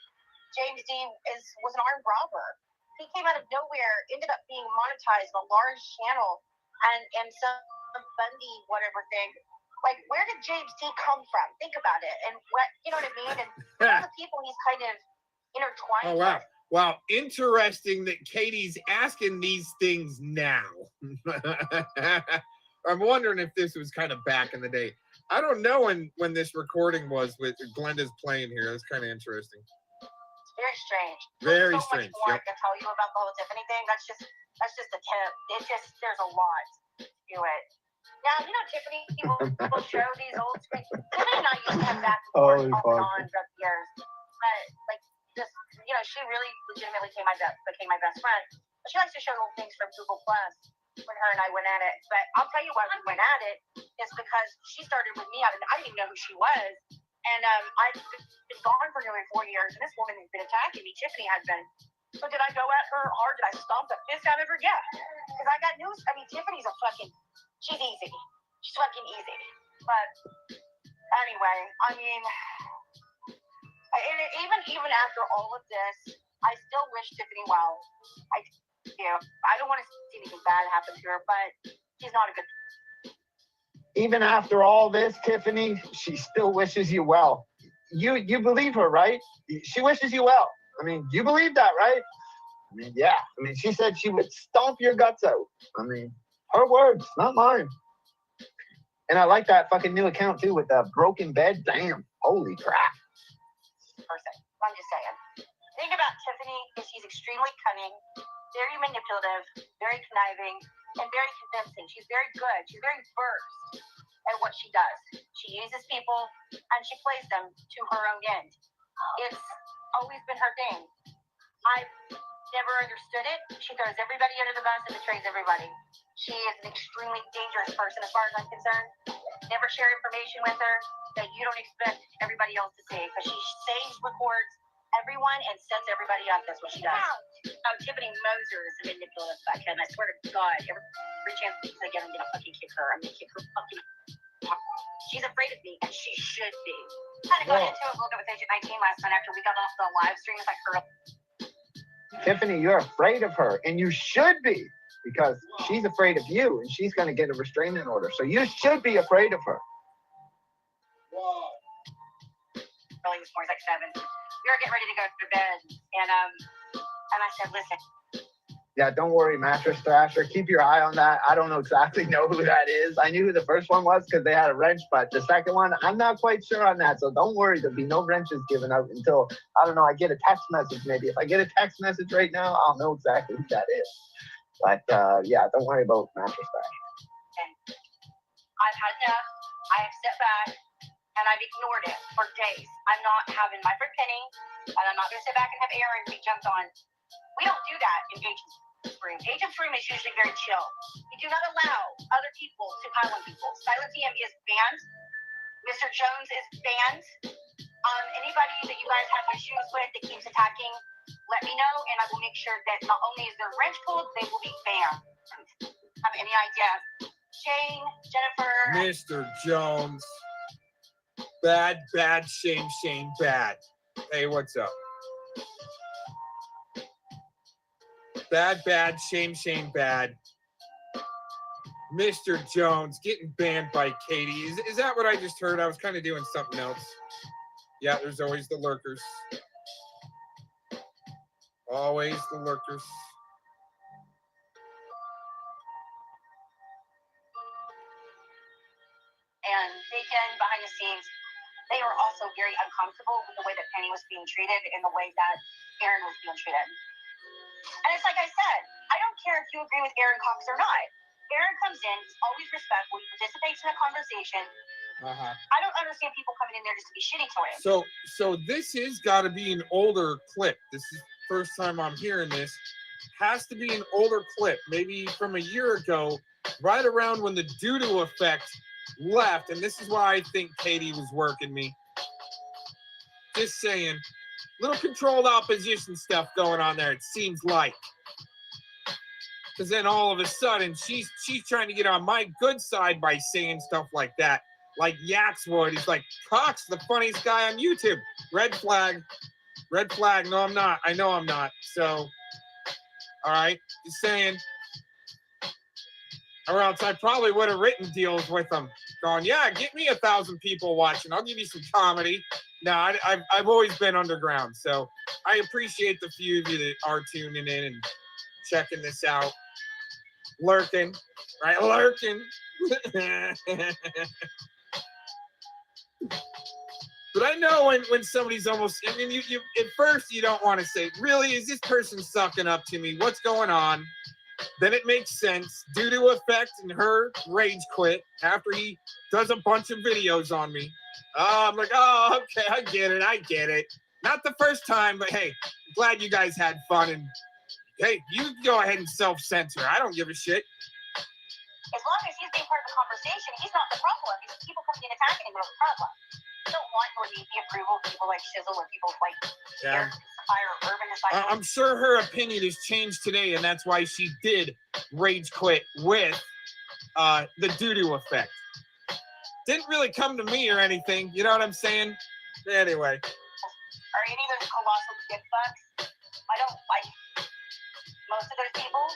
James D. was an armed robber. He came out of nowhere, ended up being monetized on a large channel, and some Bundy whatever thing Like, where did James D come from? Think about it. And what, you know what I mean? And all the people he's kind of intertwined Oh, wow. with. Wow, interesting that Katie's asking these things now. I'm wondering if this was kind of back in the day. I don't know when this recording was with Glenda's playing here. That's kind of interesting. It's very strange. Very There's so strange. much more Yep. I can tell you about the whole Tiffany thing. That's just a tip. There's a lot to it. Now, you know, Tiffany will show these old screens. Tiffany and I used to have back and forth Holy off fuck. and on throughout the years. But like just, you know, she really legitimately became my best friend. But she likes to show old things from Google Plus when her and I went at it. But I'll tell you why we went at it is because she started with me. I didn't even know who she was. And I've been gone for nearly 4 years, and this woman has been attacking me. Tiffany has been. So did I go at her hard? Did I stomp the piss out of her? Yeah. Because I got news. I mean, Tiffany's she's easy. She's fucking easy. But anyway, I mean, even after all of this, I still wish Tiffany well. I do. I don't want to see anything bad happen to her, but she's not a good. Even after all this, Tiffany, she still wishes you well. You believe her, right? She wishes you well. I mean, you believe that, right? I mean, yeah. I mean, she said she would stomp your guts out. I mean, her words, not mine. And I like that fucking new account too with the broken bed. Damn, holy crap. Person. I'm just saying. The thing about Tiffany is she's extremely cunning, very manipulative, very conniving, and very convincing. She's very good. She's very versed at what she does. She uses people and she plays them to her own end. It's always been her thing. I've never understood it. She throws everybody under the bus and betrays everybody. She is an extremely dangerous person as far as I'm concerned. Never share information with her that you don't expect everybody else to see because she saves, records everyone and sets everybody up. That's what she does. Oh, Tiffany Moser is a manipulative fuckhead, and I swear to God, every chance I get, I'm gonna fucking kick her. I'm gonna kick her fucking. She's afraid of me, and she should be. Kind of got into it a little bit with Agent 19 last night after we got off the live stream. It's like her. Tiffany, you're afraid of her, and you should be, because she's afraid of you, and she's going to get a restraining order. So you should be afraid of her. Early this morning, it's like 7. We were getting ready to go to bed, and I said, listen. Yeah, don't worry, Mattress Thrasher. Keep your eye on that. I don't exactly know who that is. I knew who the first one was because they had a wrench, but the second one, I'm not quite sure on that. So don't worry, there'll be no wrenches given out until, I don't know, I get a text message maybe. If I get a text message right now, I'll know exactly who that is. But yeah, don't worry about Mattress Thrasher. I've had enough. I have stepped back, and I've ignored it for days. I'm not having my friend Penny, and I'm not going to sit back and have Aaron be jumped on. We don't do that in Agent's Room. Agent's Room is usually very chill. We do not allow other people to pile on people. Silent DM is banned. Mr. Jones is banned. Anybody that you guys have issues with that keeps attacking, let me know, and I will make sure that not only is their wrench pulled, they will be banned. Have any idea? Shane, Jennifer. Mr. Jones. Bad, Shane, bad. Hey, what's up? Bad, Shane, bad. Mr. Jones getting banned by Katie. Is that what I just heard? I was kind of doing something else. Yeah, there's always the lurkers. Always the lurkers. And Bacon, behind the scenes, they were also very uncomfortable with the way that Penny was being treated and the way that Aaron was being treated. And it's like I said, I don't care if you agree with Aaron Cox or not. Aaron comes in, he's always respectful, he participates in a conversation. I don't understand people coming in there just to be shitty to him. So this is got to be an older clip. This is the first time I'm hearing this. Has to be an older clip, maybe from a year ago, right around when the doo-doo effect left. And this is why I think Katie was working me. Just saying. Little controlled opposition stuff going on there, it seems like. Because then all of a sudden, she's trying to get on my good side by saying stuff like that. Like Yax would. He's like, Cox, the funniest guy on YouTube. Red flag. Red flag. No, I'm not. I know I'm not. So, all right. Just saying. Or else I probably would have written deals with him. going, yeah, get me 1,000 people watching. I'll give you some comedy. No, I've always been underground, so I appreciate the few of you that are tuning in and checking this out. Lurking, right? Lurking. But I know when somebody's almost, I mean, you at first you don't want to say, really, is this person sucking up to me? What's going on? Then it makes sense. Due to effect and her rage quit after he does a bunch of videos on me. I'm like, oh, okay, I get it. Not the first time, but hey, glad you guys had fun. And hey, you go ahead and self-censor. I don't give a shit. As long as he's being part of the conversation, he's not the problem. It's people coming in attacking him are the problem. You don't want or need the approval of people like Shizzle or people like Fire Urban Disciples. I'm sure her opinion has changed today, and that's why she did rage quit with the doo-doo effect. Didn't really come to me or anything, you know what I'm saying? Anyway. Are any of those colossal dick fucks? I don't like most of those people.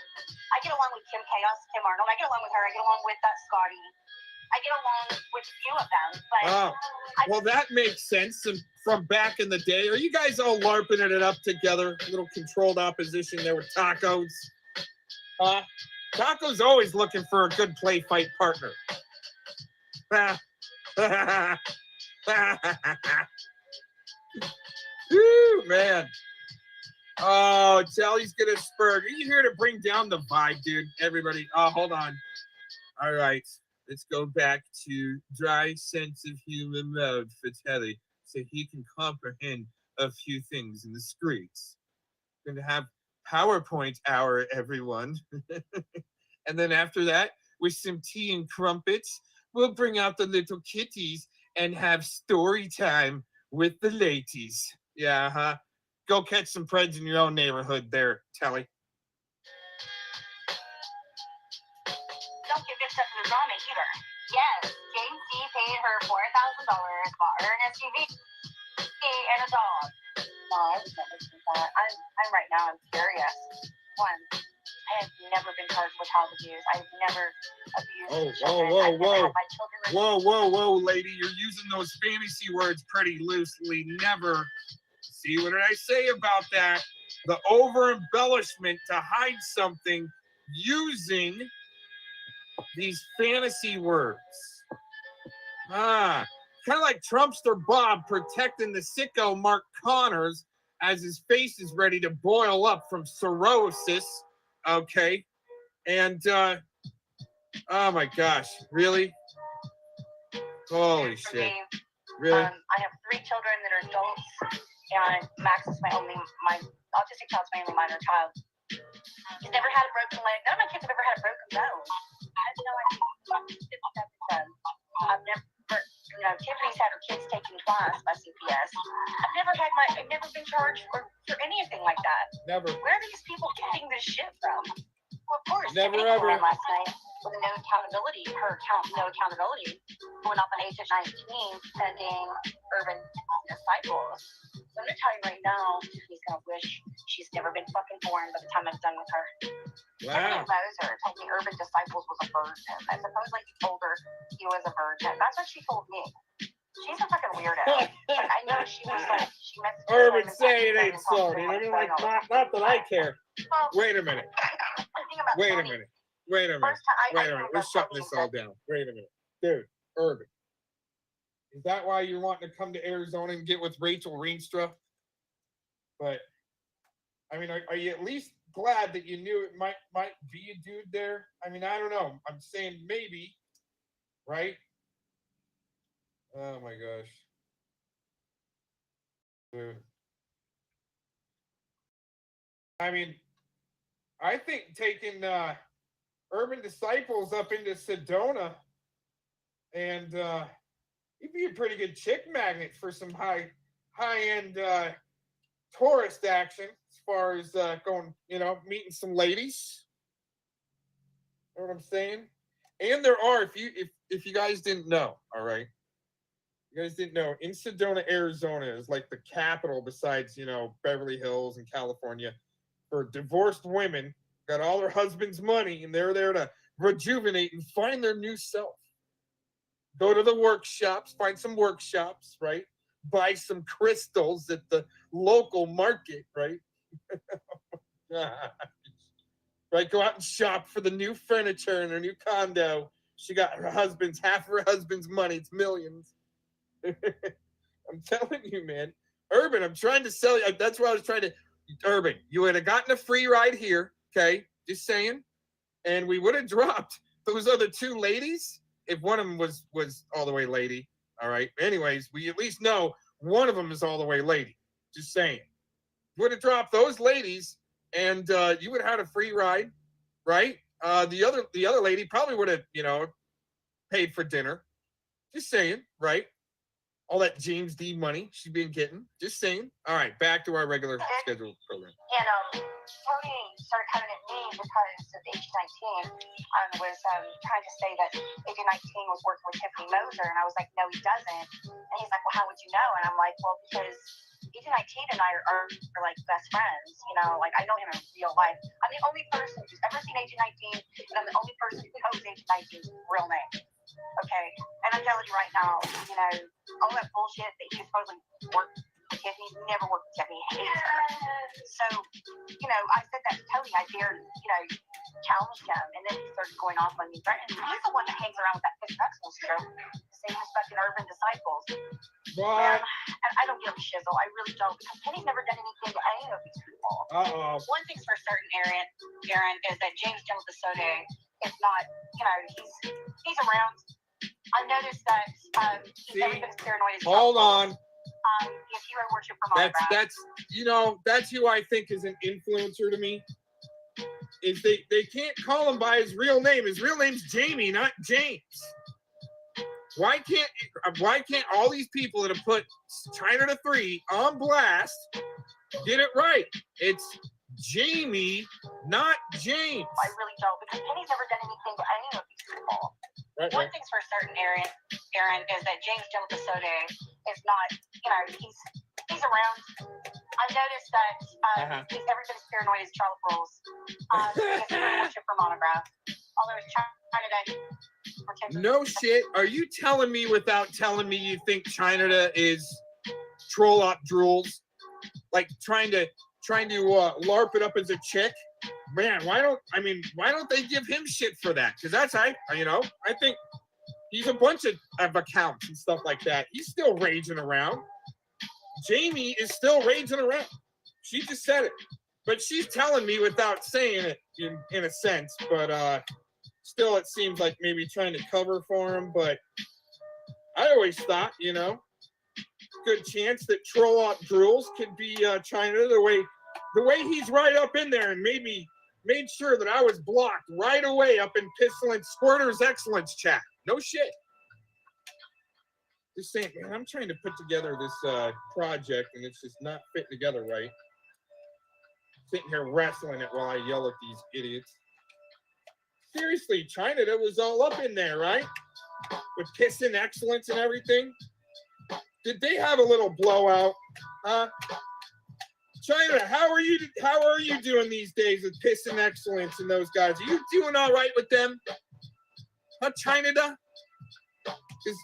I get along with Kim Chaos, Kim Arnold. I get along with her. I get along with Scotty. I get along with a few of them. But well, that makes sense from back in the day. Are you guys all LARPing it up together? A little controlled opposition there with Tacos. Taco's always looking for a good play fight partner. Woo, man. Oh, Sally's gonna spur. Are you here to bring down the vibe, dude? Everybody. Oh, hold on. All right. Let's go back to dry sense of humor mode for Telly so he can comprehend a few things in the streets. We're going to have PowerPoint hour, everyone. And then after that, with some tea and crumpets, we'll bring out the little kitties and have story time with the ladies. Yeah, huh? Go catch some preds in your own neighborhood there, Telly. Don't get mixed up in the drama either. Yes, James D paid her $4,000, bought her an SUV and a dog. No, I was never doing that. I'm right now, I'm curious. One, I have never been charged with child abuse. I've never abused children. Whoa, lady. You're using those fantasy words pretty loosely. Never. See, what did I say about that? The over-embellishment to hide something using these fantasy words. Kind of like Trumpster Bob protecting the sicko Mark Connors as his face is ready to boil up from cirrhosis. Okay. And, oh my gosh, really? Holy shit. Really? I have 3 children that are adults, and Max is my autistic child's my only minor child. He's never had a broken leg. None of my kids have ever had a broken bone. I have no idea. I've never, Tiffany's had her kids taken twice by CPS. I've never been charged for anything like that. Never. Where are these people getting this shit from? Well, of course. Never Tiffany ever. called last night with no accountability. No accountability. Going off an age at 19, sending urban disciples. So I'm gonna tell you right now, Tiffany's gonna wish she's never been fucking born by the time I'm done with her. Wow. Tiffany Moser told me Urban Disciples was a virgin. I suppose like he told her he was a virgin. That's what she told me. She's a fucking weirdo. Like, I know she was like, she messaged Urban say it ain't so. I mean, like, not that I care. Wait a minute. Wait a minute. We're shutting this all down. Wait a minute. Dude, Urban. Is that why you're wanting to come to Arizona and get with Rachel Reenstra? But, I mean, are you at least glad that you knew it might be a dude there? I mean, I don't know. I'm saying maybe, right? Oh my gosh. Dude. I mean, I think taking Urban Disciples up into Sedona and he'd be a pretty good chick magnet for some high-end tourist action as far as going, meeting some ladies. You know what I'm saying? And there are, if you guys didn't know, all right? You guys didn't know, in Sedona, Arizona is like the capital besides, Beverly Hills and California for divorced women, got all their husband's money, and they're there to rejuvenate and find their new self. Go to the workshops, find some workshops, right? Buy some crystals at the local market, right? Right, go out and shop for the new furniture in her new condo. She got half her husband's money. It's millions. I'm telling you, man. Urban, I'm trying to sell you. That's what I was trying to. Urban, you would have gotten a free ride here, okay? Just saying. And we would have dropped those other two ladies if one of them was all the way lady. All right. Anyways, we at least know one of them is all the way lady. Just saying. Would have dropped those ladies, and you would have had a free ride, right? The other lady probably would have, paid for dinner. Just saying, right? All that James D money she's been getting. Just saying. All right, back to our regular scheduled program. And Tony started coming at me because of Agent 19. Was trying to say that Agent 19 was working with Tiffany Moser, and I was like, no, he doesn't. And he's like, well, how would you know? And I'm like, well, because Agent 19 and I are like best friends. Like I know him in real life. I'm the only person who's ever seen Agent 19, and I'm the only person who knows Agent 19's real name. Okay, and I'm telling you right now, all that bullshit that he supposedly worked with Tiffany, never worked with Tiffany. So, I said that to Tony. I dared, challenged him, and then he started going off on me. And he's the one that hangs around with that Fish Excellence show, the same as fucking Urban Disciples. What? And I don't give a shizzle. I really don't, because Penny's never done anything to any of these people. Uh-oh. One thing's for certain, Aaron, is that James Jones the Soda is not, he's around. I noticed that he's every bit as paranoid as Hold on. His hero worship from That's who I think is an influencer to me. Is they can't call him by his real name. His real name's Jamie, not James. Why can't all these people that have put China to 3 on blast get it right? It's Jamie, not James. I really don't, because Penny's never done anything to any of these people. Right. One thing's for certain, Aaron, is that James Jones the Soda is not, he's around. I've noticed that he's every bit as paranoid as Charlotte Rules. His hero worship for Monograph. Although it's China. No shit. Are you telling me without telling me you think China is troll up drools? Like trying to LARP it up as a chick? Man, why don't they give him shit for that? Because I think he's a bunch of accounts and stuff like that. He's still raging around. Jamie is still raging around. She just said it. But she's telling me without saying it in a sense. But still, it seems like maybe trying to cover for him. But I always thought, good chance that Troll Out Drools could be China the way he's right up in there and made sure that I was blocked right away up in Pistol and Squirter's Excellence chat. No shit. Just saying, man, I'm trying to put together this project and it's just not fitting together right. Sitting here wrestling it while I yell at these idiots. Seriously, China, that was all up in there, right? With Piston Excellence and everything. Did they have a little blowout? China, how are you doing these days with Piston Excellence and those guys? Are you doing all right with them? Huh, China? Because,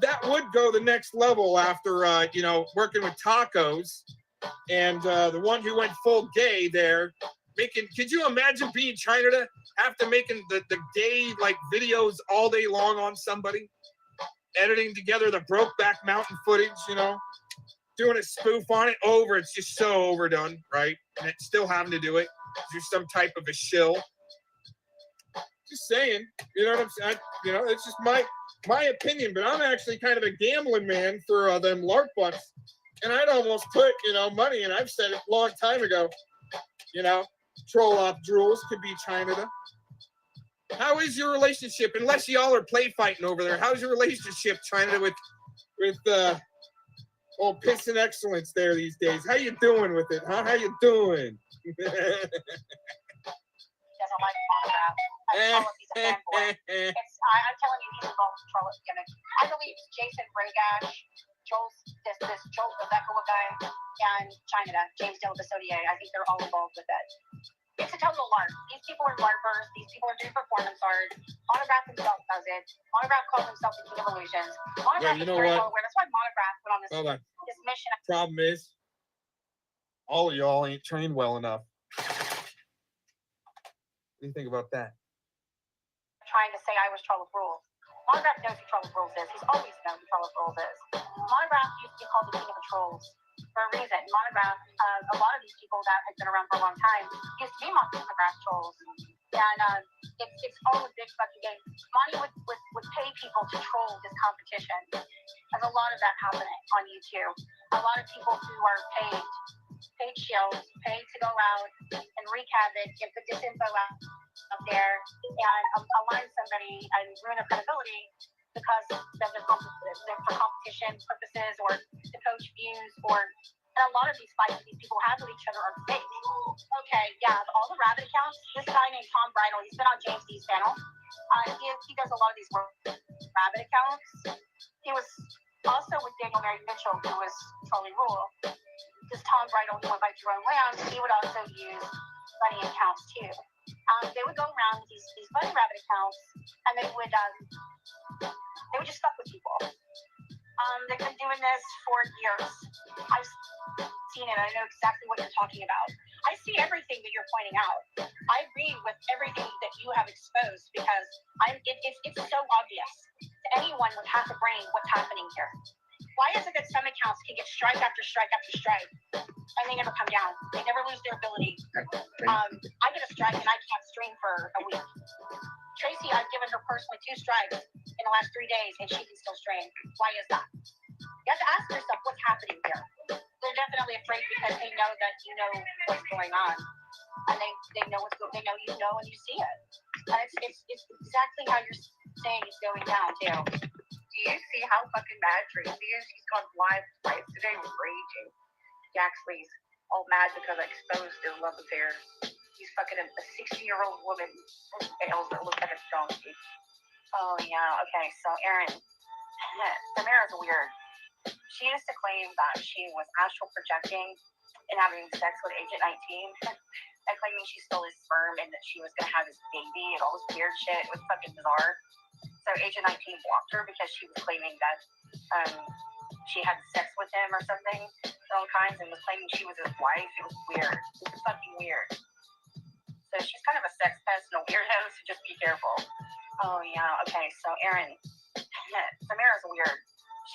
that would go the next level after, working with Tacos and the one who went full gay there. Could you imagine being China after making the gay, videos all day long on somebody? Editing together the Brokeback Mountain footage, doing a spoof on it it's just so overdone, right? And it's still having to do it. Do some type of a shill. Just saying, you know what I'm saying? It's just my opinion, but I'm actually kind of a gambling man for them LARP bucks. And I'd almost put, money, and I've said it a long time ago, Troll Off Drools could be China. How is your relationship? Unless y'all are play fighting over there, how's your relationship, China, with old Piston Excellence there these days? How you doing with it, huh? How you doing? Doesn't like Monograph. I'm telling you, he's involved with Troll gimmick. I believe Jason Braygash, Joel the Beckowa guy, and China, James Del Desodia. I think they're all involved with it. It's a total LARP. These people are LARPers. These people are doing performance art. Monograph himself does it. Monograph calls himself the King of Illusions. Monograph you is know very what? well aware. That's why Monograph went on Hold on. this mission. Problem is, all of y'all ain't trained well enough. What do you think about that? Trying to say I was Troll of Rules. Monograph knows who Troll of Rules is. He's always known who Troll of Rules is. Monograph used to be called the King of the Trolls for a reason. Monograph, a lot of these people that had been around for a long time used to be Monograph trolls. And it's all a big fucking game. Monty would pay people to troll this competition. There's a lot of that happening on YouTube. A lot of people who are paid shields, paid to go out and wreak havoc and put disinfo out there and align somebody and ruin their credibility because of for competition purposes or to coach views and a lot of these fights these people have with each other are fake. Okay, yeah, all the rabbit accounts. This guy named Tom Bridle, he's been on James D's channel. He does a lot of these rabbit accounts. He was also with Daniel Mary Mitchell, who was trolling Rule. This Tom Bridle, he went by Jerome Lamb. He would also use funny accounts too. They would go around with these funny rabbit accounts, and they would just fuck with people. They've been doing this for years. I've seen it. I know exactly what you're talking about. I see everything that you're pointing out. I agree with everything that you have exposed because it's so obvious to anyone with half a brain what's happening here. Why is it that some accounts can get strike after strike after strike and they never come down? They never lose their ability. I get a strike and I can't stream for a week. Tracy, I've given her personally 2 strikes in the last 3 days and she can still stream. Why is that? You have to ask yourself what's happening here. They're definitely afraid because they know that you know what's going on. And they know what's going on. They know you know and you see it. And it's exactly how you're saying it's going down too. Do you see how fucking mad Tracy is? She's gone live twice today raging. Jaxley's all mad because I exposed their love affair. He's fucking a 60-year-old woman with nails that look like a donkey. Oh yeah, okay, so Erin, Samara's weird. She used to claim that she was astral projecting and having sex with Agent 19 and claiming she stole his sperm and that she was gonna have his baby and all this weird shit. It was fucking bizarre. So Agent 19 blocked her because she was claiming that she had sex with him or something of all kinds and was claiming she was his wife. It was weird. It was fucking weird. So she's kind of a sex pest and a weirdo, so just be careful. Oh yeah, okay, so Erin, Samara's weird.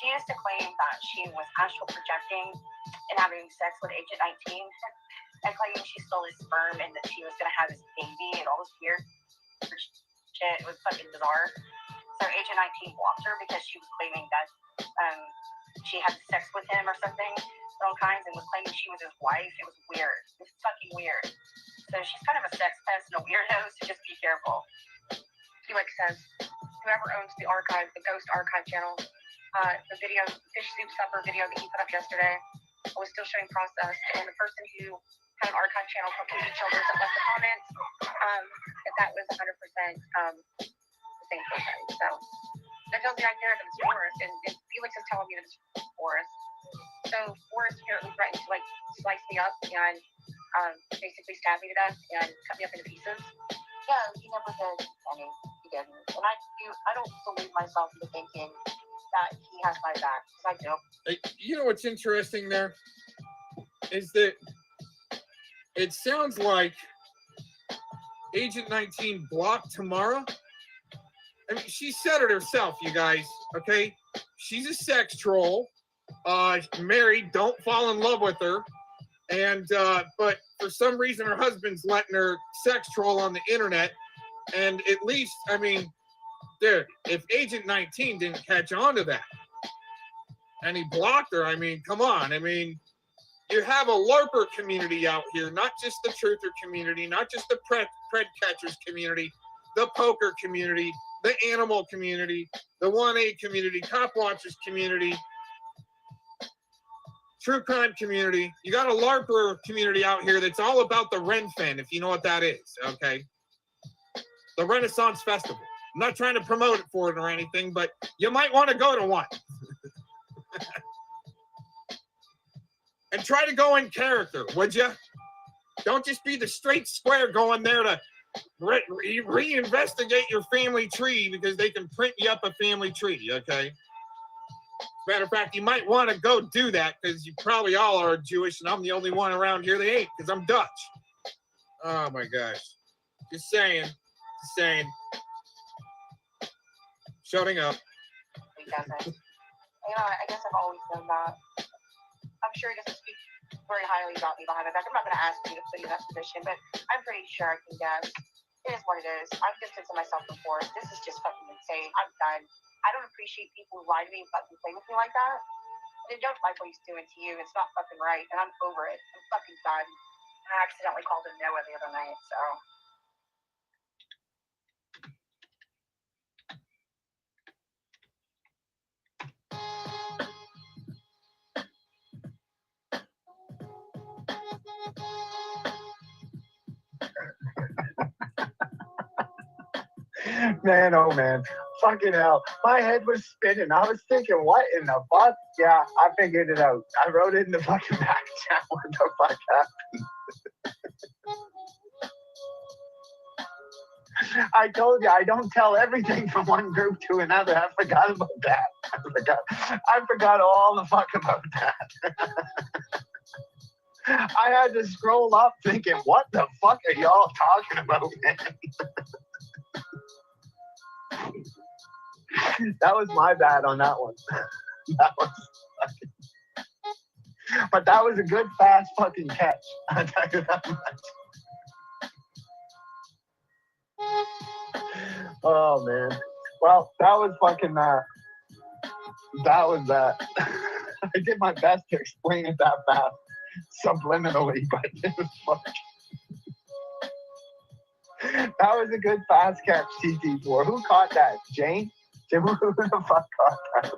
She used to claim that she was astral projecting and having sex with Agent 19 and claiming she stole his sperm and that she was gonna have his baby and all this weird shit. It was fucking bizarre. So Agent 19 blocked her because she was claiming that she had sex with him or something of all kinds and was claiming she was his wife. It was weird. It was fucking weird. So she's kind of a sex pest and a weirdo, so just be careful. Felix says, whoever owns the archive, the Ghost Archive channel, the video, fish soup supper video that he put up yesterday, was still showing processed, and the person who had an archive channel for Katie Childers that left the comments, that was 100% the same person. So that tells me right there that it's Forrest, and Felix is telling me that it's Forrest. So Forrest apparently threatened to like slice me up and basically stab me to death and cut me up into pieces. Yeah, he never did any. He didn't. And I don't believe myself into thinking that he has my back, because I do. You know what's interesting there? Is that it sounds like Agent 19 blocked Tamara. I mean, she said it herself, you guys, okay? She's a sex troll. Married, don't fall in love with her. And, but for some reason, her husband's letting her sex troll on the internet. And at least, I mean, dude, if Agent 19 didn't catch on to that and he blocked her, I mean, come on. I mean, you have a LARPer community out here, not just the truther community, not just the pred catchers community, the poker community, the animal community, the 1A community, cop watchers community, true crime community. You got a LARPer community out here that's all about the Ren Fin, if you know what that is, okay? The Renaissance Festival. I'm not trying to promote it for it or anything, but you might want to go to one. And try to go in character, would you? Don't just be the straight square going there to reinvestigate your family tree because they can print you up a family tree, okay? Matter of fact, you might want to go do that because you probably all are Jewish and I'm the only one around here that ain't because I'm Dutch. Oh my gosh. Just saying. Just saying. Shutting up. He doesn't. You know, I guess I've always done that. I'm sure he doesn't speak very highly about me behind my back. I'm not going to ask you to put you in that position, but I'm pretty sure I can guess. It is what it is. I've just said to myself before, this is just fucking insane. I'm done. I don't appreciate people who lie to me and fucking play with me like that. They don't like what he's doing to you. It's not fucking right, and I'm over it. I'm fucking done. I accidentally called him Noah the other night, so. Man, oh man. Fucking hell. My head was spinning. I was thinking, what in the fuck? Yeah, I figured it out. I wrote it in the fucking back chat. What the fuck happened? I told you, I don't tell everything from one group to another. I forgot about that. I forgot all the fuck about that. I had to scroll up thinking, what the fuck are y'all talking about, man? That was my bad on that one. That was fucking... But that was a good, fast fucking catch. I'll tell you that much. Oh, man. Well, that was fucking that. That was that. I did my best to explain it that fast, subliminally, but it was fucking... That was a good fast catch, TT4. Who caught that? Jane? Who the fuck caught that?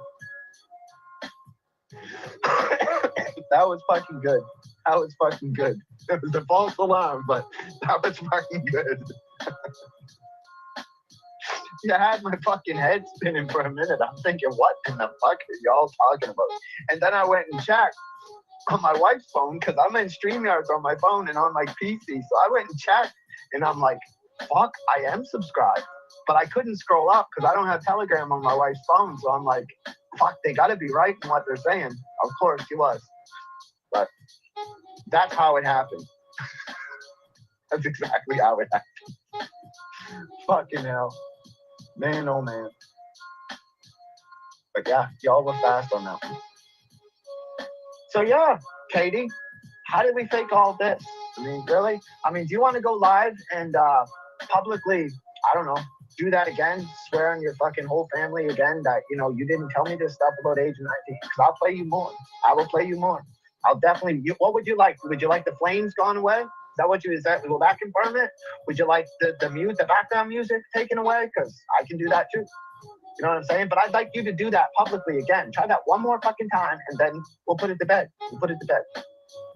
That was fucking good. That was fucking good. It was a false alarm, but that was fucking good. You had my fucking head spinning for a minute. I'm thinking, what in the fuck are y'all talking about? And then I went and checked on my wife's phone because I'm in StreamYard on my phone and on my PC. So I went and checked and I'm like, fuck, I am subscribed. But I couldn't scroll up because I don't have Telegram on my wife's phone. So I'm like, fuck, they got to be right in what they're saying. Of course he was. But that's how it happened. That's exactly how it happened. Fucking hell. Man, oh man. But yeah, y'all were fast on that one. So yeah, Katie, how did we fake all this? I mean, really? I mean, do you want to go live and publicly, I don't know, do that again? Swear on your fucking whole family again that, you know, you didn't tell me this stuff about age 19. Because I'll play you more. I will play you more. I'll definitely, what would you like? Would you like the flames gone away? Is that what you, is that, will that confirm it? Would you like the background music taken away? Because I can do that too. You know what I'm saying? But I'd like you to do that publicly again. Try that one more fucking time and then we'll put it to bed. We'll put it to bed.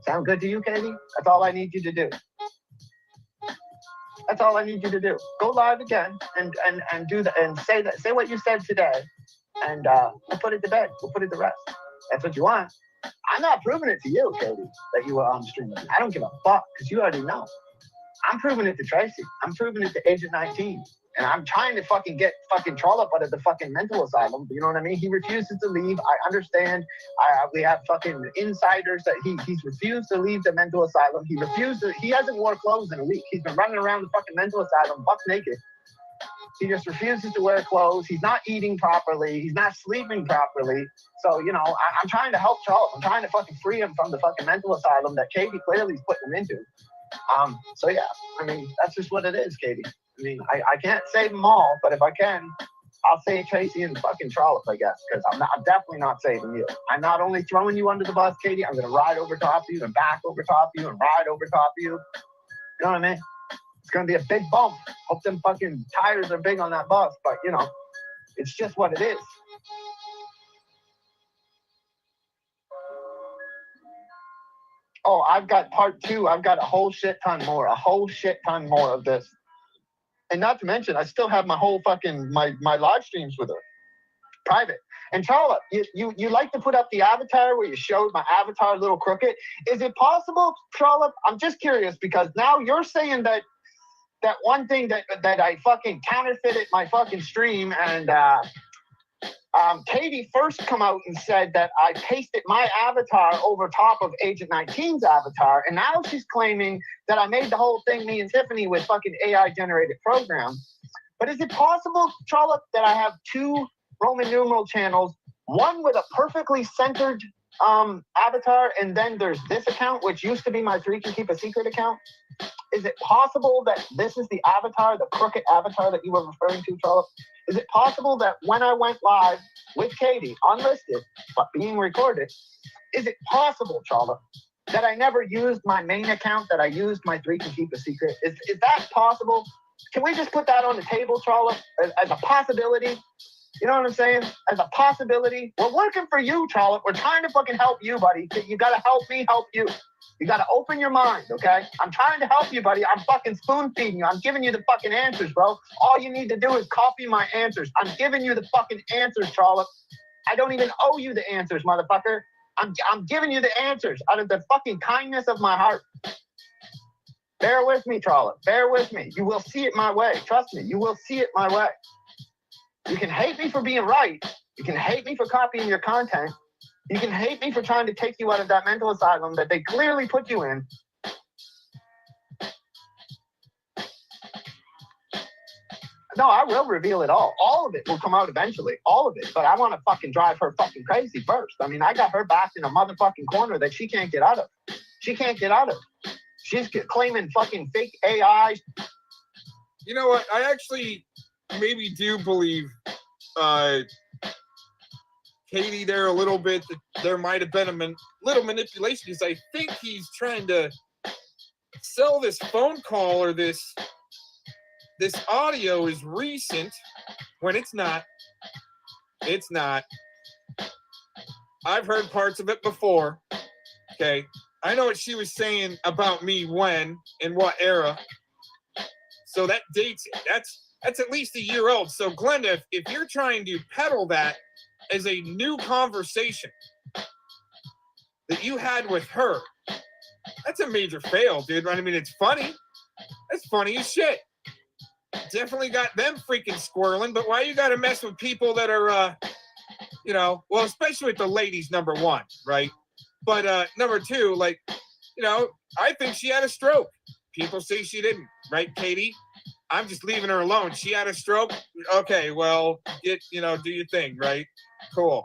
Sound good to you, Katie? That's all I need you to do. That's all I need you to do. Go live again and do that and say what you said today, and we'll put it to bed. We'll put it to rest. That's what you want. I'm not proving it to you, Katie, that you were on stream. I don't give a fuck because you already know. I'm proving it to Tracy. I'm proving it to Agent 19. And I'm trying to fucking get fucking Trollop out of the fucking mental asylum. You know what I mean? He refuses to leave. I understand. We have fucking insiders that he's refused to leave the mental asylum. He hasn't worn clothes in a week. He's been running around the fucking mental asylum buck naked. He just refuses to wear clothes. He's not eating properly. He's not sleeping properly. So, you know, I'm trying to help Trollop. I'm trying to fucking free him from the fucking mental asylum that Katie clearly is putting him into. So yeah, I mean, that's just what it is, Katie. I mean, I can't save them all, but if I can, I'll save Tracy and fucking Trollop, I guess, because I'm definitely not saving you. I'm not only throwing you under the bus, Katie, I'm going to ride over top of you and back over top of you and ride over top of you. You know what I mean? It's going to be a big bump. Hope them fucking tires are big on that bus, but, you know, it's just what it is. Oh, I've got part 2. I've got a whole shit ton more of this. And not to mention, I still have my whole fucking, my live streams with her. Private. And Charlotte, you like to put up the avatar where you showed my avatar a little crooked. Is it possible, Charlotte? I'm just curious because now you're saying that one thing that I fucking counterfeited my fucking stream, and Katie first come out and said that I pasted my avatar over top of Agent 19's avatar, and now she's claiming that I made the whole thing, me and Tiffany, with fucking AI generated program. But is it possible, Charlotte, that I have two Roman numeral channels, one with a perfectly centered avatar, and then there's this account, which used to be my 3 Can Keep a Secret account? Is it possible that this is the avatar, the crooked avatar that you were referring to, Charlotte? Is it possible that when I went live with Katie, unlisted, but being recorded, is it possible, Charlotte, that I never used my main account, that I used my 3 Can Keep a Secret? Is that possible? Can we just put that on the table, Charlotte, as a possibility? You know what I'm saying? As a possibility. We're working for you, Charlotte. We're trying to fucking help you, buddy. You got to help me help you. You got to open your mind, okay? I'm trying to help you, buddy. I'm fucking spoon feeding you. I'm giving you the fucking answers, bro. All you need to do is copy my answers. I'm giving you the fucking answers, Charlotte. I don't even owe you the answers, motherfucker. I'm giving you the answers out of the fucking kindness of my heart. Bear with me, Charlotte. Bear with me. You will see it my way. Trust me. You will see it my way. You can hate me for being right. You can hate me for copying your content. You can hate me for trying to take you out of that mental asylum that they clearly put you in. No, I will reveal it all. All of it will come out eventually. All of it. But I want to fucking drive her fucking crazy first. I mean, I got her backed in a motherfucking corner that she can't get out of. She can't get out of. She's claiming fucking fake AI. You know what? I actually maybe do believe Katie there a little bit, that there might have been a little manipulation, because I think he's trying to sell this phone call or this audio is recent when it's not. It's not. I've heard parts of it before. Okay. I know what she was saying about me when, in what era. So that dates it. That's at least a year old. So Glenda, if you're trying to peddle that as a new conversation that you had with her, that's a major fail, dude. I mean, it's funny. That's funny as shit. Definitely got them freaking squirreling, but why you gotta mess with people that are, you know, well, especially with the ladies, number one, right? But number two, like, you know, I think she had a stroke. People say she didn't, right, Katie? I'm just leaving her alone. She had a stroke. Okay, well, do your thing, right? Cool.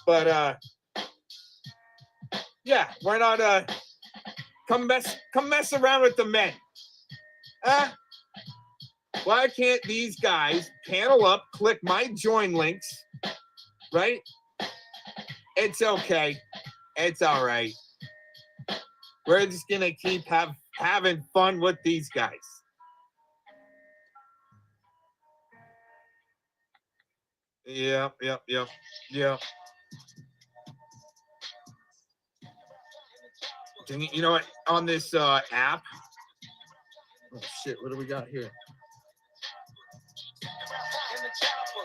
But yeah, why not come mess around with the men? Why can't these guys panel up, click my join links, right? It's okay. It's all right. We're just gonna keep having fun with these guys. Yeah. You know what? On this app. Oh shit! What do we got here?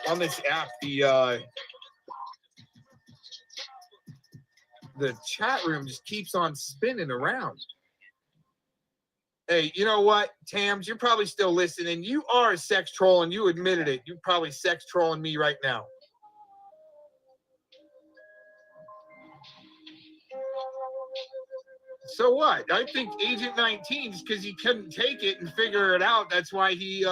On this app, the chat room just keeps on spinning around. Hey, you know what, Tams? You're probably still listening. You are a sex troll, and you admitted it. You're probably sex trolling me right now. So what? I think Agent 19, because he couldn't take it and figure it out, that's why he,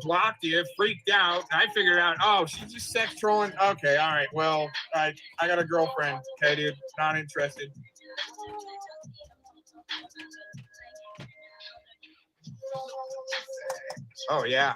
blocked you, freaked out. I figured out, oh, she's just sex trolling. Okay, all right, well, I got a girlfriend. Okay, dude, not interested. Oh, yeah.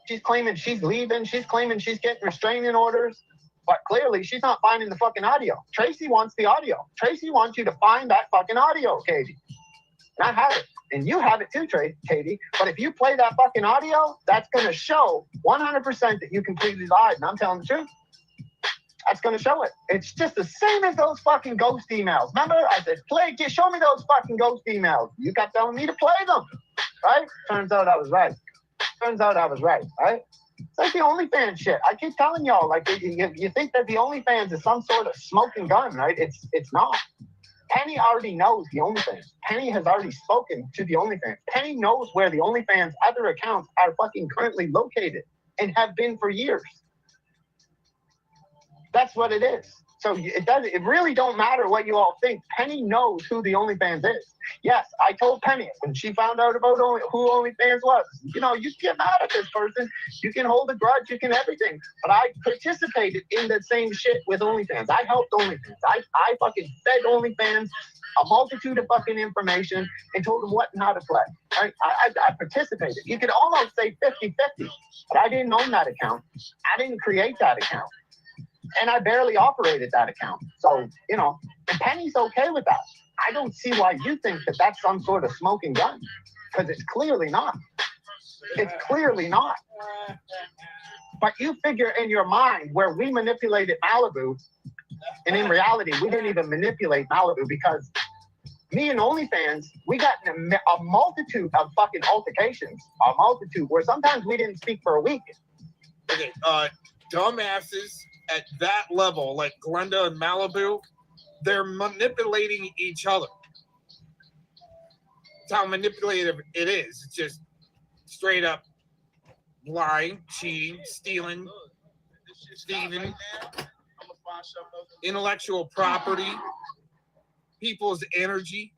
She's claiming she's leaving. She's claiming she's getting restraining orders. But clearly, she's not finding the fucking audio. Tracy wants the audio. Tracy wants you to find that fucking audio, Katie. And I have it. And you have it too, Katie. But if you play that fucking audio, that's going to show 100% that you completely lied. And I'm telling the truth. That's going to show it. It's just the same as those fucking ghost emails. Remember? I said, show me those fucking ghost emails. You kept telling me to play them. Right? Turns out I was right. Right? It's like the OnlyFans shit. I keep telling y'all, like, you think that the OnlyFans is some sort of smoking gun, right? It's not. Penny already knows the OnlyFans. Penny has already spoken to the OnlyFans. Penny knows where the OnlyFans other accounts are fucking currently located and have been for years. That's what it is. So it really don't matter what you all think. Penny knows who the OnlyFans is. Yes, I told Penny when she found out about who OnlyFans was. You know, you can get mad at this person. You can hold a grudge. You can everything. But I participated in the same shit with OnlyFans. I helped OnlyFans. I fucking fed OnlyFans a multitude of fucking information and told them what and how to play. Right? I participated. You could almost say 50-50. But I didn't own that account. I didn't create that account. And I barely operated that account. So, you know, and Penny's okay with that. I don't see why you think that that's some sort of smoking gun. Because it's clearly not. It's clearly not. But you figure in your mind where we manipulated Malibu, and in reality, we didn't even manipulate Malibu because me and OnlyFans, we got in a multitude of fucking altercations. A multitude where sometimes we didn't speak for a week. Okay, dumbasses at that level, like Glenda and Malibu, they're manipulating each other. That's how manipulative it is. It's just straight up lying, cheating, stealing, thieving, intellectual property, people's energy,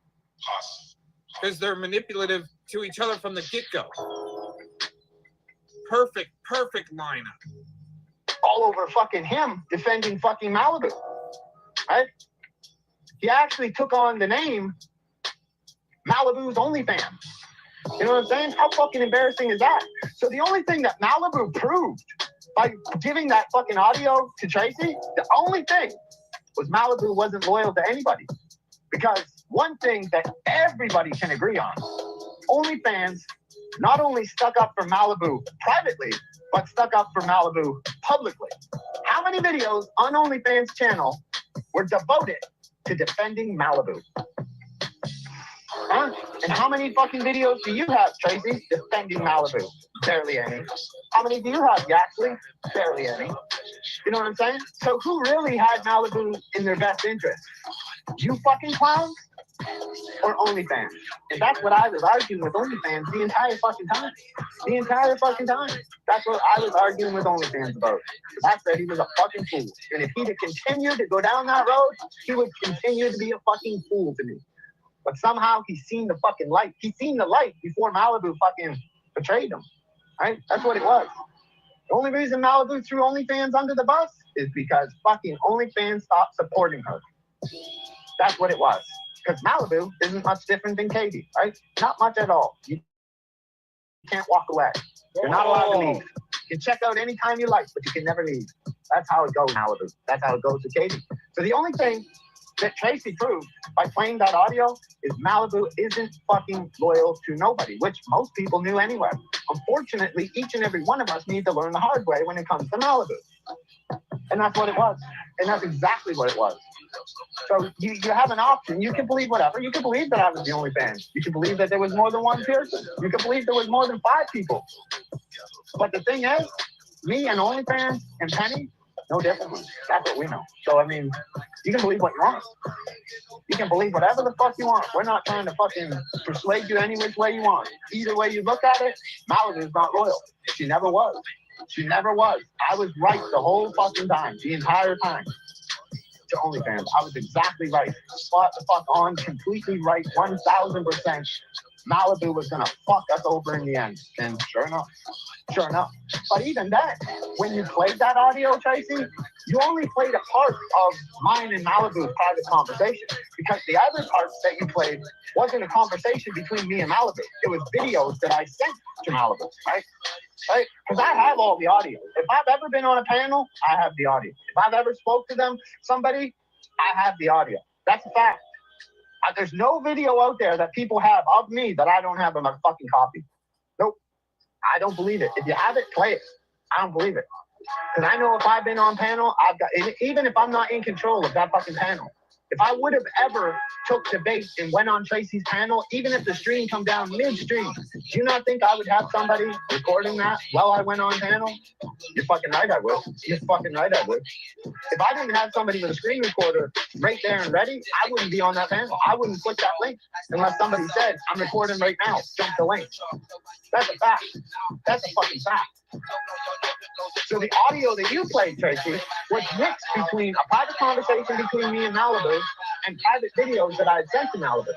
because they're manipulative to each other from the get-go. Perfect lineup. All over fucking him defending fucking Malibu, right? He actually took on the name Malibu's OnlyFans. You know what I'm saying? How fucking embarrassing is that? So the only thing that Malibu proved by giving that fucking audio to Tracy, the only thing was Malibu wasn't loyal to anybody. Because one thing that everybody can agree on, OnlyFans not only stuck up for Malibu privately, but stuck up for Malibu publicly. How many videos on OnlyFans channel were devoted to defending Malibu? Huh? And how many fucking videos do you have, Tracy, defending Malibu? Barely any. How many do you have, Yaxley? Barely any. You know what I'm saying? So who really had Malibu in their best interest? You fucking clowns? Or OnlyFans? And that's what I was arguing with OnlyFans the entire fucking time. The entire fucking time. That's what I was arguing with OnlyFans about. I said he was a fucking fool. And if he'd have continued to go down that road, he would continue to be a fucking fool to me. But somehow he's seen the fucking light. He's seen the light before Malibu fucking betrayed him. Right? That's what it was. The only reason Malibu threw OnlyFans under the bus is because fucking OnlyFans stopped supporting her. That's what it was. Because Malibu isn't much different than Katie, right? Not much at all. You can't walk away. You're not allowed to leave. You can check out anytime you like, but you can never leave. That's how it goes, Malibu. That's how it goes to Katie. So the only thing that Tracy proved by playing that audio is Malibu isn't fucking loyal to nobody, which most people knew anyway. Unfortunately, each and every one of us need to learn the hard way when it comes to Malibu. And that's what it was. And that's exactly what it was. So you have an option. You can believe whatever. You can believe that I was the only fan. You can believe that there was more than one person. You can believe there was more than 5 people. But the thing is, me and OnlyFans and Penny, no different. That's what we know. So, I mean, you can believe what you want. You can believe whatever the fuck you want. We're not trying to fucking persuade you any which way you want. Either way you look at it, Malibu's not loyal. She never was. She never was. I was right the whole fucking time, the entire time. To OnlyFans, I was exactly right. Spot the fuck on, completely right, 1000%. Malibu was gonna fuck us over in the end. And sure enough. But even then, when you played that audio, Tracy, you only played a part of mine and Malibu's private conversation. Because the other parts that you played wasn't a conversation between me and Malibu. It was videos that I sent to Malibu, right? Right? Because I have all the audio. If I've ever been on a panel, I have the audio. If I've ever spoke to somebody, I have the audio. That's a fact. There's no video out there that people have of me that I don't have in my fucking copy. Nope. I don't believe it. If you have it, play it. I don't believe it. Because I know if I've been on panel, I've got, even if I'm not in control of that fucking panel, if I would have ever took the bait and went on Tracy's panel, even if the stream come down midstream, do you not think I would have somebody recording that while I went on panel? You're fucking right I would. You're fucking right I would. If I didn't have somebody with a screen recorder right there and ready, I wouldn't be on that panel. I wouldn't click that link unless somebody said, I'm recording right now, jump the link. That's a fact. That's a fucking fact. So the audio that you played, Tracy, was mixed between a private conversation between me and Malibu and private videos that I had sent to Malibu.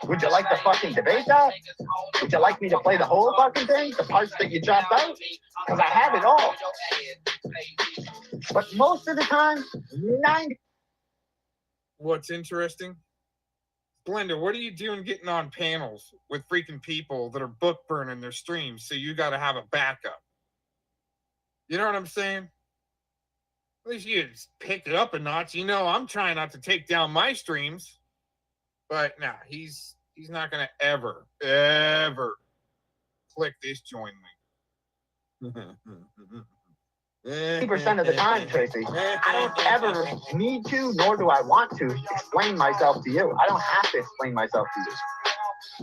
Would you like to fucking debate that? Would you like me to play the whole fucking thing? The parts that you chopped out? Because I have it all. But most of the time, 90. What's interesting? Glenda, what are you doing getting on panels with freaking people that are book burning their streams, so you got to have a backup? You know what I'm saying? At least you just pick it up a notch. You know, I'm trying not to take down my streams. But nah, he's not going to ever click this join link. 80% of the time, Tracy, I don't ever need to, nor do I want to, explain myself to you. I don't have to explain myself to you.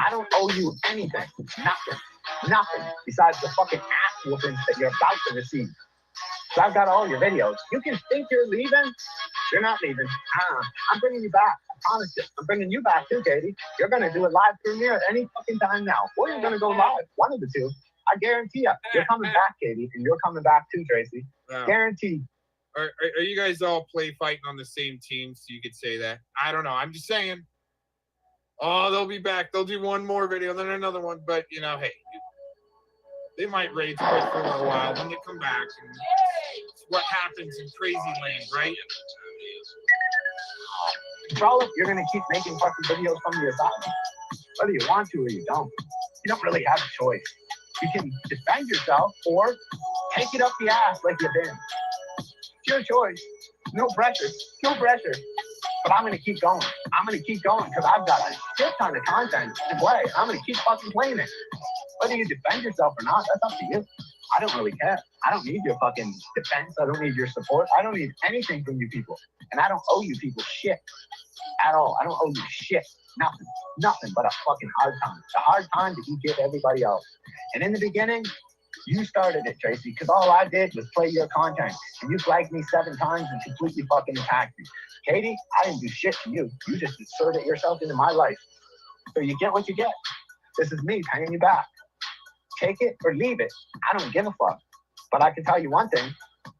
I don't owe you anything. Nothing. Besides the fucking ass whoopings that you're about to receive. So I've got all your videos. You can think you're leaving. You're not leaving. I'm bringing you back. I promise you. I'm bringing you back too, Katie. You're going to do a live premiere any fucking time now. Or you're going to go live. One of the two. I guarantee you. You're coming back, Katie. And you're coming back too, Tracy. Wow. Guaranteed. Are you guys all fighting on the same team, so you could say that? I don't know. I'm just saying. Oh, they'll be back. They'll do one more video, then another one. But, you know, hey. They might rage quit for a while. Then they come back. And it's what happens in crazy land, right? Charlotte, you're going to keep making fucking videos from your side. Whether you want to or you don't. You don't really have a choice. You can defend yourself or take it up the ass like you've been. It's your choice. No pressure. No pressure. But I'm going to keep going. I'm going to keep going because I've got a shit ton of content to play. I'm going to keep fucking playing it. Whether you defend yourself or not, that's up to you. I don't really care. I don't need your fucking defense. I don't need your support. I don't need anything from you people. And I don't owe you people shit at all. I don't owe you shit. Nothing. Nothing but a fucking hard time. The hard time that you give everybody else. And in the beginning, you started it, Tracy, because all I did was play your content. And you flagged me 7 times and completely fucking attacked me. Katie, I didn't do shit to you. You just inserted yourself into my life. So you get what you get. This is me paying you back. Take it or leave it. I don't give a fuck. But I can tell you one thing,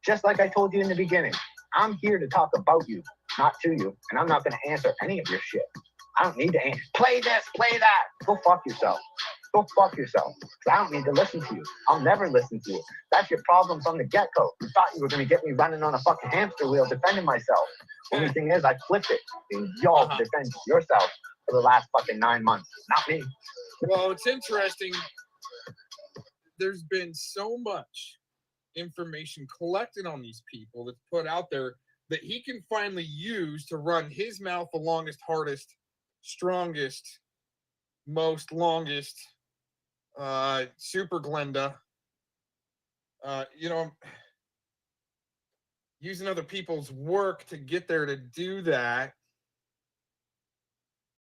just like I told you in the beginning, I'm here to talk about you, not to you. And I'm not going to answer any of your shit. I don't need to answer. Play this, play that. Go fuck yourself. Go fuck yourself. I don't need to listen to you. I'll never listen to you. That's your problem from the get-go. You thought you were going to get me running on a fucking hamster wheel defending myself. Only thing is, I flipped it. And y'all defend yourself for the last fucking 9 months. Not me. Well, it's interesting. There's been so much information collected on these people that's put out there that he can finally use to run his mouth the longest, hardest, strongest, most longest, super Glenda. You know, using other people's work to get there to do that.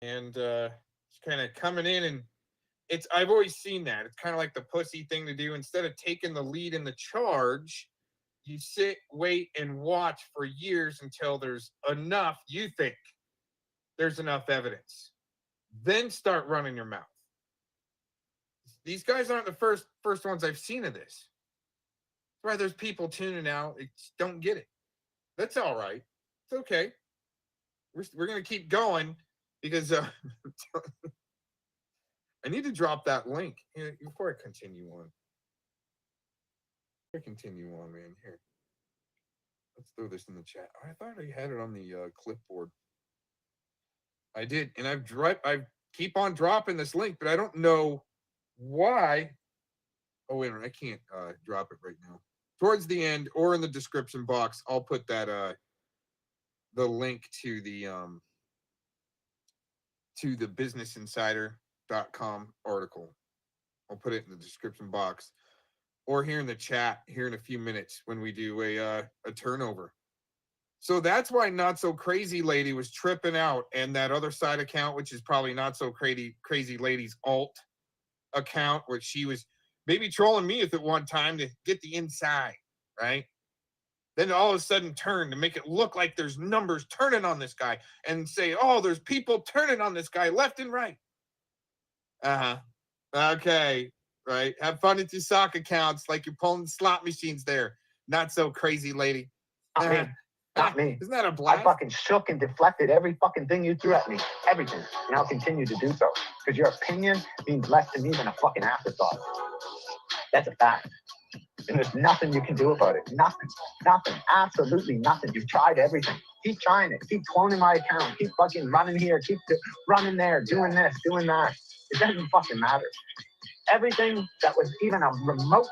And it's kind of coming in, and I've always seen that. It's kind of like the pussy thing to do. Instead of taking the lead in the charge, you sit, wait, and watch for years until there's enough, you think there's enough evidence. Then start running your mouth. These guys aren't the first ones I've seen of this. That's why there's people tuning out. They just don't get it. That's all right. It's okay. We're going to keep going because I need to drop that link before I continue on. Man. Here. Let's throw this in the chat. I thought I had it on the clipboard. I did, and I keep on dropping this link, but I don't know why. Oh, wait a minute. I can't drop it right now. Towards the end or in the description box, I'll put that the link to the businessinsider.com article. I'll put it in the description box or here in the chat here in a few minutes when we do a turnover. So that's why Not So Crazy Lady was tripping out, and that other side account, which is probably Not So Crazy Lady's alt account, which she was maybe trolling me at one time to get the inside, right? Then all of a sudden turn to make it look like there's numbers turning on this guy and say, oh, there's people turning on this guy left and right. Okay, right. Have fun at your sock accounts like you're pulling slot machines there. Not So Crazy Lady. Not me. Isn't that a blast? I fucking shook and deflected every fucking thing you threw at me. Everything. And I'll continue to do so. Because your opinion means less to me than a fucking afterthought. That's a fact. And there's nothing you can do about it. Nothing. Nothing. Absolutely nothing. You've tried everything. Keep trying it. Keep cloning my account. Keep fucking running here. Keep running there. Doing this. Doing that. It doesn't fucking matter. Everything that was even a remote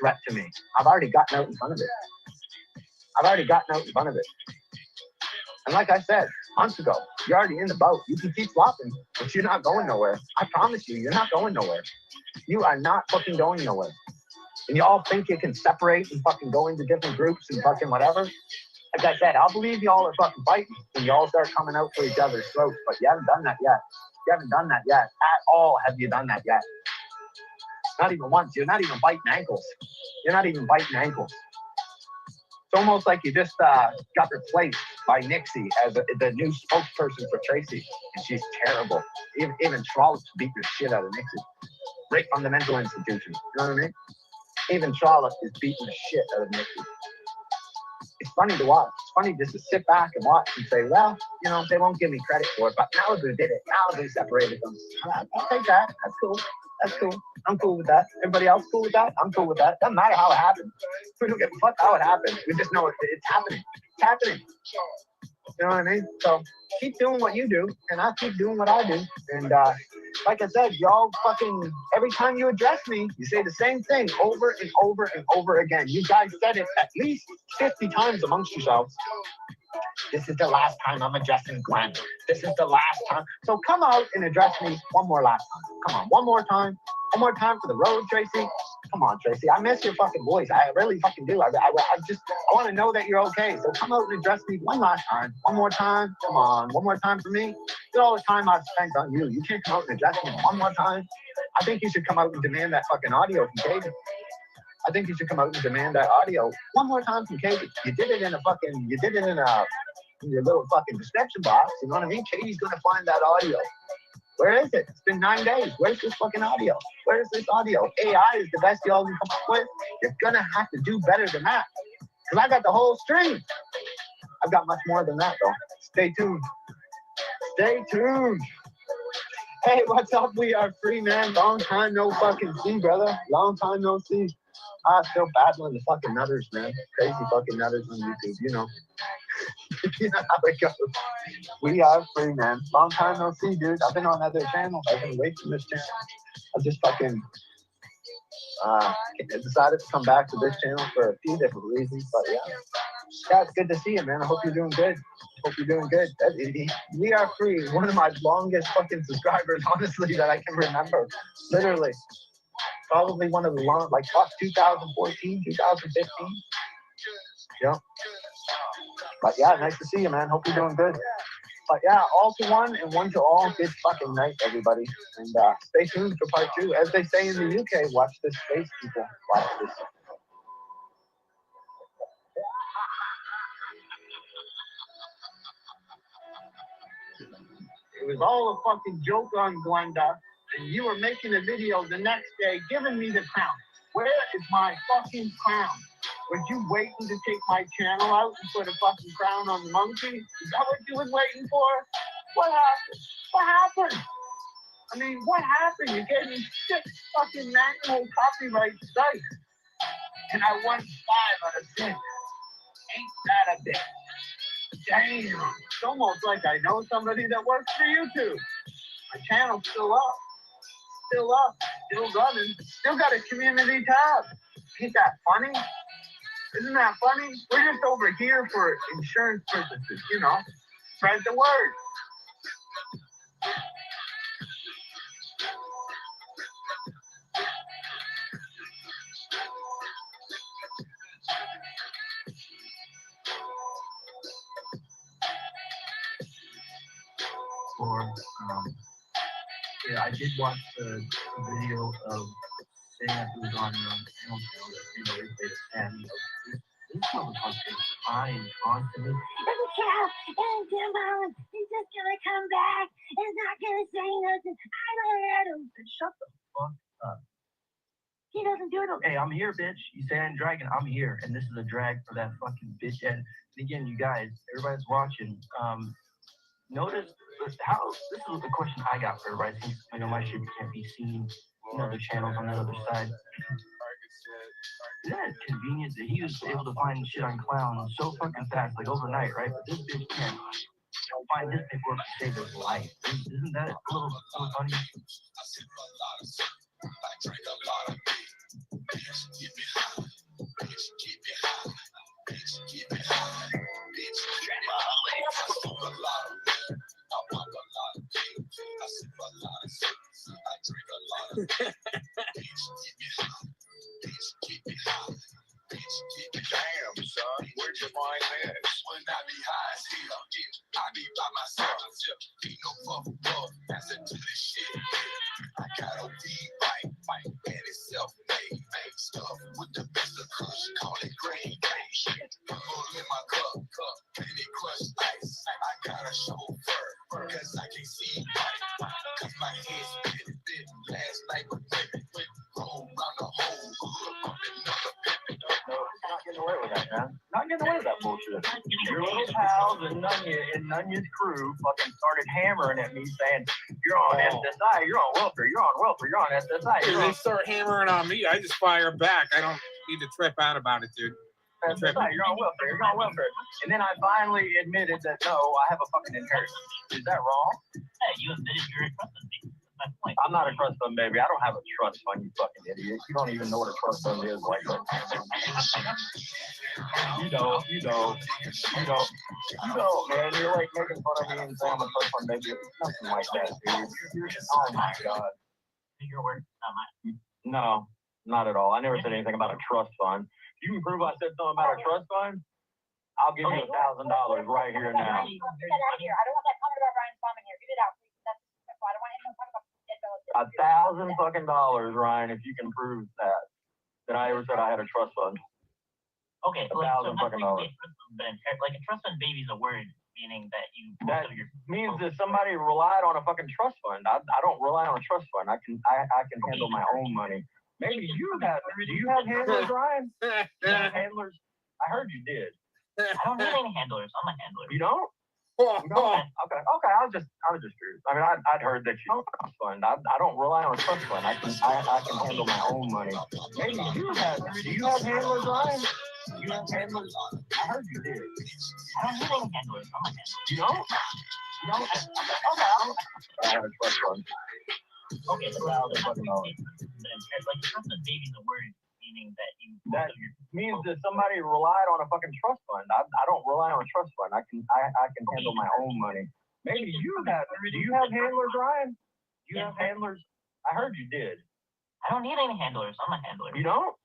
threat to me, I've already gotten out in front of it. And like I said months ago, you're already in the boat. You can keep flopping, but you're not going nowhere. I promise you, you're not going nowhere. You are not fucking going nowhere. And you all think you can separate and fucking go into different groups and fucking whatever. Like I said, I'll believe y'all are fucking fighting when y'all start coming out for each other's throats, but you haven't done that yet. You haven't done that yet. At all have you done that yet. Not even once. You're not even biting ankles. It's almost like you just got replaced by Nixie as the new spokesperson for Tracy, and she's terrible. Even Trollops beat the shit out of Nixie. Right from the mental institution. You know what I mean? Even Trollops is beating the shit out of Nixie. It's funny to watch. It's funny just to sit back and watch and say, well, you know, they won't give me credit for it, but Malibu did it. Malibu separated them. I'll take that. That's cool. I'm cool with that. Everybody else cool with that? I'm cool with that. Doesn't matter how it happened. We don't give a fuck how it happened. We just know it's happening. It's happening. You know what I mean? So keep doing what you do, and I'll keep doing what I do. And like I said, y'all fucking, every time you address me, you say the same thing over and over and over again. You guys said it at least 50 times amongst yourselves. This is the last time I'm addressing Glenn. This is the last time. So come out and address me one more last time. Come on, one more time. One more time for the road, Tracy. Come on, Tracy. I miss your fucking voice. I really fucking do. I want to know that you're okay. So come out and address me one last time. One more time. Come on. One more time for me. Look at all the time I've spent on you. You can't come out and address me one more time. I think you should come out and demand that fucking audio from Katie. I think you should come out and demand that audio one more time from Katie. You did it in your little fucking description box. You know what I mean? Katie's gonna find that audio. Where is it? It's been 9 days. Where's this fucking audio? Where is this audio? AI is the best y'all can come up with. You're gonna have to do better than that. Because I got the whole stream. I've got much more than that, though. Stay tuned. Stay tuned. Hey, what's up? We are free, man. Long time no fucking see, brother. Long time no see. Still battling the fucking nutters, man. Crazy fucking nutters on YouTube, you know. You know how it goes. We are free, man. Long time no see, dude. I've been on other channels. I've been away from this channel. I just fucking decided to come back to this channel for a few different reasons, but yeah. Yeah, it's good to see you, man. I hope you're doing good. Hope you're doing good. We are free. One of my longest fucking subscribers, honestly, that I can remember. Literally. Probably one of the long, like, 2014, 2015. Yeah. But yeah, nice to see you, man. Hope you're doing good. But yeah, all to one and one to all. Good fucking night, everybody. And stay tuned for part 2. As they say in the UK, watch this space, people. Watch this. It was all a fucking joke on Glenda. And you were making a video the next day giving me the crown. Where is my fucking crown? Were you waiting to take my channel out and put a fucking crown on the monkey? Is that what you was waiting for? What happened? What happened? I mean, what happened? You gave me 6 fucking manual copyright strikes. And I won 5 out of 6. Ain't that a bit? Damn. It's almost like I know somebody that works for YouTube. My channel's still up. Still up, still running, still got a community tab. Ain't that funny? Isn't that funny? We're just over here for insurance purposes, you know. Spread the word. Yeah, I did watch the video of Sam who was on and this motherfucker is crying constantly. Every cow and Jimbo, he's just gonna come back and not gonna say nothing. I don't let him. Shut the fuck up. He doesn't do it. Hey, I'm here, bitch. You say I'm dragging, I'm here, and this is a drag for that fucking bitch. And again, you guys, everybody's watching. Notice how this is the question I got for everybody. Since I know my shit can't be seen in other channels on the other side. Isn't that convenient that he was able to find shit on Clown so fucking fast, like overnight, right? But this bitch can't find this paperwork to save his life. Isn't that a little funny? Damn, son, where'd you find this? When I be high as hell, I be by myself. Ain't no fucking love, that's it to this shit. I got a weed fight, and it's self-made. Stuff with the best of kush, call it green shit. Full in my cup, and it crushed ice. I got a chauffeur, cause I can't see right. Cause my head's bit last night with baby. Roll around the whole hood, another pippin'. Not getting away with that, man. Not getting away with that bullshit. Your little pals and Nunya's crew fucking started hammering at me saying, you're on SSI, you're on welfare, you're on welfare, you're on SSI. Dude, they start hammering on me. I just fire back. I don't need to trip out about it, dude. SSI, you're on welfare, you're on welfare. And then I finally admitted that, no, I have a fucking inheritance. Is that wrong? Hey, you admitted you're a trust me. I'm not a trust fund baby. I don't have a trust fund, you fucking idiot. You don't even know what a trust fund is. Like, you know, man. You're like making fun of me and saying I'm a trust fund baby. It's nothing like that, dude. Oh my god. Your word, not mine. No, not at all. I never said anything about a trust fund. You can prove I said something about a trust fund, I'll give you $1,000 right here and now. Get that out of here. I don't want that comment about Ryan's mom in here. Get it out, please. That's simple. I don't want anyone talking about dead relatives. $1,000 Ryan, if you can prove that I ever said I had a trust fund. Okay, so like, so $1,000 that's dollars. like a trust fund baby is a word, meaning that you. That means that somebody relied on a fucking trust fund. I don't rely on a trust fund. I can handle my own money. Maybe you have. Do you have handlers, Ryan? Do you have handlers? I heard you did. I don't need any handlers. I'm a handler. You don't? You don't? Okay. I was just curious. I mean, I'd heard that you don't have a trust fund. I don't rely on a trust fund. I can handle my own money. Maybe you have. Do you have handlers, Ryan? Do you have handlers? I heard you did. I don't need any handlers. I'm a handler. You don't? You don't? Okay. I have a trust fund. Okay, so like a trust fund baby is a word, meaning that you. That means that somebody relied on a fucking trust fund. I don't rely on a trust fund. I can handle my own money. Maybe you have. Do you have handlers, Ryan? Do you have handlers? I heard you did. I don't need any handlers. I'm a handler. You don't?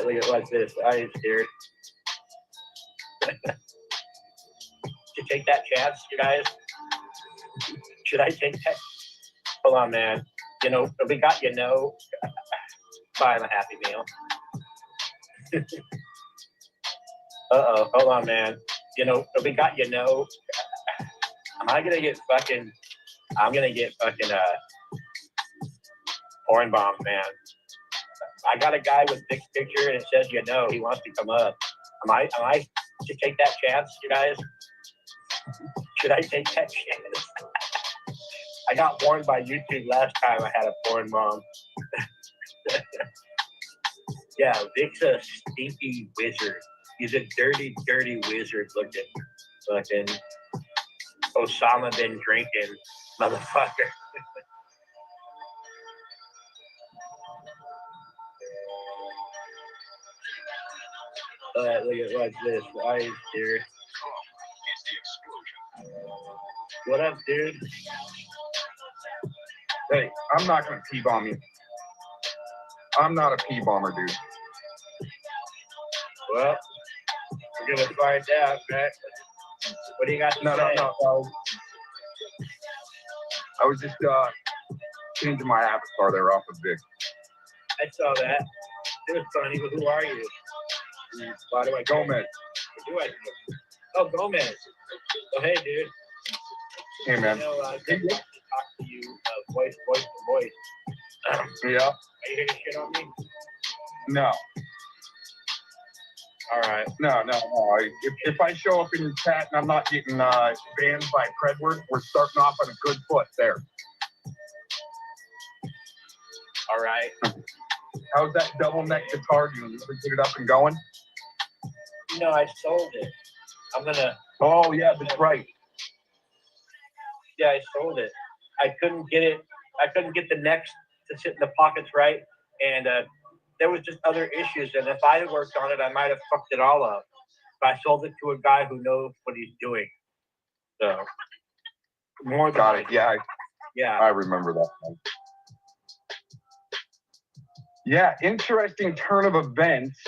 Look at watch this. I ain't scared. To take that chance, you guys? Should I take that? Hold on, man. You know, we got buy him a Happy Meal. Hold on, man. You know, we got I'm gonna get fucking porn bombed, man. I got a guy with Dick's picture and it says he wants to come up. Am I to take that chance, you guys? Should I take that chance? I got warned by YouTube last time I had a porn bomb. Yeah, Vic's a stinky wizard. He's a dirty, dirty wizard looking fucking Osama bin drinking motherfucker. Look at watch this. I ain't scared. What up, dude? Hey, I'm not gonna P-bomb you. I'm not a P-bomber, dude. Well, we're gonna find out, right? What do you got to say? No. I was just changing my avatar there off of Vic. I saw that. It was funny, but who are you? Why do I Gomez. Who do I? Oh, Gomez. Oh, hey, dude. Hey, man. You know, I get to talk to you voice to voice. Yeah. Are you here to shit on me? No. All right. No. If I show up in your chat and I'm not getting banned by Credward, we're starting off on a good foot there. All right. How's that double neck guitar doing? You ever get it up and going? No, I sold it. I'm gonna. Oh yeah, that's right. Yeah, I sold it. I couldn't get it. I couldn't get the necks to sit in the pockets right, and there was just other issues. And if I had worked on it, I might have fucked it all up. But I sold it to a guy who knows what he's doing. So more than got it. Yeah. Yeah. I remember that one. Yeah, interesting turn of events,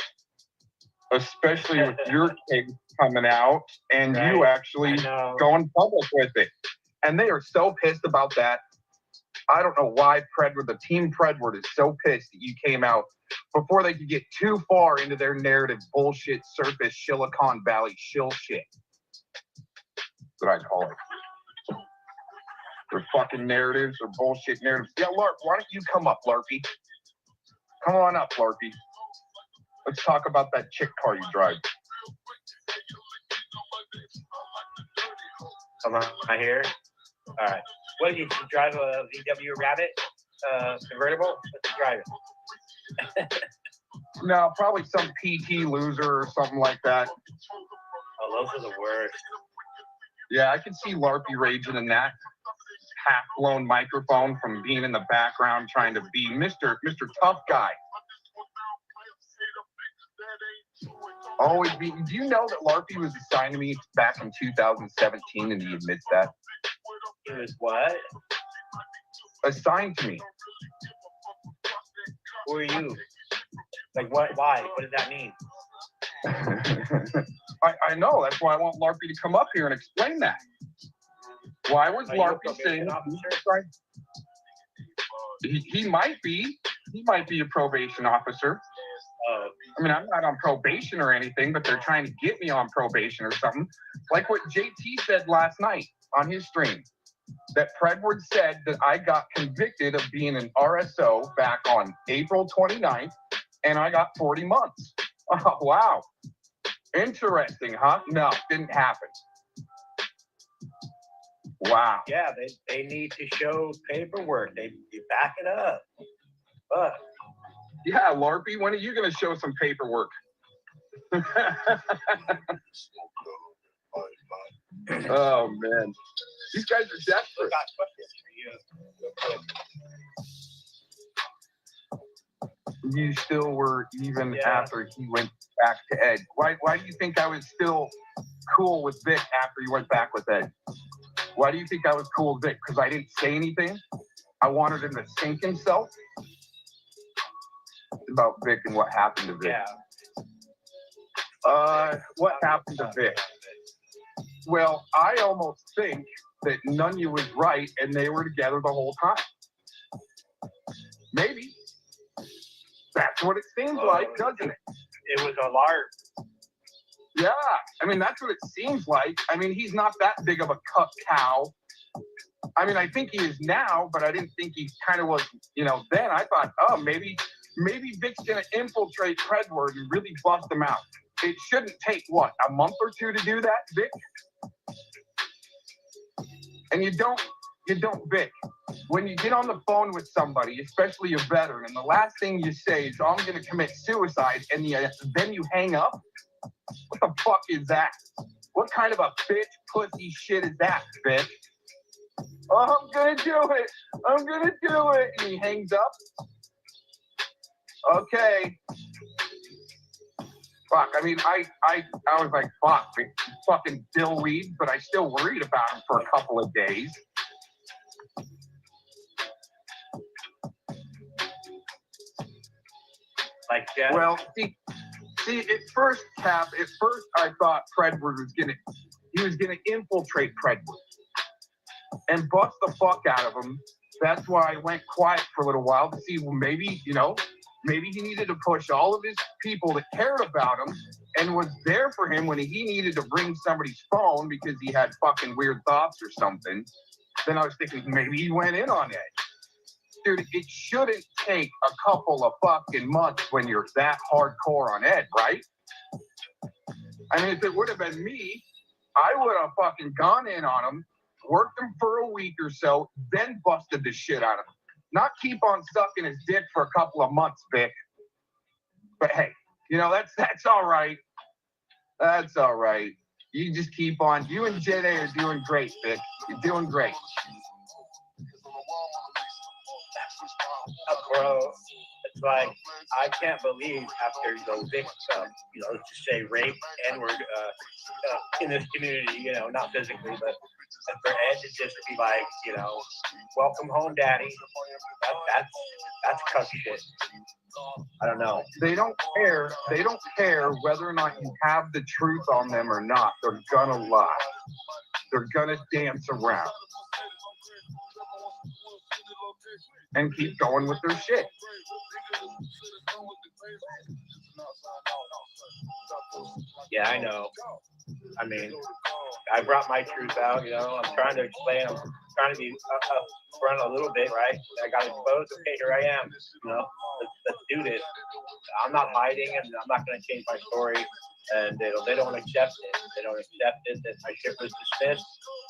especially with your case coming out and you actually going public with it. And they are so pissed about that. I don't know why the team Predward is so pissed that you came out before they could get too far into their narrative bullshit, surface, Silicon Valley shill shit. That's what I call it. Their fucking narratives or bullshit narratives. Yeah, Larp, why don't you come up, Larpy? Come on up, Larpy. Let's talk about that chick car you drive. Am I here? All right. What did you drive a VW Rabbit convertible? Let's drive it. No, probably some PT loser or something like that. Oh, those are the worst. Yeah, I can see Larpy raging in that half-blown microphone from being in the background trying to be Mr. Tough Guy. Always be. Do you know that Larpy was assigned to me back in 2017 and he admits that? He was what? Assigned to me. Who are you? Like what? Why? What does that mean? I know. That's why I want Larpy to come up here and explain that. Why was Larpy saying he might be? He might be a probation officer. I mean, I'm not on probation or anything, but they're trying to get me on probation or something. Like what JT said last night on his stream. That Predward said that I got convicted of being an RSO back on April 29th, and I got 40 months. Oh, wow. Interesting, huh? No, didn't happen. Wow. Yeah, they need to show paperwork. They back it up. But yeah, Larpy, when are you going to show some paperwork? Oh, man. These guys are desperate. You still were even after he went back to Ed. Why do you think I was still cool with Vic after he went back with Ed? Why do you think I was cool with Vic? Because I didn't say anything? I wanted him to sink himself? It's about Vic and what happened to Vic. What happened to Vic? Well, I almost think that Nunya was right and they were together the whole time. Maybe. That's what it seems like, doesn't it? It was a lark. Yeah, I mean, that's what it seems like. I mean, he's not that big of a cuck cow. I mean, I think he is now, but I didn't think he kind of was, then. I thought, oh, maybe Vic's going to infiltrate Predward and really bust him out. It shouldn't take, what, a month or two to do that, Vic? And you don't, Vic. When you get on the phone with somebody, especially a veteran, and the last thing you say is, oh, I'm going to commit suicide, and then you hang up? What the fuck is that? What kind of a bitch pussy shit is that, Vic? Oh, I'm going to do it. I'm going to do it. And he hangs up. Okay. Fuck, I mean, I was like, fuck, fucking dillweed, but I still worried about him for a couple of days. Like that? Well, see, at first I thought Predward was gonna infiltrate Predward and bust the fuck out of him. That's why I went quiet for a little while to see, well, maybe he needed to push all of his people that cared about him and was there for him when he needed to ring somebody's phone because he had fucking weird thoughts or something. Then I was thinking maybe he went in on it. Dude, it shouldn't take a couple of fucking months when you're that hardcore on Ed, right? I mean, if it would have been me, I would have fucking gone in on him, worked him for a week or so, then busted the shit out of him. Not keep on sucking his dick for a couple of months, Vic. But hey, that's all right. That's all right. You just keep on. You and Jenna are doing great, Vic. You're doing great. Bro, it's like, I can't believe after the Vic, let's just say rape, N-word, in this community, not physically, but for Ed to just be like, welcome home, daddy. That's cuck shit. I don't know. They don't care. They don't care whether or not you have the truth on them or not. They're gonna lie. They're gonna dance around and keep going with their shit. Yeah, I know. I mean, I brought my truth out, you know. I'm trying to explain. I'm trying to be upfront a little bit, right? I got exposed. Okay, here I am. You know, let's do this. I'm not hiding, and I'm not going to change my story. And they don't accept it. They don't accept it. That my shit was dismissed.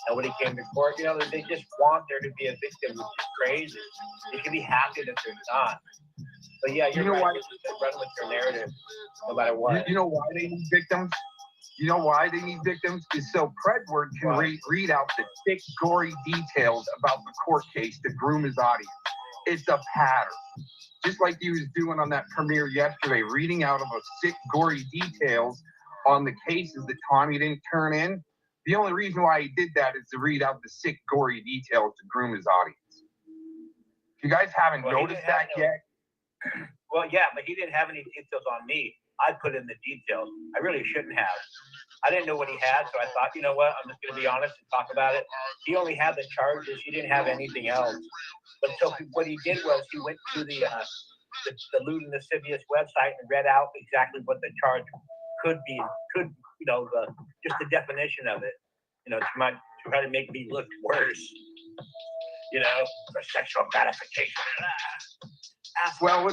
Nobody came to court. You know, they just want there to be a victim, which is crazy. They should be happy that they're not. But yeah, you're right. Run with your narrative, no matter what. You know why they need victims? You know why they need victims? Is so Predward can read out the thick, gory details about the court case to groom his audience. It's a pattern. Just like he was doing on that premiere yesterday, reading out of a sick, gory details on the cases that Tommy didn't turn in. The only reason why he did that is to read out the sick, gory details to groom his audience. If you guys haven't noticed that yet. Well, yeah, but he didn't have any details on me. I put in the details. I really shouldn't have. I didn't know what he had, so I thought, you know what, I'm just going to be honest and talk about it. He only had the charges. He didn't have anything else. But so what he did was he went to the lewd and lascivious website and read out exactly what the charge could be, you know, just the definition of it, you know, to try to make me look worse, you know, for sexual gratification. Well,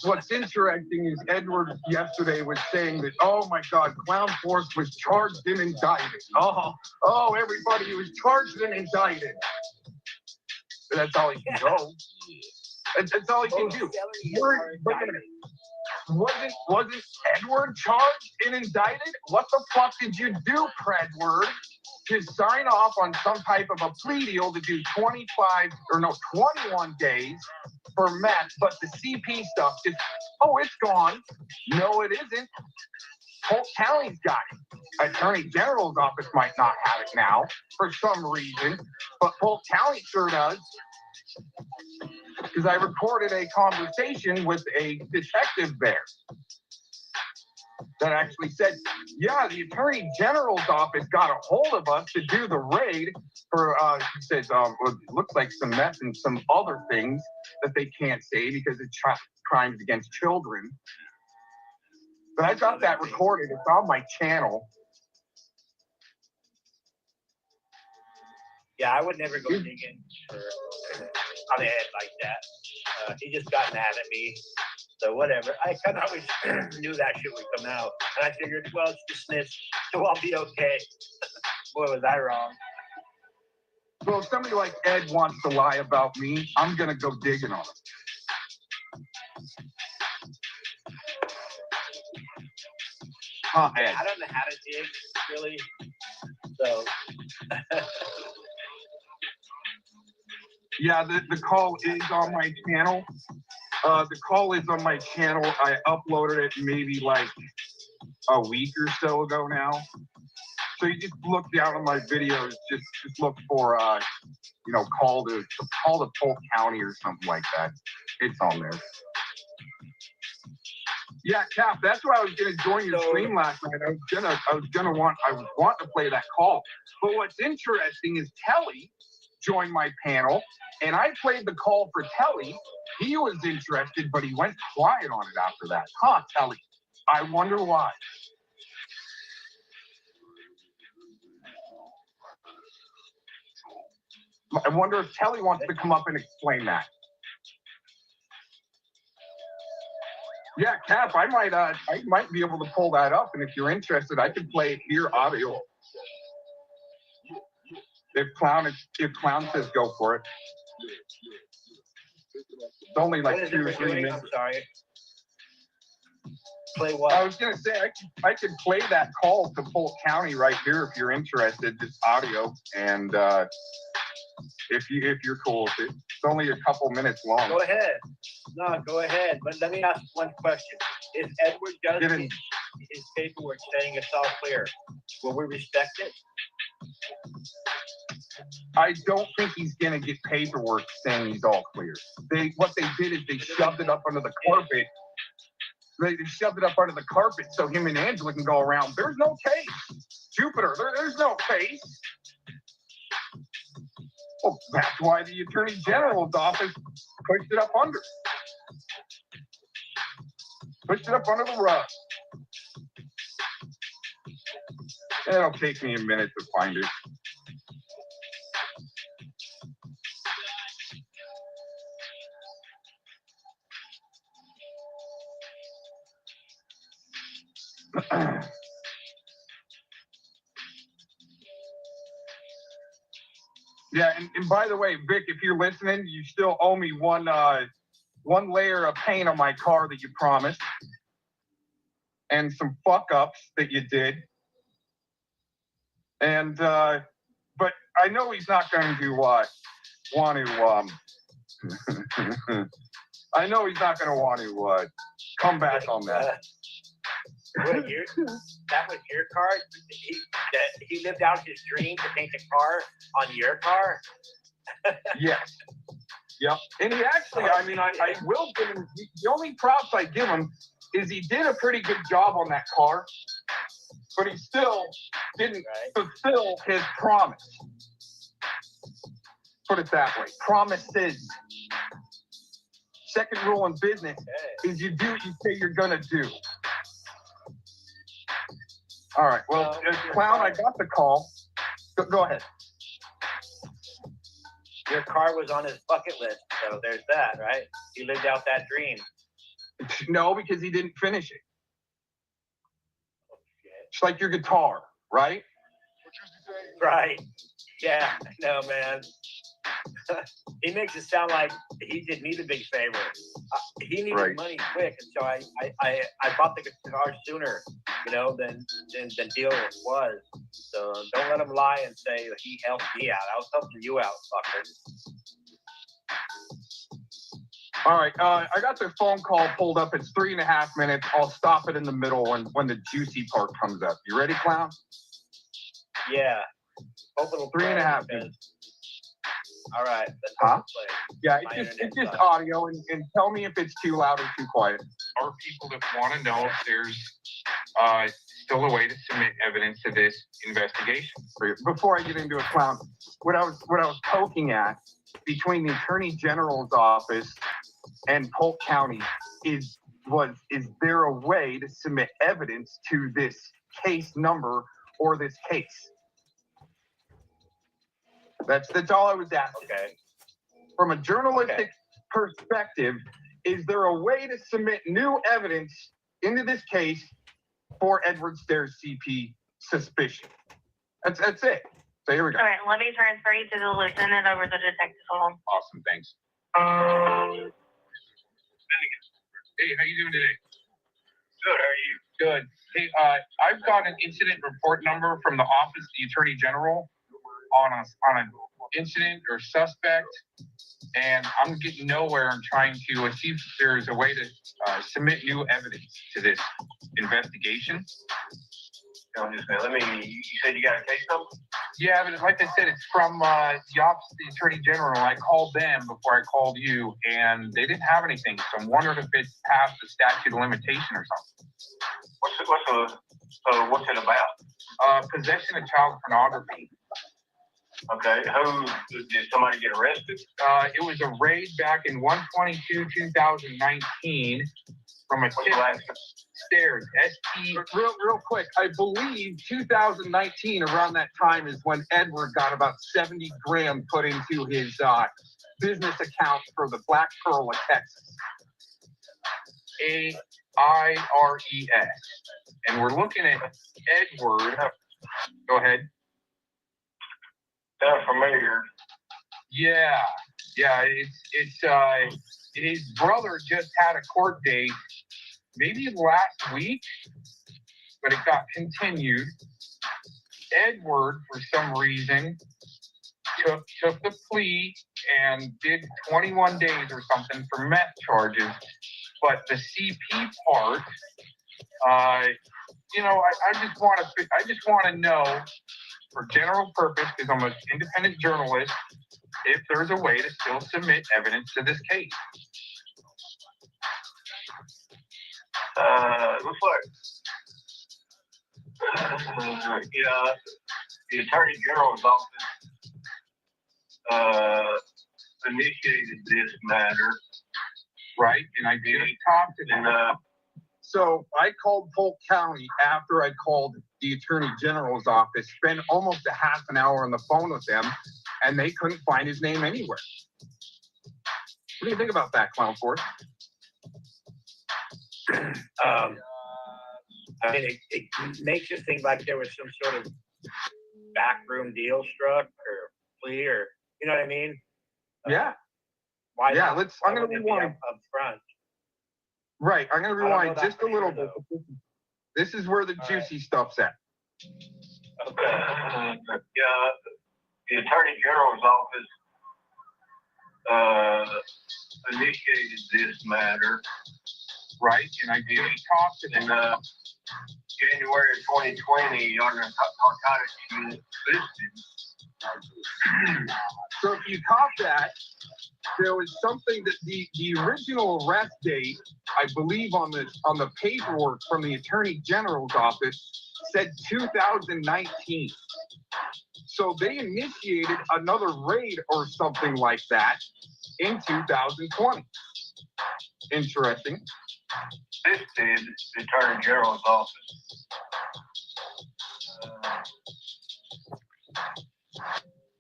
what's interesting is Edward yesterday was saying that, oh my God, Clown Force was charged and indicted. Oh, everybody was charged and indicted. That's all he can go. That's all he can do. Wasn't Edward charged and indicted? What the fuck did you do, Predward, to sign off on some type of a plea deal to do 21 days for meth, but the CP stuff just, oh, it's gone. No, it isn't. Polk County's got it. Attorney General's office might not have it now for some reason, but Polk County sure does. Because I recorded a conversation with a detective there that actually said, yeah, the Attorney General's office got a hold of us to do the raid for, he said, it looks like some meth and some other things that they can't say because it's crimes against children. But I got that recorded. It's on my channel. Yeah, I would never go digging on the head like that. He just got mad at me. So whatever. I kind of always knew that shit would come out. And I figured, well, it's dismissed, so I'll be okay. Boy, was I wrong. Well, if somebody like Ed wants to lie about me, I'm going to go digging on him. Ed. I don't know how to dig, really. So... Yeah, the call is on my channel. The call is on my channel. I uploaded it maybe like a week or so ago now. So you just look down on my videos. Just look for you know, call to Polk County or something like that. It's on there. Yeah, Cap. That's why I was gonna join your stream last night. I was wanting to play that call. But what's interesting is Telly joined my panel. And I played the call for Telly. He was interested, but he went quiet on it after that. Huh, Telly? I wonder why. I wonder if Telly wants to come up and explain that. Yeah, Cap, I might be able to pull that up, and if you're interested, I could play it here audio. If Clown says go for it. It's only like 2 or 3 minutes. I'm sorry. Play what? I was gonna say I could play that call to Polk County right here if you're interested, just audio, and if you're cool with it. It's only a couple minutes long. Go ahead. No, go ahead. But let me ask one question: if Edward does his paperwork saying it's all clear, will we respect it? I don't think he's gonna get paperwork saying he's all clear. What they did is they shoved it up under the carpet. They shoved it up under the carpet so him and Angela can go around. There's no case. Jupiter, there's no case. Well, that's why the Attorney General's office pushed it up under. Pushed it up under the rug. It'll take me a minute to find it. Yeah, and by the way, Vic, if you're listening, you still owe me one layer of paint on my car that you promised, and some fuck ups that you did. And but I know he's not going to want to. I know he's not going to want to come back on that. That was your car? He lived out his dream to paint a car on your car? Yes. Yep. And he actually, I mean, I will give him, the only props I give him is he did a pretty good job on that car, but he still didn't fulfill his promise. Put it that way. Promises. Second rule in business is you do what you say you're going to do. All right. Well, Clown, I got the call. Go ahead. Your car was on his bucket list, so there's that, right? He lived out that dream. No, because he didn't finish it. It's like your guitar, right? Right. Yeah, no, man. He makes it sound like he did me the big favor. He needed money quick, and so I bought the guitar sooner, you know, than deal was. So don't let him lie and say he helped me out. I was helping you out, fucker. All right, I got the phone call pulled up. It's 3.5 minutes. I'll stop it in the middle when the juicy part comes up. You ready, Clown? Yeah. Hope it'll 3.5 minutes. All right. Huh? Yeah, it's just audio, and tell me if it's too loud or too quiet. Our people that want to know if there's still a way to submit evidence to this investigation. Before I get into it, Clown, what I was poking at between the Attorney General's office and Polk County is there a way to submit evidence to this case number or this case? That's all I was asking. Okay. From a journalistic perspective, is there a way to submit new evidence into this case for Edward Stair's CP suspicion? That's it. So here we go. All right, let me transfer you to the lieutenant over the detective. Hold on. Awesome, thanks. Hey, how you doing today? Good, how are you? Good. Hey, I've got an incident report number from the Office of the Attorney General on an incident or suspect, and I'm getting nowhere. I'm trying to see if there's a way to submit new evidence to this investigation. You said you got a case number? Yeah, but like I said, it's from the Office of the Attorney General. I called them before I called you, and they didn't have anything. So I'm wondering if it's past the statute of limitation or something. What's it about? Possession of child pornography. Okay, did somebody get arrested? It was a raid back in 1/22/2019 from a tip Stairs. Real quick, I believe 2019, around that time, is when Edward got about 70 grand put into his business account for the Black Pearl of Texas. AIRES. And we're looking at Edward. Go ahead. Sounds familiar. Yeah. It's his brother just had a court date maybe last week, but it got continued. Edward, for some reason, took the plea and did 21 days or something for meth charges. But the CP part, I just want to know, for general purpose, because I'm an independent journalist, if there's a way to still submit evidence to this case. Looks like the Attorney General's office initiated this matter. Right, and I did talk to them. So I called Polk County after I called the Attorney General's office, spent almost a half an hour on the phone with them, and they couldn't find his name anywhere. What do you think about that, Clown Force? I mean, it makes you think like there was some sort of backroom deal struck or plea, or you know what I mean? Yeah. Why? Yeah. Not? I'm going to rewind up front. Right. I'm going to rewind just a little bit. This is where the juicy stuff's at. Okay. Yeah. The Attorney General's office initiated this matter. Right. And I did talk to them. In January of 2020 on the narcotics unit listed. So if you caught that, there was something that the original arrest date, I believe on the paperwork from the Attorney General's office, said 2019. So they initiated another raid or something like that in 2020. Interesting. This is the Attorney General's office.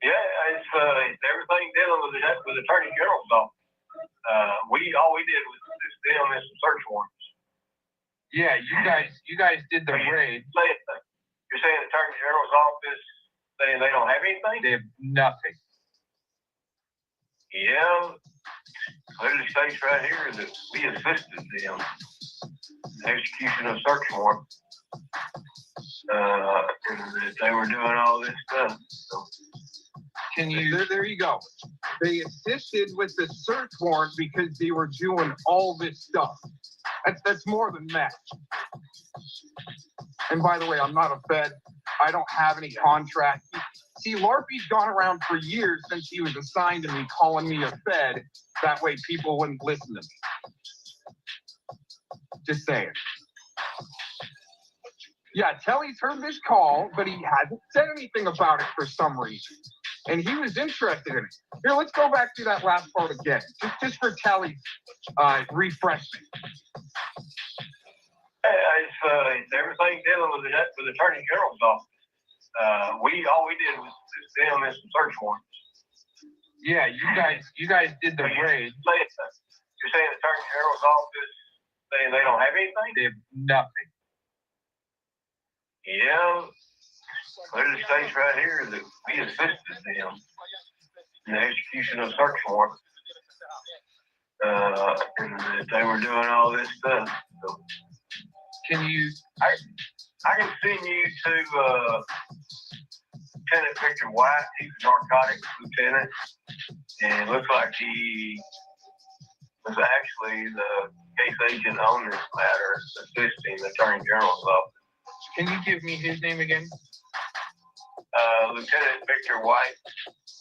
It's everything dealing with the Attorney General's office. All we did was just deal in some search warrants. Yeah, you guys did the raid. You're saying the Attorney General's office saying they don't have anything? They have nothing. Yeah, clearly states right here that we assisted them in the execution of search warrant. That they were doing all this stuff. So. There you go. They assisted with the search warrant because they were doing all this stuff. That's more than meth. And by the way, I'm not a Fed. I don't have any contract. See, Larpy's gone around for years since he was assigned to me, calling me a Fed. That way people wouldn't listen to me. Just saying. Yeah, Telly's heard this call, but he hasn't said anything about it for some reason. And he was interested in it. Here, let's go back to that last part again, just for Telly's refreshment. It's everything dealing with the Attorney General's office. All we did was just deal in some search warrants. Yeah, you guys did the raid. You're saying the Attorney General's office saying they don't have anything? They have nothing. Yeah, clearly states right here that we assisted them in the execution of search warrant. And that they were doing all this stuff. So, I can send you to Lieutenant Victor White. He's a narcotics lieutenant, and it looks like he was actually the case agent on this matter, assisting the Attorney General's office. Can you give me his name again? Lieutenant Victor White.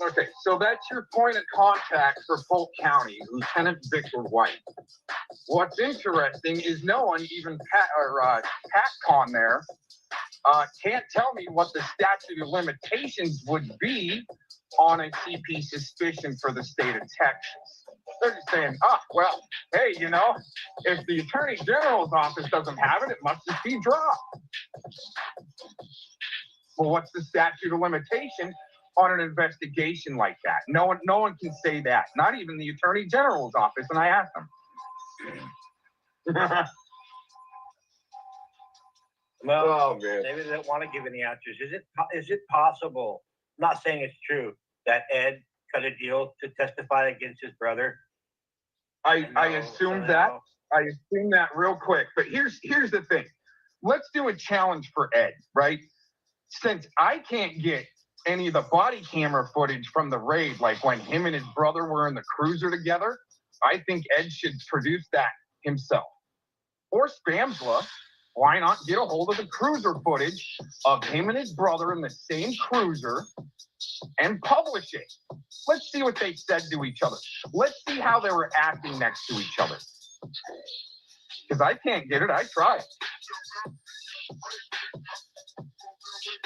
Okay, so that's your point of contact for Polk County, Lieutenant Victor White. What's interesting is no one, even PatCon there, can't tell me what the statute of limitations would be on a CP suspicion for the state of Texas. They're just saying, well, hey, if the Attorney General's office doesn't have it, it must just be dropped. Well, what's the statute of limitation on an investigation like that? No one can say that. Not even the Attorney General's office. And I asked them. Well, maybe they don't want to give any answers. Is it possible? I'm not saying it's true that Ed cut a deal to testify against his brother. I assume that. I assume that real quick. But here's the thing. Let's do a challenge for Ed, right? Since I can't get any of the body camera footage from the raid, like when him and his brother were in the cruiser together, I think Ed should produce that himself. Or Spamsla, why not get a hold of the cruiser footage of him and his brother in the same cruiser and publish it? Let's see what they said to each other. Let's see how they were acting next to each other. Because I can't get it. I tried.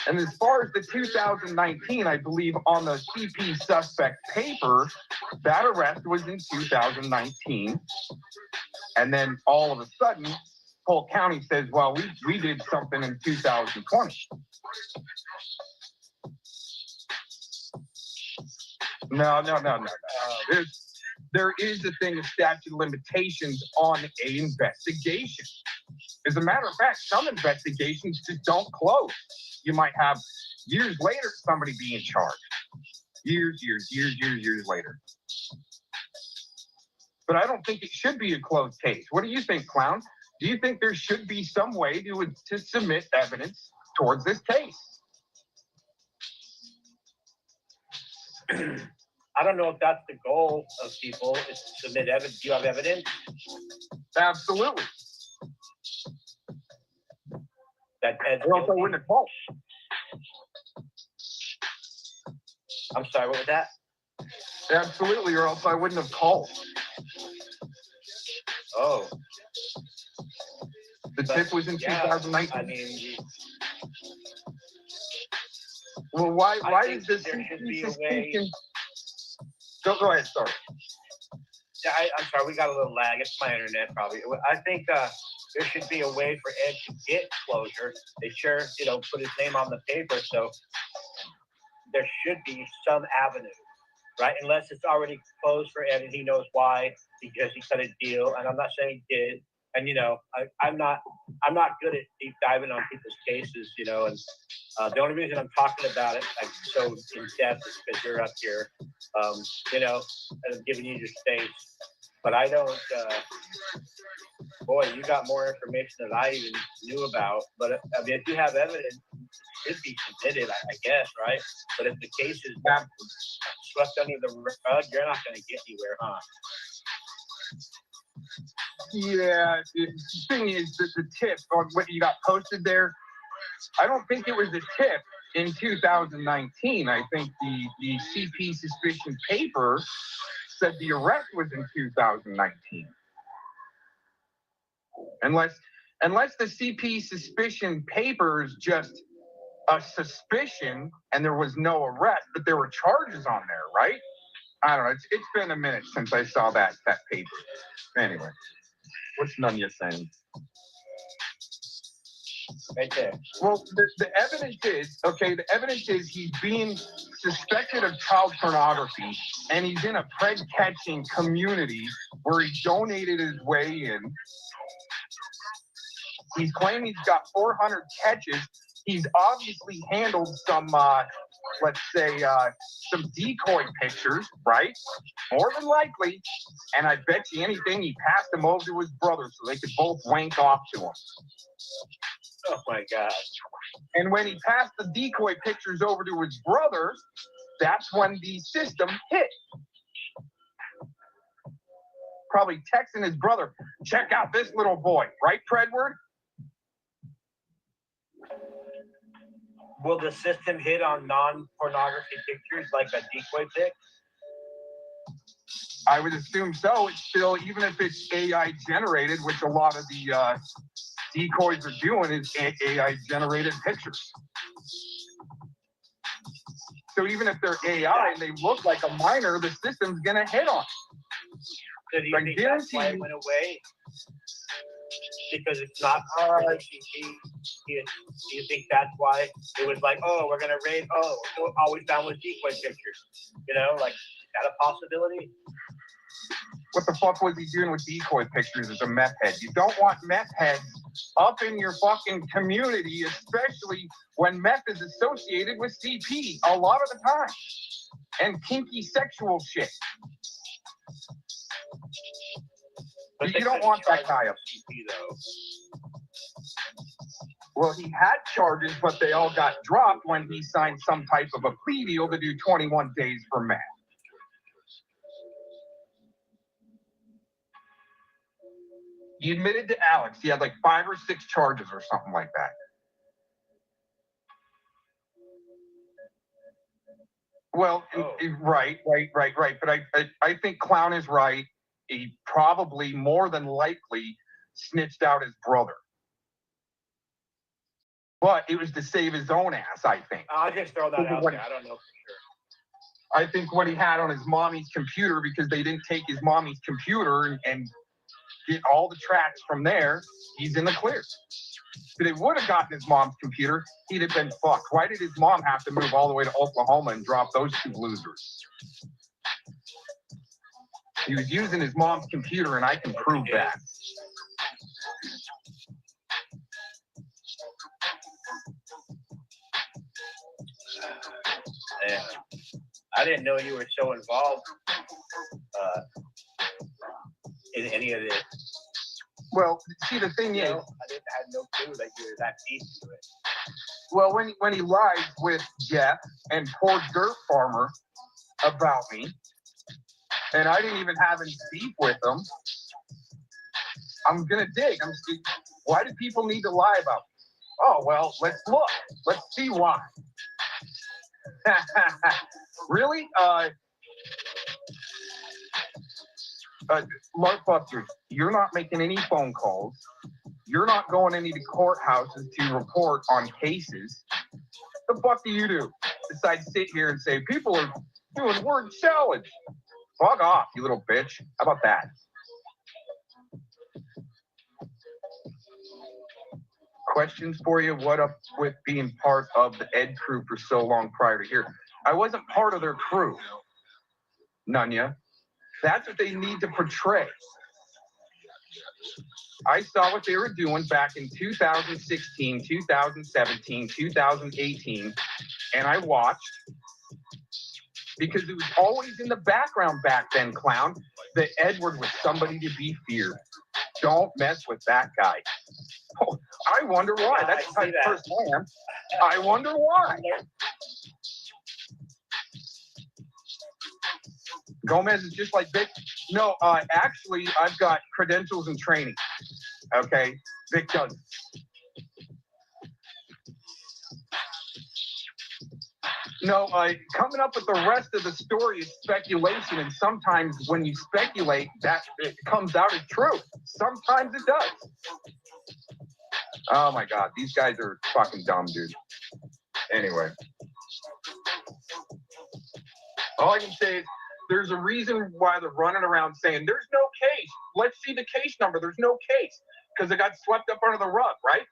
And as far as the 2019, I believe on the CP suspect paper, that arrest was in 2019. And then all of a sudden, Polk County says, well, we did something in 2020. No. There is a thing of statute of limitations on an investigation. As a matter of fact, some investigations just don't close. You might have years later somebody being charged. Years later. But I don't think it should be a closed case. What do you think, Clown? Do you think there should be some way to submit evidence towards this case? I don't know if that's the goal of people, is to submit evidence. Do you have evidence? Absolutely. That Ed's or else I wouldn't have called. I'm sorry, what was that? Absolutely, or else I wouldn't have called. Oh. The tip was in 2019. I mean, well, why is this there should be a way? Go ahead, sorry. Yeah, I'm sorry, we got a little lag. It's my internet, probably. I think there should be a way for Ed to get closure. They sure, put his name on the paper, so there should be some avenue, right? Unless it's already closed for Ed and he knows why, because he cut a deal, and I'm not saying he did. And I'm not good at deep diving on people's cases, and the only reason I'm talking about it like so in depth is because you're up here, and I'm giving you your space. But I don't. Boy, you got more information than I even knew about. But I mean, if you have evidence, it should be submitted, I guess, right? But if the case is swept under the rug, you're not going to get anywhere, huh? Yeah, the thing is that the tip on what you got posted there, I don't think it was a tip in 2019. I think the CP suspicion paper said the arrest was in 2019. Unless the CP suspicion paper is just a suspicion and there was no arrest, but there were charges on there, right? I don't know. It's been a minute since I saw that paper. Anyway, what's Nunya saying? Right there. Well, the evidence is he's being suspected of child pornography, and he's in a pred-catching community where he donated his way in. He's claiming he's got 400 catches. He's obviously handled some, let's say, some decoy pictures, right? More than likely. And I bet you anything he passed them over to his brother so they could both wank off to him. Oh, my God. And when he passed the decoy pictures over to his brother, that's when the system hit. Probably texting his brother, check out this little boy, right, Predward? Will the system hit on non-pornography pictures like a decoy pic? I would assume so. It's still, even if it's AI generated, which a lot of the decoys are doing, is AI generated pictures. So even if they're AI and they look like a minor, the system's gonna hit on. So do you think that's why it went away? Because it's not CP. Do you think that's why it was like, oh, we're gonna raid? Oh, all we found was decoy pictures. Like, is that a possibility? What the fuck was he doing with decoy pictures as a meth head? You don't want meth heads up in your fucking community, especially when meth is associated with CP a lot of the time. And kinky sexual shit. But you don't want that guy up. CP, though. Well, he had charges, but they all got dropped when he signed some type of a plea deal to do 21 days for meth. He admitted to Alex he had like 5 or 6 charges or something like that. Well, right. But I think Clown is right. He probably, more than likely, snitched out his brother. But it was to save his own ass, I think. I'll just throw that out there. I don't know for sure. I think what he had on his mommy's computer, because they didn't take his mommy's computer and get all the tracks from there, he's in the clear. If they would have gotten his mom's computer, he'd have been fucked. Why did his mom have to move all the way to Oklahoma and drop those two losers? He was using his mom's computer, and I can prove that. Yeah. I didn't know you were so involved in any of this. Well, see, the thing is, I had no clue that you were that deep into it. well, when he lied with Jeff and poor Dirt Farmer about me, and I didn't even have any beef with him, I'm gonna dig. Why do people need to lie about me? Oh, well, let's look. Let's see why. Really? Mark Buster, you're not making any phone calls. You're not going any to courthouses to report on cases. The fuck do you do? Decide to sit here and say people are doing word salad. Fuck off, you little bitch. How about that? Questions for you? What up with being part of the Ed crew for so long prior to here? I wasn't part of their crew, Nunya. That's what they need to portray. I saw what they were doing back in 2016, 2017, 2018, and I watched because it was always in the background back then, clown, that Edward was somebody to be feared. Don't mess with that guy. Oh, I wonder why. That's the type of person I am. I wonder why. Gomez is just like Vic. No, actually, I've got credentials and training. Okay, Vic doesn't. No, coming up with the rest of the story is speculation, and sometimes when you speculate, that it comes out as true. Sometimes it does. Oh my God, these guys are fucking dumb, dude. Anyway, all I can say is there's a reason why they're running around saying there's no case. Let's see the case number. There's no case because it got swept up under the rug, right?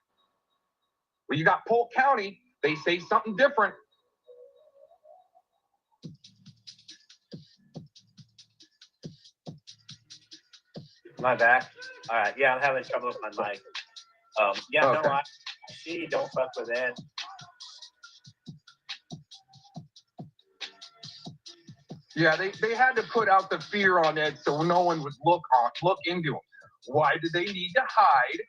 Well, you got Polk County. They say something different. My back. All right. Yeah, I'm having trouble with my mic. Yeah, okay. No, I see. Don't fuck with Ed. Yeah, they had to put out the fear on Ed so no one would look into him. Why do they need to hide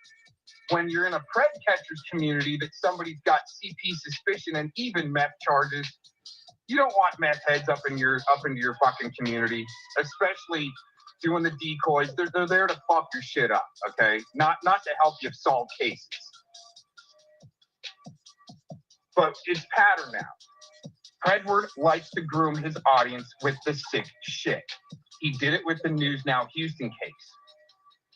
when you're in a pred catchers community that somebody's got CP suspicion and even meth charges? You don't want meth heads up into your fucking community, especially doing the decoys. They're there to fuck your shit up, okay? Not to help you solve cases. But it's pattern now. Edward likes to groom his audience with the sick shit. He did it with the News Now Houston case.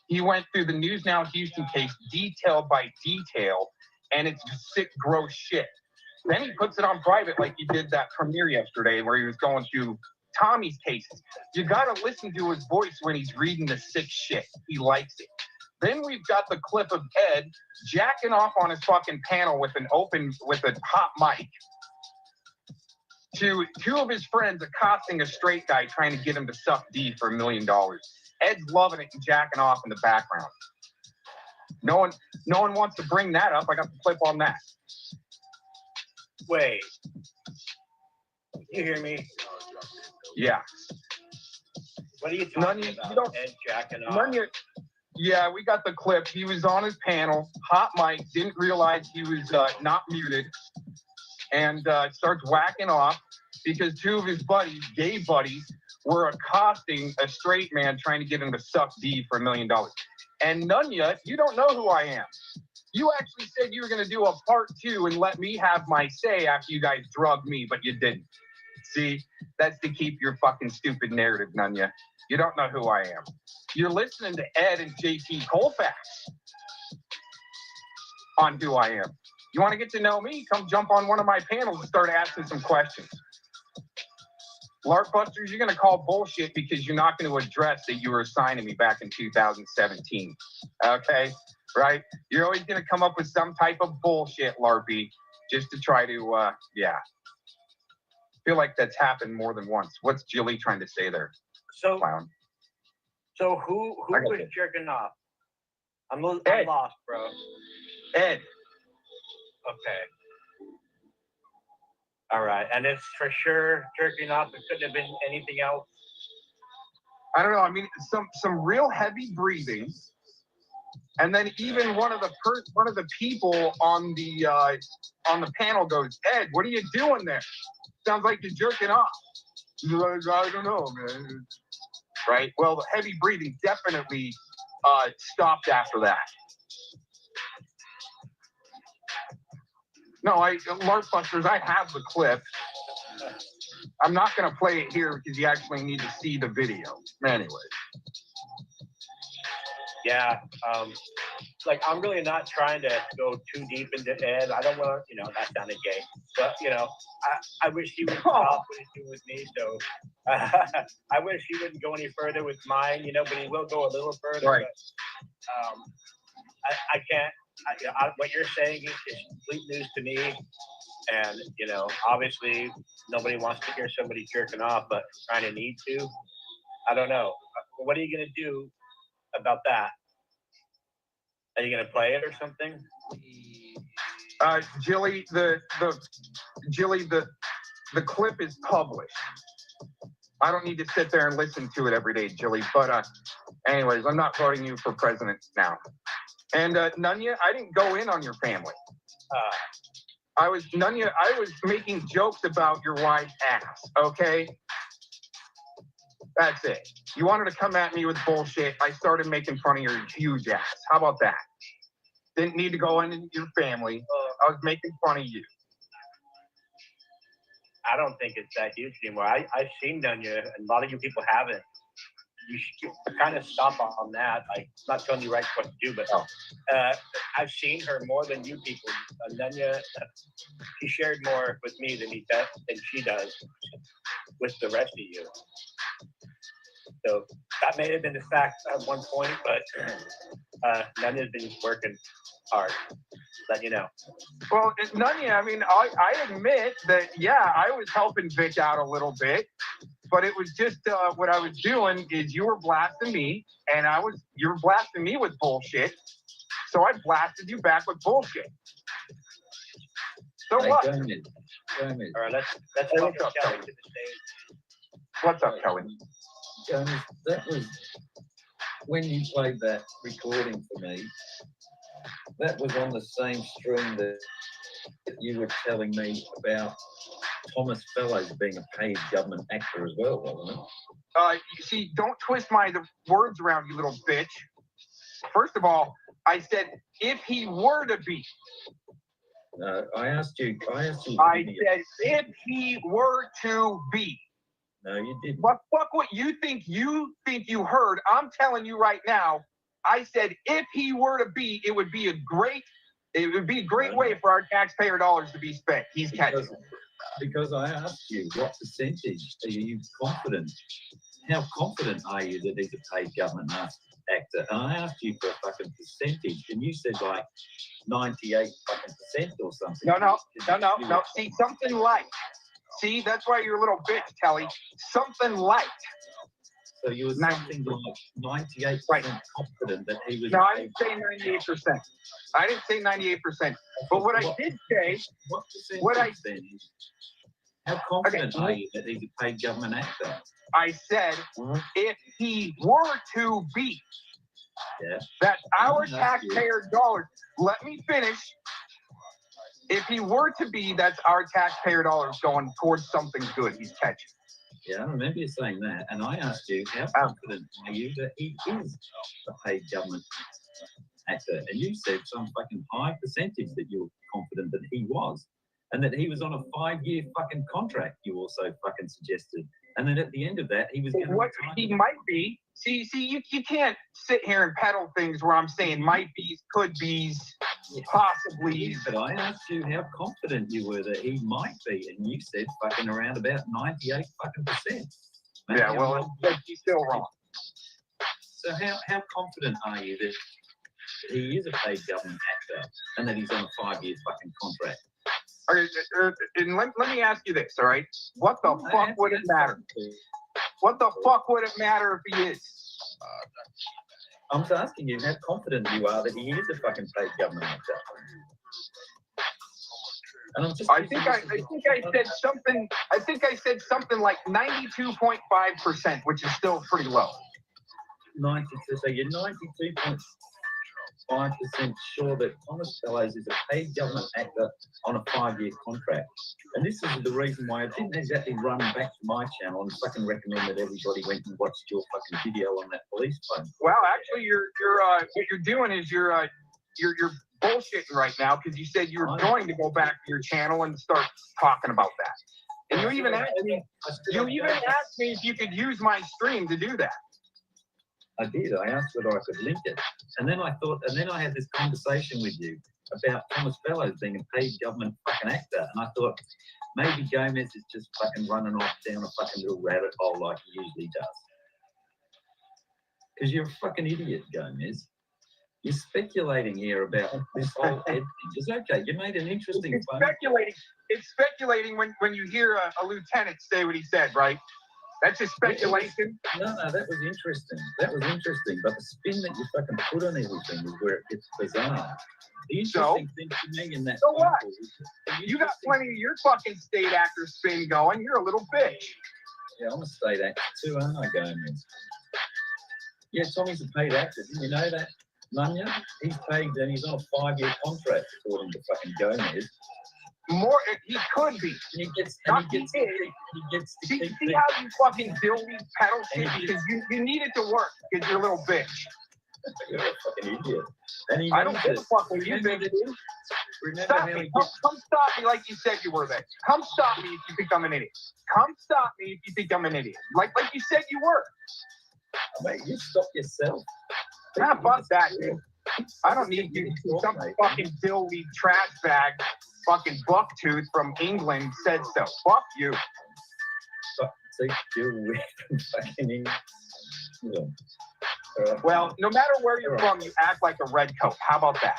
He went through the News Now Houston case detail by detail, and it's sick, gross shit. Then he puts it on private like he did that premiere yesterday where he was going through Tommy's cases. You gotta listen to his voice when he's reading the sick shit. He likes it. Then we've got the clip of Ed jacking off on his fucking panel with a hot mic to two of his friends accosting a straight guy trying to get him to suck D for $1 million. Ed's loving it and jacking off in the background. No one wants to bring that up. I got the clip on that. Wait. You hear me? Yeah. What are you talking about? Ed jacking off? Yeah, we got the clip. He was on his panel, hot mic, didn't realize he was not muted, and starts whacking off because two of his buddies, gay buddies, were accosting a straight man trying to get him to suck D for $1 million. And Nunya, you don't know who I am. You actually said you were going to do a part 2 and let me have my say after you guys drugged me, but you didn't. See, that's to keep your fucking stupid narrative, Nunya. You don't know who I am. You're listening to Ed and JT Colfax on who I am. You want to get to know me? Come jump on one of my panels and start asking some questions. Lark Busters, you're going to call bullshit because you're not going to address that you were assigning me back in 2017. Okay? Right? You're always going to come up with some type of bullshit, Larpy, just to try to, yeah. I feel like that's happened more than once. What's Jilly trying to say there? So, Clown. So who was jerking off? I'm lost, bro. Ed. Okay. All right, and it's for sure jerking off. It couldn't have been anything else. I don't know. I mean, some real heavy breathing, and then even one of the people on the panel goes, "Ed, what are you doing there? Sounds like you're jerking off." He's like, "I don't know, man." Right. Well, the heavy breathing definitely stopped after that. No, Lark Busters, I have the clip. I'm not going to play it here because you actually need to see the video. Anyway. Yeah. Like, I'm really not trying to go too deep into Ed. I don't want to, that sounded gay. But, I wish he would stop what he's doing with me. So I wish he wouldn't go any further with mine, but he will go a little further. Right. But I can't. What you're saying is complete news to me, and obviously nobody wants to hear somebody jerking off, but kind of need to. I don't know. What are you gonna do about that? Are you gonna play it or something? Jilly, the clip is published. I don't need to sit there and listen to it every day, Jilly. But anyways, I'm not voting you for president now. And Nunya, I didn't go in on your family. I was making jokes about your wife's ass, okay? That's it. You wanted to come at me with bullshit. I started making fun of your huge ass. How about that? Didn't need to go into your family. I was making fun of you. I don't think it's that huge anymore. I've seen Nunya, and a lot of you people haven't. You should kind of stop on that. Like, I'm not telling you right what to do, but I've seen her more than you people. Nunya, she shared more with me than she does with the rest of you. So that may have been the fact at one point, but Nunya's been working hard. Let you know. Well, Nunya, I mean, I admit that, yeah, I was helping Vic out a little bit. But it was just what I was doing is you were blasting me, and you were blasting me with bullshit. So I blasted you back with bullshit. So what? All right, let's what's up, Kelly? What's up, Kelly? Jonas, that was when you played that recording for me. That was on the same string that you were telling me about Thomas Fellows being a paid government actor as well, wasn't it? You see, don't twist the words around, you little bitch. First of all, I said if he were to be. No, I asked you. I said if he were to be. No, you didn't. But fuck what you think you heard. I'm telling you right now. I said if he were to be, it would be a great way for our taxpayer dollars to be spent. He's catching. Because I asked you what percentage are you confident? How confident are you that he's a paid government actor? And I asked you for a fucking percentage, and you said like 98% or something. No. See, something like. See, that's why you're a little bitch, Kelly. Something like. So you were something like 98% confident that he was. No, I didn't say 98%. I didn't say 98%. But what I did say, how confident are you that he's a paid government actor? I said, if he were to be, that's our taxpayer dollars. Let me finish. If he were to be, that's our taxpayer dollars going towards something good he's catching. Yeah, I remember you saying that. And I asked you, how confident are you that he is a paid government actor? And you said some fucking high percentage that you were confident that he was. And that he was on a 5-year fucking contract, you also fucking suggested. And then at the end of that, he was going to what he might be. See, you can't sit here and peddle things where I'm saying might be's, could be's. possibly. But I asked you how confident you were that he might be, and you said fucking around about 98 fucking percent. Yeah, well, he's still wrong. So how confident are you that he is a paid government actor and that he's on a 5-year fucking contract? Okay, and let me ask you this, all right? What the fuck would it matter? What the fuck would it matter if he is? I'm just asking you how confident you are that he is a fucking paid government actor. And I'm just I think I said something like 92.5%, which is still pretty low. 92, so you're 92.5% sure that Thomas Fellows is a paid government actor on a 5-year contract. And this is the reason why I didn't exactly run back to my channel and fucking recommend that everybody went and watched your fucking video on that police phone. Well, actually, what you're doing is you're bullshitting right now, because you said you were going to go back to your channel and start talking about that. And you even asked me if you could use my stream to do that. I did. I asked whether I could link it. And then I had this conversation with you about Thomas Fellows being a paid government fucking actor. And I thought maybe Gomez is just fucking running off down a fucking little rabbit hole like he usually does. Because you're a fucking idiot, Gomez. You're speculating here about this whole Ed thing. It's okay. You made an interesting phone. It's speculating when you hear a lieutenant say what he said, right? That's just speculation. No, that was interesting. That was interesting. But the spin that you fucking put on everything is where it gets bizarre. The interesting thing to me in that. So what? You got plenty of your fucking state actor spin going. You're a little bitch. Yeah, I'm a state actor too, aren't I, Gomez? Yeah, Tommy's a paid actor. Didn't you know that, Munya? He's paid and he's on a 5-year contract, according to fucking Gomez. More, he could be. And he gets how you fucking build these pedal shit, because you need it to work, because you're a little bitch. You're a fucking idiot. And he I don't give a fuck what you bitch. Stop me. Come stop me like you said you were there. Come stop me if you think I'm an idiot. Come stop me if you think I'm an idiot. Like you said you were. Mate, you stop yourself. Nah, fuck that, dude. I don't need you. Some fucking dilly trash bag, fucking bucktooth from England said so. Fuck you. Take you away from fucking England. Well, no matter where you're from, you act like a redcoat. How about that?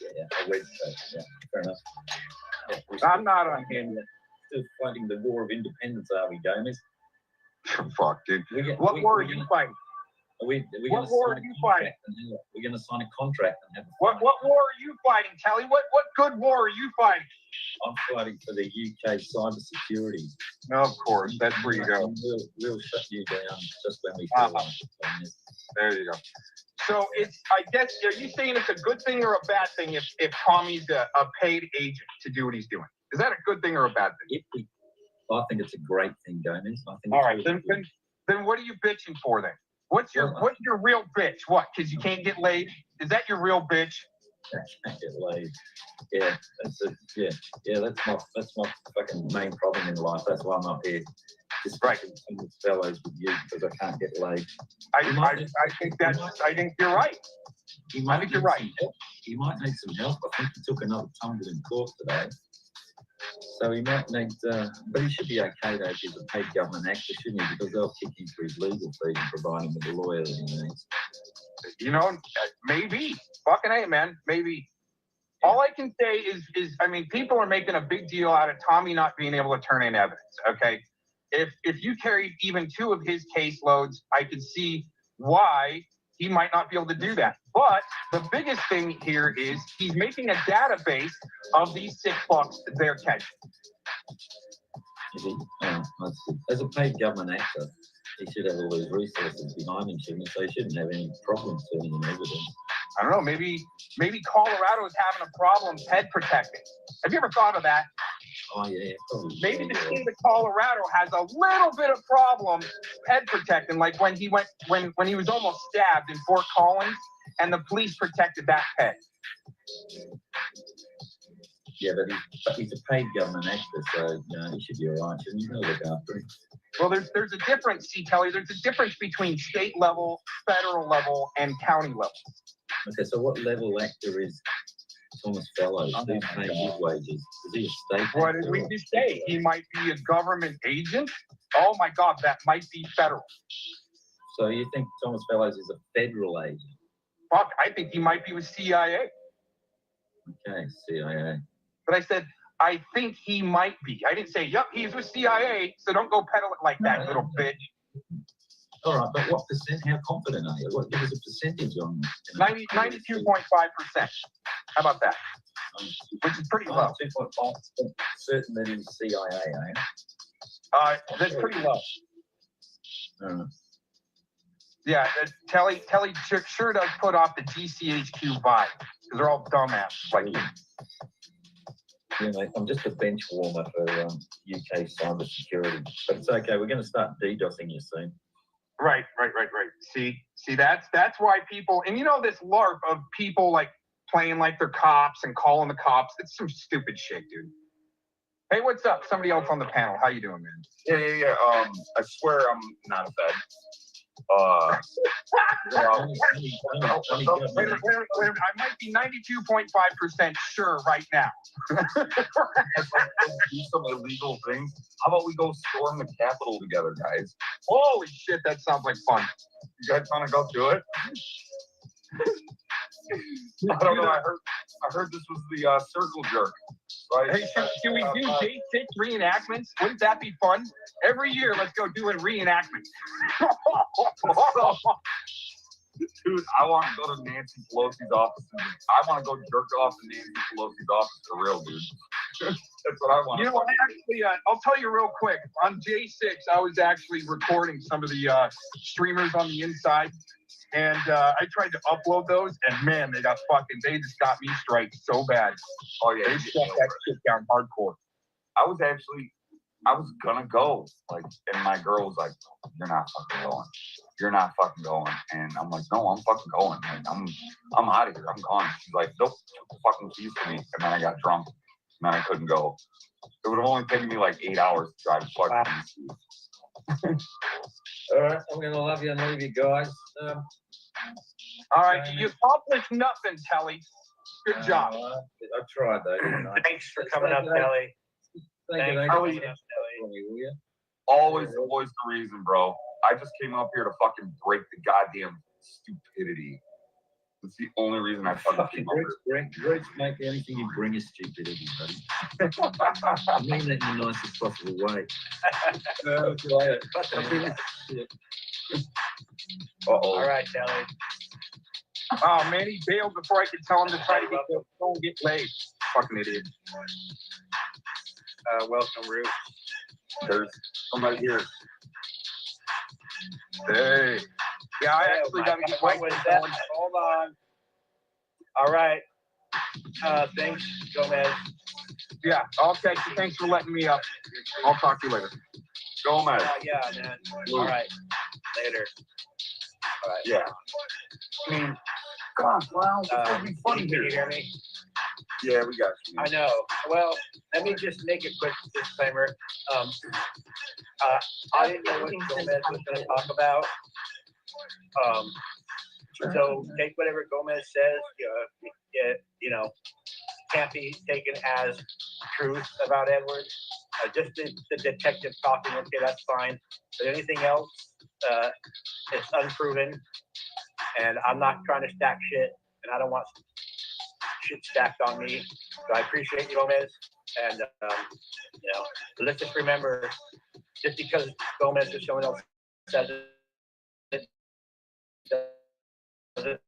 Yeah, a redcoat. Yeah, fair enough. Yeah, I'm not on him. Still fighting the war of independence, are we, Gomez? Fuck, dude. What war are you fighting? What war are you fighting? We're going to sign a contract and have a What war are you fighting, Kelly? What good war are you fighting? I'm fighting for the UK cyber security. No, of course. That's where you go. We'll shut you down just when we feel like it. There you go. So I guess, are you saying it's a good thing or a bad thing if Tommy's a paid agent to do what he's doing? Is that a good thing or a bad thing? I think it's a great thing, Gomez. I think all right, then what are you bitching for then? What's your real bitch? What? Because you can't get laid? Is that your real bitch? I can't get laid. Yeah, that's my fucking main problem in life. That's why I'm up here. Just fucking fellows with you because I can't get laid. I think you're right. I think you're right. He might need some help. I think he took another tumble in court today. So he might need, but he should be okay though if he's a paid government actor, shouldn't he? Because they'll kick him for his legal fees and provide him with a lawyer that he needs. You know, maybe. Fucking A, man. Maybe. All I can say is, I mean, people are making a big deal out of Tommy not being able to turn in evidence, okay? If you carried even 2 of his caseloads, I could see why he might not be able to do that. But the biggest thing here is he's making a database of these sick fucks they're catching. Is he? As a paid government actor, he should have all those resources behind him, shouldn't he? So he shouldn't have any problems turning in evidence. I don't know, maybe Colorado is having a problem head protecting. Have you ever thought of that? Oh, yeah. Maybe the state of Colorado has a little bit of problem head protecting, like when he was almost stabbed in Fort Collins, and the police protected that head. Yeah, but he's a paid government actor, so he should be all right. Shouldn't you? Look after him. Well, there's a difference, see, Kelly. There's a difference between state level, federal level, and county level. Okay, so what level actor is Thomas Fellows? Who's paying his wages? Is he a state? What did we just say? He might be a government agent. Oh my God, that might be federal. So you think Thomas Fellows is a federal agent? Fuck, I think he might be with CIA. Okay, CIA. But I said, I think he might be. I didn't say, yep, he's with CIA, so don't go peddle it like that, little bitch. All right, but what percent? How confident are you? What give us a percentage on? 92.5%. How about that? Which is pretty low. 2.5% certain that he's CIA, eh? That's pretty low. Yeah, Telly sure does put off the GCHQ vibe because they're all dumbasses like you. Yeah, mate, I'm just a bench warmer for UK cyber security, but it's okay. We're going to start DDoSing you soon. Right. See, that's why people, and this LARP of people like playing like they're cops and calling the cops. It's some stupid shit, dude. Hey, what's up? Somebody else on the panel. How you doing, man? Yeah. I swear I'm not a fed. I might be 92.5% sure right now. Do some illegal things. How about we go storm the Capitol together, guys? Holy shit, that sounds like fun. You guys want to go do it? I don't know. I heard this was the circle jerk. Right? Hey, should we do day 6 reenactments? Wouldn't that be fun? Every year, let's go do a reenactment. Dude, I want to go to Nancy Pelosi's office. I want to go jerk off to Nancy Pelosi's office for real, dude. That's what I want. Actually, I'll tell you real quick. On J6, I was actually recording some of the streamers on the inside. And I tried to upload those, and man, they just got me striked so bad. Oh yeah, they shut that shit down hardcore. I was gonna go, like, and my girl was like, "You're not fucking going. You're not fucking going." And I'm like, "No, I'm fucking going, man. I'm out of here. I'm gone." She's like, "Nope, fucking keys to me." And then I got drunk, and then I couldn't go. It would have only taken me like 8 hours to drive to fucking. All right, I'm gonna love you and leave you guys. All right, you accomplished nothing, Telly. Good job. I tried though, didn't I? Thanks for coming up, Kelly. Thanks for coming up, Kelly. Always the reason, bro. I just came up here to fucking break the goddamn stupidity. That's the only reason I fucking came up here. Make anything you bring is stupidity, buddy. I mean that in the nicest possible way. All right, Kelly. Oh man, he bailed before I could tell him to try to get laid. Fucking idiot. Welcome, Root. There's somebody here. Hey. Yeah, I actually got to get my Hold on. All right. Thanks, Gomez. Yeah, I'll text you. Thanks for letting me up. I'll talk to you later. Gomez. Yeah, man. All right. Later. All right. Yeah. I mean, God, wow, it's gonna be funny can here. you hear me? Yeah, we got you. I know. Well, let me just make a quick disclaimer. I didn't know what Gomez was going to talk about. So take whatever Gomez says. Can't be taken as truth about Edward. Just the detective talking. Okay, that's fine. But anything else, it's unproven. And I'm not trying to stack shit, and I don't want shit stacked on me. So I appreciate Gomez, and let's just remember, just because Gomez or someone else says it, doesn't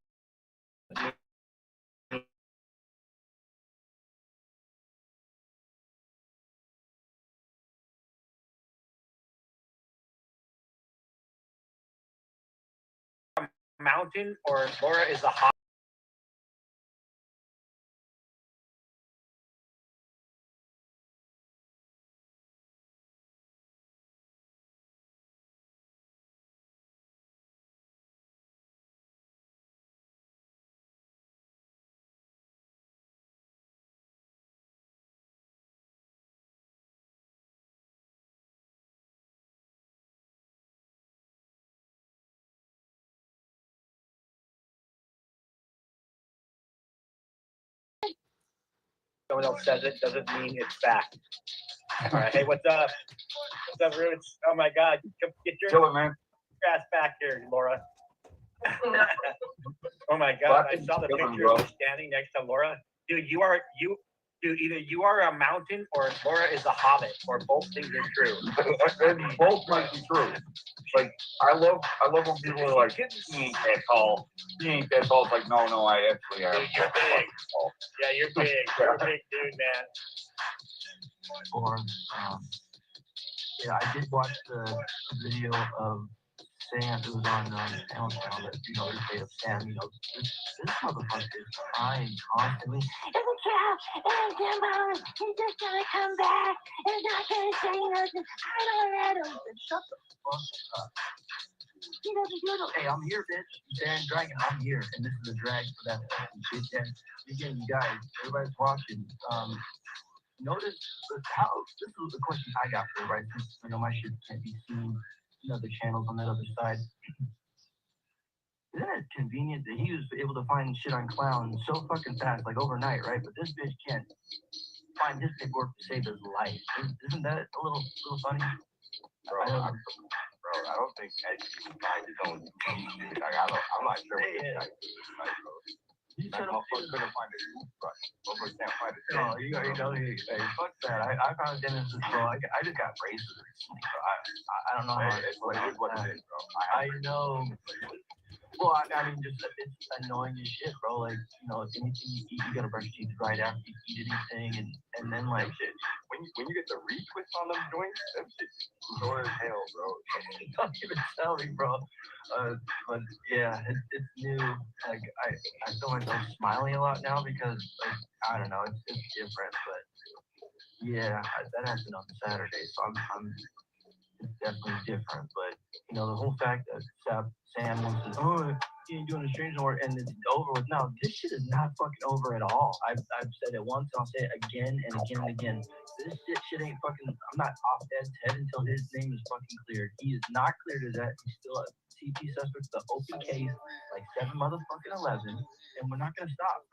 mountain or Laura is a hot someone else says it doesn't mean it's fact. All right. Hey, what's up? What's up, Roots? Oh my God, get your ass back here, Laura. Oh my God, I saw the picture of you standing next to Laura. Dude, either you are a mountain or Laura is a hobbit, or both things are true. And both might be true. Like I love when people are like, he ain't that tall. He ain't that tall. It's like, no, I actually am. Dude, you're big. Yeah, you're big. You're a big dude, man. Or, yeah, I did watch the video of Sam, who was on Channel that, they say of Sam, this motherfucker is crying constantly. It's a trap, and Jimbo, he's just gonna come back, and he's not gonna say nothing. I don't let him. Shut the fuck up. He doesn't do it. Hey, I'm here, bitch. Dan Dragon, I'm here, and this is a drag for that shit. And again, you guys, everybody's watching. Notice how this was the question I got for, right? Since my shit can't be seen, the channels on that other side. Isn't it convenient that he was able to find shit on Clown so fucking fast, like overnight, right? But this bitch can't find his paperwork to save his life. Isn't that a little funny? Bro, I don't think Ed can find his own shit. I'm not sure what this guy is, bro. That motherfucker couldn't find his toothbrush. Motherfucker can't find his No, hey, fuck that. I found a dentist, bro. I just got braces recently, bro. I don't know how it's what it is, bro. I know. Well, I mean, just it's annoying as shit, bro. Like, anything you eat, you gotta brush your teeth right after you eat anything, and then like shit. When you get the retwist on them joints, them shit's sore as hell, bro. Don't even tell me, bro. But yeah, it's new. Like I feel myself smiling a lot now because like I don't know, it's different. But yeah, that happened on Saturday, so I'm it's definitely different. But the whole fact that Sam wants to, he ain't doing a strange no more, and it's over with. No, this shit is not fucking over at all. I've said it once, I'll say it again and again and again. This shit ain't fucking. I'm not off Ed's head until his name is fucking cleared. He is not cleared as that. He's still a CP suspect, the open case, like 7 motherfucking 11, and we're not gonna stop.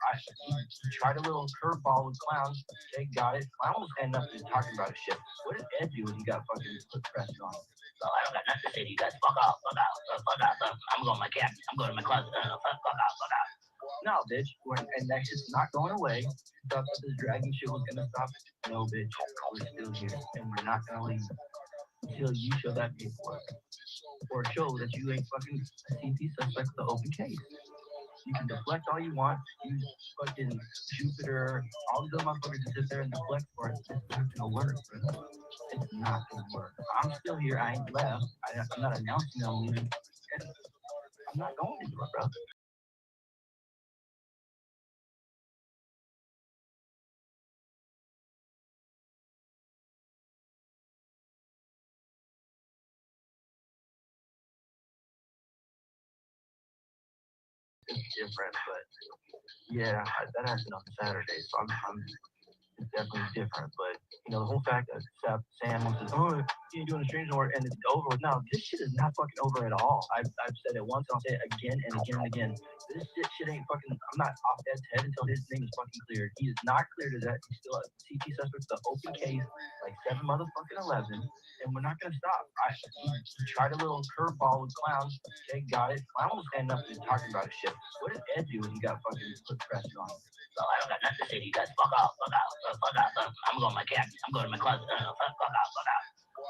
He tried a little curveball with Clown. They got it. Clown was standing up and talking about his shit. What did Ed do when he got fucking put pressure on him? So I don't got nothing to say to you guys. Fuck off. I'm going to my cabin. I'm going to my closet. Fuck off. No, bitch. And that shit's not going away. Thought that this dragging shit was gonna stop. No, bitch. We're still here, and we're not gonna leave until you show that paperwork or show that you ain't fucking a CP suspect with the open case. You can deflect all you want. Use fucking Jupiter. All these other motherfuckers just sit there and deflect for it. It's not gonna work, bro. It's not gonna work. I'm still here. I ain't left. I'm not announcing I'm leaving. I'm not going anywhere, bro. It's different, but yeah, that happened on Saturday, so it's definitely different. But the whole fact that Sam wants to, he ain't doing a strange no more, and it's over with. No, this shit is not fucking over at all. I've said it once, I'll say it again and again and again. This shit ain't fucking. I'm not off Ed's head until his name is fucking cleared. He is not cleared as that. He's still a CP suspect, the open case, like 7 motherfucking 11, and we're not gonna stop. He tried a little curveball with Clown. They got it. Clown was standing up and talking about his shit. What did Ed do when he got fucking put pressure on him? So I don't got nothing to say to you guys. Fuck off. I'm going to my cabin. I'm going to my closet. Fuck off.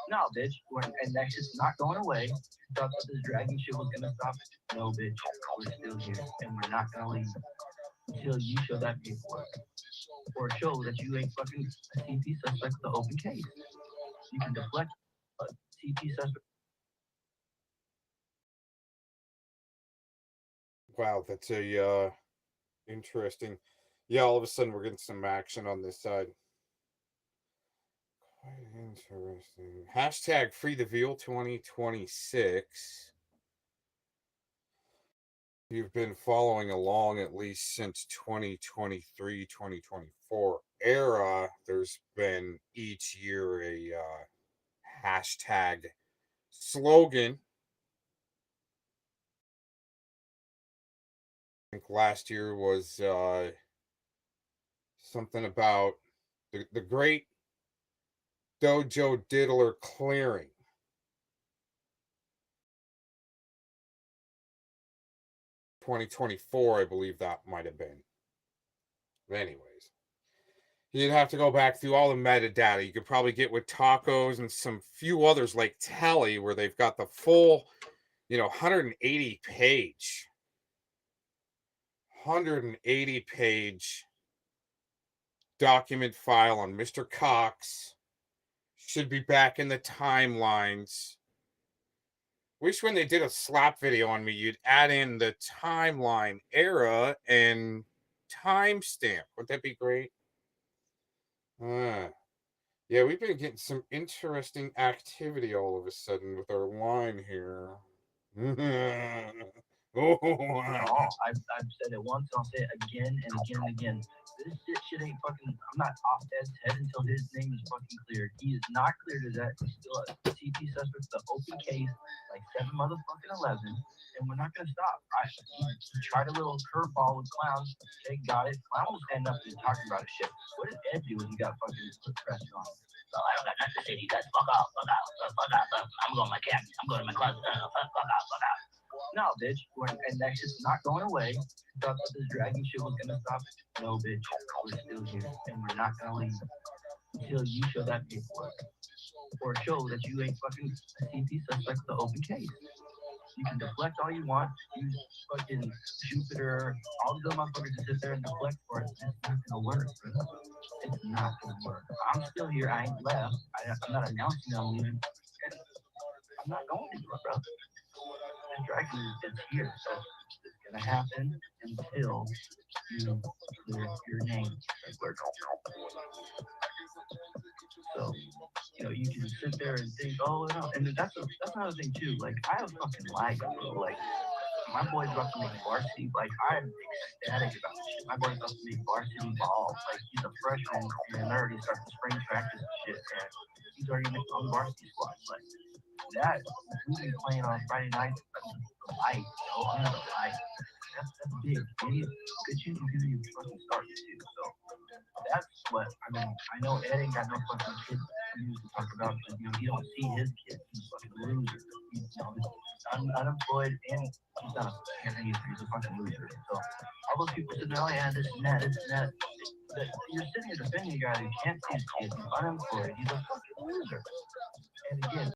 No, bitch. And that shit's not going away. Thought that this dragging shit was gonna stop. No, bitch. We're still here, and we're not gonna leave until you show that paperwork or show that you ain't fucking a CP suspect with the open case. You can deflect a CP suspect. Wow, that's a interesting. Yeah, all of a sudden we're getting some action on this side. Quite interesting. Hashtag Free the Veal 2026. You've been following along at least since 2023, 2024 era. There's been each year a hashtag slogan. I think last year was something about the great Dojo Diddler clearing. $2024, I believe that might have been. Anyways, you'd have to go back through all the metadata. You could probably get with Tacos and some few others like Tally, where they've got the full, 180 page document file on Mr. Cox. Should be back in the timelines. Wish when they did a slap video on me, you'd add in the timeline era and timestamp. Would that be great? Yeah, we've been getting some interesting activity all of a sudden with our line here. I've said it once, I'll say it again and again and again. This shit ain't fucking. I'm not off Ed's head until his name is fucking cleared. He is not cleared as that. He's still a CP suspect, the open case, like 7 motherfucking 11, and we're not gonna stop. He tried a little curveball with Clown. Okay, got it. Clown was standing up and talking about his shit. What did Ed do when he got fucking put pressure on him? Well, I don't got nothing to say to you guys. Fuck off, fuck out, fuck out. I'm going to my cabin. I'm going to my closet. Fuck out, fuck out. No, bitch. And that shit's not going away. Thought that this dragging shit was gonna stop. No, bitch. We're still here, and we're not gonna leave until you show that paperwork or show that you ain't fucking a CP suspect with the open case. You can deflect all you want. Use fucking Jupiter. All these other motherfuckers to sit there and deflect for it. It's not gonna work, bro. It's not gonna work. I'm still here. I ain't left. I'm not announcing I'm leaving. I'm not going anywhere, bro. The dragon is here, so it's gonna happen until you clear your name. So, you can sit there and think, oh no, and that's another thing too. Like, I have fucking life, bro. Like, my boy's about to make varsity. Like, I'm ecstatic about this shit. My boy's about to make varsity ball. Like, he's a freshman and already starting spring practice and shit, and he's already on the varsity squad. Like, that, we've been playing on Friday night, the light, under the light. That's big. Maybe good chance of you fucking start too. So that's what I know Ed ain't got no fucking kids to talk about because he don't see his kids. He's a fucking loser. He's unemployed and he's not he's a fucking loser. So all those people sitting there, oh yeah, this and that, this and that. But you're sitting here defending a guy who can't see his kids. He's unemployed. He's a fucking loser. And again,